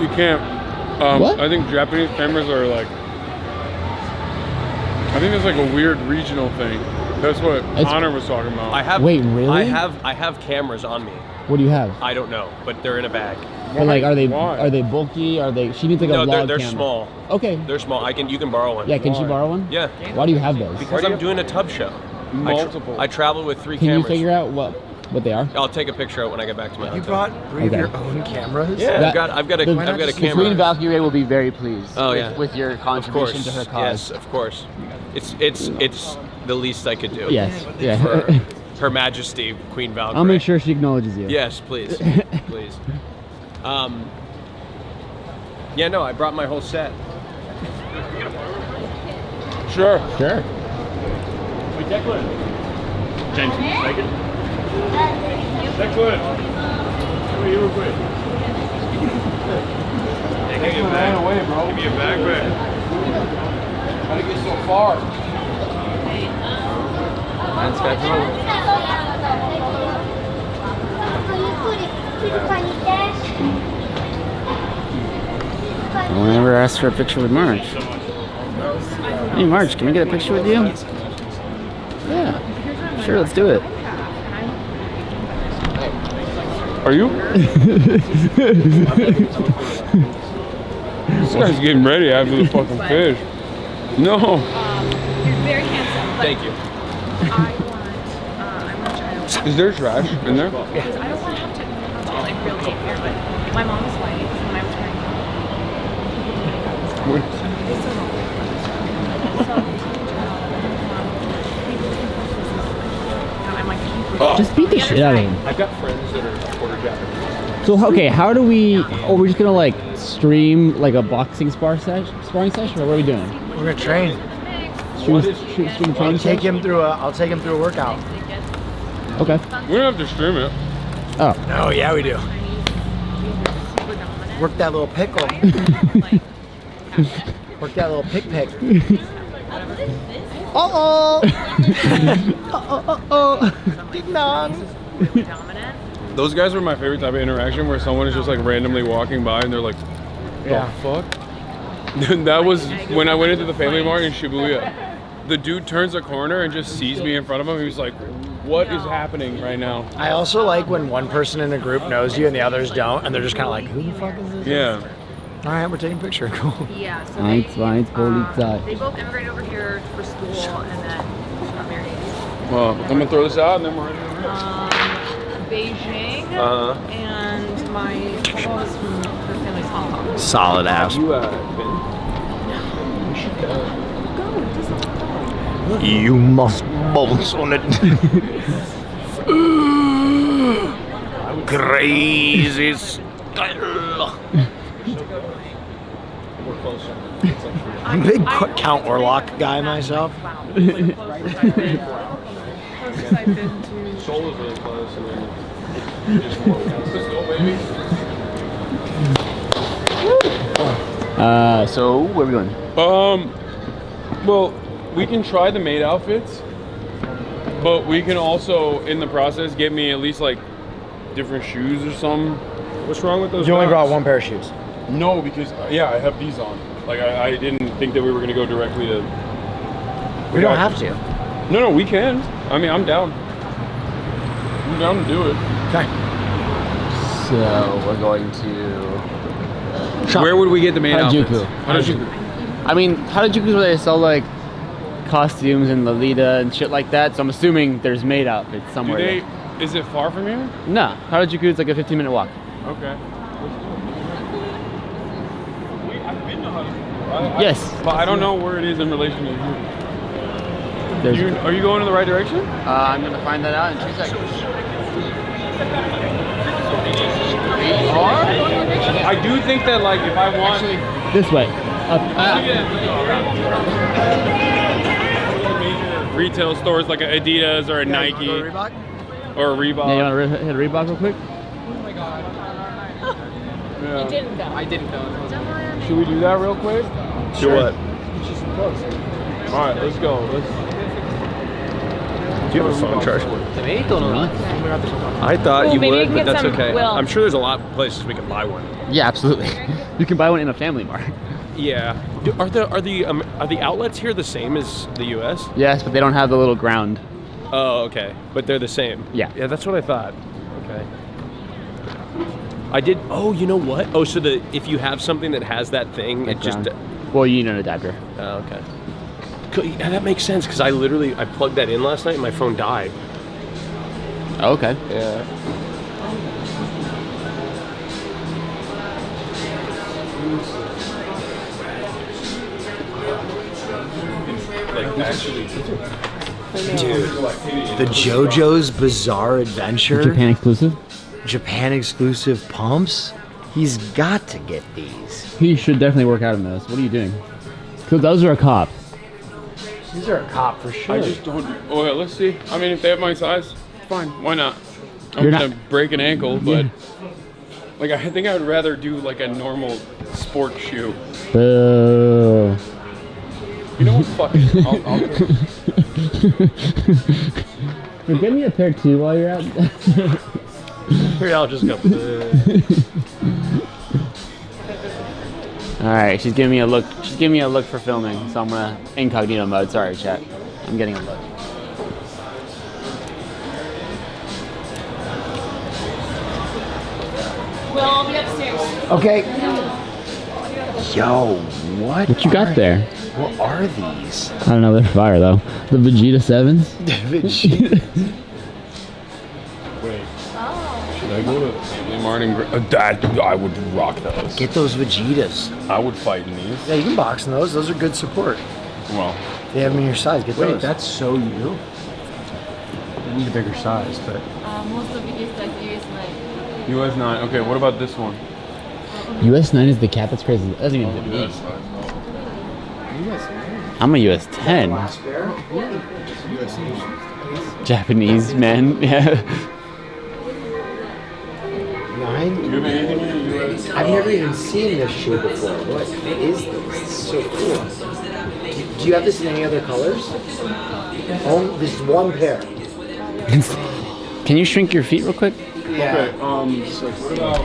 You can't. What? I think Japanese cameras are like. I think it's like a weird regional thing. That's what Connor was talking about. I have. Wait, really? I have cameras on me. What do you have? I don't know, but they're in a bag. But like, are they bulky? Are they? She needs like a No, vlog they're camera. small. Okay. They're small. You can borrow one. Yeah, can she borrow one? Yeah. Why do you have those? Because I'm doing a tub show. Multiple. I travel with 3 Can cameras. you figure out what they are? I'll take a picture of it when I get back to my hotel. You brought 3 of your own cameras? Yeah, I've got a camera. The Queen Valkyrie will be very pleased. Oh yeah, with your contribution to her cause. Yes, of course. It's the least I could do. Yes, yeah. For Her Majesty Queen Valkyrie. I'll make sure she acknowledges you. Yes, please, please. Yeah, no, I brought my whole set. Sure. Sure. Wait, Declan. James, second. Declan. Come here real quick. Give me a bag away, bro. Give me a bag back. How to get so far? No one ever asked for a picture with Marge. Hey Marge, can we get a picture with you? Yeah. Sure, let's do it. Are you? This guy's getting ready after the fucking fish. No. You're very handsome. Thank you. Is there trash in there? Because I don't want to have to like real deep here, but my mom is white and I was wearing Just beat the shit out of him. I've got friends that are quarter Japanese. So okay, how do we? Are we just gonna like stream like a boxing sparring session, or what are we doing? We're gonna train. Stream training. I'll take him through a workout. Okay. We don't have to stream it. Oh. No, yeah, we do. Work that little pickle. Work that little pick. Uh-oh. Ding dong. Those guys were my favorite type of interaction where someone is just like randomly walking by and they're like, the fuck? That was when I went into the Family Mart in Shibuya. The dude turns a corner and just sees me in front of him. He was like, What is happening right now? I also like when one person in a group knows you and the others don't, and they're just kind of like, who the fuck is this? Yeah. All right, we're taking a picture. Cool. Yeah, so they both immigrated over here for school and then got married. Well, I'm gonna throw this out and then we're Beijing and my couple is from her family's Hong Kong. Solid ass. You been? You must bounce on it. Crazy style. We're closer. I'm a big Count Orlock guy myself. Closest I've been to. Seoul is really close, and then just more. Let's go, baby. So where are we going? Well, we can try the maid outfits, but we can also, in the process, get me at least like different shoes or something. What's wrong with those? You only bags? brought one pair of shoes. No, because yeah, I have these on. Like I didn't think that we were gonna go directly to. We don't have to. No, we can. I mean, I'm down. I'm down to do it. Okay. So we're going to. Where would we get the maid outfits? Harajuku. I mean, Harajuku's where they sell like costumes and Lolita and shit like that. So I'm assuming there's maid outfits somewhere. Is it far from here? No, Harajuku is like a 15-minute walk. Okay. I've been to Harajuku. Yes. But I don't know where it is in relation to you. Are you going in the right direction? I'm gonna find that out in 2 seconds. I do think that like if I want this way. Up. Retail stores like a Adidas or a Nike or a Reebok. Yeah, you want to hit a Reebok real quick? You didn't go. I didn't go. Should we do that real quick? Do what? All right, let's go. Do you have a phone charger? I thought Well, you maybe you would, can but get that's some- okay. well- I'm sure there's a lot of places we can buy one. Yeah, absolutely. You can buy one in a Family Mart. Yeah. Are the outlets here the same as the U.S.? Yes, but they don't have the little ground. Oh, okay. But they're the same. Yeah. Yeah, that's what I thought. Okay. I did. Oh, you know what? Oh, so if you have something that has that thing, it just. Well, you need an adapter. Oh, okay. Cool. Yeah, that makes sense because I plugged that in last night and my phone died. Oh, okay. Yeah. Like actually. Dude, the JoJo's Bizarre Adventure. Japan exclusive? Japan exclusive pumps? He's got to get these. He should definitely work out in those. What are you doing? Because those are a cop. These are a cop for sure. I just don't. Oh, yeah, let's see. I mean, if they have my size, fine. Why not? I'm You're gonna not- break an ankle, but Yeah. like I think I would rather do like a normal sport shoe. Boo. You know what? Fuck it. I'll Well, get me a pair too while you're out. Here, I'll just go. All right, she's giving me a look. She's giving me a look for filming, so I'm gonna incognito mode. Sorry, chat. I'm getting a look. We'll all be upstairs. Okay. Yo, what? What you got there? What are these? I don't know. They're fire though. The Vegeta 7s. Vegeta. Wait. Should I go to Family Mart and I would rock those. Get those Vegetas. I would fight in these. Yeah, you can box in those. Those are good support. Well, If you have them in your size, get those. That's so you. I need a bigger size, but. Most of it is like US US 9. Okay, what about this one? US 9 is the cap. That's crazy. That doesn't even fit me. I'm a US 10. Japanese men. Yeah. 9? Do you have anything in the US? I've never even seen this shoe before. What is this? It's so cool. Do you have this in any other colors? Oh, this is one pair. Can you shrink your feet real quick? Yeah. Okay, so what about...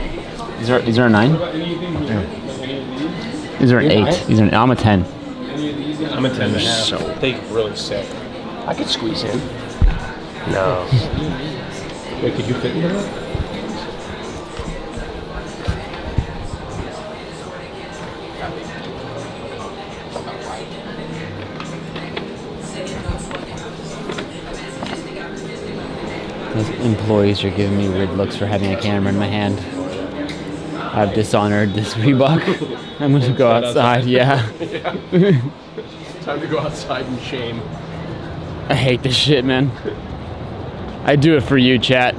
These are a 9? What about anything here? Like any of these? These are an 8. These are I'm a 10. Any of these? I'm a 10 and a half. So They really sick. I could squeeze in. No. Wait, could you fit in that? Those employees are giving me weird looks for having a camera in my hand. I've dishonored this Reebok. I'm gonna go outside, yeah. Yeah. Time to go outside in shame. I hate this shit, man. I do it for you, chat.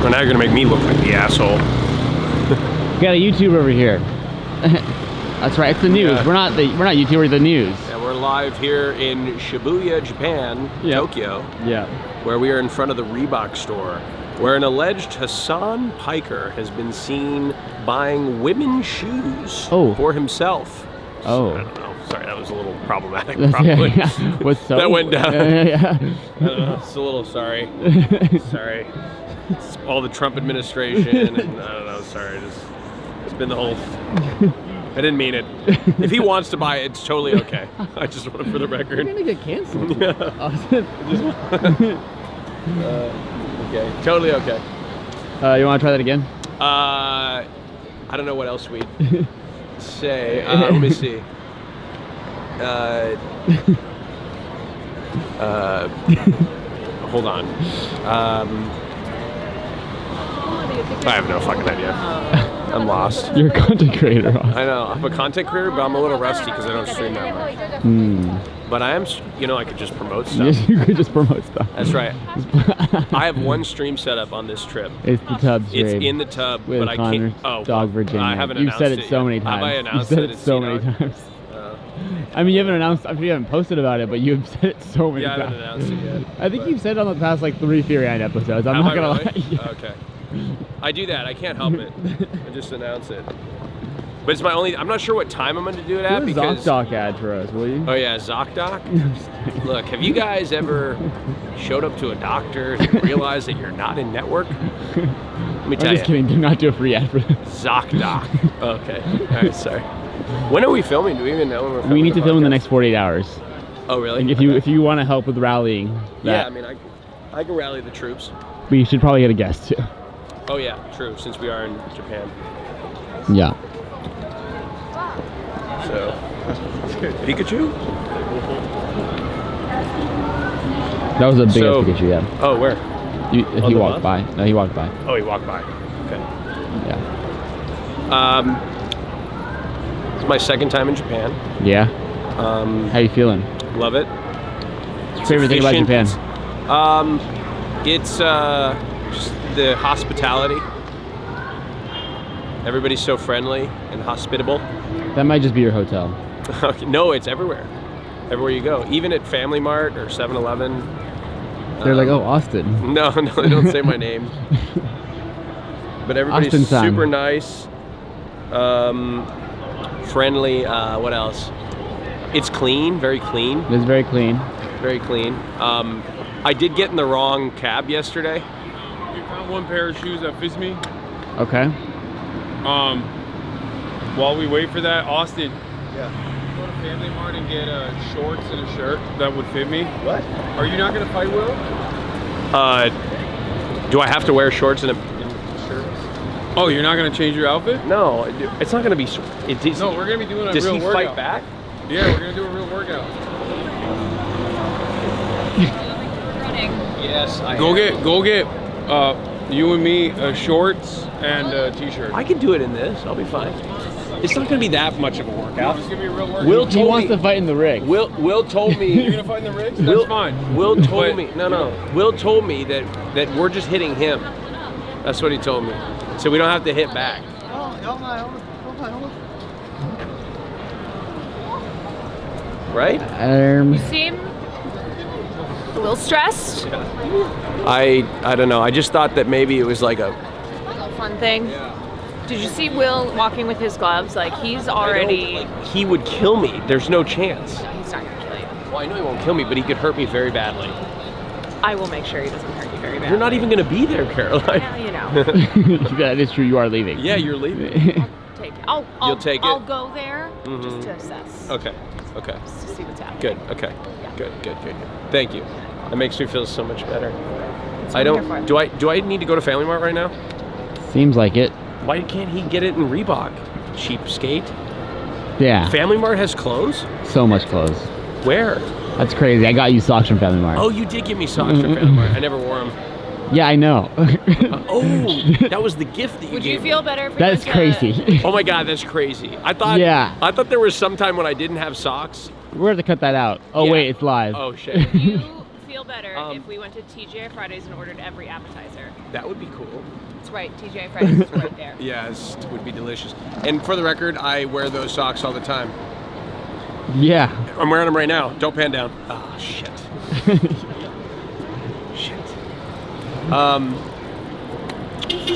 Well, now you're gonna make me look like the asshole. We got a YouTube over here. That's right, it's the news. Yeah. We're not YouTube, we're the news. And we're live here in Shibuya, Japan, Tokyo. Yeah. Where we are in front of the Reebok store, where an alleged Hasan Piker has been seen buying women's shoes for himself. Oh. I don't know. Sorry, that was a little problematic, That's- probably. yeah. What's so? That went down. Yeah. I don't know. It's a little sorry. Sorry. It's all the Trump administration, and I don't know. Sorry. It's been the whole. I didn't mean it. If he wants to buy it, it's totally okay. I just want it for the record. You're gonna get canceled. Okay, totally okay. You want to try that again? I don't know what else we'd say. Let me see. Hold on. I have no fucking idea. I'm lost. You're a content creator. I know. I'm a content creator, but I'm a little rusty because I don't stream that much. But I am, you know, I could just promote stuff. Yes, you could just promote stuff. That's right. I have one stream set up on this trip. It's the tub stream. It's in the tub, with but I can't. Connor's dog Virginia. I haven't You've announced said it it so yet. many times. Have I announced You've said that it it's so Sea-Dog? many times. I mean, you haven't announced. I'm sure you haven't posted about it, but you've said it so many Yeah, I times. haven't announced it yet. I think you've said it on the past like 3 Theory Island episodes. I'm Have not I gonna really? lie. Okay. I do that. I can't help it. I just announce it. But it's my only. I'm not sure what time I'm going to do it at Do a because. ZocDoc ad for us, will you? Oh yeah, ZocDoc. Look, have you guys ever showed up to a doctor and realized that you're not in network? Let me tell I'm just you. kidding. Do not do a free ad for this. ZocDoc. Okay. All right. Sorry. When are we filming? Do we even know when we're filming? We need to the film in the podcast? next 48 hours. Oh really? And if you want to help with rallying, Yeah, that, I mean, I can rally the troops. we should probably get a guest too. Oh yeah, true. Since we are in Japan. Yeah. So, Pikachu? That was a big So- ass Pikachu, yeah. Oh, where? He On the walked bus? by. No, he walked by. Oh, he walked by. Okay. Yeah. It's my second time in Japan. Yeah. How you feeling? Love it. What's your favorite thing about Japan? It's just the hospitality. Everybody's so friendly and hospitable. That might just be your hotel. No, it's everywhere. Everywhere you go. Even at Family Mart or 7-Eleven. They're like, oh, Austin. No, they don't say my name. But everybody's Austin-san. super nice, friendly. What else? It's clean, very clean. It's very clean. Very clean. I did get in the wrong cab yesterday. We found one pair of shoes that fits me. Okay. While we wait for that, Austin. Yeah. Go to Family Mart and get shorts and a shirt that would fit me. What? Are you not gonna fight Will? Do I have to wear shorts and a shirt? Oh, you're not gonna change your outfit? No, it's not gonna be. No, we're gonna be doing a does real he workout. fight back? Yeah, we're gonna do a real workout. Yes, I Go am. get you and me shorts and a t-shirt. I can do it in this. I'll be fine. It's not gonna be that much of a workout. It's gonna be a real workout. Will He told wants me. to fight in the rig. Will told me. You're gonna fight in the rigs? That's Will, fine. Will told But- me. No. Will told me that we're just hitting him. That's what he told me. So we don't have to hit back. Right? You seem a little stressed. I don't know. I just thought that maybe it was like a. Fun thing. Did you see Will walking with his gloves? Like he's already. He would kill me. There's no chance. He's not gonna kill you. Well, I know he won't kill me, but he could hurt me very badly. I will make sure he doesn't hurt you very badly. You're not even gonna be there, Caroline. Yeah, you know. That is true. You are leaving. Yeah, you're leaving. take it. You'll take it? I'll go there Mhm. just to assess. Okay. Okay. Just to see what's happening. Good. Okay. Good. Thank you. That makes me feel so much better. That's I what I'm don't. here for. Do I need to go to Family Mart right now? Seems like it. Why can't he get it in Reebok? Cheapskate. Yeah. Family Mart has clothes? So much clothes. Where? That's crazy. I got you socks from Family Mart. Oh, you did give me socks from Family Mart. I never wore them. Yeah, I know. That was the gift that you Would gave you me. feel better if we That's went to- crazy. Oh my God, that's crazy. I thought. Yeah. I thought there was some time when I didn't have socks. We're going to cut that out. Oh, Yeah. wait, it's live. Oh shit. Would you feel better if we went to TGI Fridays and ordered every appetizer? That would be cool. That's right, TGI Fridays is right there. Yes, it would be delicious. And for the record, I wear those socks all the time. Yeah. I'm wearing them right now. Don't pan down. Oh shit. Shit.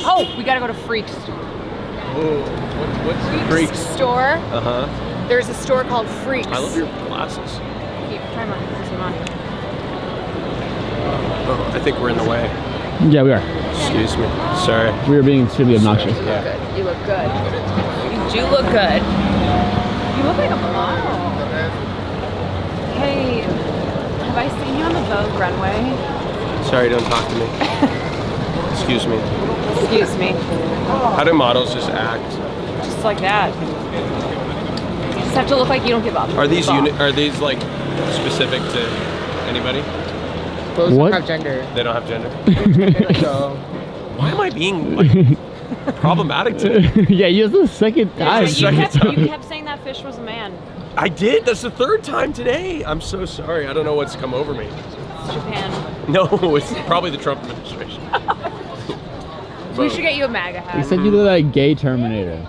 Oh, we gotta go to Freaks. What's the Freaks Store. Uh-huh. There's a store called Freaks. I love your glasses. Keep try them on. Put them on. Oh, I think we're in the way. Yeah, we are. Excuse me. Sorry. We were being extremely obnoxious. Yeah. You look good. You do look good. You look like a model. Hey, have I seen you on the Vogue runway? Sorry, don't talk to me. Excuse me. Excuse me. How do models just act? Just like that. You just have to look like you don't give up. Are these That's all. are these like specific to anybody? Clothes don't have gender. They don't have gender. So why am I being like problematic today? Yeah, you the second time. You kept saying that fish was a man. I did. That's the third time today. I'm so sorry. I don't know what's come over me. It's Japan. No, it's probably the Trump administration. We should get you a MAGA hat. You said you look like gay Terminator.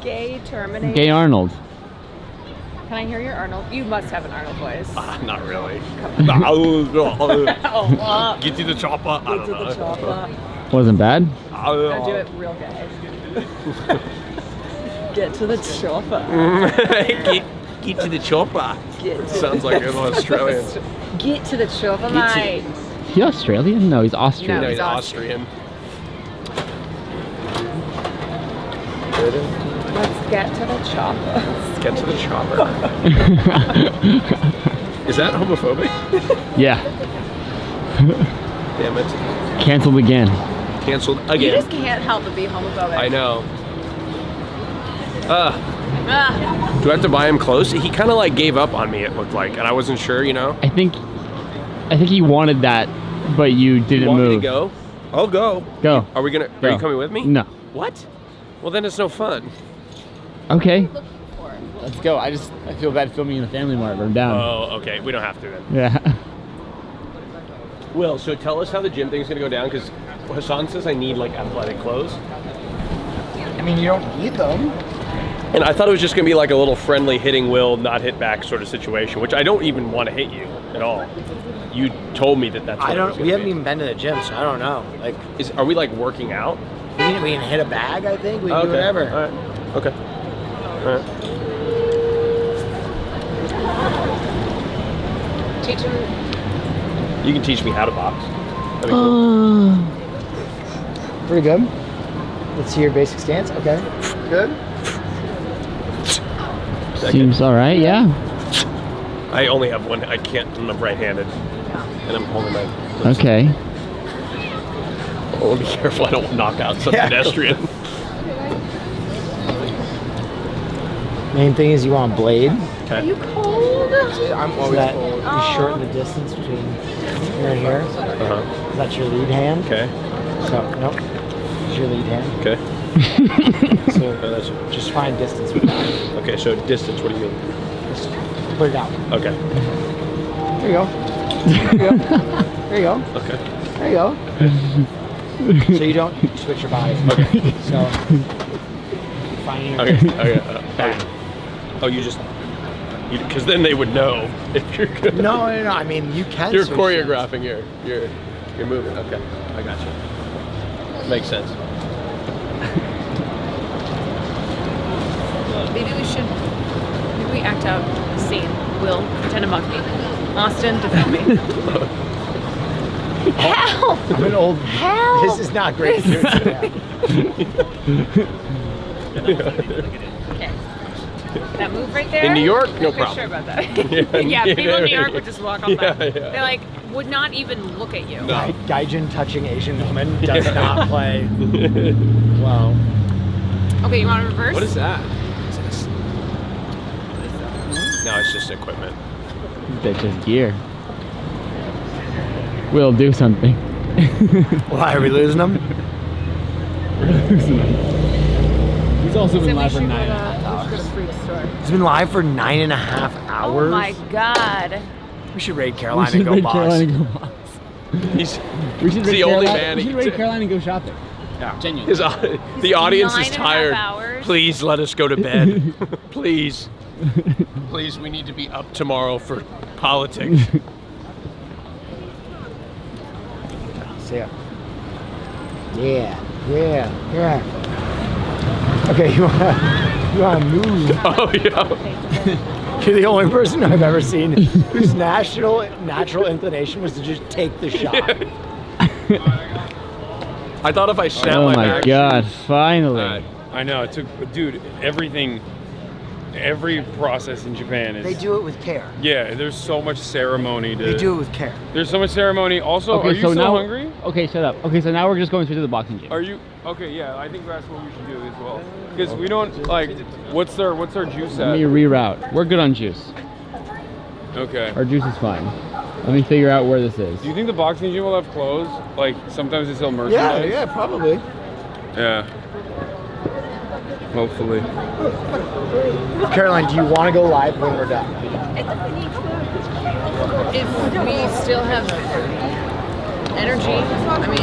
Gay Terminator. Gay Arnold. Can I hear your Arnold? You must have an Arnold voice. Not really. Oh, Get to the chopper. I don't to the know. chopper. Wasn't bad. Now do it real gay. Get to the chopper. Get to the chopper. Get to Sounds like an Australian. Get to the chopper, Get to- mate. He Australian? No, he's Austrian. No, he's Austrian. Let's get to the chopper. Let's get to the chopper. Is that homophobic? Yeah. Damn it. Canceled again. Canceled You again. just can't help but be homophobic. I know. Ah. Do I have to buy him clothes? He kind of like gave up on me, it looked like, and I wasn't sure, you know? I think he wanted that, but you didn't Want me to move. go? I'll go. Go. Are we gonna? Are Go. you coming with me? No. What? Well, then it's no fun. Okay. Let's go. I feel bad filming in the Family Mart, but I'm down. Oh, okay. We don't have to then. Yeah. Will, so tell us how the gym thing's gonna go down, because Hasan says I need like athletic clothes. I mean, you don't need them. And I thought it was just gonna be like a little friendly hitting Will, not hit back sort of situation, which I don't even want to hit you at all. You told me that that's what I it don't. was We gonna haven't be. even been to the gym, so I don't know. Like, Are we like working out? we can hit a bag. I think we can do Okay. whatever. All right. Okay. All right. Teach him. You can teach me how to box. That'd be cool. Pretty good. Let's see your basic stance. Okay. Good. Seems all right. Yeah. I only have one. I can't. I'm right-handed, and I'm holding my. Okay. Oh, be careful! I don't knock out some pedestrian. Main thing is you want a blade. Are you cold? I'm So always that cold. you shorten the distance between here and here. Uh-huh. That's your lead hand. Okay. So nope. This is your lead hand. Okay. So just find distance with that. Okay. So distance. What do you mean? Just put it out. Okay. There you go. There you go. There you go. Okay. There you go. So you don't switch your body. Okay. So find your Okay. Okay. Bang. Oh, you just. Because then they would know if you're good. No. I mean, you can. You're switch choreographing your movement. Okay. I got you. Makes sense. Maybe we act out a scene. Will pretend to mug me. Austin defend me. Help! I'm an old. Help! This is not great. Okay. That move right there? In New York, no I'm problem. sure about that. Yeah, people in New York would just walk on by. Yeah. They like would not even look at you. No. Gaijin touching Asian woman does not play. Wow. Okay, you want to reverse? What is that? No, it's just equipment. That's just gear. We'll do something. Why are we losing them? He's also Said been we live for should 9 go hours. to the fruit store. He's been live for 9.5 hours. Oh my god. We should raid Caroline and go boss. Caroline and go boss. He's the only man. We should raid Caroline and go shopping. Yeah. Genuinely. The audience is 9.5 tired. hours. Please let us go to bed. Please. Please, we need to be up tomorrow for politics. See ya. Yeah. Okay, you wanna move? Oh yeah. You're the only person I've ever seen whose natural inclination was to just take the shot. I thought if I snapped Oh my my back god, shoes- finally. I know, it took, dude, every process in Japan is... They do it with care. Yeah, there's so much ceremony to... They do it with care. There's so much ceremony. Also, Okay, are you so still now, hungry? Okay, shut up. Okay, so now we're just going straight to the boxing gym. Are you... Okay, yeah, I think that's what we should do as well. Because we don't, like, what's our juice Let at? me reroute. We're good on juice. Okay. Our juice is fine. Let me figure out where this is. Do you think the boxing gym will have clothes? Like, sometimes they sell merchandise? Yeah, probably. Yeah. Hopefully. Caroline, do you want to go live when we're done? If we still have energy, I mean,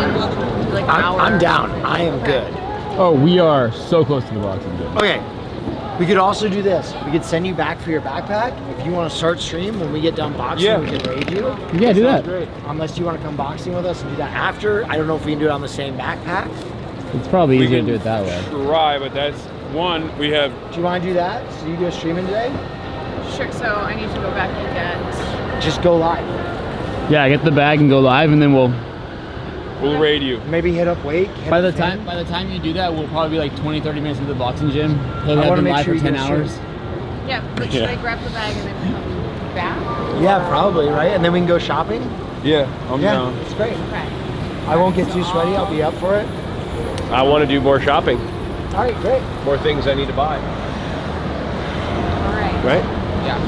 like an hour. I'm down. I am good. Oh, we are so close to the boxing gym. Okay. We could also do this. We could send you back for your backpack. If you want to start stream when we get done boxing, we can raid you. Yeah, do that. Great. Unless you want to come boxing with us and do that after. I don't know if we can do it on the same backpack. It's probably We easier to can do it that way. Try, but that's one. We have. Do you want to do that? So you do a streaming today? Sure, so I need to go back and get. Just go live. Yeah, get the bag and go live, and then we'll raid you. Maybe hit up Wake. By the time you do that, we'll probably be like 20-30 minutes into the boxing gym. We'll have been live for 10 hours. Yeah, but should I grab the bag and then come back? Yeah, probably, right? And then we can go shopping? Yeah, I'm down. It's great. Okay. I won't get too sweaty. I'll be up for it. I want to do more shopping. All right, great. More things I need to buy. All right. Right? Yeah.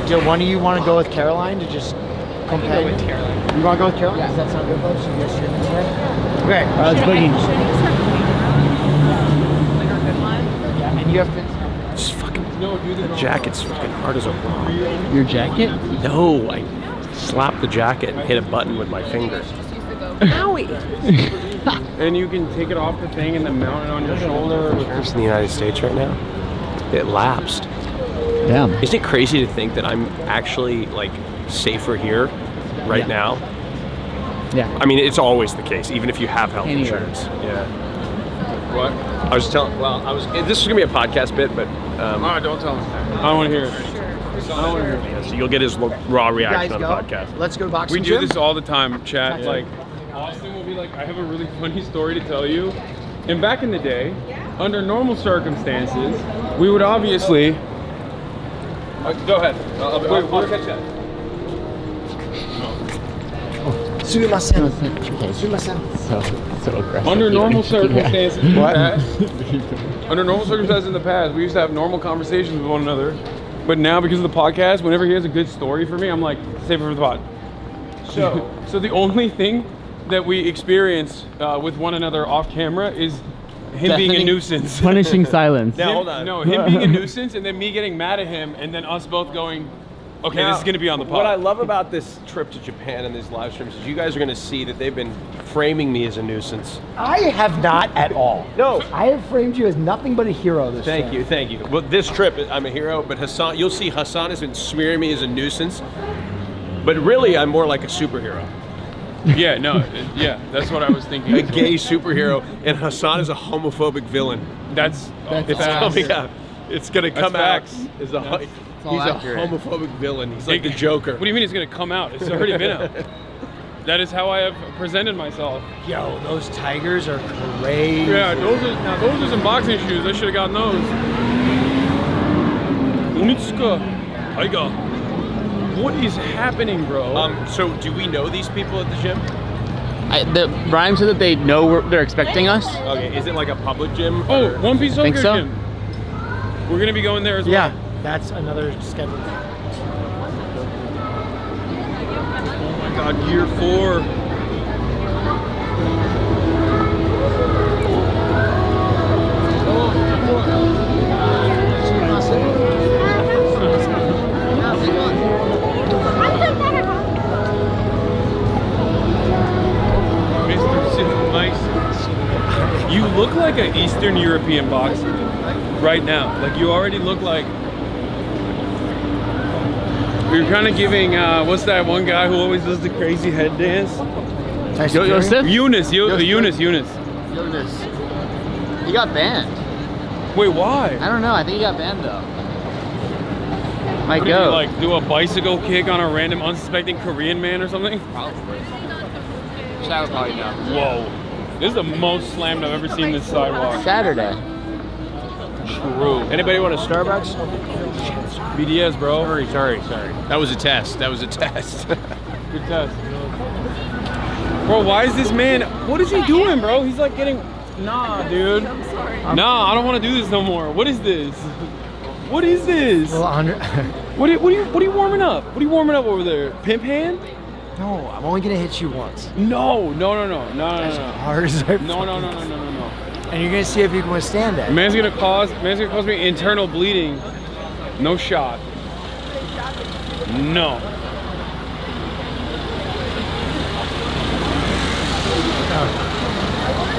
Do one of you want to go with Caroline to just come I can go with Caroline. You want to go with Caroline? Yeah. Does that sound good, folks? You guys streaming today? Okay. All right, let's boogie. Like our good one? Yeah, and you have to... Just fucking. The jacket's fucking hard as a rock. Your jacket? No, I slapped the jacket and hit a button with my finger. Owie. And you can take it off the thing and then mount it on your shoulder. Insurance in the United States right now, it lapsed. Damn. Isn't it crazy to think that I'm actually like safer here right now? Yeah. I mean, it's always the case, even if you have health Anywhere. insurance. Yeah. What? I was telling. Well, this is gonna be a podcast bit, but. Alright, don't tell him. I don't want to hear it. I don't want to hear it. Yeah, so you'll get his raw reaction on the go. podcast. Let's go boxing We gym. do this all the time, chat. Like, Austin will be like, I have a really funny story to tell you. And back in the day, under normal circumstances, we would obviously... go ahead. I'll catch that. Sumimasen. So aggressive. Under normal Yeah. circumstances in the past, under normal circumstances in the past, we used to have normal conversations with one another. But now, because of the podcast, whenever he has a good story for me, I'm like, save it for the pod. So the only thing that we experience with one another off camera is him being a nuisance. Punishing silence. Now, hold on. No, him being a nuisance, and then me getting mad at him, and then us both going, okay, Now, this is going to be on the pod. What I love about this trip to Japan and these live streams is you guys are going to see that they've been framing me as a nuisance. I have not at all. No. I have framed you as nothing but a hero this Thank trip. you, thank you. Well, this trip, I'm a hero, but Hasan, you'll see Hasan has been smearing me as a nuisance, but really I'm more like a superhero. Yeah, no, yeah, that's what I was thinking. A gay superhero, and Hasan is a homophobic villain. That's It's coming out. It's going to come out facts. as That's a, he's a homophobic villain. He's like the Joker. What do you mean it's going to come out? It's already been out. That is how I have presented myself. Yo, those tigers are crazy. Yeah, those are some boxing shoes. I should have gotten those. Unitsuka Tiger. What is happening, bro? So do we know these people at the gym? Brian said that they know they're expecting us. Okay, is it like a public gym? Oh, One Piece Soccer Think so? Gym. We're gonna be going there as well. Yeah, that's another schedule. Oh my God, year 4. You look like an Eastern European boxer right now. Like you already look like you're kind of giving. What's that one guy who always does the crazy head dance? Yosef? Eunice. He got banned. Wait, why? I don't know. I think he got banned though. Might What did go. he, like do a bicycle kick on a random unsuspecting Korean man or something? Probably. That would probably know. Whoa. This is the most slammed I've ever seen this sidewalk. Saturday. True. Anybody want a Starbucks? BDS, bro. Sorry. That was a test. Good test. Bro, why is this man, what is he doing, bro? He's like getting, nah, dude. Nah, I don't want to do this no more. What is this? What is this? Well, What are you warming up? What are you warming up over there? Pimp hand? No, I'm only gonna hit you once. No. As hard as I No. And you're gonna see if you can withstand that. Man's gonna cause me internal bleeding. No shot. No.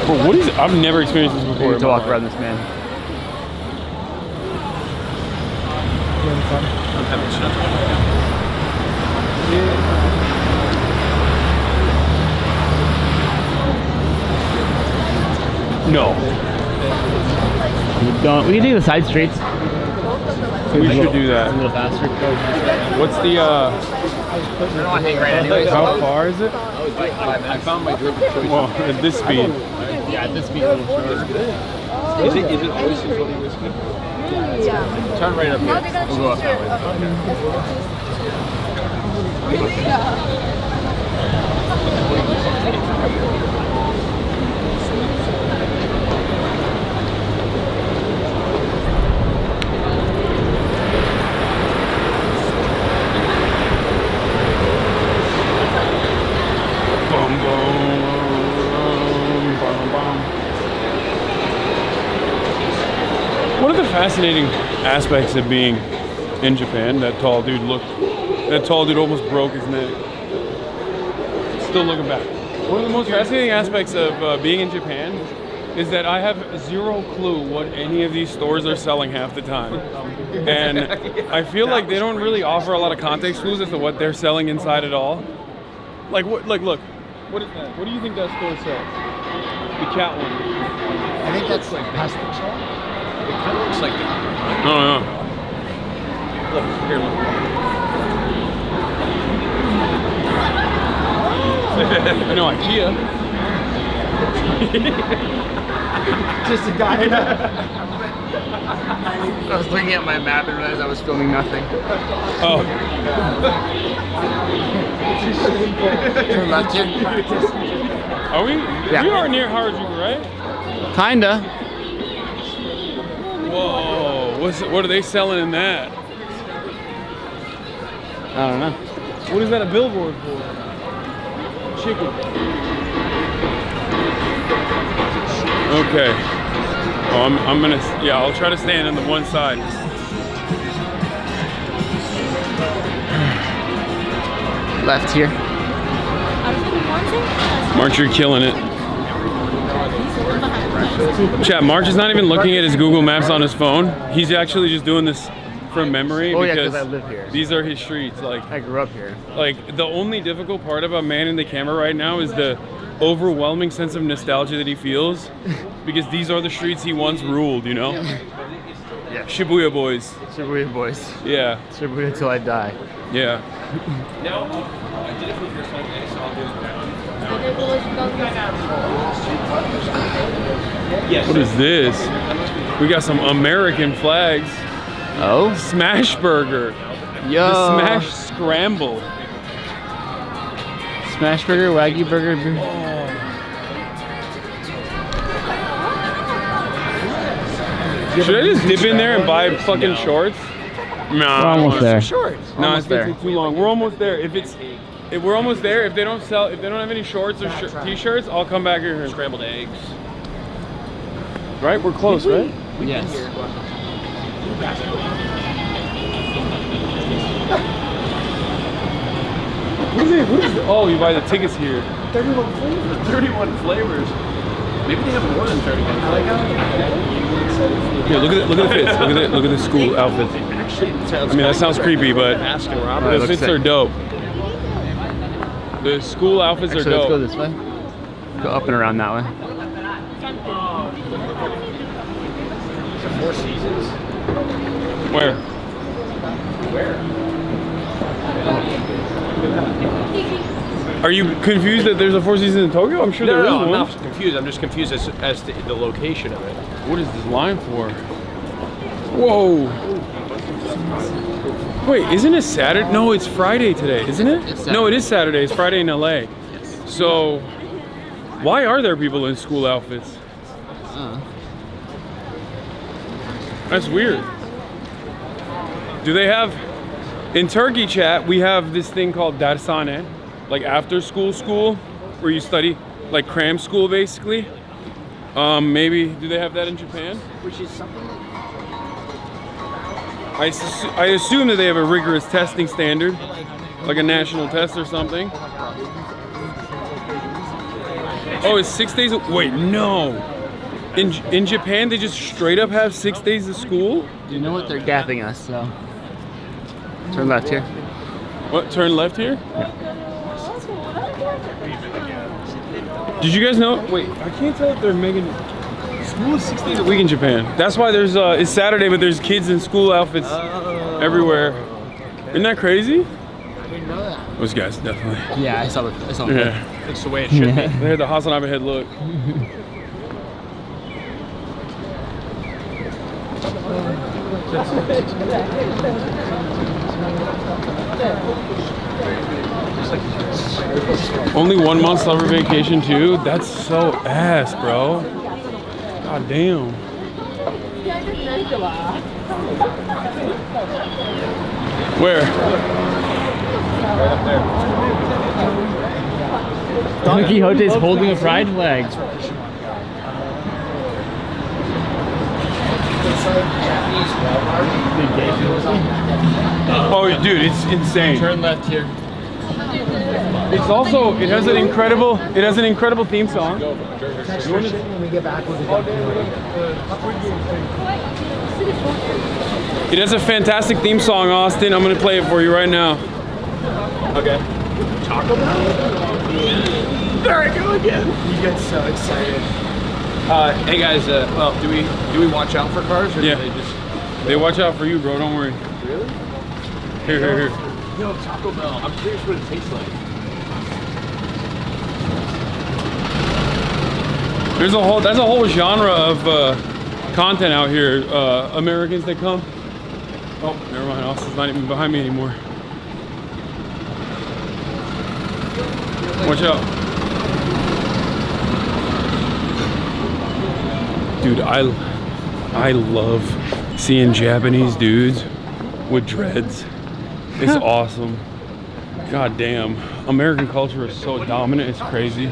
Bro, what is? I've never experienced this before. To walk around this man. I'm having stuff. No. We can take the side streets. We should do that. A little faster. What's the I don't want to hang right anyways. how far is it? I found my drink of choice. Well, at this speed. Yeah, at this speed. A little shorter. Is it always utility whiskey? Yeah. Turn right up here. We'll go up that way. One of the fascinating aspects of being in Japan, that tall dude almost broke his neck. Still looking back. One of the most fascinating aspects of being in Japan is that I have zero clue what any of these stores are selling half the time. And I feel like they don't really offer a lot of context clues as to what they're selling inside at all. Like, what? Like, look. What is that? What do you think that store sells? The cat one. I think that's like plastic shop. It kind of looks like the... I don't know. Look, here, look. I know IKEA. Just a guy. I was looking at my map and realized I was filming nothing. Oh. Turn left here. Are we? Yeah. We are near Harajuku, right? Kinda. Whoa. What are they selling in that? I don't know. What is that a billboard for? Chicken. Okay. Oh, I'm gonna, yeah, I'll try to stand on the one side. Left here. March, you're killing it. Chat, March is not even looking at his Google Maps on his phone. He's actually just doing this from memory. Oh yeah, because because I live here. These are his streets. Like, I grew up here. Like, the only difficult part about manning the camera right now is the overwhelming sense of nostalgia that he feels, because these are the streets he once ruled, you know? Yeah. Shibuya boys. Shibuya boys. Yeah. Shibuya till I die. Yeah. No, I did it for your Sunday, so I'll do it now. Yes. What is this? We got some American flags. Oh? Smash burger. Yo. The smash scramble. Smash burger, Wagyu burger. Should I just dip in there and buy fucking shorts? No, We're almost there. No, it's gonna take too long. We're almost there. If we're almost there, if they don't have any shorts or t-shirts, I'll come back here. Scrambled eggs. Right? We're close, right? Yes. What is it? Oh, you buy the tickets here. 31 flavors. 31 flavors. Maybe they have more than 31 flavors. Here, look at the fits. Look at the school outfits. I mean, that sounds creepy, but the fits are dope. The school outfits are dope. Let's go this way. Go up and around that way. Four Seasons. Where? Are you confused that there's a Four Seasons in Tokyo? I'm sure there is No, one. I'm not confused. I'm just confused as to the location of it. What is this line for? Whoa. Wait, isn't it Saturday? No, it's Friday today, isn't it? No, it is Saturday. It's Friday in LA. Yes. So, why are there people in school outfits? That's weird. Do they have, in Turkey chat, we have this thing called dershane, like after school, where you study, like cram school basically. Maybe, do they have that in Japan? Which is something I assume that they have a rigorous testing standard, like a national test or something. Oh, it's 6 days, wait, no. In Japan, they just straight up have 6 days of school? You know what? They're gapping us, so. Turn left here. What, turn left here? Yeah. Did you guys know? Wait, I can't tell if they're making school is 6 days a week in Japan. That's why there's it's Saturday, but there's kids in school outfits everywhere. Okay. Isn't that crazy? I didn't know that. Those guys definitely. Yeah, I saw the Yeah, it's the way it should be. They had the Hasanabi head look. Only 1 month summer vacation too? That's so ass, bro. God damn. Where? Right up there. Don Quixote is holding a pride flag. Oh, dude, it's insane. Turn left here. It's also, it has an incredible theme song. When we get back, we'll It has a fantastic theme song, Austin. I'm gonna play it for you right now. Okay. Taco Bell? There I go again. You get so excited. Hey guys, well, do we watch out for cars, or yeah, do they just? They watch out for you, bro. Don't worry. Really? Here. Yo, Taco Bell. I'm curious what it tastes like. There's a whole genre of content out here. Americans that come. Oh, never mind. Austin's not even behind me anymore. Watch out. Dude, I love seeing Japanese dudes with dreads. It's awesome. God damn. American culture is so dominant, it's crazy.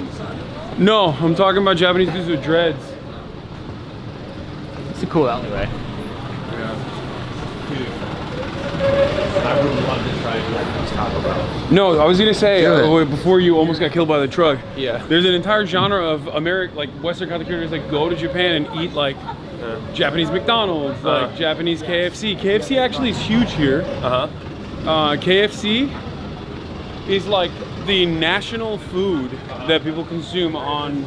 No, I'm talking about Japanese dudes with dreads. It's a cool alleyway. I would love to try Taco Bell. No, I was gonna say before you almost got killed by the truck. Yeah. There's an entire genre of like Western content creators that go to Japan and eat like Japanese McDonald's, like Japanese KFC. KFC actually is huge here. KFC is like the national food that people consume on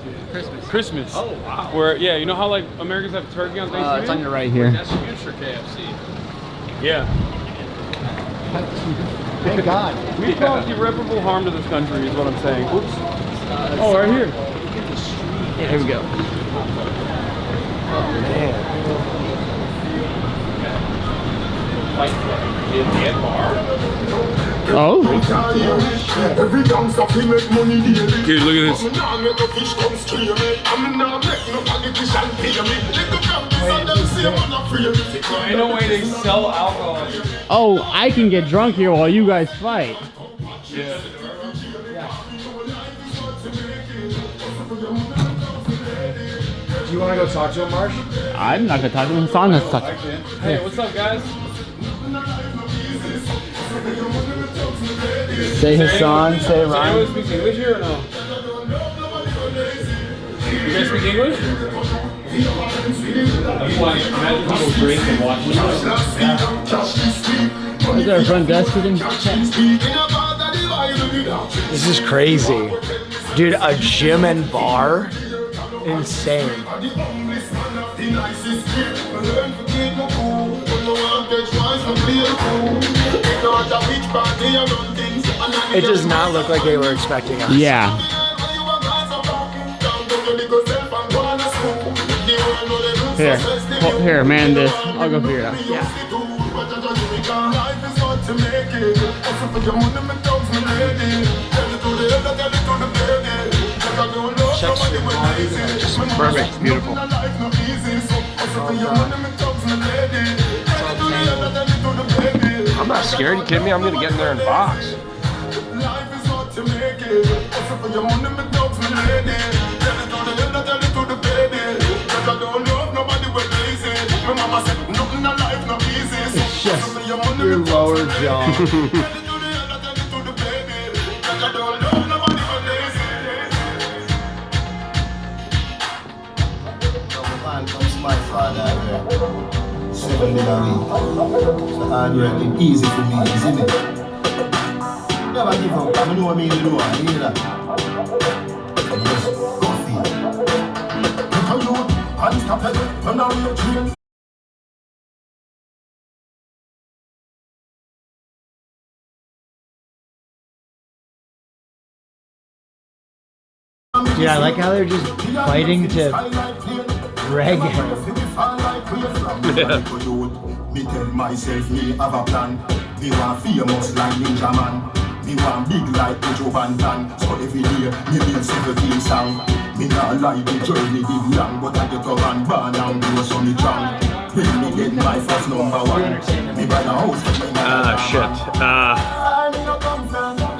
Christmas. Oh wow. Where you know how like Americans have turkey on Thanksgiving? It's on your right here. That's huge for KFC. Yeah. Thank God. We've caused irreparable harm to this country, is what I'm saying. Oops. Oh, right here. Here we go. Oh, man. Oh? Dude, look at this. Ain't no way they sell alcohol. Oh, I can get drunk here while you guys fight. Yeah. Do you want to go talk to him, Marsh? I'm not gonna talk to him. Hasan has to talk to him. Hey, what's up, guys? Say Hasan, say Does anyone Ryan. speak English here or no? You guys speak English? That's why imagine people drink and watch Is there a front desk sitting? This is crazy. Dude, a gym and bar? Insane. It does not look like they were expecting us. Yeah. Here. Well, here, man, this. I'll go figure it out. Yeah. Perfect. Beautiful. I'm not scared. You kidding me? I'm gonna get in there and box. It's just your lower jaw. My father, 7 days a week. So hard working, easy for me, isn't it? Never give up, I know what I mean, you know, I hear that. Just go for it. Look how you, unstoppable, run down your dreams. Dude, I like how they're just fighting to reggae. Yeah. Me tell myself me have a plan. Me want famous like Ninja Man. Me want big like Joe Van Tan. So every day me build 17 song. Me not like the journey big long, but I get up and burn and grow so me strong. When me get my first #1, me buy a house. Shit.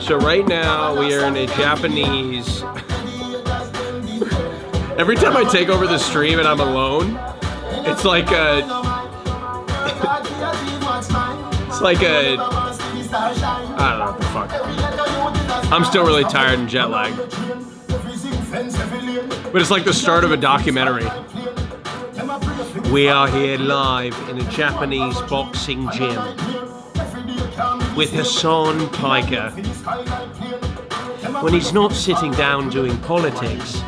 So right now we are in a Japanese. Every time I take over the stream and I'm alone, it's like a. It's like a. I don't know what the fuck. I'm still really tired and jet lagged. But it's like the start of a documentary. We are here live in a Japanese boxing gym with Hasan Piker. When he's not sitting down doing politics,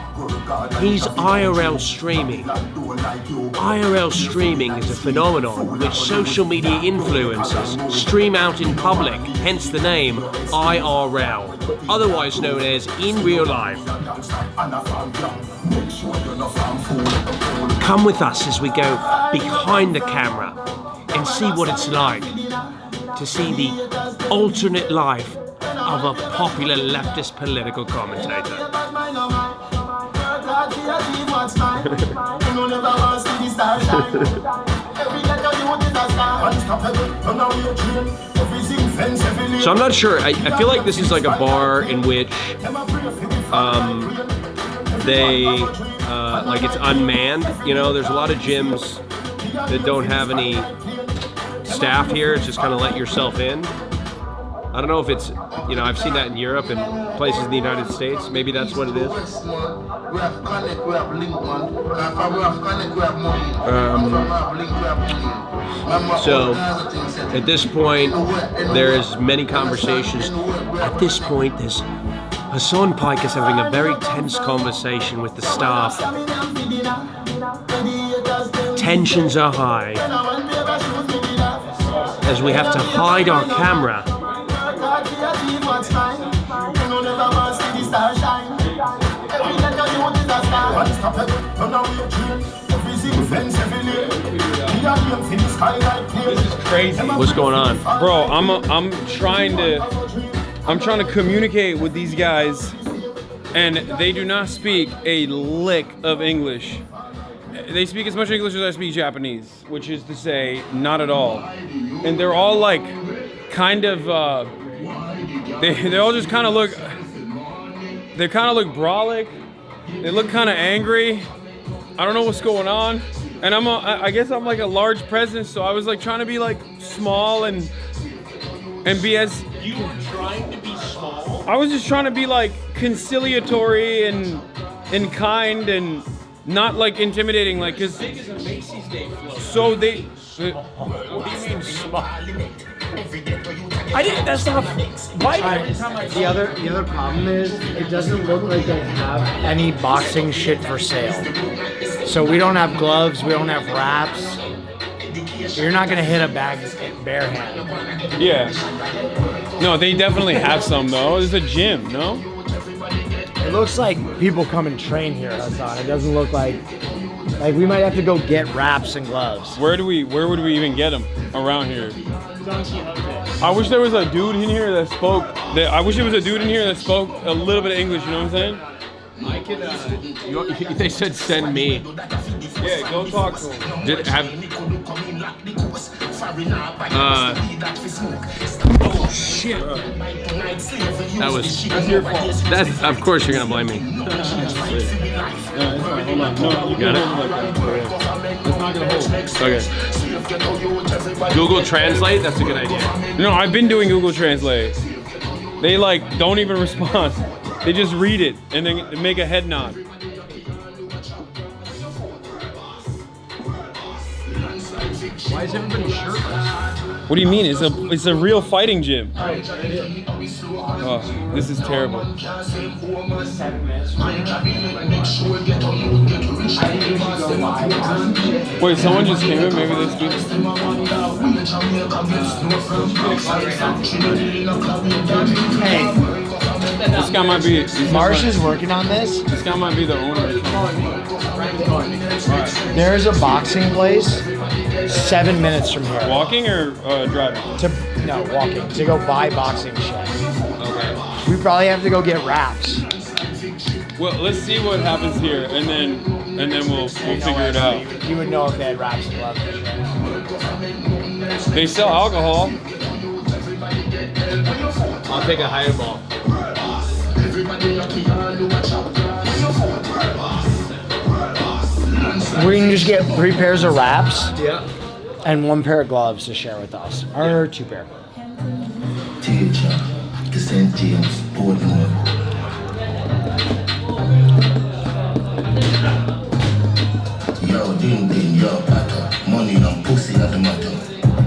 he's IRL streaming. IRL streaming is a phenomenon which social media influencers stream out in public, hence the name IRL, otherwise known as in real life. Come with us as we go behind the camera and see what it's like to see the alternate life of a popular leftist political commentator. So I'm not sure. I feel like this is like a bar in which they like it's unmanned. You know, there's a lot of gyms that don't have any staff here. It's just kind of let yourself in. I don't know if it's, you know, I've seen that in Europe and places in the United States. Maybe that's what it is. So at this point, there's many conversations. At this point, there's Hasan Piker's having a very tense conversation with the staff. Tensions are high as we have to hide our camera Crazy. What's going on? Bro, I'm trying to communicate with these guys, and they do not speak a lick of English. They speak as much English as I speak Japanese, which is to say, not at all. And they're all like, kind of, they all just kind of look, they kind of look brolic. They look kind of angry. I don't know what's going on. And I guess I'm like a large presence, so I was like trying to be like small and be as. You were trying to be small? I was just trying to be like conciliatory and kind and not like intimidating, like cause. Big as a Macy's Day float. So they. What do you mean small? I didn't. That's not. Why? The other problem is it doesn't look like they have any boxing shit for sale. So we don't have gloves. We don't have wraps. You're not gonna hit a bag bare hand. Yeah. No, they definitely have some though. It's a gym, no? It looks like people come and train here, Hasan. It doesn't look like we might have to go get wraps and gloves. Where would we even get them around here? I wish there was a dude in here that spoke. I wish there was a dude in here that spoke a little bit of English. You know what I'm saying? I could. They said send me. Yeah, go talk to him. Oh shit! That's your fault. That's of course you're gonna blame me. Hold on. No, you got it. It's not gonna hold. Okay. Google Translate. That's a good idea. No, I've been doing Google Translate. They like don't even respond. They just read it and then make a head nod. Why is everybody shirtless? What do you mean? It's a real fighting gym. Oh, this is terrible. Wait, someone just came in. Maybe they speak. Hey. This guy might be. Marsh is working on this. This guy might be the owner. There's a boxing place 7 minutes from here. Walking or driving? No, walking. To go buy boxing shit. Okay. We probably have to go get wraps. Well, let's see what happens here, and then we'll figure it out. You would know if they had wraps and gloves and shit. They sell alcohol. I'll take a higher ball. We can just get 3 pairs of wraps. Yeah. And 1 pair of gloves to share with us. Or 2 pair. Teacher, St. James, Portmore. Yo, ding ding, yo, patter. Money and pussy at the matter.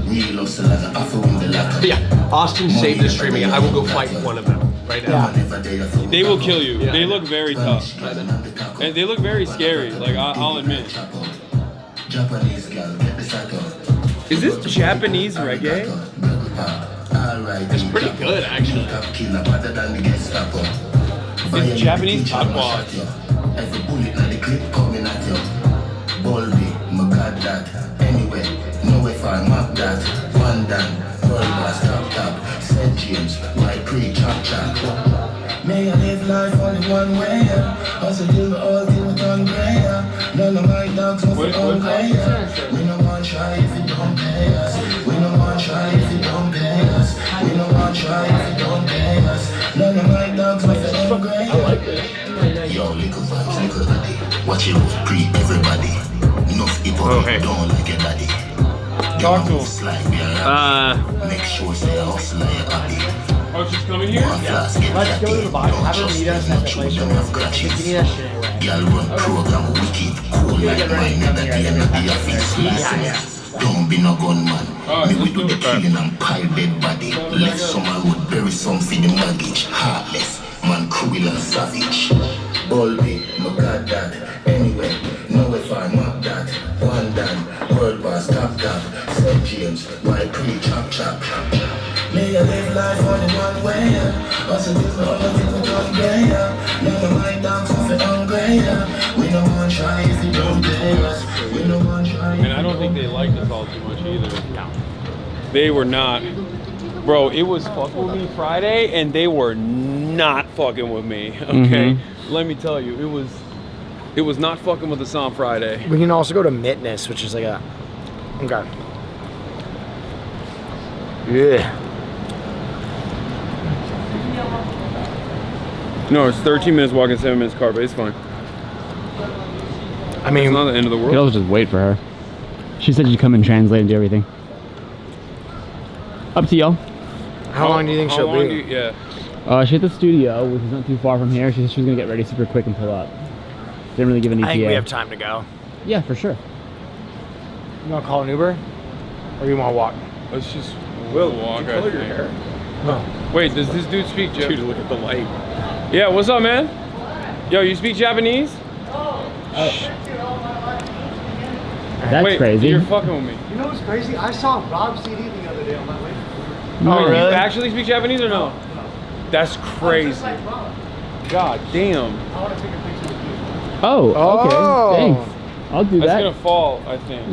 Real hustle and offer in the latter. Yeah, Austin saved the streaming. I will go fight one of them right now. They will kill you. Yeah. They look very tough. And they look very scary, like I'll admit. Is this Japanese reggae? It's pretty good, actually. It's Japanese patois. Every bullet in the clip coming at you. Boldy, my God that. Anyway, no if I map that. One down, world boss top. St. James, my pre-chop chop. May I live life only one way. Also deal with all deal with on gray. None of my dogs must be on gray. We no want try if you don't pay us. We no want try if you don't pay us. We no want try if you don't pay us. None of my dogs must be on gray. I like this. Yo, little vibes, little daddy. Watch it with pre everybody. Enough people don't like your daddy. Talk to him. Make sure say hustle like your happy. Oh, she's coming here? Yeah. Let's go to the box. Have her meet us at the place where we need that shit anyway. Y'all run program wicked, cool like mine, never be in the office. Don't be no gunman. Me we do the killing and pile dead body. Left summer would bury some for the mortgage. Heartless, man cruel and savage. Boldy, no got that. Anyway, no if I map that. One down, world boss top. St. James, why pre-chop chop. May I live life only one way. Also this no other thing we don't gray. None of my dogs must be hungry. We no And I don't think they liked us all too much either. No. They were not. Bro, it was fucking with me Friday, and they were not fucking with me. Okay, let me tell you, it was not fucking with us on Friday. We can also go to Mitness, which is like a. Okay. Yeah. No, it's 13 minutes walking, 7 minutes car, but it's fine. I mean, it's not the end of the world. You could also just wait for her. She said she'd come and translate and do everything. Up to y'all. How long do you think she'll be? Yeah. She's at the studio, which is not too far from here. She said she was gonna get ready super quick and pull up. Didn't really give an ETA. I think we have time to go. Yeah, for sure. You want to call an Uber, or you want to walk? Let's just walk. Color your hair. No. Wait, does this dude speak Japanese? Dude, look at the light. Yeah, what's up, man? Yo, you speak Japanese? That's Wait, crazy. You're fucking with me. You know what's crazy? I saw Rob's CD the other day on my way. Oh, really? You actually speak Japanese or no? That's crazy. God damn. I want to take a picture with you. Oh, okay. Thanks. I'll do that. That's gonna fall, I think.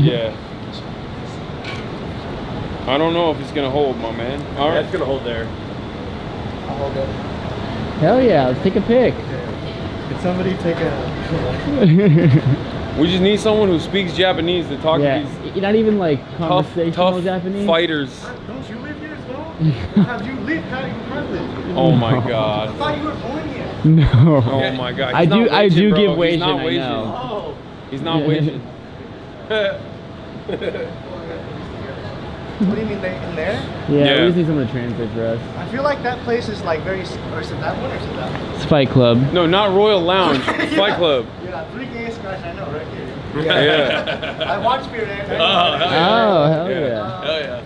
Yeah. I don't know if it's gonna hold, my man. All right. It's gonna hold there. I'll hold it. Hell yeah, let's take a pic. Can somebody take a... We just need someone who speaks Japanese to talk to these You're not even like conversational tough Japanese fighters. Don't you live here as well? Have you lived that privilege? Oh my god. I thought you were born here. No. Oh my god. I do give He's Wasian, not I Wasian. know. Oh. He's not Wasian. What do you mean, in there? Yeah, we just need someone to translate for us. I feel like that place is like very... Or is it that one or is it that one? It's Fight Club. No, not Royal Lounge. Fight Club. Yeah, 3 gayest guys I know right here. Yeah. I watch Fear and Oh, hell yeah. Oh, hell yeah. Hell yeah.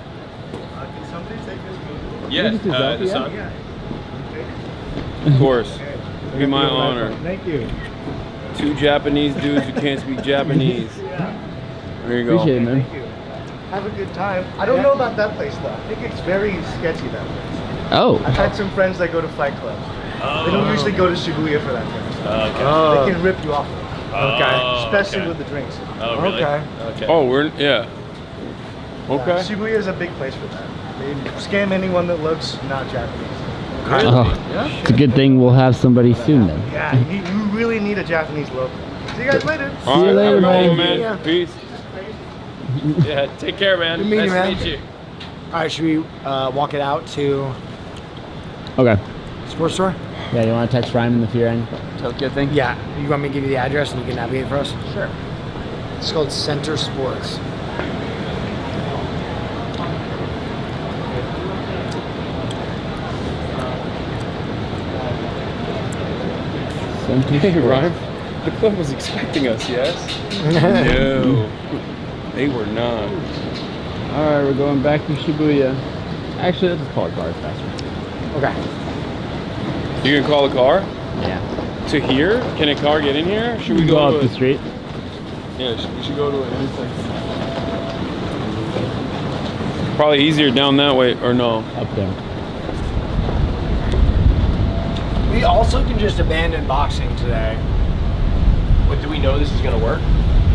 Can somebody take this movie? Yes, the son. Of course. It'd be my honor. Thank you. 2 Japanese dudes who can't speak Japanese. There you go. Appreciate it, man. Thank you. Have a good time. I don't know about that place though. I think it's very sketchy, that place. Oh. I've had some friends that go to Fight Club. They don't usually go to Shibuya for that place. They can rip you off. Okay. Especially with the drinks. Oh, really? Okay. Oh, Okay. Yeah, Shibuya is a big place for that. They scam anyone that looks not Japanese. Oh, it's a good thing we'll have somebody soon then. Yeah, you really need a Japanese local. See you guys later. See you later, man. Yeah. Peace. Yeah, take care, man. Good meeting you, nice man. to meet you. All right, should we walk it out to Okay. sports store? Yeah, you want to text Ryan in the Fear and Tokyo thing? Yeah. You want me to give you the address and you can navigate for us? Sure. It's called Center Sports. Hey, Ryan. The club was expecting us, yes? No. They were not. Alright, we're going back to Shibuya. Actually, let's just call a car, it's faster. Okay. You can call a car? Yeah. To here? Can a car get in here? Should we go go up to the street? Yeah, we should go to an intersection. Probably easier down that way, or no? Up there. We also can just abandon boxing today. What, do we know this is gonna work?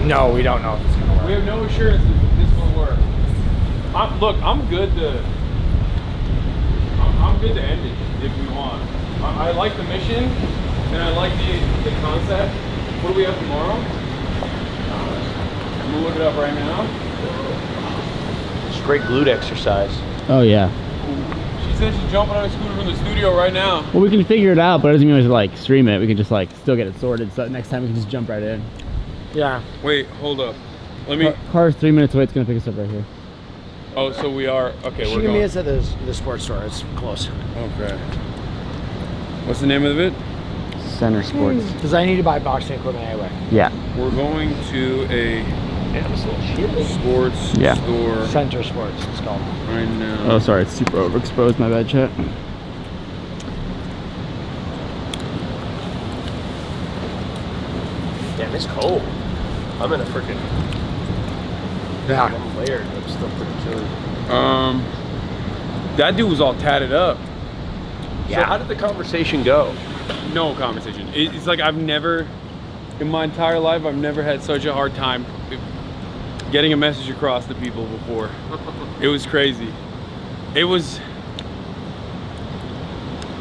No, we don't know if it's gonna work. We have no assurance that this will work. Look, I'm good to end it if we want. I like the mission, and I like the concept. What do we have tomorrow? I'm gonna look it up right now. It's great glute exercise. Oh, yeah. She said she's jumping on a scooter from the studio right now. Well, we can figure it out, but it doesn't mean we have to, like, stream it. We can just, like, still get it sorted, so next time we can just jump right in. Yeah. Wait, hold up. Let me... Car's 3 minutes away. It's going to pick us up right here. Oh, so we are... Okay, She we're can going. meet us at the sports store. It's close. Okay. What's the name of it? Center Sports. Because I need to buy boxing equipment anyway. Yeah. We're going to a sports store. Center Sports, it's called. Right now. Oh, sorry. It's super overexposed. My bad, chat. Damn, it's cold. I'm in a freaking... Yeah. I'm layered, but it's still pretty chilly. That dude was all tatted up. Yeah. So how did the conversation go? No conversation. It's like I've never in my entire life, I've never had such a hard time getting a message across to people before. It was crazy. It was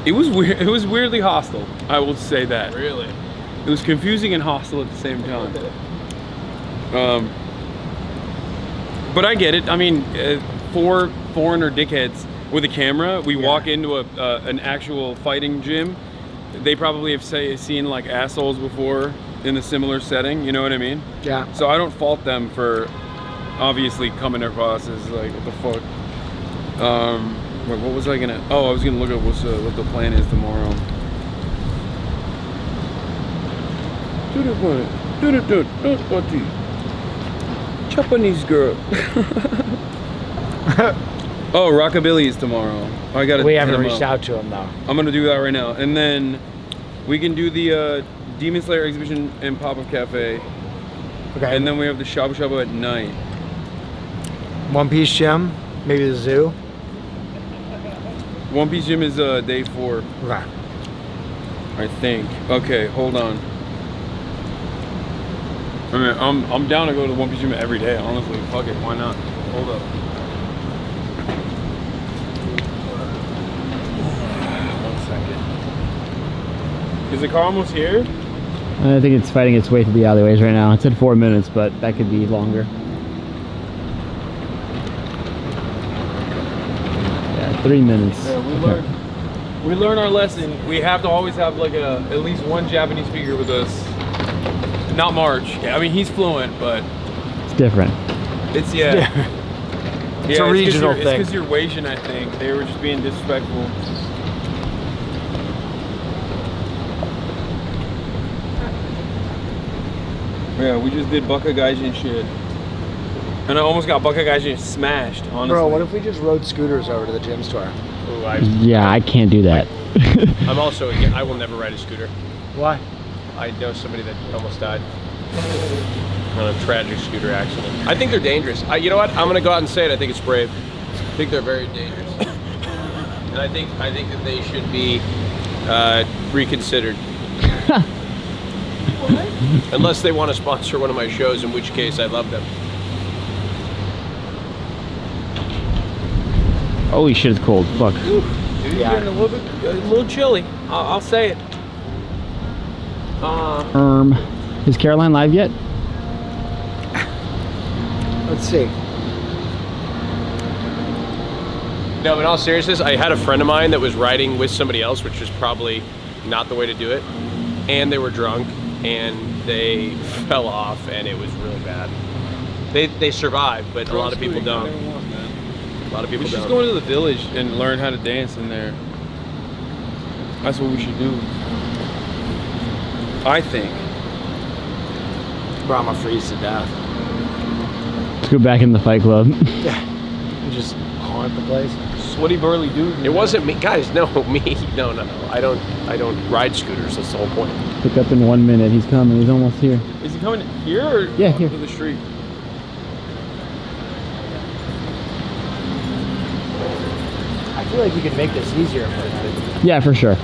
weird. It was weirdly hostile. I will say that. Really? It was confusing and hostile at the same time. But I get it. I mean, 4 foreigner dickheads with a camera. We walk into an actual fighting gym. They probably have seen like assholes before in a similar setting. You know what I mean? Yeah. So I don't fault them for obviously coming across as like, what the fuck. What was I gonna? Oh, I was gonna look at what the plan is tomorrow. Japanese girl. Oh, Rockabilly is tomorrow. I gotta. We haven't reached out to him though. I'm gonna do that right now, and then we can do the Demon Slayer exhibition in Pop-Up Cafe. Okay. And then we have the Shabu Shabu at night. One Piece Gym, maybe the zoo. One Piece Gym is day 4. Okay. I think. Okay, hold on. I mean, I'm down to go to One Piece Gym every day. Honestly, fuck it, why not? Hold up. Is the car almost here? I think it's fighting its way through the alleyways right now. It said 4 minutes, but that could be longer. Yeah, 3 minutes. Yeah, we learn our lesson. We have to always have like at least one Japanese speaker with us. Not March. Yeah, I mean he's fluent, but It's different. it's It's a regional It's thing. because you're Asian, I think. They were just being disrespectful. Yeah, we just did Bakagaijin shit. And I almost got Bakagaijin smashed, honestly. Bro, what if we just rode scooters over to the gym store? Ooh, Yeah, I can't do that. I'm also, I will never ride a scooter. Why? I know somebody that almost died on a tragic scooter accident. I think they're dangerous. You know what? I'm gonna go out and say it. I think it's brave. I think they're very dangerous. And I think that they should be reconsidered. Unless they want to sponsor one of my shows, in which case I love them. Holy shit, it's cold. Fuck. Dude, it's getting a little chilly. I'll say it. Is Caroline live yet? Let's see. No, in all seriousness, I had a friend of mine that was riding with somebody else, which was probably not the way to do it. And they were drunk, and they fell off, and it was really bad. They survived, but a lot of people don't. A lot of people We should don't. just go into the village and learn how to dance in there. That's what we should do. I think. Bro, I'm gonna freeze to death. Let's go back in the fight club. Yeah. Just haunt the place. Sweaty burly dude. It wasn't me, guys. No, me. No. I don't ride scooters. That's the whole point. Pick up in 1 minute. He's coming. He's almost here. Is he coming here or Yeah, here. to the street? I feel like we could make this easier for him. Yeah, for sure.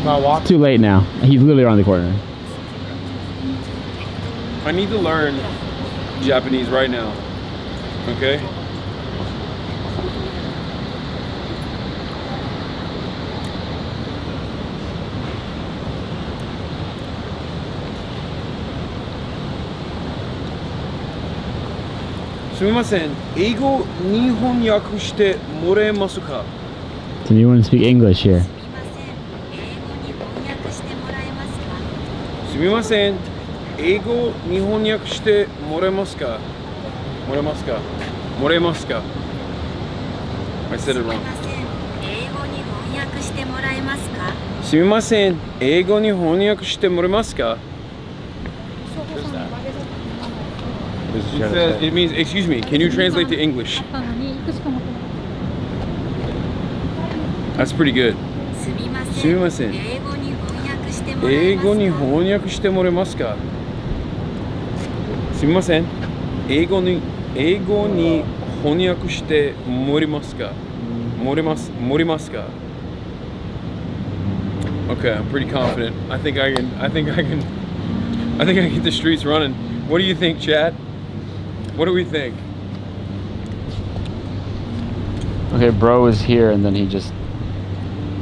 Wanna walk? It's too late now. He's literally around the corner. I need to learn Japanese right now. Okay? Sumimasen, eigo nihon yaku shite moremasu ka? So you want to speak English here? Sumimasen, eigo nihon yaku shite moremasu ka? Moremasu ka? Moremasu ka? I said it wrong. Sumimasen, eigo ni honyaku shite moremasu ka? It means, excuse me, can you translate to English? That's pretty good. Sumimasen. Eigo ni honyaku shite moremasu ka? Sumimasen. Eigo ni honyaku shite morimasu ka? Morimasu ka? Okay, I'm pretty confident. I think I can I think I can get the streets running. What do you think, chat? What do we think? Okay, bro is here and then he just...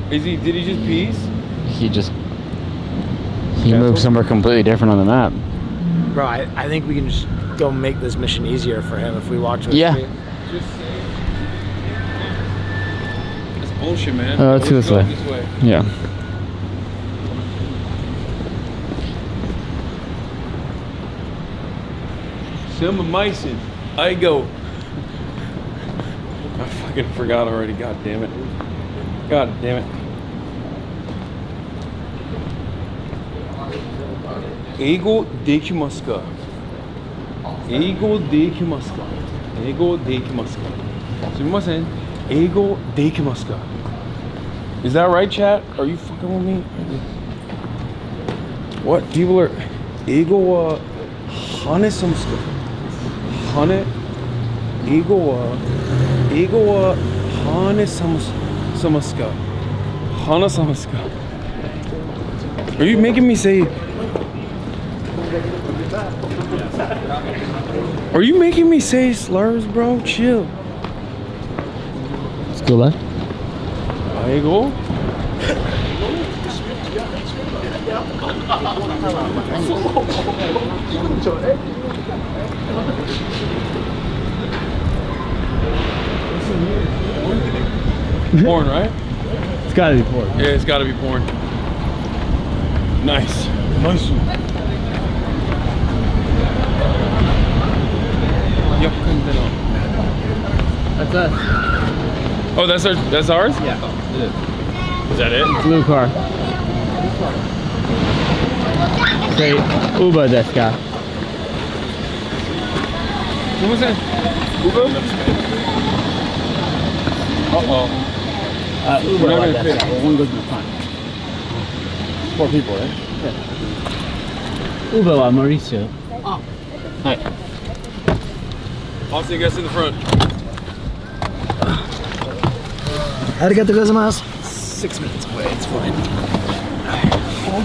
Did he just peace? He moved somewhere completely different on the map. Bro, I think we can just go make this mission easier for him if we walk to his Yeah. street. That's bullshit, man. Let's go this way. Yeah. Selma Mason. I go. I fucking forgot already. God damn it. God damn it. Eigo dekimasu ka? Eigo dekimasu ka? Eigo dekimasu ka? Sumimasen. Eigo dekimasu ka? Is that right, chat? Are you fucking with me? What? People are... Eigo wa hanesamusu ka? Hane... Eigo wa hanesamusu ka? Hanesamusu ka? Are you making me say... Are you making me say slurs, bro? Chill. Let's go back. There you go. Porn, right? It's gotta be porn. Yeah, it's gotta be porn. Nice. Nice. That's us. Oh, that's ours? Yeah. Is that it? Blue car. Great. Uber desu ka? What was that? Uber? Uh-oh. Uber We're not like gonna that. fit. Well, one goes in the front. 4 people, right? Yeah. Uber wa Mauricio. Oh. Hi. I'll see you guys in the front. Arigatou gozaimasu. 6 minutes away, it's fine.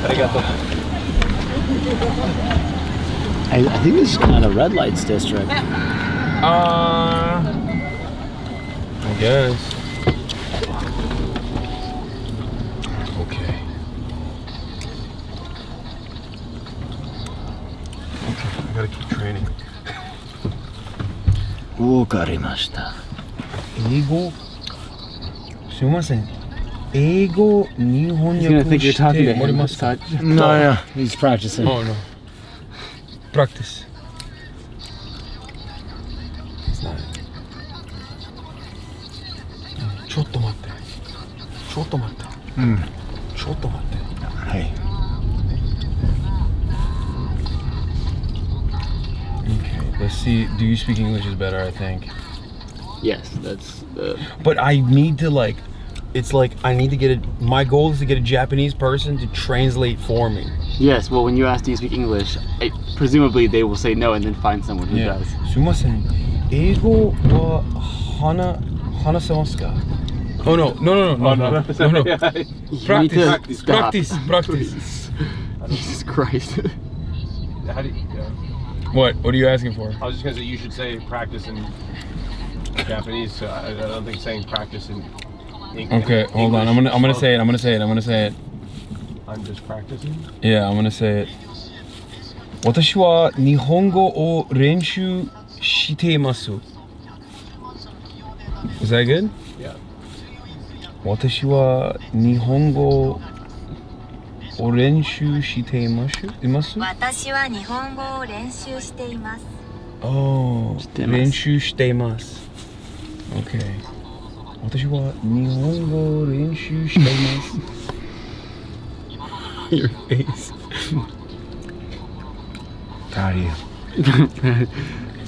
Arigatou. I think this is kind of red lights district. I guess. Okay. I gotta keep training. わかりました。英語すいません。英語日本語 He's gonna think you're talking to him. No, yeah, he's practicing. Oh no. Practice. It's not. ちょっと待って。ちょっと待って。うん。ちょっと待って。はい。Okay, let's see. Do you speak English is better, I think. Yes, that's the... But I need to like, it's like I need to get a, my goal is to get a Japanese person to translate for me. Yes, well when you ask do you speak English, presumably they will say no and then find someone who does. すみません。英語は話せますか? Oh no, no. Practice. Jesus Christ. How do you, What are you asking for? I was just gonna say you should say practice in Japanese. So I don't think saying practice in English. Okay, hold on. I'm gonna say it. I'm gonna say it. I'm just practicing. Yeah, I'm gonna say it. 私は日本語を練習しています。Is that good? Yeah. 私は日本語を練習しています。私は日本語を練習しています。Oh, 練習しています。Okay. 私は日本語を練習しています。Your face. Proud of you.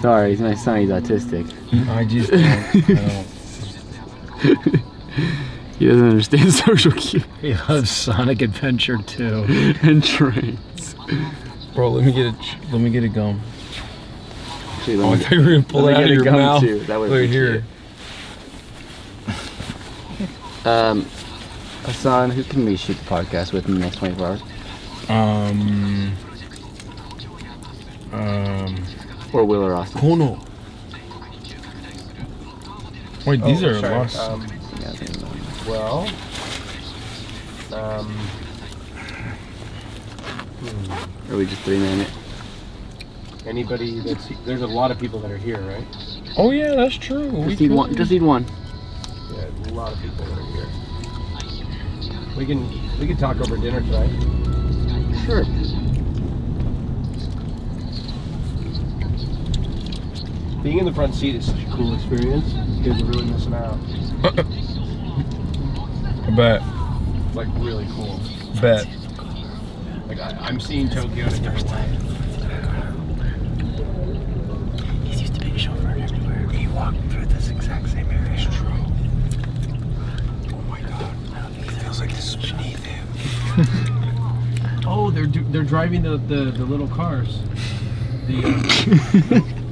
Sorry, he's my son, he's autistic. I just don't. He doesn't understand social cues. He loves Sonic Adventure 2 and trains. Bro, let me get a gum. Actually, I thought you were gonna pull it out of your mouth. Too. That would Look here. Hasan, who can we shoot the podcast with in the next 24 hours? Four-wheeler, Austin. Kono. Wait, these are sorry. lost. Well, Are we just 3-man it? anybody there's a lot of people that are here, right? Oh yeah, that's true. Just need one. Just need one. Yeah, a lot of people that are here. We can talk over dinner tonight. Sure. Being in the front seat is such a cool experience. You guys are really missing out. I bet. It's like really cool. Bet. Like I'm seeing Tokyo in a different way. He's used to being chauffeured everywhere. He walked through this exact same area. It's true. Oh my god. It feels like this is beneath him. Oh, they're driving the little cars. The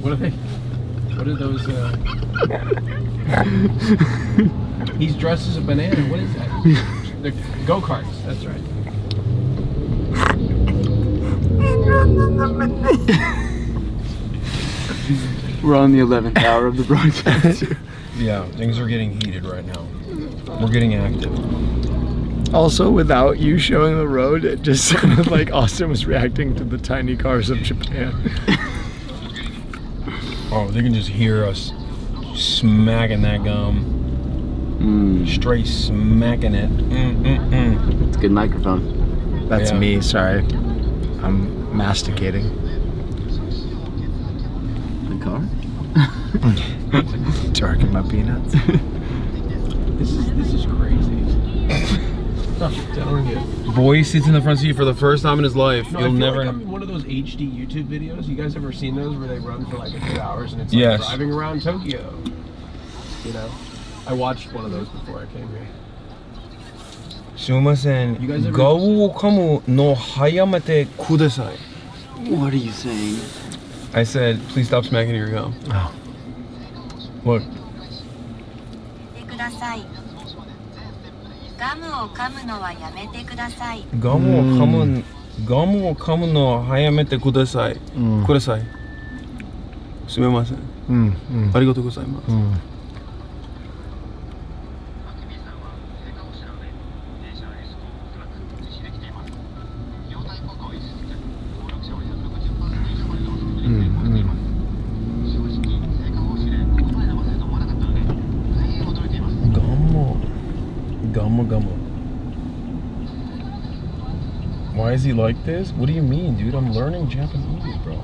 what are they? What are those? He's dressed as a banana. What is that? They're go-karts. That's right. We're on the 11th hour of the broadcast. Yeah, things are getting heated right now. We're getting active. Also, without you showing the road, it just sounded like Austin was reacting to the tiny cars of Japan. Oh, they can just hear us smacking that gum. Straight smacking it. It's a good microphone. That's me, sorry. I'm masticating. The car? Darking my peanuts. This is crazy. I don't get it. Boy sits in the front seat for the first time in his life. No, You'll never. Like I'm in one of those HD YouTube videos. You guys ever seen those where they run for like a few hours and it's like driving around Tokyo? You know, I watched one of those before I came here. Sumimasen. Gawu kamu no hayamete kudasai. What are you saying? I said, please stop smacking your gum. Oh. Look. Gamu o kamu no wa yamete kudasai. Gamu o kamu no hayamete kudasai. Kudasai. Sumimasen. Arigatou gozaimasu. Gummo. Why is he like this? What do you mean, dude? I'm learning Japanese, bro.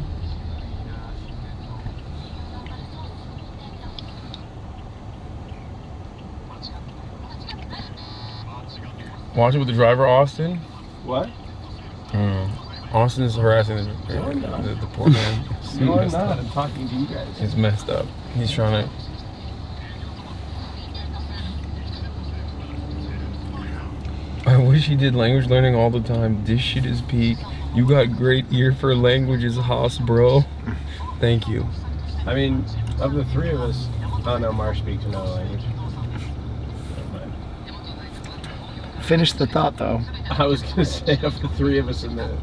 Watch it with the driver, Austin. What? Austin is harassing the poor man. No, I'm not. I'm talking to you guys. It's messed up. He's trying to. I wish he did language learning all the time. This shit is peak. You got great ear for languages, Haas, bro. Thank you. I mean, of the three of us, oh no, Marsh speaks another language. Finish the thought, though. I was gonna say of the three of us in the,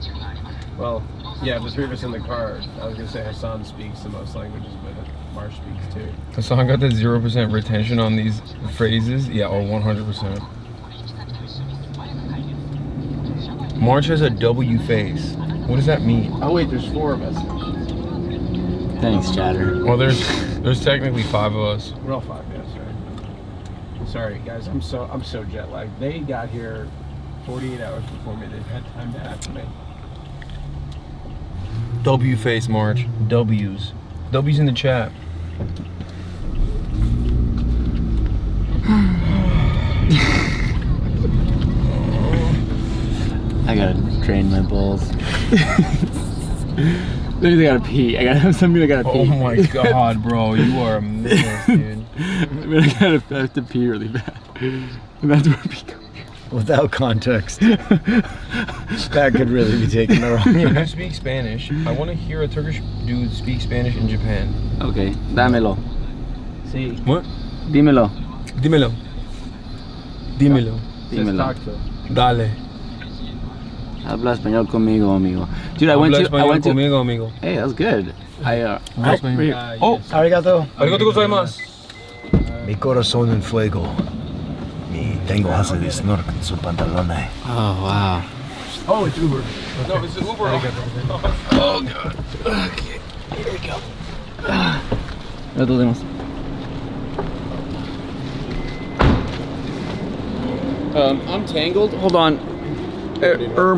well, yeah, of the three of us in the car, I was gonna say Hasan speaks the most languages, but Marsh speaks too. Hasan got that 0% retention on these phrases. Yeah, or 100%. March has a W face. What does that mean? Oh wait, there's 4 of us. Thanks, Chatter. Well, there's technically 5 of us. We're all 5, yes, right. I'm sorry, guys. I'm so jet lagged. They got here 48 hours before me. They've had time to ask me. W face, March. W's in the chat. I gotta drain my balls. Literally gotta pee. I gotta pee. Oh my god, bro, you are a menace, dude. I have to pee really bad. And that's where Piker. Without context, that could really be taken the wrong way. You speak Spanish. I want to hear a Turkish dude speak Spanish in Japan. Okay, dámelo. Sí. What? Dímelo. Dímelo. Dímelo. Dímelo. Talk to him. Dale. Habla español conmigo, amigo. Dude, I went to. conmigo, amigo. Hey, that was good. Arigato. Arigato gozaimasu. Mi corazón en fuego. Mi tengo asa de snork en su pantalones. Oh, wow. Oh, it's Uber. No, it's an Uber. Oh, God. Okay, here we go. I'm tangled. Hold on.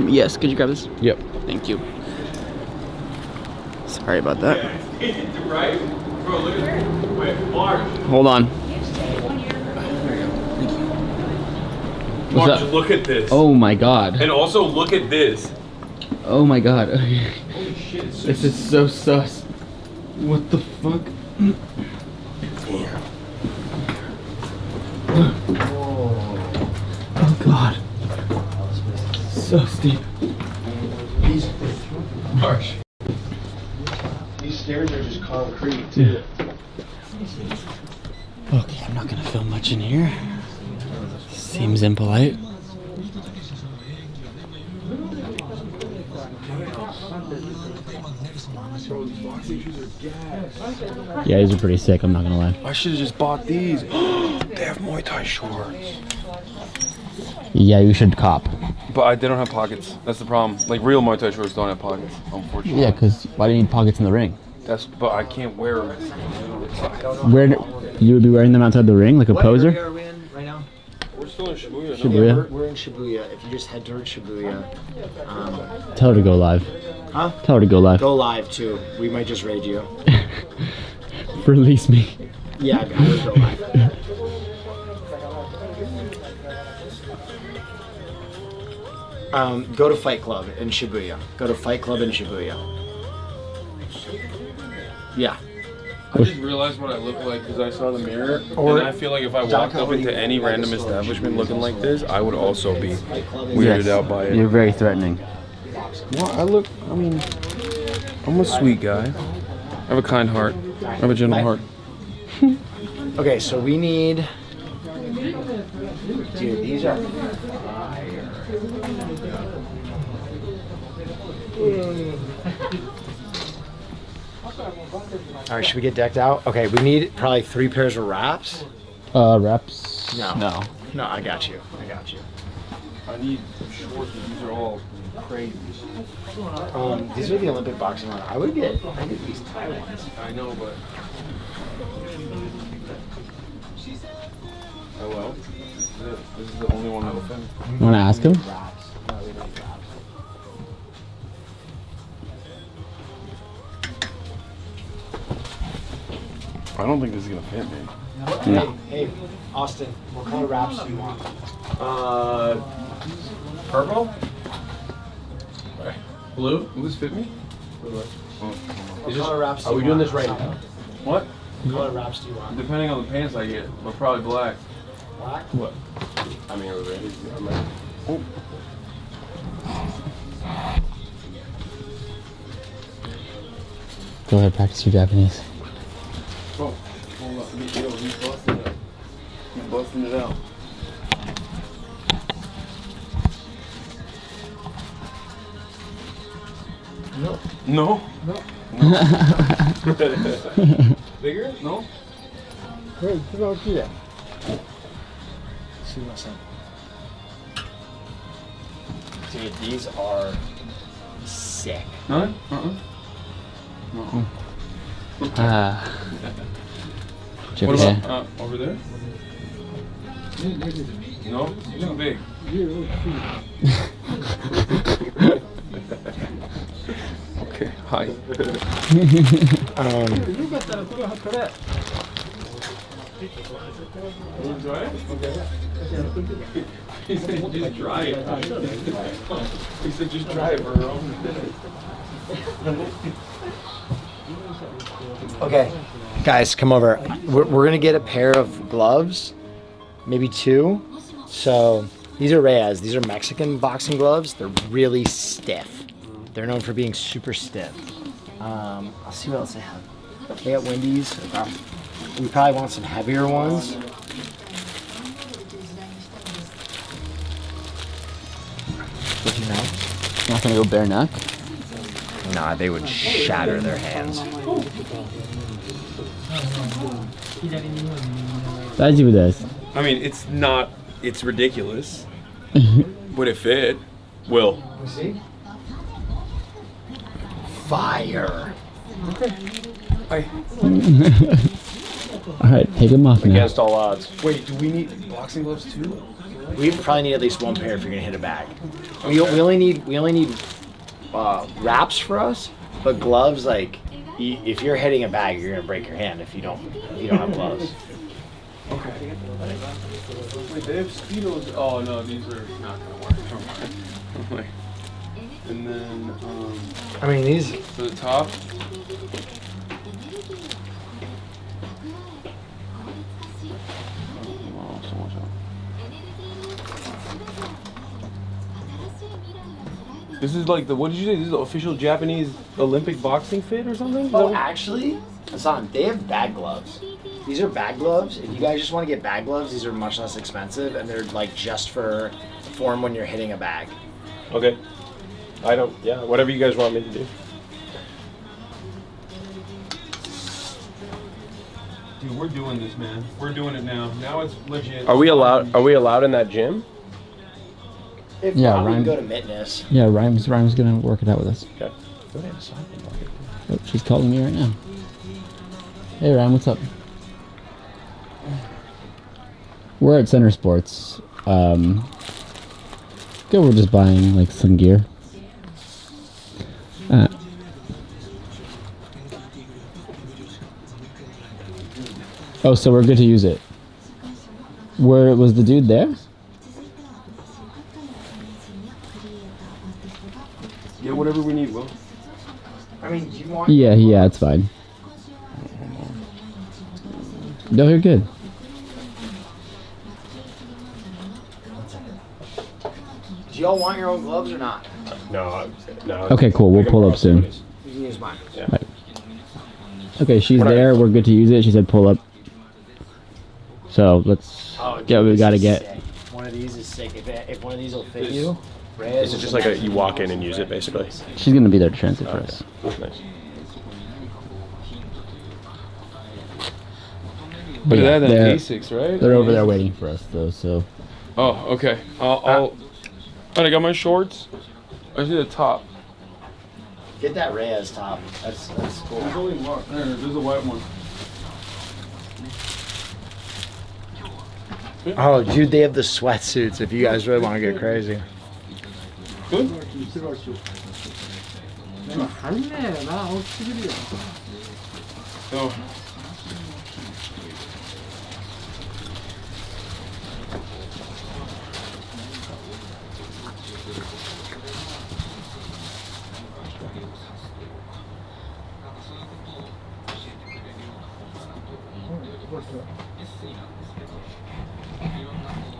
Yes, could you grab this? Yep. Thank you. Sorry about that. Right? Bro, look at wait, Marge. Hold on. Marge, look at this. Oh my God. And also look at this. Oh my God. Okay. Holy shit. This is so sus. What the fuck? Oh God. So steep. Marge. These stairs are just concrete too. Okay, I'm not gonna film much in here. Seems impolite. Yeah, these are pretty sick, I'm not gonna lie. I should have just bought these. They have Muay Thai shorts. Yeah, you should cop. But they don't have pockets. That's the problem. Like real Muay Thai shorts don't have pockets, unfortunately. Yeah, because why do you need pockets in the ring? But I can't wear them. Where you would be wearing them outside the ring, like a poser? What area are we in right now? We're still in Shibuya. Shibuya? Yeah, we're in Shibuya. If you just head towards Shibuya, Tell her to go live. huh? Tell her to go live. Go live too. We might just raid you. Release me. Yeah, I would go live. Go to Fight Club in Shibuya. Go to Fight Club in Shibuya. Yeah. I just realized what I look like because I saw the mirror, Or and I feel like if I walked up into any random establishment looking like this, I would also be weirded out by it. You're very threatening. Well, I mean, I'm a sweet guy. I have a kind heart. I have a gentle heart. Okay, so we need. Dude, these are fire. All right, should we get decked out? Okay, we need probably 3 pairs of wraps. Wraps? No. No. No, I got you. I got you. I need shorts. These are all crazy. These are the Olympic boxing ones. I would get these Thai ones. I know, but. Oh well. This is the only one that'll fit. You want to ask him? I don't think this is gonna fit me. No. Hey, Austin, what color wraps do you want? Purple? Blue? Will this fit me? What color wraps do you want? Are we doing this right now? What? What color wraps do you want? Depending on the pants I get, but probably black. Black? What? I mean, are we ready? I'm ready. Oh. Go ahead, practice your Japanese. Oh, hold on. He's busting it. He's busting it out. No. No? No. Bigger? No? Hey, come on, do that. See what's up. Dude, these are sick. Huh? What about over there? No? Too big. Okay, hi. You enjoy it? He said just try it. He said just try it, bro. Okay, guys, come over. We're gonna get a pair of gloves, maybe 2. So these are Reyes. These are Mexican boxing gloves. They're really stiff. They're known for being super stiff. I'll see what else they have. They got Wendy's. We probably want some heavier ones. What do you know? Not gonna go bare neck? Nah, they would shatter their hands. I mean, it's not. It's ridiculous. But it fit. Will. Fire. Alright, take them off now. Against all odds. Wait, do we need boxing gloves too? We probably need at least one pair if you're gonna hit a bag. We only need wraps for us, but gloves, like if you're hitting a bag, you're gonna break your hand if you don't have gloves. Okay. Wait, they have Speedos. Oh no, these are not gonna work. Never mind. And then I mean these to the top. This is like the, what did you say? This is the official Japanese Olympic boxing fit or something? Oh, actually, Hasan, they have bag gloves. These are bag gloves. If you guys just want to get bag gloves, these are much less expensive, and they're like just for form when you're hitting a bag. Okay. Yeah, whatever you guys want me to do. Dude, we're doing this, man. We're doing it now. Now it's legit. Are we allowed in that gym? If Yeah, not, we Ryan. can go to Mitness. Yeah, Ryan's gonna work it out with us. Okay. Oh, she's calling me right now. Hey Ryan, what's up? We're at Center Sports. We're just buying like some gear. Oh, so we're good to use it. Where was the dude there? Yeah, whatever we need, Will. I mean, do you want? Yeah, it's fine. No, you're good. Do y'all want your own gloves or not? No. Okay, cool. We'll pull up soon. You can use mine. Yeah. Right. Okay, she's there. We're good to use it. She said pull up. So let's get what we gotta get. Sick. One of these is sick. If one of these will fit Is- you, Is it just like you walk in and use it basically? She's gonna be there to transit for us. Nice. But yeah, that they're, Asics, right? They're over there waiting for us though. So. Oh, okay. I got my shorts. I see the top. get that Reyes top. That's cool. There's only one. There's a white one. Oh, dude, they have the sweatsuits if you guys really want to get crazy. Good? Oh.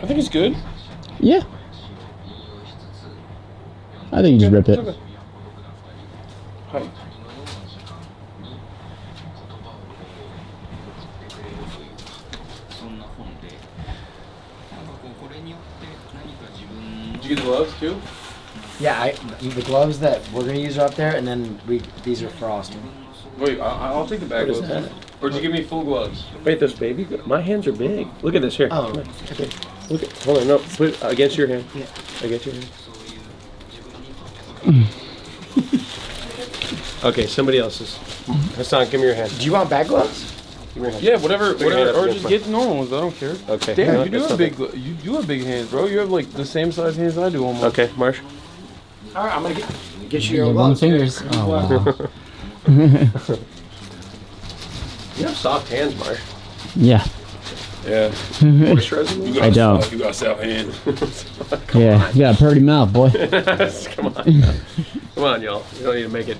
I think it's good. Yeah. I think you just rip it. Okay. Hi. Did you get the gloves too? Yeah, the gloves that we're gonna use are up there, and then these are frosting. Wait, I'll take the bag What is gloves. that? Or did you give me full gloves? Wait, this baby. My hands are big. Look at this here. Oh, Come on. okay. Look at. Hold on. No, put it against your hand. Yeah. Against your hand. Okay, somebody else's. Hasan, give me your hand. Do you want bag gloves? Give me your hand. Yeah, whatever, Put your hand up or against just mine. get the normal ones. I don't care. Okay. Damn, No, you do that's have not big. You do have big hands, bro. You have like the same size hands I do almost. Okay, Marsh. All right, I'm gonna get you your Long gloves. fingers. Oh wow. You have soft hands, Marsh. Yeah. Yeah. Moisturizing? I don't. You got soft hands. Yeah, you got a pretty mouth, boy. Come on. Come on, y'all. You don't need to make it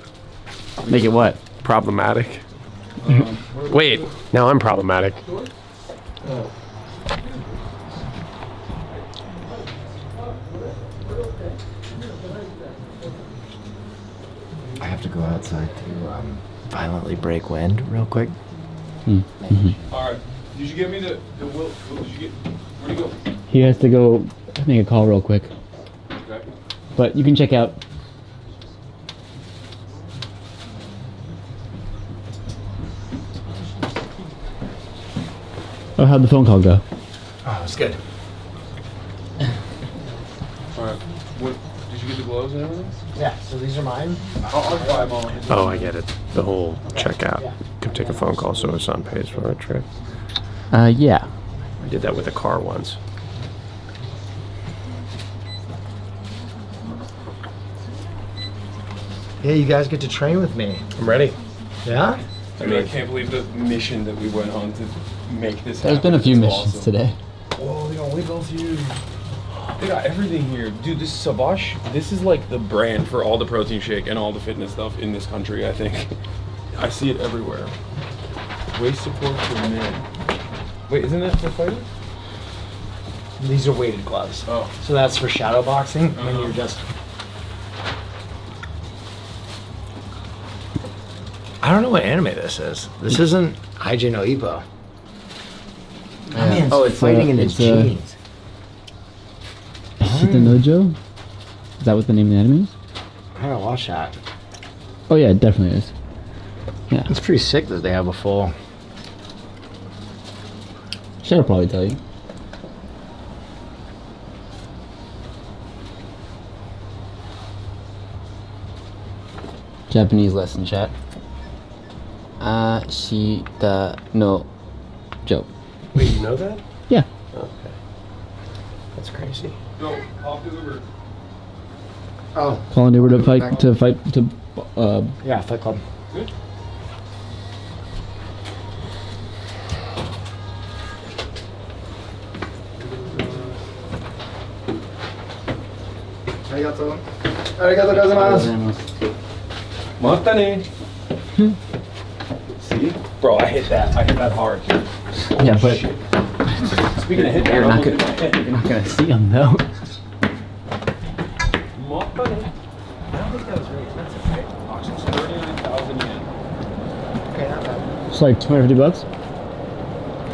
Make it what? problematic. Wait, now I'm problematic. I have to go outside to violently break wind real quick. All right. Did you give me the will? Did you get? Where'd you go? He has to go make a call real quick. Okay. But you can check out Oh, how'd the phone call go? Oh, it's good. All right. What, did you get the gloves and everything? Yeah, so these are mine. I'll buy them all. Oh, I get it. The whole checkout. Can take a phone call so Hasan pays for it, right? Yeah. I did that with a car once. Yeah, you guys get to train with me. I'm ready. Yeah? I mean, I can't believe the mission that we went on to make this There's happen. been a few It's missions awesome. today. Whoa, they got weight belts here. They got everything here. Dude, this Sabash, this is like the brand for all the protein shake and all the fitness stuff in this country, I think. I see it everywhere. Waist support for men. Wait, isn't that for fighters? These are weighted gloves. Oh. So that's for shadow boxing when you're just... I don't know what anime this is. This isn't Haiji no Ippo. That man's it's fighting in his it's jeans. Shita Nojo? Is that what the name of the anime is? I gotta watch that. Oh yeah, it definitely is. Yeah. It's pretty sick that they have a full... She'll probably tell you. Japanese lesson, chat. Shita no Jo. Wait, you know that? Yeah. Okay. That's crazy. Go, off the Uber. Oh. Calling Uber to fight Yeah, Fight Club. Good. Arigato. Arigato gozaimasu. Matane. See? Bro, I hit that. I hit that hard. Yeah, but Speaking of hitting, you're not gonna see them though. Matane. I don't think that was really expensive, right? Auction's 39,000 yen. Okay, not bad. It's like 250 bucks.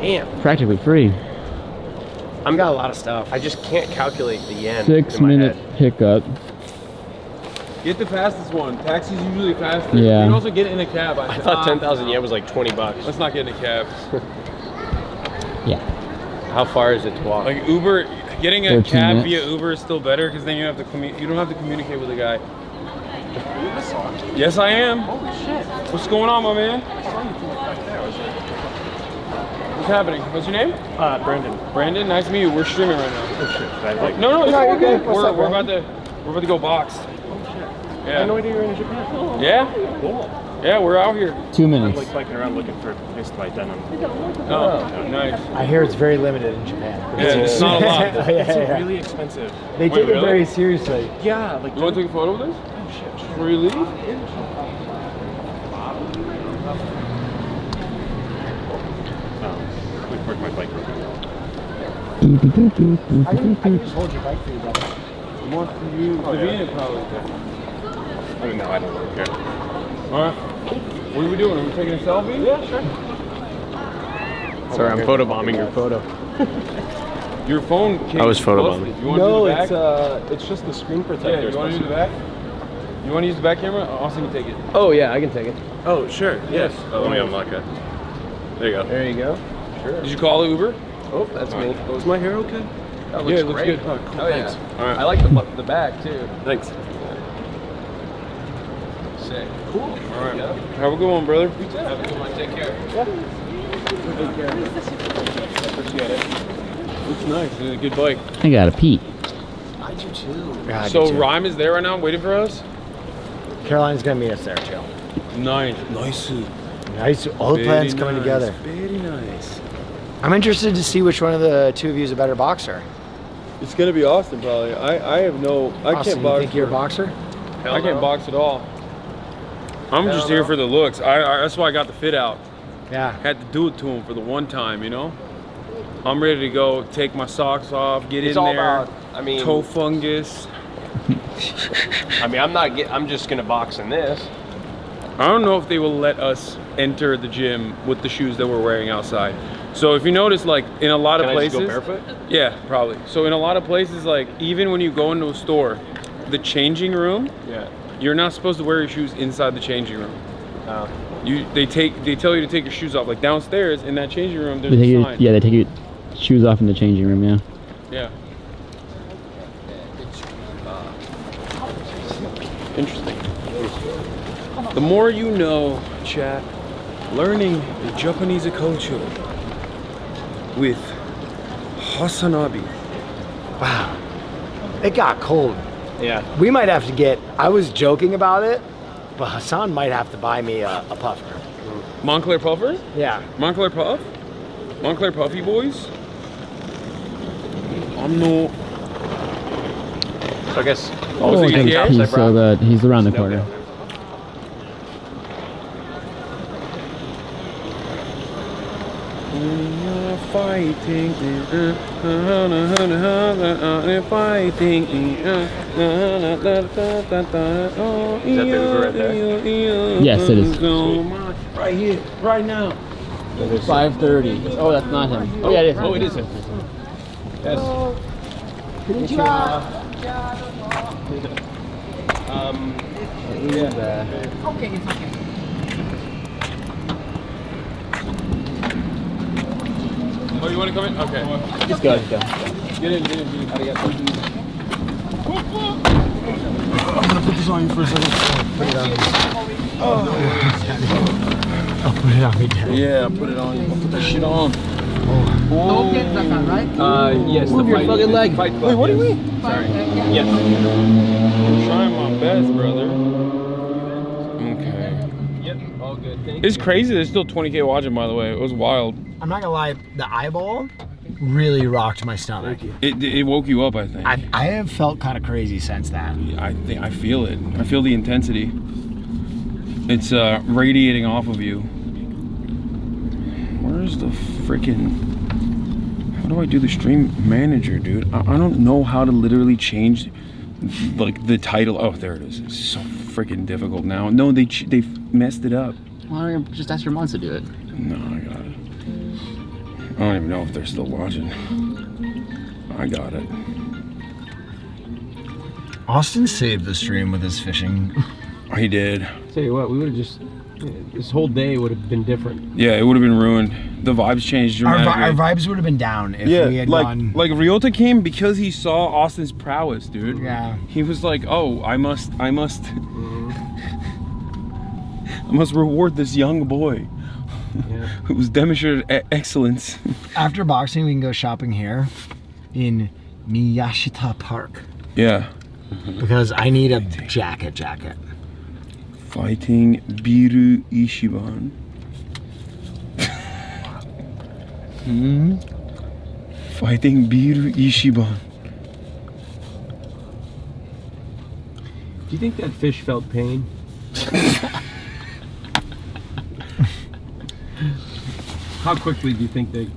Damn. Practically free. I've got a lot of stuff. I just can't calculate the yen. 6 in my minute head. pickup. Get the fastest one. Taxi's usually faster. Yeah. You can also get in a cab. I thought 10,000 yen was like 20 bucks. Let's not get in a cab. Yeah. How far is it to walk? Like Uber, getting a 13 cab minutes. via Uber is still better because then you have to you don't have to communicate with the guy. Yes, I am. Holy shit. What's going on, my man? What's happening? What's your name? Brandon. Brandon, nice to meet you. We're streaming right now. Oh shit. Did I like... No, it's all good. What's up, We're about to go box. Oh shit. Yeah. I had no idea you were in Japan. Yeah? Cool. Yeah, we're out here. 2 I'm minutes. like biking around looking for this to buy denim. Oh, nice. I hear it's very limited in Japan. Yeah, it's not a lot. Yeah, It's yeah. really expensive. They Wait, take it really? very seriously. Yeah, like You want to take a photo with us? oh shit. Before you leave? Where's my bike? I can just hold your bike for you, brother. More for you. Convenient, probably. I mean, no, I don't really care. Alright. What are we doing? Are we taking a selfie? Yeah, sure. Sorry, I'm photobombing your photo. Your phone came I was photobombing. busted. You want to do the back? it's just the screen Yeah, protector. you want to do the back? You want to use the back camera? Austin can take it. Oh yeah, I can take it. Oh sure, yes. Oh, let me unlock it. There you go. There you go. Sure. Did you call the Uber? Oh, that's me. Is my hair okay? That Yeah, it looks great. good. Oh, cool. Oh, yeah. Thanks. All right. I like the back too. Thanks. Sick. Cool. All right. Have a good one, brother. You too. Have a good one. Take care. Yeah. Take care. Appreciate it. Looks nice. It's a good bike. I gotta pee. I do too. So Rhyme is there right now, waiting for us. Caroline's gonna meet us there too. Nice. Nice. Nice. All the plans coming together. Very nice. I'm interested to see which one of the two of you is a better boxer. It's gonna be Austin probably. I have no. I Austin, can't you box. think you're a boxer? I can't box at all. I'm just here for the looks. That's why I got the fit out. Yeah. Had to do it to him for the one time, you know. I'm ready to go. Take my socks off. Get It's in all there. about, I mean, toe fungus. I mean, I'm just gonna box in this. I don't know if they will let us enter the gym with the shoes that we're wearing outside. So if you notice, like in a lot of Can I just places, go barefoot? yeah, probably. So in a lot of places, like even when you go into a store, the changing room, Yeah. you're not supposed to wear your shoes inside the changing room. They tell you to take your shoes off. Like downstairs in that changing room, there's They take a sign. yeah, they take your shoes off in the changing room. Yeah. Yeah. Interesting. The more you know, chat, learning the Japanese culture with Hasanabi. Wow. It got cold. Yeah. We might have to get, I was joking about it, but Hasan might have to buy me a puffer. Montclair Puffer? Yeah. Montclair Puff? Montclair Puffy boys? I'm no. So I guess. Oh, he's around the corner. Fighting, fighting. Yes, it is. Right here, right now. 5:30. Oh, that's not him. Oh, yeah, it is. Oh, it is him. Yes. Konnichiwa. Okay, it's okay. Oh, you want to come in? Okay. Just go, just go. Get in, get in. Arigato. I'm gonna put this on you for a second. Put it on me. I'll put it on me, Daddy. Yeah, put it on you. Put that shit on. Okay, right? Yes. Move your fucking leg. Wait, what do you mean? Sorry. Yes. I'm trying my best, brother. Okay. Yep, all good. Thank It's crazy. There's still 20K watching, by the way. It was wild. I'm not gonna lie, the eyeball really rocked my stomach. It woke you up, I think. I have felt kind of crazy since that. I feel it. I feel the intensity. It's radiating off of you. Where's the freaking? How do I do the stream manager, dude? I don't know how to literally change like the title. Oh, there it is. It's so freaking difficult now. No, they messed it up. Why don't you just ask your moms to do it? No, I got it. I don't even know if they're still watching. I got it. Austin saved the stream with his fishing. He did. Tell you what, we would have just, this whole day would have been different. Yeah, it would have been ruined. The vibes changed dramatically. Our vibes would have been down if we had gone. Like Ryota came because he saw Austin's prowess, dude. Yeah. He was like, oh, I must I must reward this young boy who's demonstrated excellence. After boxing, we can go shopping here in Miyashita Park. Yeah. Because I need a jacket. Fighting Biru Ishiban. Fighting Biru Ishiban. Do you think that fish felt pain? How quickly do you think they?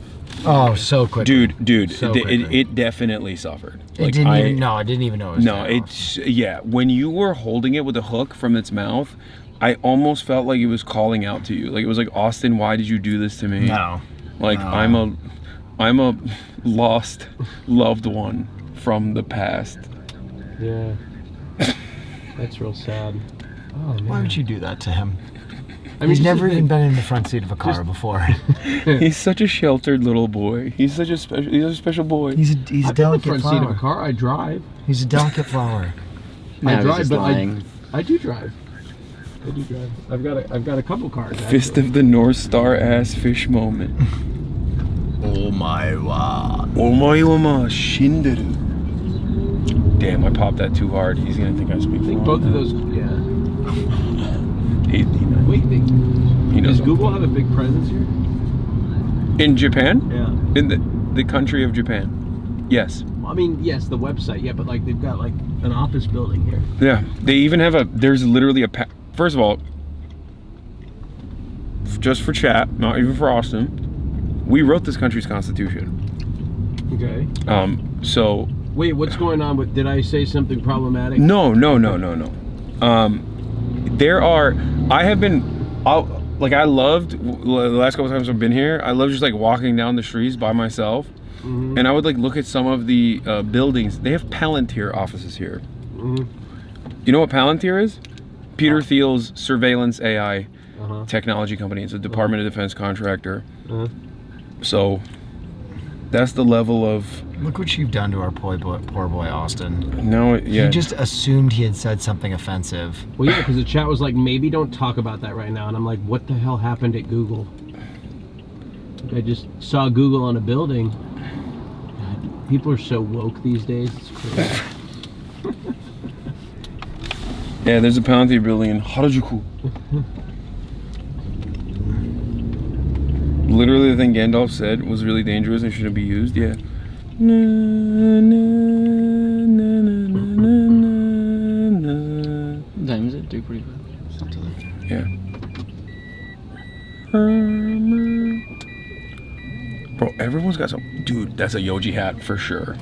Oh, so quickly. Dude, So it definitely suffered. It didn't even know. I didn't even know it was it's yeah. When you were holding it with a hook from its mouth, I almost felt like it was calling out to you. Like it was like, Austin, why did you do this to me? No. Like No. I'm a lost loved one from the past. Yeah. That's real sad. Oh, man. Why would you do that to him? I mean, He's just never the even thing- been in the front seat of a car before. He's such a sheltered little boy. He's a special boy. He's a I've been in the delicate front flower. seat of a car. I drive. He's a delicate flower. I drive, but I do drive. I do drive. I've got a couple cars. Fist of the North Star ass fish moment. Oh my wow. Omayama Shinderu. Damn, I popped that too hard. He's gonna think I speak. I think both of those, yeah. Wait, does Google have a big presence here? In Japan? Yeah. In the country of Japan. Yes. Well, I mean, yes, the website, yeah, but like they've got like an office building here. Yeah. They even have there's literally first of all, just for chat, not even for Austin, we wrote this country's constitution. Okay. So. Wait, what's going on with, did I say something problematic? No. There are, I loved, the last couple times I've been here, I love just like walking down the streets by myself. Mm-hmm. And I would like look at some of the buildings. They have Palantir offices here. Mm-hmm. You know what Palantir is? Peter Thiel's surveillance AI. technology company. It's a Department of Defense contractor. So that's the level of. Look what you've done to our poor boy Austin. No, yeah. He just assumed he had said something offensive. Well, yeah, because the chat was like, maybe don't talk about that right now. And I'm like, what the hell happened at Google? I just saw Google on a building. God, people are so woke these days. It's crazy. Yeah, there's a Palantir building in Harajuku. Literally, the thing Gandalf said was really dangerous and shouldn't be used. Yeah. Times it do pretty good. Yeah. Bro, everyone's got some. Dude, that's a Yoji hat for sure.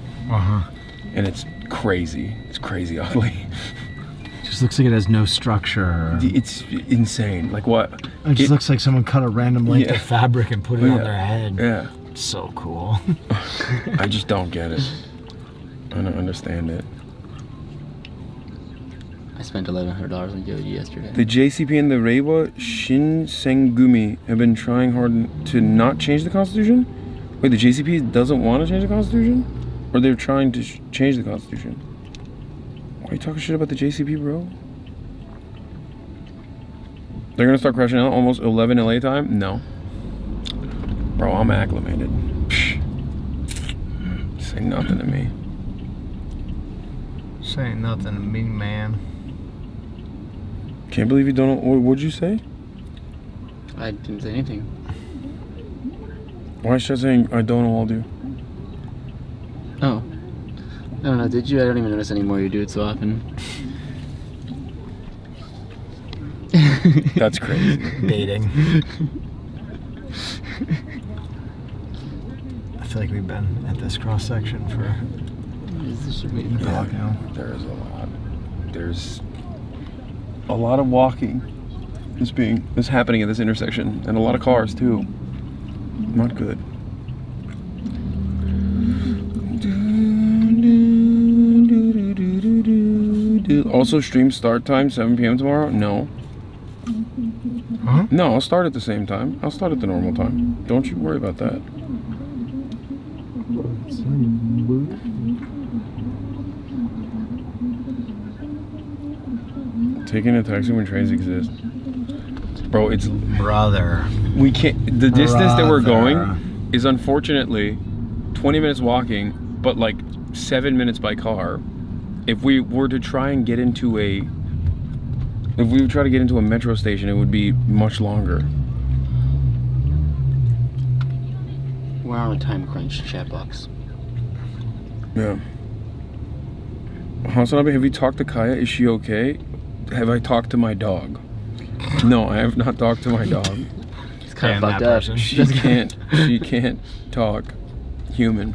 And it's crazy. It's crazy ugly. Just looks like it has no structure. It's insane. Like what? It just looks like someone cut a random length of fabric and put it on their head. Yeah. So cool. I just don't get it. I don't understand it. I spent $1,100 on Yoji yesterday. The JCP and the Reiwa Shinsengumi have been trying hard to not change the Constitution? Wait, the JCP doesn't want to change the Constitution? Or they're trying to change the Constitution? Why are you talking shit about the JCP, bro? They're gonna start crashing out almost 11 LA time? No. Bro, I'm acclimated. Psh. Say nothing to me. Say nothing to me, man. Can't believe you don't know. What'd you say? I didn't say anything. Why should I saying I don't know, I'll do? Oh. No, did you? I don't even notice anymore. You do it so often. That's crazy. Dating. I feel like we've been at this cross section for a dog now. There's a lot. There's a lot of walking is happening at this intersection, and a lot of cars too. Not good. Also, stream start time 7 p.m. tomorrow? No. Huh? No, I'll start at the same time. I'll start at the normal time. Don't you worry about that. Taking a taxi when trains exist. Bro, it's... Brother. We can't... The distance that we're going is unfortunately 20 minutes walking, but like 7 minutes by car. If we were to try and get into a... If we would try to get into a metro station, it would be much longer. We're on a time crunch, chat box. Yeah. Hasanabi, have you talked to Kaya? Is she okay? Have I talked to my dog? No, I have not talked to my dog. It's kind of fucked up. She can't talk human.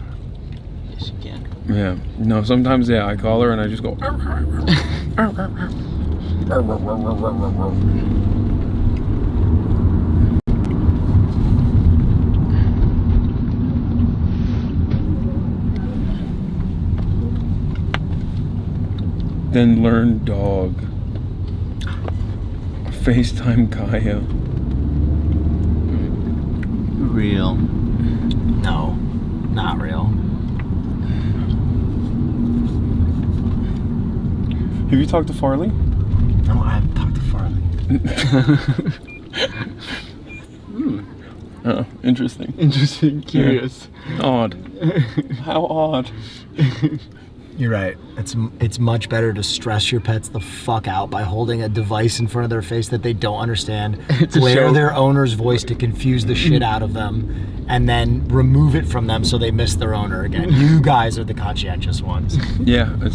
Yes, she can. Yeah. No, sometimes, yeah, I call her and I just go. Then learn dog. FaceTime Kaya. Real. No, not real. Have you talked to Farley? No, I haven't talked to Farley. Oh, interesting. Interesting. Curious. Yeah. Odd. How odd. You're right. It's much better to stress your pets the fuck out by holding a device in front of their face that they don't understand, blare their owner's voice to confuse the shit out of them, and then remove it from them so they miss their owner again. You guys are the conscientious ones. Yeah, that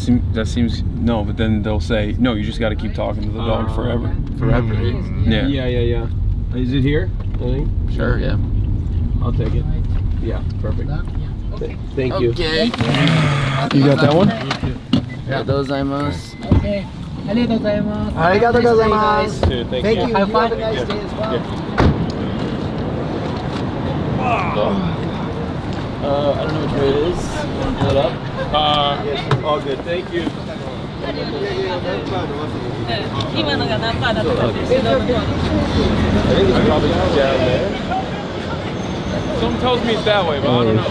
seems no, but then they'll say, no, you just got to keep talking to the dog forever. Forever. Yeah. Yeah. Is it here? I think. Sure, yeah. I'll take it. Yeah, perfect. Thank you. Okay. You got that one? Yeah. Gozaimasu. Okay. Arigatou gozaimasu. Arigatou gozaimasu. Thank you. Have fun. Have a nice day as well. I don't know which way it is. Pull it up. All good. Thank you. 今のが何パーだとかって手動の方。 I think it's probably down there. Someone tells me it's that way, but I don't know.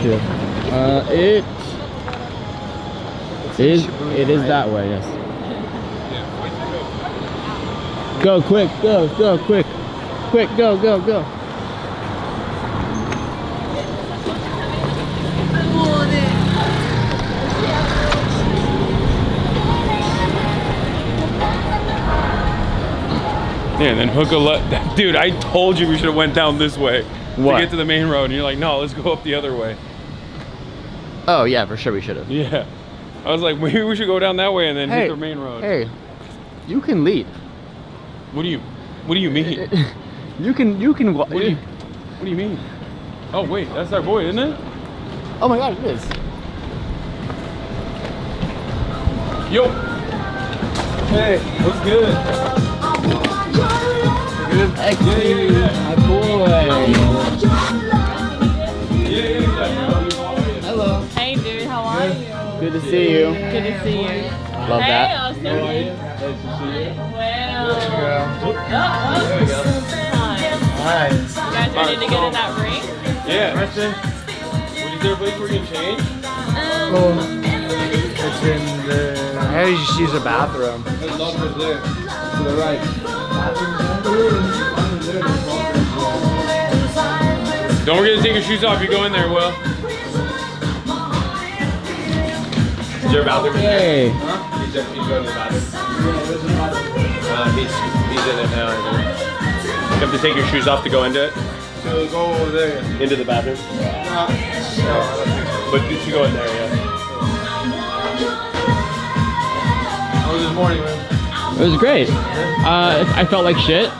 It is that way, yes. Go quick, go, quick. Quick, go. Yeah, and then hook a left. Dude, I told you we should have went down this way What? to get to the main road, and you're like, no, let's go up the other way. Oh yeah, for sure we should have. Yeah, I was like, maybe we should go down that way and then hit the main road. Hey, you can lead. What do you mean? You can. What do you mean? Oh wait, that's our boy, isn't it? Oh my God, it is. Yo. Hey, what's good? Good. Excellent, my boy. Hello. Hey dude, how are you? Good to see you. Good to see you. Love hey, that. Austin. How are you? Nice to see you. Well. There we go. Hi. You guys ready to get in that ring? Yeah. Is there a place where you can change? It's in the. I just use a bathroom. There's lockers there. To the right. Don't forget to take your shoes off. You go in there, Will. Is there a bathroom in there? Huh? He's going to the bathroom. He's in it now. I think. You have to take your shoes off to go into it. So go over there. Into the bathroom? No, but you should go in there, yeah. How was this morning, man? It was great. I felt like shit,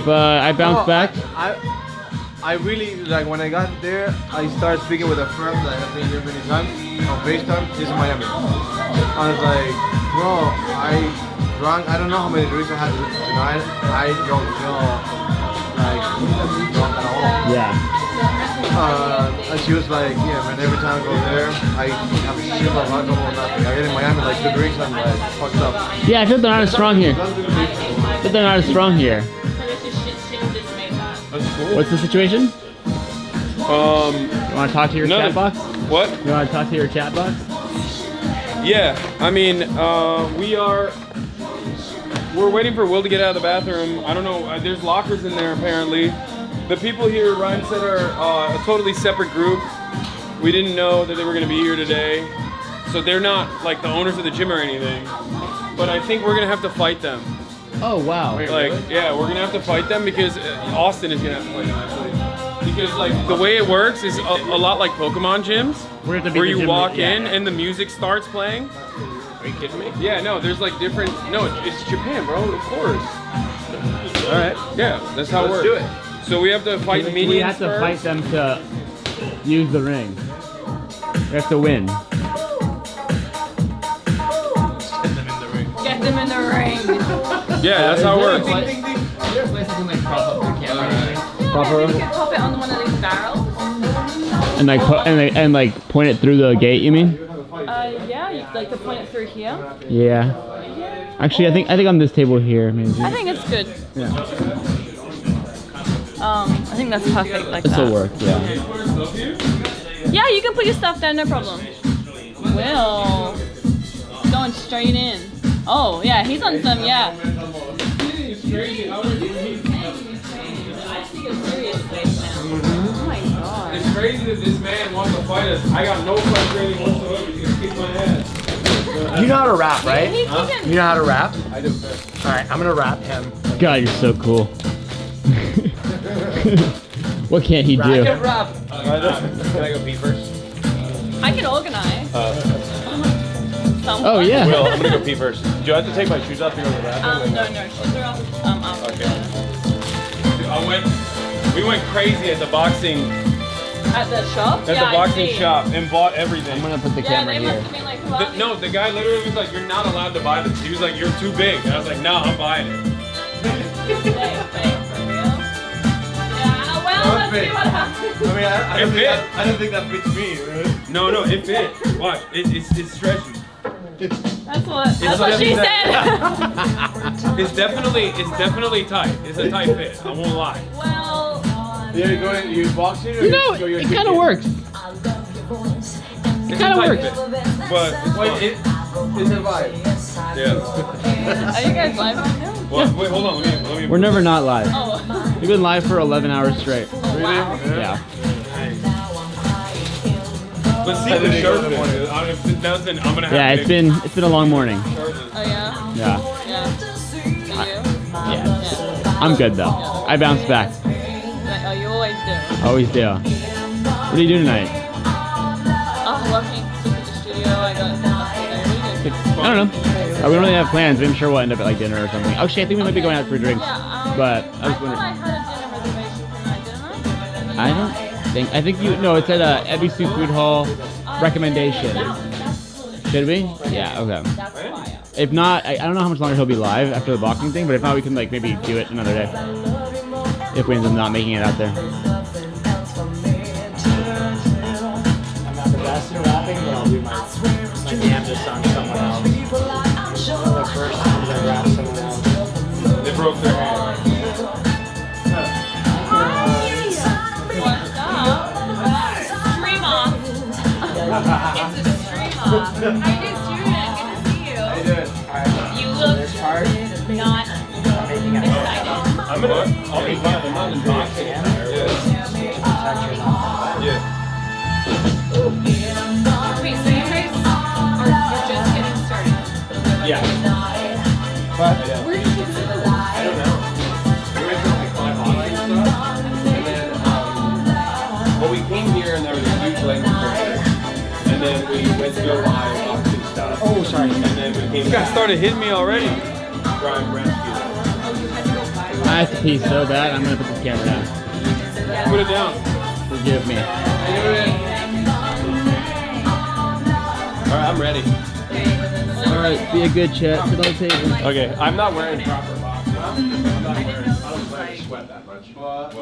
but I bounced back. I really, like, when I got there, I started speaking with a friend that I've been here many times on FaceTime. He's in Miami. I was like, bro, I drank, I don't know how many drinks I had tonight. I don't feel like drunk at all. Yeah. And she was like, yeah, man, every time I go there, I have a shit of alcohol or nothing. I get in Miami, like, 2 drinks, and I'm like, fucked up. Yeah, I feel they're not as strong here. That's cool. What's the situation? You want to talk to your chat box? What? You want to talk to your chat box? Yeah, I mean, we're waiting for Will to get out of the bathroom. I don't know, there's lockers in there apparently. The people here, Ryan said, are a totally separate group. We didn't know that they were gonna be here today. So they're not like the owners of the gym or anything. But I think we're gonna have to fight them. Oh, wow. Like, yeah, we're gonna have to fight them because Austin is gonna have to fight them actually. Because like the way it works is a lot like Pokemon gyms, where you walk in and the music starts playing. Are you kidding me? Yeah, no, there's like different. No, it's Japan, bro. Of course. All right. Yeah, that's how it works. Let's do it. So we have to fight minions. We have to first. fight them to use the ring. We have to win. Get them in the ring. Yeah, that's how it works. Is there a place I can like prop up the camera? You can pop it on one of these barrels. And like point it through the gate, you mean? Yeah, you like to point it through here. Yeah. Actually, I think on this table here, maybe. I think it's good. Yeah. I think that's perfect like This that. will work, yeah. Yeah, you can put your stuff there, no problem. Will. Going straight in. Oh, yeah, he's on some, yeah. Oh my god. It's crazy that this man wants to fight us. I got no fight training whatsoever. He's gonna kick my ass. You know how to rap, right? Huh? You know how to rap? I do. Alright, I'm gonna rap him. God, you're so cool. What can't he do? Can I go pee first? I can organize. Oh, yeah. Will, I'm gonna go pee first. Do I have to take my shoes off to go to the bathroom? No, shoes are off. Okay. We went crazy at the boxing. At the shop? At the boxing shop and bought everything. I'm gonna put the camera they here. must have been like, No, the guy literally was like, "You're not allowed to buy this." He was like, "You're too big." And I was like, "No, I'm buying it." Let's see what happens. I mean, I don't think that fits me, right? No, it fit. Watch, it's stretchy. That's what she said. It's definitely tight. It's a tight fit. I won't lie. Well, Yeah, you boxing or You know, it kind of works. It's kinda a tight works. fit, but it's a vibe. Yeah. are you guys live right now? Well, wait, hold on. Let me. We're never not live. Oh. We've been live for 11 hours straight. Wow. Yeah. Let's see the shirt one. I'm gonna have. Yeah, to it's been a long morning. Oh yeah. Yeah. Yeah. Yeah. I'm good though. I bounced back. Oh, you always do. Always do. What do you do tonight? Oh, working at the studio. I got. I don't know. We don't really have plans, but I'm sure we'll end up at like dinner or something. Actually, I think we might be going out for drinks. But I was wondering. I don't think. I think it's at EBSU Food Hall recommendation. Should we? Yeah. Okay. If not, I don't know how much longer he'll be live after the boxing thing. But if not, we can like maybe do it another day. If we end up not making it out there. I'm not the best at rapping, but I'll do my damnedest on someone else. The first time I rap someone else. They broke their hand. Stream off. It's a stream off. How you doing, student? Good to see you. You look not excited. I'll be fine. I'm not in boxing. Yeah. Wait, so you guys are just getting started? Yeah. Where did you do that? I don't know. We went to like 5 online stuff, and then well, we came here and there was a huge language barrier, and then we went to go live boxing stuff. Oh, sorry. And then we came. You guys started hitting me already. I have to pee so bad. I'm gonna put this camera down. Put it down. Forgive me. Alright, I'm ready. All right, be a good chat. Sit on the table. Okay, I'm not wearing proper boxing. I don't wear sweat that much. What?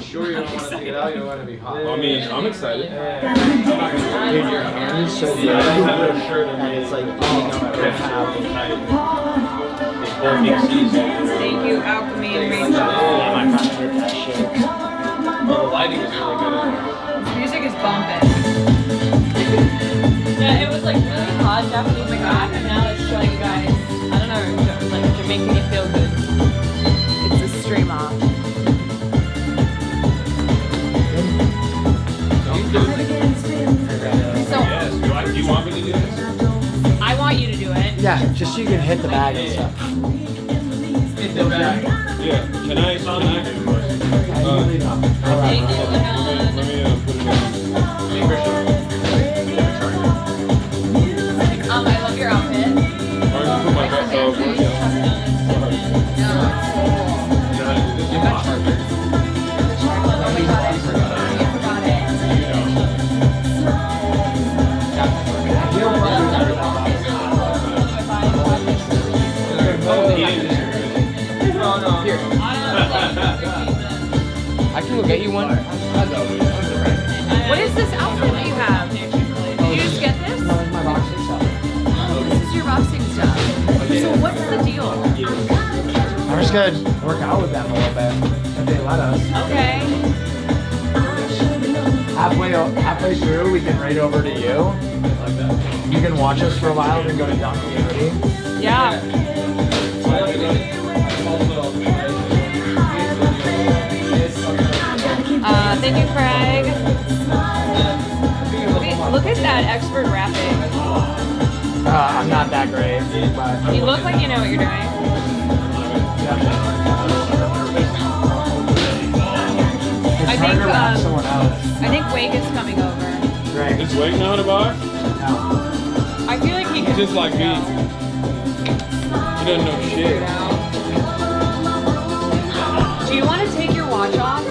Sure you don't want to take it out, you don't want to be hot. I mean, I'm excited. Dude, your hand is so big. I have a shirt and it's like, Thank you, Alchemy and Rachel. Yeah, my friend did that shit. The lighting is really good in there. This music is bumping. Yeah, it was like really hot Japanese back, and now it's showing you guys, I don't know, like they're making you feel good. It's a stream off. So, Yes, do you want me to do this? I want you to do it. Yeah, just so you can hit the bag and stuff. Hit the bag? Yeah. Can I? Thank you. Let me put it in. I love your outfit. I'm gonna put my best I can go get you one. What is this outfit that you have? Did you just get this? No, it's my boxing stuff. This is your boxing stuff. So what's the deal? We're just gonna work out with them a little bit if they let us. Okay. Halfway through, we can raid over to you. You can watch us for a while, then go to Dunk Community. Yeah. Thank you, Craig. Look at that expert rapping. I'm not that great, but You look like you know what you're doing. it's hard to rap someone else. I think Wake is coming over. Right. Is Wake now in a box? I feel like he He's just like me. He doesn't know shit. Do you want to take your watch off?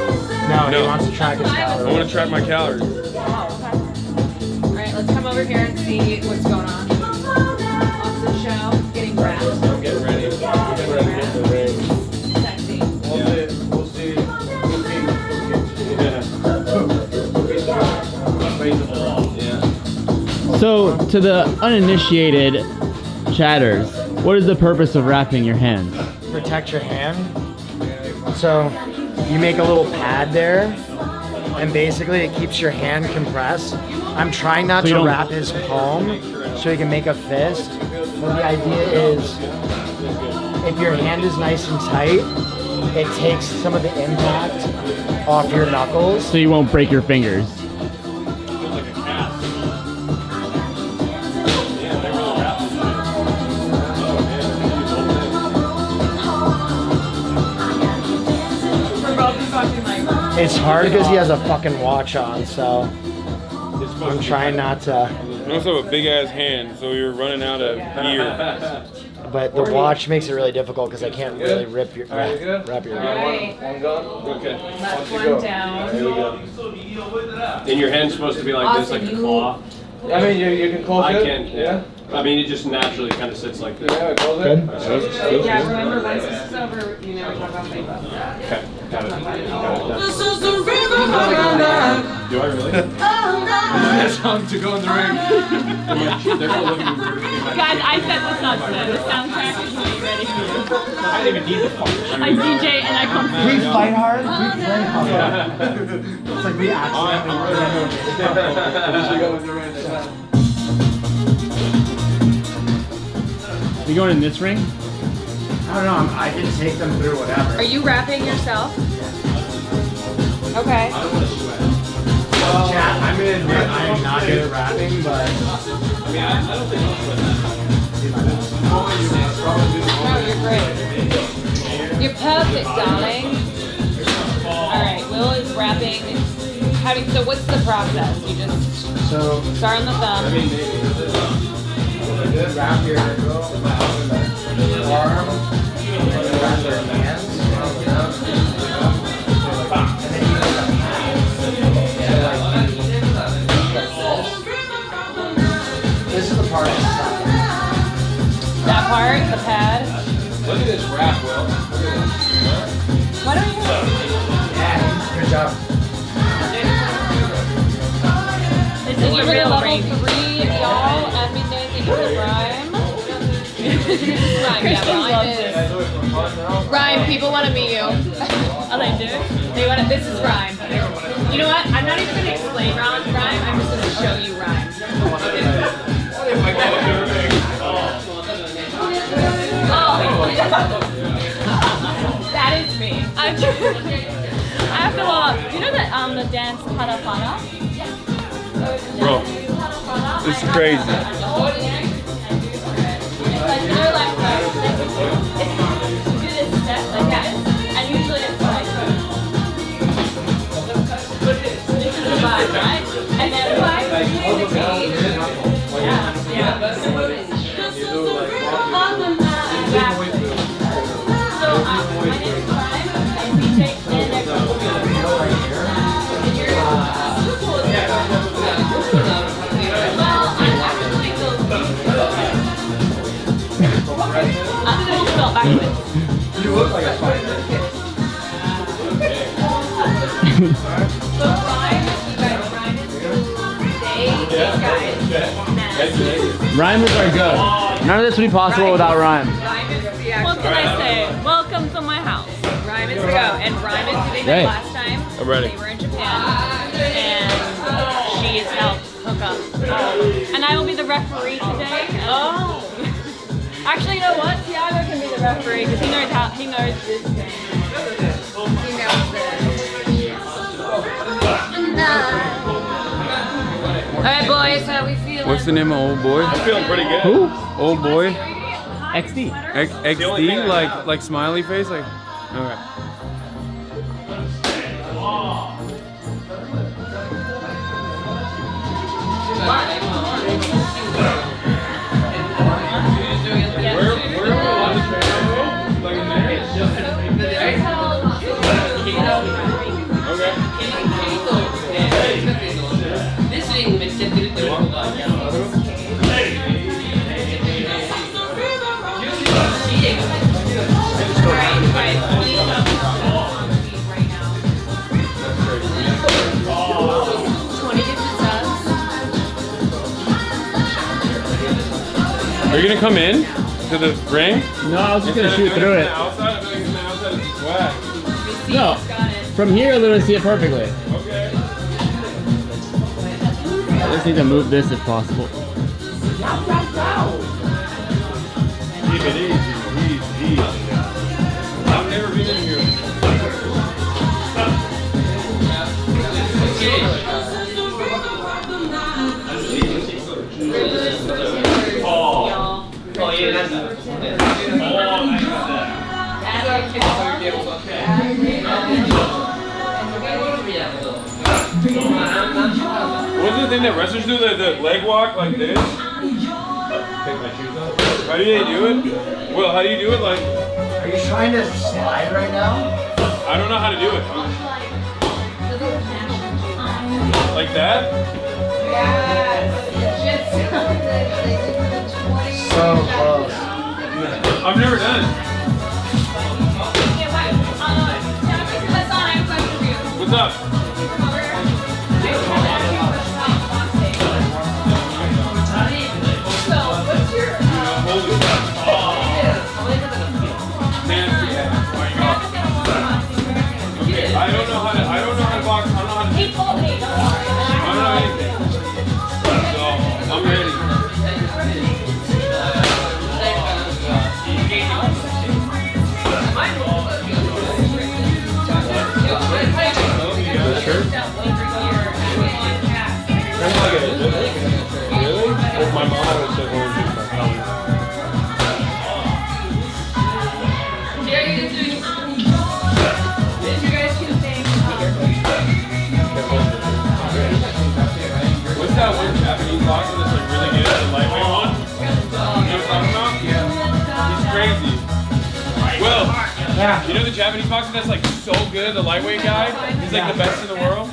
No, he wants to track his calories. I want to track my calories. Oh, okay. All right, let's come over here and see what's going on. Austin show, getting wrapped. I'm getting ready. Getting ready to get the ring. Sexy. We'll see. So, to the uninitiated, chatters, what is the purpose of wrapping your hands? Protect your hand. So you make a little pad there, and basically it keeps your hand compressed. I'm trying not to wrap his palm so he can make a fist, but the idea is if your hand is nice and tight, it takes some of the impact off your knuckles. So you won't break your fingers. It's hard because he has a fucking watch on, so I'm trying not to. You also have a big ass hand, so you're running out of gear. But the watch makes it really difficult because I can't really wrap your Right. hand. One gun. Okay. Left one down. There we go. And your hand's supposed to be like this, like a claw. I mean, you can close I it. can, yeah. I mean, it just naturally kind of sits like this. Yeah, close it. Good. Yeah, remember once this is over, you never talk about me. Okay, got it. This is the rhythm of my life. Do I really? That song to go in the ring. Guys, I set this up, so the soundtrack is really ready for you. I didn't even need the phone. I DJ and I come through. We fight hard, we play hard. It's like we accidentally. You going in this ring? I don't know. I can take them through whatever. Are you rapping yourself? Okay. Chat, I'm gonna admit I am not good at rapping, but I mean, I don't think No, you're great. You're perfect, darling. Alright, Will is rapping. So what's the process? You just start on the thumb. wrap your arm, wrap your hands, this is the part that's that part, the pad. Look at this wrap, Will. Why don't you? Yeah, good job. This is your real level 3, y'all. Admin days that you can rhyme. This is rhyme, yeah, rhyme is. Rhyme, people want to meet you. Oh, they do? They want to, this is rhyme. You know what? I'm not even going to explain rhyme. I'm just going to show you rhyme. That is me. I have to walk. You know that the dance Pada Pada? Bro, it's crazy. It's like their left foot. It's you do this step like that, and usually it's like this is the vibe, right? And then vibe You look like a fighter. Rhyme is our go. None of this would be possible without rhyme. What can I say? Welcome to my house. Rhyme is the go. And Rhyme is doing that last time. I'm ready. They were in Japan. And she has helped hook up. And I will be the referee today. Oh. Actually, you know what? Tiago can be the referee because he knows this game. He knows this. Alright, boys, how we feeling? What's the name of old boy? I'm feeling pretty good. Who? Old boy? XD. XD? Like smiley face? Like, okay. Are Are you gonna come in to the ring? No, I was just gonna shoot through it. Outside, I feel like the outside is swag. No, from here you'll literally see it perfectly. Okay. I just need to move this if possible. Keep it easy. I've never been in here. Oh yeah, that's What's the thing that wrestlers do? The leg walk like this? Take my shoes off. How do they do it? Well, how do you do it? Like, Are you trying to slide right now? I don't know how to do it. Like that? So close. I've never done it. What's up? I don't know how to box. I don't know how to do it. I don't know anything. So, I'm ready. Really? Well, my mom always said orange is my color. What's that one Japanese boxer that's like really good at the lightweight one? You know what I'm talking about? Yeah. He's crazy. Will, you know the Japanese boxer that's like so good at the lightweight guy? He's like the best in the world?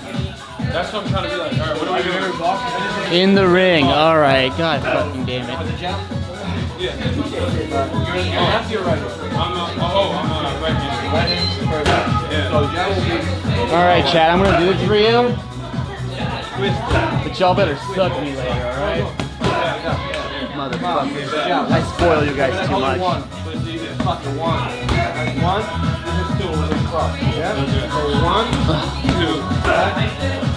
That's what I'm trying to be like. Alright, what do we do? In the ring. All right. God fucking damn it. Yeah. That's your right. I'm right hand. Yeah. All right, Chad. I'm gonna do it for you. But y'all better suck me later. All right. Motherfuckers. I spoil you guys too much. Fucking one. One. This is two. Yeah. So 1, 2.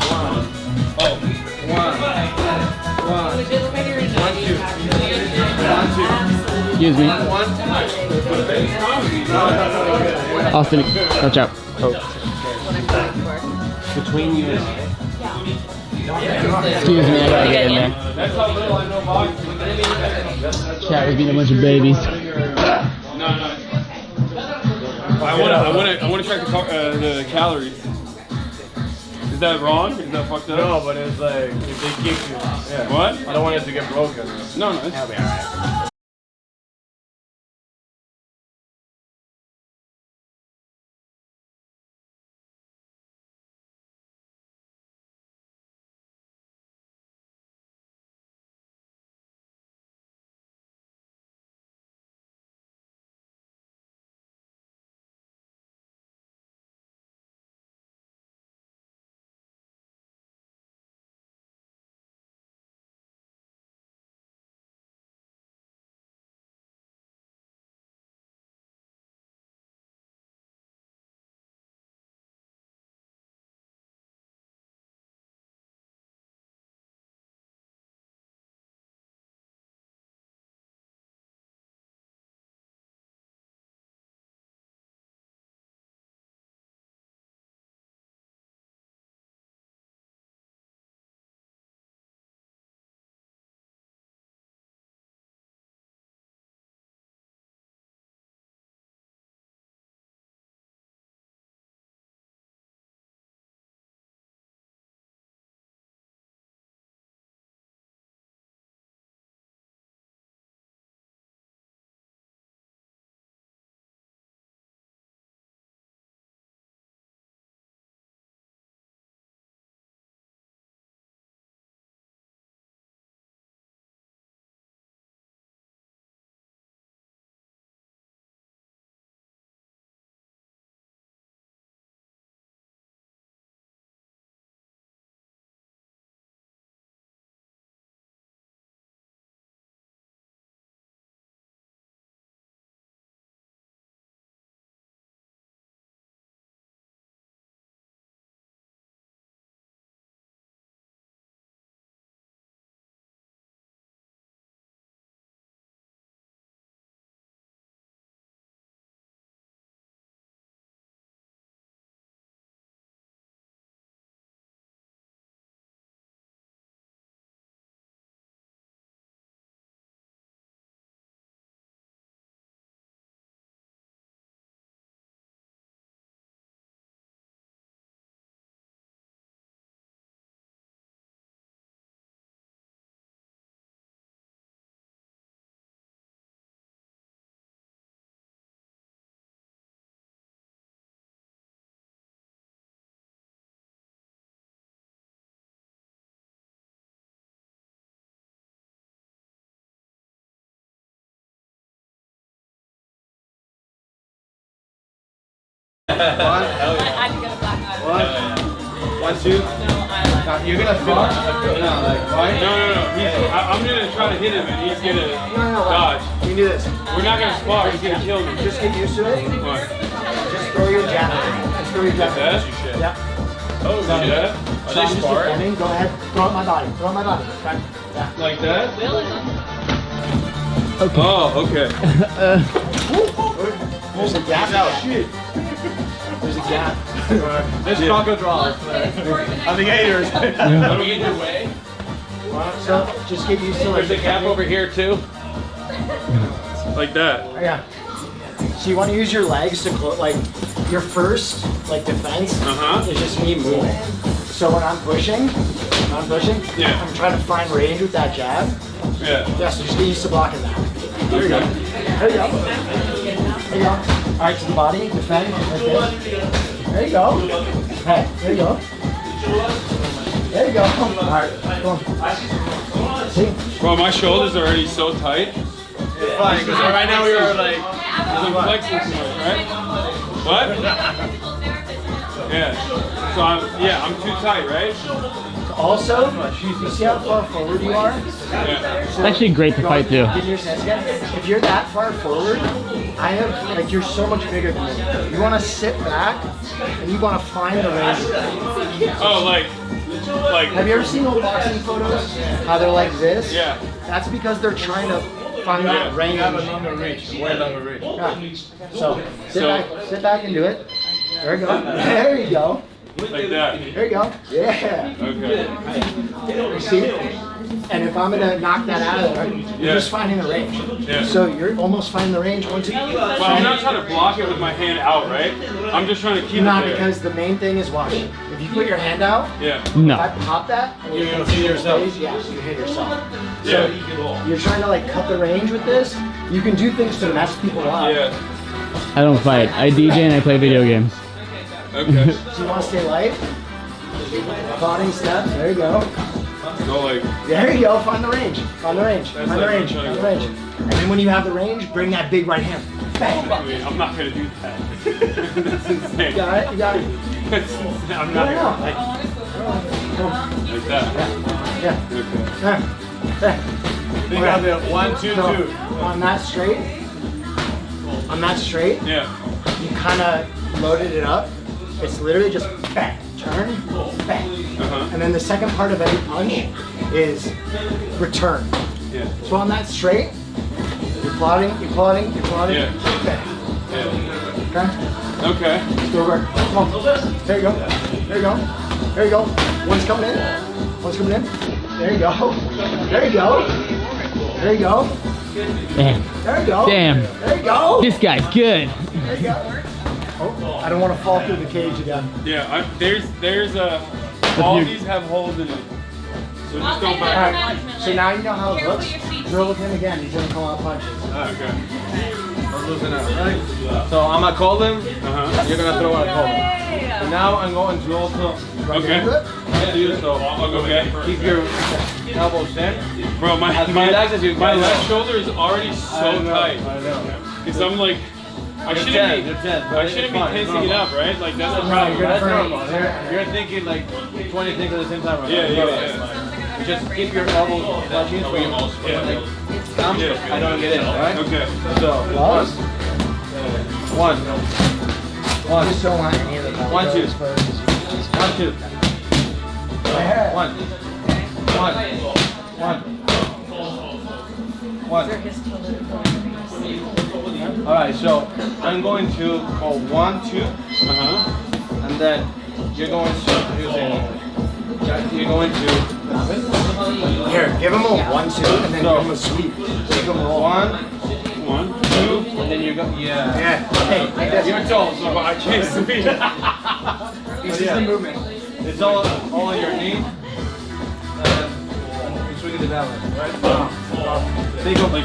One. Oh. 1. 1. 1, 2. 1, 2. Excuse me. Austin, watch out. Between you and I. Excuse me, I gotta get in there. That's how little I know boxing. Chat was being a bunch of babies. No. I want to track the calories. Is that wrong? Is that fucked up? No, but it's like if they kick you. Yeah. What? I don't want it to get broken. No, it's That'll be alright. One, two. You're gonna finish. No. I'm gonna try to hit him and he's gonna dodge. You can do this. We're not gonna spar. He's gonna kill me. Just get used to it. What? Just throw your jab. Just throw your jab. Like that? Yeah. Oh, like that? Are they sparring? Go ahead. Throw it my body. Throw it my body. Okay. Yeah. Like that? Okay. Oh, okay. There's a gap. Shit. There's a gap. There's crocodiles. Alligators. Are we in your way? So just get used to like. There's a gap over here too. Like that. Yeah. So you want to use your legs to like your first like defense is just me moving. So when I'm pushing, yeah. I'm trying to find range with that jab. Yeah. Yeah. So just get used to blocking that. There you go. There you go. There you go. All right, to the body, defend. Like this. There you go. Hey, there you go. There you go. All right, go on. See? Bro, my shoulders are already so tight. It's fine, because right now we are like, I'm flexing too much, right? What? Yeah. So I'm too tight, right? Also, you see how far forward you are? Yeah. It's actually great to fight too. Give me your sense again. If you're that far forward, I have, like, you're so much bigger than me. You want to sit back and you want to find the range. Oh, like. Have you ever seen old boxing photos? How they're like this? Yeah. That's because they're trying to find that range. You have a longer reach, way longer reach. Yeah. So sit back and do it. There you go. There you go. Like that. There you go. Yeah. Okay. You see? And if I'm gonna knock that out of there, you're just finding the range. Yeah. So you're almost finding the range once you. But I'm not trying to block it with my hand out, right? I'm just trying to keep it there. Because the main thing is watch. If you put your hand out, No. if I pop that, and you're gonna see yourself. Yeah, you hit yourself. So you're trying to like cut the range with this. You can do things to mess people up. Yeah. I don't fight. I DJ and I play video games. Okay. So you want to stay light? Prodding steps. There you go. Go like. There you go. Find the range. Find the range. Find the range. Find the range. And then when you have the range, bring that big right hand. Bang. I'm not gonna do that. That's insane. You got it. You got it. I'm not gonna. Like that. Yeah. Okay. Think of it. 1, 2, 2. On that straight. Yeah. You kind of loaded it up. It's literally just bang, turn, bang. And then the second part of every punch is return. Yeah. So on that straight, you're plotting, Yeah. bang. Yeah. Okay. Go over. Come on. There you go. There you go. There you go. One's coming in. One's coming in. There you go. There you go. There you go. Damn. There you go. Damn. There you go. This guy's good. There you go. Oh, I don't want to fall through the cage again. Yeah, there's all these have holes in it. So just go back. All right. So now you know how it looks. Drill with him again. He's gonna call out punches. Okay. We're losing out, right? So I'm gonna call him. You're gonna throw out a call him. And now I'm going to also. Okay. So I'll go back first. Keep your elbows in. Bro, my left shoulder is already so tight. I know. Because I'm like, I shouldn't be tensing it up, right? Like that's the problem. That's normal. You're thinking like 20 things at the same time. Right? Yeah. Just keep your elbows touching. So I don't get in. Right? Okay. So one. Just don't want any of the 1, 2. 1, 2. 1. All right, so I'm going to go 1, 2, and then you're going to here. Give him a 1, 2, and then give him a sweep. Take him 1, 2, and then you go. Yeah. Hey, you're tall, so I can't sweep. This is the movement. It's all on your knee. Swinging the balance, right? They go like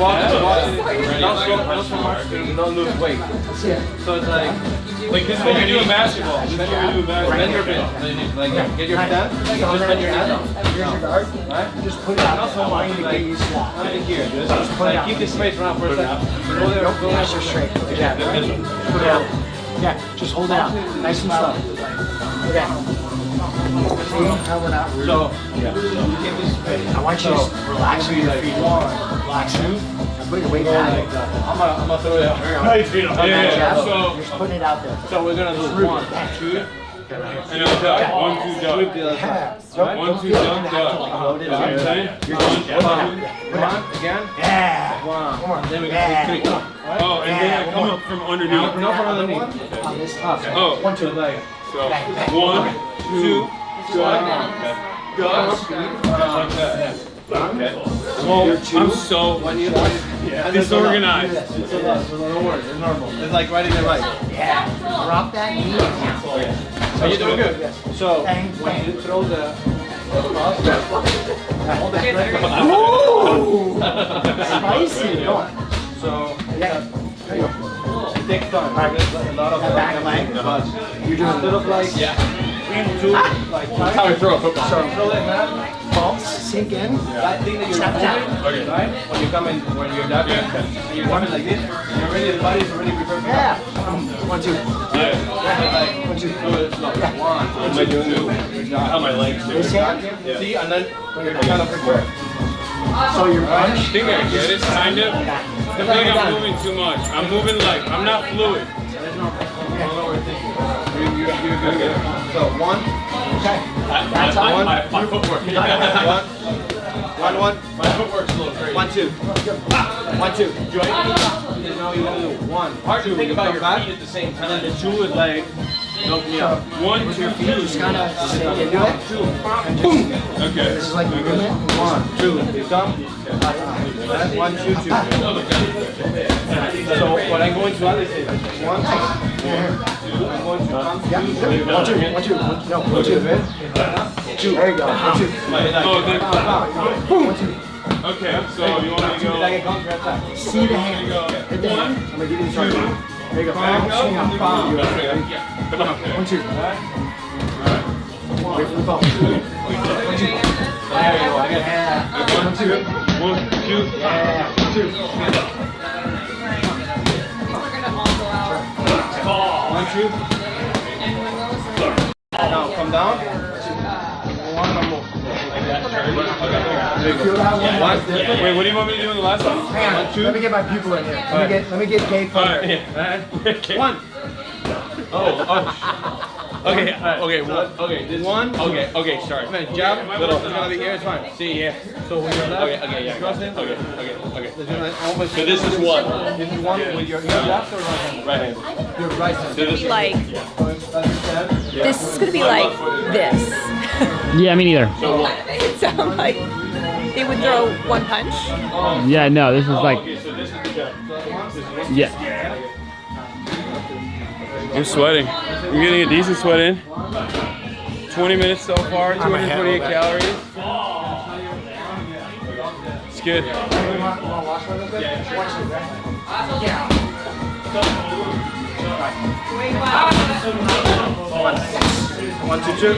don't lose weight. So it's like this is what we do in basketball. Bend your bend. Like get your stance. Bend your hand. Here's your guard. Right? Just put it out. Also want you to get used to that. Here. Just put it out. Keep this space around for a second. Go there. Go nice or straight. Good job. Put it out. Yeah, just hold it out. Nice and slow. Okay. See how we're not rude? So, I want you to relax with your feet. Relax. And put your weight back. I'm gonna throw it out. Yeah. So, just putting it out there. So we're gonna do 1, 2, and then duck. 1, 2, duck. 1, 2, duck, duck. Again? Yeah. 1. Then we got 3. Oh, and then I come up from underneath. No, from underneath. On this up. Oh, 1, 2. so 1, 2, duck. Like that. Okay. Well, I'm so disorganized. Don't worry, it's normal. It's like riding a bike. Yeah. Drop that knee. So you're doing good. So when you throw the hold it. Spicy. Go on. So yeah. There you go. It takes time. There's a lot of back leg. You're doing a little like into like That's how I throw a football. So throw it man. Pulse, sink in. That thing that you're doing, right? When you come in, when you're ducking, and you're coming like this, you're ready. The body's already prepared for that. 1, 2. Yeah. Like 1, 2. Do it slow. 1. What am I doing? How my legs do. Yeah. See, and then you're kind of prepared. So you're I think I get it, kind of. I feel like I'm moving too much. I'm moving like, I'm not fluid. You're good. So 1. Okay. That's my footwork. 1. My footwork's a little crazy. 1, 2. 1, 2. Now you want to do 1. Hard to think about your feet at the same time. And then the 2 is like, knock me out. 1, 2, 3. Just kind of sink into it. Boom. Okay. This is like your movement. 1, 2. You come. 1, 2, 2. So what I'm going to add is 1, 2. I'm going to come. 1, 2. 1, 2. No, 1, 2. 2. There you go. 1, 2. Oh, then. Boom. 1, 2. Okay, so you want me to go? Like a counter attack. See the hand. Hit the hand. I'm going to give you the target. There you go. Swing up. Come on. 1, 2. Wait for the ball. 1, 2. There you go. 1, 2. 1, 2. Yeah. 2. 1, 2. Now come down. 1 more. Feel that one? Wait, what do you want me to do in the last one? Hang on. Let me get my pupil in here. Let me get gay fun. Okay. 1. Okay, okay, this 1. Okay, sorry. Jab, little. It's gonna be here. It's fine. See, yeah. So when you're left, Okay, yeah. cross in. Okay. So this is 1. This is 1 with your left or right hand? Right hand. Your right hand. So this is Like, this is gonna be like this. Yeah, me neither. So 1. It sounds like they would throw one punch. Yeah, no, this is like, Okay, so this is the jump. yeah. I'm sweating. I'm getting a decent sweat in. 20 minutes so far, 228 calories. It's good. One, 2, 2.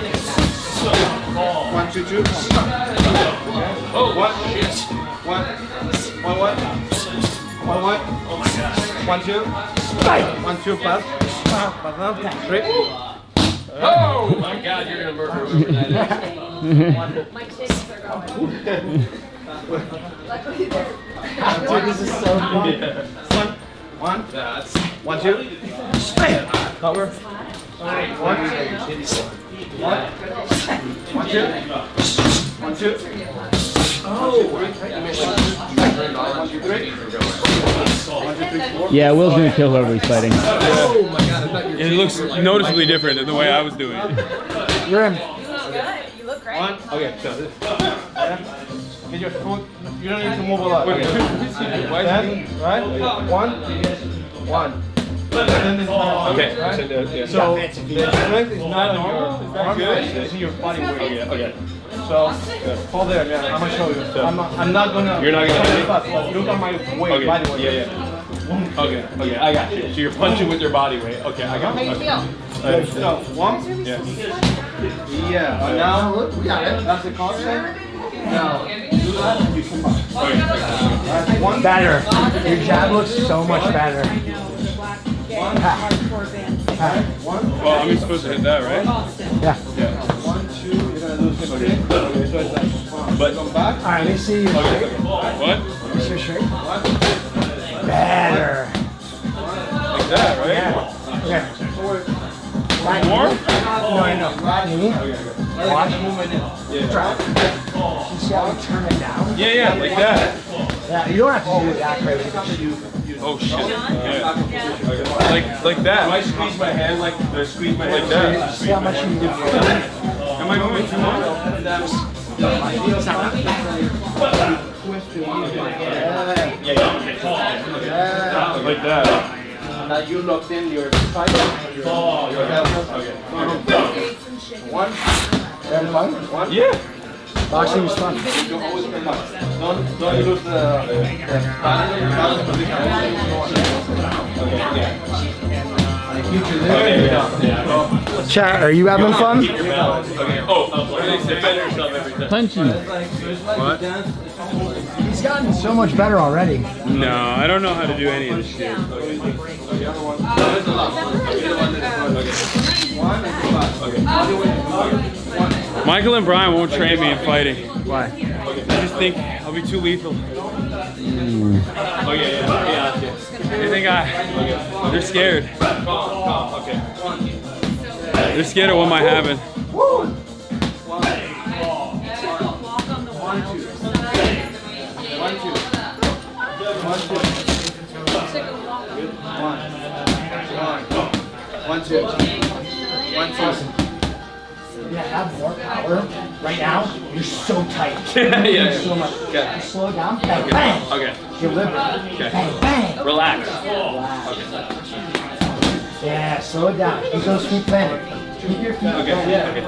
1, 2, 2. Oh, 1. 1. 1, 1. 1, 2. 1, 2, pass. 3. Oh my God, you're gonna murder whoever that is. Dude, this is so fun. 1. 1, 2. Cover. 1. 1, 2. 1, 2. Oh! 1, 2, 3. Yeah, Will's gonna kill whoever he's fighting. Oh my God! It looks noticeably different than the way I was doing it. You're in. You look great. 1. Okay, so this. Get your foot. You don't need to move a lot. Wait, Then, right? 1. 1. Okay. Right? So the strength is not on your arm, it's in your body weight. Okay. So hold there, man. I'm gonna show you. I'm not gonna. You're not gonna hit it? fast. Look at my weight, body weight. Yeah. Okay, I got you. So you're punching with your body weight. Okay, I got you. How you feel? So 1. Yeah. Yeah. Now look, we got it. That's the concept. Now do that and you come back. Okay. 1. Better. Your jab looks so much better. Hardcore bands. Well, I'm supposed to hit that, right? Yeah. Yeah. 1, 2, you're gonna do 50. Okay, so it's like, but come back. All right, let me see your shirt. What? Let me see your shirt. Better. Like that, right? Yeah. Okay. Right. More? No, right knee. Watch. Yeah. Try. You see how you turn it down? Yeah, like that. Yeah, you don't have to do it that crazy. Oh shit. Yeah. Like that. If I squeeze my hand like that. See how much you do. Am I going too much? Like that. Now you locked in your spine. Your head. Okay. One. Having fun? One. Yeah. Boxing is fun. You always come back. Don't lose the balance position. Chat, are you having fun? Punchy. What? He's gotten so much better already. No, I don't know how to do any of this shit. Michael and Brian won't train me in fighting. Why? I just think I'll be too lethal. They think they're scared. They're scared of what might happen. One, two. Yeah, have more power. Right now, you're so tight. Yeah. So much. Okay. Just slow down. Bang, bang. Okay. Your liver. Okay. Bang, bang. Relax. Yeah, slow it down. Keep those feet planted. Keep your feet planted.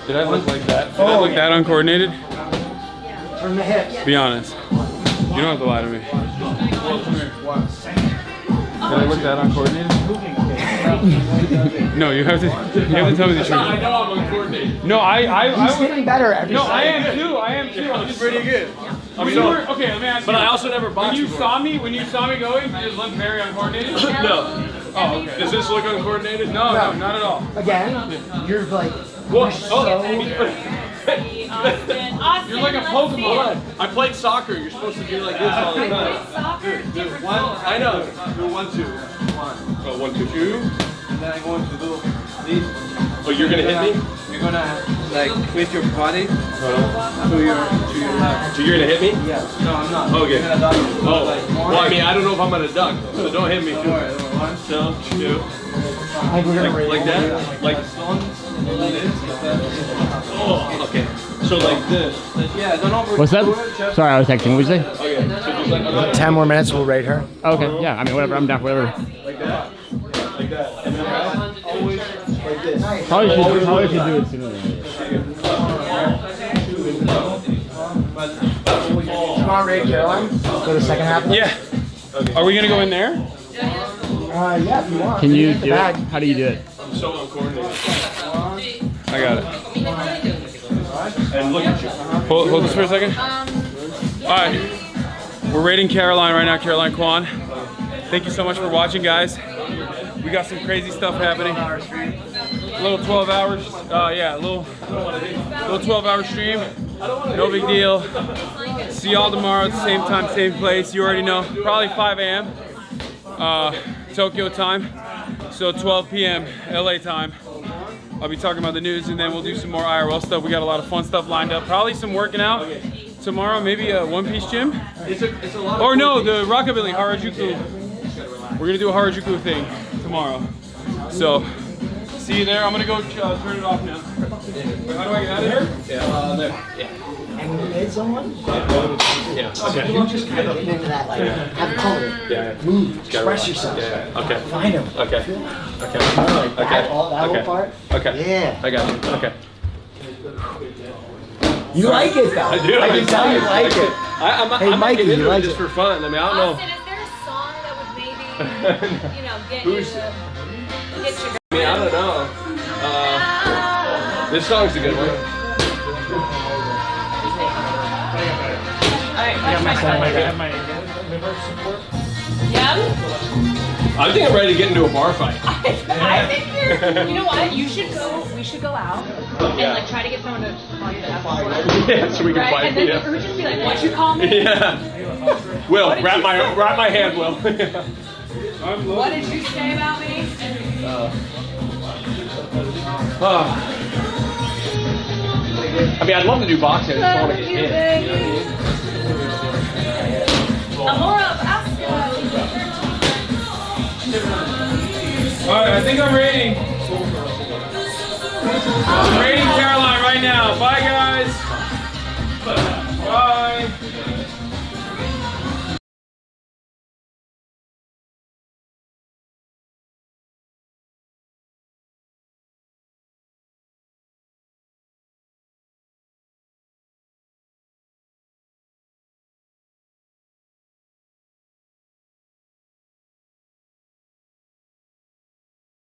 Did I look like that? Did I look that uncoordinated? From the hips. Be honest. You don't have to lie to me. Did I look that uncoordinated? No, you have to tell me the truth. I know I'm uncoordinated. No, He's getting better every No, I second. am too. I'm just Pretty good. When you were, okay, let me ask you. But I also never boxed when you before. saw me going, did it look very uncoordinated? No. Oh, okay. Does this look uncoordinated? No, not at all. Again, you're like, What? You're like a Pokemon. I played soccer. You're supposed to do like this all the time. One. I know. Do 1, 2. 1. Oh, 1, 2, 2. And then I'm going to do this. Oh, you're gonna hit me? You're gonna like twist your body to your left. So you're gonna hit me? Yeah. No, I'm not. Okay. You're gonna duck. Oh. Like, Well, I mean, I don't know if I'm gonna duck, so don't hit me. Don't worry. 1, 2. I think we're gonna Like that? Like. Oh, okay. So like this. Yeah, don't over. What's that? Sorry, I was texting. What did you say? Okay. So just like 10 more minutes, we'll rate her. Okay, yeah, I mean, whatever. I'm down for whatever. like that. Like that. And then always like this. Probably should do it sooner than later. Come on, Ray Caroline. Go to the second half. Yeah. Are we gonna go in there? Yeah, if you want. Can you Get the do bag. it? How do you do it? I'm so uncoordinated. I got it. And look at you. Hold this for a second. All right. We're rating Caroline right now, Caroline Kwan. Thank you so much for watching, guys. We got some crazy stuff happening. A little 12 hours. Yeah, a little 12-hour stream. No big deal. See y'all tomorrow at the same time, same place. You already know. Probably 5 a.m. Tokyo time. So 12 p.m. LA time. I'll be talking about the news, and then we'll do some more IRL stuff. We got a lot of fun stuff lined up. Probably some working out tomorrow. Maybe a one-piece gym. It's a lot. Or no, the Rockabilly Harajuku. We're gonna do a Harajuku thing tomorrow. So, see you there. I'm gonna go turn it off now. Wait, how do I get out of here? Yeah. There. Yeah. And you made someone? Yeah. Okay. You don't just kind of get into that, like, have color, Yeah. move, express yourself. Yeah. Okay. Find them. Okay. You Okay. know, like that, Okay. all that Okay. whole part. Okay. Yeah. I got you. Okay. You like it though. I do. I can tell you like it. I'm Hey, I'm Mikey, getting you into like it just it. for fun. I mean, I don't know. Austin, is there a song that would maybe, get Who's- you to get you I mean, I don't know. This song's a good one. Alright, I got my Yeah? I think I'm ready to get into a bar fight. I think you're. You know what? You should go. We should go out and like try to get someone to call you the F word. Yeah, so we can fight. And then Yeah. or just be like, "What'd you call me?" Yeah. Will, wrap my hand, Will. What did you say about me? I mean, I'd love to do boxing. I just don't want to get hit. You know what I mean? Laura, ask All right, I think I'm ready. I'm